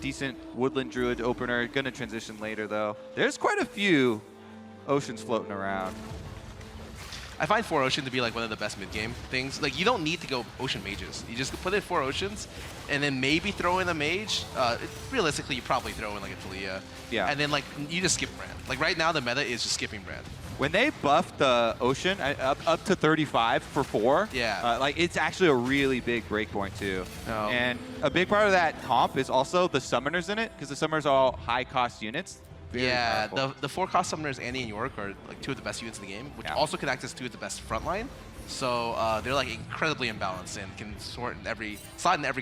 Decent Woodland Druid opener. Gonna transition later, though. There's quite a few Oceans floating around. I find 4 Ocean to be like one of the best mid-game things. Like, you don't need to go Ocean Mages. You just put in 4 Oceans, and then maybe throw in a Mage. Realistically, you probably throw in like a Talia. Yeah. And then like you just skip Brand. Like right now, the meta is just skipping Brand. When they buffed the Ocean up to 35 for 4, like it's actually a really big breakpoint too. Oh. And a big part of that comp is also the summoners in it, because the summoners are all high-cost units. Very powerful. The 4 cost summoners, Annie and York, are like 2 of the best units in the game, which also can act as 2 of the best frontline. So they're like incredibly imbalanced and can slot in every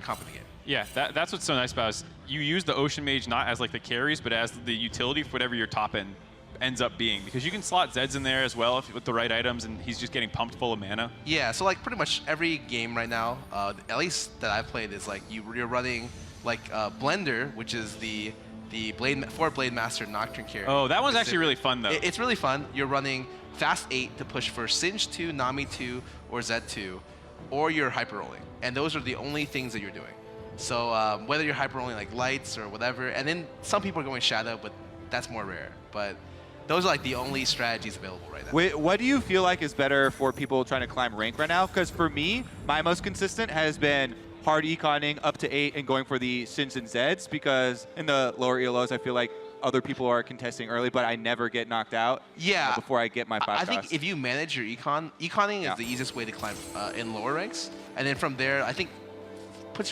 comp in the game. Yeah, that's what's so nice about it is you use the Ocean Mage not as like the carries, but as the utility for whatever your top end ends up being, because you can slot Zeds in there as well with the right items, and he's just getting pumped full of mana. Yeah, so like pretty much every game right now, at least that I've played, is like you're running like Blender, which is the Blade Master Nocturne character. Oh, that one's actually really fun though. It's really fun. You're running Fast 8 to push for Singe 2, Nami 2, or Zed 2, or you're hyper rolling, and those are the only things that you're doing. So whether you're hyper rolling like lights or whatever, and then some people are going Shadow, but that's more rare. But those are like the only strategies available right now. Wait, what do you feel like is better for people trying to climb rank right now? Because for me, my most consistent has been hard econing up to 8 and going for the Sins and Zeds, because in the lower ELOs, I feel like other people are contesting early, but I never get knocked out before I get my 5 I think if you manage your econing is the easiest way to climb in lower ranks. And then from there, I think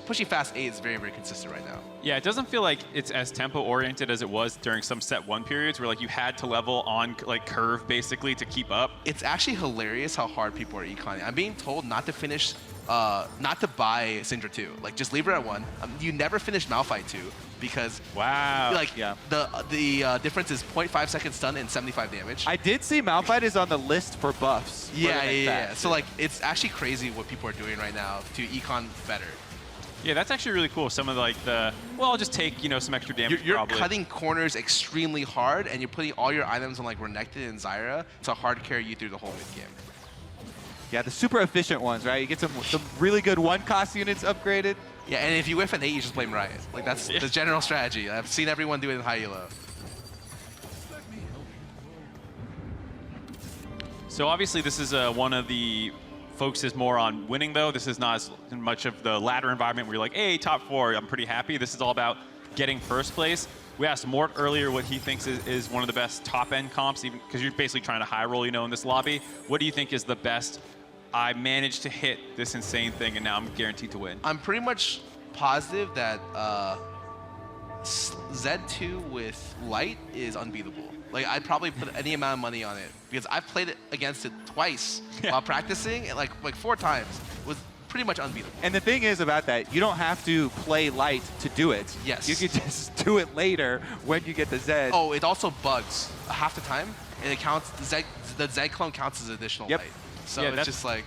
pushing Fast 8 is very, very consistent right now. Yeah, it doesn't feel like it's as tempo-oriented as it was during some set 1 periods where like you had to level on like curve basically to keep up. It's actually hilarious how hard people are econing. I'm being told not to finish, not to buy Syndra 2. Like just leave her at 1. You never finish Malphite 2 because like the difference is 0.5 second stun and 75 damage. I did see Malphite is on the list for buffs. Yeah. So like it's actually crazy what people are doing right now to econ better. Yeah, that's actually really cool. Some of like the, well, I'll just take, you know, some extra damage. You're cutting corners extremely hard, and you're putting all your items on like Renekton and Zyra to hard carry you through the whole mid game. Yeah, the super efficient ones, right? You get some really good 1-cost units upgraded. Yeah, and if you whiff an 8, you just blame Riot. Like that's the general strategy. I've seen everyone do it in high elo. So obviously this is one of the focuses more on winning, though. This is not as much of the ladder environment where you're like, hey, top 4, I'm pretty happy. This is all about getting first place. We asked Mort earlier what he thinks is one of the best top-end comps, even because you're basically trying to high roll, you know, in this lobby. What do you think is the best? I managed to hit this insane thing, and now I'm guaranteed to win. I'm pretty much positive that Z2 with Light is unbeatable. Like, I'd probably put any amount of money on it because I've played it against it twice while practicing, and like 4 times. It was pretty much unbeatable. And the thing is about that, you don't have to play light to do it. Yes. You can just do it later when you get the Zed. Oh, it also bugs half the time, and it counts, the Zed clone counts as additional light. So it's just like,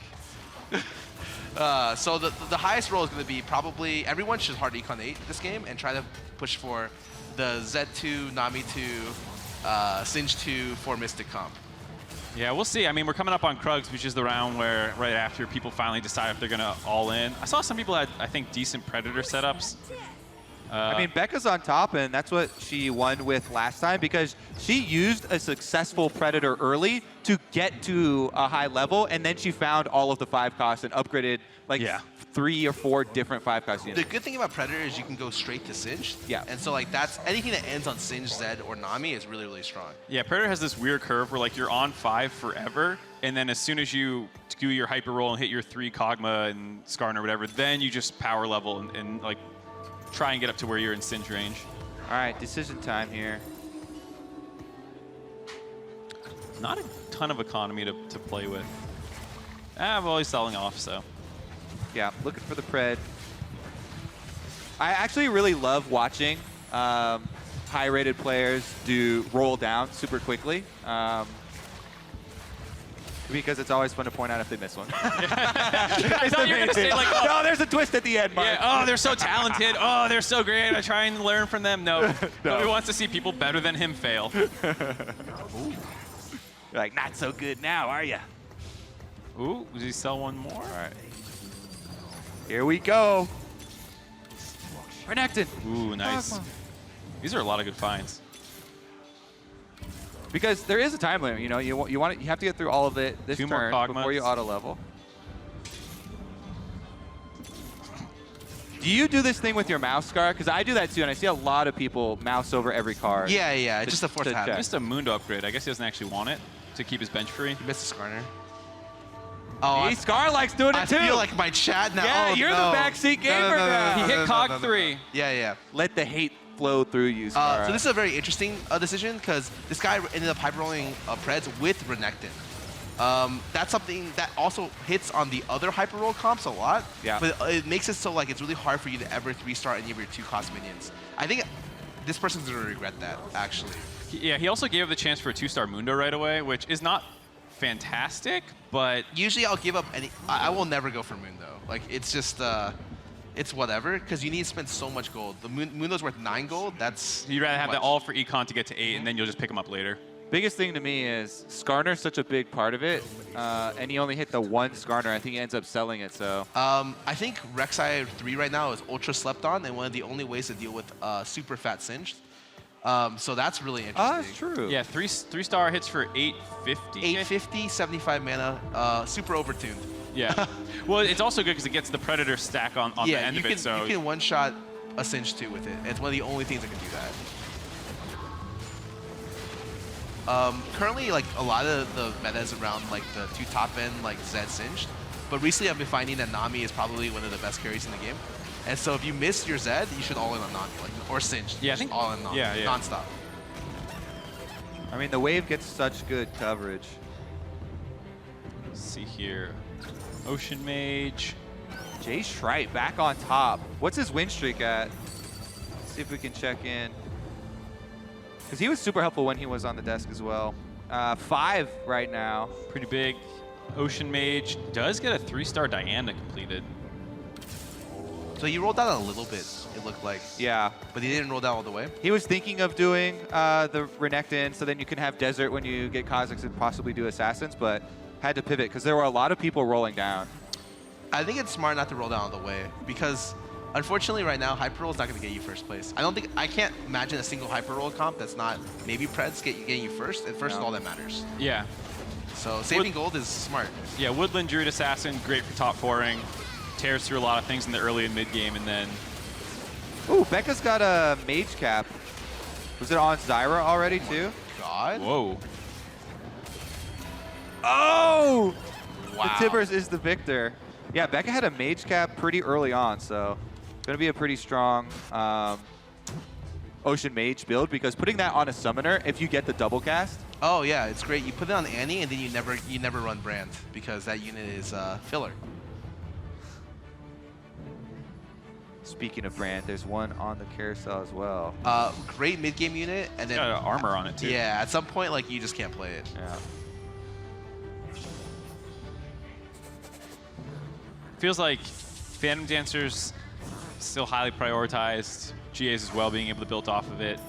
so the highest roll is going to be probably, everyone should hard econ 8 this game and try to push for the Z2, Nami 2, Singe 2 for Mystic comp. Yeah, we'll see. I mean, we're coming up on Krugs, which is the round where right after people finally decide if they're going to all in. I saw some people had, I think, decent Predator setups. I mean, Becca's on top, and that's what she won with last time because she used a successful Predator early to get to a high level, and then she found all of the 5 costs and upgraded like 3 or 4 different 5-cost units. The good thing about Predator is you can go straight to Singe. Yeah. And so like that's anything that ends on Singe, Zed, or Nami is really, really strong. Yeah, Predator has this weird curve where like you're on 5 forever, and then as soon as you do your hyper roll and hit your 3 Kog'Maw and Skarn or whatever, then you just power level and like try and get up to where you're in Singe range. All right, decision time here. Not a ton of economy to play with. I'm always selling off, so. Yeah, looking for the pred. I actually really love watching high-rated players do roll down super quickly. Because it's always fun to point out if they miss one. I thought you were going to say, like, oh, no, there's a twist at the end, Mark. Yeah, oh, they're so talented. Oh, they're so great. I try and learn from them. No. Nobody wants to see people better than him fail. You're like, not so good now, are you? Ooh, does he sell one more? All right. Here we go. Renekton. Ooh, nice. These are a lot of good finds. Because there is a time limit, you know. You have to get through all of it this turn before you auto level. Do you do this thing with your mouse, Scar? Because I do that too, and I see a lot of people mouse over every card. Yeah, it's just a force habit. Just a Mundo upgrade. I guess he doesn't actually want it to keep his bench free. He missed a Skarner. Oh, Scar likes doing it too. I feel like my chat now. Yeah, you're the backseat gamer now. He hit Cog 3. Yeah. Let the hate flow through you, Scar. So this is a very interesting decision because this guy ended up hyper rolling Preds with Renekton. That's something that also hits on the other hyper roll comps a lot. Yeah. But it makes it so like it's really hard for you to ever 3-star any of your 2-cost minions. I think this person's gonna regret that, actually. Yeah, he also gave up the chance for a 2-star Mundo right away, which is not fantastic, but... Usually I'll give up any... I will never go for Mundo. Like, it's just... it's whatever, because you need to spend so much gold. The Mundo's worth 9 gold, that's... You'd rather have that all for econ to get to 8, and then you'll just pick them up later. Biggest thing to me is Skarner's such a big part of it, and he only hit the 1 Skarner. I think he ends up selling it, so... I think Rek'Sai 3 right now is ultra slept on, and one of the only ways to deal with super fat Singed. So that's really interesting. That's true. Yeah, 3-star hits for 850. 850, 75 mana, super overtuned. Yeah. Well, it's also good because it gets the Predator stack on the end of it, so... you can one-shot a Singed 2 with it. It's one of the only things that can do that. Currently, like, a lot of the meta is around, like, the 2 top end, like, Zed Singed. But recently I've been finding that Nami is probably one of the best carries in the game. And so if you miss your Zed, you should all in on Nami, like, or Singed. Yeah, I think all in Nami, non-stop. I mean, the wave gets such good coverage. Let's see here. Ocean Mage. Jay Shrite back on top. What's his win streak at? Let's see if we can check in. Because he was super helpful when he was on the desk as well. 5 right now. Pretty big. Ocean Mage does get a 3-star Diana completed. So he rolled down a little bit, it looked like. Yeah. But he didn't roll down all the way? He was thinking of doing the Renekton, so then you can have Desert when you get Kha'Zix and possibly do Assassins, but had to pivot because there were a lot of people rolling down. I think it's smart not to roll down all the way because unfortunately right now, Hyper Roll is not going to get you first place. I can't imagine a single Hyper Roll comp that's not maybe Preds getting you first, and first is all that matters. Yeah. So saving gold is smart. Yeah, Woodland Druid Assassin, great for top 4ing. Tears through a lot of things in the early and mid game, and then... Ooh, Becca's got a Mage Cap. Was it on Zyra already too? God. Whoa. Oh! Wow. The Tibbers is the victor. Yeah, Becca had a Mage Cap pretty early on, so gonna be a pretty strong Ocean Mage build, because putting that on a Summoner, if you get the double cast... Oh yeah, it's great. You put it on Annie, and then you never run Brand, because that unit is filler. Speaking of Brand, there's one on the carousel as well. Great mid-game unit, and then... got armor on it too. Yeah, at some point, like, you just can't play it. Yeah. Feels like Phantom Dancer's still highly prioritized. GAs as well, being able to build off of it.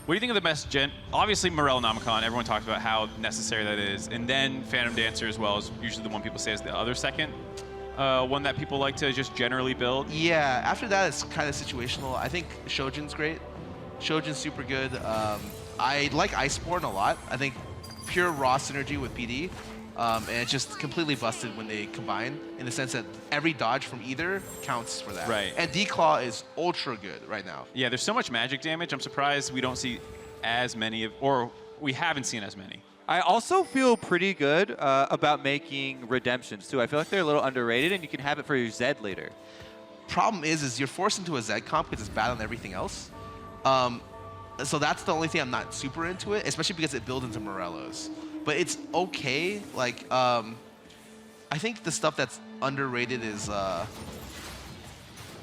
What do you think of the best gen? Obviously, Morel Nomicon, everyone talks about how necessary that is. And then Phantom Dancer as well is usually the one people say is the other second. One that people like to just generally build. Yeah, after that, it's kind of situational. I think Shojin's great. Shojin's super good. I like Iceborne a lot. I think pure raw synergy with PD. And it's just completely busted when they combine, in the sense that every dodge from either counts for that. Right. And Declaw is ultra good right now. Yeah, there's so much magic damage. I'm surprised we don't see as many or we haven't seen as many. I also feel pretty good about making redemptions too. I feel like they're a little underrated, and you can have it for your Zed later. Problem is you're forced into a Zed comp because it's bad on everything else. So that's the only thing I'm not super into it, especially because it builds into Morello's. But it's okay. Like, I think the stuff that's underrated is...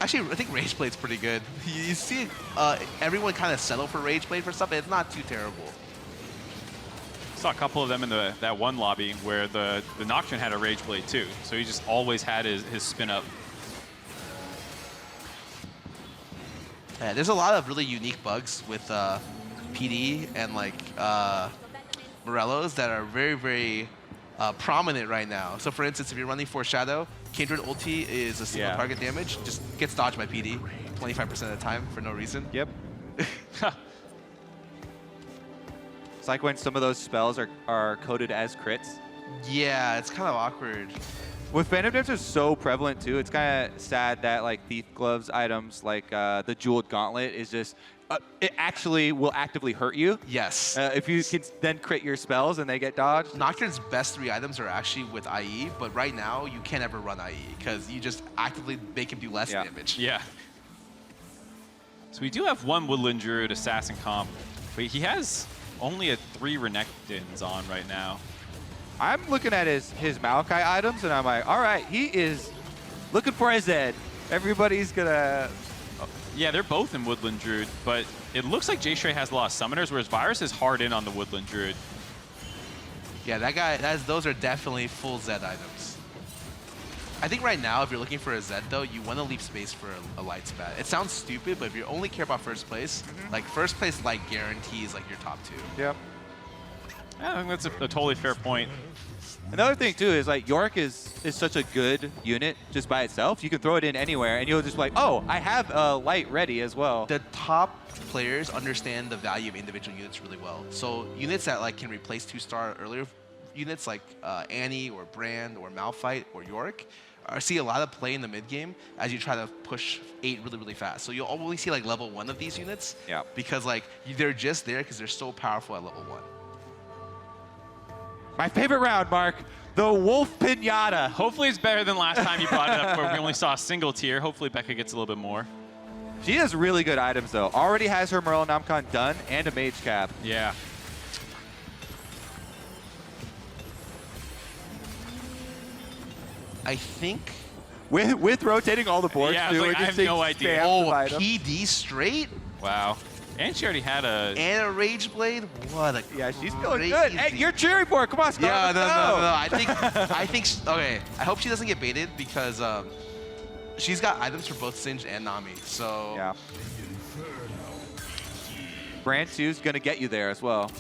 Actually, I think Rageblade's pretty good. You see everyone kind of settle for Rageblade for stuff, and it's not too terrible. Saw a couple of them in that one lobby where the Nocturne had a Rageblade too, so he just always had his spin up. Yeah, there's a lot of really unique bugs with PD and like Morello's that are very, very prominent right now. So for instance, if you're running Foreshadow, Kindred ulti is a single target damage, just gets dodged by PD 25% of the time for no reason. Yep. It's like when some of those spells are coded as crits. Yeah, it's kind of awkward. With Phantom Dancer so prevalent too, it's kind of sad that like Thief Gloves items like the Jeweled Gauntlet is just, it actually will actively hurt you. Yes. If you can then crit your spells and they get dodged. Nocturne's best 3 items are actually with IE, but right now you can't ever run IE because you just actively make him do less damage. Yeah. So we do have one Woodland Druid Assassin comp, but he has only a 3 Renekton's on right now. I'm looking at his Maokai items, and I'm like, all right, he is looking for his Zed. Everybody's gonna Yeah, they're both in Woodland Druid, but it looks like Jay Stray has a lot of summoners, whereas Virus is hard in on the Woodland Druid. Yeah, that guy, those are definitely full Zed items. I think right now, if you're looking for a Zed, though, you want to leave space for a light spat. It sounds stupid, but if you only care about first place, like first place light guarantees like your top 2. Yep. Yeah, I think that's a totally fair point. Another thing too is like York is such a good unit just by itself. You can throw it in anywhere, and you'll just be like, oh, I have a light ready as well. The top players understand the value of individual units really well. So units that like can replace 2-star earlier units like Annie or Brand or Malphite or York see a lot of play in the mid game as you try to push 8 really, really fast. So you'll only see like level 1 of these units because like they're just there because they're so powerful at level 1. My favorite round, Mark, the Wolf Pinata. Hopefully it's better than last time you brought it up where we only saw a single tier. Hopefully Becca gets a little bit more. She has really good items though. Already has her Morello Namcon done and a Mage Cap. Yeah. I think with rotating all the boards yeah, too. Like, I have no idea. Oh, a PD straight? Wow. And she already had a... And a Rage Blade? What a Yeah, she's feeling good. Hey, you're cheering for her. Come on, Scott. Yeah, let's no. go. I think, okay. I hope she doesn't get baited because she's got items for both Singed and Nami. So yeah. Brand 2's gonna get you there as well.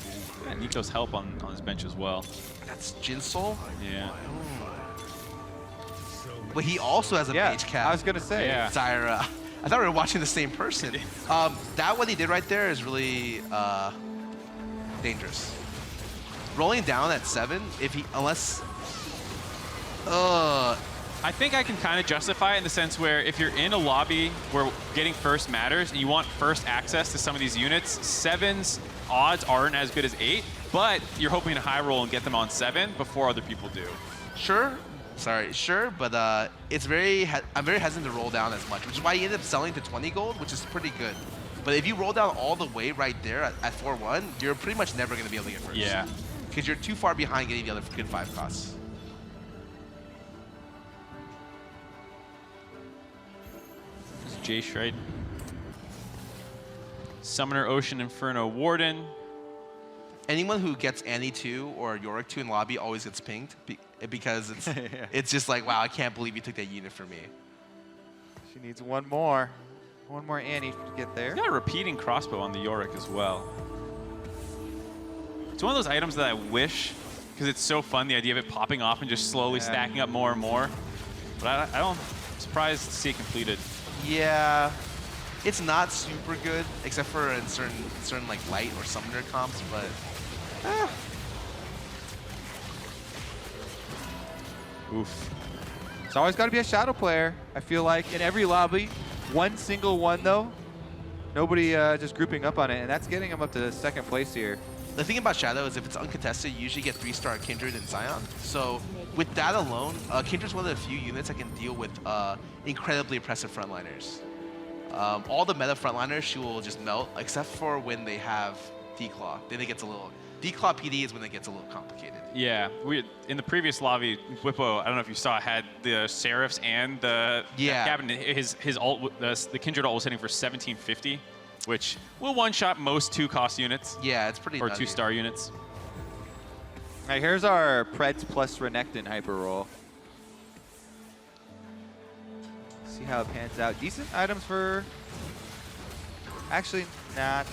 And Nico's help on his bench as well. That's Jinsoul? Yeah. But he also has a Mage Cap. I was gonna say. Yeah. Zyra. I thought we were watching the same person. That what he did right there is really dangerous. Rolling down at 7, unless I think I can kind of justify it in the sense where if you're in a lobby where getting first matters and you want first access to some of these units, 7's odds aren't as good as 8, but you're hoping to high roll and get them on 7 before other people do. Sure, but it's I'm very hesitant to roll down as much, which is why you end up selling to 20 gold, which is pretty good. But if you roll down all the way right there at 4-1, you're pretty much never going to be able to get first. Yeah. Because you're too far behind getting the other good 5 costs. This is Jay Schreit. Summoner, Ocean, Inferno, Warden. Anyone who gets Annie 2 or Yorick 2 in lobby always gets pinged because it's it's just like, wow, I can't believe you took that unit from me. She needs one more Annie to get there. He's got a repeating crossbow on the Yorick as well. It's one of those items that I wish, because it's so fun, the idea of it popping off and just slowly stacking up more and more. But I'm surprised to see it completed. Yeah, it's not super good, except for in certain like light or summoner comps, but oof. It's always got to be a Shadow player. I feel like in every lobby, one single one though, nobody just grouping up on it, and that's getting him up to 2nd place here. The thing about Shadow is if it's uncontested, you usually get 3-star Kindred and Zion. So with that alone, Kindred's one of the few units that can deal with incredibly oppressive frontliners. All the meta frontliners, she will just melt, except for when they have Declaw. Then it gets a little... Declaw PD is when it gets a little complicated. Yeah, in the previous lobby, Bwipo, I don't know if you saw, had the Seraphs and the cabinet. His ult, the Kindred ult was hitting for 1750, which will one-shot most 2-cost units. Yeah, it's pretty Or nutty. 2-star units. All right, here's our Preds plus Renekton hyper roll. See how it pans out. Decent items for... Actually, not.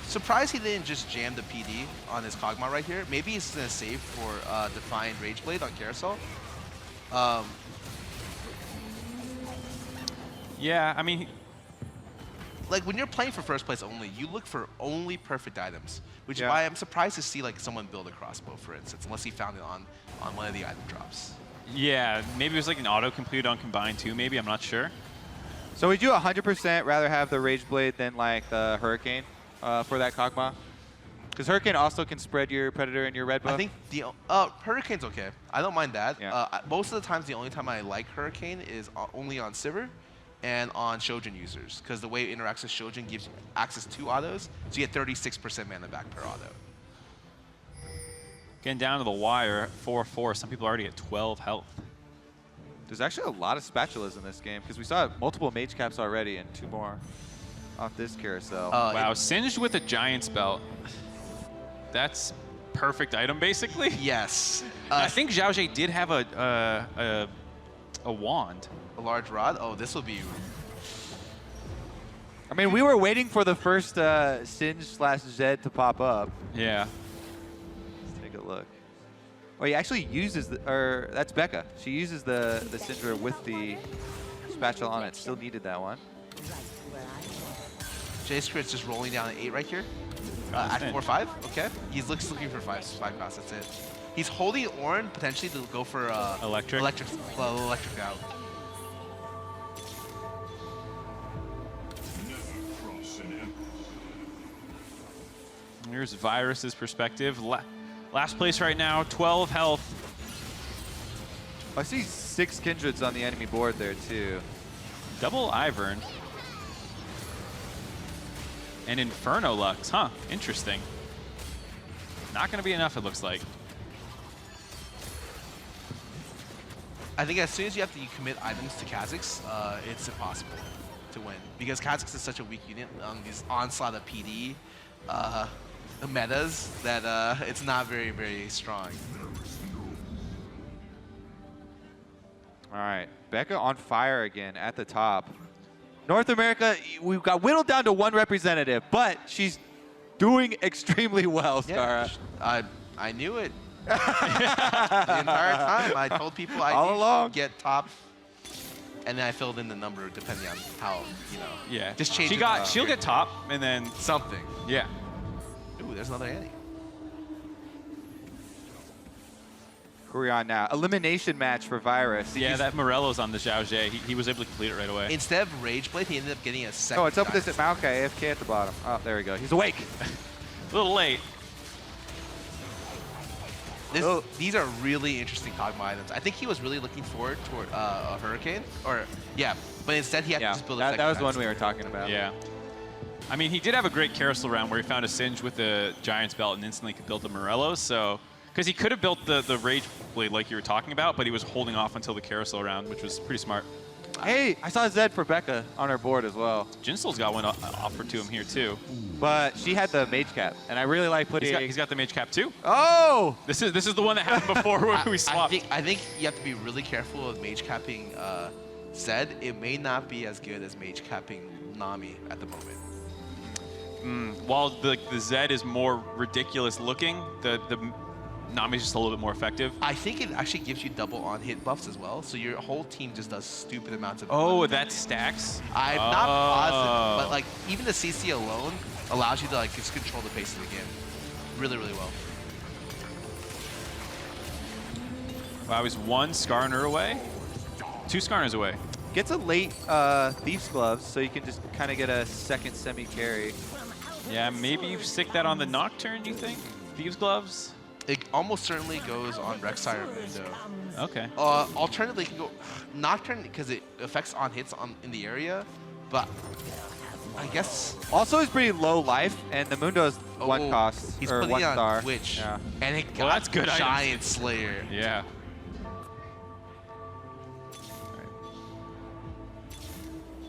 Surprised he didn't just jam the PD on his Kog'Maw right here. Maybe he's going to save for Defiant Rage Blade on Carousel. Yeah, I mean... Like, when you're playing for first place only, you look for only perfect items, which is Yeah. why I'm surprised to see like someone build a crossbow, for instance, unless he found it on one of the item drops. Yeah, maybe it was like an auto-complete on Combine too, maybe, I'm not sure. So would you 100% rather have the Rage Blade than like the Hurricane for that Kog'Maw? Because Hurricane also can spread your Predator and your red buff. I think the Hurricane's okay. I don't mind that. Yeah. Most of the times, the only time I like Hurricane is only on Sivir and on Shojin users, because the way it interacts with Shojin gives you access to autos, so you get 36% mana back per auto. Getting down to the wire, 4-4. Some people are already at 12 health. There's actually a lot of spatulas in this game, because we saw multiple Mage Caps already and 2 more. off this carousel. Wow, Singed with a Giant's Belt. That's perfect item, basically. Yes. I think Zhao Zhe did have a wand. A large rod? Oh, this will be... I mean, we were waiting for the first Singe/Zed to pop up. Yeah. Let's take a look. Oh, he actually uses or that's Becca. She uses the Syndra with the spatula on it. Still needed that one. J-Squid's just rolling down an 8 right here. At 4-5, okay. He's looking for 5 cross, that's it. He's holding Ornn potentially to go for electric out. Here's Virus's perspective. Last place right now, 12 health. I see 6 Kindreds on the enemy board there too. Double Ivern. And Inferno Lux, huh? Interesting. Not going to be enough, it looks like. I think as soon as you have to commit items to Kha'Zix, it's impossible to win. Because Kha'Zix is such a weak unit on these onslaught of PD metas that it's not very, very strong. All right, Becca on fire again at the top. North America, we've got whittled down to 1 representative, but she's doing extremely well, Skara. Yeah, I knew it. The entire time, I told people I'd get top, and then I filled in the number depending on how, you know. Yeah. Just change She'll get top, and then something. Yeah. Ooh, there's another Annie. Who are we on now? Elimination match for Virus. Yeah, that Morello's on the Zhao Zhe. He was able to complete it right away. Instead of Rage Blade, he ended up getting a second. Oh, it's up with this at Maokai, AFK at the bottom. Oh, there we go. He's awake. A little late. These are really interesting Kog'Maw items. I think he was really looking forward toward a Hurricane, but instead he had to just build a second. That was the one we were talking about. Yeah. I mean, he did have a great carousel round where he found a Singe with the Giant's Belt and instantly could build the Morellos, so... Because he could have built the Rage Blade like you were talking about, but he was holding off until the carousel round, which was pretty smart. Hey, I saw Zed for Becca on her board as well. Jinsel's got one offered to him here too. But she had the Mage Cap, and I really like putting... He's got the Mage Cap too? Oh! This is the one that happened before when we swapped. I think you have to be really careful with Mage Capping Zed. It may not be as good as Mage Capping Nami at the moment. While the Zed is more ridiculous looking, the Nami's just a little bit more effective. I think it actually gives you double on-hit buffs as well, so your whole team just does stupid amounts of... Oh, that stacks? I'm not positive, but like even the CC alone allows you to like just control the pace of the game really, really well. Wow, he's 1 Skarner away? 2 Skarners away. Gets a late Thief's Gloves, so you can just kind of get a second semi-carry. Yeah, maybe you stick that on the Nocturne, you think? Thieves Gloves? It almost certainly goes on Rek'Sai or Mundo. Okay. Alternatively, you can go Nocturne because it affects on hits in the area, but I guess... Also, it's pretty low life, and the Mundo's 1 cost, he's or putting 1 it on star. Twitch, Yeah. and it got that's good Giant Slayer. Yeah.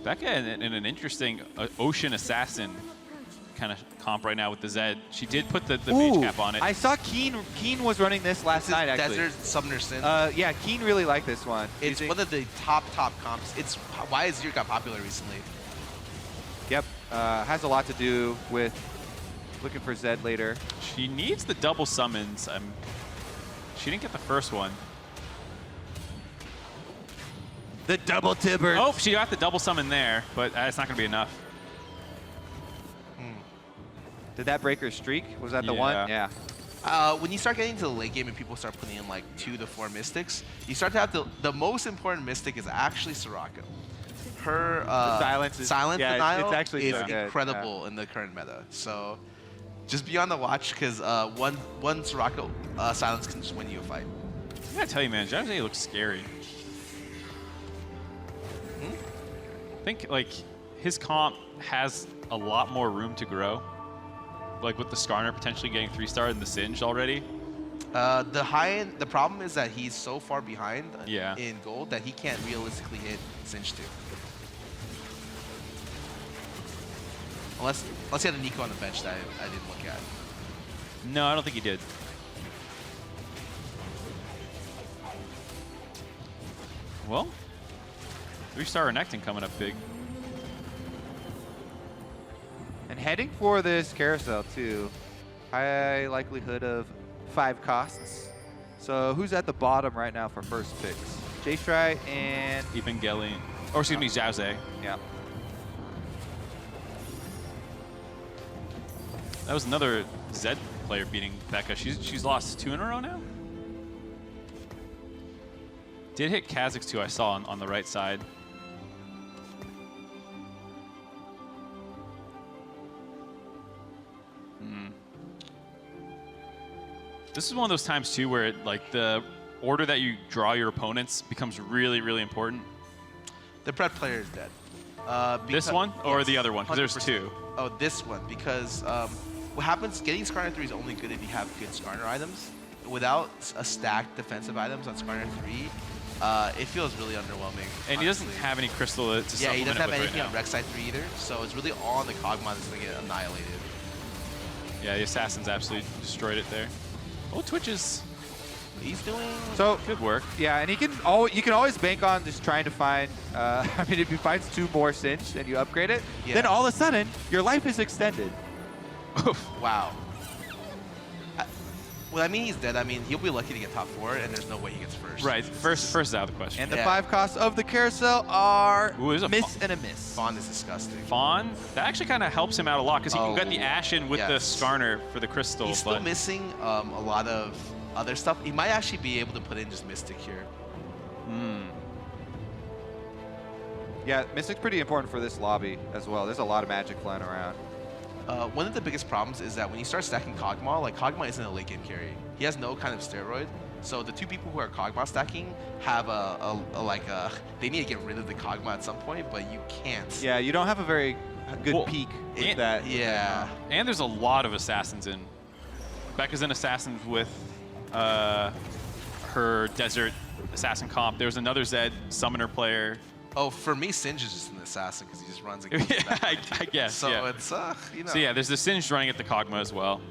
Becca in an interesting Ocean Assassin kind of comp right now with the Zed. She did put the Mage Cap on it. I saw Keen was running this last night, actually. Desert Summoner Sin. Yeah, Keen really liked this one. It's one of the top comps. It's why is Zero got popular recently. Yep, has a lot to do with looking for Zed later. She needs the double summons. She didn't get the first one. The double Tibber. Oh, she got the double summon there, but it's not going to be enough. Did that break her streak? Was that the one? Yeah. When you start getting to the late game and people start putting in like 2 to 4 Mystics, you start to have the most important Mystic is actually Soraka. Her silence denial it's actually is incredible in the current meta. So just be on the watch because one Soraka silence can just win you a fight. I gotta tell you, man, Zhao Zhe looks scary. I think like his comp has a lot more room to grow. Like with the Skarner potentially getting 3-star and the Singe already. The problem is that he's so far behind in gold that he can't realistically hit Singe 2. Unless he had a Nico on the bench that I didn't look at. No, I don't think he did. Well, 3-star Renekton coming up big. And heading for this carousel too. High likelihood of 5 costs. So who's at the bottom right now for first picks? TheShy and Evangelion. Or excuse me, Zhao Ze. Yeah. That was another Zed player beating Becca. She's lost 2 in a row now. Did hit Kha'Zix too, I saw on the right side. This is one of those times too where like the order that you draw your opponents becomes really, really important. The Pred player is dead. This one or yes, the other one? Because there's 2. Oh, this one. Because what happens, getting Skarner 3 is only good if you have good Skarner items. Without a stacked defensive items on Skarner 3, it feels really underwhelming. And he doesn't have any crystal to supplement. Yeah, he doesn't have it with anything right on Rek'Sai 3 either, so it's really all on the Kog'Maw that's going to get annihilated. Yeah, the Assassin's absolutely destroyed it there. Oh, Twitch is... He's doing good work. Yeah, and you can always bank on just trying to find. I mean, if he finds 2 more Singed and you upgrade it, then all of a sudden your life is extended. Wow. Well, I mean, he's dead. I mean, he'll be lucky to get top 4, and there's no way he gets first. Right, first is out of the question. And the 5 costs of the carousel are miss and a miss. Fawn is disgusting. Fawn, that actually kind of helps him out a lot because he can get the Ashen with the Skarner for the crystal. He's still missing a lot of other stuff. He might actually be able to put in just Mystic here. Yeah, Mystic's pretty important for this lobby as well. There's a lot of magic flying around. One of the biggest problems is that when you start stacking Kog'Maw, like Kog'Maw isn't a late game carry. He has no kind of steroid. So the 2 people who are Kog'Maw stacking have they need to get rid of the Kog'Maw at some point, but you can't. Yeah, you don't have a very good peak with that. Yeah. And there's a lot of Assassins in. Becca's an Assassin with her Desert Assassin comp. There's another Zed Summoner player. Oh, for me, Singe is just an assassin because he just runs and Yeah, I guess. So yeah. it's, you know. So yeah, there's the Singe running at the Kog'Maw as well.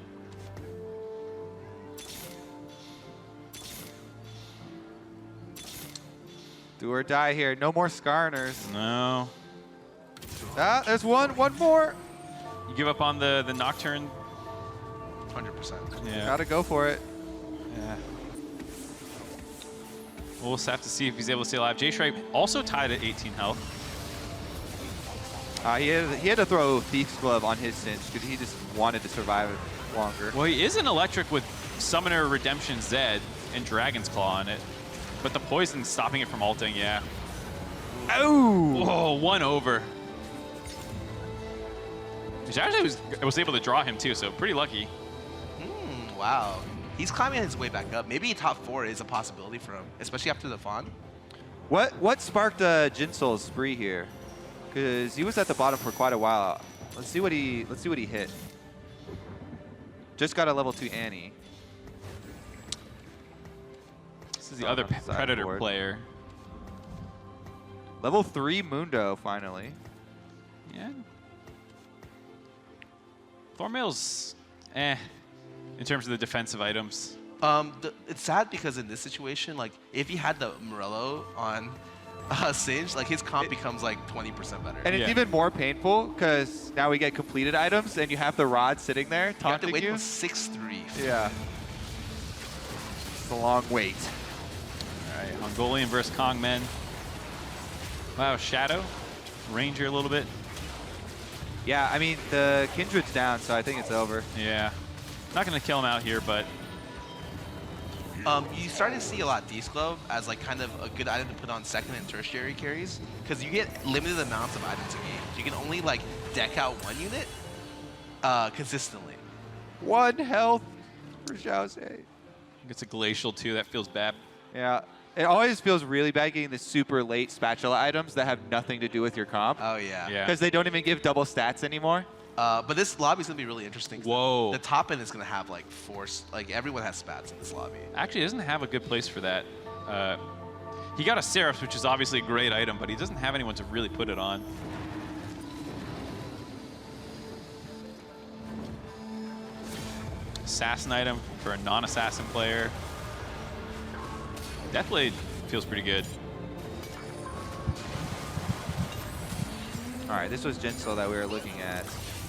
Do or die here. No more Skarners. No. Ah, there's one more. You give up on the Nocturne? 100%. Yeah. Gotta go for it. Yeah. We'll just have to see if he's able to stay alive. TheShy also tied at 18 health. He had to throw Thief's Glove on his Singe because he just wanted to survive longer. Well, he is an electric with Summoner Redemption Zed and Dragon's Claw on it. But the poison's stopping it from ulting, yeah. Oh! Whoa, 1 over. He actually was able to draw him too, so pretty lucky. Wow. He's climbing his way back up. Maybe top 4 is a possibility for him, especially after the Fawn. What sparked Jinsoul's spree here? Because he was at the bottom for quite a while. Let's see what he hit. Just got a level 2 Annie. This is the other Predator player. Level 3 Mundo, finally. Yeah. Thornmail's in terms of the defensive items. It's sad because in this situation, like, if he had the Morello on Singe, like, his comp becomes, like, 20% better. And it's even more painful because now we get completed items and you have the rod sitting there taunting you. You have to wait till 6-3. Yeah. It's a long wait. All right, Mongolian versus Kongmen. Wow, Shadow. Ranger a little bit. Yeah, I mean, the Kindred's down, so I think it's over. Yeah. Not going to kill him out here, but... You start to see a lot Death's Glove as like kind of a good item to put on second and tertiary carries because you get limited amounts of items a game. You can only like deck out 1 unit consistently. 1 health for Zhao Ze. It's a Glacial too, that feels bad. Yeah. It always feels really bad getting the super late spatula items that have nothing to do with your comp. Oh, yeah. Because they don't even give double stats anymore. But this lobby's going to be really interesting. Whoa. The top end is going to have like like everyone has spats in this lobby. Actually, he doesn't have a good place for that. He got a Seraphs, which is obviously a great item, but he doesn't have anyone to really put it on. assassin item for a non-assassin player. Deathblade feels pretty good. All right, this was Jinsel that we were looking at.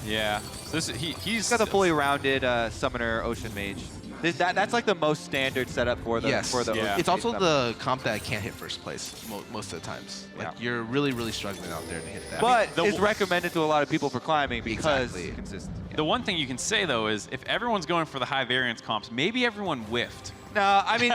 Yeah, so this he's got the fully rounded summoner Ocean Mage. That's like the most standard setup for the Yes. for the. Yeah. Ocean It's also Mage the comp that can't hit first place most of the times. Like you're really struggling out there to hit that. But it's recommended to a lot of people for climbing because Exactly. it's consistent. The one thing you can say though is if everyone's going for the high variance comps, maybe everyone whiffed. No, I mean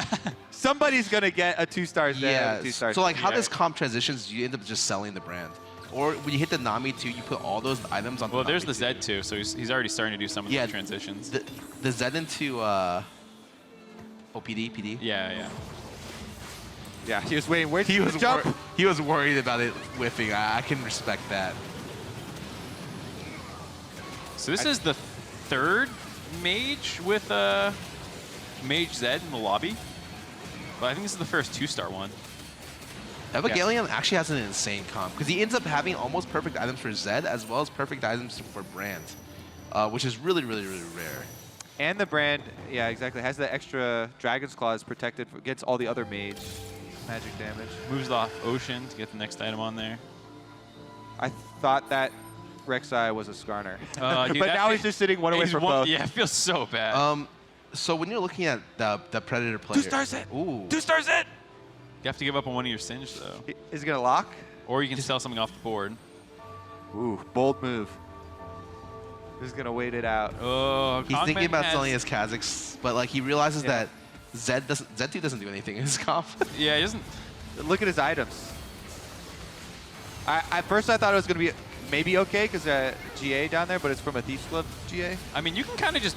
somebody's gonna get a 2-star Zed. Yeah. 2-star So like how yeah. this comp transitions, you end up just selling the brand. Or when you hit the Nami 2, you put all those items on. Well, there's the Zed too, so he's already starting to do some of the transitions. The Zed into PD. Yeah. Yeah, he was waiting. Where'd he was jump? He was worried about it whiffing. I can respect that. So this is the third mage with Mage Zed in the lobby. But I think this is the first 2-star one. Evangelion actually has an insane comp because he ends up having almost perfect items for Zed as well as perfect items for Brand, which is really rare. And the brand, yeah, exactly, has the extra Dragon's Claws protected against all the other mage magic damage. Moves off Ocean to get the next item on there. I thought that Rek'Sai was a Skarner. Dude, but now he's just sitting one away from both. Yeah, it feels so bad. So when you're looking at the Predator player... 2-star Zed! Ooh. 2-star Zed! You have to give up on one of your Singe, though. Is it going to lock? Or you can sell something off the board. Ooh, bold move. Just going to wait it out. Oh, He's thinking about selling his Kazakhs, but like he realizes that Zed2 doesn't do anything in his comp. Yeah, he doesn't. Look at his items. At first I thought it was going to be maybe okay because GA down there, but it's from a Thief's Club GA. I mean, you can kind of just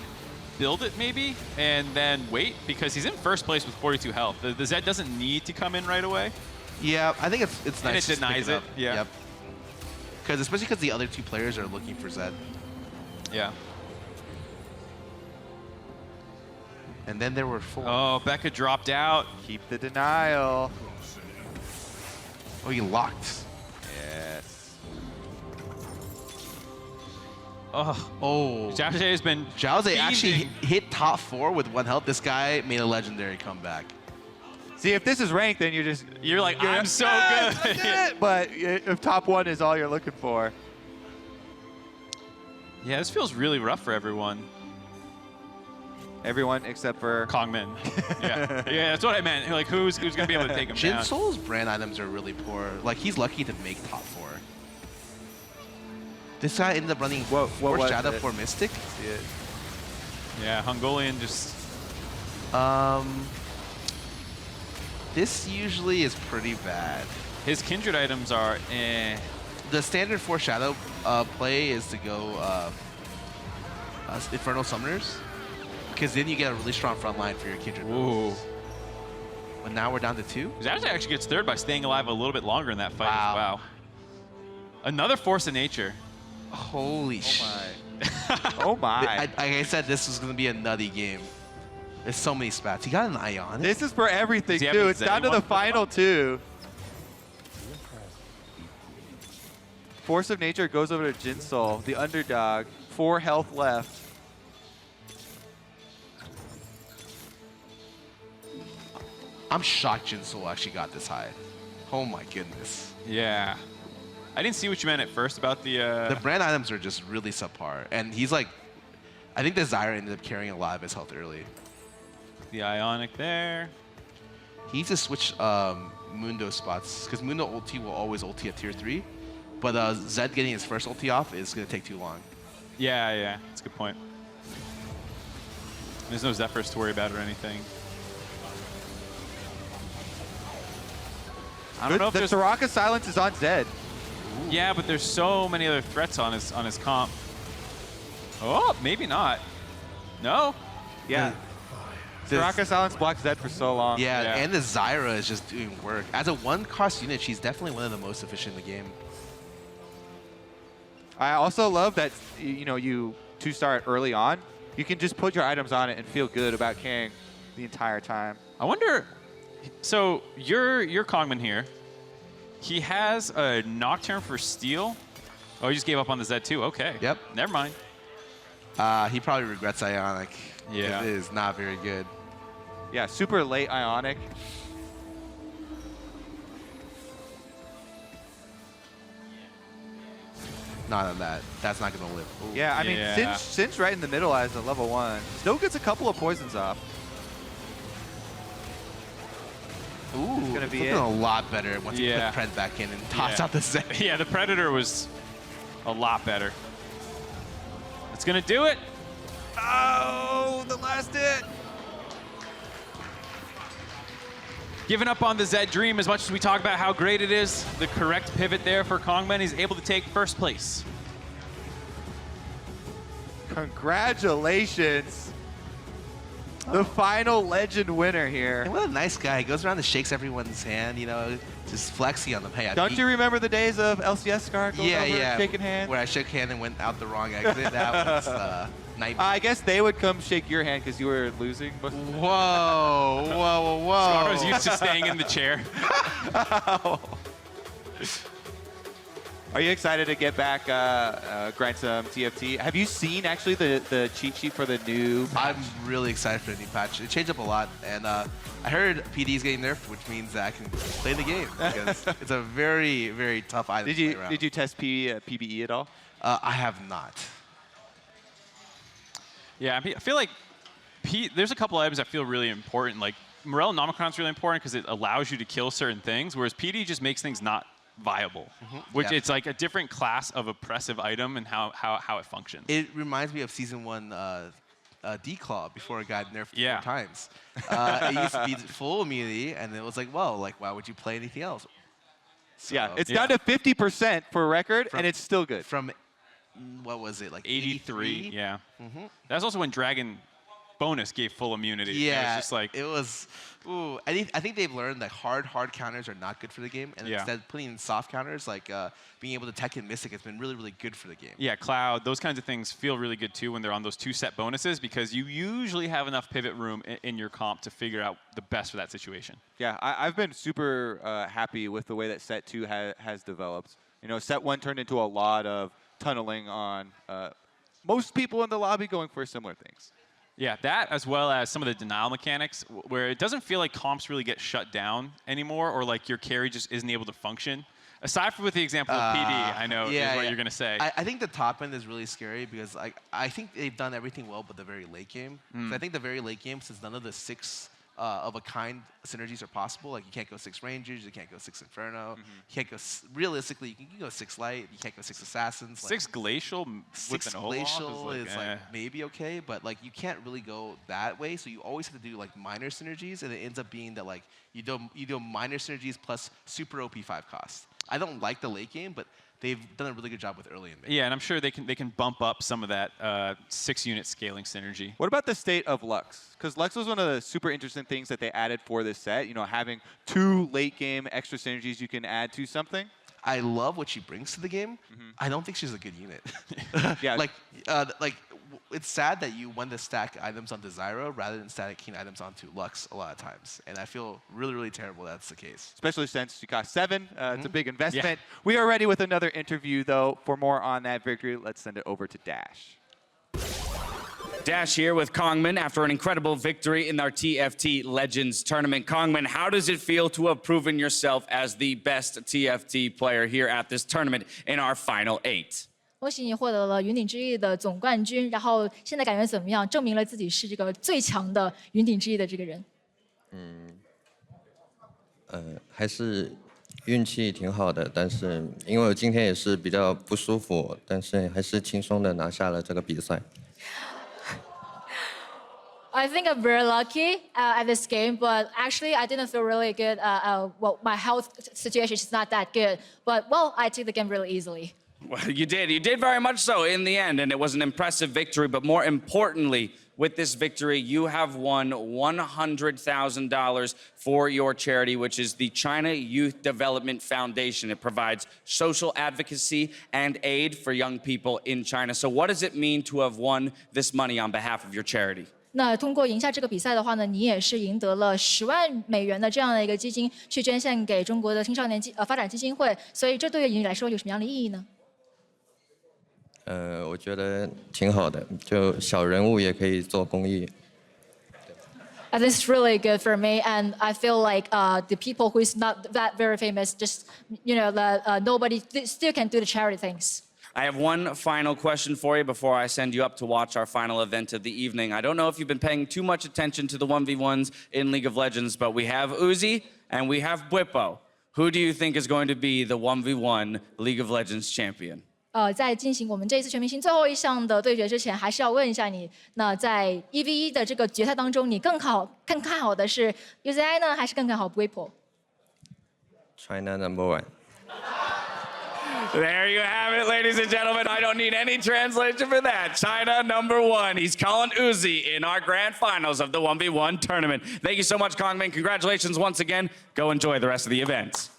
build it maybe and then wait because he's in first place with 42 health. The Zed doesn't need to come in right away. Yeah, I think it's nice. And it just to pick denies up. it. Yeah. Yep. Especially because the other two players are looking for Zed. Yeah. And then there were 4. Oh, Becca dropped out. Keep the denial. Oh, he locked. Yes. Oh. Zhao has been Zhao actually hit top 4 with 1 health. This guy made a legendary comeback. See, if this is ranked, then you're like, I'm so good. But if top 1 is all you're looking for. Yeah, this feels really rough for everyone. Everyone except for Kongmin. Yeah, that's what I meant. Like, who's gonna be able to take him down? Jinsoul's brand items are really poor. Like, he's lucky to make top 4. This guy ended up running 4 Shadow, 4 Mystic. See it. Yeah, Hungolian just... This usually is pretty bad. His Kindred items are The standard 4 Shadow play is to go Infernal Summoners, because then you get a really strong front line for your Kindred builds. But now we're down to 2. Zhao actually gets third by staying alive a little bit longer in that fight as well. Another Force of Nature. Holy shit. Oh my. Like I said, this was going to be a nutty game. There's so many spats. He got an Ionic. This is for everything, Does he have too. an It's down to Zen the final 2. Force of Nature goes over to Jinsoul, the underdog. 4 health left. I'm shocked Jinsoul actually got this high. Oh my goodness. Yeah. I didn't see what you meant at first about the... The brand items are just really subpar. And he's like... I think the Zyra ended up carrying a lot of his health early. The Ionic there. He needs to switch Mundo spots, because Mundo ulti will always ulti at tier 3. But Zed getting his first ulti off is going to take too long. Yeah. That's a good point. There's no Zephyrs to worry about or anything. I don't know if the there's... Soraka Silence is on Zed. Yeah, but there's so many other threats on his comp. Oh, maybe not. No. Yeah. Soraka Silence blocked Zed for so long. Yeah, and the Zyra is just doing work. As a 1-cost unit, she's definitely one of the most efficient in the game. I also love that you 2-star it early on. You can just put your items on it and feel good about carrying the entire time. I wonder... So, you're Kongman here. He has a Nocturne for Steel. Oh, he just gave up on the Zed too. Okay. Yep. Never mind. He probably regrets Ionic. Yeah. It is not very good. Yeah, super late Ionic. Not on that. That's not gonna live. Ooh. Yeah, I mean, Sinch right in the middle as a level 1. Snow gets a couple of poisons off. Ooh, it's gonna be looking a lot better once you put Pred back in and toss out the Zed. Yeah, the Predator was a lot better. It's gonna do it. Oh, the last hit. Giving up on the Zed Dream as much as we talk about how great it is. The correct pivot there for Kongmen. He's able to take first place. Congratulations. The final legend winner here. And what a nice guy. He goes around and shakes everyone's hand, you know, just flexing on them. Hey, Don't you remember the days of LCS Scar going over shaking hands? Where I shook hand and went out the wrong exit. That was nightmare. I guess they would come shake your hand because you were losing. Whoa, whoa, whoa, whoa. Scar's used to staying in the chair. Are you excited to get back, grind some TFT? Have you seen actually the cheat sheet for the new patch? I'm really excited for the new patch. It changed up a lot, and I heard PD is getting nerfed, which means that I can play the game because it's a very, very tough item to play around. Did you test PBE at all? I have not. Yeah, I feel like there's a couple items that feel really important. Like Morel Nomicron's really important because it allows you to kill certain things, whereas PD just makes things not viable, which it's like a different class of oppressive item and how it functions. It reminds me of Season 1 D-Claw before it got nerfed 4 times. It used to be full immunity, and it was like, well, like, why would you play anything else? So, yeah, it's down to 50% for record, and it's still good. From, what was it, like 83? Yeah. That's also when Dragon Bonus gave full immunity. Yeah, it was just like it was. Ooh, I think they've learned that hard counters are not good for the game, and instead putting in soft counters like being able to tech and Mystic has been really, really good for the game. Yeah, Cloud, those kinds of things feel really good too when they're on those 2 set bonuses because you usually have enough pivot room in your comp to figure out the best for that situation. Yeah, I've been super happy with the way that set 2 has developed. You know, set 1 turned into a lot of tunneling on most people in the lobby going for similar things. Yeah, that as well as some of the denial mechanics where it doesn't feel like comps really get shut down anymore or like your carry just isn't able to function. Aside from with the example of PD, I know is what you're going to say. I think the top end is really scary because I think they've done everything well but the very late game. So I think the very late game, since none of the 6 of a kind synergies are possible, like you can't go 6 Rangers, you can't go 6 Inferno, you can't go, realistically, you can go 6 Light, you can't go 6 Assassins. 6 Glacial 6 Glacial is like maybe okay, but like you can't really go that way, so you always have to do like minor synergies, and it ends up being that like you do minor synergies plus super OP 5 cost. I don't like the late game, but they've done a really good job with early and mid. Yeah, and I'm sure they can bump up some of that 6-unit scaling synergy. What about the state of Lux? Because Lux was one of the super interesting things that they added for this set. You know, having 2 late game extra synergies you can add to something. I love what she brings to the game. I don't think she's a good unit. Yeah, like it's sad that you want to stack items onto Zyro rather than stacking items onto Lux a lot of times. And I feel really, really terrible that's the case. Especially since you got 7. It's a big investment. We are ready with another interview, though. For more on that victory, let's send it over to Dash. Dash here with Kongmen after an incredible victory in our TFT Legends tournament. Kongmen, how does it feel to have proven yourself as the best TFT player here at this tournament in our final 8? 恭喜你获得了云顶之弈的总冠军，然后现在感觉怎么样？证明了自己是这个最强的云顶之弈的这个人。还是运气挺好的，但是因为我今天也是比较不舒服，但是还是轻松的拿下了这个比赛。 I think I'm very lucky at this game, but actually I didn't feel really good. Well, my health situation is not that good, but well, I took the game really easily. Well, you did very much so in the end, and it was an impressive victory, but more importantly, with this victory, you have won $100,000 for your charity, which is the China Youth Development Foundation. It provides social advocacy and aid for young people in China. So what does it mean to have won this money on behalf of your charity? 那通过赢下这个比赛的话呢，你也是赢得了10万美元的这样的一个基金，去捐献给中国的青少年发展基金会。所以这对于你来说有什么样的意义呢？我觉得挺好的，就小人物也可以做公益。And this is really good for me, and I feel like the people who is not that very famous, just nobody still can do the charity things. I have one final question for you before I send you up to watch our final event of the evening. I don't know if you've been paying too much attention to the 1v1s in League of Legends, but we have Uzi and we have Bwipo. Who do you think is going to be the 1v1 League of Legends champion? 在进行我们这一次全明星最后一项的对决之前，还是要问一下你，那在1v1的这个决赛当中，你更看好的是 UZI 呢，还是更看好 Bwipo？ China #1。There you have it, ladies and gentlemen. I don't need any translation for that. China #1. He's calling Uzi in our grand finals of the 1v1 tournament. Thank you so much, Kongmin. Congratulations once again. Go enjoy the rest of the events.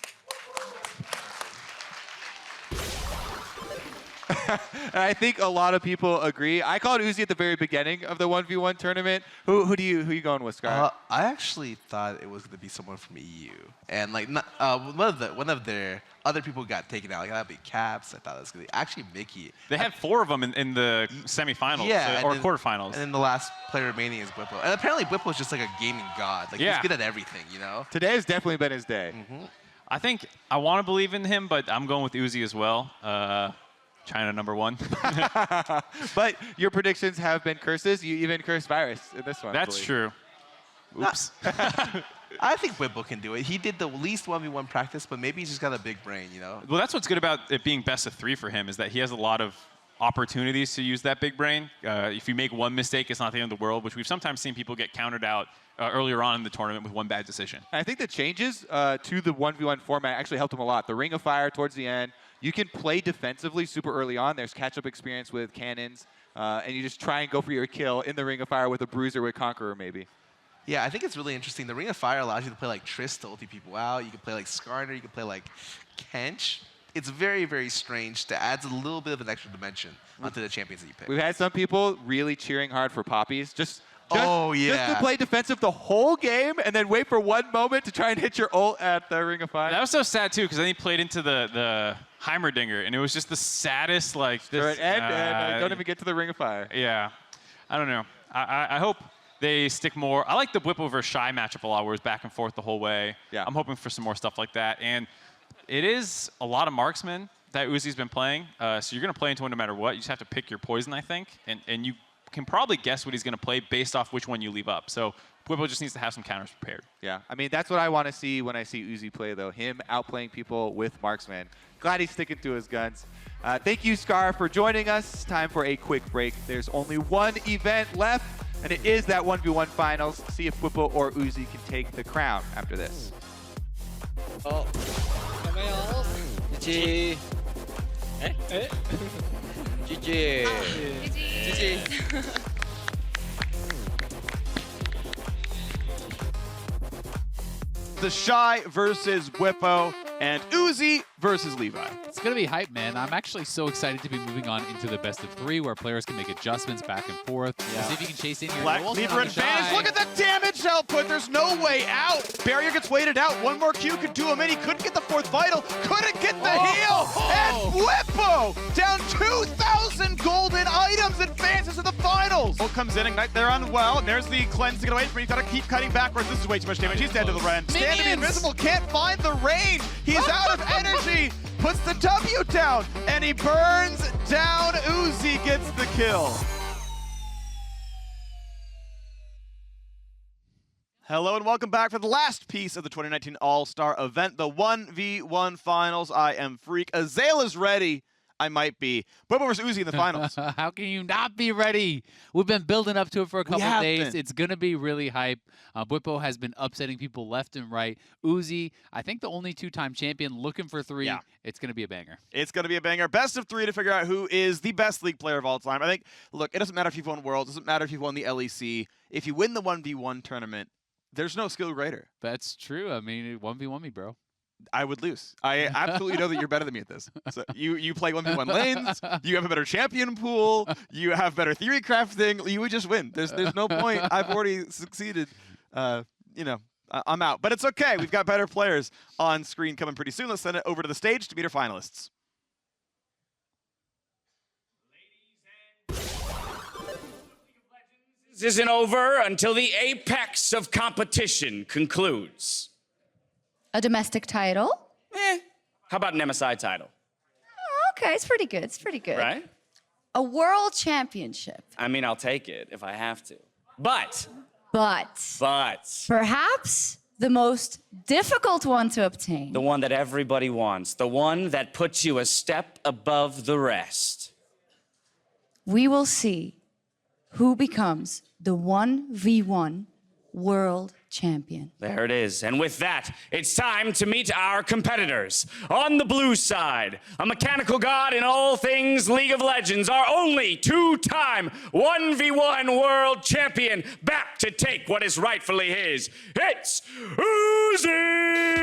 I think a lot of people agree. I called Uzi at the very beginning of the 1v1 tournament. Who you going with, Sky? I actually thought it was going to be someone from EU, and like one of their other people got taken out. Like that'd be Caps. I thought it was going to be actually Mickey. They had 4 of them in the semifinals, yeah, or quarterfinals. And then the last player remaining is Bwipo. And apparently Bwipo is just like a gaming god. Like he's good at everything, you know. Today has definitely been his day. I think I want to believe in him, but I'm going with Uzi as well. China #1. But your predictions have been curses. You even cursed Virus in this one. That's true. Oops. I think Bwipo can do it. He did the least 1v1 practice, but maybe he's just got a big brain, you know? Well, that's what's good about it being best of 3 for him, is that he has a lot of opportunities to use that big brain. If you make one mistake, it's not the end of the world, which we've sometimes seen people get countered out earlier on in the tournament with one bad decision. I think the changes to the 1v1 format actually helped him a lot. The Ring of Fire towards the end. You can play defensively super early on. There's catch-up experience with cannons, and you just try and go for your kill in the Ring of Fire with a Bruiser with Conqueror, maybe. Yeah, I think it's really interesting. The Ring of Fire allows you to play like Triss to ulti people out. You can play like Skarner. You can play like Kench. It's very, very strange. That adds a little bit of an extra dimension onto the champions that you pick. We've had some people really cheering hard for Poppies. Just oh, yeah. Just to play defensive the whole game and then wait for one moment to try and hit your ult at the Ring of Fire. That was so sad, too, because then he played into the Heimerdinger, and it was just the saddest, like, this. And don't even get to the Ring of Fire. Yeah. I don't know. I hope they stick more. I like the Bwipo versus Shy matchup a lot, where it's back and forth the whole way. Yeah. I'm hoping for some more stuff like that. And it is a lot of marksmen that Uzi's been playing, so you're going to play into one no matter what. You just have to pick your poison, I think, and you can probably guess what he's going to play based off which one you leave up. So Bwipo just needs to have some counters prepared. Yeah, I mean, that's what I want to see when I see Uzi play, though. Him outplaying people with marksman. Glad he's sticking to his guns. Thank you, Scar, for joining us. Time for a quick break. There's only one event left, and it is that 1v1 finals. See if Bwipo or Uzi can take the crown after this. Oh, GG. GG. GG. TheShy versus Bwipo, and Uzi versus Levi. It's going to be hype, man. I'm actually so excited to be moving on into the best of 3, where players can make adjustments back and forth. Yeah. See if you can chase in your Black goals. Cleaver advantage. Look at the damage output. There's no way out. Barrier gets weighted out. One more Q could do him in. He couldn't get the 4th vital. Couldn't get the heal. And Bwipo down 2,000 golden items, advances to the finals. Ult comes in, Ignite there on well. And there's the cleanse to get away from. He's got to keep cutting backwards. This is way too much damage. He's dead to the Ren. Stand to be invisible. Can't find the range. He's out of energy. Puts the W down. And he burns down. Uzi gets the kill. Hello and welcome back for the last piece of the 2019 All-Star event, the 1v1 finals. I am Freak. Azale's ready. I might be. Bwipo versus Uzi in the finals. How can you not be ready? We've been building up to it for a couple days. It's going to be really hype. Bwipo has been upsetting people left and right. Uzi, I think the only 2-time champion, looking for 3. Yeah. It's going to be a banger. It's going to be a banger. Best of 3 to figure out who is the best League player of all time. I think, look, it doesn't matter if you've won Worlds. It doesn't matter if you've won the LEC. If you win the 1v1 tournament, there's no skill greater. That's true. I mean, 1v1 me, bro. I would lose. I absolutely know that you're better than me at this. So you play 1v1 lanes, you have a better champion pool, you have better theory crafting, you would just win. There's no point. I've already succeeded. You know, I'm out. But it's okay. We've got better players on screen coming pretty soon. Let's send it over to the stage to meet our finalists. This isn't over until the apex of competition concludes. A domestic title? How about an MSI title? Oh, okay, it's pretty good. It's pretty good. Right? A world championship. I mean, I'll take it if I have to. But perhaps the most difficult one to obtain. the one that everybody wants, the one that puts you a step above the rest. We will see who becomes the 1v1 world champion. There it is. And with that, it's time to meet our competitors. On the blue side, a mechanical god in all things League of Legends, our only two-time 1v1 world champion, back to take what is rightfully his. It's Uzi!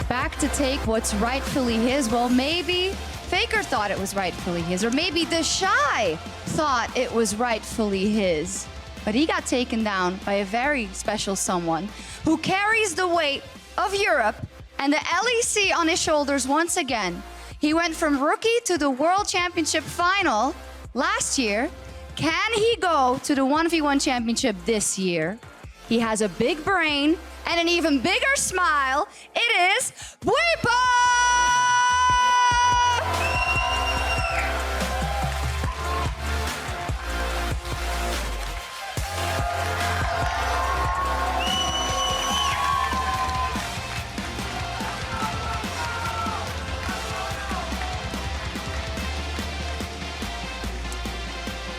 Back to take what's rightfully his. Well, maybe Faker thought it was rightfully his, or maybe TheShy thought it was rightfully his. But he got taken down by a very special someone who carries the weight of Europe and the LEC on his shoulders once again. He went from rookie to the World Championship final last year. Can he go to the 1v1 championship this year? He has a big brain and an even bigger smile. It is Bwipo!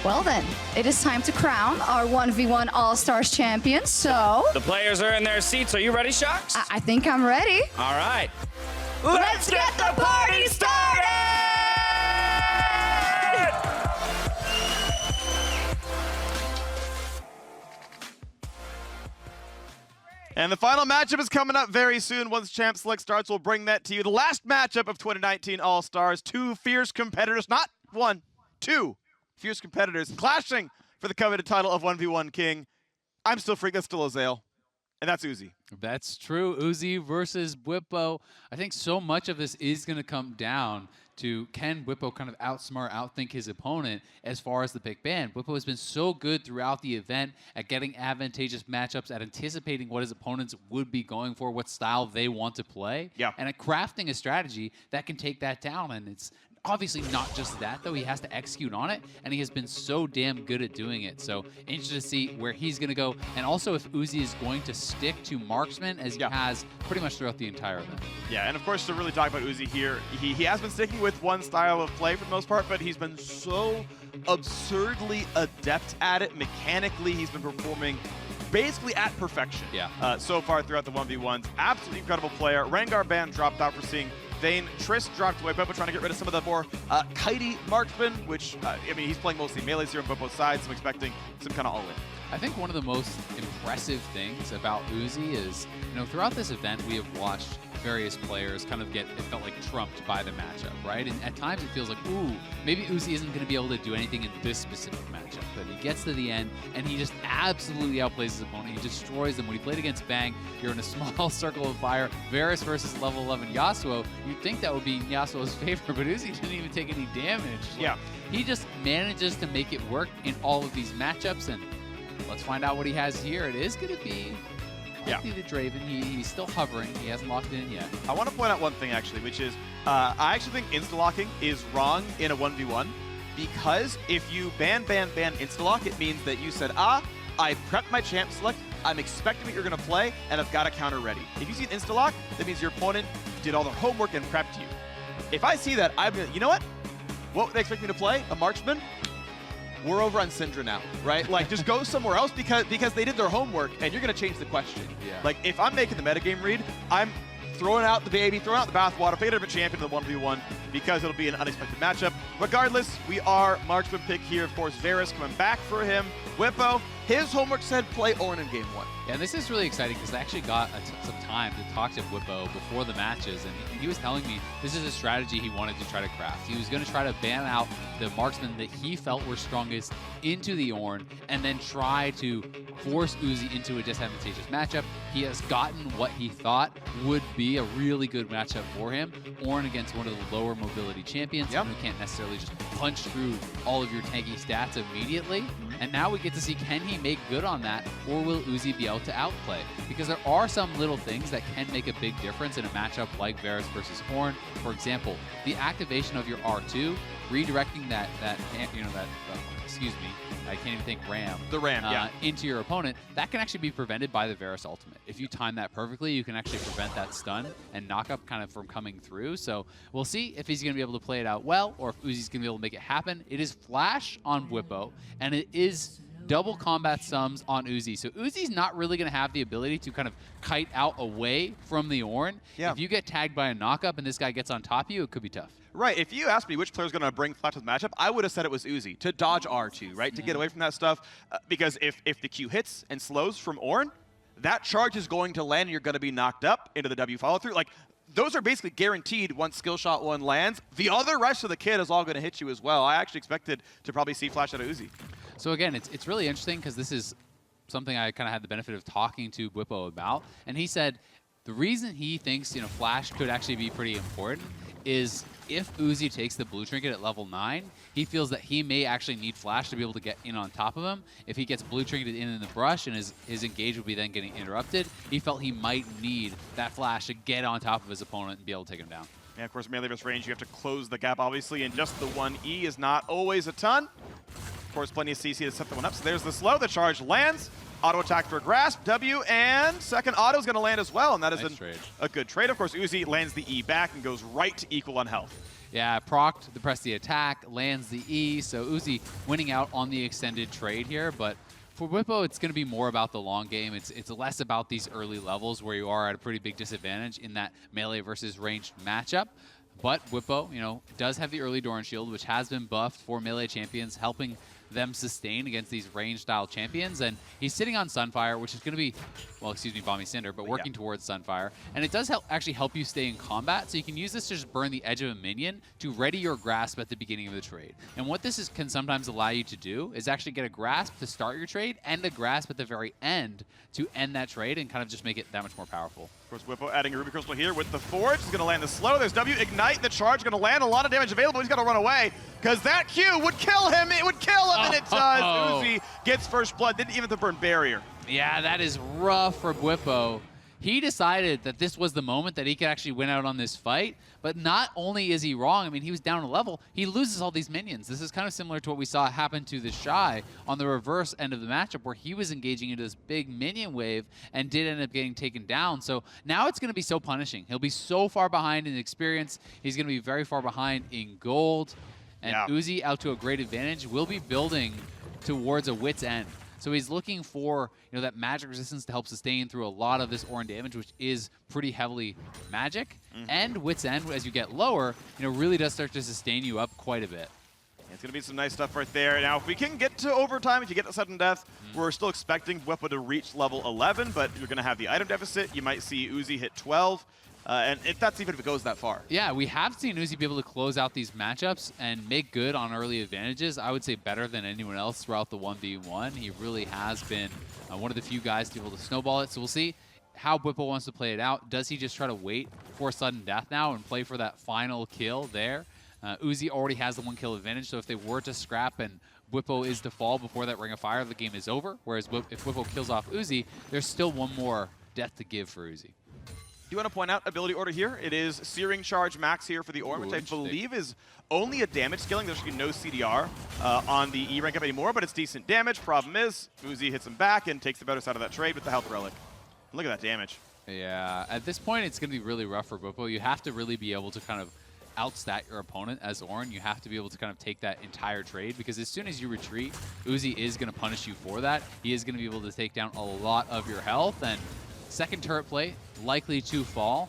Well then, it is time to crown our 1v1 All-Stars champion, so... The players are in their seats. Are you ready, Shox? I think I'm ready. All right. Let's get the party started! And the final matchup is coming up very soon. Once Champ Select starts, we'll bring that to you. The last matchup of 2019 All-Stars. Two fierce competitors, not one, two fierce competitors clashing for the coveted title of 1v1 King. I'm still Freak, that's still Ozale, and that's Uzi. That's true. Uzi versus Bwipo. I think so much of this is going to come down to can Bwipo kind of outsmart, outthink his opponent as far as the pick ban. Bwipo has been so good throughout the event at getting advantageous matchups, at anticipating what his opponents would be going for, what style they want to play, and at crafting a strategy that can take that down. And it's obviously not just that, though. He has to execute on it, and he has been so damn good at doing it. So interested to see where he's going to go, and also if Uzi is going to stick to marksman as he has pretty much throughout the entire event. Yeah, and of course, to really talk about Uzi here, he has been sticking with one style of play for the most part, but he's been so absurdly adept at it. Mechanically, he's been performing basically at perfection so far throughout the 1v1s. Absolutely incredible player. Rengar ban dropped out for seeing Vayne. Triss dropped away. Bwipo trying to get rid of some of the more kitey marksmen, which, I mean, he's playing mostly melees here on Bwipo's side, so I'm expecting some kind of all-in. I think one of the most impressive things about Uzi is, you know, throughout this event, we have watched various players kind of get, it felt like, trumped by the matchup, right? And at times it feels like, ooh, maybe Uzi isn't going to be able to do anything in this specific matchup. But he gets to the end, and he just absolutely outplays his opponent. He destroys them. When he played against Bang, you're in a small circle of fire. Varus versus level 11 Yasuo. You'd think that would be Yasuo's favor, but Uzi didn't even take any damage. Like, he just manages to make it work in all of these matchups, and let's find out what he has here. It is going to be the Draven. He's still hovering. He hasn't locked it in yet. I want to point out one thing, actually, which is I actually think insta-locking is wrong in a 1v1 because if you ban insta-lock, it means that you said, I prepped my champ select, I'm expecting what you're going to play, and I've got a counter ready. If you see an insta-lock, that means your opponent did all their homework and prepped you. If I see that, I'm going to, you know what? What would they expect me to play? A marksman? We're over on Syndra now, right? Like, just go somewhere else because they did their homework, and you're going to change the question. Like, if I'm making the metagame read, I'm throwing out the baby, throwing out the bathwater, fade of a champion in the 1v1. because it'll be an unexpected matchup. Regardless, we are marksman pick here. Of course, Varus coming back for him. Bwipo, his homework said play Ornn in game 1. Yeah, and this is really exciting because I actually got some time to talk to Bwipo before the matches, and he was telling me this is a strategy he wanted to try to craft. He was going to try to ban out the marksmen that he felt were strongest into the Ornn, and then try to force Uzi into a disadvantageous matchup. He has gotten what he thought would be a really good matchup for him. Ornn against one of the lower mobility champions who can't necessarily just punch through all of your tanky stats immediately. And now we get to see, can he make good on that, or will Uzi be able to outplay? Because there are some little things that can make a big difference in a matchup like Varus versus Ornn. For example, the activation of your R2, redirecting that excuse me, I can't even think RAM. The RAM, into your opponent, that can actually be prevented by the Varus ultimate. If you time that perfectly, you can actually prevent that stun and knock-up kind of from coming through. So we'll see if he's going to be able to play it out well, or if Uzi's going to be able to make it happen. It is Flash on Bwipo, and it is double combat sums on Uzi. So Uzi's not really going to have the ability to kind of kite out away from the Ornn. Yeah. If you get tagged by a knock-up and this guy gets on top of you, it could be tough. Right, if you asked me which player's going to bring Flash to the matchup, I would have said it was Uzi, to dodge R2, right, to get away from that stuff. Because if the Q hits and slows from Ornn, that charge is going to land and you're going to be knocked up into the W follow-through. Like, those are basically guaranteed once skill shot 1 lands. The other rest of the kit is all going to hit you as well. I actually expected to probably see Flash out of Uzi. So again, it's really interesting because this is something I kind of had the benefit of talking to Bwipo about. And he said the reason he thinks, Flash could actually be pretty important is if Uzi takes the blue trinket at level 9, he feels that he may actually need Flash to be able to get in on top of him. If he gets blue trinketed in the brush and his engage will be then getting interrupted, he felt he might need that Flash to get on top of his opponent and be able to take him down. Yeah, of course, melee versus range, you have to close the gap, obviously, and just the 1E is not always a ton. Of course, plenty of CC to set the one up. So there's the slow, the charge lands. Auto attack for grasp, W, and second auto is going to land as well, and that is a good trade. Of course, Uzi lands the E back and goes right to equal on health. Yeah, procced the press the attack, lands the E, so Uzi winning out on the extended trade here, but for Bwipo, it's going to be more about the long game. It's less about these early levels where you are at a pretty big disadvantage in that melee versus ranged matchup. But Bwipo, does have the early Doran Shield, which has been buffed for melee champions, helping them sustain against these range-style champions. And he's sitting on Sunfire, which is going to be, Balmy Cinder, but working towards Sunfire. And it does actually help you stay in combat, so you can use this to just burn the edge of a minion to ready your grasp at the beginning of the trade. And what this can sometimes allow you to do is actually get a grasp to start your trade and a grasp at the very end to end that trade and kind of just make it that much more powerful. Of course, Bwipo adding a Ruby Crystal here with the Forge. He's going to land the slow. There's W, Ignite. The charge going to land. A lot of damage available. He's got to run away because that Q would kill him. It would kill him, and it does. Uzi gets first blood. Didn't even have to burn barrier. Yeah, that is rough for Bwipo. He decided that this was the moment that he could actually win out on this fight, but not only is he wrong, I mean, he was down a level, he loses all these minions. This is kind of similar to what we saw happen to TheShy on the reverse end of the matchup, where he was engaging into this big minion wave and did end up getting taken down. So now it's going to be so punishing. He'll be so far behind in experience. He's going to be very far behind in gold. And Uzi, out to a great advantage, will be building towards a wit's end. So he's looking for that magic resistance to help sustain through a lot of this Ornn damage, which is pretty heavily magic. And Wit's End, as you get lower, really does start to sustain you up quite a bit. It's going to be some nice stuff right there. Now, if we can get to overtime, if you get to sudden death, we're still expecting Bwipo to reach level 11, but you're going to have the item deficit. You might see Uzi hit 12. And that's even if it goes that far. Yeah, we have seen Uzi be able to close out these matchups and make good on early advantages. I would say better than anyone else throughout the 1v1. He really has been one of the few guys to be able to snowball it. So we'll see how Bwipo wants to play it out. Does he just try to wait for sudden death now and play for that final kill there? Uzi already has the 1 kill advantage, so if they were to scrap and Bwipo is to fall before that Ring of Fire, the game is over. Whereas if Bwipo kills off Uzi, there's still one more death to give for Uzi. Do you want to point out ability order here? It is Searing Charge max here for the Ornn, which I believe is only a damage scaling. There's no CDR on the E rank up anymore, but it's decent damage. Problem is, Uzi hits him back and takes the better side of that trade with the Health Relic. Look at that damage. Yeah, at this point, it's going to be really rough for Bwipo. You have to really be able to kind of outstat your opponent as Ornn. You have to be able to kind of take that entire trade, because as soon as you retreat, Uzi is going to punish you for that. He is going to be able to take down a lot of your health, and second turret play likely to fall.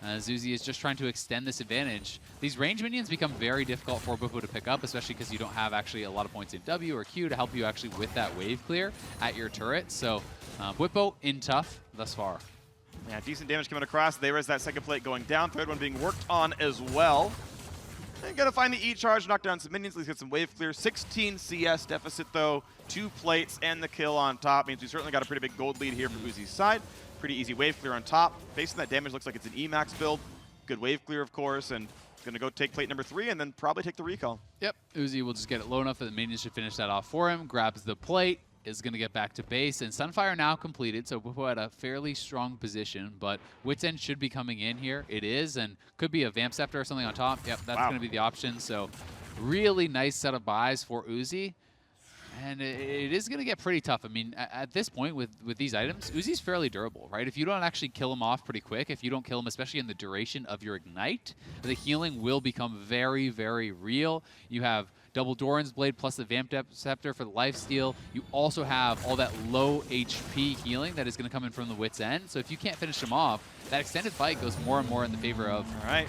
as Uzi is just trying to extend this advantage. These range minions become very difficult for Bwipo to pick up, especially because you don't have actually a lot of points in W or Q to help you actually with that wave clear at your turret. So Bwipo in tough thus far. Yeah, decent damage coming across. There is that second plate going down. Third one being worked on as well. And gonna find the E-charge, knock down some minions, at least get some wave clear. 16 CS deficit though, 2 plates and the kill on top. Means we certainly got a pretty big gold lead here from Uzi's side. Pretty easy wave clear on top. Facing that damage looks like it's an E-max build. Good wave clear, of course, and gonna go take plate number 3 and then probably take the recall. Yep, Uzi will just get it low enough that the minions should finish that off for him. Grabs the plate, is going to get back to base, and Sunfire now completed, so Bwipo at a fairly strong position, but Wits End should be coming in here. It is, and could be a Vamp Scepter or something on top. Yep, that's going to be the option, so really nice set of buys for Uzi. And it is going to get pretty tough. I mean, at this point with these items, Uzi's fairly durable, right? If you don't actually kill him off pretty quick, if you don't kill him, especially in the duration of your Ignite, the healing will become very, very real. You have double Doran's Blade plus the Vamp Scepter for the lifesteal. You also have all that low HP healing that is going to come in from the Wits End. So if you can't finish him off, that extended fight goes more and more in the favor of Uzi.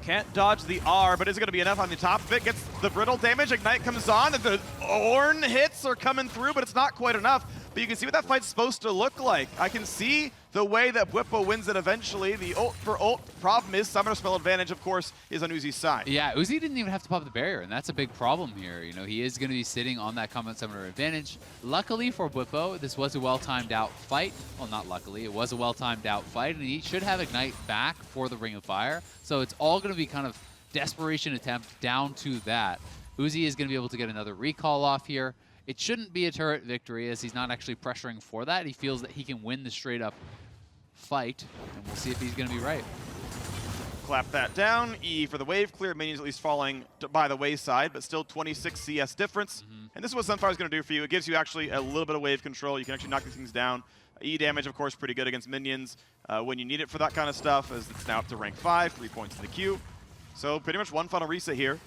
Can't dodge the R, but is it going to be enough on the top of it? Gets the brittle damage, Ignite comes on, and the Ornn hits are coming through, but it's not quite enough. But you can see what that fight's supposed to look like. I can see the way that Bwipo wins it eventually. The ult for ult problem is Summoner Spell advantage, of course, is on Uzi's side. Yeah, Uzi didn't even have to pop the barrier, and that's a big problem here. You know, he is going to be sitting on that Combat Summoner advantage. Luckily for Bwipo, this was a well-timed out fight. Well, not luckily, it was a well-timed out fight, and he should have Ignite back for the Ring of Fire. So it's all going to be kind of desperation attempt down to that. Uzi is going to be able to get another recall off here. It shouldn't be a turret victory, as he's not actually pressuring for that. He feels that he can win the straight-up fight, and we'll see if he's going to be right. Clap that down. E for the wave clear. Minions at least falling by the wayside, but still 26 CS difference. And this is what Sunfire's going to do for you. It gives you actually a little bit of wave control. You can actually knock these things down. E damage, of course, pretty good against minions when you need it for that kind of stuff, as it's now up to rank 5, 3 points in the queue. So pretty much one final reset here.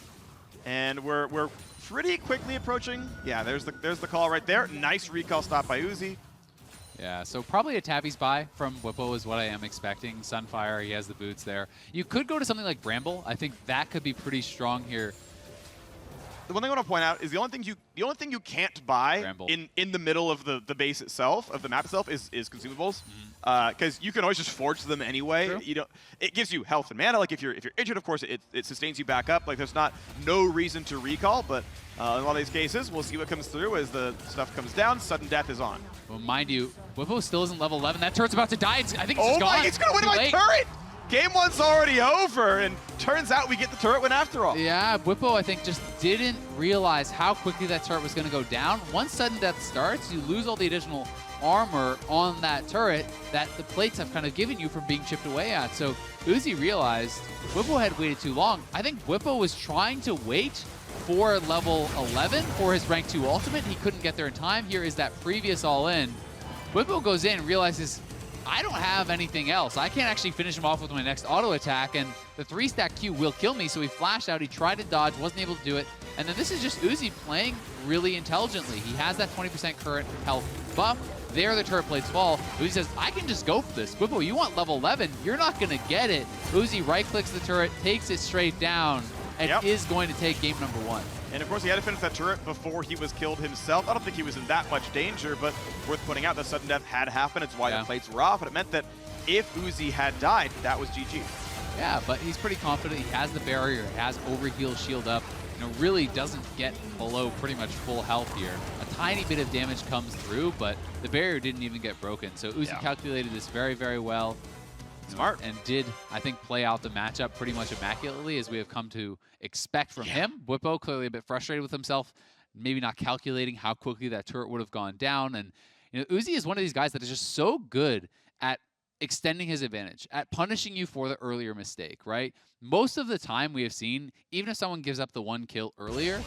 And we're pretty quickly approaching. Yeah, there's the call right there. Nice recall stop by Uzi. Yeah, so probably a Tabby's buy from Bwipo is what I am expecting. Sunfire, he has the boots there. You could go to something like Bramble. I think that could be pretty strong here. The one thing I want to point out is the only thing you can't buy in the middle of the base itself, of the map itself, is consumables, because you can always just forge them anyway. True. You don't. It gives you health and mana. Like if you're injured, of course, it sustains you back up. Like there's no reason to recall, but in a lot of these cases, we'll see what comes through as the stuff comes down. Sudden death is on. Well, mind you, Bwipo still isn't level 11. That turret's about to die. I think it's just gone. It's gonna win my turret. Game 1's already over, and turns out we get the turret win after all. Yeah, Bwipo, I think, just didn't realize how quickly that turret was going to go down. Once sudden death starts, you lose all the additional armor on that turret that the plates have kind of given you from being chipped away at. So Uzi realized Bwipo had waited too long. I think Bwipo was trying to wait for level 11 for his rank 2 ultimate. He couldn't get there in time. Here is that previous all-in. Bwipo goes in and realizes, I don't have anything else. I can't actually finish him off with my next auto attack, and the 3-stack Q will kill me, so he flashed out. He tried to dodge, wasn't able to do it. And then this is just Uzi playing really intelligently. He has that 20% current health buff. There the turret plates fall. Uzi says, I can just go for this. Bwipo, you want level 11? You're not going to get it. Uzi right-clicks the turret, takes it straight down, and is going to take game number 1. And of course, he had to finish that turret before he was killed himself. I don't think he was in that much danger, but worth pointing out, the sudden death had happened. It's why the plates were off, and it meant that if Uzi had died, that was GG. Yeah, but he's pretty confident. He has the barrier, has overheal shield up. You know, really doesn't get below pretty much full health here. A tiny bit of damage comes through, but the barrier didn't even get broken. So Uzi calculated this very, very well. Smart. And did, I think, play out the matchup pretty much immaculately, as we have come to expect from him. Bwipo clearly a bit frustrated with himself, maybe not calculating how quickly that turret would have gone down. And you know, Uzi is one of these guys that is just so good at extending his advantage, at punishing you for the earlier mistake, right? Most of the time we have seen, even if someone gives up the 1 kill earlier,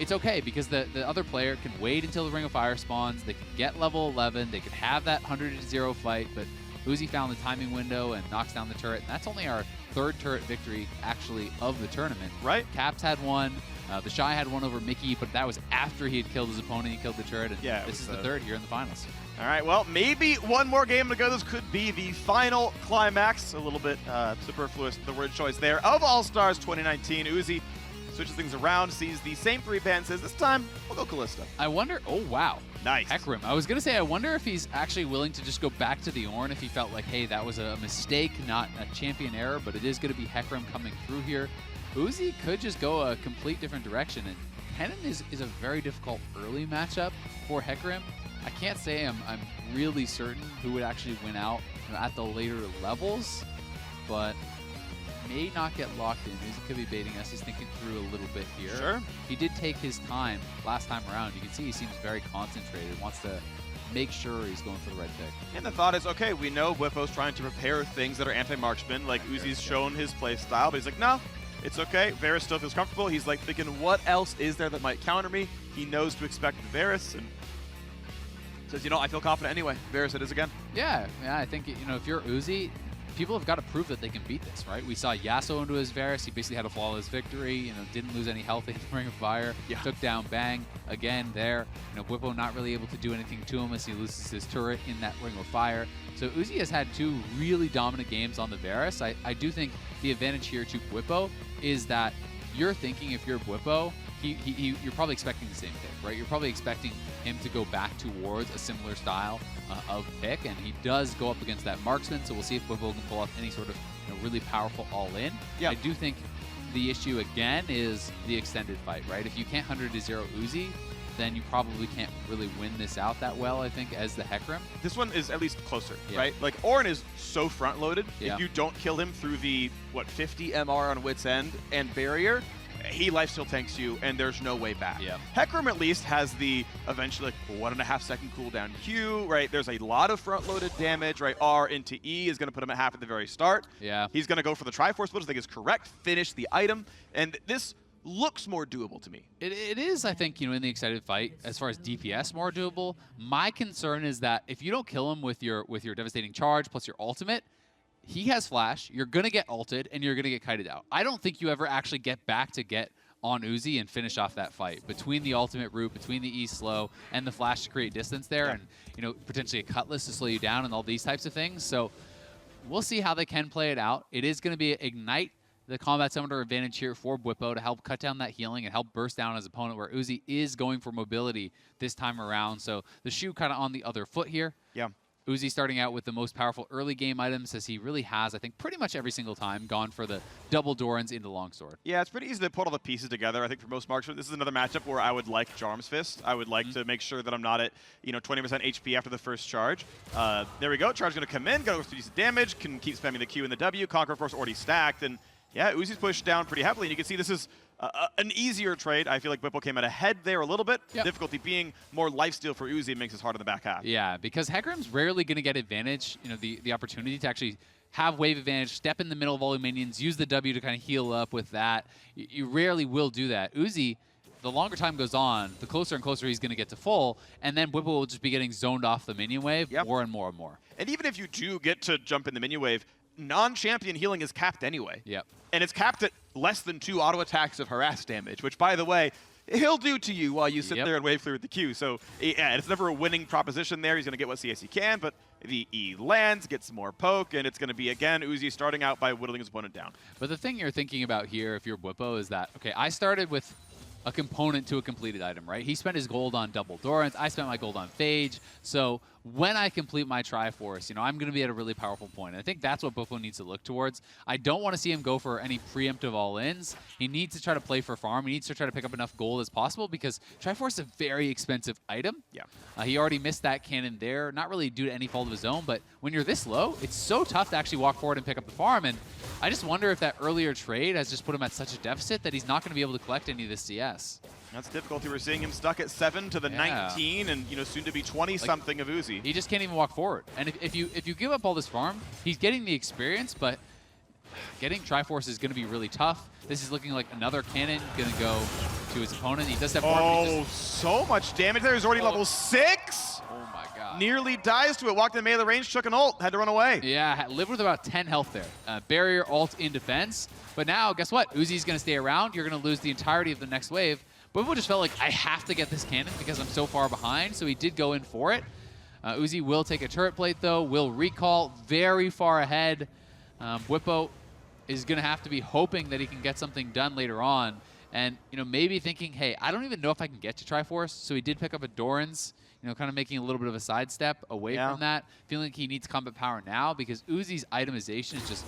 it's okay, because the other player can wait until the Ring of Fire spawns, they can get level 11, they can have that 100-0 fight, but Uzi found the timing window and knocks down the turret. And that's only our 3rd turret victory, actually, of the tournament. Right. Caps had 1. TheShy had one over Mickey, but that was after he had killed his opponent. He killed the turret, and yeah, this is the third here in the finals. All right, well, maybe one more game to go. This could be the final climax. A little bit superfluous, the word choice there, of All-Stars 2019. Uzi switches things around, sees the same 3 bans, says, this time, we'll go Kalista. I wonder, oh, wow. Nice. Hecarim. I was going to say, I wonder if he's actually willing to just go back to the Ornn if he felt like, hey, that was a mistake, not a champion error, but it is going to be Hecarim coming through here. Uzi could just go a complete different direction, and Kennen is a very difficult early matchup for Hecarim. I can't say I'm really certain who would actually win out at the later levels, but may not get locked in. Uzi could be baiting us. He's thinking through a little bit here. Sure. He did take his time last time around. You can see he seems very concentrated, wants to make sure he's going for the right pick. And the thought is, okay, we know Bwipo's trying to prepare things that are anti-marksman, like Uzi's shown his play style, but he's like, no, it's okay. Varus still feels comfortable. He's like thinking, what else is there that might counter me? He knows to expect Varus, and says, you know, I feel confident anyway. Varus it is again. Yeah, I think, you know, if you're Uzi, people have got to prove that they can beat this, right? We saw Yasuo into his Varus. He basically had a flawless victory, you know, didn't lose any health in the Ring of Fire. Yeah. Took down Bang again there. You know, Bwipo not really able to do anything to him as he loses his turret in that Ring of Fire. So Uzi has had 2 really dominant games on the Varus. I do think the advantage here to Bwipo is that you're thinking, if you're Bwipo, you're probably expecting the same pick, right? You're probably expecting him to go back towards a similar style of pick, and he does go up against that marksman, so we'll see if Bwipo can pull off any sort of really powerful all-in. Yeah. I do think the issue, again, is the extended fight, right? If you can't 100-0 Uzi, then you probably can't really win this out that well, I think, as the Hecarim. This one is at least closer, right? Like, Ornn is so front-loaded. Yeah. If you don't kill him through the, 50 MR on Wit's End and Barrier, he lifesteal tanks you, and there's no way back. Yeah. Hecarim at least has the eventually 1.5 second cooldown Q, right? There's a lot of front-loaded damage, right? R into E is going to put him at half at the very start. Yeah. He's going to go for the Triforce, which I think is correct, finish the item, and this looks more doable to me. It is, I think, in the extended fight, as far as DPS, more doable. My concern is that if you don't kill him with your devastating charge plus your ultimate, he has flash, you're going to get ulted, and you're going to get kited out. I don't think you ever actually get back to get on Uzi and finish off that fight. Between the ultimate route, between the E slow, and the flash to create distance there, and potentially a cutlass to slow you down and all these types of things. So we'll see how they can play it out. It is going to be Ignite, the combat summoner advantage here for Bwipo to help cut down that healing and help burst down his opponent, where Uzi is going for mobility this time around. So the shoe kind of on the other foot here. Yeah. Uzi starting out with the most powerful early game items, as he really has, I think, pretty much every single time gone for the double Dorans into Longsword. Yeah, it's pretty easy to put all the pieces together. I think for most marksmen, this is another matchup where I would like Jarm's Fist. I would like to make sure that I'm not at 20% HP after the first charge. There we go. Charge going to come in, got to decent damage, can keep spamming the Q and the W. Conqueror Force already stacked, and yeah, Uzi's pushed down pretty heavily, and you can see this is an easier trade. I feel like Bwipo came out ahead there a little bit. Yep. Difficulty being more lifesteal for Uzi makes it hard in the back half. Yeah, because Hecarim's rarely going to get advantage, the opportunity to actually have wave advantage, step in the middle of all your minions, use the W to kind of heal up with that. You rarely will do that. Uzi, the longer time goes on, the closer and closer he's going to get to full, and then Bwipo will just be getting zoned off the minion wave more and more and more. And even if you do get to jump in the minion wave, non-champion healing is capped anyway. Yep. And it's capped at less than 2 auto attacks of harass damage, which, by the way, he'll do to you while you sit there and wave clear with the Q. So yeah, it's never a winning proposition there. He's going to get what CS he can, but the E lands, gets more poke, and it's going to be, again, Uzi starting out by whittling his opponent down. But the thing you're thinking about here, if you're Bwipo, is that, okay, I started with a component to a completed item, right? He spent his gold on double Dorans. I spent my gold on Phage. So when I complete my Triforce, I'm going to be at a really powerful point. And I think that's what Bwipo needs to look towards. I don't want to see him go for any preemptive all-ins. He needs to try to play for farm. He needs to try to pick up enough gold as possible, because Triforce is a very expensive item. Yeah. He already missed that cannon there, not really due to any fault of his own, but when you're this low, it's so tough to actually walk forward and pick up the farm. And I just wonder if that earlier trade has just put him at such a deficit that he's not going to be able to collect any of this CS. That's difficulty. We're seeing him stuck at 7 to the 19, and soon to be 20-something of Uzi. He just can't even walk forward. And if you give up all this farm, he's getting the experience, but getting Triforce is going to be really tough. This is looking like another cannon going to go to his opponent. He does have Oh, so much damage there. He's already level 6. Oh my god. Nearly dies to it. Walked in melee range, took an ult, had to run away. Yeah, lived with about 10 health there. Barrier, ult in defense. But now, guess what? Uzi's going to stay around. You're going to lose the entirety of the next wave. Bwipo just felt like, I have to get this cannon because I'm so far behind. So he did go in for it. Uzi will take a turret plate, though. Will recall very far ahead. Bwipo is going to have to be hoping that he can get something done later on. And, you know, maybe thinking, hey, I don't even know if I can get to Triforce. So he did pick up a Doran's, you know, kind of making a little bit of a sidestep away from that. Feeling like he needs combat power now because Uzi's itemization is just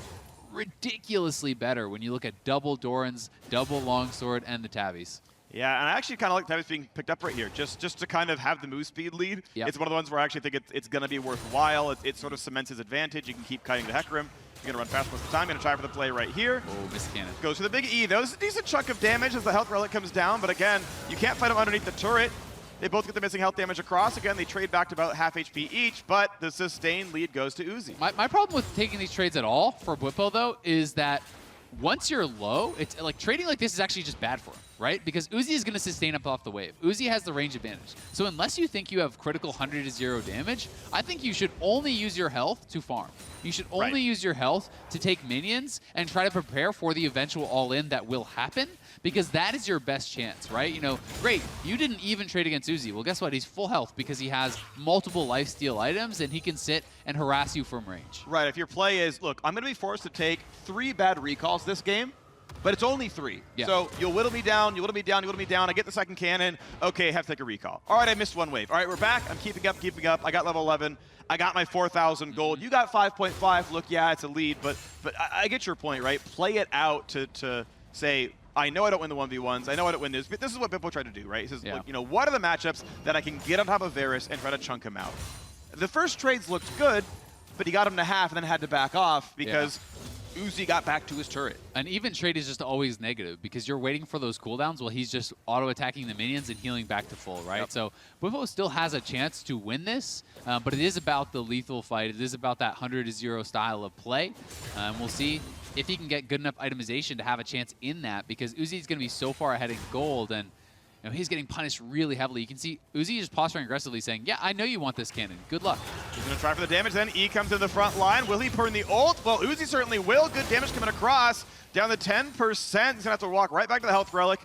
ridiculously better when you look at double Doran's, double longsword, and the tabbies. Yeah, and I actually kind of like tabbies being picked up right here, just to kind of have the move speed lead. Yep. It's one of the ones where I actually think it's going to be worthwhile. It sort of cements his advantage. You can keep kiting the Hecarim. You're going to run fast most of the time. Going to try for the play right here. Oh, missed cannon. Goes for the big E, though. This is a decent chunk of damage as the health relic comes down, but again, you can't fight him underneath the turret. They both get the missing health damage across. Again, they trade back to about half HP each, but the sustained lead goes to Uzi. My problem with taking these trades at all for Bwipo, though, is that once you're low, it's like trading like this is actually just bad for him, right? Because Uzi is going to sustain up off the wave. Uzi has the range advantage. So unless you think you have critical 100 to 0 damage, I think you should only use your health to farm. You should only use your health to take minions and try to prepare for the eventual all-in that will happen, because that is your best chance, right? You know, great, you didn't even trade against Uzi. Well, guess what? He's full health because he has multiple lifesteal items and he can sit and harass you from range. Right, if your play is, look, I'm going to be forced to take 3 bad recalls this game, but it's only 3. Yeah. So you'll whittle me down, you whittle me down, you whittle me down. I get the second cannon. Okay, I have to take a recall. All right, I missed 1 wave. All right, we're back. I'm keeping up. I got level 11. I got my 4,000 gold. You got 5.5. Look, yeah, it's a lead, but I get your point, right? Play it out to say, I know I don't win the 1v1s. I know I don't win this, but this is what Bwipo tried to do, right? He says, look, you know, what are the matchups that I can get on top of Varus and try to chunk him out? The first trades looked good, but he got him to half and then had to back off because Uzi got back to his turret. An even trade is just always negative because you're waiting for those cooldowns while he's just auto-attacking the minions and healing back to full, right? Yep. So Bwipo still has a chance to win this, but it is about the lethal fight. It is about that 100 to 0 style of play. We'll see if he can get good enough itemization to have a chance in that, because Uzi's going to be so far ahead in gold, and you know, he's getting punished really heavily. You can see Uzi just posturing aggressively saying, yeah, I know you want this cannon. Good luck. He's going to try for the damage, then E comes in the front line. Will he burn the ult? Well, Uzi certainly will. Good damage coming across. Down to 10%. He's going to have to walk right back to the health relic.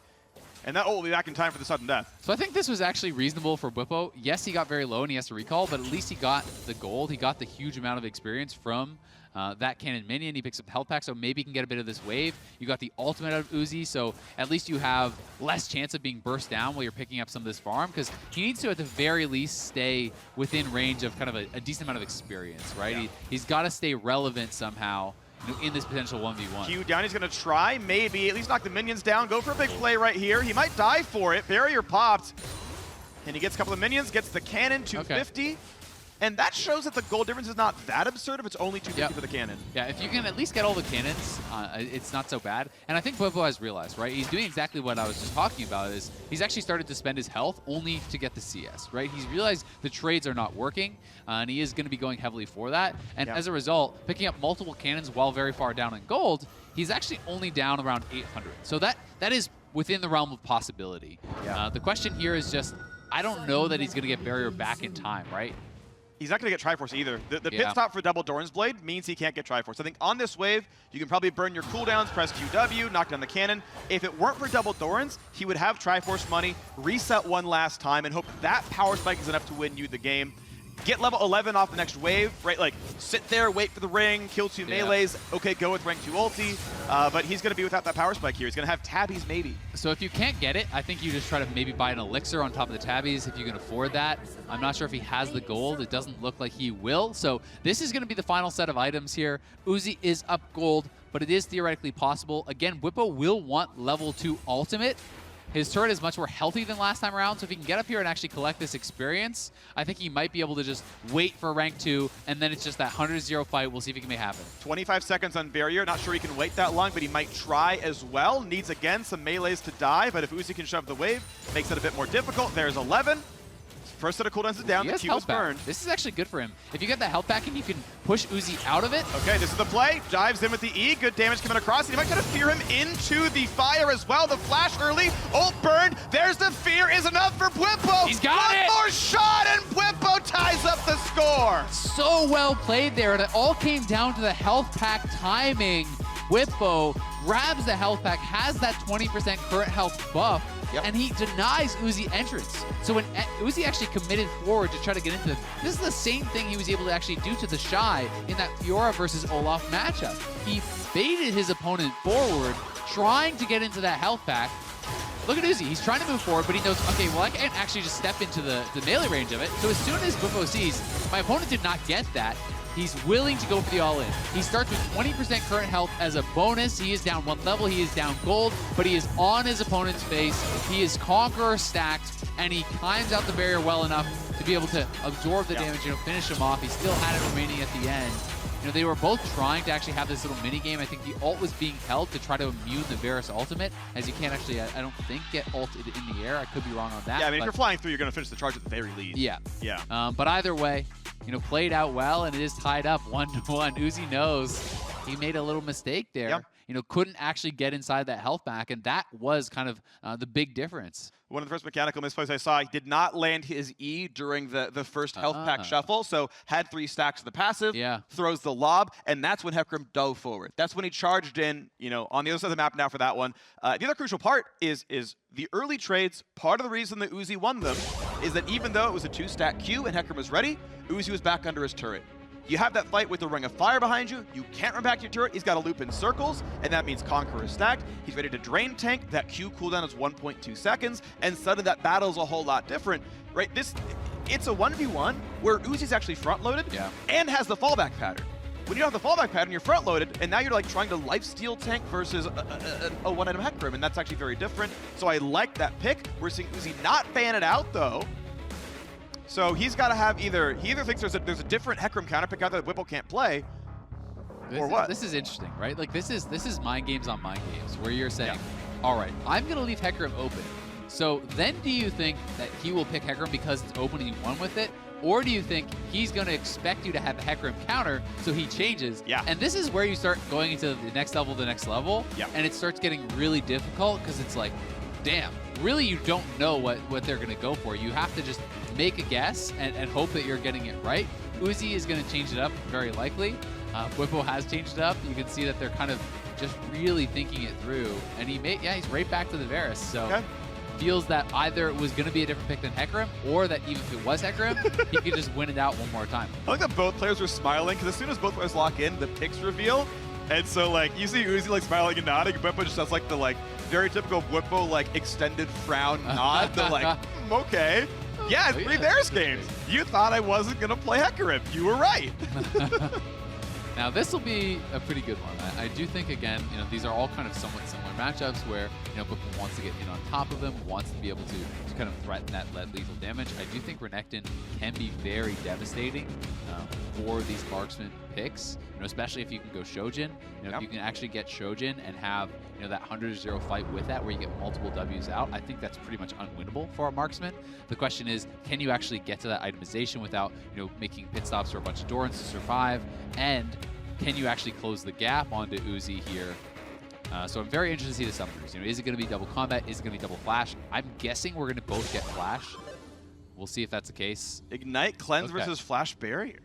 And that ult will be back in time for the sudden death. So I think this was actually reasonable for Bwipo. Yes, he got very low and he has to recall, but at least he got the gold. He got the huge amount of experience from that cannon minion. He picks up the health pack, so maybe he can get a bit of this wave. You got the ultimate out of Uzi, so at least you have less chance of being burst down while you're picking up some of this farm, because he needs to, at the very least, stay within range of kind of a decent amount of experience, right? Yeah. He's got to stay relevant somehow in this potential 1v1. Q down, he's going to try, maybe, at least knock the minions down, go for a big play right here. He might die for it. Barrier popped, and he gets a couple of minions, gets the cannon, 250. Okay. And that shows that the gold difference is not that absurd if it's only 250 for the cannon. Yeah, if you can at least get all the cannons, it's not so bad. And I think Bwipo has realized, right? He's doing exactly what I was just talking about, is he's actually started to spend his health only to get the CS, right? He's realized the trades are not working, and he is going to be going heavily for that. And as a result, picking up multiple cannons while very far down in gold, he's actually only down around 800. So that is within the realm of possibility. The question here is just, I don't know that he's going to get Barrier back in time, right? He's not going to get Triforce either. The pit stop for double Doran's Blade means he can't get Triforce. I think on this wave, you can probably burn your cooldowns, press QW, knock down the cannon. If it weren't for double Doran's, he would have Triforce money, reset one last time, and hope that power spike is enough to win you the game. Get level 11 off the next wave, right? Like, sit there, wait for the ring, kill 2 melees. Okay, go with rank 2 ulti. But he's going to be without that power spike here. He's going to have tabbies maybe. So if you can't get it, I think you just try to maybe buy an elixir on top of the tabbies if you can afford that. I'm not sure if he has the gold. It doesn't look like he will. So this is going to be the final set of items here. Uzi is up gold, but it is theoretically possible. Again, Bwipo will want level 2 ultimate. His turret is much more healthy than last time around, so if he can get up here and actually collect this experience, I think he might be able to just wait for rank 2, and then it's just that 100-0 fight. We'll see if it can make it happen. 25 seconds on Barrier. Not sure he can wait that long, but he might try as well. Needs, again, some melees to die, but if Uzi can shove the wave, makes it a bit more difficult. There's 11. first set of cooldowns is down. He The has Q was health back. burned. This is actually good for him. If you get that health back and you can push Uzi out of it. Okay, this is the play. Dives in with the E. Good damage coming across. He might try to fear him into the fire as well. The flash early. Ult burned. There's the fear. Is enough for Bwipo. He's got it. One more shot and Bwipo ties up the score. So well played there. And it all came down to the health pack timing. Bwipo grabs the health pack, has that 20% current health buff, and he denies Uzi entrance. So when Uzi actually committed forward to try to get into this is the same thing he was able to actually do to TheShy in that Fiora versus Olaf matchup. He baited his opponent forward, trying to get into that health pack. Look at Uzi, he's trying to move forward, but he knows, okay, well, I can't actually just step into the melee range of it. So as soon as Bwipo sees, my opponent did not get that, he's willing to go for the all-in. He starts with 20% current health as a bonus. He is down 1 level, he is down gold, but he is on his opponent's face. He is Conqueror stacked, and he climbs out the barrier well enough to be able to absorb the damage, finish him off. He still had it remaining at the end. They were both trying to actually have this little mini game. I think the ult was being held to try to immune the Varus ultimate, as you can't actually, I don't think, get ulted in the air. I could be wrong on that. Yeah, I mean, if you're flying through, you're going to finish the charge at the very least. Yeah. Yeah. But either way, played out well, and it is tied up 1-1. Uzi knows he made a little mistake there. Yep. Couldn't actually get inside that health back, and that was kind of the big difference. One of the first mechanical misplays I saw, he did not land his E during the first health pack shuffle, so had 3 stacks of the passive, throws the lob, and that's when Hecarim dove forward. That's when he charged in, on the other side of the map now for that one. The other crucial part is the early trades. Part of the reason that Uzi won them is that even though it was a 2-stack Q and Hecarim was ready, Uzi was back under his turret. You have that fight with the Ring of Fire behind you. You can't run back to your turret. He's got to loop in circles, and that means Conqueror is stacked. He's ready to drain tank. That Q cooldown is 1.2 seconds, and suddenly that battle is a whole lot different, right? It's a 1v1 where Uzi's actually front-loaded and has the fallback pattern. When you don't have the fallback pattern, you're front-loaded, and now you're like trying to lifesteal tank versus a one-item Hecarim, and that's actually very different. So I like that pick. We're seeing Uzi not fan it out, though. So he's got to have he either thinks there's a different Hecarim counterpick out there that Bwipo can't play, or what? This is interesting, right? Like this is mind games on mind games, where you're saying, all right, I'm gonna leave Hecarim open. So then do you think that he will pick Hecarim because it's open and he won with it? Or do you think he's gonna expect you to have a Hecarim counter, so he changes? Yeah. And this is where you start going into the next level, Yeah. and it starts getting really difficult because it's like, damn, really you don't know what they're gonna go for. You have to just make a guess and hope that you're getting it right. Uzi is gonna change it up, very likely. Bwipo has changed it up. You can see that they're kind of just really thinking it through. And he's right back to the Varus. So feels that either it was gonna be a different pick than Hecarim, or that even if it was Hecarim, he could just win it out one more time. I like that both players were smiling, because as soon as both players lock in, the picks reveal. And so, like, you see Uzi, like, smiling and nodding, and Bwipo just has, like, the, like, very typical Bwipo, like, extended frown nod. They're like, okay. Yeah, it's 3 Bears games. You thought I wasn't going to play Hecarim. You were right. Now, this will be a pretty good one. I do think, again, these are all kind of somewhat similar matchups where, Bwipo wants to get in on top of them, wants to be able to kind of threaten that lethal damage. I do think Renekton can be very devastating for these marksman picks, especially if you can go Shojin. If you can actually get Shojin and have, that 100-0 fight with that where you get multiple Ws out, I think that's pretty much unwinnable for a marksman. The question is, can you actually get to that itemization without, making pit stops for a bunch of Dorans to survive? And can you actually close the gap onto Uzi here? So I'm very interested to see the summoners. Is it going to be double combat? Is it going to be double flash? I'm guessing we're going to both get flash. We'll see if that's the case. Ignite, cleanse versus flash barrier.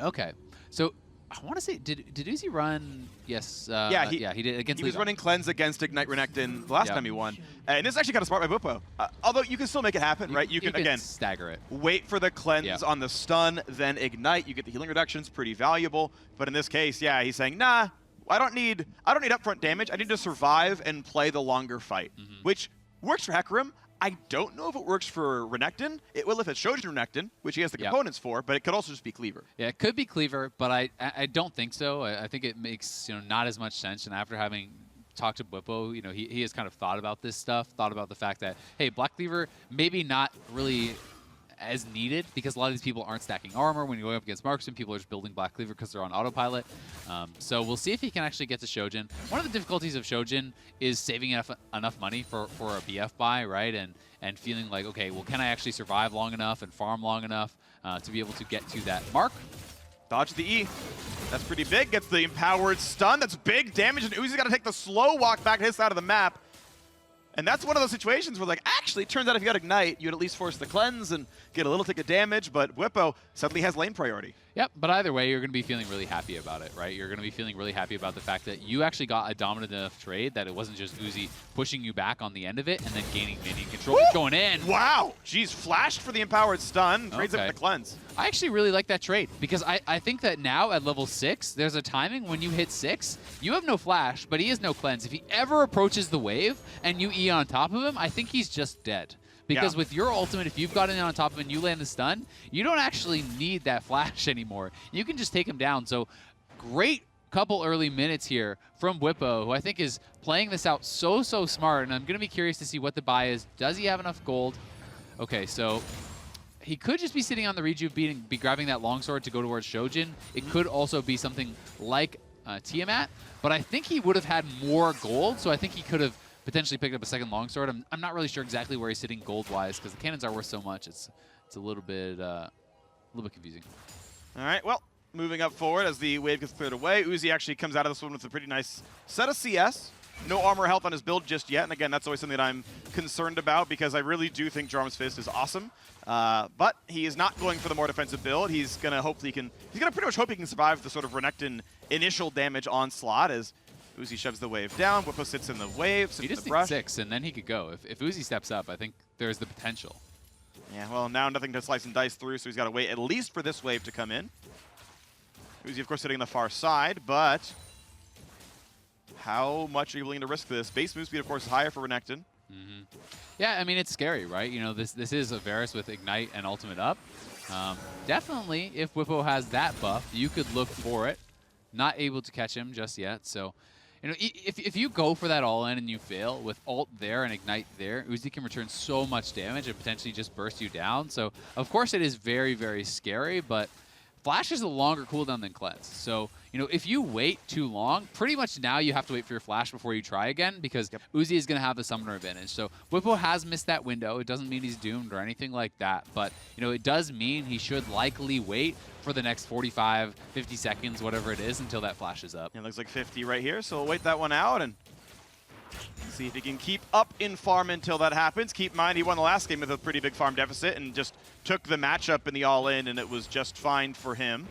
Okay. So I want to say, did Uzi run? Yes. Yeah, he did against. He was running cleanse against Ignite Renekton the last time he won, and this is actually kind of smart by Bwipo. Although you can still make it happen, right? You can again stagger it. Wait for the cleanse on the stun, then ignite. You get the healing reductions, pretty valuable. But in this case, yeah, he's saying, nah, I don't need upfront damage. I need to survive and play the longer fight, which works for Hecarim. I don't know if it works for Renekton. It will if it's Shojin Renekton, which he has the components for, but it could also just be Cleaver. Yeah, it could be Cleaver, but I don't think so. I think it makes not as much sense. And after having talked to Bwipo, he has kind of thought about this stuff, thought about the fact that, hey, Black Cleaver maybe not really as needed because a lot of these people aren't stacking armor. When you're going up against marksman, people are just building Black Cleaver because they're on autopilot. So we'll see if he can actually get to Shojin. One of the difficulties of Shojin is saving enough money for a BF buy, right? And feeling like, okay, well, can I actually survive long enough and farm long enough to be able to get to that mark? Dodge the E. That's pretty big. Gets the empowered stun. That's big damage, and Uzi's got to take the slow walk back to his side of the map. And that's one of those situations where, like, actually, it turns out if you got Ignite, you'd at least force the cleanse and get a little tick of damage, but Bwipo suddenly has lane priority. Yep, but either way, you're going to be feeling really happy about it, right? You're going to be feeling really happy about the fact that you actually got a dominant enough trade that it wasn't just Uzi pushing you back on the end of it and then gaining minion control, going in. Wow! Jeez, flashed for the empowered stun, trades it with the cleanse. I actually really like that trade because I think that now at level 6, there's a timing when you hit 6, you have no flash, but he has no cleanse. If he ever approaches the wave and you E on top of him, I think he's just dead. Because with your ultimate, if you've gotten in on top of him and you land the stun, you don't actually need that flash anymore. You can just take him down. So great couple early minutes here from Bwipo, who I think is playing this out so smart. And I'm going to be curious to see what the buy is. Does he have enough gold? Okay, so he could just be sitting on the rejuve, be grabbing that longsword to go towards Shojin. It could also be something like Tiamat, but I think he would have had more gold, so I think he could have potentially picked up a second longsword. I'm not really sure exactly where he's sitting gold-wise because the cannons are worth so much. It's a little bit confusing. All right, well, moving up forward as the wave gets cleared away, Uzi actually comes out of this one with a pretty nice set of CS. No armor health on his build just yet, and again, that's always something that I'm concerned about because I really do think Jarm's Fist is awesome. But he is not going for the more defensive build. He's gonna pretty much hope he can survive the sort of Renekton initial damage onslaught as Uzi shoves the wave down. Bwipo sits in the wave, sits He in just the needs brush. 6, and then he could go. If Uzi steps up, I think there's the potential. Yeah, well, now nothing to slice and dice through, so he's got to wait at least for this wave to come in. Uzi, of course, sitting on the far side, but how much are you willing to risk this? Base move speed, of course, is higher for Renekton. Yeah, I mean, it's scary, right? You know, this is a Varus with Ignite and Ultimate up. Definitely, if Bwipo has that buff, you could look for it. Not able to catch him just yet, so you know, if you go for that all-in and you fail with ult there and Ignite there, Uzi can return so much damage and potentially just burst you down. So, of course, it is very scary, but Flash is a longer cooldown than Cleanse. So, you know, if you wait too long, pretty much now you have to wait for your Flash before you try again because Uzi is going to have the summoner advantage. So, Bwipo has missed that window. It doesn't mean he's doomed or anything like that, but, you know, it does mean he should likely wait for the next 45, 50 seconds, whatever it is, until that Flash is up. It looks like 50 right here, so we'll wait that one out and see if he can keep up in farm until that happens. Keep in mind, he won the last game with a pretty big farm deficit and just took the matchup in the all-in, and it was just fine for him.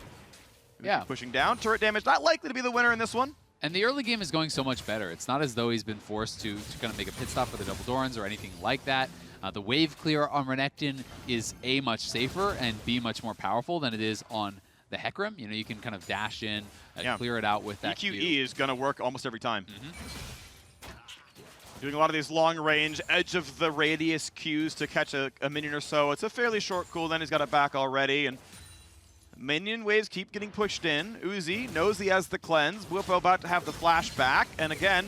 Yeah. Pushing down. Turret damage not likely to be the winner in this one. And the early game is going so much better. It's not as though he's been forced to kind of make a pit stop for the double Dorans or anything like that. The wave clear on Renekton is A, much safer, and B, much more powerful than it is on the Hecarim. You know, you can kind of dash in, clear it out with that EQE is going to work almost every time. Doing a lot of these long-range, edge of the radius Qs to catch a minion or so. It's a fairly short cooldown. He's got it back already, and minion waves keep getting pushed in. Uzi knows he has the cleanse. Bwipo about to have the flash back, and again,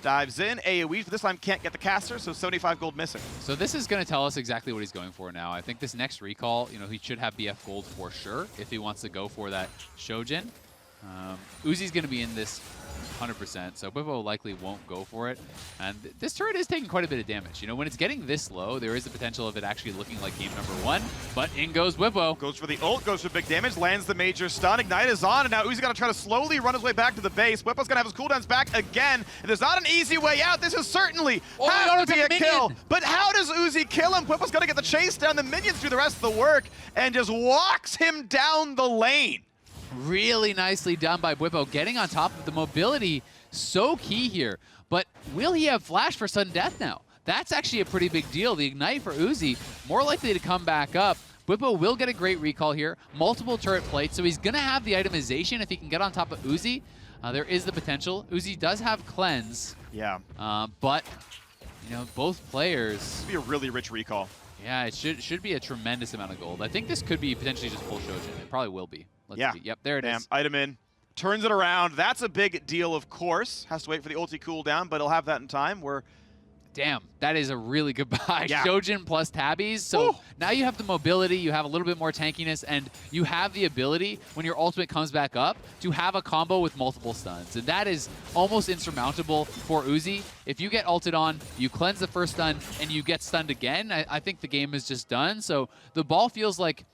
dives in. AoE for this time can't get the caster, so 75 gold missing. So this is going to tell us exactly what he's going for now. I think this next recall, you know, he should have BF gold for sure if he wants to go for that Shojin. Uzi's going to be in this 100%, so Bwipo likely won't go for it. And this turret is taking quite a bit of damage. You know, when it's getting this low, there is the potential of it actually looking like game number 1, but in goes Bwipo. Goes for the ult, goes for big damage, lands the major stun. Ignite is on, and now Uzi's got to try to slowly run his way back to the base. Bwipo's going to have his cooldowns back again, and there's not an easy way out. This is certainly has to be a kill. But how does Uzi kill him? Bwipo's going to get the chase down. The minions do the rest of the work and just walks him down the lane. Really nicely done by Bwipo, getting on top of the mobility. So key here. But will he have flash for sudden death now? That's actually a pretty big deal. The Ignite for Uzi, more likely to come back up. Bwipo will get a great recall here. Multiple turret plates, so he's going to have the itemization if he can get on top of Uzi. There is the potential. Uzi does have cleanse. Yeah. But, you know, both players... This would be a really rich recall. Yeah, it should be a tremendous amount of gold. I think this could be potentially just full Shojin. It probably will be. Let's see. Yep, there it is. Item in. Turns it around. That's a big deal, of course. Has to wait for the ulti cooldown, but he'll have that in time. We're Damn, that is a really good buy. Yeah. Shojin plus tabbies. So now you have the mobility, you have a little bit more tankiness, and you have the ability, when your ultimate comes back up, to have a combo with multiple stuns. And that is almost insurmountable for Uzi. If you get ulted on, you cleanse the first stun, and you get stunned again, I think the game is just done. So the ball feels like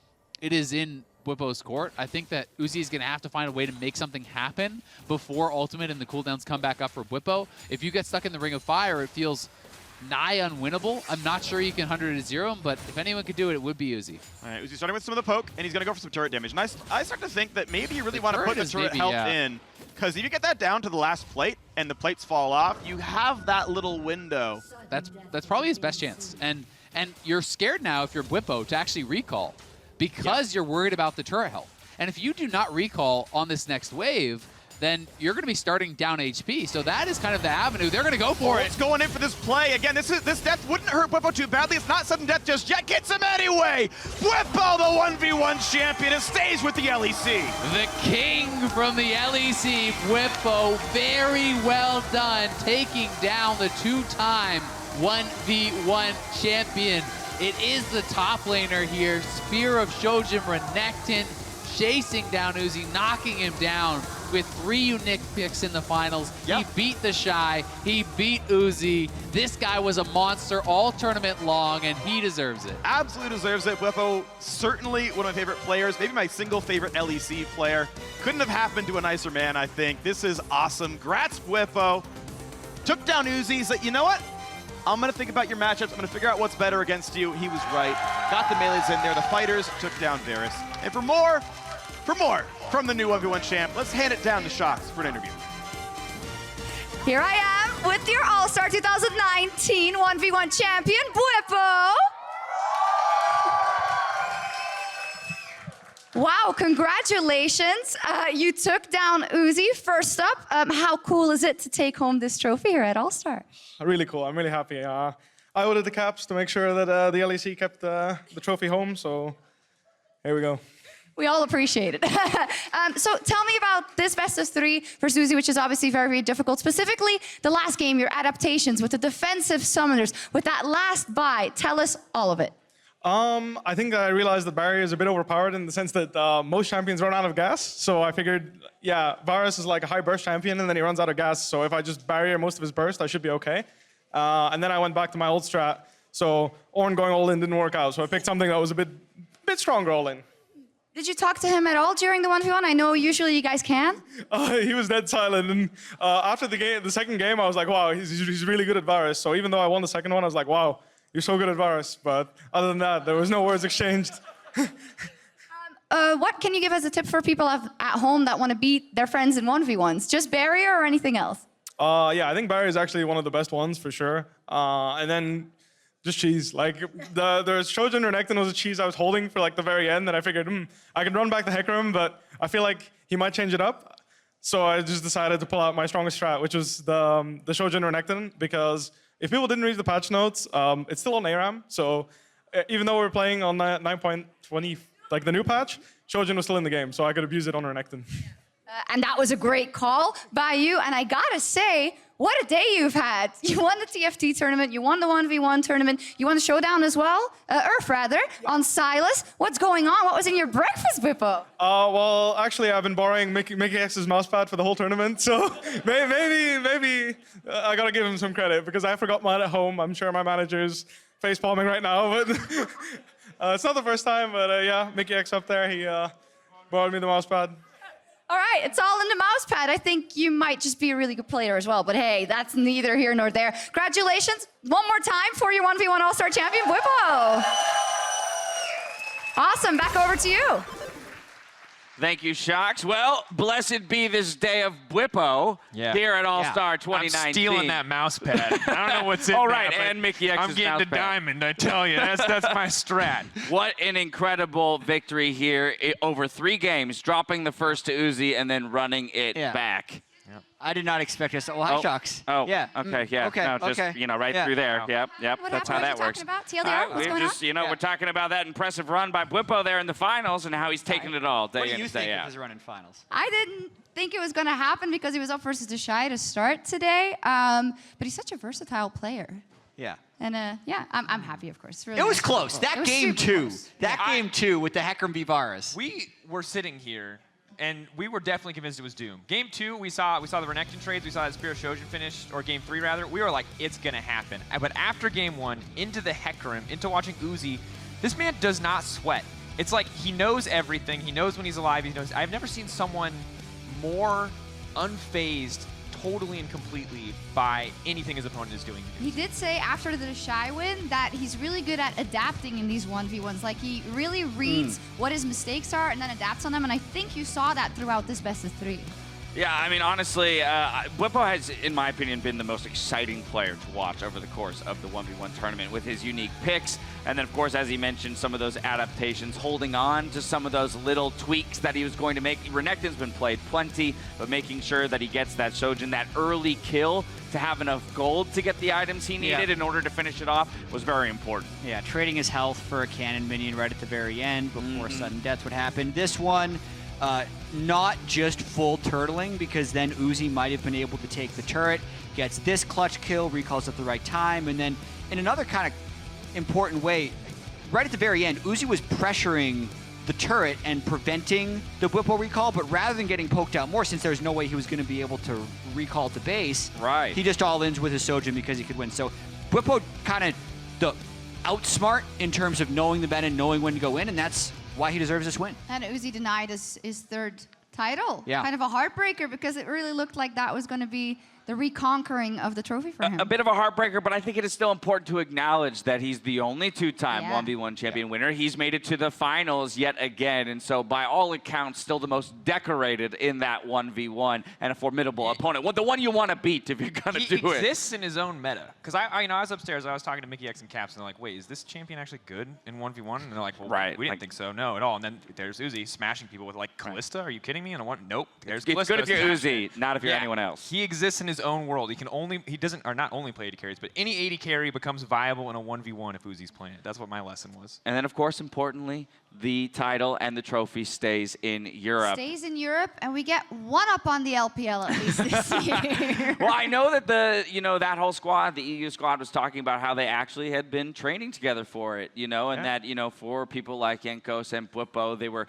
it is in Bwipo's court. I think that Uzi is going to have to find a way to make something happen before ultimate and the cooldowns come back up for Bwipo. If you get stuck in the Ring of Fire, it feels nigh unwinnable. I'm not sure you can 100-0 him, but if anyone could do it, it would be Uzi. All right, Uzi's starting with some of the poke, and he's going to go for some turret damage. And I start to think that maybe you really want to put the turret health in, because if you get that down to the last plate and the plates fall off, you have that little window. That's probably his best chance. And you're scared now if you're Bwipo to actually recall, because you're worried about the turret health. And if you do not recall on this next wave, then you're going to be starting down HP. So that is kind of the avenue. They're going to go for it. It's going in for this play. Again, this death wouldn't hurt Bwipo too badly. It's not sudden death just yet. Gets him anyway. Bwipo, the 1v1 champion, and stays with the LEC. The king from the LEC, Bwipo, very well done, taking down the two-time 1v1 champion. It is the top laner here. Spear of Shojin Renekton chasing down Uzi, knocking him down with 3 unique picks in the finals. He beat TheShy. He beat Uzi. This guy was a monster all tournament long, and he deserves it. Absolutely deserves it. Bwipo, certainly one of my favorite players, maybe my single favorite LEC player. Couldn't have happened to a nicer man, I think. This is awesome. Grats, Bwipo. Took down Uzi. Said, you know what? I'm going to think about your matchups. I'm going to figure out what's better against you. He was right. Got the melees in there. The fighters took down Varus. And for more from the new 1v1 champ, let's hand it down to Shox for an interview. Here I am with your All-Star 2019 1v1 champion, Bwipo. Wow, congratulations. You took down Uzi. First up, how cool is it to take home this trophy here at All-Star? Really cool. I'm really happy. I ordered the caps to make sure that the LEC kept the trophy home, so here we go. We all appreciate it. So tell me about this best of 3 versus Uzi, which is obviously very, very difficult. Specifically, the last game, your adaptations with the defensive summoners, with that last buy. Tell us all of it. I think I realized that Barrier is a bit overpowered in the sense that most champions run out of gas. So I figured, yeah, Varus is like a high burst champion, and then he runs out of gas. So if I just Barrier most of his burst, I should be okay. And then I went back to my old strat. So Ornn going all in didn't work out. So I picked something that was a bit stronger all in. Did you talk to him at all during the 1v1? I know usually you guys can. He was dead silent. And after the second game, I was like, wow, he's really good at Varus. So even though I won the second one, I was like, wow, you're so good at Varus. But other than that, there was no words exchanged. What can you give as a tip for people at home that want to beat their friends in 1v1s? Just Barrier or anything else? Yeah, I think Barrier is actually one of the best ones for sure. And then just cheese. Like, there's Shojin Renekton was a cheese I was holding for like the very end, and I figured, I could run back the Hecarim, but I feel like he might change it up. So I just decided to pull out my strongest strat, which was the Shojin Renekton, because if people didn't read the patch notes, it's still on ARAM. So even though we're playing on 9.20, like the new patch, Shojin was still in the game, so I could abuse it on Renekton. And that was a great call by you. And I gotta say, what a day you've had. You won the TFT tournament, you won the 1v1 tournament, you won the showdown as well, Earth rather, on Silas. What's going on? What was in your breakfast, Bwipo? Well, actually, I've been borrowing Mickey X's mousepad for the whole tournament, so maybe I gotta give him some credit, because I forgot mine at home. I'm sure my manager's face palming right now, but it's not the first time, but yeah, Mickey X up there, he borrowed me the mousepad. All right, it's all in the mouse pad. I think you might just be a really good player as well, but hey, that's neither here nor there. Congratulations one more time for your 1v1 All-Star champion, Bwipo. Awesome, back over to you. Thank you, Shox. Well, blessed be this day of Bwipo here at All-Star 2019. I'm stealing that mouse pad. I don't know what's in All there, right, but and Mickey X's I'm getting the diamond, I tell you. That's my strat. What an incredible victory here over 3 games, dropping the first to Uzi and then running it back. I did not expect this. Oh, hi, Shox. Oh, yeah. Okay, yeah. Okay, no, just, okay. Right through there. Yep. That's how that works. TLDR, what's going on? We're talking about that impressive run by Bwipo there in the finals and how he's taking it all day in, day out. What do you think of his run in finals? I didn't think it was going to happen because he was up versus TheShy to start today, but he's such a versatile player. Yeah. And yeah, I'm happy, of course. Really It was nice close. people. It That was game super two. close. That game two with the Hecarim Vivaris. We were sitting here, and we were definitely convinced it was Doom. Game 2, we saw the Renekton trades, we saw that Spirit Shojin finish, or Game 3 rather. We were like, it's gonna happen. But after Game 1, into the Hecarim, into watching Uzi, this man does not sweat. It's like he knows everything. He knows when he's alive. He knows. I've never seen someone more unfazed, totally and completely by anything his opponent is doing. He did say after the TheShy win that he's really good at adapting in these 1v1s. Like, he really reads what his mistakes are and then adapts on them, and I think you saw that throughout this best of 3. Yeah, I mean, honestly, Bwipo has, in my opinion, been the most exciting player to watch over the course of the 1v1 tournament with his unique picks. And then, of course, as he mentioned, some of those adaptations, holding on to some of those little tweaks that he was going to make. Renekton's been played plenty, but making sure that he gets that Shojin, that early kill, to have enough gold to get the items he needed in order to finish it off was very important. Yeah, trading his health for a cannon minion right at the very end before sudden death would happen. This one, not just full turtling, because then Uzi might have been able to take the turret, gets this clutch kill, recalls at the right time, and then in another kind of important way, right at the very end, Uzi was pressuring the turret and preventing the Bwipo recall, but rather than getting poked out more, since there's no way he was going to be able to recall at the base, he just all-ins with his Shojin because he could win. So Bwipo kind of the outsmart in terms of knowing the meta and knowing when to go in, and that's why he deserves this win. And Uzi denied his third title. Yeah. Kind of a heartbreaker, because it really looked like that was going to be the reconquering of the trophy for him. A bit of a heartbreaker, but I think it is still important to acknowledge that he's the only two-time 1v1 champion winner. He's made it to the finals yet again, and so by all accounts, still the most decorated in that 1v1 and a formidable opponent. Well, the one you want to beat if you're going to do it. He exists in his own meta. Because I was upstairs, I was talking to Mickey X and Caps, and they're like, wait, is this champion actually good in 1v1? And they're like, well, we didn't think so. No, at all. And then there's Uzi smashing people with, like, Callista. Are you kidding me? And I want, nope. There's It's Callista. good if you're Uzi, not if you're anyone else. He exists in his own world. He doesn't not only play AD carries, but any AD carry becomes viable in a 1v1 if Uzi's playing it. That's what my lesson was. And then, of course, importantly, the title and the trophy stays in Europe. Stays in Europe, and we get one up on the LPL at least this year. Well, I know that that whole squad, the EU squad, was talking about how they actually had been training together for it, and that, for people like Yankos and Bwipo, they were,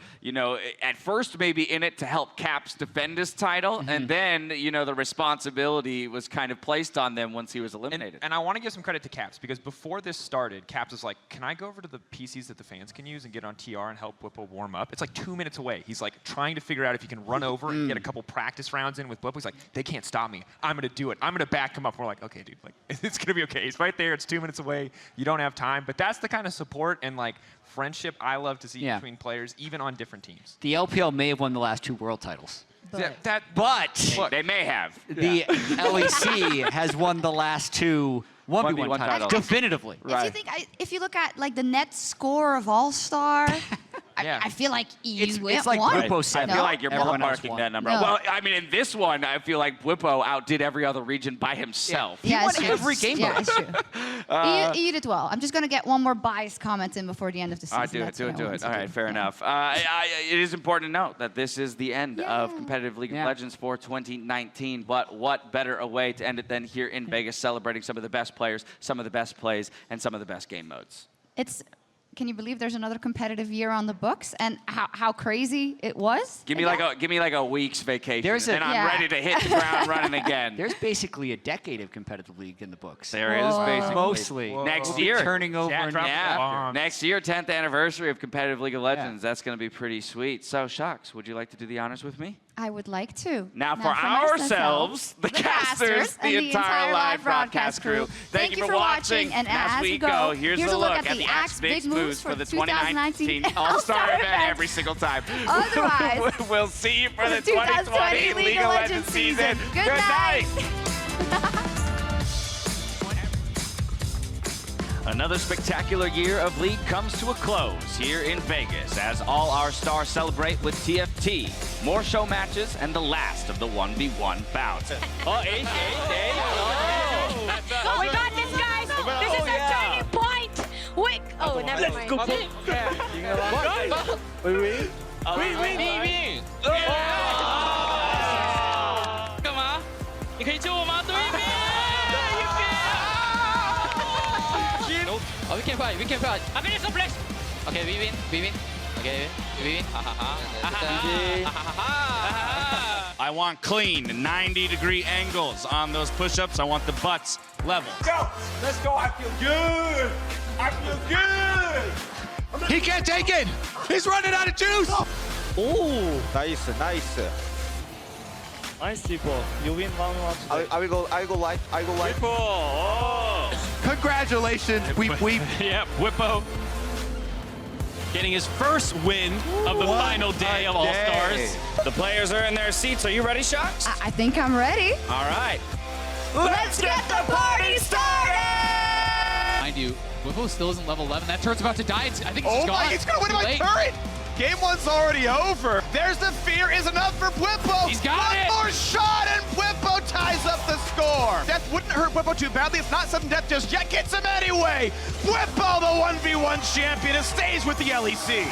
at first maybe in it to help Caps defend his title, and then, the responsibility was kind of placed on them once he was eliminated. And I want to give some credit to Caps, because before this started, Caps was like, can I go over to the PCs that the fans can use and get on TR and help Bwipo warm up? It's like 2 minutes away. He's like trying to figure out if he can run over and get a couple practice rounds in with Bwipo. He's like, they can't stop me. I'm going to do it. I'm going to back him up. We're like, okay, dude, like, it's going to be okay. He's right there. It's 2 minutes away. You don't have time. But that's the kind of support and like friendship I love to see between players, even on different teams. The LPL may have won the last 2 world titles. But they may have. The LEC has won the last 2 1v1 titles definitively. If you look at like the net score of All-Star, I feel like It's won. like Bwipo said. I feel like you're ballparking that number. No. Well, I mean, in this one, I feel like Bwipo outdid every other region by himself. Yeah, He won it's true. every game. Yeah, it's true. EU did well. I'm just going to get one more biased comment in before the end of the season. Do it. All right, fair enough. It is important to note that this is the end of competitive League of Legends for 2019, but what better a way to end it than here in Vegas, celebrating some of the best players, some of the best plays, and some of the best game modes. Can you believe there's another competitive year on the books, and how crazy it was? Give me like a week's vacation, and I'm ready to hit the ground running again. There's basically a decade of competitive league in the books. There is basically. Mostly. Next year. Turning over next year, 10th anniversary of competitive League of Legends. That's going to be pretty sweet. So, Shocks, would you like to do the honors with me? I would like to. Now for ourselves, the casters, the entire live broadcast crew, thank you for watching. And as we go, here's a look at the Axe Big Moves for the 2019 All-Star event every single time. Otherwise, we'll see you for the 2020 League of Legends season. Good night. Another spectacular year of League comes to a close here in Vegas as all our stars celebrate with TFT, more show matches, and the last of the 1v1 bouts. Oh, eight. Oh, we got this, guys. This is our turning point. Wait. Oh, never mind. Let's go. Wait. 干嘛？你可以救我吗？对面。can fight. We can fight. I finish the flex. Okay, we win. We win. Okay, we win. Ha ha ha. I want clean 90-degree angles on those push-ups. I want the butts level. Go! Let's go! I feel good! I feel good! He can't take it! He's running out of juice! Oh! Nice, nice. Nice, people. You win 1-1. I will go light. Oh! Congratulations, Bwipo. Yeah, Bwipo. Getting his first win of the final day of All-Stars. The players are in their seats. Are you ready, Shox? I think I'm ready. All right. Let's get the party started! Mind you, Bwipo still isn't level 11. That turret's about to die. I think it's Oh just my, gone. he's gonna win Too my late. turret! Game one's already over. There's the fear is enough for Bwipo. He's got it. One more shot and Bwipo ties up the score. Death wouldn't hurt Bwipo too badly. It's not sudden death just yet. Gets him anyway. Bwipo, the 1v1 champion, stays with the LEC.